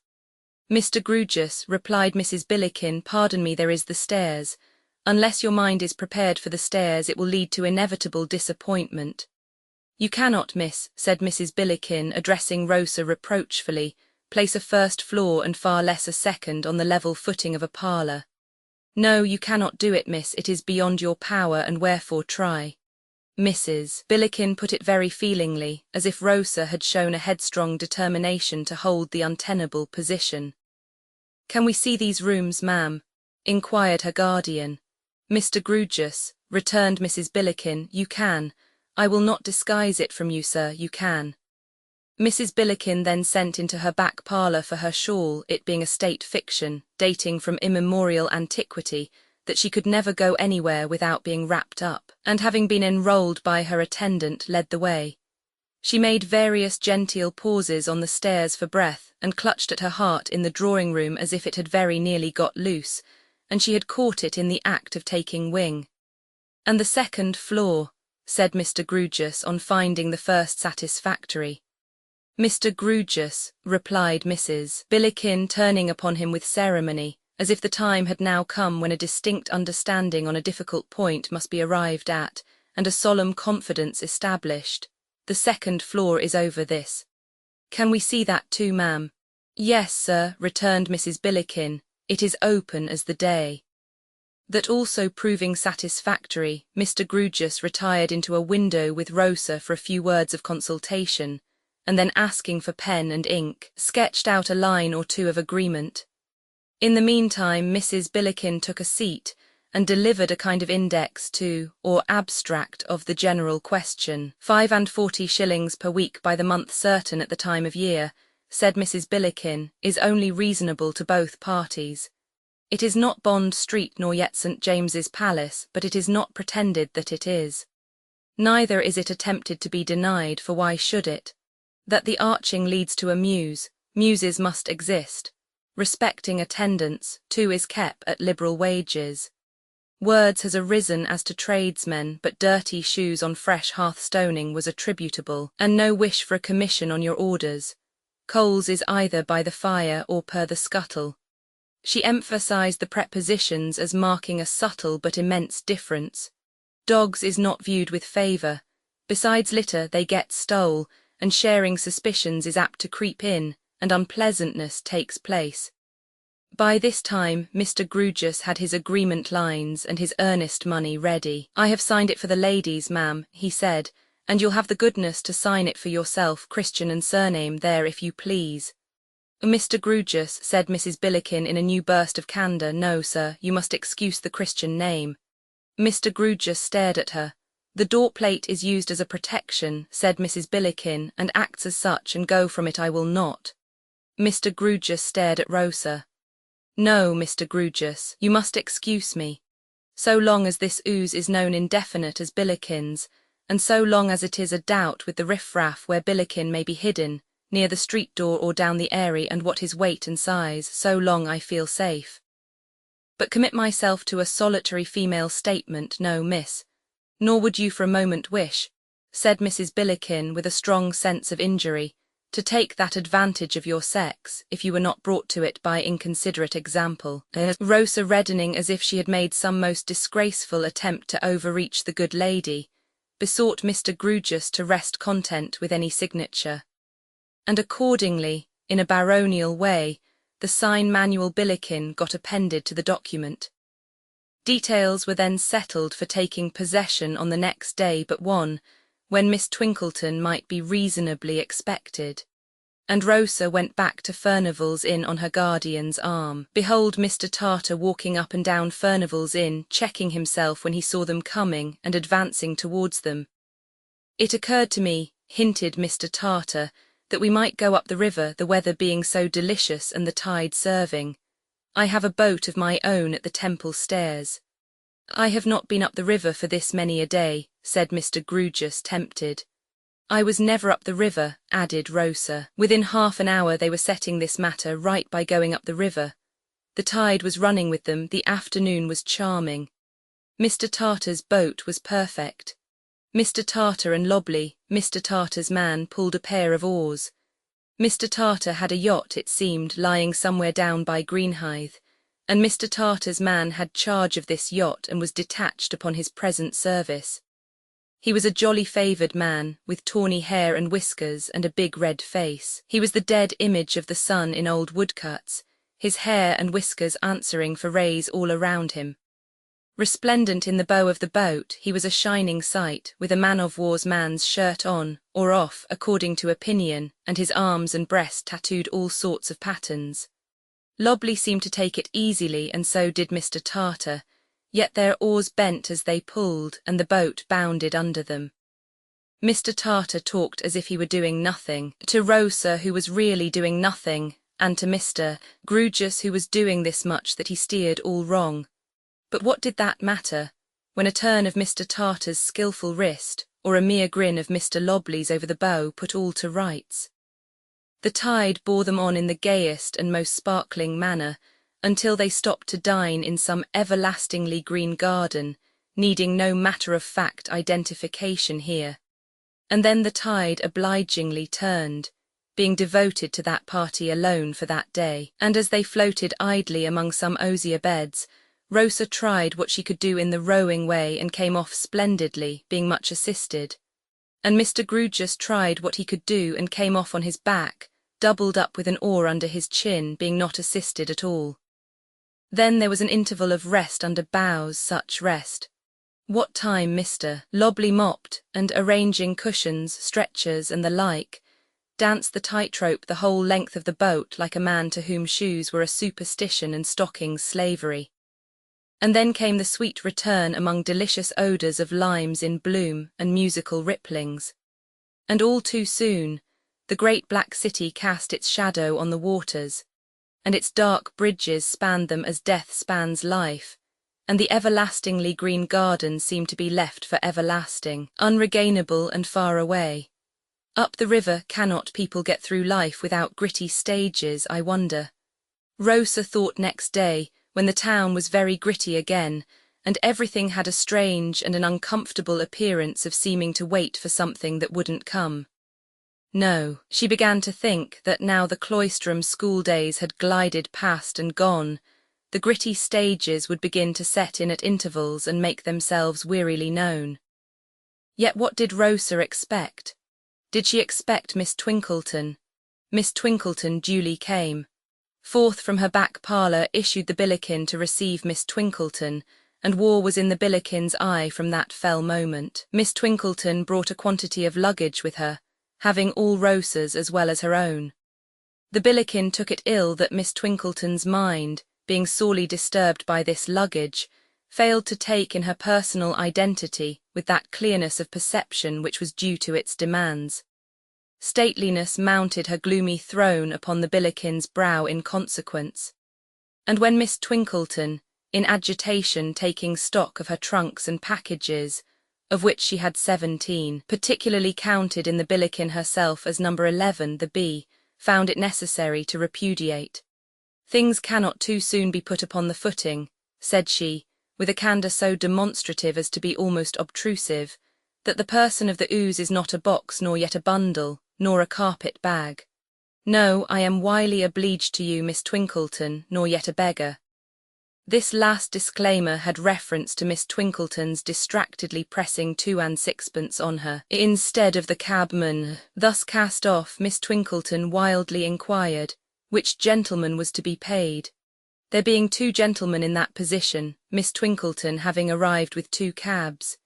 Mr. Grewgious, replied Mrs. Billikin, pardon me, there is the stairs. Unless your mind is prepared for the stairs, it will lead to inevitable disappointment. You cannot, miss, said Mrs. Billikin, addressing Rosa reproachfully, place a first floor and far less a second on the level footing of a parlour. No, you cannot do it, miss, it is beyond your power, and wherefore try. Mrs. Billikin put it very feelingly, as if Rosa had shown a headstrong determination to hold the untenable position. Can we see these rooms, ma'am? Inquired her guardian. Mr. Grewgious, returned Mrs. Billikin, you can. I will not disguise it from you, sir, you can. Mrs. Billikin then sent into her back parlour for her shawl, it being a state fiction, dating from immemorial antiquity, that she could never go anywhere without being wrapped up, and having been enrolled by her attendant, led the way. She made various genteel pauses on the stairs for breath, and clutched at her heart in the drawing-room as if it had very nearly got loose, and she had caught it in the act of taking wing. And the second floor, said Mr. Grewgious, on finding the first satisfactory. Mr. Grewgious, replied Mrs. Billikin, turning upon him with ceremony, as if the time had now come when a distinct understanding on a difficult point must be arrived at, and a solemn confidence established. The second floor is over this. Can we see that too, ma'am? Yes, sir, returned Mrs. Billikin, it is open as the day. That also proving satisfactory, Mr. Grewgious retired into a window with Rosa for a few words of consultation, and then asking for pen and ink, sketched out a line or two of agreement. In the meantime, Mrs. Billikin took a seat, and delivered a kind of index to, or abstract of the general question. 45 shillings per week by the month certain at the time of year, said Mrs. Billikin, is only reasonable to both parties. It is not Bond Street nor yet St. James's Palace, but it is not pretended that it is. Neither is it attempted to be denied, for why should it? That the arching leads to a muse, muses must exist. Respecting attendance, too, is kept at liberal wages. Words has arisen as to tradesmen, but dirty shoes on fresh hearthstoning was attributable, and no wish for a commission on your orders. Coals is either by the fire or per the scuttle. She emphasized the prepositions as marking a subtle but immense difference. Dogs is not viewed with favour. Besides litter they get stole, and sharing suspicions is apt to creep in, and unpleasantness takes place. By this time Mr. Grewgious had his agreement lines and his earnest money ready. I have signed it for the ladies, ma'am, he said, and you'll have the goodness to sign it for yourself, Christian and surname there if you please. Mr. Grewgious, said Mrs. Billikin in a new burst of candour, no, sir, you must excuse the Christian name. Mr. Grewgious stared at her. The door-plate is used as a protection, said Mrs. Billikin, and acts as such, and go from it I will not. Mr. Grewgious stared at Rosa. No, Mr. Grewgious, you must excuse me. So long as this ooze is known indefinite as Billikin's, and so long as it is a doubt with the riff-raff where Billikin may be hidden, near the street door or down the airy, and what his weight and size, so long I feel safe. But commit myself to a solitary female statement, no, miss. Nor would you for a moment wish, said Mrs. Billikin with a strong sense of injury, to take that advantage of your sex, if you were not brought to it by inconsiderate example. Rosa, reddening as if she had made some most disgraceful attempt to overreach the good lady, besought Mr. Grewgious to rest content with any signature. And accordingly, in a baronial way, the sign Manuel Billikin got appended to the document. Details were then settled for taking possession on the next day but one, when Miss Twinkleton might be reasonably expected. And Rosa went back to Furnival's Inn on her guardian's arm. Behold Mr. Tartar walking up and down Furnival's Inn, checking himself when he saw them coming and advancing towards them. "It occurred to me," hinted Mr. Tartar, "that we might go up the river, the weather being so delicious and the tide serving. I have a boat of my own at the Temple Stairs." "I have not been up the river for this many a day," said Mr. Grewgious, tempted. "I was never up the river," added Rosa. Within half an hour they were setting this matter right by going up the river. The tide was running with them, the afternoon was charming. Mr. Tartar's boat was perfect. Mr. Tartar and Lobley, Mr. Tartar's man, pulled a pair of oars. Mr. Tartar had a yacht, it seemed, lying somewhere down by Greenhithe, and Mr. Tartar's man had charge of this yacht and was detached upon his present service. He was a jolly favoured man, with tawny hair and whiskers and a big red face. He was the dead image of the sun in old woodcuts, his hair and whiskers answering for rays all around him. Resplendent in the bow of the boat, he was a shining sight, with a man-of-war's man's shirt on, or off, according to opinion, and his arms and breast tattooed all sorts of patterns. Lobley seemed to take it easily, and so did Mr. Tartar, yet their oars bent as they pulled, and the boat bounded under them. Mr. Tartar talked as if he were doing nothing, to Rosa, who was really doing nothing, and to Mr. Grewgious, who was doing this much that he steered all wrong. But what did that matter, when a turn of Mr. Tartar's skilful wrist, or a mere grin of Mr. Lobley's over the bow, put all to rights? The tide bore them on in the gayest and most sparkling manner, until they stopped to dine in some everlastingly green garden, needing no matter-of-fact identification here. And then the tide obligingly turned, being devoted to that party alone for that day, and as they floated idly among some osier beds, Rosa tried what she could do in the rowing way and came off splendidly, being much assisted. And Mr. Grewgious tried what he could do and came off on his back, doubled up with an oar under his chin, being not assisted at all. Then there was an interval of rest under boughs, such rest. What time Mr. Lobley mopped, and arranging cushions, stretchers, and the like, danced the tightrope the whole length of the boat like a man to whom shoes were a superstition and stockings slavery. And then came the sweet return among delicious odours of limes in bloom and musical ripplings. And all too soon, the great black city cast its shadow on the waters, and its dark bridges spanned them as death spans life, and the everlastingly green garden seemed to be left for everlasting, unregainable and far away. Up the river cannot people get through life without gritty stages, I wonder? Rosa thought next day, when the town was very gritty again, and everything had a strange and an uncomfortable appearance of seeming to wait for something that wouldn't come. No, she began to think that now the Cloisterham school days had glided past and gone, the gritty stages would begin to set in at intervals and make themselves wearily known. Yet what did Rosa expect? Did she expect Miss Twinkleton? Miss Twinkleton duly came. Forth from her back parlour issued the Billiken to receive Miss Twinkleton, and war was in the Billiken's eye from that fell moment. Miss Twinkleton brought a quantity of luggage with her, having all Rosa's as well as her own. The Billiken took it ill that Miss Twinkleton's mind, being sorely disturbed by this luggage, failed to take in her personal identity with that clearness of perception which was due to its demands. Stateliness mounted her gloomy throne upon the Billiken's brow in consequence. And when Miss Twinkleton, in agitation taking stock of her trunks and packages, of which she had 17, particularly counted in the Billiken herself as number 11, the B, found it necessary to repudiate. "Things cannot too soon be put upon the footing," said she, with a candour so demonstrative as to be almost obtrusive, "that the person of the ooze is not a box nor yet a bundle, nor a carpet bag. No, I am wily obliged to you, Miss Twinkleton, nor yet a beggar." This last disclaimer had reference to Miss Twinkleton's distractedly pressing 2 and 6pence on her, instead of the cabman. Thus cast off, Miss Twinkleton wildly inquired, which gentleman was to be paid. There being 2 gentlemen in that position, Miss Twinkleton having arrived with 2 cabs.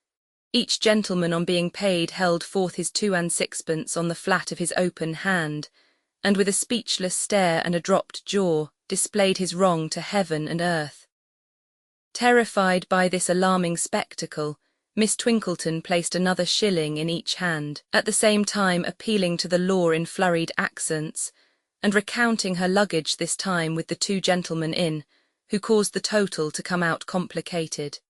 Each gentleman on being paid held forth his 2 and 6pence on the flat of his open hand, and with a speechless stare and a dropped jaw, displayed his wrong to heaven and earth. Terrified by this alarming spectacle, Miss Twinkleton placed another shilling in each hand, at the same time appealing to the law in flurried accents, and recounting her luggage this time with the 2 gentlemen in, who caused the total to come out complicated.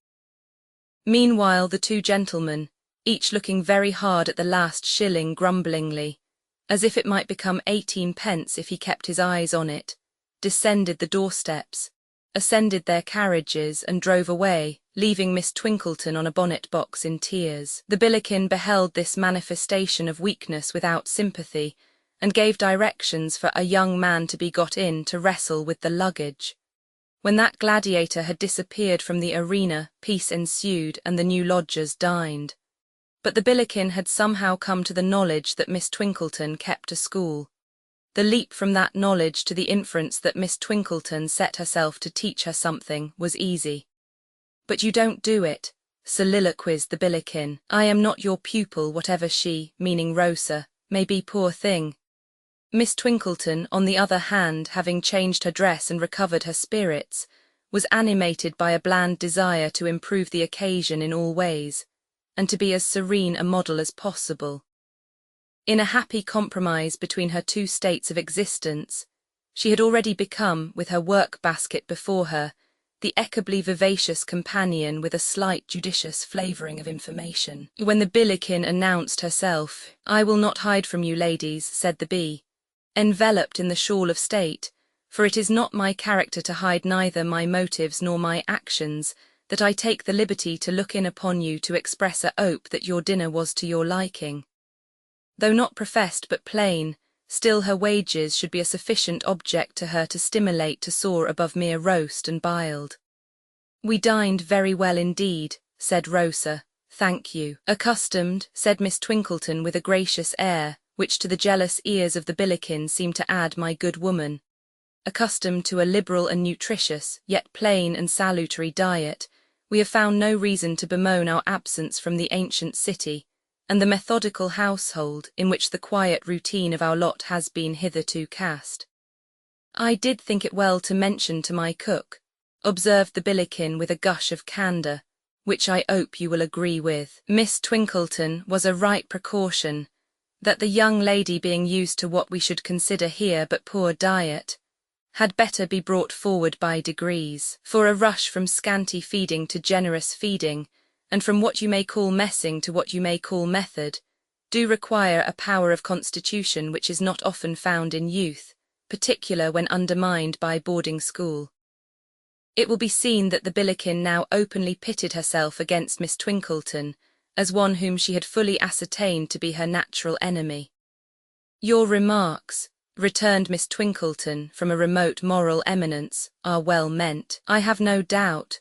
Meanwhile the 2 gentlemen, each looking very hard at the last shilling grumblingly, as if it might become 18p if he kept his eyes on it, descended the doorsteps, ascended their carriages and drove away, leaving Miss Twinkleton on a bonnet-box in tears. The Billiken beheld this manifestation of weakness without sympathy, and gave directions for a young man to be got in to wrestle with the luggage. When that gladiator had disappeared from the arena, peace ensued and the new lodgers dined. But the Billiken had somehow come to the knowledge that Miss Twinkleton kept a school. The leap from that knowledge to the inference that Miss Twinkleton set herself to teach her something was easy. "But you don't do it," soliloquized the Billiken. "I am not your pupil, whatever she," meaning Rosa, "may be, poor thing." Miss Twinkleton, on the other hand, having changed her dress and recovered her spirits, was animated by a bland desire to improve the occasion in all ways, and to be as serene a model as possible. In a happy compromise between her 2 states of existence, she had already become, with her work-basket before her, the equably vivacious companion with a slight judicious flavouring of information. When the Billiken announced herself, "I will not hide from you, ladies," said the bee, "enveloped in the shawl of state, for it is not my character to hide neither my motives nor my actions, that I take the liberty to look in upon you to express a hope that your dinner was to your liking. Though not professed but plain, still her wages should be a sufficient object to her to stimulate to soar above mere roast and biled." "We dined very well indeed," said Rosa. "Thank you." "Accustomed," said Miss Twinkleton with a gracious air, which to the jealous ears of the Billiken seemed to add "my good woman," "accustomed to a liberal and nutritious, yet plain and salutary diet, we have found no reason to bemoan our absence from the ancient city, and the methodical household in which the quiet routine of our lot has been hitherto cast." "I did think it well to mention to my cook," observed the Billiken with a gush of candour, "which I hope you will agree with, Miss Twinkleton, was a right precaution, that the young lady being used to what we should consider here but poor diet, had better be brought forward by degrees, for a rush from scanty feeding to generous feeding, and from what you may call messing to what you may call method, do require a power of constitution which is not often found in youth, particular when undermined by boarding school." It will be seen that the Billiken now openly pitted herself against Miss Twinkleton, as one whom she had fully ascertained to be her natural enemy. "Your remarks," returned Miss Twinkleton from a remote moral eminence, "are well meant, I have no doubt,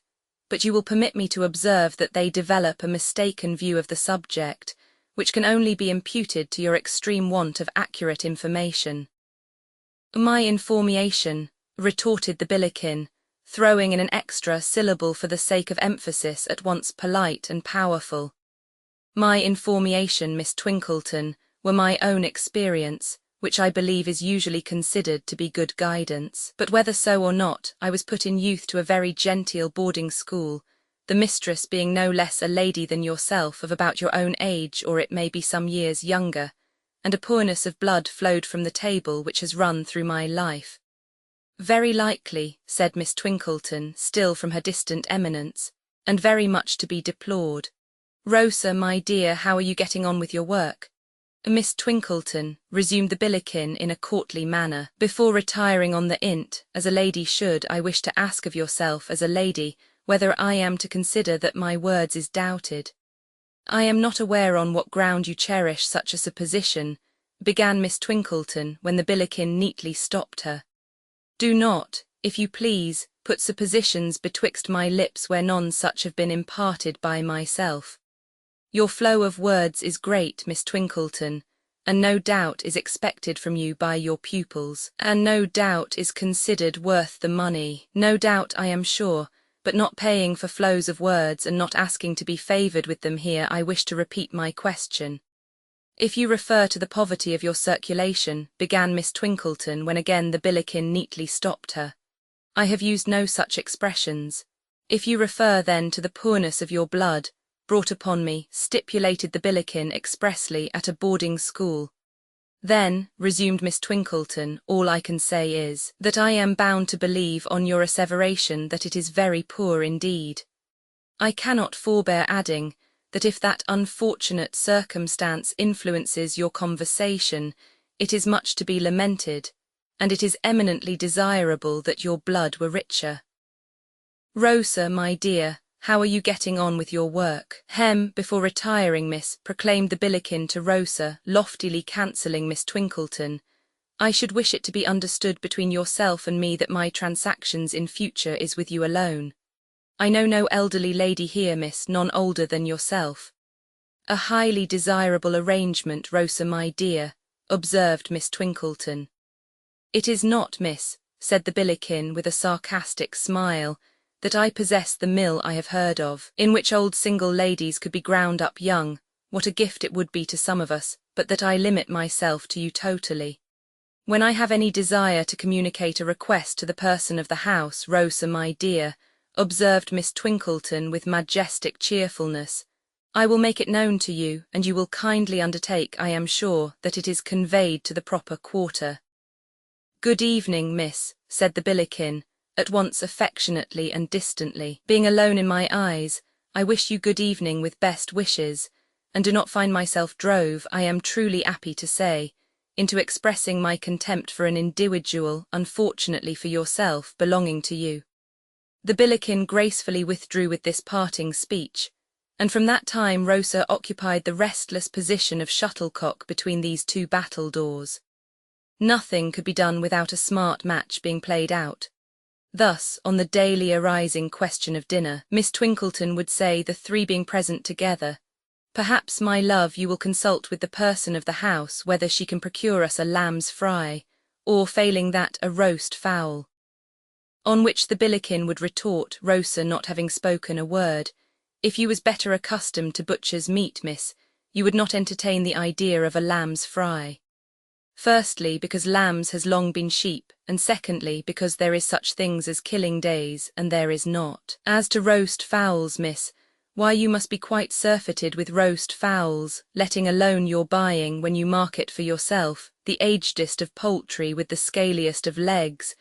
but you will permit me to observe that they develop a mistaken view of the subject, which can only be imputed to your extreme want of accurate information." "My information," retorted the Billiken, throwing in an extra syllable for the sake of emphasis at once polite and powerful. "My information, Miss Twinkleton, were my own experience, which I believe is usually considered to be good guidance. But whether so or not, I was put in youth to a very genteel boarding school, the mistress being no less a lady than yourself, of about your own age, or it may be some years younger, and a poorness of blood flowed from the table which has run through my life." "Very likely," said Miss Twinkleton, still from her distant eminence, "and very much to be deplored. Rosa, my dear, how are you getting on with your work?" "Miss Twinkleton," resumed the Billiken in a courtly manner, "before retiring on the int, as a lady should, I wish to ask of yourself, as a lady, whether I am to consider that my words is doubted." "I am not aware on what ground you cherish such a supposition," began Miss Twinkleton, when the Billiken neatly stopped her. "Do not, if you please, put suppositions betwixt my lips where none such have been imparted by myself. Your flow of words is great, Miss Twinkleton, and no doubt is expected from you by your pupils, and no doubt is considered worth the money. No doubt, I am sure, but not paying for flows of words and not asking to be favoured with them here, I wish to repeat my question. If you refer to the poverty of your circulation, began Miss Twinkleton, when again the Billiken neatly stopped her. I have used no such expressions. If you refer then to the poorness of your blood, brought upon me, stipulated the Billiken expressly, at a boarding school. Then, resumed Miss Twinkleton, all I can say is, that I am bound to believe on your asseveration that it is very poor indeed. I cannot forbear adding, that if that unfortunate circumstance influences your conversation, it is much to be lamented, and it is eminently desirable that your blood were richer. Rosa, my dear, how are you getting on with your work? Before retiring, miss, proclaimed the Billiken to Rosa, loftily cancelling Miss Twinkleton, I should wish it to be understood between yourself and me that my transactions in future is with you alone. I know no elderly lady here, miss, none older than yourself. A highly desirable arrangement, Rosa, my dear, observed Miss Twinkleton. It is not, miss, said the Billiken with a sarcastic smile, that I possess the mill I have heard of, in which old single ladies could be ground up young, what a gift it would be to some of us, but that I limit myself to you totally. When I have any desire to communicate a request to the person of the house, Rosa, my dear, observed Miss Twinkleton with majestic cheerfulness, I will make it known to you, and you will kindly undertake, I am sure, that it is conveyed to the proper quarter. Good evening, miss, said the Billiken, at once affectionately and distantly. Being alone in my eyes, I wish you good evening with best wishes, and do not find myself drove, I am truly happy to say, into expressing my contempt for an individual, unfortunately for yourself, belonging to you. The Billiken gracefully withdrew with this parting speech, and from that time Rosa occupied the restless position of shuttlecock between these two battledores. Nothing could be done without a smart match being played out. Thus, on the daily arising question of dinner, Miss Twinkleton would say, the three being present together, Perhaps, my love, you will consult with the person of the house whether she can procure us a lamb's fry, or, failing that, a roast fowl. On which the Billiken would retort, Rosa not having spoken a word, If you was better accustomed to butcher's meat, miss, you would not entertain the idea of a lamb's fry. Firstly, because lambs has long been sheep, and secondly, because there is such things as killing days, and there is not. As to roast fowls, miss, why you must be quite surfeited with roast fowls, letting alone your buying, when you market for yourself, the agedest of poultry with the scaliest of legs,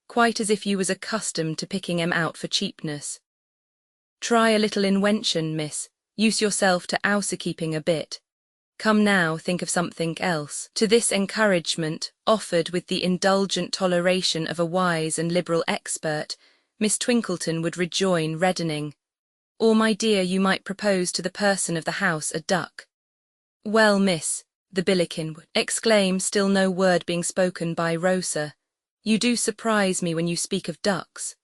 quite as if you was accustomed to picking 'em out for cheapness. Try a little inwention, miss, use yourself to housekeeping a bit. Come now, think of something else. To this encouragement, offered with the indulgent toleration of a wise and liberal expert, Miss Twinkleton would rejoin, reddening, Or, my dear, you might propose to the person of the house a duck. Well, miss, the Billiken would exclaim, still no word being spoken by Rosa, you do surprise me when you speak of ducks.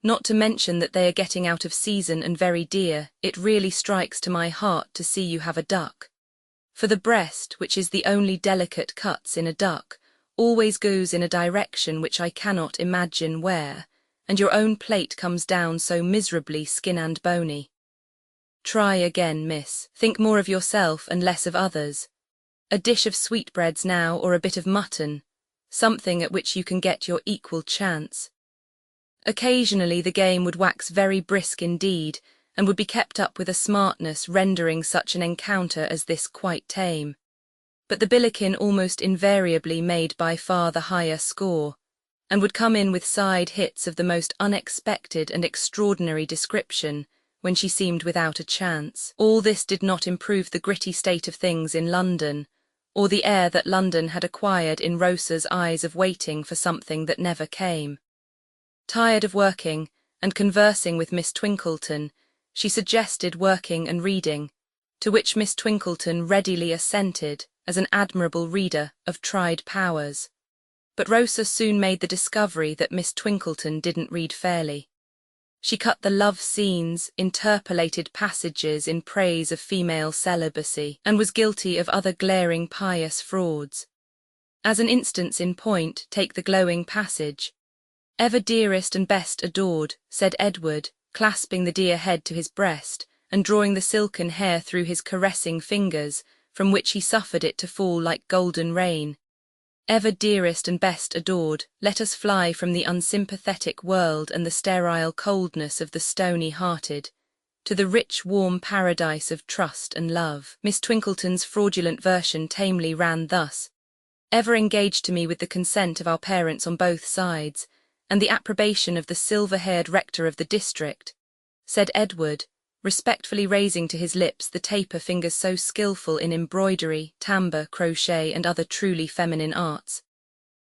Not to mention that they are getting out of season and very dear, it really strikes to my heart to see you have a duck. For the breast, which is the only delicate cuts in a duck, always goes in a direction which I cannot imagine where, and your own plate comes down so miserably skin and bony. Try again, miss, think more of yourself and less of others. A dish of sweetbreads now, or a bit of mutton, something at which you can get your equal chance. Occasionally the game would wax very brisk indeed, and would be kept up with a smartness rendering such an encounter as this quite tame. But the Billiken almost invariably made by far the higher score, and would come in with side hits of the most unexpected and extraordinary description, when she seemed without a chance. All this did not improve the gritty state of things in London, or the air that London had acquired in Rosa's eyes of waiting for something that never came. Tired of working, and conversing with Miss Twinkleton, she suggested working and reading, to which Miss Twinkleton readily assented as an admirable reader of tried powers. But Rosa soon made the discovery that Miss Twinkleton didn't read fairly. She cut the love scenes, interpolated passages in praise of female celibacy, and was guilty of other glaring pious frauds. As an instance in point, take the glowing passage. "Ever dearest and best adored," said Edward, clasping the dear head to his breast, and drawing the silken hair through his caressing fingers, from which he suffered it to fall like golden rain. "Ever dearest and best adored, let us fly from the unsympathetic world and the sterile coldness of the stony-hearted, to the rich, warm paradise of trust and love." Miss Twinkleton's fraudulent version tamely ran thus: "Ever engaged to me with the consent of our parents on both sides, and the approbation of the silver-haired rector of the district," said Edward, respectfully raising to his lips the taper fingers so skilful in embroidery, tambour, crochet, and other truly feminine arts.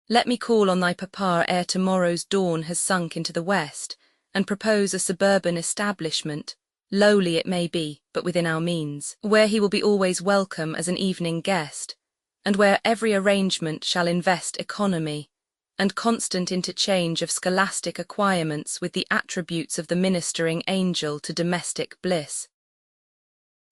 "Let me call on thy papa ere tomorrow's dawn has sunk into the west, and propose a suburban establishment, lowly it may be, but within our means, where he will be always welcome as an evening guest, and where every arrangement shall invest economy and constant interchange of scholastic acquirements with the attributes of the ministering angel to domestic bliss."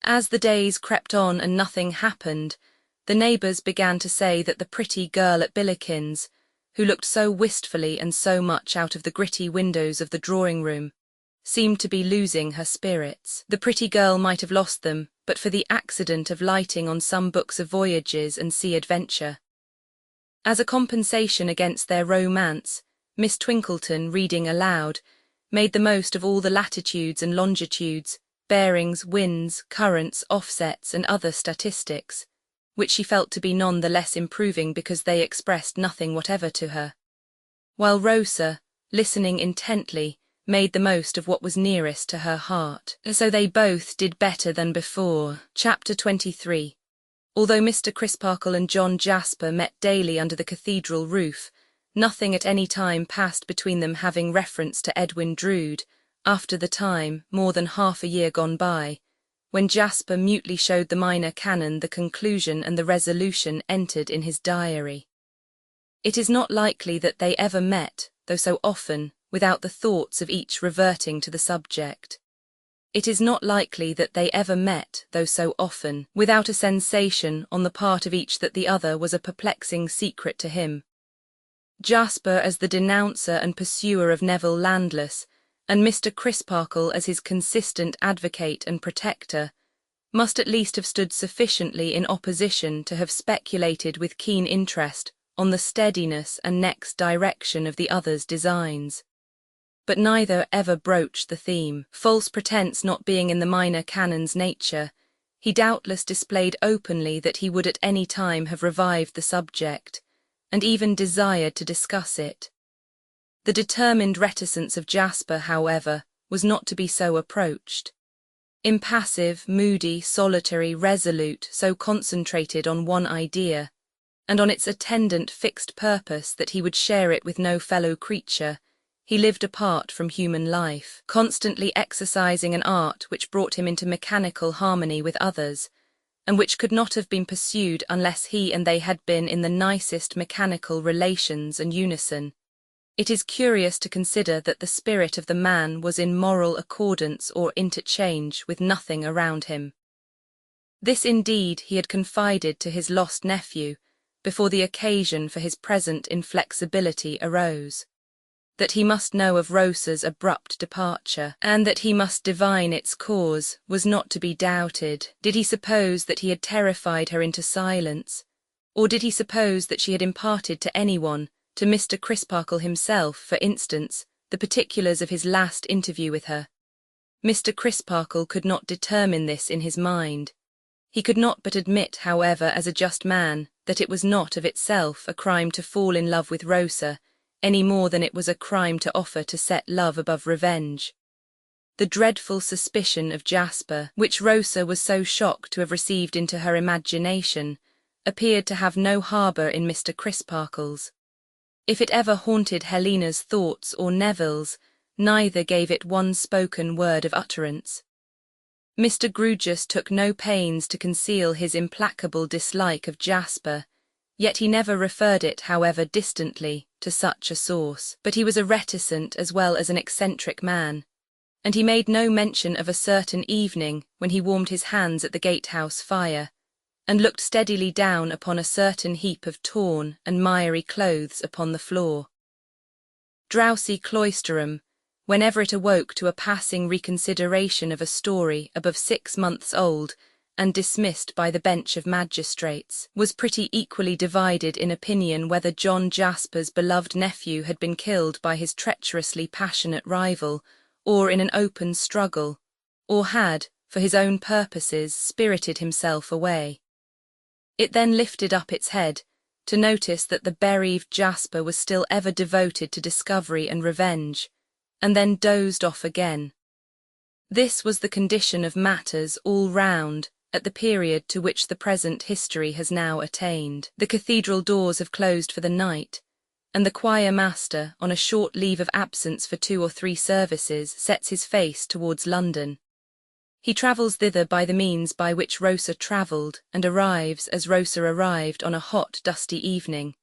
As the days crept on and nothing happened, the neighbours began to say that the pretty girl at Billikens, who looked so wistfully and so much out of the gritty windows of the drawing-room, seemed to be losing her spirits. The pretty girl might have lost them but for the accident of lighting on some books of voyages and sea adventure. As a compensation against their romance, Miss Twinkleton, reading aloud, made the most of all the latitudes and longitudes, bearings, winds, currents, offsets, and other statistics, which she felt to be none the less improving because they expressed nothing whatever to her, while Rosa, listening intently, made the most of what was nearest to her heart. So they both did better than before. Chapter 23. Although Mr. Crisparkle and John Jasper met daily under the cathedral roof, nothing at any time passed between them having reference to Edwin Drood, after the time, more than half a year gone by, when Jasper mutely showed the minor canon the conclusion and the resolution entered in his diary. It is not likely that they ever met, though so often, without the thoughts of each reverting to the subject. It is not likely that they ever met, though so often, without a sensation on the part of each that the other was a perplexing secret to him. Jasper as the denouncer and pursuer of Neville Landless, and Mr. Crisparkle as his consistent advocate and protector, must at least have stood sufficiently in opposition to have speculated with keen interest on the steadiness and next direction of the other's designs. But neither ever broached the theme. False pretense not being in the minor canon's nature, he doubtless displayed openly that he would at any time have revived the subject, and even desired to discuss it. The determined reticence of Jasper, however, was not to be so approached. Impassive, moody, solitary, resolute, so concentrated on one idea, and on its attendant fixed purpose that he would share it with no fellow creature, he lived apart from human life, constantly exercising an art which brought him into mechanical harmony with others, and which could not have been pursued unless he and they had been in the nicest mechanical relations and unison. It is curious to consider that the spirit of the man was in moral accordance or interchange with nothing around him. This indeed he had confided to his lost nephew, before the occasion for his present inflexibility arose. That he must know of Rosa's abrupt departure, and that he must divine its cause, was not to be doubted. Did he suppose that he had terrified her into silence, or did he suppose that she had imparted to anyone, to Mr. Crisparkle himself, for instance, the particulars of his last interview with her? Mr. Crisparkle could not determine this in his mind. He could not but admit, however, as a just man, that it was not of itself a crime to fall in love with Rosa, any more than it was a crime to offer to set love above revenge. The dreadful suspicion of Jasper, which Rosa was so shocked to have received into her imagination, appeared to have no harbour in Mr. Crisparkle's. If it ever haunted Helena's thoughts or Neville's, neither gave it one spoken word of utterance. Mr. Grewgious took no pains to conceal his implacable dislike of Jasper, yet he never referred it, however distantly, to such a source. But he was a reticent as well as an eccentric man, and he made no mention of a certain evening when he warmed his hands at the gatehouse fire, and looked steadily down upon a certain heap of torn and miry clothes upon the floor. Drowsy Cloisterham, whenever it awoke to a passing reconsideration of a story above 6 months old and dismissed by the bench of magistrates, was pretty equally divided in opinion whether John Jasper's beloved nephew had been killed by his treacherously passionate rival, or in an open struggle, or had, for his own purposes, spirited himself away. It then lifted up its head, to notice that the bereaved Jasper was still ever devoted to discovery and revenge, and then dozed off again. This was the condition of matters all round at the period to which the present history has now attained. The cathedral doors have closed for the night, and the choirmaster, on a short leave of absence for 2 or 3 services, sets his face towards London. He travels thither by the means by which Rosa travelled, and arrives as Rosa arrived on a hot, dusty evening.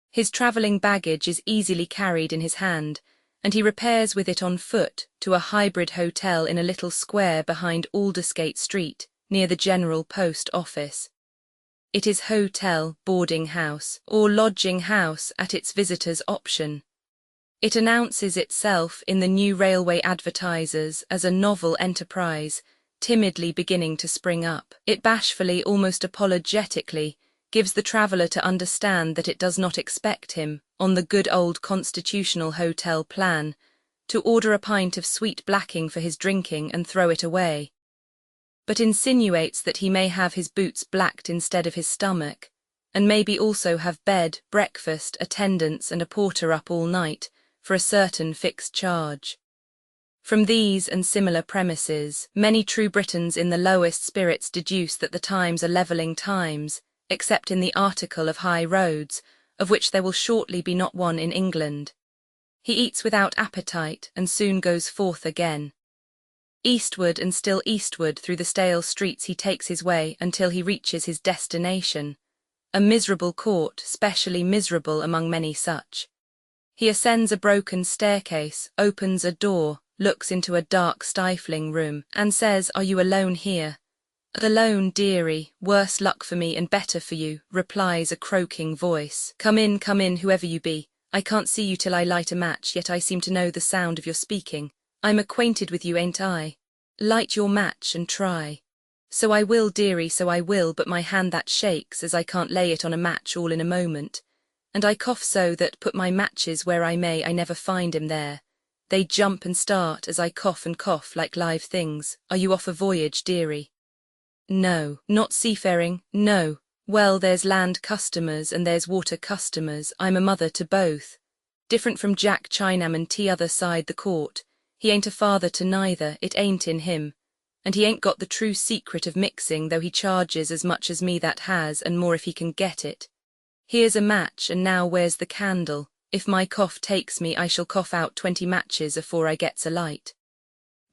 His travelling baggage is easily carried in his hand, and he repairs with it on foot to a hybrid hotel in a little square behind Aldersgate Street, near the General Post Office. It is hotel, boarding house, or lodging house at its visitor's option. It announces itself in the new railway advertisers as a novel enterprise, timidly beginning to spring up. It bashfully, almost apologetically, gives the traveller to understand that it does not expect him, on the good old constitutional hotel plan, to order a pint of sweet blacking for his drinking and throw it away, but insinuates that he may have his boots blacked instead of his stomach, and maybe also have bed, breakfast, attendance and a porter up all night, for a certain fixed charge. From these and similar premises, many true Britons in the lowest spirits deduce that the times are levelling times, except in the article of high roads, of which there will shortly be not one in England. He eats without appetite, and soon goes forth again. Eastward and still eastward through the stale streets he takes his way until he reaches his destination, a miserable court, specially miserable among many such. He ascends a broken staircase, opens a door, looks into a dark, stifling room, and says, "Are you alone here?" "Alone, dearie, worse luck for me and better for you," replies a croaking voice. Come in, whoever you be. I can't see you till I light a match, yet I seem to know the sound of your speaking. I'm acquainted with you, ain't I? Light your match and try." "So I will, dearie, so I will, but my hand that shakes, as I can't lay it on a match all in a moment. And I cough so that, put my matches where I may, I never find him there. They jump and start as I cough and cough like live things. Are you off a voyage, dearie?" "No." "Not seafaring?" "No." "Well, there's land customers and there's water customers. I'm a mother to both. Different from Jack Chinaman t'other side the court. He ain't a father to neither, it ain't in him. And he ain't got the true secret of mixing, though he charges as much as me that has, and more if he can get it. Here's a match, and now where's the candle? If my cough takes me, I shall cough out 20 matches afore I gets a light."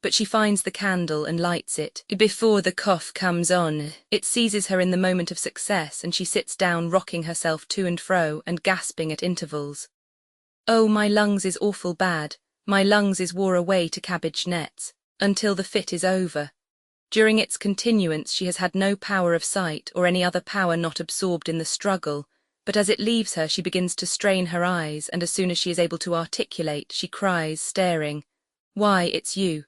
But she finds the candle and lights it. Before the cough comes on, it seizes her in the moment of success, and she sits down rocking herself to and fro and gasping at intervals. "Oh, my lungs is awful bad. My lungs is wore away to cabbage nets, until the fit is over." During its continuance she has had no power of sight or any other power not absorbed in the struggle, but as it leaves her she begins to strain her eyes, and as soon as she is able to articulate, she cries, staring, "Why, it's you.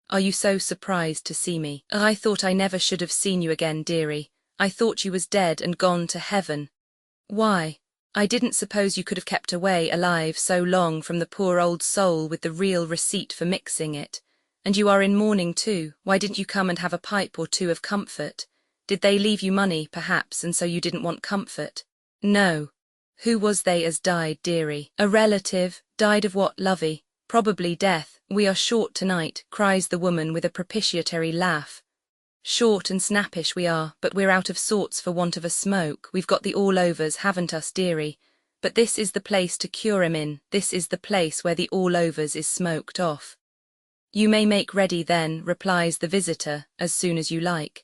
Are you so surprised to see me? I thought I never should have seen you again, dearie. I thought you was dead and gone to heaven. Why, I didn't suppose you could have kept away alive so long from the poor old soul with the real receipt for mixing it. And you are in mourning too. Why didn't you come and have a pipe or two of comfort? Did they leave you money, perhaps, and so you didn't want comfort?" "No." "Who was they as died, dearie?" "A relative." "Died of what, lovey?" "Probably death. We are short tonight," cries the woman with a propitiatory laugh. "Short and snappish we are, but we're out of sorts for want of a smoke. We've got the all-overs, haven't us, dearie? But this is the place to cure 'em in. This is the place where the all-overs is smoked off." "You may make ready then," replies the visitor, "as soon as you like."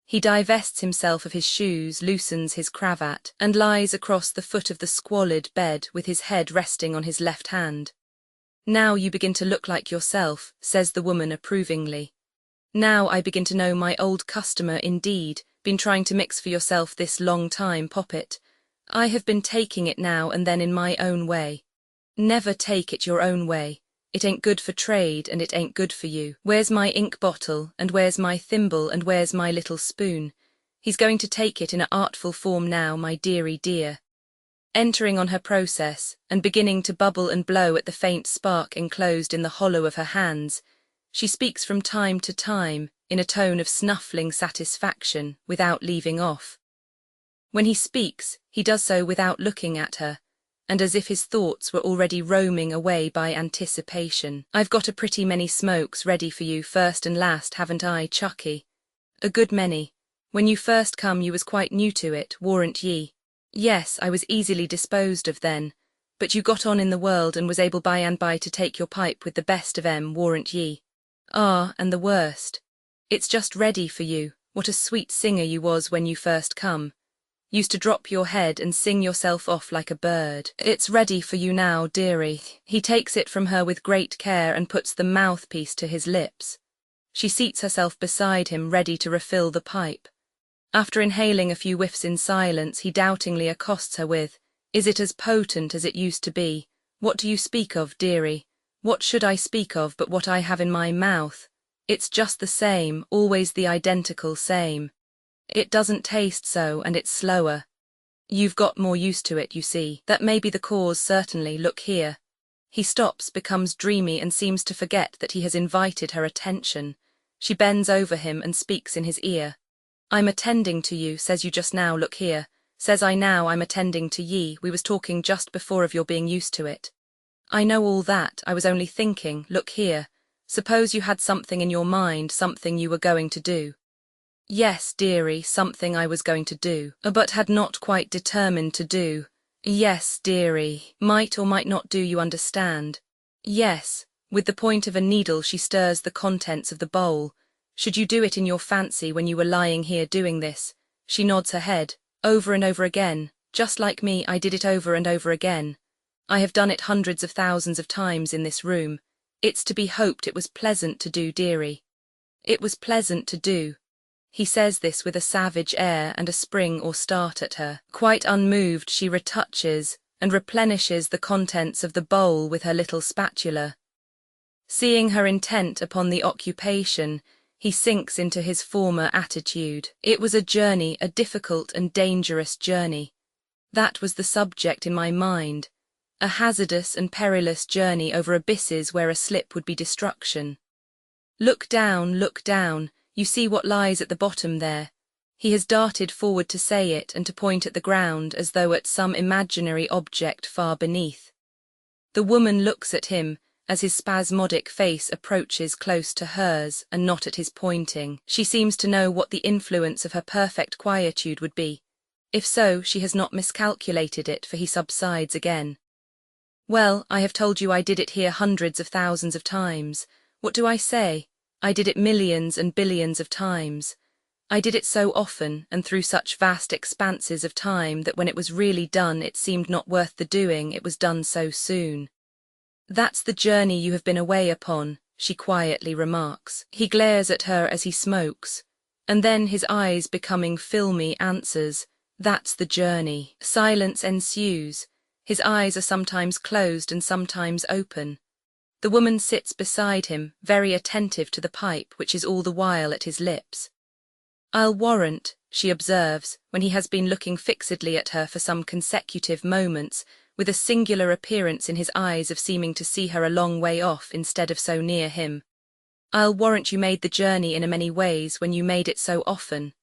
He divests himself of his shoes, loosens his cravat, and lies across the foot of the squalid bed with his head resting on his left hand. Now you begin to look like yourself, says the woman approvingly. Now I begin to know my old customer indeed, been trying to mix for yourself this long time, Poppet. I have been taking it now and then in my own way. Never take it your own way. It ain't good for trade and it ain't good for you. Where's my ink bottle, and where's my thimble, and where's my little spoon? He's going to take it in a artful form now, my dearie dear. Entering on her process, and beginning to bubble and blow at the faint spark enclosed in the hollow of her hands, she speaks from time to time, in a tone of snuffling satisfaction, without leaving off. When he speaks, he does so without looking at her, and as if his thoughts were already roaming away by anticipation. I've got a pretty many smokes ready for you first and last, haven't I, Chucky? A good many. When you first come you was quite new to it, warn't ye? Yes, I was easily disposed of then, but you got on in the world and was able by and by to take your pipe with the best of 'em, warn't ye? Ah, and the worst. It's just ready for you. What a sweet singer you was when you first come. Used to drop your head and sing yourself off like a bird. It's ready for you now, dearie. He takes it from her with great care and puts the mouthpiece to his lips. She seats herself beside him, ready to refill the pipe. After inhaling a few whiffs in silence, he doubtingly accosts her with, "Is it as potent as it used to be? What do you speak of, dearie? What should I speak of but what I have in my mouth? It's just the same, always the identical same. It doesn't taste so, and it's slower. You've got more used to it, you see. That may be the cause, certainly. Look here." He stops, becomes dreamy, and seems to forget that he has invited her attention. She bends over him and speaks in his ear. "I'm attending to you, says you just now, look here. Says I now I'm attending to ye, we was talking just before of your being used to it. I know all that, I was only thinking, look here. Suppose you had something in your mind, something you were going to do." "Yes, dearie, something I was going to do, but had not quite determined to do. Yes, dearie, might or might not do, you understand. Yes." With the point of a needle she stirs the contents of the bowl. "Should you do it in your fancy when you were lying here doing this?" She nods her head. "Over and over again. Just like me, I did it over and over again. I have done it hundreds of thousands of times in this room. It's to be hoped it was pleasant to do, dearie. It was pleasant to do." He says this with a savage air and a spring or start at her. Quite unmoved, she retouches and replenishes the contents of the bowl with her little spatula. Seeing her intent upon the occupation, he sinks into his former attitude. "It was a journey, a difficult and dangerous journey. That was the subject in my mind. A hazardous and perilous journey over abysses where a slip would be destruction. Look down, you see what lies at the bottom there." He has darted forward to say it and to point at the ground as though at some imaginary object far beneath. The woman looks at him as his spasmodic face approaches close to hers, and not at his pointing. She seems to know what the influence of her perfect quietude would be. If so, she has not miscalculated it, for he subsides again. "Well, I have told you I did it here hundreds of thousands of times. What do I say? I did it millions and billions of times. I did it so often and through such vast expanses of time that when it was really done it seemed not worth the doing, it was done so soon. That's the journey you have been away upon," she quietly remarks. He glares at her as he smokes, and then his eyes becoming filmy answers, "That's the journey." Silence ensues. His eyes are sometimes closed and sometimes open. The woman sits beside him, very attentive to the pipe, which is all the while at his lips. "I'll warrant," she observes, when he has been looking fixedly at her for some consecutive moments, with a singular appearance in his eyes of seeming to see her a long way off instead of so near him. "I'll warrant you made the journey in a many ways when you made it so often."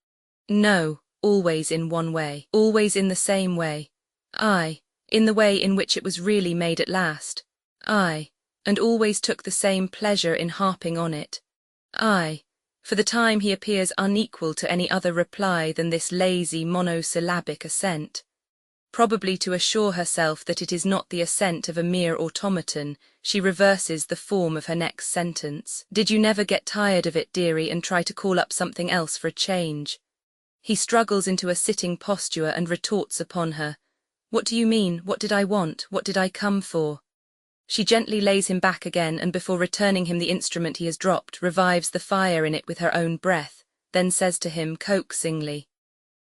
"No, always in one way. Always in the same way." "Aye, in the way in which it was really made at last." "Aye, and always took the same pleasure in harping on it." "Aye." For the time he appears unequal to any other reply than this lazy monosyllabic assent. Probably to assure herself that it is not the assent of a mere automaton, she reverses the form of her next sentence. "Did you never get tired of it, dearie, and try to call up something else for a change?" He struggles into a sitting posture and retorts upon her. "What do you mean? What did I want? What did I come for?" She gently lays him back again, and before returning him the instrument he has dropped, revives the fire in it with her own breath, then says to him coaxingly,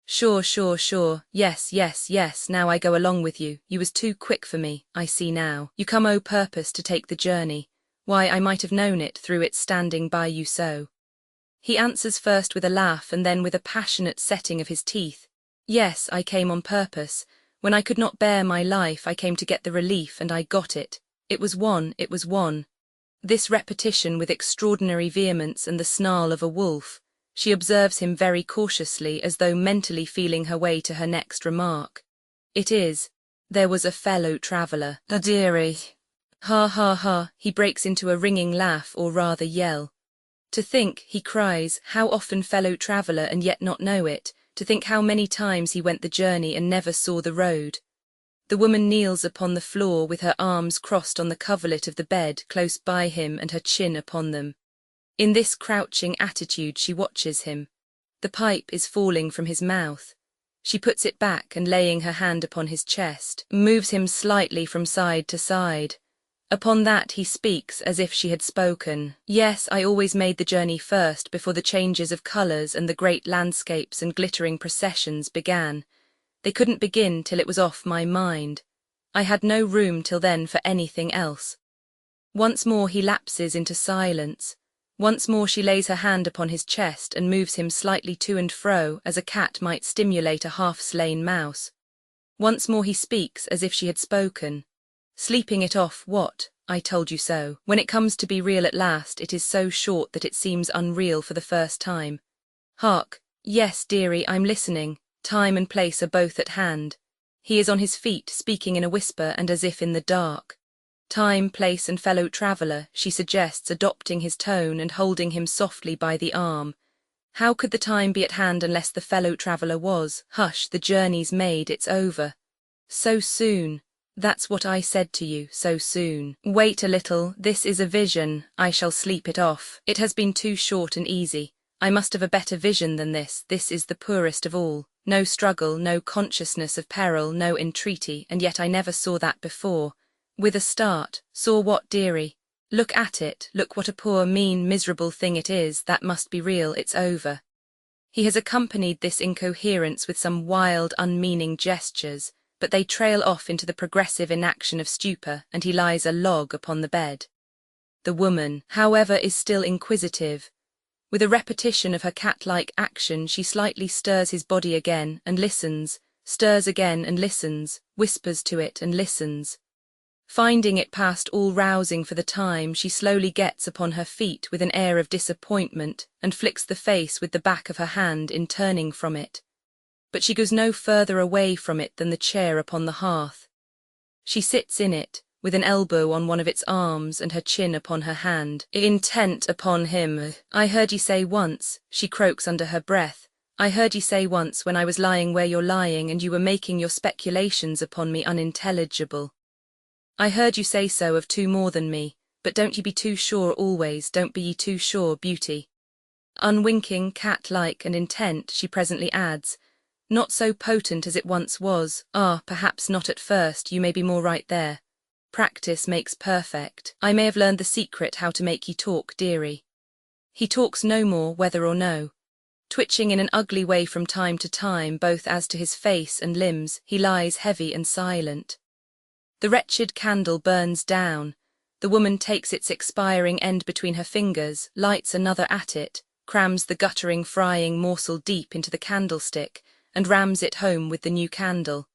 "Sure, sure, sure, yes, yes, yes, now I go along with you. You was too quick for me, I see now. You come o' purpose to take the journey. Why, I might have known it through its standing by you so." He answers first with a laugh and then with a passionate setting of his teeth. "Yes, I came on purpose. When I could not bear my life, I came to get the relief, and I got it. It was one, it was one." This repetition with extraordinary vehemence and the snarl of a wolf. She observes him very cautiously, as though mentally feeling her way to her next remark. "It is. There was a fellow traveller. A dearie." Ha ha ha, he breaks into a ringing laugh, or rather yell. "To think," he cries, "how often fellow traveller and yet not know it. To think how many times he went the journey and never saw the road." The woman kneels upon the floor with her arms crossed on the coverlet of the bed close by him and her chin upon them. In this crouching attitude she watches him. The pipe is falling from his mouth. She puts it back and, laying her hand upon his chest, moves him slightly from side to side. Upon that he speaks as if she had spoken. "Yes, I always made the journey first, before the changes of colours and the great landscapes and glittering processions began. They couldn't begin till it was off my mind. I had no room till then for anything else." Once more he lapses into silence. Once more she lays her hand upon his chest and moves him slightly to and fro, as a cat might stimulate a half-slain mouse. Once more he speaks as if she had spoken. Sleeping it off, what? I told you so. When it comes to be real at last, it is so short that it seems unreal for the first time. Hark! Yes, dearie, I'm listening. Time and place are both at hand. He is on his feet, speaking in a whisper and as if in the dark. Time, place, and fellow traveller, she suggests, adopting his tone and holding him softly by the arm. How could the time be at hand unless the fellow traveller was? Hush, the journey's made, it's over. So soon. That's what I said to you, so soon. Wait a little, this is a vision, I shall sleep it off. It has been too short and easy. I must have a better vision than this is the poorest of all. No struggle, no consciousness of peril, no entreaty, and yet I never saw that before. With a start, saw what, dearie? Look at it, look what a poor, mean, miserable thing it is, that must be real, it's over. He has accompanied this incoherence with some wild, unmeaning gestures, but they trail off into the progressive inaction of stupor, and he lies a log upon the bed. The woman, however, is still inquisitive. With a repetition of her cat-like action, she slightly stirs his body again and listens, stirs again and listens, whispers to it and listens. Finding it past all rousing for the time, she slowly gets upon her feet with an air of disappointment and flicks the face with the back of her hand in turning from it. But she goes no further away from it than the chair upon the hearth. She sits in it, with an elbow on one of its arms and her chin upon her hand, intent upon him. "I heard ye say once," she croaks under her breath, "I heard ye say once when I was lying where you're lying and you were making your speculations upon me unintelligible. I heard you say so of two more than me, but don't ye be too sure always, don't be ye too sure, beauty." Unwinking, cat-like and intent, she presently adds, "Not so potent as it once was. Ah, perhaps not at first, you may be more right there. Practice makes perfect. I may have learned the secret how to make ye talk, dearie." He talks no more, whether or no. Twitching in an ugly way from time to time, both as to his face and limbs, he lies heavy and silent. The wretched candle burns down. The woman takes its expiring end between her fingers, lights another at it, crams the guttering, frying morsel deep into the candlestick, and rams it home with the new candle,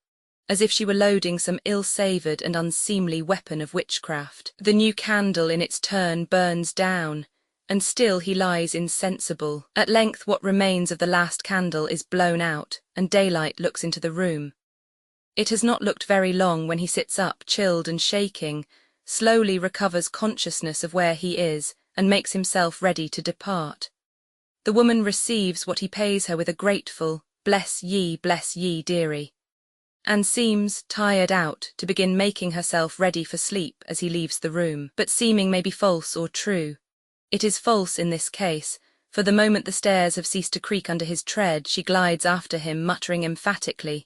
as if she were loading some ill-savoured and unseemly weapon of witchcraft. The new candle in its turn burns down, and still he lies insensible. At length what remains of the last candle is blown out, and daylight looks into the room. It has not looked very long when he sits up, chilled and shaking, slowly recovers consciousness of where he is, and makes himself ready to depart. The woman receives what he pays her with a grateful, bless ye, dearie," and seems, tired out, to begin making herself ready for sleep as he leaves the room. But seeming may be false or true. It is false in this case, for the moment the stairs have ceased to creak under his tread, she glides after him, muttering emphatically,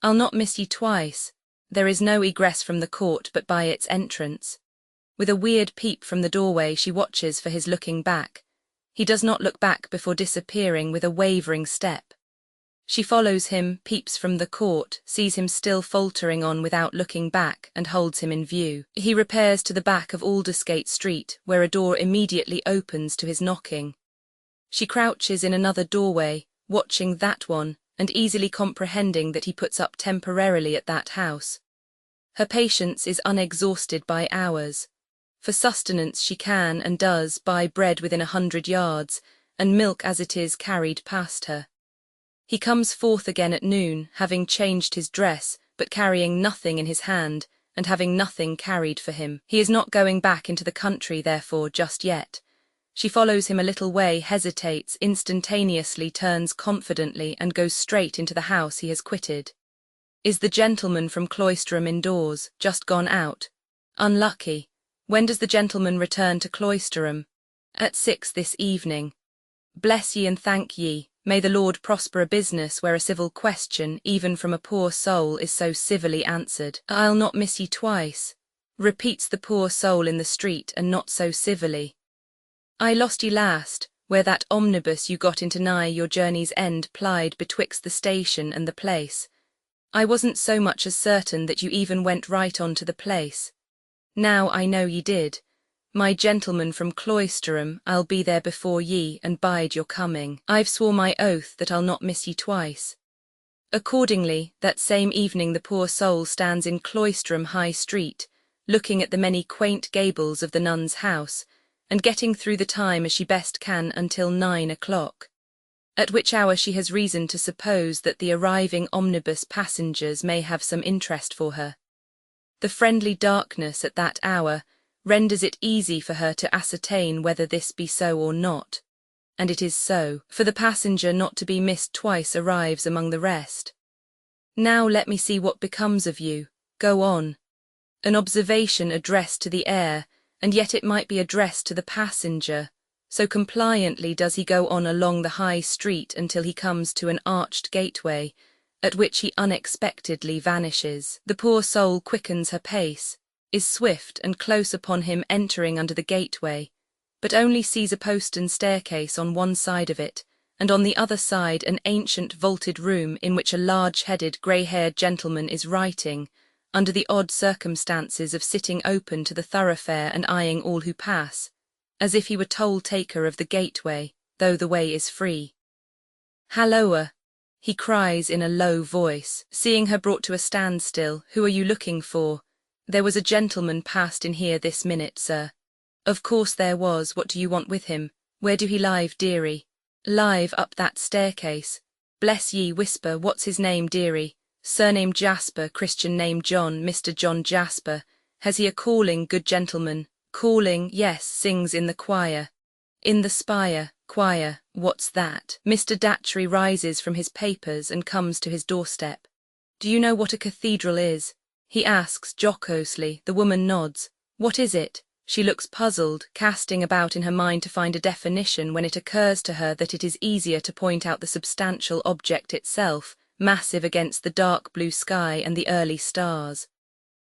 "I'll not miss ye twice. There is no egress from the court but by its entrance. With a weird peep from the doorway, she watches for his looking back. He does not look back before disappearing with a wavering step. She follows him, peeps from the court, sees him still faltering on without looking back, and holds him in view. He repairs to the back of Aldersgate Street, where a door immediately opens to his knocking. She crouches in another doorway, watching that one, and easily comprehending that he puts up temporarily at that house. Her patience is unexhausted by hours. For sustenance she can and does buy bread within 100 yards, and milk as it is carried past her. He comes forth again at noon, having changed his dress, but carrying nothing in his hand, and having nothing carried for him. He is not going back into the country, therefore, just yet. She follows him a little way, hesitates, instantaneously turns confidently, and goes straight into the house he has quitted. Is the gentleman from Cloisterham indoors, just gone out? Unlucky. When does the gentleman return to Cloisterham? At 6 this evening. Bless ye and thank ye. May the Lord prosper a business where a civil question, even from a poor soul, is so civilly answered. I'll not miss ye twice, repeats the poor soul in the street, and not so civilly. I lost ye last, where that omnibus you got into nigh your journey's end plied betwixt the station and the place. I wasn't so much as certain that you even went right on to the place. Now I know ye did. My gentleman from Cloisterham, I'll be there before ye, and bide your coming. I've swore my oath that I'll not miss ye twice. Accordingly, that same evening the poor soul stands in Cloisterham High Street, looking at the many quaint gables of the nun's house, and getting through the time as she best can until 9 o'clock, at which hour she has reason to suppose that the arriving omnibus passengers may have some interest for her. The friendly darkness at that hour renders it easy for her to ascertain whether this be so or not, and it is so, for the passenger not to be missed twice arrives among the rest. Now let me see what becomes of you, go on. An observation addressed to the air, and yet it might be addressed to the passenger, so compliantly does he go on along the high street until he comes to an arched gateway, at which he unexpectedly vanishes. The poor soul quickens her pace, is swift and close upon him entering under the gateway, but only sees a postern staircase on one side of it, and on the other side an ancient vaulted room in which a large-headed, grey-haired gentleman is writing, under the odd circumstances of sitting open to the thoroughfare and eyeing all who pass, as if he were toll-taker of the gateway, though the way is free. Halloa! He cries in a low voice, seeing her brought to a standstill. Who are you looking for? There was a gentleman passed in here this minute, sir. Of course there was. What do you want with him? Where do he live, dearie? Live up that staircase. Bless ye, whisper, what's his name, dearie? Surname Jasper, Christian name John, Mr. John Jasper. Has he a calling, good gentleman? Calling, yes, sings in the choir. In the spire, choir, what's that? Mr. Datchery rises from his papers and comes to his doorstep. Do you know what a cathedral is? He asks jocosely. The woman nods. What is it? She looks puzzled, casting about in her mind to find a definition, when it occurs to her that it is easier to point out the substantial object itself, massive against the dark blue sky and the early stars.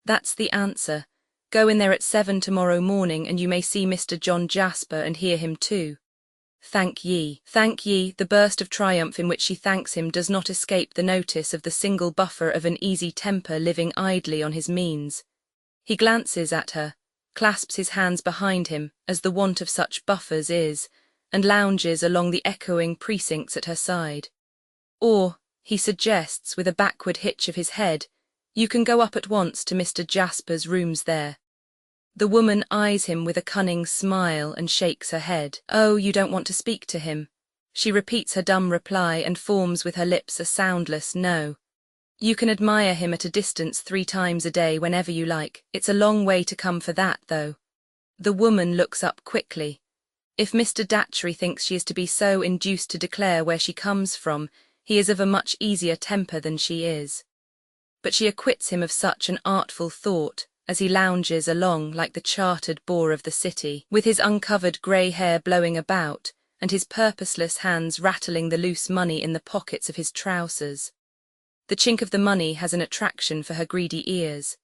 That's the answer. Go in there at 7 tomorrow morning, and you may see Mr. John Jasper and hear him too. Thank ye, thank ye. The burst of triumph in which she thanks him does not escape the notice of the single buffer of an easy temper living idly on his means. He glances at her, clasps his hands behind him, as the wont of such buffers is, and lounges along the echoing precincts at her side. Or, he suggests with a backward hitch of his head, you can go up at once to Mr. Jasper's rooms there. The woman eyes him with a cunning smile and shakes her head. Oh, you don't want to speak to him. She repeats her dumb reply and forms with her lips a soundless no. You can admire him at a distance 3 times a day whenever you like. It's a long way to come for that, though. The woman looks up quickly. If Mr. Datchery thinks she is to be so induced to declare where she comes from, he is of a much easier temper than she is. But she acquits him of such an artful thought, as he lounges along like the chartered boor of the city, with his uncovered grey hair blowing about, and his purposeless hands rattling the loose money in the pockets of his trousers. The chink of the money has an attraction for her greedy ears.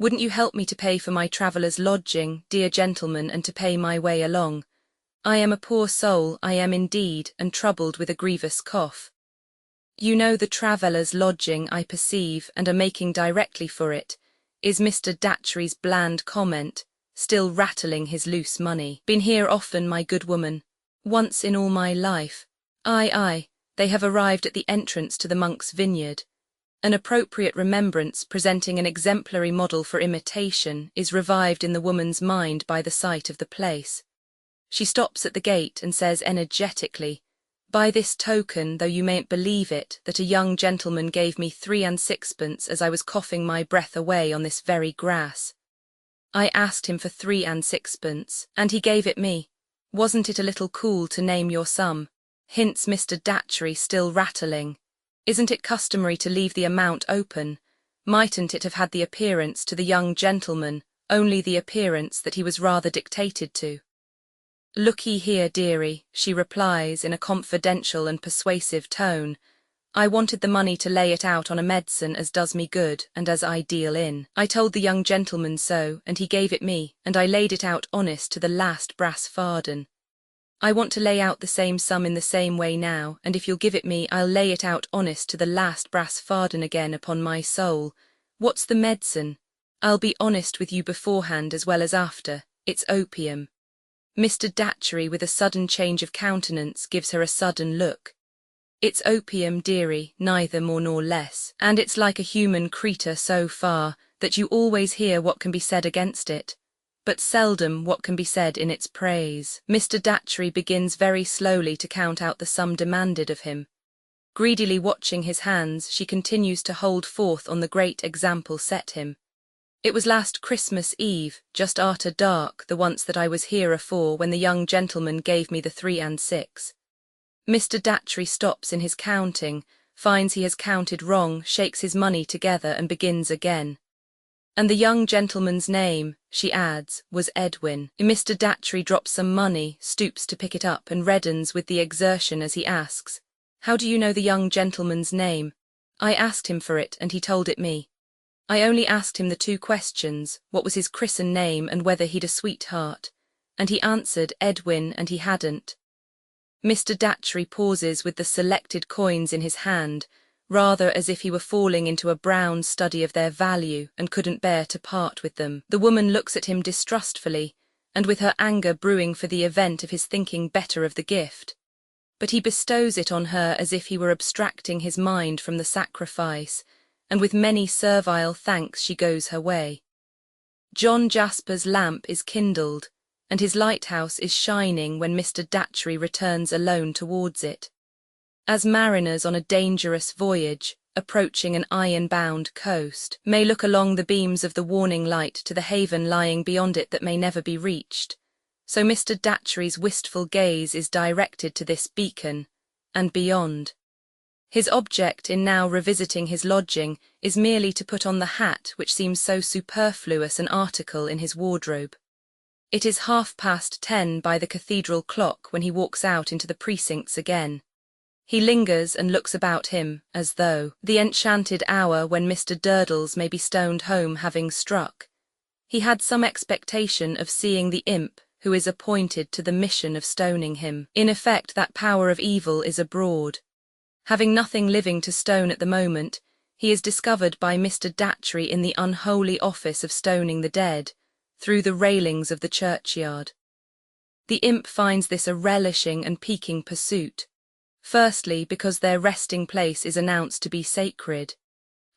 Wouldn't you help me to pay for my traveller's lodging, dear gentleman, and to pay my way along? I am a poor soul, I am indeed, and troubled with a grievous cough. You know the traveller's lodging, I perceive, and are making directly for it, is Mr. Datchery's bland comment, still rattling his loose money. Been here often, my good woman. Once in all my life. Aye, they have arrived at the entrance to the monk's vineyard. An appropriate remembrance, presenting an exemplary model for imitation, is revived in the woman's mind by the sight of the place. She stops at the gate and says energetically, "By this token, though you mayn't believe it, that a young gentleman gave me 3 and 6pence as I was coughing my breath away on this very grass. I asked him for 3 and 6pence, and he gave it me. Wasn't it a little cool to name your sum?" Hints Mr. Datchery, still rattling. "Isn't it customary to leave the amount open? Mightn't it have had the appearance to the young gentleman, only the appearance that he was rather dictated to?" "Look-ye here, dearie," she replies in a confidential and persuasive tone, "I wanted the money to lay it out on a medicine as does me good and as I deal in. I told the young gentleman so, and he gave it me, and I laid it out honest to the last brass farden. I want to lay out the same sum in the same way now, and if you'll give it me, I'll lay it out honest to the last brass farden again, upon my soul. What's the medicine? I'll be honest with you beforehand as well as after. It's opium." Mr. Datchery, with a sudden change of countenance, gives her a sudden look. "It's opium, dearie, neither more nor less, and it's like a human creature so far, that you always hear what can be said against it, but seldom what can be said in its praise." Mr. Datchery begins very slowly to count out the sum demanded of him. Greedily watching his hands, she continues to hold forth on the great example set him. "It was last Christmas Eve, just arter dark, the once that I was here afore, when the young gentleman gave me the 3 and 6. Mr. Datchery stops in his counting, finds he has counted wrong, shakes his money together and begins again. "And the young gentleman's name," she adds, "was Edwin." Mr. Datchery drops some money, stoops to pick it up, and reddens with the exertion as he asks, "How do you know the young gentleman's name?" "I asked him for it, and he told it me. I only asked him the 2 questions, what was his christened name and whether he'd a sweetheart, and he answered Edwin, and he hadn't." Mr. Datchery pauses with the selected coins in his hand, rather as if he were falling into a brown study of their value and couldn't bear to part with them. The woman looks at him distrustfully, and with her anger brewing for the event of his thinking better of the gift. But he bestows it on her as if he were abstracting his mind from the sacrifice, and with many servile thanks she goes her way. John Jasper's lamp is kindled, and his lighthouse is shining when Mr. Datchery returns alone towards it. As mariners on a dangerous voyage, approaching an iron-bound coast, may look along the beams of the warning light to the haven lying beyond it that may never be reached, so Mr. Datchery's wistful gaze is directed to this beacon, and beyond. His object in now revisiting his lodging is merely to put on the hat which seems so superfluous an article in his wardrobe. It is 10:30 by the cathedral clock when he walks out into the precincts again. He lingers and looks about him, as though the enchanted hour when Mr. Durdles may be stoned home having struck, he had some expectation of seeing the imp who is appointed to the mission of stoning him. In effect, that power of evil is abroad. Having nothing living to stone at the moment, he is discovered by Mr. Datchery in the unholy office of stoning the dead, through the railings of the churchyard. The imp finds this a relishing and piquing pursuit, firstly because their resting place is announced to be sacred,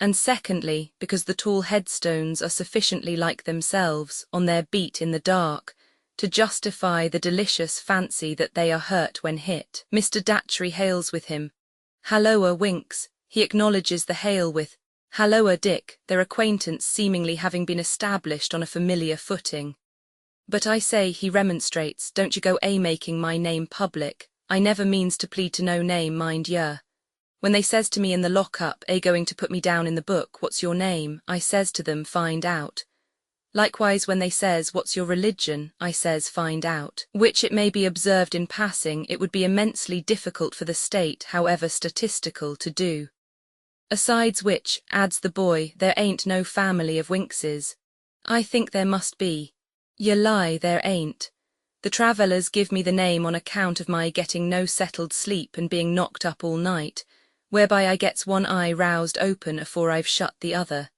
and secondly because the tall headstones are sufficiently like themselves, on their beat in the dark, to justify the delicious fancy that they are hurt when hit. Mr. Datchery hails with him. "Halloa, Winks," he acknowledges the hail with, "Halloa, Dick," their acquaintance seemingly having been established on a familiar footing. "But I say," he remonstrates, "don't you go making my name public. I never means to plead to no name, mind yer. When they says to me in the lock-up, going to put me down in the book, 'What's your name?' I says to them, 'Find out.' Likewise when they says, 'What's your religion?' I says, 'Find out.' Which, it may be observed in passing, it would be immensely difficult for the state, however statistical, to do. Asides which," adds the boy, "there ain't no family of Winkses. I think there must be. You lie, there ain't. The travellers give me the name on account of my getting no settled sleep and being knocked up all night, whereby I gets one eye roused open afore I've shut the other.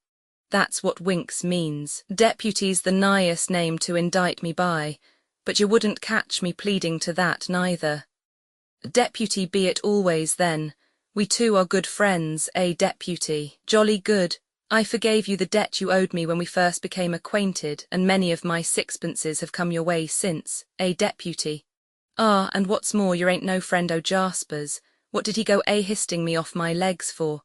That's what winks means. Deputy's the nighest name to indict me by, but you wouldn't catch me pleading to that neither. Deputy be it always then. We two are good friends, Deputy? Jolly good. I forgave you the debt you owed me when we first became acquainted, and many of my sixpences have come your way since, Deputy? Ah, and what's more, you ain't no friend o' Jasper's. What did he go histing me off my legs for?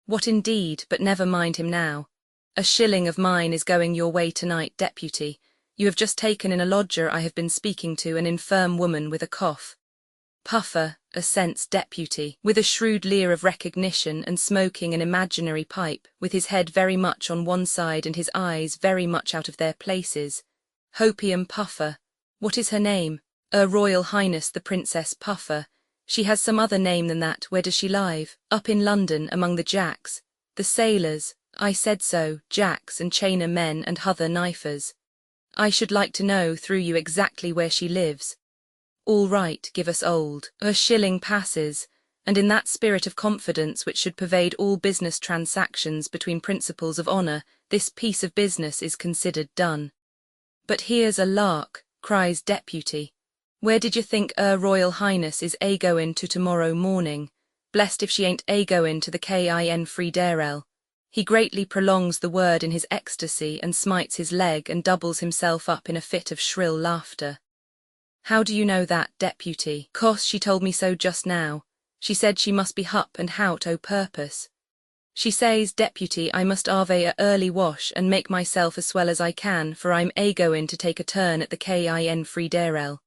What indeed, but never mind him now. A shilling of mine is going your way tonight, Deputy. You have just taken in a lodger I have been speaking to, an infirm woman with a cough. Puffer, assents Deputy, with a shrewd leer of recognition and smoking an imaginary pipe, with his head very much on one side and his eyes very much out of their places. Hopium Puffer. What is her name? Royal Highness the Princess Puffer. She has some other name than that. Where does she live? Up in London, among the jacks. The sailors. I said so, jacks and chainer men and hother knifers. I should like to know through you exactly where she lives. All right, give us old. A shilling passes, and in that spirit of confidence which should pervade all business transactions between principles of honour, this piece of business is considered done. But here's a lark, cries Deputy. Where did you think Royal Highness is goin' to tomorrow morning? Blessed if she ain't goin' to the Kin Friederel. He greatly prolongs the word in his ecstasy and smites his leg and doubles himself up in a fit of shrill laughter. How do you know that, Deputy? 'Cause she told me so just now. She said she must be hup and hout o' purpose. She says, Deputy, I must ave a early wash and make myself as swell as I can, for I'm goin' to take a turn at the Kin Friederel.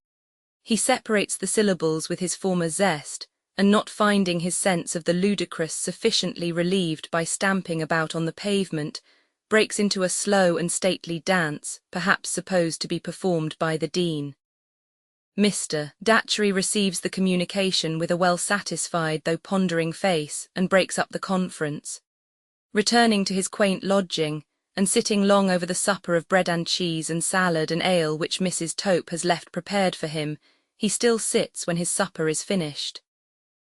He separates the syllables with his former zest, and not finding his sense of the ludicrous sufficiently relieved by stamping about on the pavement, breaks into a slow and stately dance, perhaps supposed to be performed by the Dean. Mr. Datchery receives the communication with a well-satisfied though pondering face, and breaks up the conference. Returning to his quaint lodging, and sitting long over the supper of bread and cheese and salad and ale which Mrs. Tope has left prepared for him, he still sits when his supper is finished.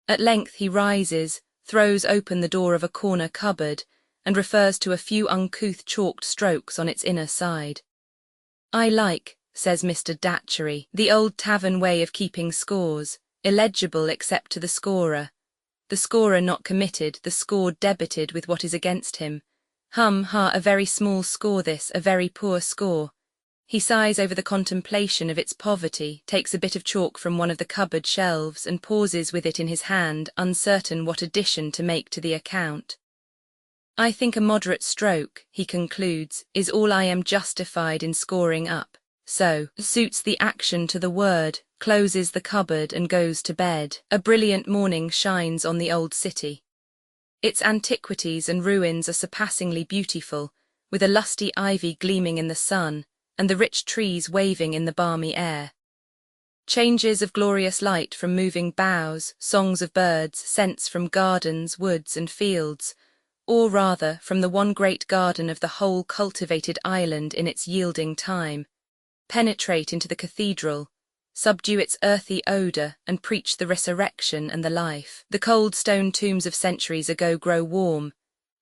At length he rises, throws open the door of a corner cupboard, and refers to a few uncouth chalked strokes on its inner side. I like, says Mr. Datchery, the old tavern way of keeping scores, illegible except to the scorer. The scorer not committed, the score debited with what is against him. A very small score this, a very poor score. He sighs over the contemplation of its poverty, takes a bit of chalk from one of the cupboard shelves and pauses with it in his hand, uncertain what addition to make to the account. I think a moderate stroke, he concludes, is all I am justified in scoring up. So, suits the action to the word, closes the cupboard and goes to bed. A brilliant morning shines on the old city. Its antiquities and ruins are surpassingly beautiful, with a lusty ivy gleaming in the sun, and the rich trees waving in the balmy air. Changes of glorious light from moving boughs, songs of birds, scents from gardens, woods and fields, or rather from the one great garden of the whole cultivated island in its yielding time, penetrate into the cathedral, subdue its earthy odour and preach the resurrection and the life. The cold stone tombs of centuries ago grow warm,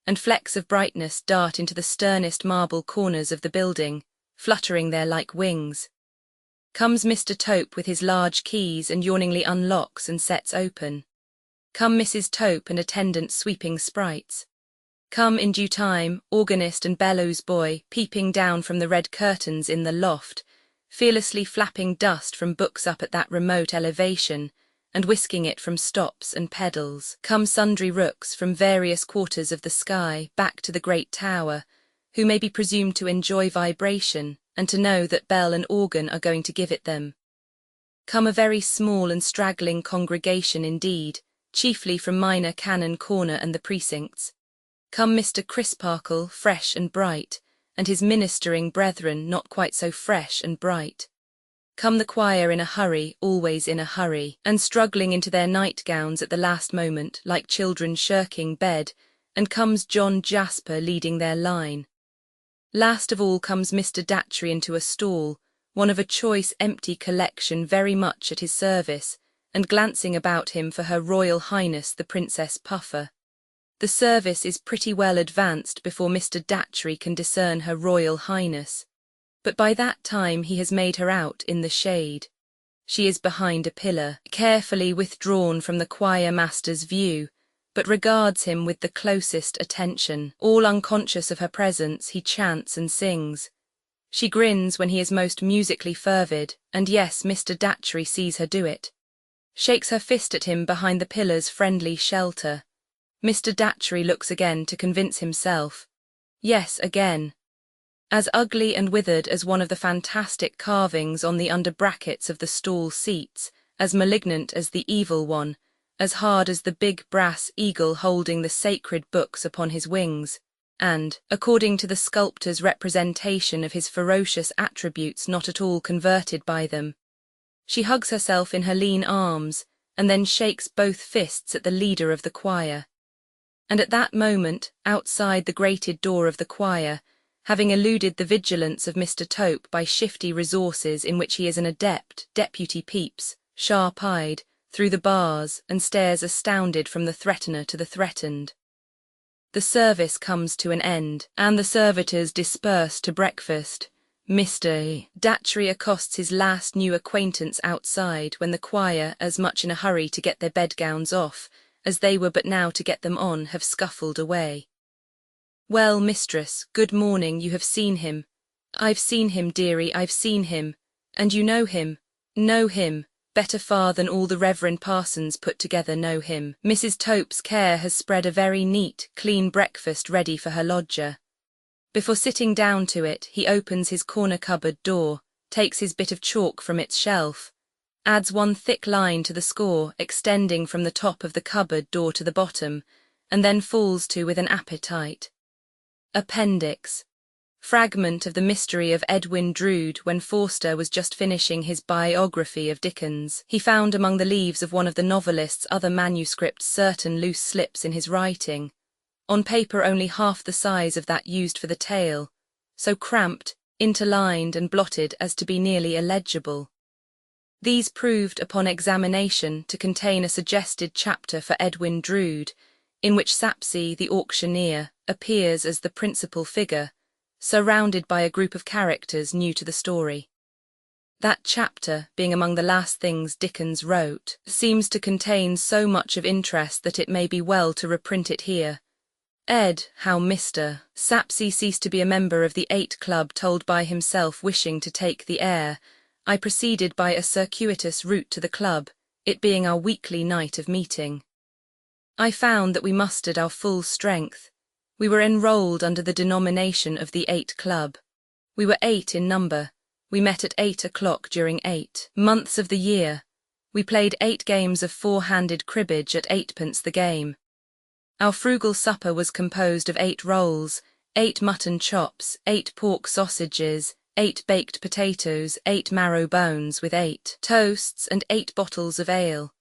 and flecks of brightness dart into the sternest marble corners of the building, fluttering there like wings. Comes Mr. Tope with his large keys and yawningly unlocks and sets open. Come Mrs. Tope and attendant sweeping sprites. Come in due time, organist and bellows boy peeping down from the red curtains in the loft, fearlessly flapping dust from books up at that remote elevation, and whisking it from stops and pedals. Come sundry rooks from various quarters of the sky back to the great tower, who may be presumed to enjoy vibration, and to know that bell and organ are going to give it them. Come a very small and straggling congregation indeed, chiefly from Minor Canon Corner and the precincts. Come Mr. Crisparkle, fresh and bright, and his ministering brethren not quite so fresh and bright. Come the choir in a hurry, always in a hurry, and struggling into their nightgowns at the last moment like children shirking bed, and comes John Jasper leading their line. Last of all comes Mr. Datchery into a stall, one of a choice empty collection very much at his service, and glancing about him for Her Royal Highness the Princess Puffer. The service is pretty well advanced before Mr. Datchery can discern Her Royal Highness, but by that time he has made her out in the shade. She is behind a pillar, carefully withdrawn from the choirmaster's view, but regards him with the closest attention. All unconscious of her presence, he chants and sings. She grins when he is most musically fervid, and yes, Mr. Datchery sees her do it. Shakes her fist at him behind the pillar's friendly shelter. Mr. Datchery looks again to convince himself. Yes, again. As ugly and withered as one of the fantastic carvings on the under brackets of the stall seats, as malignant as the evil one, as hard as the big brass eagle holding the sacred books upon his wings, and, according to the sculptor's representation of his ferocious attributes, not at all converted by them. She hugs herself in her lean arms, and then shakes both fists at the leader of the choir. And at that moment, outside the grated door of the choir, having eluded the vigilance of Mr. Tope by shifty resources in which he is an adept, Deputy peeps, sharp-eyed, through the bars and stares astounded from the threatener to the threatened. The service comes to an end, and the servitors disperse to breakfast. Mr. Datchery accosts his last new acquaintance outside when the choir, as much in a hurry to get their bedgowns off, as they were but now to get them on, have scuffled away. "Well, mistress, good morning, you have seen him." "I've seen him, dearie, I've seen him." "And you know him?" "Know him. Better far than all the reverend parsons put together know him." Mrs. Tope's care has spread a very neat, clean breakfast ready for her lodger. Before sitting down to it, he opens his corner cupboard door, takes his bit of chalk from its shelf, adds one thick line to the score extending from the top of the cupboard door to the bottom, and then falls to with an appetite. Appendix. Fragment of the Mystery of Edwin Drood. When Forster was just finishing his biography of Dickens, he found among the leaves of one of the novelist's other manuscripts certain loose slips in his writing, on paper only half the size of that used for the tale, so cramped, interlined and blotted as to be nearly illegible. These proved upon examination to contain a suggested chapter for Edwin Drood, in which Sapsea the auctioneer appears as the principal figure, surrounded by a group of characters new to the story. That chapter, being among the last things Dickens wrote, seems to contain so much of interest that it may be well to reprint it here. Ed. How Mr. Sapsea ceased to be a member of the 8 Club, told by himself wishing to take the air. I proceeded by a circuitous route to the club, it being our weekly night of meeting. I found that we mustered our full strength. We were enrolled under the denomination of the 8 Club. We were 8 in number. We met at 8 o'clock during 8 months of the year. We played 8 games of 4-handed cribbage at 8p the game. Our frugal supper was composed of 8 rolls, 8 mutton chops, 8 pork sausages, 8 baked potatoes, 8 marrow bones with 8 toasts and 8 bottles of ale.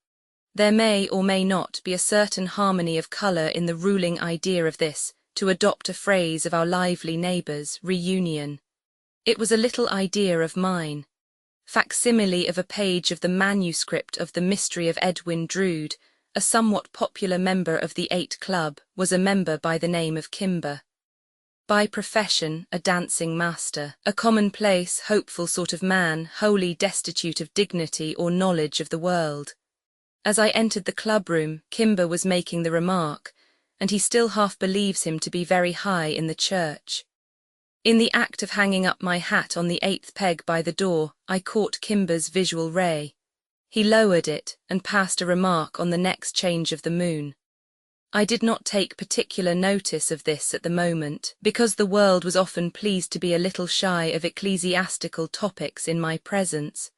There may or may not be a certain harmony of colour in the ruling idea of this, to adopt a phrase of our lively neighbours, reunion. It was a little idea of mine. Facsimile of a page of the manuscript of the Mystery of Edwin Drood, a somewhat popular member of the 8 Club, was a member by the name of Kimber. By profession, a dancing master, a commonplace, hopeful sort of man, wholly destitute of dignity or knowledge of the world. As I entered the club-room, Kimber was making the remark, and he still half believes him to be very high in the church. In the act of hanging up my hat on the 8th peg by the door, I caught Kimber's visual ray. He lowered it and passed a remark on the next change of the moon. I did not take particular notice of this at the moment, because the world was often pleased to be a little shy of ecclesiastical topics in my presence,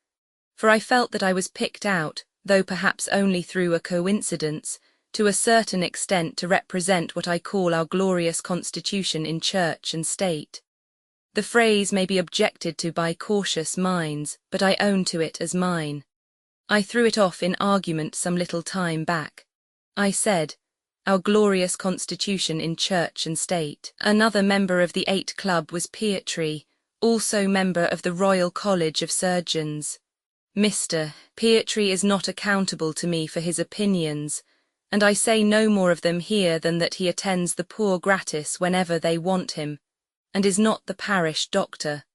for I felt that I was picked out, though perhaps only through a coincidence, to a certain extent to represent what I call our glorious constitution in church and state. The phrase may be objected to by cautious minds, but I own to it as mine. I threw it off in argument some little time back. I said, our glorious constitution in church and state. Another member of the 8 Club was Pietri, also member of the Royal College of Surgeons. Mr. Pietri is not accountable to me for his opinions, and I say no more of them here than that he attends the poor gratis whenever they want him, and is not the parish doctor.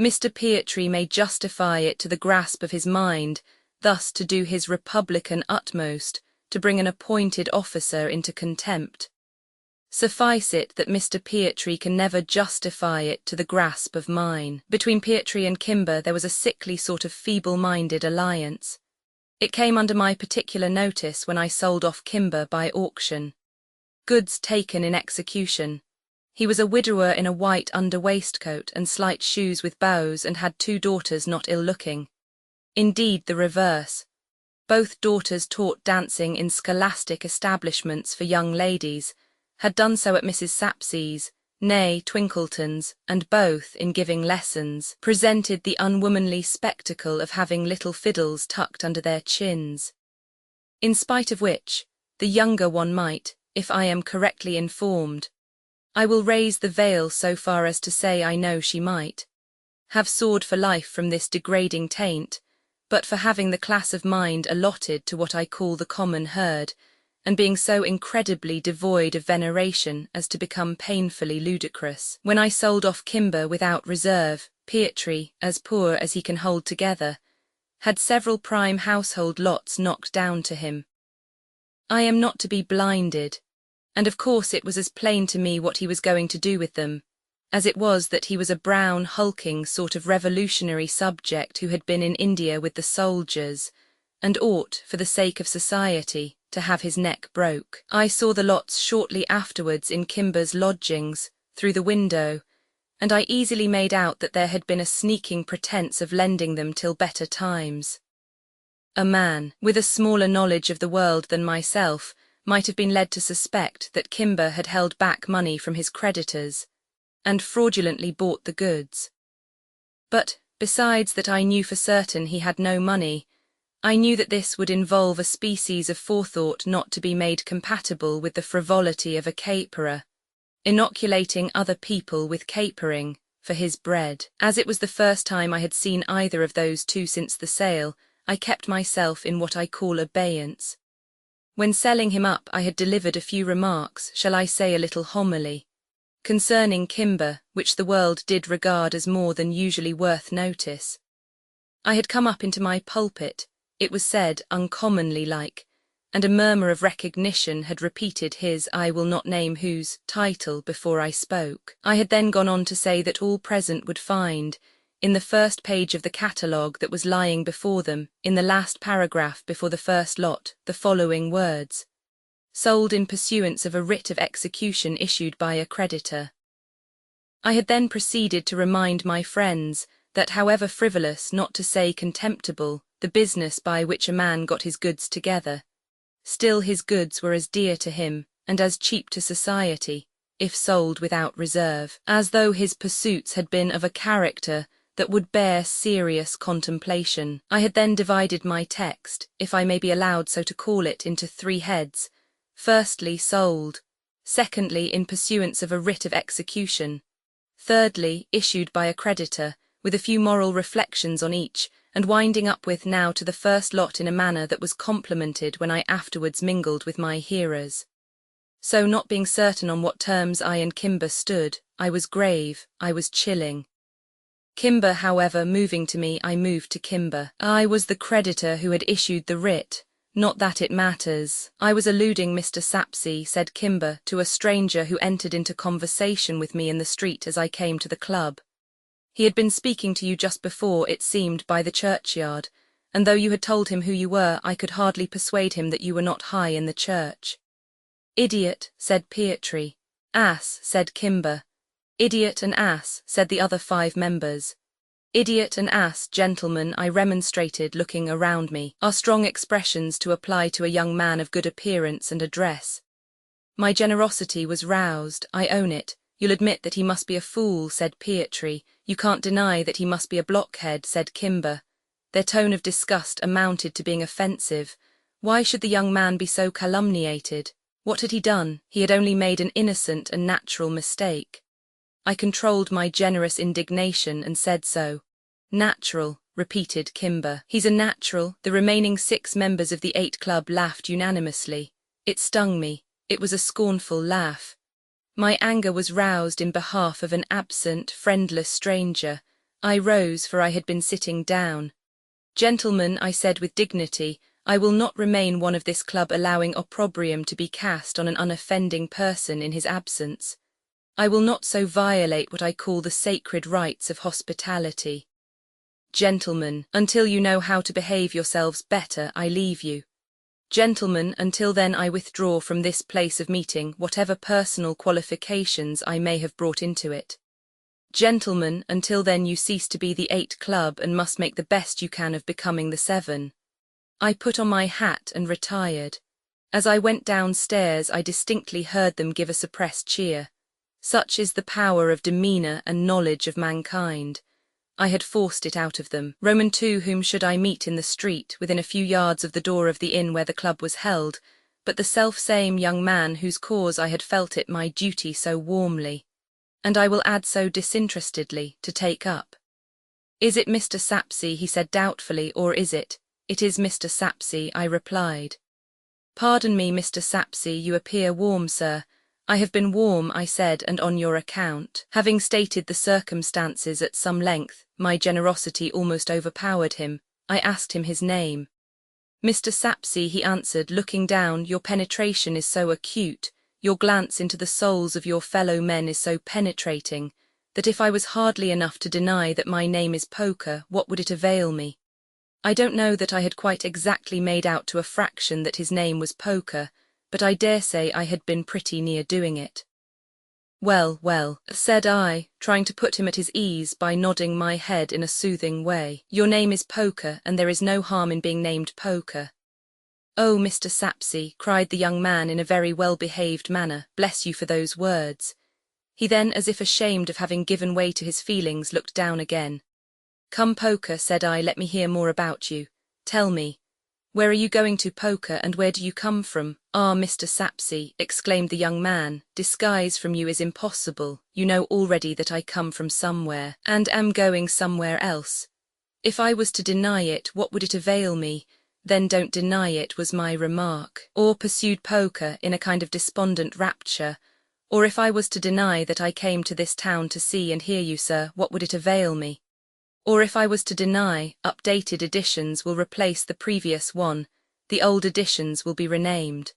Mr. Pietri may justify it to the grasp of his mind, thus to do his republican utmost, to bring an appointed officer into contempt. Suffice it that Mr. Pietri can never justify it to the grasp of mine. Between Pietri and Kimber there was a sickly sort of feeble-minded alliance. It came under my particular notice when I sold off Kimber by auction. Goods taken in execution. He was a widower in a white under-waistcoat and slight shoes with bows, and had 2 daughters not ill-looking. Indeed, the reverse. Both daughters taught dancing in scholastic establishments for young ladies, had done so at Mrs. Sapsea's, nay Twinkleton's, and both, in giving lessons, presented the unwomanly spectacle of having little fiddles tucked under their chins. In spite of which, the younger one might, if I am correctly informed, I will raise the veil so far as to say I know she might, have soared for life from this degrading taint, but for having the class of mind allotted to what I call the common herd, and being so incredibly devoid of veneration as to become painfully ludicrous. When I sold off Kimber without reserve, Pietri, as poor as he can hold together, had several prime household lots knocked down to him. I am not to be blinded, and of course it was as plain to me what he was going to do with them, as it was that he was a brown, hulking sort of revolutionary subject who had been in India with the soldiers, and ought, for the sake of society, to have his neck broke. I saw the lots shortly afterwards in Kimber's lodgings, through the window, and I easily made out that there had been a sneaking pretence of lending them till better times. A man, with a smaller knowledge of the world than myself, might have been led to suspect that Kimber had held back money from his creditors, and fraudulently bought the goods. But, besides that I knew for certain he had no money, I knew that this would involve a species of forethought not to be made compatible with the frivolity of a caperer, inoculating other people with capering, for his bread. As it was the first time I had seen either of those 2 since the sale, I kept myself in what I call abeyance. When selling him up I had delivered a few remarks, shall I say a little homily, concerning Kimber, which the world did regard as more than usually worth notice. I had come up into my pulpit, it was said uncommonly like, and a murmur of recognition had repeated his I will not name whose title before I spoke. I had then gone on to say that all present would find, in the first page of the catalogue that was lying before them, in the last paragraph before the first lot, the following words: sold in pursuance of a writ of execution issued by a creditor. I had then proceeded to remind my friends that however frivolous, not to say contemptible, the business by which a man got his goods together, still his goods were as dear to him, and as cheap to society, if sold without reserve, as though his pursuits had been of a character that would bear serious contemplation. I had then divided my text, if I may be allowed so to call it, into 3 heads. Firstly, sold; secondly, in pursuance of a writ of execution; thirdly, issued by a creditor, with a few moral reflections on each, and winding up with now to the first lot in a manner that was complimented when I afterwards mingled with my hearers. So, not being certain on what terms I and Kimber stood, I was grave, I was chilling. Kimber, however, moving to me, I moved to Kimber. I was the creditor who had issued the writ, not that it matters. I was alluding, Mr. Sapsea, said Kimber, to a stranger who entered into conversation with me in the street as I came to the club. He had been speaking to you just before, it seemed, by the churchyard, and though you had told him who you were, I could hardly persuade him that you were not high in the church. Idiot, said Pietri. Ass, said Kimber. Idiot and ass, said the other 5 members. Idiot and ass, gentlemen, I remonstrated, looking around me, are strong expressions to apply to a young man of good appearance and address. My generosity was roused, I own it. You'll admit that he must be a fool, said Pietri. You can't deny that he must be a blockhead, said Kimber. Their tone of disgust amounted to being offensive. Why should the young man be so calumniated? What had he done? He had only made an innocent and natural mistake. I controlled my generous indignation and said so. Natural, repeated Kimber. He's a natural. The remaining 6 members of the 8 Club laughed unanimously. It stung me. It was a scornful laugh. My anger was roused in behalf of an absent, friendless stranger. I rose, for I had been sitting down. Gentlemen, I said with dignity, I will not remain one of this club allowing opprobrium to be cast on an unoffending person in his absence. I will not so violate what I call the sacred rights of hospitality. Gentlemen, until you know how to behave yourselves better, I leave you. Gentlemen, until then I withdraw from this place of meeting whatever personal qualifications I may have brought into it. Gentlemen, until then you cease to be the 8 Club and must make the best you can of becoming the 7. I put on my hat and retired. As I went downstairs I distinctly heard them give a suppressed cheer. Such is the power of demeanour and knowledge of mankind. I had forced it out of them. Roman 2, whom should I meet in the street, within a few yards of the door of the inn where the club was held, but the self-same young man whose cause I had felt it my duty so warmly, and I will add so disinterestedly, to take up. Is it Mr. Sapsea, he said doubtfully, or is it? It is Mr. Sapsea, I replied. Pardon me, Mr. Sapsea, you appear warm, sir. I have been warm, I said, and on your account. Having stated the circumstances at some length, my generosity almost overpowered him. I asked him his name. Mr. Sapsea, he answered, looking down, your penetration is so acute, your glance into the souls of your fellow men is so penetrating, that if I was hardly enough to deny that my name is Poker, what would it avail me? I don't know that I had quite exactly made out to a fraction that his name was Poker, but I dare say I had been pretty near doing it. Well, well, said I, trying to put him at his ease by nodding my head in a soothing way. Your name is Poker, and there is no harm in being named Poker. Oh, Mr. Sapsea, cried the young man in a very well-behaved manner, bless you for those words. He then, as if ashamed of having given way to his feelings, looked down again. Come, Poker, said I, let me hear more about you. Tell me. Where are you going to, Poker, and where do you come from? Ah, Mr. Sapsea, exclaimed the young man, disguise from you is impossible. You know already that I come from somewhere, and am going somewhere else. If I was to deny it, what would it avail me? Then don't deny it, was my remark. Or, pursued Poker, in a kind of despondent rapture, or if I was to deny that I came to this town to see and hear you, sir, what would it avail me? Or if I was to deny, updated editions will replace the previous one, the old editions will be renamed.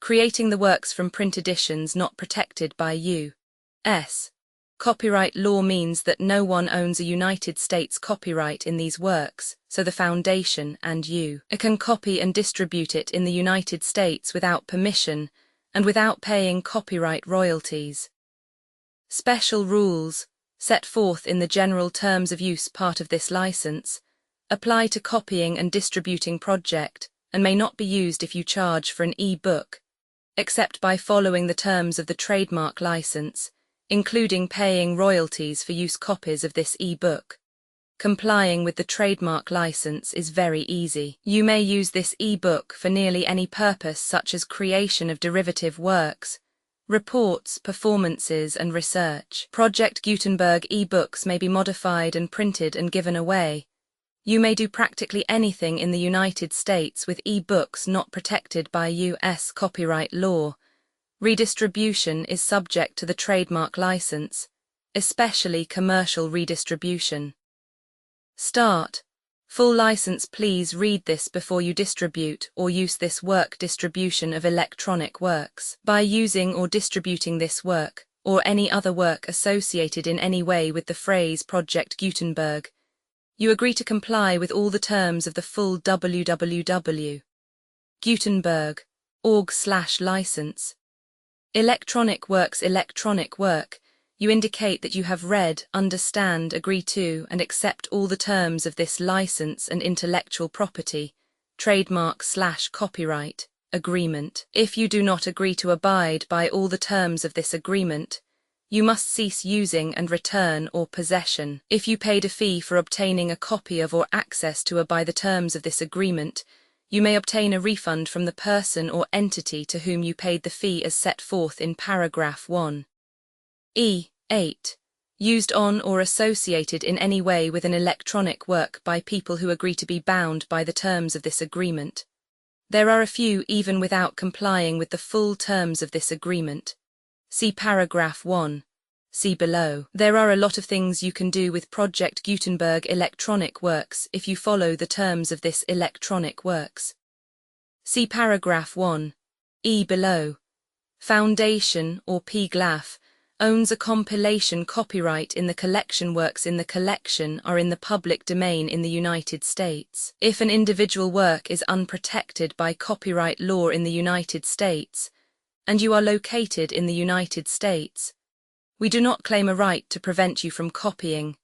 Creating the works from print editions not protected by U.S. Copyright law means that no one owns a United States copyright in these works, so the Foundation and you can copy and distribute it in the United States without permission and without paying copyright royalties. Special rules, set forth in the general terms of use part of this license, apply to copying and distributing project and may not be used if you charge for an e-book, except by following the terms of the trademark license, including paying royalties for use copies of this e-book. Complying with the trademark license is very easy. You may use this e-book for nearly any purpose such as creation of derivative works, reports, performances, and research. Project Gutenberg e-books may be modified and printed and given away. You may do practically anything in the United States with e-books not protected by U.S. copyright law. Redistribution is subject to the trademark license, especially commercial redistribution. Start. Full license. Please read this before you distribute or use this work. Distribution of electronic works. By using or distributing this work, or any other work associated in any way with the phrase Project Gutenberg, you agree to comply with all the terms of the full www.gutenberg.org/license. Electronic works. Electronic work. You indicate that you have read, understand, agree to, and accept all the terms of this license and intellectual property, trademark/copyright, agreement. If you do not agree to abide by all the terms of this agreement, you must cease using and return or possession. If you paid a fee for obtaining a copy of or access to by the terms of this agreement, You may obtain a refund from the person or entity to whom you paid the fee as set forth in paragraph 1. E8. Used on or associated in any way with an electronic work by people who agree to be bound by the terms of this agreement. There are a few even without complying with the full terms of this agreement. See paragraph 1. See below. There are a lot of things you can do with Project Gutenberg electronic works if you follow the terms of this electronic works. See paragraph 1. E below. Foundation, or PGLAF, owns a compilation copyright in the collection works in the collection are in the public domain in the United States. If an individual work is unprotected by copyright law in the United States, and you are located in the United States, we do not claim a right to prevent you from copying,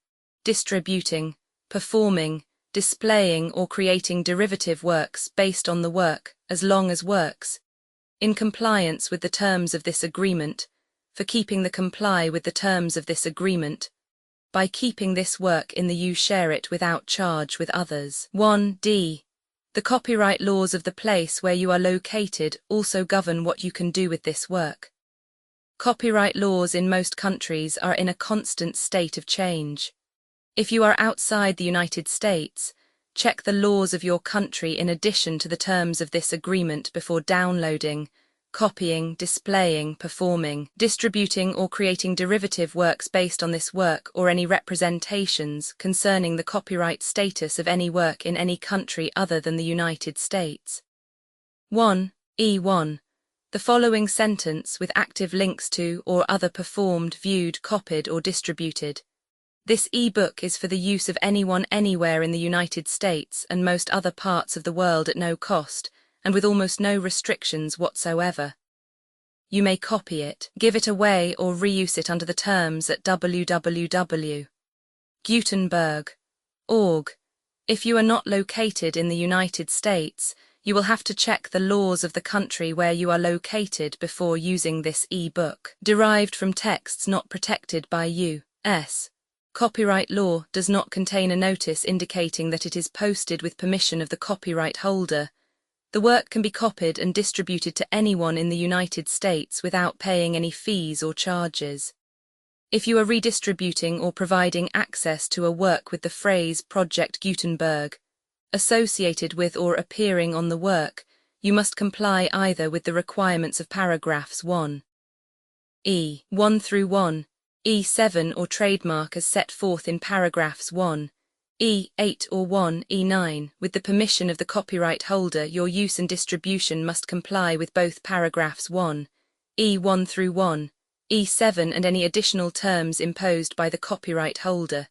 distributing, performing, displaying or creating derivative works based on the work, as long as works, in compliance with the terms of this agreement, for keeping the comply with the terms of this agreement, by keeping this work in the you share it without charge with others. 1d. The copyright laws of the place where you are located also govern what you can do with this work. Copyright laws in most countries are in a constant state of change. If you are outside the United States, check the laws of your country in addition to the terms of this agreement before downloading, copying, displaying, performing, distributing or creating derivative works based on this work or any representations concerning the copyright status of any work in any country other than the United States. 1. E1. The following sentence with active links to or other performed, viewed, copied or distributed. This e-book is for the use of anyone anywhere in the United States and most other parts of the world at no cost, and with almost no restrictions whatsoever. You may copy it, give it away or reuse it under the terms at www.gutenberg.org. If you are not located in the United States, you will have to check the laws of the country where you are located before using this e-book. Derived from texts not protected by U.S. copyright law does not contain a notice indicating that it is posted with permission of the copyright holder. The work can be copied and distributed to anyone in the United States without paying any fees or charges. If you are redistributing or providing access to a work with the phrase Project Gutenberg associated with or appearing on the work, you must comply either with the requirements of paragraphs 1. E1 through 1, E7 or trademark as set forth in paragraphs 1, E8 or 1, E9, with the permission of the copyright holder, your use and distribution must comply with both paragraphs 1, E1 through 1, E7 and any additional terms imposed by the copyright holder.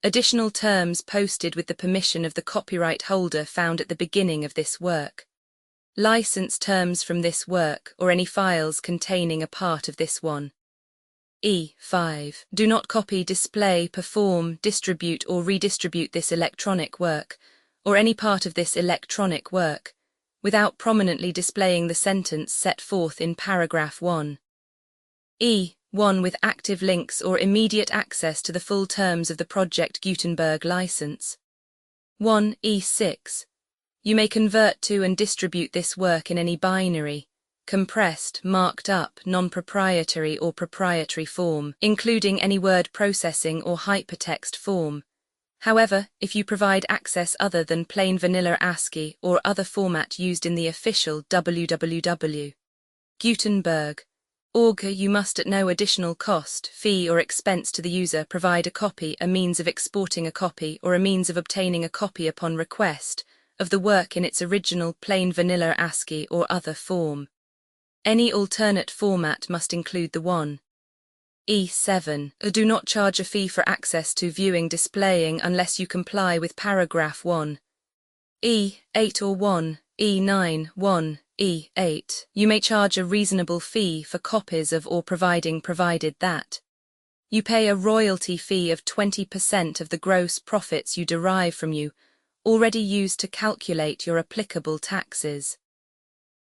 Additional terms posted with the permission of the copyright holder found at the beginning of this work. License terms from this work or any files containing a part of this one. E5. Do not copy, display, perform, distribute or redistribute this electronic work, or any part of this electronic work, without prominently displaying the sentence set forth in paragraph 1. E1 with active links or immediate access to the full terms of the Project Gutenberg license. 1. E6. You may convert to and distribute this work in any binary, compressed, marked up, non-proprietary or proprietary form, including any word processing or hypertext form. However, if you provide access other than plain vanilla ASCII or other format used in the official www.gutenberg.org, you must at no additional cost, fee or expense to the user provide a copy, a means of exporting a copy or a means of obtaining a copy upon request of the work in its original plain vanilla ASCII or other form. Any alternate format must include the 1. E7. Do not charge a fee for access to viewing displaying unless you comply with paragraph 1. E8 or 1, E9, 1, E8. You may charge a reasonable fee for copies of or provided that you pay a royalty fee of 20% of the gross profits you derive from you, already used to calculate your applicable taxes.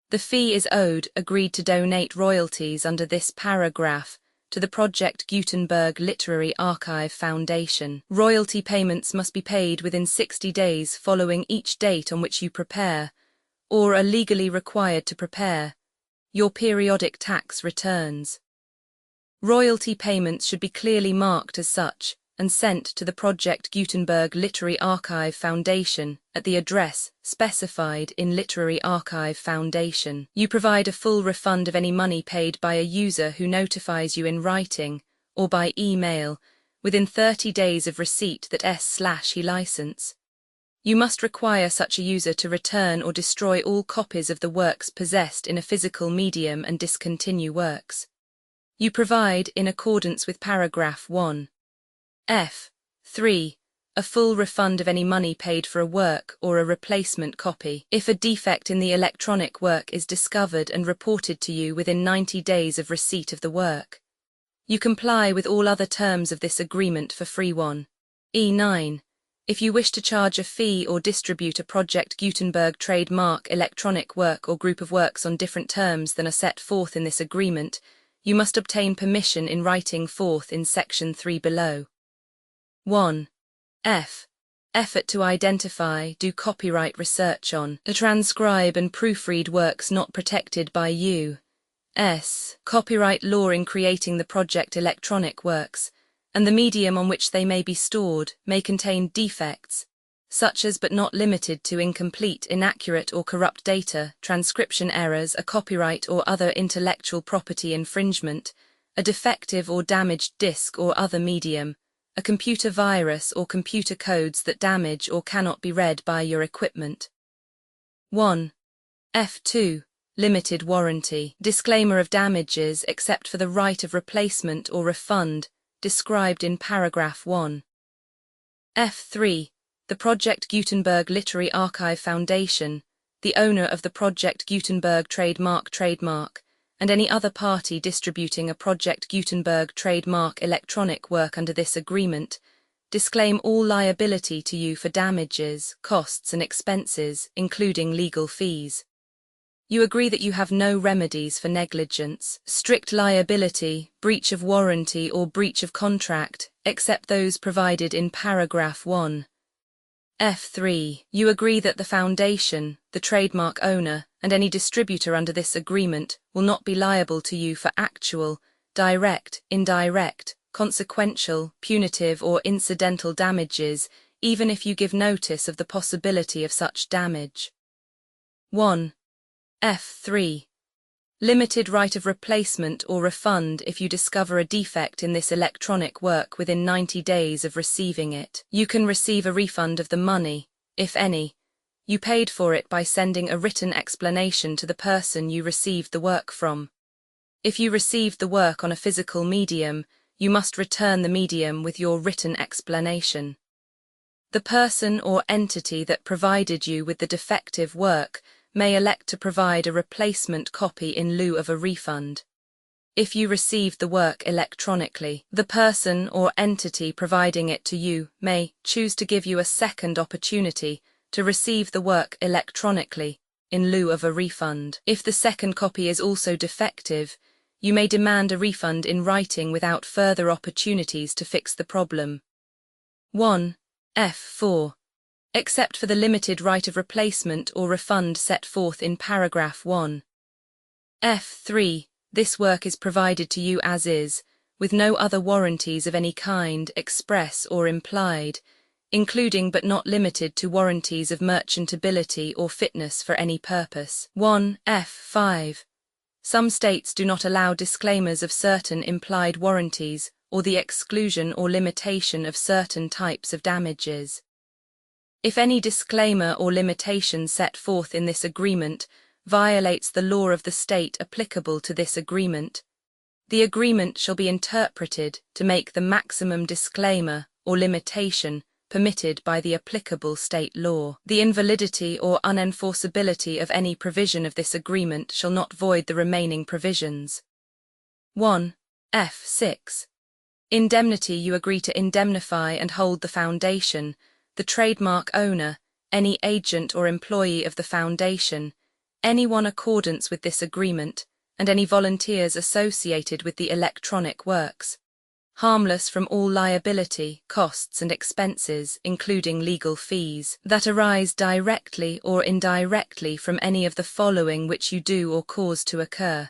The fee is owed, agreed to donate royalties under this paragraph to the Project Gutenberg Literary Archive Foundation. Royalty payments must be paid within 60 days following each date on which you prepare, or are legally required to prepare, your periodic tax returns. Royalty payments should be clearly marked as such and sent to the Project Gutenberg Literary Archive Foundation at the address specified in Literary Archive Foundation. You provide a full refund of any money paid by a user who notifies you in writing or by email within 30 days of receipt that he license. You must require such a user to return or destroy all copies of the works possessed in a physical medium and discontinue works. You provide, in accordance with paragraph 1. F3. A full refund of any money paid for a work or a replacement copy, if a defect in the electronic work is discovered and reported to you within 90 days of receipt of the work. You comply with all other terms of this agreement for free. 1. E9. If you wish to charge a fee or distribute a Project Gutenberg trademark electronic work or group of works on different terms than are set forth in this agreement, you must obtain permission in writing forth in section 3 below. 1. Effort to identify, do copyright research on, transcribe and proofread works not protected by U.S. copyright law in creating the project electronic works, and the medium on which they may be stored may contain defects, such as but not limited to incomplete, inaccurate or corrupt data, transcription errors, a copyright or other intellectual property infringement, a defective or damaged disk or other medium, a computer virus or computer codes that damage or cannot be read by your equipment. 1. F2. Limited warranty. Disclaimer of damages except for the right of replacement or refund, described in paragraph 1. F3. The Project Gutenberg Literary Archive Foundation, the owner of the Project Gutenberg trademark, and any other party distributing a Project Gutenberg trademark electronic work under this agreement, disclaim all liability to you for damages, costs and expenses, including legal fees. You agree that you have no remedies for negligence, strict liability, breach of warranty or breach of contract, except those provided in paragraph 1. F3. You agree that the Foundation, the trademark owner, and any distributor under this agreement will not be liable to you for actual, direct, indirect, consequential, punitive or incidental damages, even if you give notice of the possibility of such damage. 1. F3. Limited right of replacement or refund if you discover a defect in this electronic work within 90 days of receiving it. You can receive a refund of the money, if any, you paid for it by sending a written explanation to the person you received the work from. If you received the work on a physical medium, you must return the medium with your written explanation. The person or entity that provided you with the defective work may elect to provide a replacement copy in lieu of a refund. If you received the work electronically, the person or entity providing it to you may choose to give you a second opportunity to receive the work electronically in lieu of a refund. If the second copy is also defective, you may demand a refund in writing without further opportunities to fix the problem. 1. F4. Except for the limited right of replacement or refund set forth in paragraph 1. F3. This work is provided to you as is, with no other warranties of any kind, express or implied, including but not limited to warranties of merchantability or fitness for any purpose. 1. F5. Some states do not allow disclaimers of certain implied warranties or the exclusion or limitation of certain types of damages. If any disclaimer or limitation set forth in this agreement violates the law of the state applicable to this agreement, the agreement shall be interpreted to make the maximum disclaimer or limitation permitted by the applicable state law. The invalidity or unenforceability of any provision of this agreement shall not void the remaining provisions. 1. F6. Indemnity. You agree to indemnify and hold the Foundation, the trademark owner, any agent or employee of the Foundation, anyone accordance with this agreement, and any volunteers associated with the electronic works, harmless from all liability, costs and expenses, including legal fees, that arise directly or indirectly from any of the following which you do or cause to occur.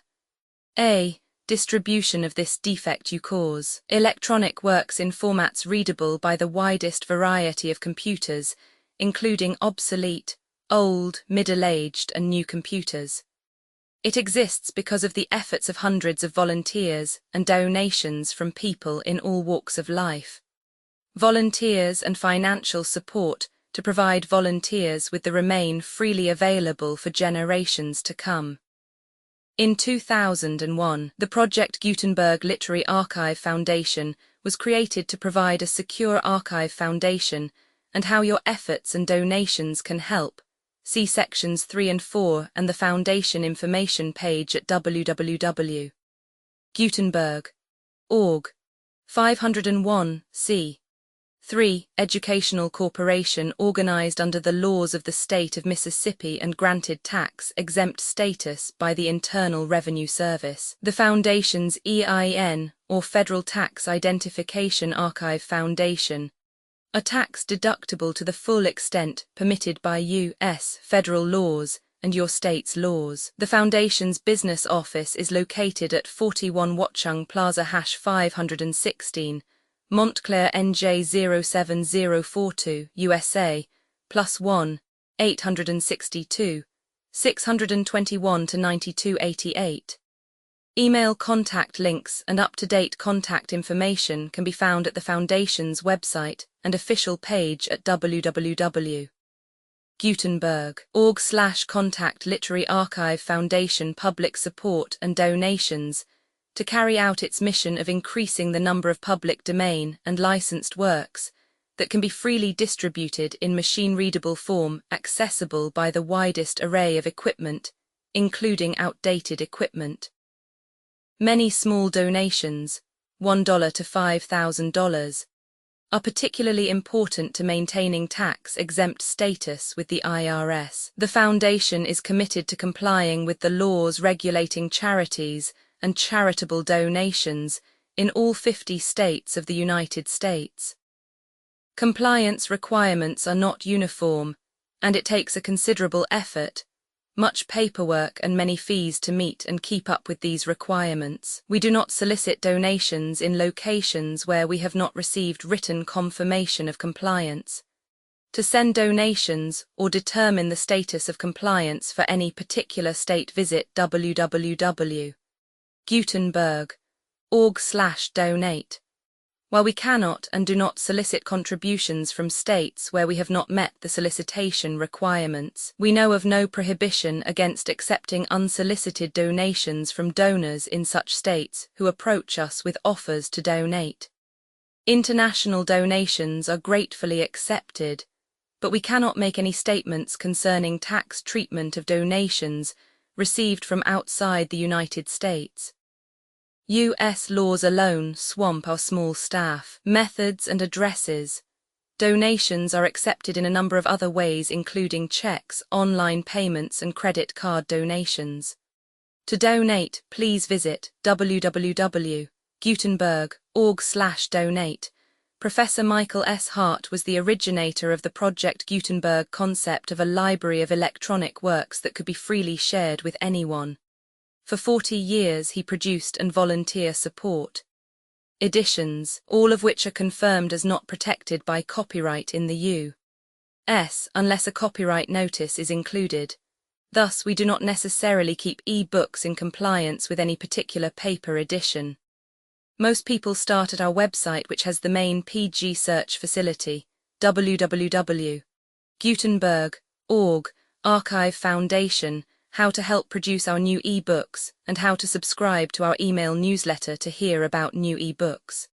A. Distribution of this defect you cause. Electronic works in formats readable by the widest variety of computers, including obsolete, old, middle-aged, and new computers. It exists because of the efforts of hundreds of volunteers and donations from people in all walks of life. Volunteers and financial support to provide volunteers with the remain freely available for generations to come. In 2001, the Project Gutenberg Literary Archive Foundation was created to provide a secure archive foundation and how your efforts and donations can help. See sections 3 and 4 and the Foundation information page at www.gutenberg.org. 501, c. 3. Educational corporation organized under the laws of the state of Mississippi and granted tax-exempt status by the Internal Revenue Service. The Foundation's EIN, or Federal Tax Identification Archive Foundation, are tax deductible to the full extent permitted by U.S. federal laws and your state's laws. The Foundation's business office is located at 41 Watchung Plaza #516, Montclair NJ 07042, USA, +1, 862, 621-9288. Email contact links and up-to-date contact information can be found at the Foundation's website and official page at www.gutenberg.org/contact Literary Archive Foundation public support and donations to carry out its mission of increasing the number of public domain and licensed works that can be freely distributed in machine-readable form accessible by the widest array of equipment, including outdated equipment. Many small donations, $1 to $5,000, are particularly important to maintaining tax-exempt status with the IRS. The Foundation is committed to complying with the laws regulating charities and charitable donations in all 50 states of the United States. Compliance requirements are not uniform, and it takes a considerable effort, much paperwork and many fees to meet and keep up with these requirements. We do not solicit donations in locations where we have not received written confirmation of compliance. To send donations or determine the status of compliance for any particular state, visit www.gutenberg.org/donate. While we cannot and do not solicit contributions from states where we have not met the solicitation requirements, we know of no prohibition against accepting unsolicited donations from donors in such states who approach us with offers to donate. International donations are gratefully accepted, but we cannot make any statements concerning tax treatment of donations received from outside the United States. U.S. laws alone swamp our small staff. Methods and addresses. Donations are accepted in a number of other ways, including checks, online payments, and credit card donations. To donate, please visit www.gutenberg.org/donate. Professor Michael S. Hart was the originator of the Project Gutenberg concept of a library of electronic works that could be freely shared with anyone. For 40 years he produced and volunteer support editions, all of which are confirmed as not protected by copyright in the U.S. unless a copyright notice is included. Thus, we do not necessarily keep e-books in compliance with any particular paper edition. Most people start at our website, which has the main PG search facility, www.gutenberg.org, Archive Foundation, how to help produce our new e-books, and how to subscribe to our email newsletter to hear about new e-books.